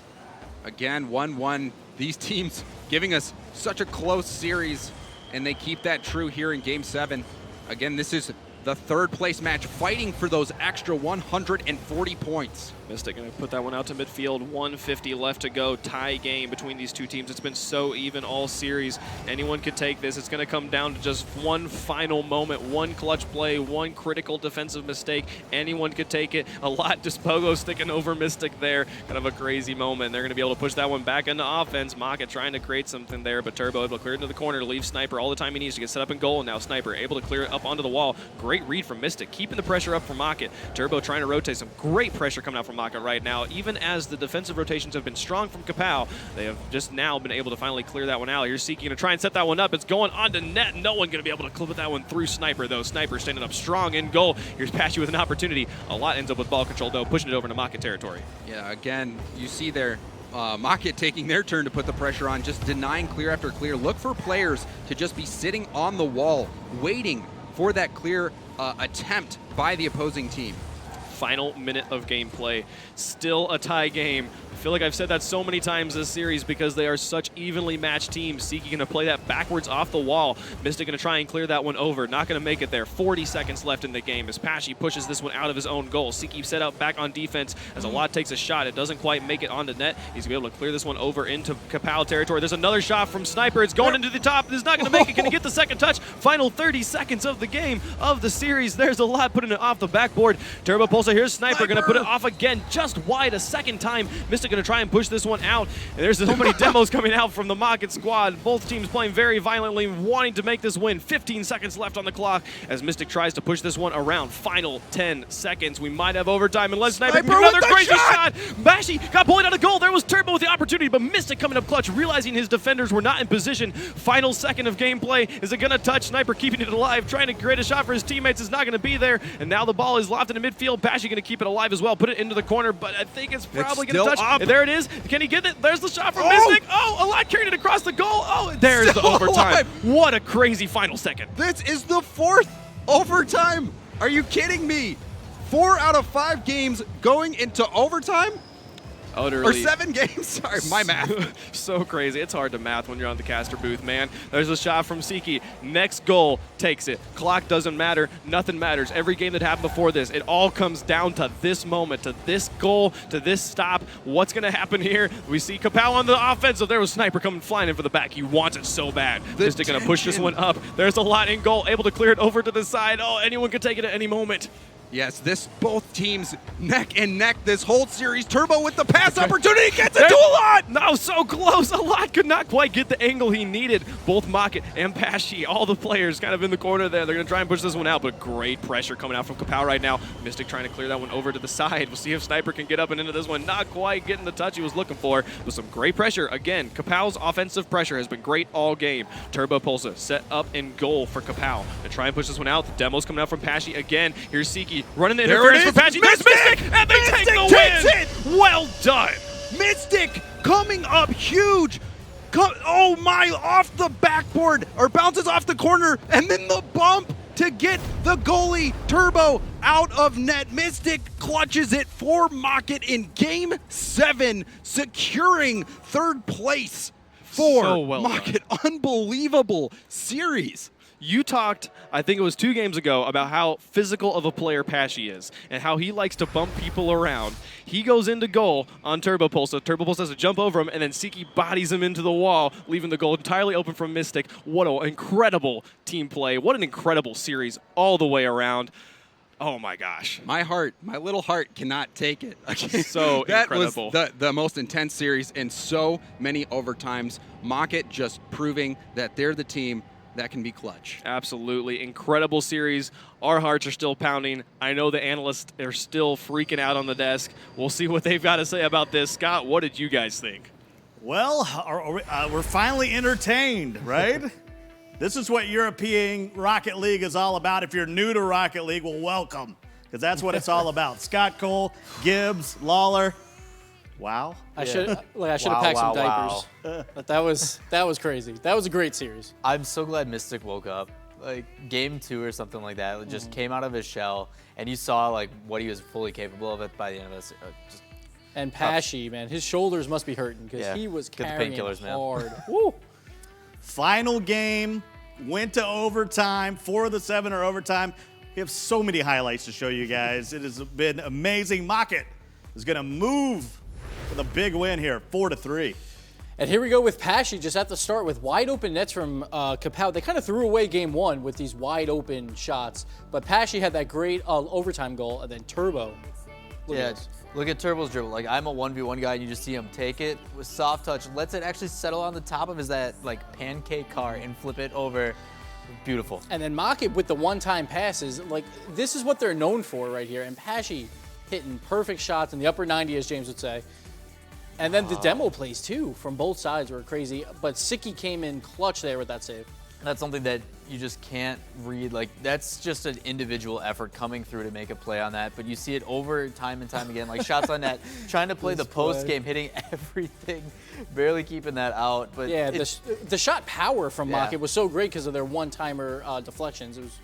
Again, 1-1. These teams giving us such a close series, and they keep that true here in Game 7. Again, this is the third place match, fighting for those extra 140 points. Mystic going to put that one out to midfield. 150 left to go. Tie game between these two teams. It's been so even all series. Anyone could take this. It's going to come down to just one final moment, one clutch play, one critical defensive mistake. Anyone could take it. A lot just Pogo sticking over Mystic there. Kind of a crazy moment. They're going to be able to push that one back into offense. Mocket trying to create something there, but Turbo able to clear it into the corner to leave Sniper all the time he needs to get set up in goal. And now Sniper able to clear it up onto the wall. Great read from Mystic, keeping the pressure up for Mocket. Turbo trying to rotate. Some great pressure coming out from Mocket right now. Even as the defensive rotations have been strong from Kapow, they have just now been able to finally clear that one out. Here's Siki going to try and set that one up. It's going on to net. No one going to be able to clip that one through Sniper, though. Sniper standing up strong in goal. Here's Pashy with an opportunity. A lot ends up with ball control, though, pushing it over to Mocket territory. Yeah, again, you see there, Mocket taking their turn to put the pressure on, just denying clear after clear. Look for players to just be sitting on the wall, waiting for that clear attempt by the opposing team. Final minute of gameplay. Still a tie game. I feel like I've said that so many times this series because they are such evenly matched teams. Siki going to play that backwards off the wall. Mystic going to try and clear that one over. Not going to make it there. 40 seconds left in the game as Pashy pushes this one out of his own goal. Siki set up back on defense as Allah takes a shot. It doesn't quite make it onto net. He's going to be able to clear this one over into Kapow territory. There's another shot from Sniper. It's going into the top. It's not going to make it. Can he get the second touch? Final 30 seconds of the game of the series. There's a lot putting it off the backboard. Turbo Pulsar. Here's Sniper going to put it off again, just wide a second time. Mystic going to try and push this one out. And there's so many demos coming out from the Mocket squad. Both teams playing very violently, wanting to make this win. 15 seconds left on the clock as Mystic tries to push this one around. Final 10 seconds. We might have overtime unless Sniper can get another crazy shot. Bashy got pulled out of goal. There was Turbo with the opportunity, but Mystic coming up clutch, realizing his defenders were not in position. Final second of gameplay. Is it going to touch? Sniper keeping it alive, trying to create a shot for his teammates. Is not going to be there. And now the ball is lofted in midfield. Bashy going to keep it alive as well. Put it into the corner, but I think it's probably going to touch. There it is. Can he get it? There's the shot from Mystic. Oh, a lot carrying it across the goal. Oh, there's the overtime. Alive. What a crazy final second. This is the 4th overtime. Are you kidding me? 4 out of 5 games going into overtime? utterly. Or 7 games? Sorry, my math. So crazy. It's hard to math when you're on the caster booth, man. There's a shot from Siki. Next goal takes it. Clock doesn't matter. Nothing matters. Every game that happened before this, it all comes down to this moment, to this goal, to this stop. What's going to happen here? We see Kapow on the offensive. There was Sniper coming flying in for the back. He wants it so bad. Mystic going to push this one up. There's a lot in goal. Able to clear it over to the side. Oh, anyone could take it at any moment. Yes, both teams neck and neck this whole series. Turbo with the pass opportunity, gets it to a lot! No, so close. A lot could not quite get the angle he needed. Both Mocket and Pashy, all the players kind of in the corner there. They're going to try and push this one out, but great pressure coming out from Kapow right now. Mystic trying to clear that one over to the side. We'll see if Sniper can get up and into this one. Not quite getting the touch he was looking for, but some great pressure. Again, Kapow's offensive pressure has been great all game. Turbo Pulsa set up in goal for Kapow. To try and push this one out. The demo's coming out from Pashy again. Here's Siki running the interference for Pashy. There's Mystic, and they take the win. Well done. Mystic coming up huge. Oh my, off the backboard, or bounces off the corner, and then the bump to get the goalie Turbo out of net. Mystic clutches it for Mocket in Game 7, securing 3rd place for So well Mocket. Unbelievable series. You talked, I think it was 2 games ago, about how physical of a player Pashy is and how he likes to bump people around. He goes into goal on Turbo Pulsa. Turbo Pulsa has to jump over him, and then Siki bodies him into the wall, leaving the goal entirely open from Mystic. What an incredible team play. What an incredible series all the way around. Oh my gosh. My little heart cannot take it. So that incredible. was the most intense series in so many overtimes. Mocket just proving that they're the team that can be clutch. Absolutely. Incredible series. Our hearts are still pounding. I know the analysts are still freaking out on the desk. We'll see what they've got to say about this. Scott, what did you guys think? Well, we're finally entertained, right? This is what European Rocket League is all about. If you're new to Rocket League, well, welcome, because that's what it's all about. Scott Cole, Gibbs, Lawler. Wow. I should have packed some diapers. But that was crazy. That was a great series. I'm so glad Mystic woke up. Like game 2 or something like that, it just came out of his shell, and you saw like what he was fully capable of it by the end of this. And Pashy, man, his shoulders must be hurting because he was carrying hard. Woo. Final game, went to overtime. 4 of the 7 are overtime. We have so many highlights to show you guys. It has been amazing. Mocket is going to move with a big win here, 4-3. And here we go with Pashy just at the start with wide open nets from Kapow. They kind of threw away game 1 with these wide open shots, but Pashy had that great overtime goal, and then Turbo. Look at Turbo's dribble. Like, I'm a 1v1 guy, and you just see him take it with soft touch, lets it actually settle on the top of his like pancake car and flip it over. Beautiful. And then Mocket with the one-time passes. Like, this is what they're known for right here. And Pashy hitting perfect shots in the upper 90, as James would say. And then the demo plays, too, from both sides were crazy. But Siki came in clutch there with that save. That's something that you just can't read. Like, that's just an individual effort coming through to make a play on that. But you see it over time and time again. Like, shots on net, trying to play the post game, hitting everything, barely keeping that out. But yeah, the shot power from Mocket was so great because of their one-timer deflections. It was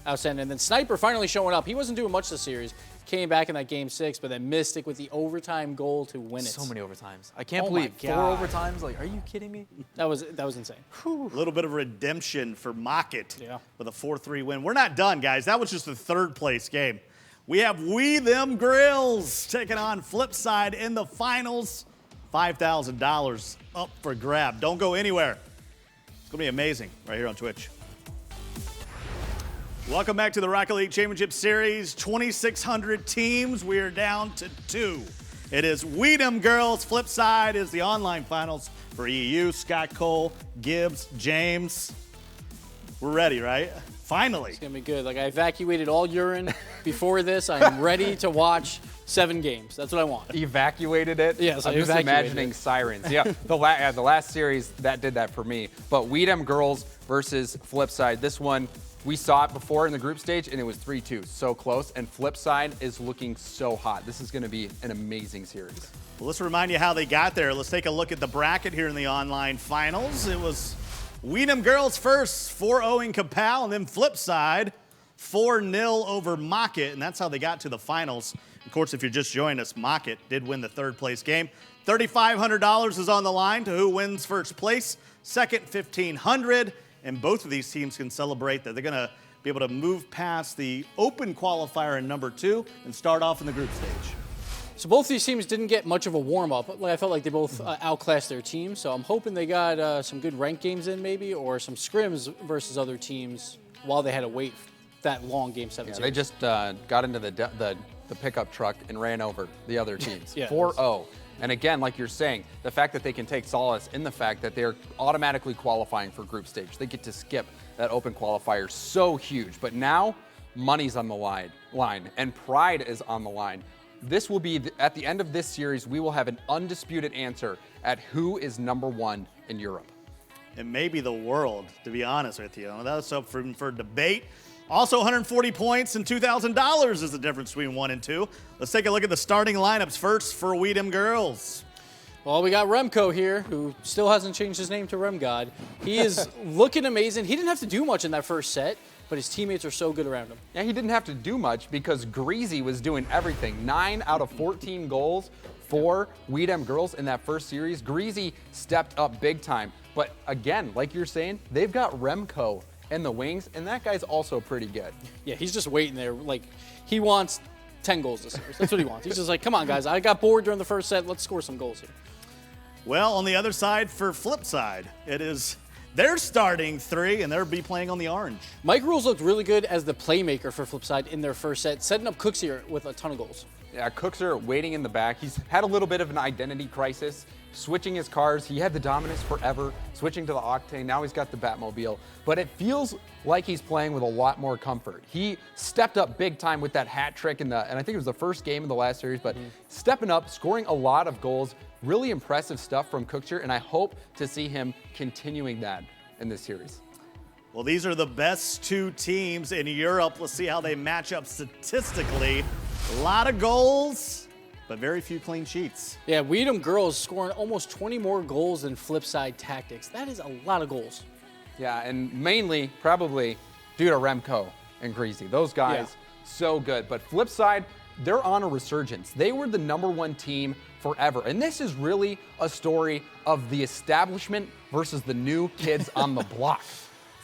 outstanding. And then Sniper finally showing up. He wasn't doing much this series. Came back in that game 6, but then Mystic with the overtime goal to win it. So many overtimes. I can't believe 4 overtimes. Like, are you kidding me? That was insane. A little bit of redemption for Mocket with a 4-3 win. We're not done, guys. That was just the 3rd place game. We have We Them Grills taking on Flipside in the finals. $5,000 up for grab. Don't go anywhere. It's going to be amazing right here on Twitch. Welcome back to the Rocket League Championship Series. 2,600 teams. We are down to 2. It is We Them Girls. Flipside is the online finals for EU. Scott Cole, Gibbs, James. We're ready, right? Finally. It's going to be good. Like, I evacuated all urine before this. I am ready to watch 7 games. That's what I want. Evacuated it? Yes, I'm just imagining sirens. Yeah, the last series, that did that for me. But We Them Girls versus Flipside. This one, we saw it before in the group stage, and it was 3-2, so close. And Flipside is looking so hot. This is going to be an amazing series. Well, let's remind you how they got there. Let's take a look at the bracket here in the online finals. It was We Them Girls first, 4-0ing Kapow, and then Flipside, 4-0 over Mocket, and that's how they got to the finals. Of course, if you're just joining us, Mocket did win the third place game. $3,500 is on the line to who wins first place. Second, $1,500. And both of these teams can celebrate that they're going to be able to move past the open qualifier in number 2 and start off in the group stage. So both these teams didn't get much of a warm-up. I felt like they both outclassed their team. So I'm hoping they got some good ranked games in maybe, or some scrims versus other teams while they had to wait that long Game 7 Yeah, series. they just got into the pickup truck and ran over the other teams. Yeah. 4-0. And again, like you're saying, the fact that they can take solace in the fact that they're automatically qualifying for group stage. They get to skip that open qualifier, so huge. But now, money's on the line, and pride is on the line. This will be, at the end of this series, we will have an undisputed answer at who is number 1 in Europe. It may be the world, to be honest with you. That's up for debate. Also, 140 points and $2,000 is the difference between 1 and 2. Let's take a look at the starting lineups first for Weedham girls. Well, we got Remco here, who still hasn't changed his name to Remgod. He is looking amazing. He didn't have to do much in that first set, but his teammates are so good around him. Yeah, he didn't have to do much because Greasy was doing everything. 9 out of 14 goals for Weedham girls in that first series. Greasy stepped up big time. But again, like you're saying, they've got Remco in the wings, and that guy's also pretty good. Yeah, he's just waiting there. Like, he wants 10 goals this series. That's what he wants. He's just like, come on, guys. I got bored during the first set. Let's score some goals here. Well, on the other side, for flip side, it is their starting 3, and they'll be playing on the orange. Mike Rules looked really good as the playmaker for Flipside in their first set, setting up Cooks here with a ton of goals. Yeah, Cookser waiting in the back. He's had a little bit of an identity crisis, switching his cars. He had the Dominus forever, switching to the Octane. Now he's got the Batmobile. But it feels like he's playing with a lot more comfort. He stepped up big time with that hat trick and I think it was the first game of the last series, but stepping up, scoring a lot of goals. Really impressive stuff from Cookser, and I hope to see him continuing that in this series. Well, these are the best 2 teams in Europe. Let's see how they match up statistically. A lot of goals, but very few clean sheets. Yeah, Weedham girls scoring almost 20 more goals than Flipside Tactics. That is a lot of goals. Yeah, and mainly probably due to Remco and Greasy. Those guys, so good. But Flipside, they're on a resurgence. They were the number 1 team forever. And this is really a story of the establishment versus the new kids on the block.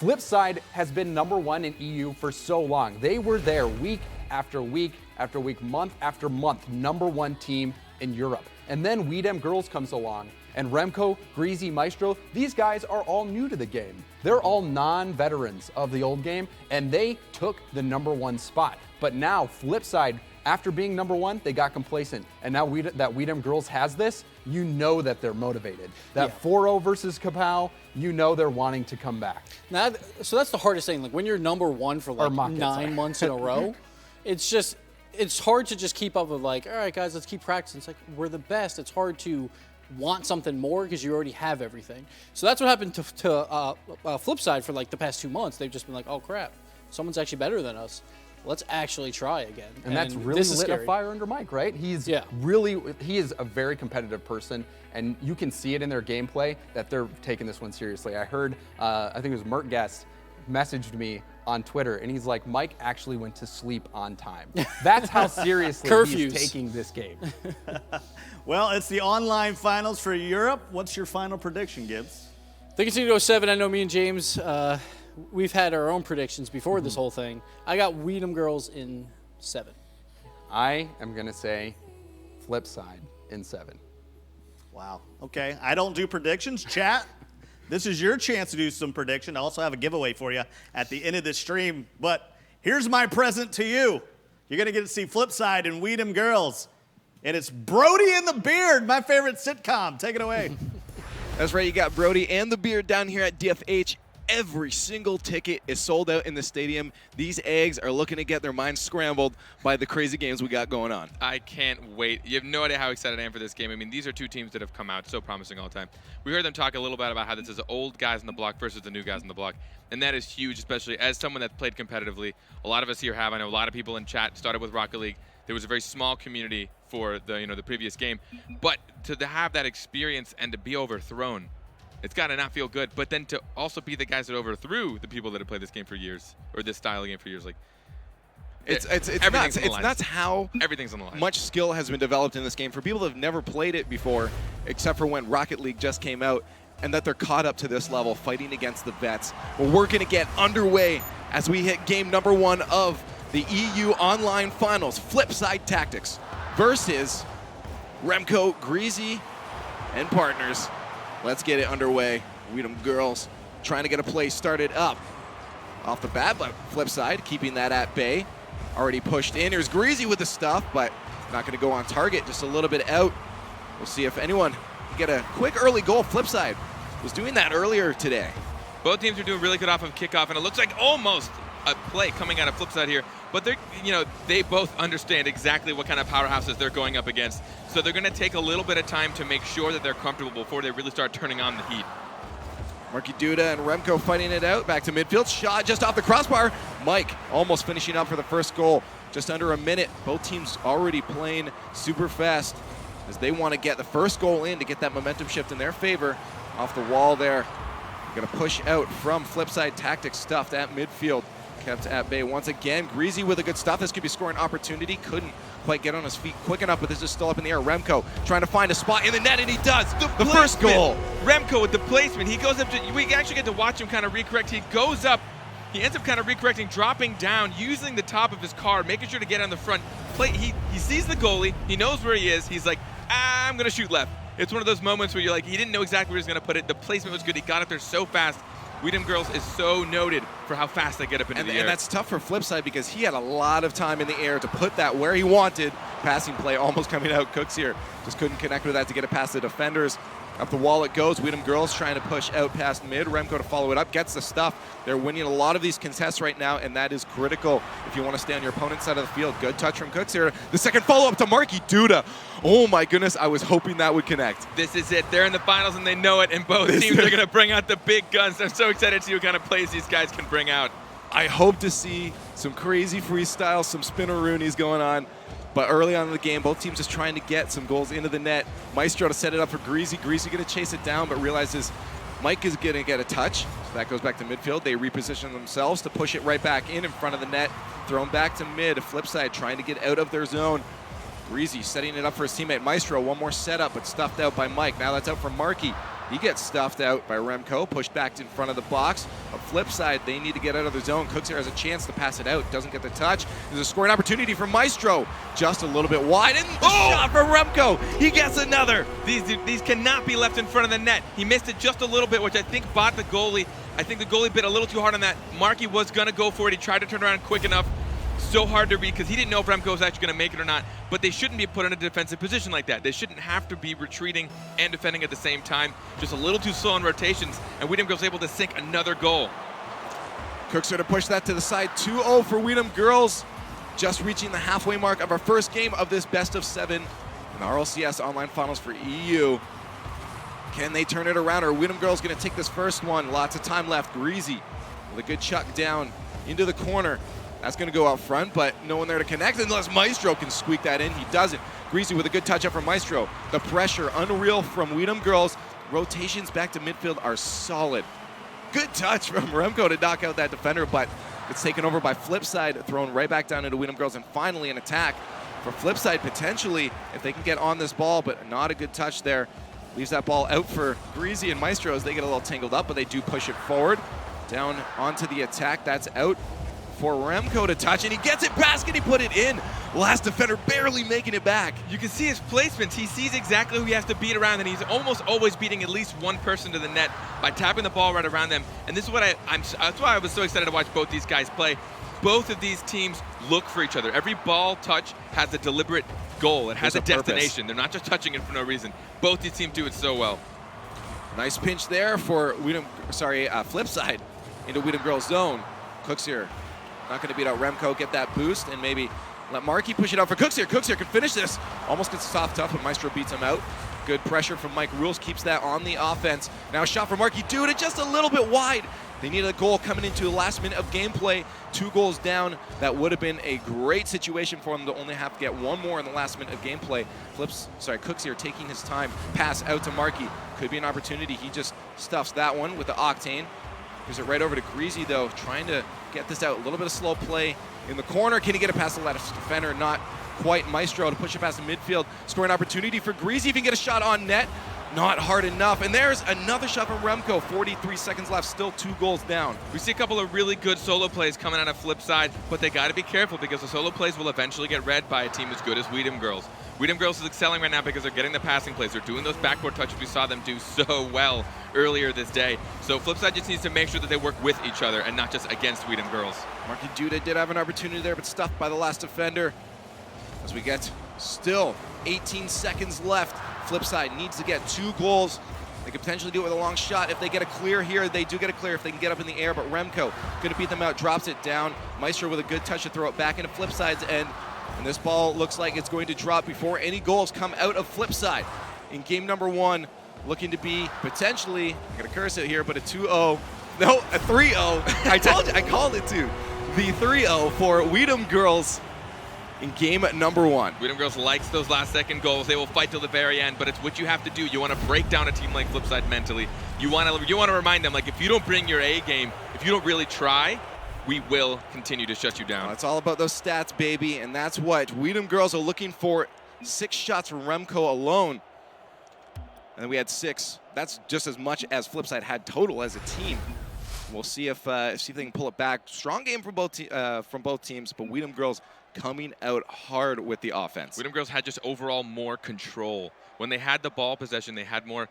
Flipside has been number 1 in EU for so long. They were there week after week after week, month after month, number 1 team in Europe. And then Weedham girls comes along, and Remco, Greasy, Maestro, these guys are all new to the game. They're all non-veterans of the old game, and they took the number 1 spot. But now, Flipside, after being number 1, they got complacent. And now that Weedham girls has this, you know that they're motivated. That 4-0 versus Kapow, you know they're wanting to come back. Now, so that's the hardest thing. Like, when you're number 1 for like 9 months in a row, it's hard to just keep up with like, all right, guys, let's keep practicing. It's like, we're the best. It's hard to want something more because you already have everything. So that's what happened to Flipside for like the past 2 months. They've just been like, oh crap, someone's actually better than us. Let's actually try again. And that's really lit a fire under Mike, right? He is a very competitive person, and you can see it in their gameplay that they're taking this one seriously. I heard, I think it was Mert Guest messaged me on Twitter, and he's like, Mike actually went to sleep on time. That's how seriously he's taking this game. Well, it's the online finals for Europe. What's your final prediction, Gibbs? I think it's going to go 7. I know me and James, we've had our own predictions before this whole thing. I got Weedham girls in 7. I am going to say Flipside in 7. Wow. Okay. I don't do predictions. Chat, this is your chance to do some prediction. I also have a giveaway for you at the end of this stream. But here's my present to you. You're going to get to see Flipside and Weedham girls. And it's Brody and the Beard, my favorite sitcom. Take it away. That's right. You got Brody and the Beard down here at DFH. Every single ticket is sold out in the stadium. These eggs are looking to get their minds scrambled by the crazy games we got going on. I can't wait. You have no idea how excited I am for this game. I mean, these are 2 teams that have come out so promising all the time. We heard them talk a little bit about how this is the old guys on the block versus the new guys on the block. And that is huge, especially as someone that played competitively. A lot of us here have. I know a lot of people in chat started with Rocket League. There was a very small community for the previous game. But to have that experience and to be overthrown, it's got to not feel good, but then to also be the guys that overthrew the people that have played this game for years, or this style of game for years, like, It's Everything's nuts. on the It's line. nuts how Everything's on the line. much skill has been developed in this game for people that have never played it before, except for when Rocket League just came out, and that they're caught up to this level fighting against the vets. Well, we're going to get underway as we hit game number 1 of the EU Online Finals. Flipside Tactics versus Remco, Greasy, and partners. Let's get it underway. Weedham girls trying to get a play started up off the bat, but Flipside keeping that at bay. Already pushed in. Here's Greasy with the stuff, but not going to go on target. Just a little bit out. We'll see if anyone can get a quick early goal. Flipside was doing that earlier today. Both teams are doing really good off of kickoff, and it looks like almost a play coming out of Flipside here. But they're, they both understand exactly what kind of powerhouses they're going up against. So they're going to take a little bit of time to make sure that they're comfortable before they really start turning on the heat. Marky Duda and Remco fighting it out. Back to midfield. Shot just off the crossbar. Mike almost finishing up for the first goal. Just under a minute. Both teams already playing super fast as they want to get the first goal in to get that momentum shift in their favor. Off the wall there. Going to push out from Flipside Tactics stuffed at midfield. Kept at bay once again. Greasy with a good stuff. This could be scoring opportunity. Couldn't quite get on his feet quick enough, but this is still up in the air. Remco trying to find a spot in the net, and he does. The first goal. Remco with the placement. He goes up to, we actually get to watch him kind of recorrect. He goes up, he ends up kind of recorrecting, dropping down, using the top of his car, making sure to get on the front plate. He sees the goalie. He knows where he is. He's like, I'm going to shoot left. It's one of those moments where you're like, he didn't know exactly where he was going to put it. The placement was good. He got up there so fast. Weedham Girls is so noted for how fast they get up into the air. And that's tough for Flipside because he had a lot of time in the air to put that where he wanted. Passing play almost coming out. Cooks here just couldn't connect with that to get it past the defenders. Up the wall it goes. Weedham Girls trying to push out past mid. Remco to follow it up. Gets the stuff. They're winning a lot of these contests right now, and that is critical if you want to stay on your opponent's side of the field. Good touch from Cooks here. The second follow-up to Marky Duda. Oh my goodness, I was hoping that would connect. This is it. They're in the finals and they know it, and both teams are going to bring out the big guns. I'm so excited to see what kind of plays these guys can bring out. I hope to see some crazy freestyles, some spinneroonies going on. But early on in the game, both teams just trying to get some goals into the net. Maestro to set it up for Greasy. Greasy going to chase it down, but realizes Mike is going to get a touch. So that goes back to midfield. They reposition themselves to push it right back in front of the net. Thrown back to mid. Flipside trying to get out of their zone. Greasy setting it up for his teammate Maestro. One more setup, but stuffed out by Mike. Now that's out for Marky. He gets stuffed out by Remco, pushed back in front of the box. On flip side, they need to get out of their zone. Cooks here has a chance to pass it out, doesn't get the touch. There's a scoring opportunity for Maestro, just a little bit wide, and the shot for Remco. He gets another. These cannot be left in front of the net. He missed it just a little bit, which I think bought the goalie. I think the goalie bit a little too hard on that. Marky was gonna go for it. He tried to turn around quick enough. So hard to read because he didn't know if Remco was actually going to make it or not. But they shouldn't be put in a defensive position like that. They shouldn't have to be retreating and defending at the same time. Just a little too slow in rotations, and Weedham Girls able to sink another goal. Cooks are to push that to the side. 2-0 for Weedham Girls. Just reaching the halfway mark of our first game of this best of 7 in the RLCS Online Finals for EU. Can they turn it around, or are Weedham Girls going to take this first one? Lots of time left. Greasy with a good chuck down into the corner. That's going to go out front, but no one there to connect unless Maestro can squeak that in. He doesn't. Greasy with a good touch up from Maestro. The pressure, unreal from Weedham Girls. Rotations back to midfield are solid. Good touch from Remco to knock out that defender, but it's taken over by Flipside, thrown right back down into Weedham Girls, and finally an attack for Flipside potentially if they can get on this ball, but not a good touch there. Leaves that ball out for Greasy and Maestro as they get a little tangled up, but they do push it forward. Down onto the attack. That's out for Remco to touch, and he gets it basket, he put it in. Last defender barely making it back. You can see his placements. He sees exactly who he has to beat around, and he's almost always beating at least one person to the net by tapping the ball right around them. And this is what that's why I was so excited to watch both these guys play. Both of these teams look for each other. Every ball touch has a deliberate goal. It has a destination. They're not just touching it for no reason. Both these teams do it so well. Nice pinch there for Flipside into Weedham Girls zone. Cooks here. Not going to beat out Remco, get that boost, and maybe let Marky push it out for Cooks here. Cooks here can finish this. Almost gets soft tough, but Maestro beats him out. Good pressure from Mike Rules, keeps that on the offense. Now a shot for Marky, dude, it just a little bit wide. They needed a goal coming into the last minute of gameplay. 2 goals down. That would have been a great situation for them to only have to get one more in the last minute of gameplay. Cooks here taking his time. Pass out to Marky. Could be an opportunity. He just stuffs that one with the Octane. Gives it right over to Greasy, though, trying to get this out. A little bit of slow play in the corner. Can he get it past the left defender? Not quite. Maestro to push it past the midfield. Scoring opportunity for Greasy if he can get a shot on net. Not hard enough. And there's another shot from Remco. 43 seconds left, still 2 goals down. We see a couple of really good solo plays coming out of Flipside, but they got to be careful because the solo plays will eventually get read by a team as good as Weedham Girls. Weedham Girls is excelling right now because they're getting the passing plays. They're doing those backboard touches we saw them do so well earlier this day. So Flipside just needs to make sure that they work with each other and not just against Weedham Girls. Marky Duda did have an opportunity there, but stuffed by the last defender. As we get still 18 seconds left. Flipside needs to get 2 goals. They could potentially do it with a long shot. If they get a clear here, they do get a clear if they can get up in the air, but Remco going to beat them out, drops it down. Maestro with a good touch to throw it back into Flipside's end. And this ball looks like it's going to drop before any goals come out of Flipside. In game number 1, looking to be potentially, I'm going to curse it here, but a 2-0. No, a 3-0. I told you, I called it too. The 3-0 for Weedham Girls in game number 1. Weedham Girls likes those last-second goals. They will fight till the very end, but it's what you have to do. You want to break down a team like Flipside mentally. You want to remind them, like, if you don't bring your A game, if you don't really try, we will continue to shut you down. Well, it's all about those stats, baby, and that's what Weedham Girls are looking for. 6 shots from Remco alone. And then we had 6. That's just as much as Flipside had total as a team. We'll see if they can pull it back. Strong game from both teams, but Weedham Girls coming out hard with the offense. Weedham Girls had just overall more control. When they had the ball possession, they had more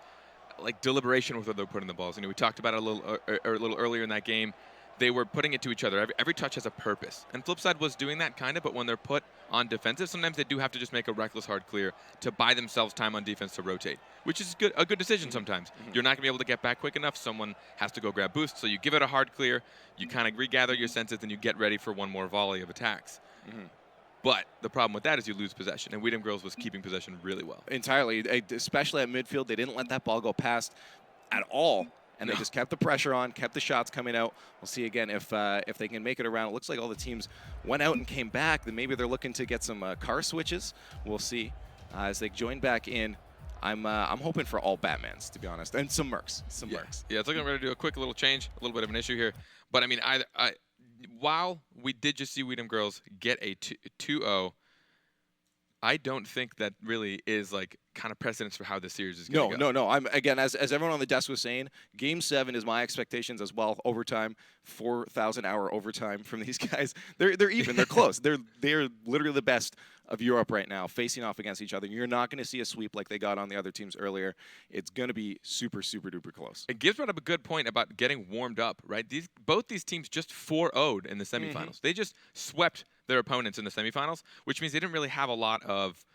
like deliberation with what they were putting the balls. You know, we talked about it a little earlier in that game. They were putting it to each other. Every touch has a purpose. And Flipside was doing that kind of, but when they're put on defensive, sometimes they do have to just make a reckless hard clear to buy themselves time on defense to rotate, which is a good decision sometimes. You're not going to be able to get back quick enough. Someone has to go grab boost. So you give it a hard clear, you kind of regather your senses, and you get ready for one more volley of attacks. But the problem with that is you lose possession, and Weedham Girls was keeping possession really well. Entirely, especially at midfield. They didn't let that ball go past at all. And they just kept the pressure on, kept the shots coming out. We'll see again if they can make it around. It looks like all the teams went out and came back. Then maybe they're looking to get some car switches. We'll see as they join back in. I'm hoping for all Batmans, to be honest, and some Mercs. Yeah, it's looking ready to do a quick little change. A little bit of an issue here, but I mean, while we did just see Weedham Girls get a 2-0. I don't think that really is like kind of precedence for how this series is going to go. No. I'm again, as everyone on the desk was saying, Game 7 is my expectations as well. Overtime, 4,000-hour overtime from these guys. They're even. They're close. They're literally the best of Europe right now, facing off against each other. You're not going to see a sweep like they got on the other teams earlier. It's going to be super, super duper close. And Gibbs brought up a good point about getting warmed up, right? Both these teams just 4-0'd in the semifinals. They just swept their opponents in the semifinals, which means they didn't really have a lot of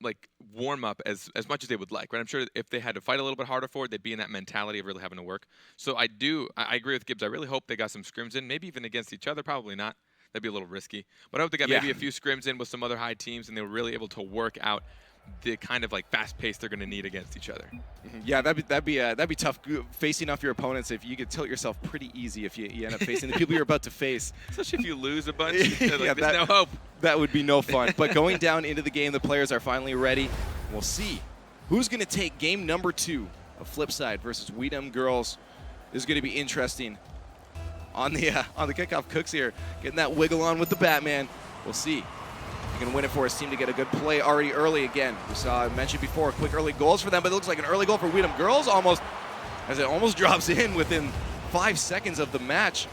like warm up as much as they would like, right? I'm sure if they had to fight a little bit harder for it, they'd be in that mentality of really having to work. So I agree with Gibbs. I really hope they got some scrims in, maybe even against each other, probably not. That'd be a little risky. But I hope they got maybe a few scrims in with some other high teams, and they were really able to work out the kind of like fast pace they're going to need against each other. Yeah, that'd be tough facing off your opponents. If you could tilt yourself pretty easy if you end up facing the people you're about to face. Especially if you lose a bunch. There's no hope. That would be no fun. But going down into the game, the players are finally ready. We'll see who's going to take game number 2 of Flipside versus Weedham Girls. This is going to be interesting. On the kickoff, Cooks here getting that wiggle on with the Batman. We'll see. He can win it for his team to get a good play already early again. We saw, I mentioned before, quick early goals for them, but it looks like an early goal for Weedham Girls as it almost drops in within 5 seconds of the match.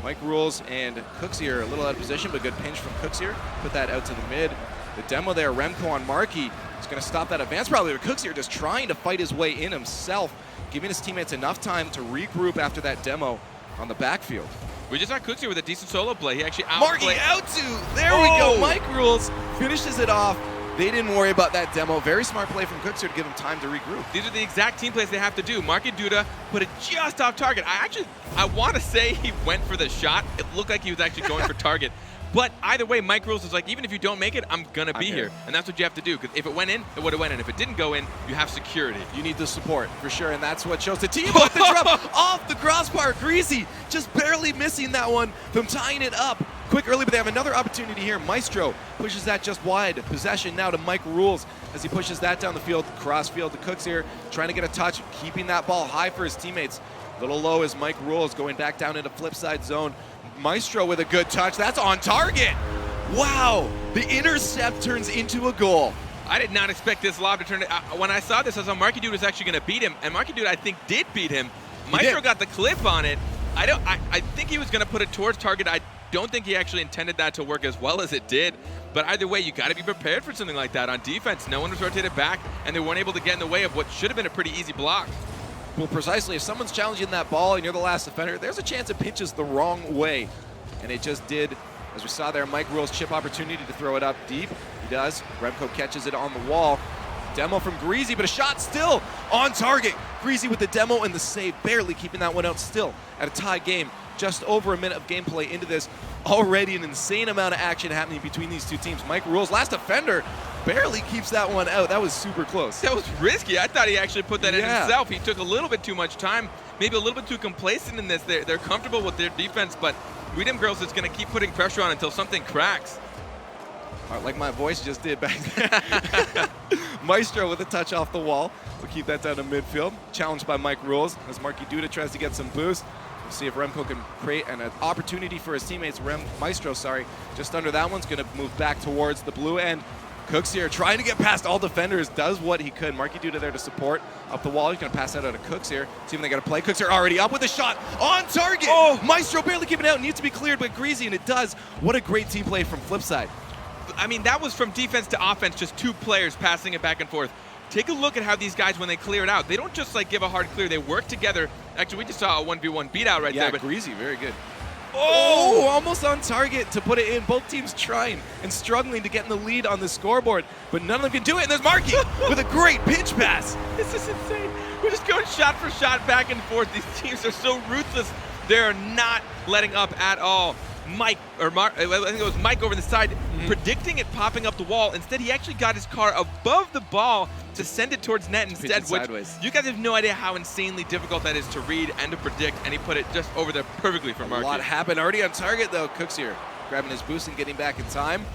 Mike Rules and Cooks here a little out of position, but good pinch from Cooks here. Put that out to the mid. The demo there, Remco on Markey, is going to stop that advance probably, but Cooks here just trying to fight his way in himself, giving his teammates enough time to regroup after that demo on the backfield. We just saw Cooks here with a decent solo play. He actually Markey out to, there we go. Mike Rules finishes it off. They didn't worry about that demo. Very smart play from Cooks here to give him time to regroup. These are the exact team plays they have to do. Marky Duda put it just off target. I want to say he went for the shot. It looked like he was actually going for target. But either way, Mike Rules is like, even if you don't make it, I'm going to be here. And that's what you have to do. Because if it went in, it would have went in. If it didn't go in, you have security. You need the support, for sure. And that's what shows the team. The drop off the crossbar. Greasy just barely missing that one from tying it up. quick early, but they have another opportunity here. Maestro pushes that just wide. Possession now to Mike Rules as he pushes that down the field. Cross field to Cooks here, trying to get a touch, keeping that ball high for his teammates. A little low as Mike Rules going back down into flip side zone. Maestro with a good touch. That's on target. Wow, the intercept turns into a goal. I did not expect this lob to turn. When I saw this, I thought Marky Dude was actually going to beat him, and Marky Dude, I think, did beat him. Maestro got the clip on it. I think he was going to put it towards target. I don't think he actually intended that to work as well as it did. But either way, you got to be prepared for something like that on defense. No one was rotated back, and they weren't able to get in the way of what should have been a pretty easy block. Well, precisely. If someone's challenging that ball and you're the last defender, there's a chance it pitches the wrong way. And it just did. As we saw there, Mike Rules chip opportunity to throw it up deep. He does. Remco catches it on the wall. Demo from Greasy, but a shot still on target. Greasy with the demo and the save, barely keeping that one out still at a tie game. Just over a minute of gameplay into this. Already an insane amount of action happening between these two teams. Mike Rules, last defender, barely keeps that one out. That was super close. That was risky. I thought he actually put that in himself. He took a little bit too much time, maybe a little bit too complacent in this. They're comfortable with their defense, but Weedham Girls is going to keep putting pressure on until something cracks. Like my voice just did back there. Maestro with a touch off the wall. We'll keep that down to midfield. Challenged by Mike Rules as Marky Duda tries to get some boost. We'll see if Remco can create an opportunity for his teammates. Maestro, just under that one's going to move back towards the blue end. Cooks here trying to get past all defenders, does what he could. Marky Duda there to support up the wall. He's going to pass that out to Cooks here. See if they got to play. Cooks here already up with a shot on target. Oh, Maestro barely keeping it out. Needs to be cleared by Greasy, and it does. What a great team play from Flipside. I mean, that was from defense to offense, just two players passing it back and forth. Take a look at how these guys, when they clear it out, they don't just like give a hard clear. They work together. Actually, we just saw a 1v1 beat out right there. Yeah, Greasy, very good. Oh, almost on target to put it in. Both teams trying and struggling to get in the lead on the scoreboard, but none of them can do it. And there's Marky with a great pinch pass. This is insane. We're just going shot for shot back and forth. These teams are so ruthless. They're not letting up at all. I think it was Mike over the side, predicting it popping up the wall. Instead, he actually got his car above the ball to send it towards net instead, which you guys have no idea how insanely difficult that is to read and to predict, and he put it just over there perfectly for Marky. A lot happened already on target, though. Cooks here grabbing his boost and getting back in time.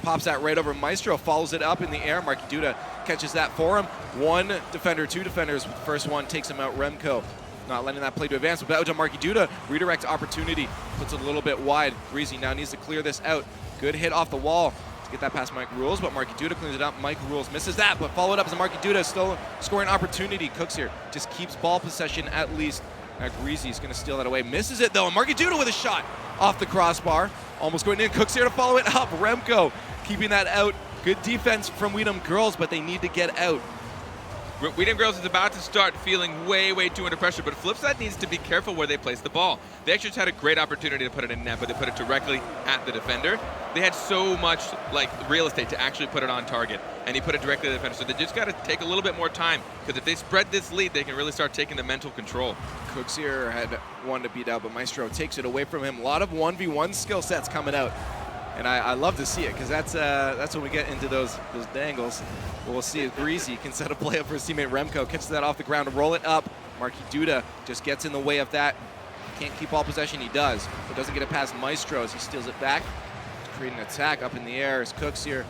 Pops that right over Maestro, follows it up in the air. Marky Duda catches that for him. One defender, two defenders. First one takes him out, Remco. Not letting that play to advance, but out to Marky Duda. Redirect opportunity, puts it a little bit wide. Greasy now needs to clear this out. Good hit off the wall to get that past Mike Rules, but Marky Duda cleans it up. Mike Rules misses that, but followed up as Marky Duda still scoring opportunity. Cooks here, just keeps ball possession at least. Now Greasy's gonna steal that away. Misses it though, and Marky Duda with a shot off the crossbar. Almost going in, Cooks here to follow it up. Remco keeping that out. Good defense from Weedham Girls, but they need to get out. Weedham Girls is about to start feeling way, way too under pressure, but Flipside needs to be careful where they place the ball. They actually just had a great opportunity to put it in net, but they put it directly at the defender. They had so much real estate to actually put it on target, and he put it directly to the defender. So they just got to take a little bit more time, because if they spread this lead, they can really start taking the mental control. Cooks here had one to beat out, but Maestro takes it away from him. A lot of 1v1 skill sets coming out. And I love to see it, because that's when we get into those dangles. We'll see if Greasy can set a play up for his teammate Remco, catches that off the ground, roll it up. Marky Duda just gets in the way of that. Can't keep all possession, he does, but doesn't get it past Maestro as he steals it back. Creating an attack up in the air as Cooks here.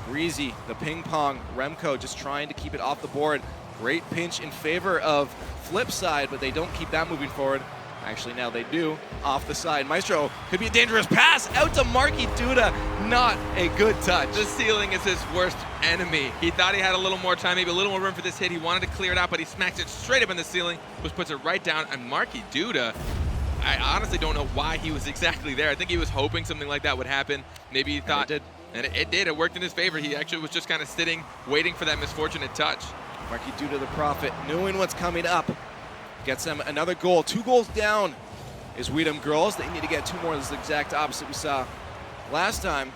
Greasy, the ping pong, Remco just trying to keep it off the board. Great pinch in favor of Flipside, but they don't keep that moving forward. Actually, now they do. Off the side. Maestro could be a dangerous pass out to Marky Duda. Not a good touch. The ceiling is his worst enemy. He thought he had a little more time, maybe a little more room for this hit. He wanted to clear it out, but he smacks it straight up in the ceiling, which puts it right down. And Marky Duda, I honestly don't know why he was exactly there. I think he was hoping something like that would happen. Maybe he thought, and it did. It worked in his favor. He actually was just kind of sitting, waiting for that misfortunate touch. Marky Duda, the prophet, knowing what's coming up. Gets them another goal. 2 goals down is Weedham Girls. They need to get 2 more. This is the exact opposite we saw last time.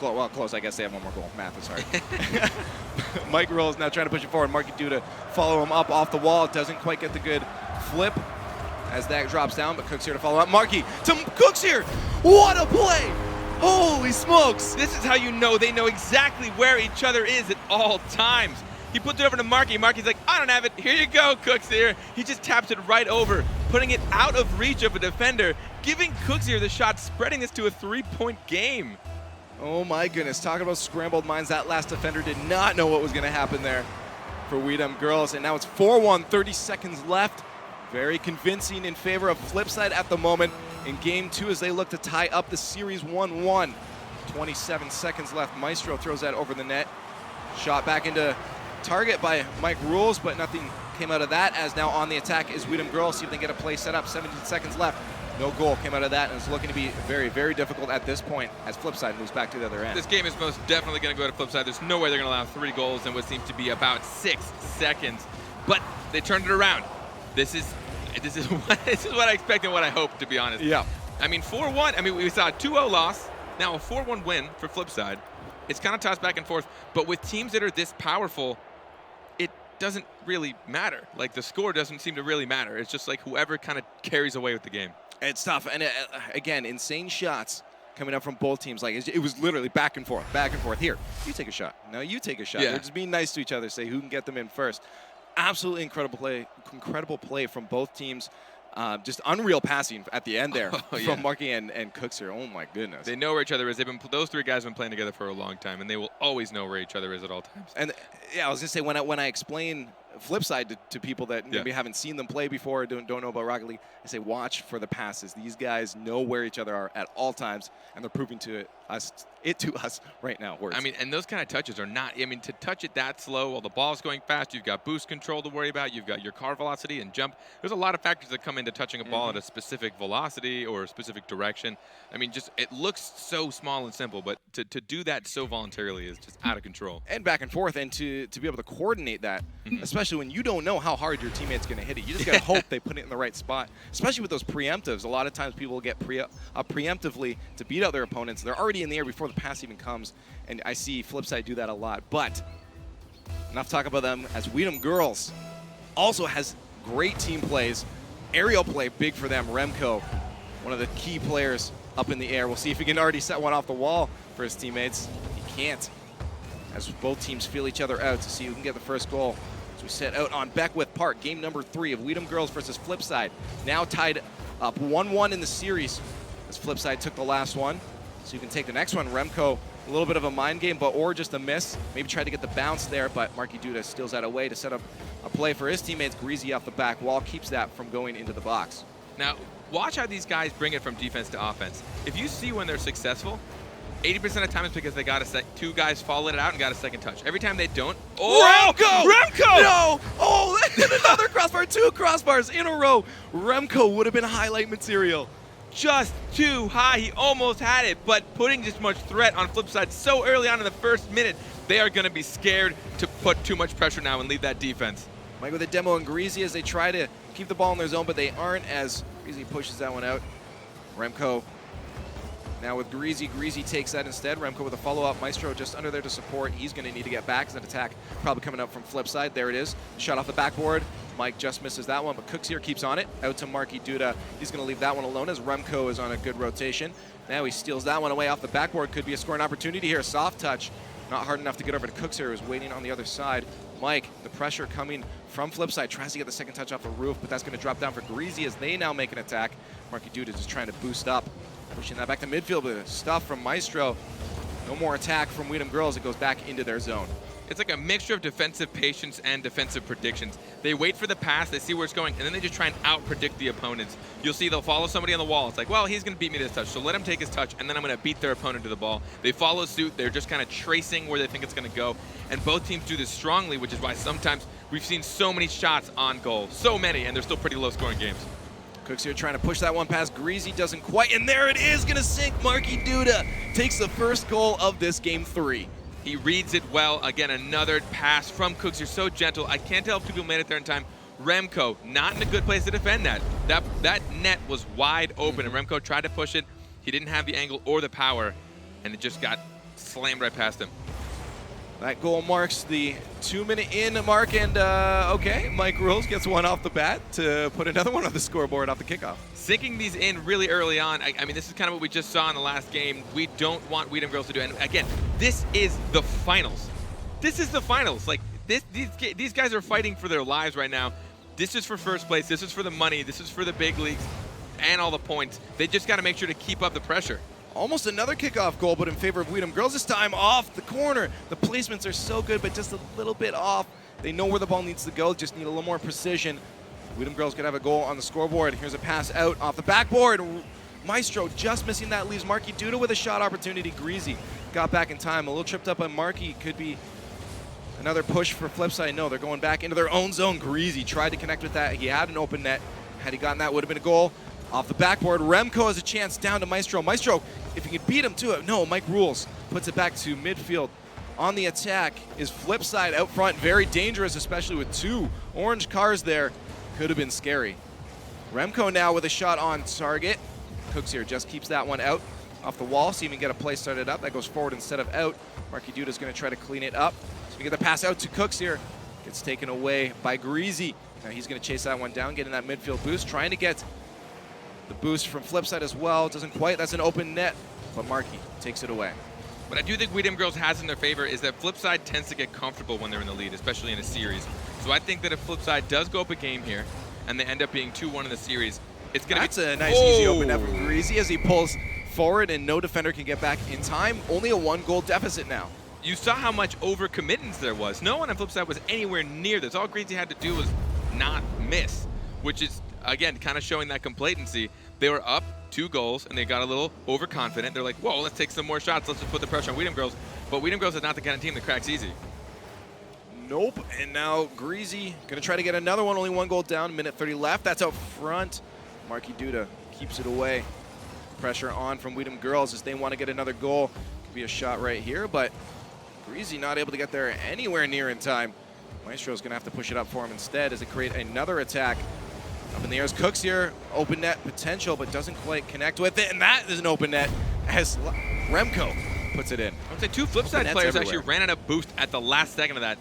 Well, close. I guess they have 1 more goal. Math is hard. Mike Rules now trying to push it forward. Marky Duda follow him up off the wall. Doesn't quite get the good flip as that drops down, but Cooks here to follow up. Marky to Cooks here. What a play! Holy smokes! This is how you know they know exactly where each other is at all times. He puts it over to Marky. Marky's like, I don't have it. Here you go, Cooks here. He just taps it right over. putting it out of reach of a defender, giving Cooksier the shot, spreading this to a 3-point game. Oh my goodness, talking about scrambled minds, that last defender did not know what was going to happen there for Weedham Girls, and now it's 4-1, 30 seconds left. Very convincing in favor of Flipside at the moment in game 2 as they look to tie up the series 1-1. 27 seconds left. Maestro throws that over the net. Shot back into target by Mike Rules, but nothing came out of that, as now on the attack is Weedham Girls. See if they can get a play set up. 17 seconds left. No goal came out of that, and it's looking to be very, very difficult at this point as Flipside moves back to the other end. This game is most definitely going to go to Flipside. There's no way they're going to allow 3 goals in what seems to be about 6 seconds. But they turned it around. This is what I expect and what I hope, to be honest. Yeah. I mean, 4-1. I mean, we saw a 2-0 loss. Now a 4-1 win for Flipside. It's kind of tossed back and forth. But with teams that are this powerful, it doesn't really matter. Like, the score doesn't seem to really matter. It's just like whoever kind of carries away with the game. It's tough, and again, insane shots coming up from both teams. Like, it was literally back and forth, back and forth. Here, you take a shot. No, you take a shot. Yeah. They're just being nice to each other, say who can get them in first. Absolutely incredible play from both teams. Just unreal passing at the end there from Marky and Cookser. Oh my goodness. They know where each other is. Those 3 guys have been playing together for a long time, and they will always know where each other is at all times. And yeah, I was gonna say when I explain Flipside to people that maybe haven't seen them play before, don't know about Rocket League, I say watch for the passes. These guys know where each other are at all times, and they're proving to us right now. Words. I mean, and those kind of touches are not, I mean, to touch it that slow while the ball's going fast, you've got boost control to worry about, you've got your car velocity and jump. There's a lot of factors that come into touching a ball at a specific velocity or a specific direction. I mean, just, it looks so small and simple, but to do that so voluntarily is just out of control. And back and forth, and to be able to coordinate that, especially when you don't know how hard your teammate's going to hit it. You just got to hope they put it in the right spot, especially with those preemptives. A lot of times people get preemptively to beat out their opponents. They're already in the air before the pass even comes, and I see Flipside do that a lot. But enough talk about them, as Weedham Girls also has great team plays. Aerial play, big for them. Remco, one of the key players up in the air. We'll see if he can already set one off the wall for his teammates. He can't, as both teams feel each other out to see who can get the first goal. As we set out on Beckwith Park, game number 3 of Weedham Girls versus Flipside. Now tied up 1-1 in the series, as Flipside took the last one. So you can take the next one. Remco, a little bit of a mind game, or just a miss. Maybe tried to get the bounce there, but Marky Duda steals that away to set up a play for his teammates. Greasy off the back wall keeps that from going into the box. Now, watch how these guys bring it from defense to offense. If you see when they're successful, 80% of the time it's because they got 2 guys followed it out and got a second touch. Every time they don't, Remco! No! Oh, another crossbar, 2 crossbars in a row. Remco would have been highlight material. Just too high. He almost had it, but putting this much threat on Flipside so early on in the first minute, they are going to be scared to put too much pressure now and leave that defense. Mike with a demo and Greasy as they try to keep the ball in their zone, but they aren't, as Greasy pushes that one out. Remco now with Greasy. Greasy takes that instead. Remco with a follow-up. Maestro just under there to support. He's going to need to get back as an attack probably coming up from Flipside. There it is. Shot off the backboard. Mike just misses that one, but Cooksier keeps on it. Out to Marky Duda. He's going to leave that one alone as Remco is on a good rotation. Now he steals that one away off the backboard. Could be a scoring opportunity here. Soft touch. Not hard enough to get over to Cooksier, who's waiting on the other side. Mike, the pressure coming from Flipside, tries to get the second touch off the roof, but that's going to drop down for Greasy as they now make an attack. Marky Duda just trying to boost up. Pushing that back to midfield with stuff from Maestro. No more attack from Weedham Girls. It goes back into their zone. It's like a mixture of defensive patience and defensive predictions. They wait for the pass, they see where it's going, and then they just try and out-predict the opponents. You'll see they'll follow somebody on the wall. It's like, well, he's going to beat me this touch, so let him take his touch, and then I'm going to beat their opponent to the ball. They follow suit. They're just kind of tracing where they think it's going to go, and both teams do this strongly, which is why sometimes we've seen so many shots on goal. So many, and they're still pretty low-scoring games. Cooks here trying to push that one past Greasy, doesn't quite, and there it is, going to sink. Marky Duda takes the first goal of this game 3. He reads it well. Again, another pass from Cooks. You're so gentle. I can't tell if two people made it there in time. Remco, not in a good place to defend that. That net was wide open, and Remco tried to push it. He didn't have the angle or the power, and it just got slammed right past him. That goal marks the 2-minute in mark, and okay, Mike Rules gets one off the bat to put another one on the scoreboard off the kickoff. Sinking these in really early on, I mean, this is kind of what we just saw in the last game. We don't want Weedham Girls to do it. And again, this is the finals. This is the finals. Like, these guys are fighting for their lives right now This is for first place. This is for the money. This is for the big leagues and all the points. They just got to make sure to keep up the pressure. Almost another kickoff goal, but in favor of Weedham Girls this time off the corner. The placements are so good, but just a little bit off. They know where the ball needs to go, just need a little more precision. Weedham Girls could have a goal on the scoreboard. Here's a pass out off the backboard. Maestro just missing that, leaves Marky Duda with a shot opportunity. Greasy got back in time. A little tripped up on Marky. Could be another push for Flipside. No, they're going back into their own zone. Greasy tried to connect with that. He had an open net. Had he gotten that, would have been a goal. Off the backboard, Remco has a chance down to Maestro. Maestro, if he could beat him to it. No, Mike Rules puts it back to midfield. On the attack is Flipside out front. Very dangerous, especially with 2 orange cars there. Could have been scary. Remco now with a shot on target. Cooks here just keeps that one out off the wall. See him get a play started up. That goes forward instead of out. Marky Duda's going to try to clean it up. So we get the pass out to Cooks here. Gets taken away by Greasy. Now he's going to chase that one down, getting that midfield boost. Trying to get the boost from Flipside as well. Doesn't quite. That's an open net. But Marky takes it away. What I do think Weedham Girls has in their favor is that Flipside tends to get comfortable when they're in the lead, especially in a series. So I think that if Flipside does go up a game here, and they end up being 2-1 in the series, it's going to be... That's a nice, easy open net from Greasy as he pulls forward, and no defender can get back in time. Only a 1-goal deficit now. You saw how much overcommittance there was. No one on Flipside was anywhere near this. All Greasy had to do was not miss, which is, again, kind of showing that complacency. They were up 2 goals, and they got a little overconfident. They're like, whoa, let's take some more shots. Let's just put the pressure on Weedham Girls. But Weedham Girls is not the kind of team that cracks easy. Nope. And now Greasy going to try to get another one. Only 1 goal down. Minute 30 left. That's out front. Marky Duda keeps it away. Pressure on from Weedham Girls as they want to get another goal. Could be a shot right here, but Greasy not able to get there anywhere near in time. Maestro's going to have to push it up for him instead as they create another attack. Up in the air is Cooks here. Open net potential, but doesn't quite connect with it. And that is an open net as Remco puts it in. I would say 2 Flipside players actually ran out of boost at the last second of that.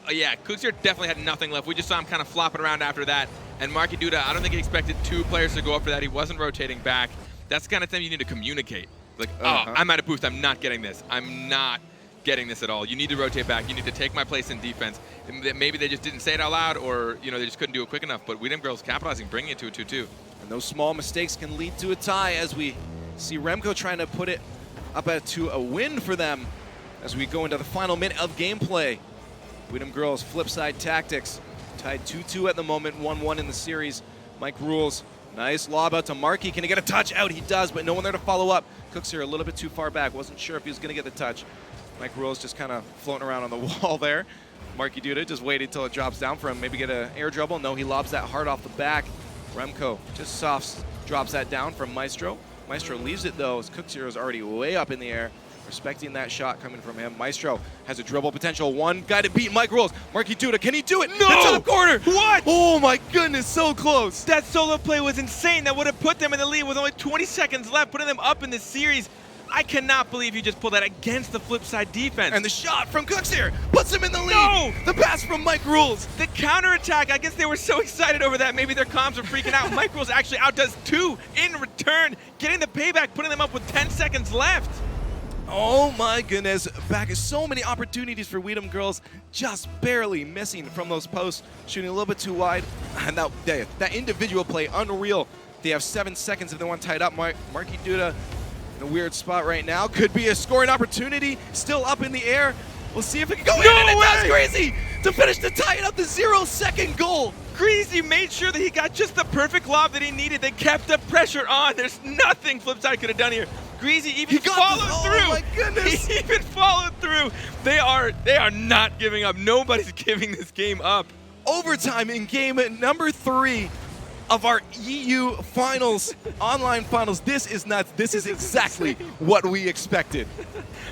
Yeah, Cooks here definitely had nothing left. We just saw him kind of flopping around after that. And Marky Duda, I don't think he expected 2 players to go up for that. He wasn't rotating back. That's the kind of thing you need to communicate. Like, oh, I'm out of boost. I'm not getting this. I'm not getting this at all. You need to rotate back. You need to take my place in defense. And maybe they just didn't say it out loud, or they just couldn't do it quick enough. But Weedham Girls capitalizing, bringing it to a 2-2. And those small mistakes can lead to a tie as we see Remco trying to put it up to a win for them as we go into the final minute of gameplay. Weedham Girls Flipside Tactics tied 2-2 at the moment, 1-1 in the series. Mike Rules, nice lob out to Marky. Can he get a touch out? He does, but no one there to follow up. Cooks here a little bit too far back. Wasn't sure if he was going to get the touch. Mike Rules just kind of floating around on the wall there. Marky Duda just waited till it drops down for him. Maybe get an air dribble. No, he lobs that hard off the back. Remco just soft drops that down from Maestro. Maestro leaves it though, as Cooks here is already way up in the air. Respecting that shot coming from him. Maestro has a dribble potential. One guy to beat Mike Rules. Marky Duda, can he do it? No! The top corner! What? Oh my goodness, so close. That solo play was insane. That would have put them in the lead with only 20 seconds left, putting them up in this series. I cannot believe you just pulled that against the Flipside defense. And the shot from Cooks here puts him in the lead. No! The pass from Mike Rules. The counterattack, I guess they were so excited over that. Maybe their comms were freaking out. Mike Rules actually outdoes 2 in return, getting the payback, putting them up with 10 seconds left. Oh my goodness, back is so many opportunities for Weedham Girls, just barely missing from those posts, shooting a little bit too wide. And that individual play, unreal. They have 7 seconds if they want tied up. Marky Duda in a weird spot right now. Could be a scoring opportunity, still up in the air. We'll see if it can go in, and it does. Greasy to finish the tie it up, the 0-second goal. Greasy made sure that he got just the perfect lob that he needed. They kept the pressure on. There's nothing Flipside could have done here. Greasy even followed through. Oh my goodness. He even followed through. They are not giving up. Nobody's giving this game up. Overtime in game number 3 of our EU finals, online finals. This is nuts. This is exactly what we expected.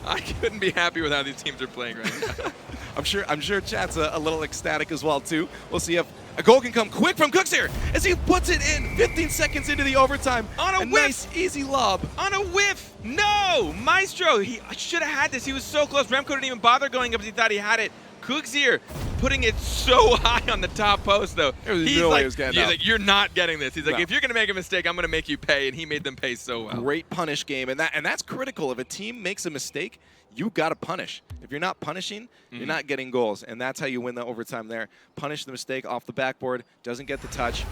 I couldn't be happy with how these teams are playing right now. I'm sure chat's a little ecstatic as well too. We'll see if a goal can come quick from Cooks here as he puts it in 15 seconds into the overtime. On a whiff. Nice, easy lob. On a whiff. No! Maestro, he should have had this. He was so close. Remco didn't even bother going up because he thought he had it. Cooksier putting it so high on the top post, though. He's no way like, he was getting up. you're not getting this. He's like, No. if you're going to make a mistake, I'm going to make you pay, and he made them pay so well. Great punish game, and that's critical. If a team makes a mistake, you got to punish. If you're not punishing, you're not getting goals, and that's how you win the overtime there. Punish the mistake off the backboard, doesn't get the touch,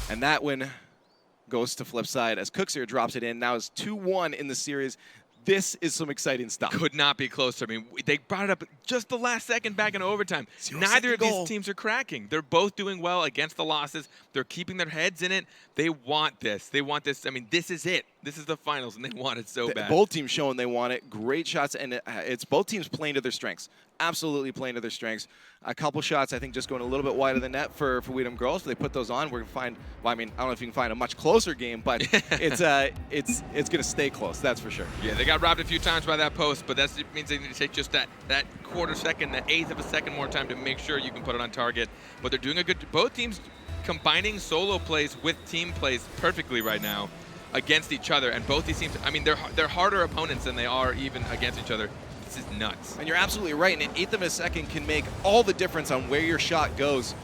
and that win goes to Flipside as Cooksier drops it in. Now it's 2-1 in the series. This is some exciting stuff. Could not be closer. I mean, they brought it up just the last second back in overtime. Neither of these teams are cracking. They're both doing well against the losses. They're keeping their heads in it. They want this. They want this. I mean, this is it. This is the finals, and they want it so bad. Both teams showing they want it. Great shots, and it's both teams playing to their strengths. Absolutely playing to their strengths. A couple shots, I think, just going a little bit wide of the net for Weedham Girls. If they put those on, we're going to find, well, I mean, I don't know if you can find a much closer game, but it's going to stay close, that's for sure. Yeah, they got robbed a few times by that post, but that means they need to take just that quarter second, that eighth of a second more time to make sure you can put it on target. But they're doing a good, both teams combining solo plays with team plays perfectly right now against each other. And both these teams, I mean, they're harder opponents than they are even against each other. This is nuts. And you're absolutely right. And an eighth of a second can make all the difference on where your shot goes.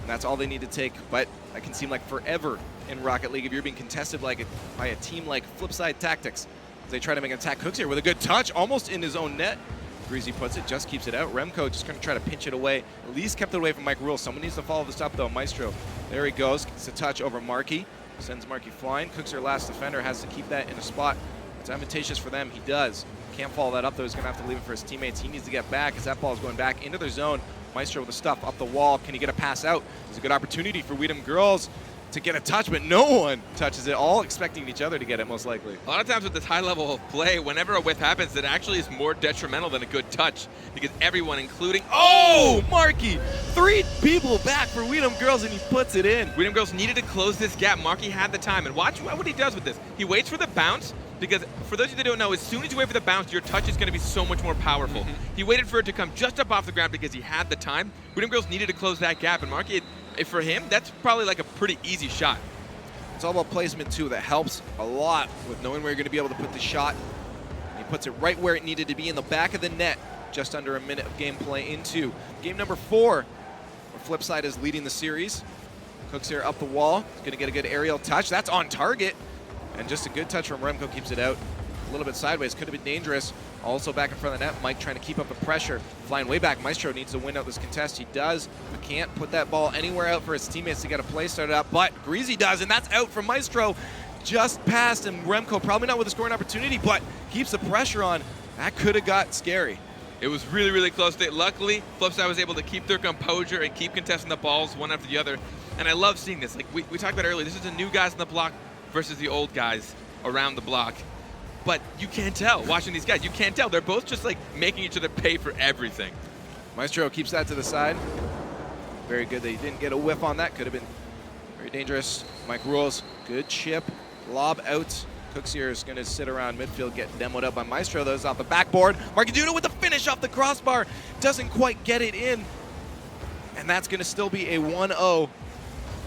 And that's all they need to take. But that can seem like forever in Rocket League if you're being contested by a team like Flipside Tactics. As they try to make an attack. Cooksier with a good touch, almost in his own net. Greasy puts it, just keeps it out. Remco just going to try to pinch it away. At least kept it away from Mike Rule. Someone needs to follow this up, though. Maestro. There he goes. Gets a touch over Markey. Sends Markey flying. Cooksier, last defender, has to keep that in a spot. It's advantageous for them. He does. Can't follow that up, though. He's going to have to leave it for his teammates. He needs to get back as that ball is going back into their zone. Maestro with the stuff up the wall. Can he get a pass out? It's a good opportunity for Weedham Girls to get a touch, but no one touches it, all expecting each other to get it, most likely. A lot of times with this high level of play, whenever a whiff happens, it actually is more detrimental than a good touch because everyone, including, oh, Markey! 3 people back for Weedham Girls, and he puts it in. Weedham Girls needed to close this gap. Markey had the time, and watch what he does with this. He waits for the bounce, because for those of you that don't know, as soon as you wait for the bounce, your touch is going to be so much more powerful. He waited for it to come just up off the ground because he had the time. Weedham Girls needed to close that gap, and Markey, for him, that's probably like a pretty easy shot. It's all about placement, too. That helps a lot with knowing where you're going to be able to put the shot. He puts it right where it needed to be in the back of the net, just under a minute of gameplay into game number 4, where Flipside is leading the series. Cooksier up the wall. He's going to get a good aerial touch. That's on target. And just a good touch from Remco keeps it out. A little bit sideways. Could have been dangerous. Also back in front of the net. Mike trying to keep up the pressure. Flying way back. Maestro needs to win out this contest. He does, but can't put that ball anywhere out for his teammates to get a play started up. But Greasy does, and that's out from Maestro. Just past, and Remco probably not with a scoring opportunity, but keeps the pressure on. That could have got scary. It was really, really close. Luckily, Flipside was able to keep their composure and keep contesting the balls one after the other. And I love seeing this. Like we talked about earlier, this is the new guys on the block versus the old guys around the block. But you can't tell, watching these guys, you can't tell. They're both just like making each other pay for everything. Maestro keeps that to the side. Very good that he didn't get a whiff on that. Could have been very dangerous. Mike Rules, good chip. Lob out. Cooksier is going to sit around midfield, get demoed up by Maestro. Those off the backboard. Marcaduno with the finish off the crossbar. Doesn't quite get it in. And that's going to still be a 1-0.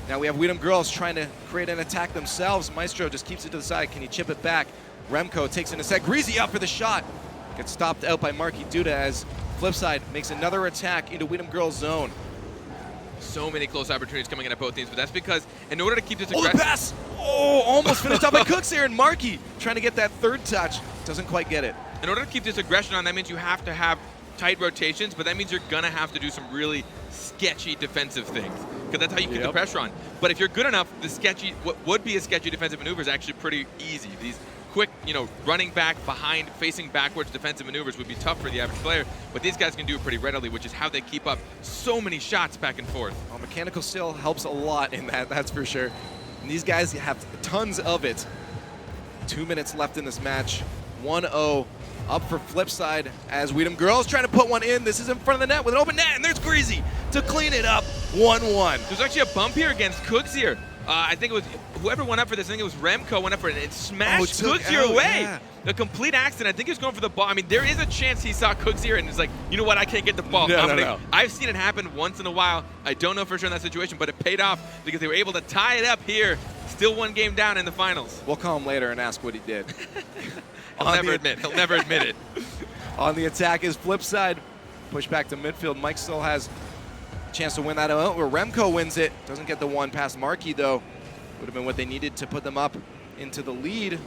Now we have Weedham Girls trying to create an attack themselves. Maestro just keeps it to the side. Can he chip it back? Remco takes it in a sec. Greasy up for the shot. Gets stopped out by Marky Duda as Flipside makes another attack into Weedham Girls' zone. So many close opportunities coming in at both teams, but that's because in order to keep this Oh, aggressive... the pass! Oh, almost finished up by Cooksier, and Marky trying to get that third touch. Doesn't quite get it. In order to keep this aggression on, that means you have to have tight rotations, but that means you're going to have to do some really sketchy defensive things, because that's how you keep the pressure on. But if you're good enough, what would be a sketchy defensive maneuver is actually pretty easy. These quick, running back, behind, facing backwards defensive maneuvers would be tough for the average player, but these guys can do it pretty readily, which is how they keep up so many shots back and forth. Well, mechanical still helps a lot in that, that's for sure. And these guys have tons of it. 2 minutes left in this match. 1-0 up for Flipside as Weedham Girls trying to put one in. This is in front of the net with an open net, and there's Greasy to clean it up. 1-1. There's actually a bump here against Cooksier. I think it was whoever went up for this. I think it was Remco went up for it, and it smashed Cooksier away. Yeah. A complete accident. I think he was going for the ball. I mean, there is a chance he saw Cooksier and is like, you know what, I can't get the ball. No. I've seen it happen once in a while. I don't know for sure in that situation, but it paid off because they were able to tie it up here. Still one game down in the finals. We'll call him later and ask what he did. He'll never admit it. On the attack is Flipside. Push back to midfield. Mike still has a chance to win that out, where Remco wins it. Doesn't get the one past Markey, though. Would have been what they needed to put them up into the lead.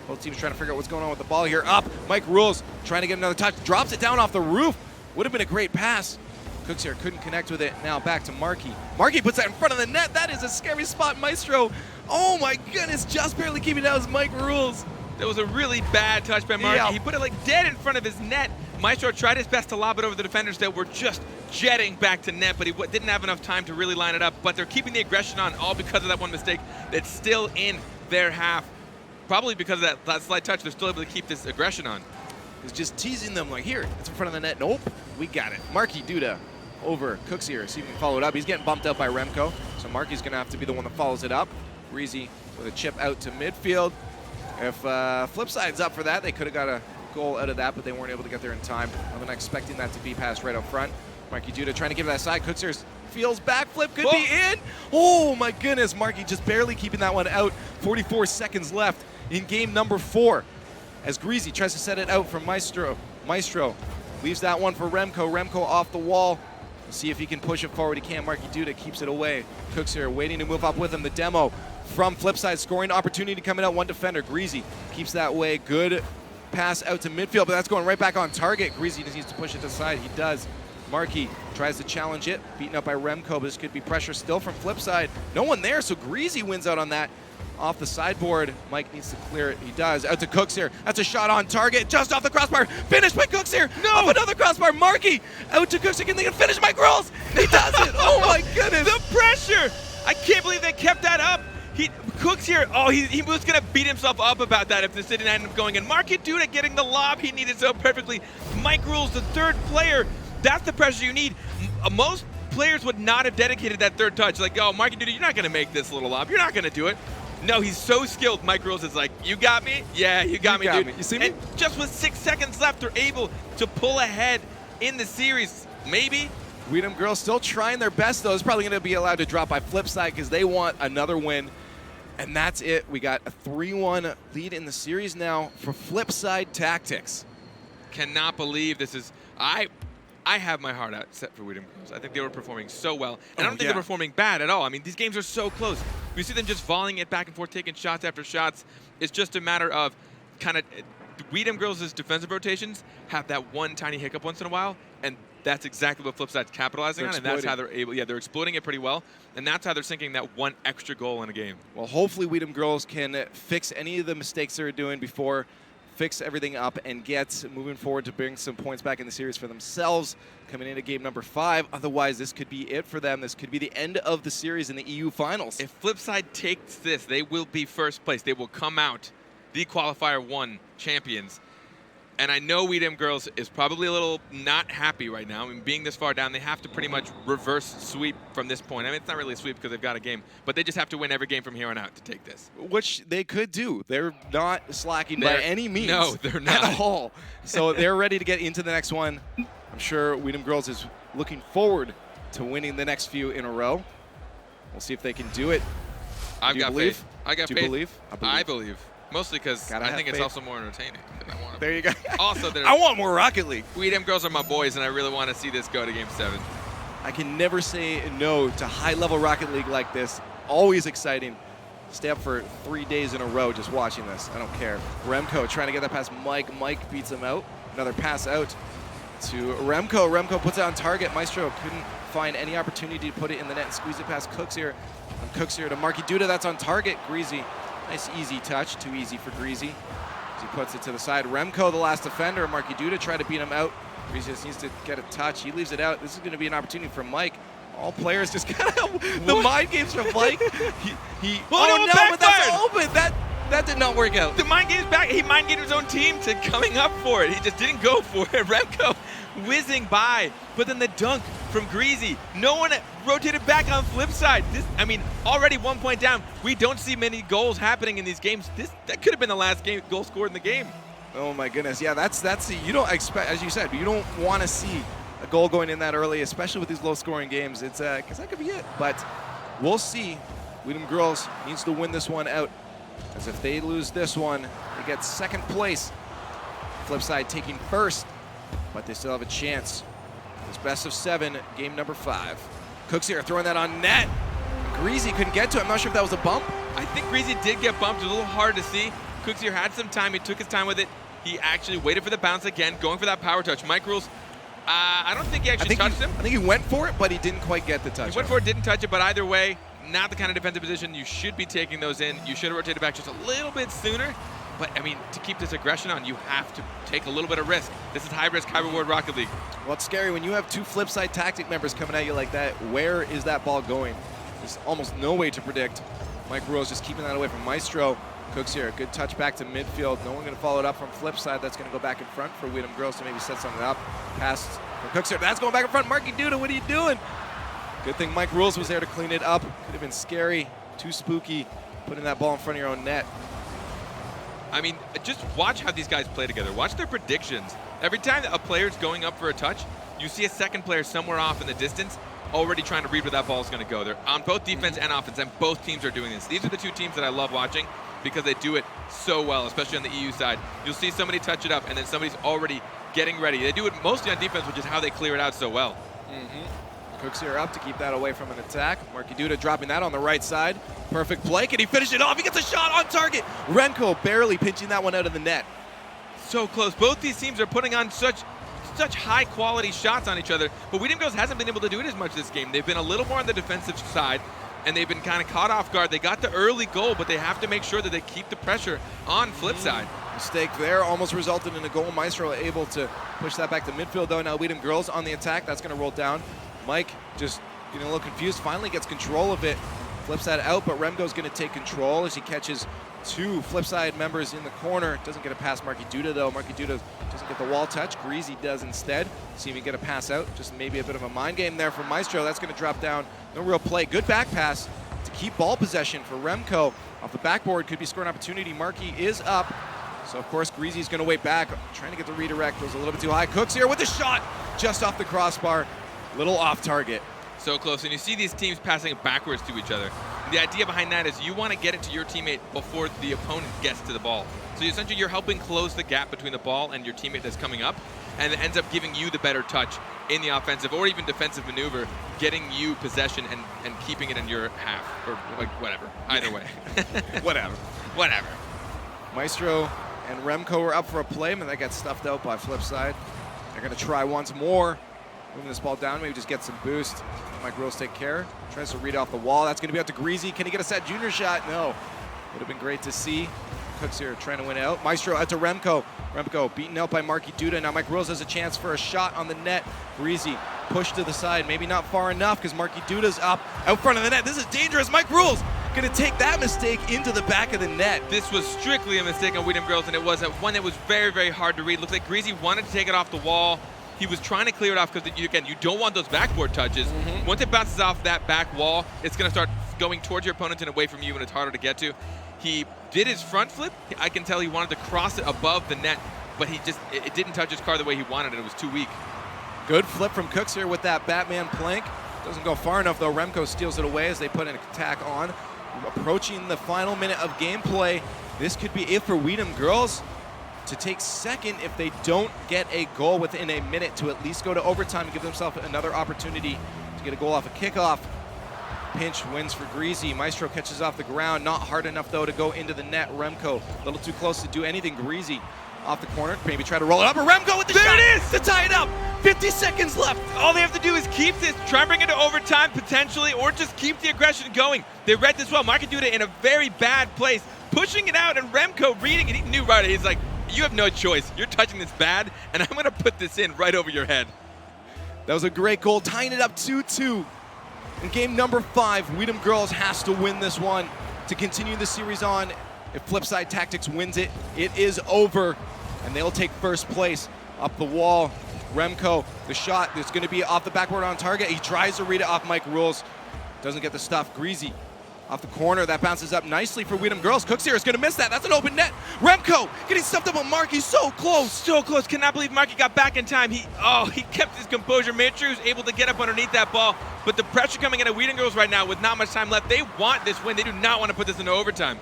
Both teams trying to figure out what's going on with the ball here. Up, Mike Rules trying to get another touch. Drops it down off the roof. Would have been a great pass. Cooks here couldn't connect with it. Now back to Markey. Markey puts that in front of the net. That is a scary spot, Maestro. Oh my goodness, just barely keeping it out as Mike Rules. That was a really bad touch by Markey. Yeah. He put it like dead in front of his net. Maestro tried his best to lob it over the defenders that were just jetting back to net, but he didn't have enough time to really line it up. But they're keeping the aggression on, all because of that one mistake that's still in their half. Probably because of that slight touch, they're still able to keep this aggression on. He's just teasing them like, here, it's in front of the net. Nope, we got it. Markey Duda over Cooks here. See if he can follow it up. He's getting bumped out by Remco, so Markey's going to have to be the one that follows it up. Breezy with a chip out to midfield. If Flipside's up for that, they could have got a goal out of that, but they weren't able to get there in time. I'm not expecting that to be passed right up front. Markey Duda trying to give that side. Cooks here feels backflip, could be in. Oh my goodness, Markey just barely keeping that one out. 44 seconds left in game number 4. As Greasy tries to set it out from Maestro. Maestro leaves that one for Remco. Remco off the wall. See if he can push it forward. He can't. Markey Duda keeps it away. Cooks here waiting to move up with him. The demo from Flipside, scoring opportunity coming out. One defender. Greasy keeps that way. Good pass out to midfield, but that's going right back on target. Greasy just needs to push it to the side. He does. Markey tries to challenge it. Beaten up by Remco, but this could be pressure still from Flipside. No one there, so Greasy wins out on that. Off the sideboard, Mike needs to clear it. He does. Out to Cooks here. That's a shot on target, just off the crossbar. Finished by Cooks here. No! Off another crossbar. Markey out to Cooks again. They can finish Mike Rolls. He does it. Oh my goodness. The pressure! I can't believe they kept that up. Cooks here, he was going to beat himself up about that if the city ended up going in. Markey Duda getting the lob he needed so perfectly. Mike Rules, the third player. That's the pressure you need. Most players would not have dedicated that third touch. Like, oh, Markey Duda, you're not going to make this little lob. You're not going to do it. No, he's so skilled. Mike Rules is like, you got me? Yeah, you got me, dude. You see me? And just with 6 seconds left, they're able to pull ahead in the series. Maybe. Weedham girls still trying their best, though. It's probably going to be allowed to drop by Flipside because they want another win. And that's it. We got a 3-1 lead in the series now for Flipside Tactics. Cannot believe this is... I have my heart out set for Weedham Girls. I think they were performing so well. And I don't think they're performing bad at all. I mean, these games are so close. We see them just volleying it back and forth, taking shots after shots. It's just a matter of kind of... Weedham Girls' defensive rotations have that one tiny hiccup once in a while, and that's exactly what Flipside's capitalizing on, and that's how they're able... Yeah, they're exploiting it pretty well, and that's how they're sinking that one extra goal in a game. Well, hopefully Weedham Girls can fix any of the mistakes they were doing before, fix everything up, and get moving forward to bring some points back in the series for themselves coming into game number 5. Otherwise, this could be it for them. This could be the end of the series in the EU Finals. If Flipside takes this, they will be first place. They will come out the Qualifier 1 champions. And I know Weedham Girls is probably a little not happy right now. I mean, being this far down, they have to pretty much reverse sweep from this point. I mean, it's not really a sweep because they've got a game, but they just have to win every game from here on out to take this. Which they could do. They're not slacking by any means. No, they're not. At all. So they're ready to get into the next one. I'm sure Weedham Girls is looking forward to winning the next few in a row. We'll see if they can do it. I've got faith. I got faith. faith. Do you believe? I believe. Mostly because I think it's faith. also more entertaining than I want. There you go. Also, I want more Rocket League. Weedham Girls are my boys, and I really want to see this go to Game 7. I can never say no to high-level Rocket League like this. Always exciting. Stay up for 3 days in a row just watching this. I don't care. Remco trying to get that past Mike. Mike beats him out. Another pass out to Remco. Remco puts it on target. Maestro couldn't find any opportunity to put it in the net and squeeze it past Cooks here. And Cooks here to Markey Duda. That's on target. Greasy. Nice easy touch. Too easy for Greasy. As he puts it to the side. Remco, the last defender. Markey Duda tried to beat him out. Greasy just needs to get a touch. He leaves it out. This is going to be an opportunity for Mike. All players just kind of the mind games from Mike. Oh no, but that's open. That did not work out. The mind game's back. He mind gamed his own team to coming up for it. He just didn't go for it. Remco whizzing by, but then the dunk from Greasy. No one rotated back on flip side. I mean, already 1 point down. We don't see many goals happening in these games. That could have been the last goal scored in the game. Oh my goodness. Yeah, that's you don't expect, as you said, you don't want to see a goal going in that early, especially with these low-scoring games. It's because that could be it. But we'll see. Weedham Girls needs to win this one out, as if they lose this one, they get second place. Flipside taking first, but they still have a chance It's best of 7, game number 5. Cooks here throwing that on net. Greasy couldn't get to it. I'm not sure if that was a bump. I think Greasy did get bumped. It was a little hard to see. Cooks here had some time. He took his time with it. He actually waited for the bounce again, going for that power touch. Mike Rules, I don't think he actually touched him. I think he went for it, but he didn't quite get the touch. He went for it, didn't touch it, but either way, not the kind of defensive position you should be taking those in. You should have rotated back just a little bit sooner. But, I mean, to keep this aggression on, you have to take a little bit of risk. This is high risk, high reward Rocket League. Well, it's scary when you have 2 Flipside Tactic members coming at you like that. Where is that ball going? There's almost no way to predict. Mike Rose just keeping that away from Maestro. Cooks here, good touch back to midfield. No one going to follow it up from Flipside. That's going to go back in front for Weedham Girls to maybe set something up. Pass from Cooks here. That's going back in front. Marky Duda, what are you doing? Good thing Mike Rules was there to clean it up. Could have been scary, too spooky, putting that ball in front of your own net. I mean, just watch how these guys play together. Watch their predictions. Every time that a player's going up for a touch, you see a second player somewhere off in the distance already trying to read where that ball is going to go. They're on both defense and offense, and both teams are doing this. These are the 2 teams that I love watching because they do it so well, especially on the EU side. You'll see somebody touch it up, and then somebody's already getting ready. They do it mostly on defense, which is how they clear it out so well. Cooks here up to keep that away from an attack. Marky Duda dropping that on the right side. Perfect play. Can he finish it off? He gets a shot on target. Renko barely pinching that one out of the net. So close. Both these teams are putting on such high quality shots on each other, but Weedham Girls hasn't been able to do it as much this game. They've been a little more on the defensive side, and they've been kind of caught off guard. They got the early goal, but they have to make sure that they keep the pressure on Flipside. Mistake there almost resulted in a goal. Maestro able to push that back to midfield, though. Now Weedham Girls on the attack. That's going to roll down. Mike just getting a little confused, finally gets control of it. Flipside out, but Remgo's going to take control as he catches 2 Flipside members in the corner. Doesn't get a pass Marky Duda, though. Marky Duda doesn't get the wall touch. Greasy does instead. See if he can get a pass out. Just maybe a bit of a mind game there from Maestro. That's going to drop down. No real play. Good back pass to keep ball possession for Remco. Off the backboard, could be scoring opportunity. Marky is up. So, of course, Greasy's going to wait back. Trying to get the redirect. Goes a little bit too high. Cooks here with a shot just off the crossbar. Little off target. So close, and you see these teams passing it backwards to each other. The idea behind that is you want to get it to your teammate before the opponent gets to the ball. So essentially you're helping close the gap between the ball and your teammate that's coming up, and it ends up giving you the better touch in the offensive or even defensive maneuver, getting you possession and keeping it in your half, or like whatever, either way. Whatever. Maestro and Remco are up for a play, but that gets stuffed out by Flipside. They're going to try once more. Moving this ball down, maybe just get some boost. Mike Rose take care. Tries to read off the wall. That's going to be out to Greasy. Can he get a set junior shot? No. Would have been great to see. Cooks here trying to win out. Maestro out to Remco. Remco beaten out by Marky Duda. Now Mike Rose has a chance for a shot on the net. Greasy pushed to the side. Maybe not far enough because Marky Duda's up out front of the net. This is dangerous. Mike Rose going to take that mistake into the back of the net. This was strictly a mistake on Weedham Girls, and it was one that was very, very hard to read. Looked like Greasy wanted to take it off the wall. He was trying to clear it off because, again, you don't want those backboard touches. Once it bounces off that back wall, it's going to start going towards your opponent and away from you, and it's harder to get to. He did his front flip. I can tell he wanted to cross it above the net, but it didn't touch his car the way he wanted it. It was too weak. Good flip from Cooks here with that Batman plank. Doesn't go far enough, though. Remco steals it away as they put an attack on. Approaching the final minute of gameplay. This could be it for Weedham Girls to take second if they don't get a goal within a minute, to at least go to overtime and give themselves another opportunity to get a goal off a kickoff. Pinch wins for Greasy. Maestro catches off the ground. Not hard enough, though, to go into the net. Remco a little too close to do anything. Greasy off the corner. Maybe try to roll it up. But Remco with the shot. There it is! To tie it up. 50 seconds left. All they have to do is keep this, try and bring it to overtime potentially, or just keep the aggression going. They read this well. Marky Duda in a very bad place, pushing it out, and Remco reading it. He knew right. He's like, you have no choice. You're touching this bad, and I'm going to put this in right over your head. That was a great goal, tying it up 2-2. In game number 5, Weedham Girls has to win this one to continue the series on. If Flipside Tactics wins it, it is over, and they'll take first place. Up the wall, Remco, the shot that's going to be off the backboard on target. He tries to read it off Mike Rules. Doesn't get the stuff. Greasy off the corner. That bounces up nicely for Weedham Girls. Cooks here is going to miss that. That's an open net. Remco getting stuffed up on Marky. So close. So close. Cannot believe Marky got back in time. He kept his composure. Made sure he was able to get up underneath that ball. But the pressure coming in at Weedham Girls right now with not much time left, they want this win. They do not want to put this into overtime.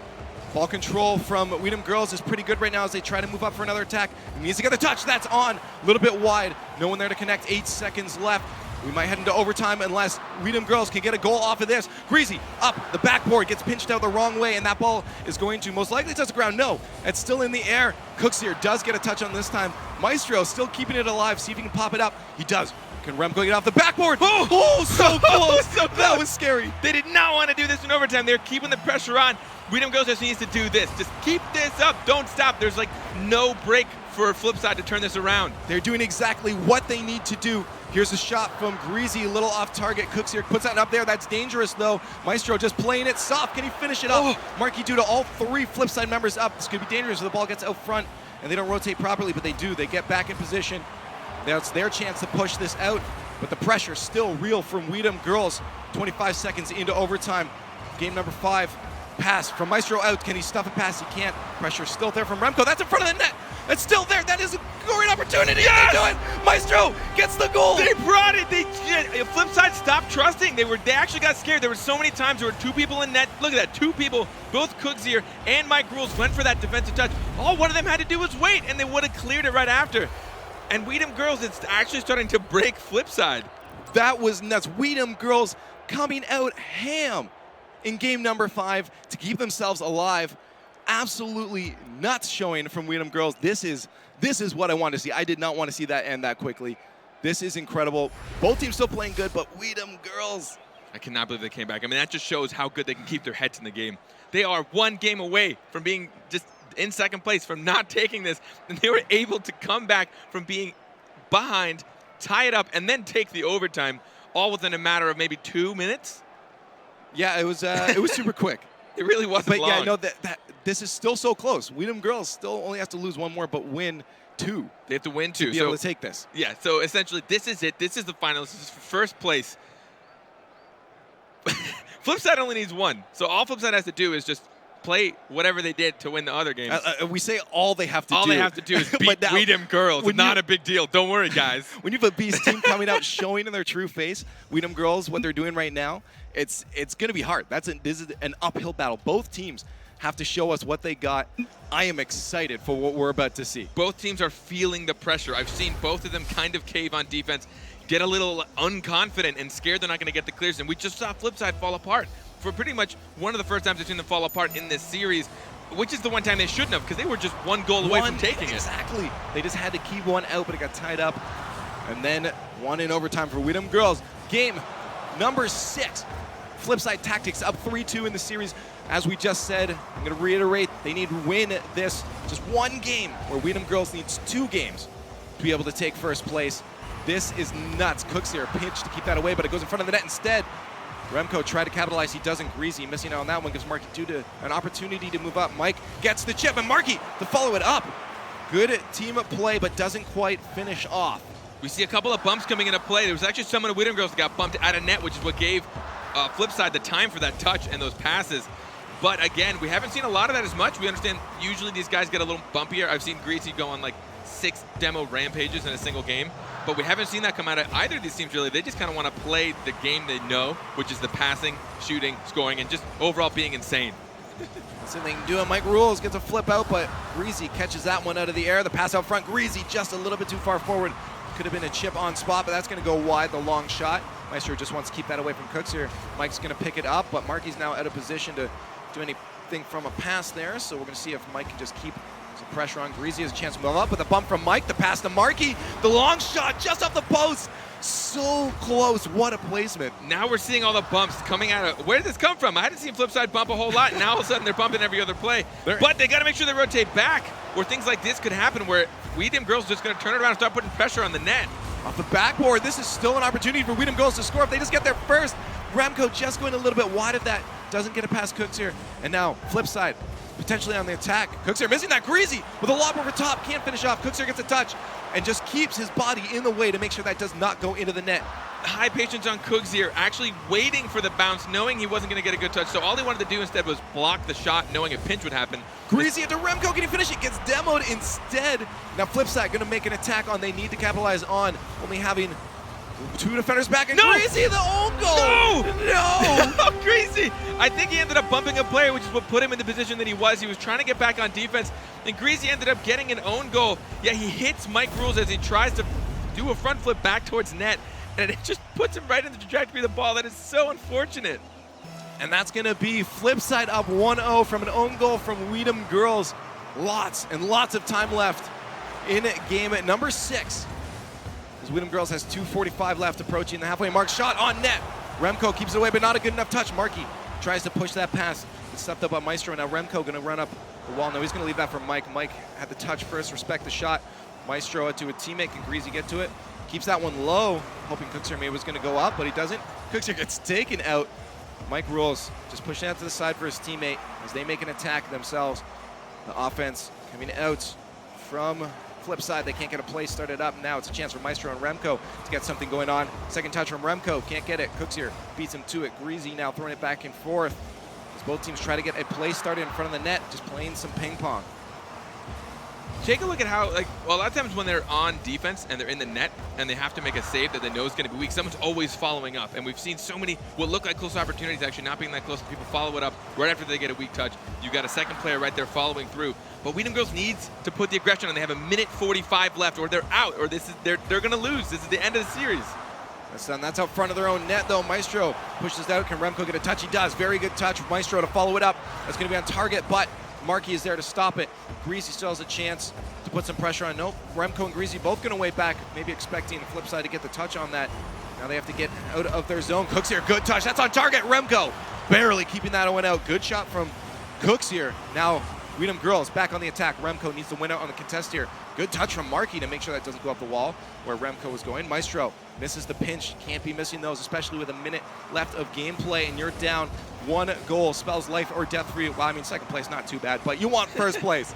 Ball control from Weedham Girls is pretty good right now as they try to move up for another attack. He needs to get the touch. That's on. A little bit wide. No one there to connect. 8 seconds left. We might head into overtime unless Weedham Girls can get a goal off of this. Greasy up the backboard, gets pinched out the wrong way, and that ball is going to most likely touch the ground. No, it's still in the air. Cooks here does get a touch on this time. Maestro still keeping it alive. See if he can pop it up. He does. Can Remco get off the backboard? Oh, so close. So close. That was scary. They did not want to do this in overtime. They're keeping the pressure on. Weedham Girls just needs to do this. Just keep this up. Don't stop. There's like no break for Flipside to turn this around. They're doing exactly what they need to do. Here's a shot from Greasy, a little off target. Cooks here puts that up there. That's dangerous though. Maestro just playing it soft. Can he finish it up? Marky due to all 3 Flipside members up. This could be dangerous if the ball gets out front and they don't rotate properly, but they do. They get back in position. That's their chance to push this out, but the pressure still real from Weedham Girls. 25 seconds into overtime. Game number 5. Pass from Maestro out. Can he stuff it past? He can't. Pressure still there from Remco. That's in front of the net. It's still there. That is a great opportunity. Yes! They do it. Maestro gets the goal. They brought it. Flipside stopped trusting. They actually got scared. There were so many times there were 2 people in net. Look at that. 2 people, both Coogsier and Mike Rules went for that defensive touch. All one of them had to do was wait, and they would have cleared it right after. And Weedham Girls, it's actually starting to break Flipside. That was nuts. Weedham Girls coming out ham in game number 5 to keep themselves alive. Absolutely nuts showing from Weedham Girls. This is what I want to see. I did not want to see that end that quickly. This is incredible. Both teams still playing good, but Weedham Girls. I cannot believe they came back. I mean, that just shows how good they can keep their heads in the game. They are 1 game away from being just in second place, from not taking this, and they were able to come back from being behind, tie it up, and then take the overtime, all within a matter of maybe 2 minutes. Yeah, it was super quick. It really wasn't but long. Yeah, no, that this is still so close. Weedham Girls still only has to lose 1 more, but win 2. They have to win 2 to be able to take this. Yeah, so essentially this is it. This is the final. This is first place. Flipside only needs 1. So all Flipside has to do is just play whatever they did to win the other games. We say all they have to do. All they have to do is beat Weedham Girls. Not a big deal. Don't worry, guys. When you have a beast team coming out showing in their true face, Weedham Girls, what they're doing right now, it's going to be hard. This is an uphill battle. Both teams have to show us what they got. I am excited for what we're about to see. Both teams are feeling the pressure. I've seen both of them kind of cave on defense, get a little unconfident and scared they're not going to get the clears. And we just saw Flipside fall apart for pretty much one of the first times I've seen them fall apart in this series, which is the one time they shouldn't have, because they were just 1 goal away from taking it. Exactly. They just had to keep 1 out, but it got tied up. And then 1 in overtime for Weedham Girls. Game number 6. Flipside Tactics up 3-2 in the series. As we just said, I'm going to reiterate, they need to win this. Just 1 game, where Weedham Girls needs 2 games to be able to take first place. This is nuts. Cooks here pinch to keep that away, but it goes in front of the net instead. Remco tried to capitalize. He doesn't. Greasy missing out on that one. Gives Marky Duda an opportunity to move up. Mike gets the chip, and Marky to follow it up. Good team play, but doesn't quite finish off. We see a couple of bumps coming into play. There was actually someone of Weedham Girls that got bumped out of net, which is what gave Flipside the time for that touch and those passes. But again, we haven't seen a lot of that as much. We understand usually these guys get a little bumpier. I've seen Greasy go on like 6 demo rampages in a single game, but we haven't seen that come out of either of these teams really. They just kind of want to play the game they know, which is the passing, shooting, scoring, and just overall being insane. So they can do it. Mike Rules gets a flip out, but Greasy catches that one out of the air. The pass out front, Greasy just a little bit too far forward. Could have been a chip on spot, but that's going to go wide, the long shot. Maestro just wants to keep that away from Cooks here. Mike's going to pick it up, but Marky's now out of position to do anything from a pass there. So we're going to see if Mike can just keep some pressure on Greasy. Has a chance to move up with a bump from Mike. The pass to Marky. The long shot just off the post. So close. What a placement. Now we're seeing all the bumps coming out of. Where did this come from? I hadn't seen Flipside bump a whole lot. Now all of a sudden they're bumping every other play. But they got to make sure they rotate back, where things like this could happen, where Weedham Girls just going to turn it around and start putting pressure on the net. Off the backboard, this is still an opportunity for Weedham Girls to score if they just get there first. Remco just going a little bit wide of that. Doesn't get it past Cooks here. And now, Flipside, potentially on the attack. Cooks here missing that. Greasy with a lob over top. Can't finish off. Cooks here gets a touch and just keeps his body in the way to make sure that does not go into the net. High patience on Cooks here, actually waiting for the bounce, knowing he wasn't going to get a good touch. So all he wanted to do instead was block the shot, knowing a pinch would happen. Greasy into Remco. Can he finish it? Gets demoed instead. Now Flipside going to make an attack on they need to capitalize on. Only having 2 defenders back, and Greasy the own goal. No! Greasy! I think he ended up bumping a player, which is what put him in the position that he was. He was trying to get back on defense, and Greasy ended up getting an own goal. Yeah, he hits Mike Rules as he tries to do a front flip back towards net, and it just puts him right in the trajectory of the ball. That is so unfortunate. And that's going to be Flipside up 1-0 from an own goal from Weedham Girls. Lots and lots of time left in game number 6. As Weedham Girls has 2:45 left, approaching the halfway mark. Shot on net. Remco keeps it away, but not a good enough touch. Markey tries to push that pass. It's stepped up by Maestro. Now Remco going to run up the wall. No, he's going to leave that for Mike. Mike had the touch first, respect the shot. Maestro to a teammate. Can Greasy get to it? Keeps that one low, hoping Cooksier maybe was going to go up, but he doesn't. Cooksier gets taken out. Mike Rules just pushing out to the side for his teammate as they make an attack themselves. The offense coming out from Flipside. They can't get a play started up. Now it's a chance for Maestro and Remco to get something going on. Second touch from Remco. Can't get it. Cooksier beats him to it. Greasy now throwing it back and forth as both teams try to get a play started in front of the net, just playing some ping pong. Take a look at how, like, well, a lot of times when they're on defense and they're in the net and they have to make a save that they know is going to be weak, someone's always following up. And we've seen so many what look like close opportunities actually not being that close. People follow it up right after they get a weak touch. You got a second player right there following through. But Weedham Girls needs to put the aggression on. They have a minute 45 left, or they're out, or they're going to lose. This is the end of the series. That's out front of their own net, though. Maestro pushes out. Can Remco get a touch? He does. Very good touch. Maestro to follow it up. That's going to be on target, but Markey is there to stop it. Greasy still has a chance to put some pressure on. Nope, Remco and Greasy both going to wait back, maybe expecting the flip side to get the touch on that. Now they have to get out of their zone. Cooksier, good touch. That's on target. Remco barely keeping that one out. Good shot from Cooksier. Now Weedham Girls back on the attack. Remco needs to win out on the contest here. Good touch from Markey to make sure that doesn't go up the wall where Remco was going. Maestro misses the pinch. Can't be missing those, especially with a minute left of gameplay, and you're down 1 goal. Spells life or death for you. Well, I mean, second place, not too bad, but you want first place.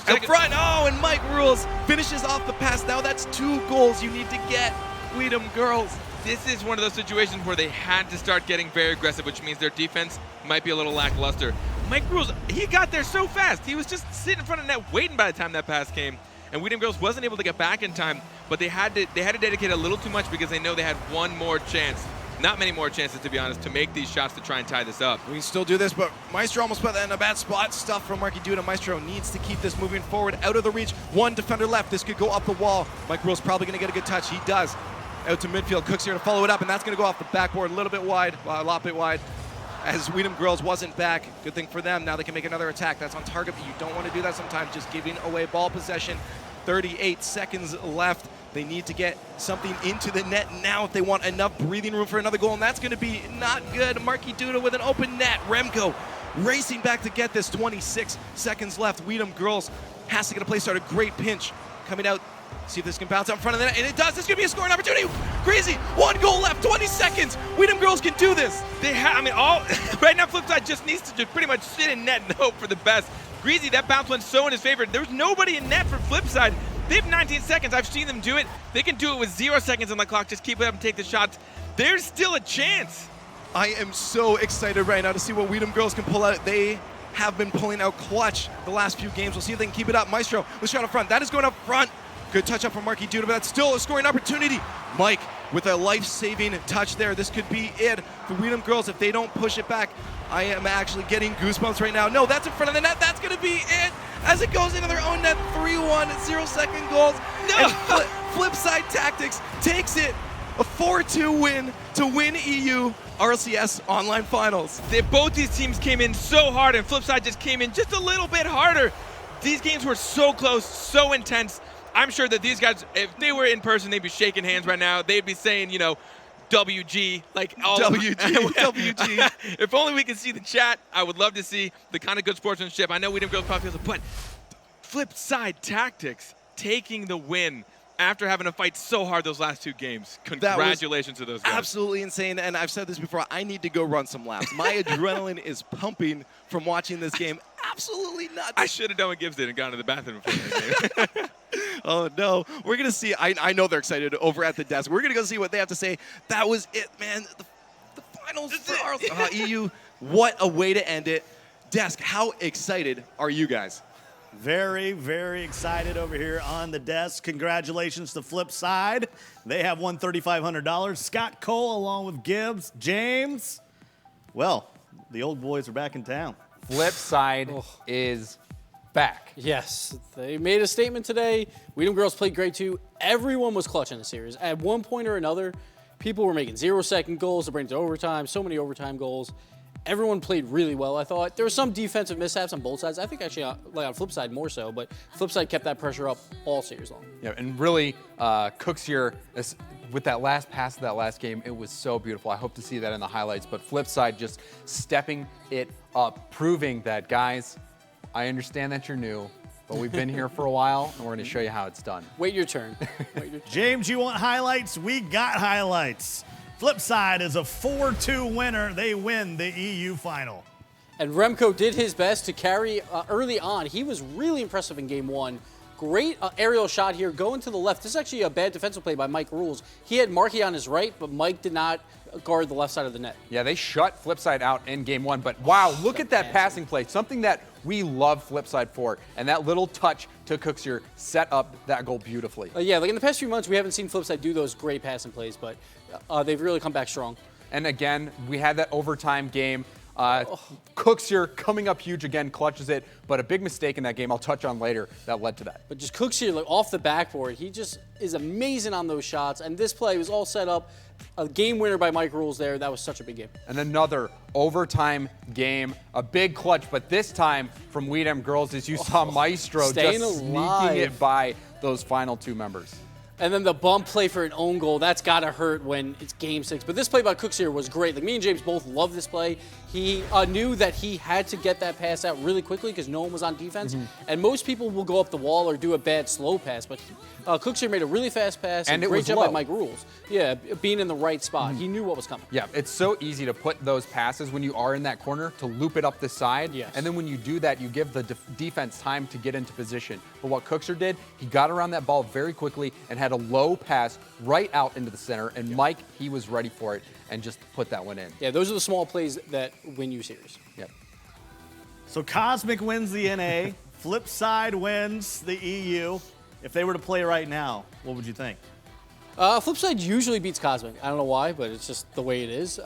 Out front, oh, and Mike Rules finishes off the pass. Now that's 2 goals you need to get, Weedham Girls. This is one of those situations where they had to start getting very aggressive, which means their defense might be a little lackluster. Mike Rules, he got there so fast. He was just sitting in front of net waiting by the time that pass came. And Weedham Girls wasn't able to get back in time, but they had to dedicate a little too much because they know they had one more chance. Not many more chances, to be honest, to make these shots to try and tie this up. We can still do this, but Maestro almost put that in a bad spot. Stuff from Markey Duda. Maestro needs to keep this moving forward, out of the reach. 1 defender left. This could go up the wall. Mike Rules probably going to get a good touch. He does. Out to midfield. Cooks here to follow it up, and that's going to go off the backboard a little bit wide, a lot bit wide. As Weedham Girls wasn't back. Good thing for them. Now they can make another attack. That's on target, but you don't want to do that sometimes, just giving away ball possession. 38 seconds left. They need to get something into the net now if they want enough breathing room for another goal, and that's going to be not good. Markey Duda with an open net. Remco racing back to get this. 26 seconds left. Weedham Girls has to get a play started. Great pinch coming out. See if this can bounce out in front of the net, and it does. This is going to be a scoring opportunity. Crazy. 1 goal left, 20 seconds. Weedham Girls can do this. They have, I mean, all right now Flipside just needs to just pretty much sit in net and hope for the best. Greasy, that bounce went so in his favor. There was nobody in net for Flipside. They have 19 seconds. I've seen them do it. They can do it with 0 seconds on the clock. Just keep it up and take the shots. There's still a chance. I am so excited right now to see what Weedham Girls can pull out. They have been pulling out clutch the last few games. We'll see if they can keep it up. Maestro with shot up front. That is going up front. Good touch up from Markey Duda, but that's still a scoring opportunity. Mike with a life-saving touch there. This could be it for Weedham Girls if they don't push it back. I am actually getting goosebumps right now. No, that's in front of the net. That's going to be it as it goes into their own net. 3-1, 0-second goals. No. And Flipside Tactics takes it. A 4-2 win to win EU RLCS Online Finals. Both these teams came in so hard, and Flipside just came in just a little bit harder. These games were so close, so intense. I'm sure that these guys, if they were in person, they'd be shaking hands right now. They'd be saying, you know, WG, like all WG. If only we could see the chat. I would love to see the kind of good sportsmanship. I know Weedham Girls probably feels it, but Flipside Tactics taking the win after having to fight so hard those last 2 games. Congratulations to those guys. Absolutely insane, and I've said this before, I need to go run some laps. My adrenaline is pumping from watching this game. Absolutely nuts. I should have done what Gibbs did and gone to the bathroom before that game. Oh, no. We're going to see. I know they're excited over at the desk. We're going to go see what they have to say. That was it, man. The finals for EU. What a way to end it. Desk, how excited are you guys? Very, very excited over here on the desk. Congratulations to Flipside. They have won $3,500. Scott Cole along with Gibbs. James, well, the old boys are back in town. Flipside is back. Yes, they made a statement today. Weedham girls played great too. Everyone was clutch in the series. At one point or another, people were making 0-second goals to bring it to overtime, so many overtime goals. Everyone played really well, I thought. There were some defensive mishaps on both sides. I think actually like on Flipside more so, but Flipside kept that pressure up all series long. Yeah, and really, Cooks here, with that last pass of that last game, it was so beautiful. I hope to see that in the highlights. But Flipside just stepping it up, proving that, guys, I understand that you're new, but we've been here for a while, and we're going to show you how it's done. Wait your turn. Wait your turn. James, you want highlights? We got highlights. Flipside is a 4-2 winner. They win the EU final. And Remco did his best to carry early on. He was really impressive in game one. Great aerial shot here, going to the left. This is actually a bad defensive play by Mike Rules. He had Markey on his right, but Mike did not guard the left side of the net. Yeah, they shut Flipside out in game one, but wow, look at that passing play. Something that we love Flipside for, and that little touch to Cooksier set up that goal beautifooksier. Yeah, like in the past few months, we haven't seen Flipside do those great passing plays, but they've really come back strong. And again, we had that overtime game. Cooksier coming up huge again, clutches it, but a big mistake in that game I'll touch on later that led to that. But just Cooksier, like off the backboard, he just is amazing on those shots, and this play was all set up. A game winner by Mike Rules there. That was such a big game. And another overtime game, a big clutch, but this time from Weedham girls, as you saw Maestro just sneaking it by those final two members. And then the bump play for an own goal, that's got to hurt when it's game 6. But this play by Cooksier was great. Like me and James both love this play. He knew that he had to get that pass out really quickly because no one was on defense. And most people will go up the wall or do a bad slow pass, but Cooksier made a really fast pass and great job by Mike Rules. Yeah, being in the right spot. He knew what was coming. Yeah, it's so easy to put those passes when you are in that corner to loop it up the side. Yes. And then when you do that, you give the defense time to get into position. But what Cooksier did, he got around that ball very quickly and had a low pass right out into the center. And Mike, he was ready for it and just put that one in. Yeah, those are the small plays that win you series. Yep. So Cosmic wins the NA, Flipside wins the EU. If they were to play right now, what would you think? Flipside usually beats Cosmic. I don't know why, but it's just the way it is.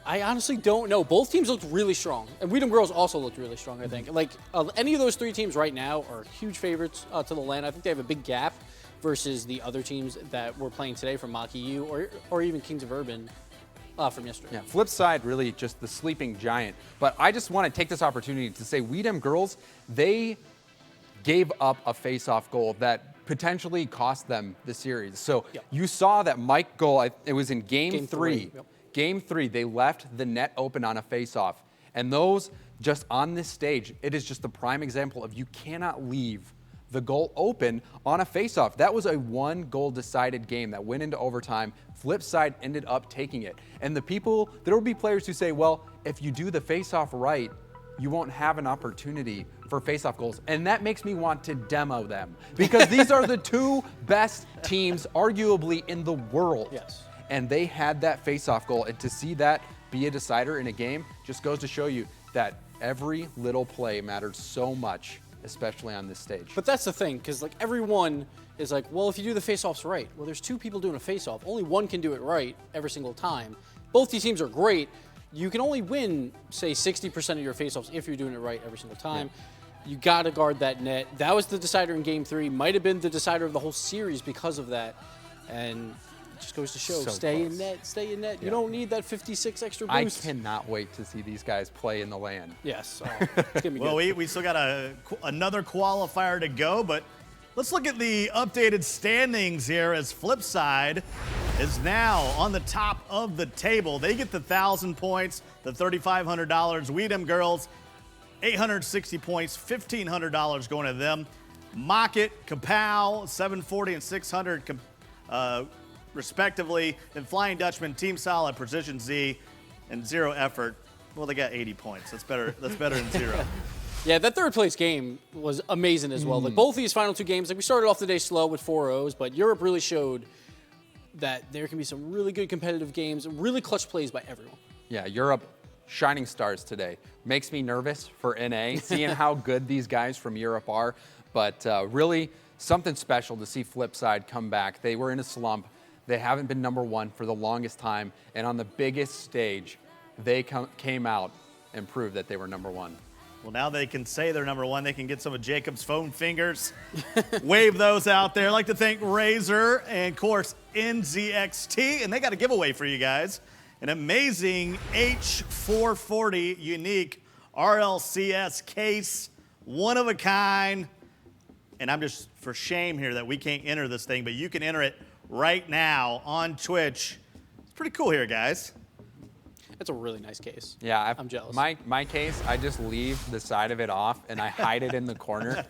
I honestly don't know. Both teams looked really strong. And Weedham girls also looked really strong, I think. Like, any of those three teams right now are huge favorites to the LAN. I think they have a big gap versus the other teams that were playing today from Mach EU or even Kings of Urban from yesterday. Yeah, Flipside really just the sleeping giant. But I just want to take this opportunity to say Weedham girls, they gave up a face-off goal that potentially cost them the series. So you saw that Mike goal, it was in game three. Yep. Game 3, they left the net open on a face-off. And those, just on this stage, it is just the prime example of you cannot leave the goal open on a face-off. That was a one-goal decided game that went into overtime. Flipside ended up taking it. And there will be players who say, well, if you do the face-off right, you won't have an opportunity for face-off goals. And that makes me want to demo them. Because these are the two best teams, arguably, in the world. Yes. And they had that face-off goal. And to see that be a decider in a game just goes to show you that every little play matters so much, especially on this stage. But that's the thing, because like everyone is like, well, if you do the face-offs right, well, there's two people doing a face-off. Only one can do it right every single time. Both these teams are great. You can only win, say, 60% of your face-offs if you're doing it right every single time. Yeah. You got to guard that net. That was the decider in Game 3. Might have been the decider of the whole series because of that. And it just goes to show, stay in net, stay in net. Yeah. You don't need that 56 extra boost. I cannot wait to see these guys play in the LAN. Yes. Oh, it's going to be well, good. we still got another qualifier to go, but let's look at the updated standings here as Flipside is now on the top of the table. They get the 1,000 points, the $3,500. Weedham girls, 860 points, $1,500 going to them. Mocket, Kapow, 740 and 600 respectively. And Flying Dutchman, Team Solid, Precision Z, and Zero Effort. Well, they got 80 points. That's better than zero. Yeah, that third place game was amazing as well. Like both these final two games, like we started off the day slow with 4-0s, but Europe really showed that there can be some really good competitive games, really clutch plays by everyone. Yeah, Europe, shining stars today. Makes me nervous for NA, seeing how good these guys from Europe are. But really something special to see Flipside come back. They were in a slump. They haven't been #1 for the longest time. And on the biggest stage, they came out and proved that they were number one. Well, now they can say they're number one. They can get some of Jacob's foam fingers, wave those out there. I'd like to thank Razor and, of course, NZXT, and they got a giveaway for you guys. An amazing H440 unique RLCS case, one of a kind. And I'm just for shame here that we can't enter this thing, but you can enter it right now on Twitch. It's pretty cool here, guys. That's a really nice case. Yeah, I'm jealous. My case, I just leave the side of it off and I hide it in the corner.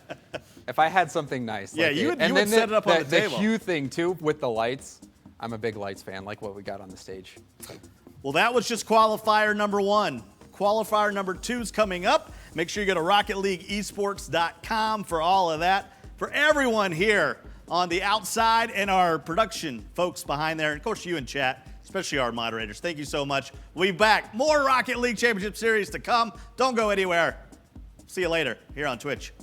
If I had something nice, yeah, like you would set it up on the table. The hue thing too with the lights. I'm a big lights fan, like what we got on the stage. Well, that was just qualifier number 1. Qualifier number 2 is coming up. Make sure you go to RocketLeagueEsports.com for all of that. For everyone here on the outside and our production folks behind there, and of course you in chat, especially our moderators. Thank you so much. We'll be back. More Rocket League Championship Series to come. Don't go anywhere. See you later here on Twitch.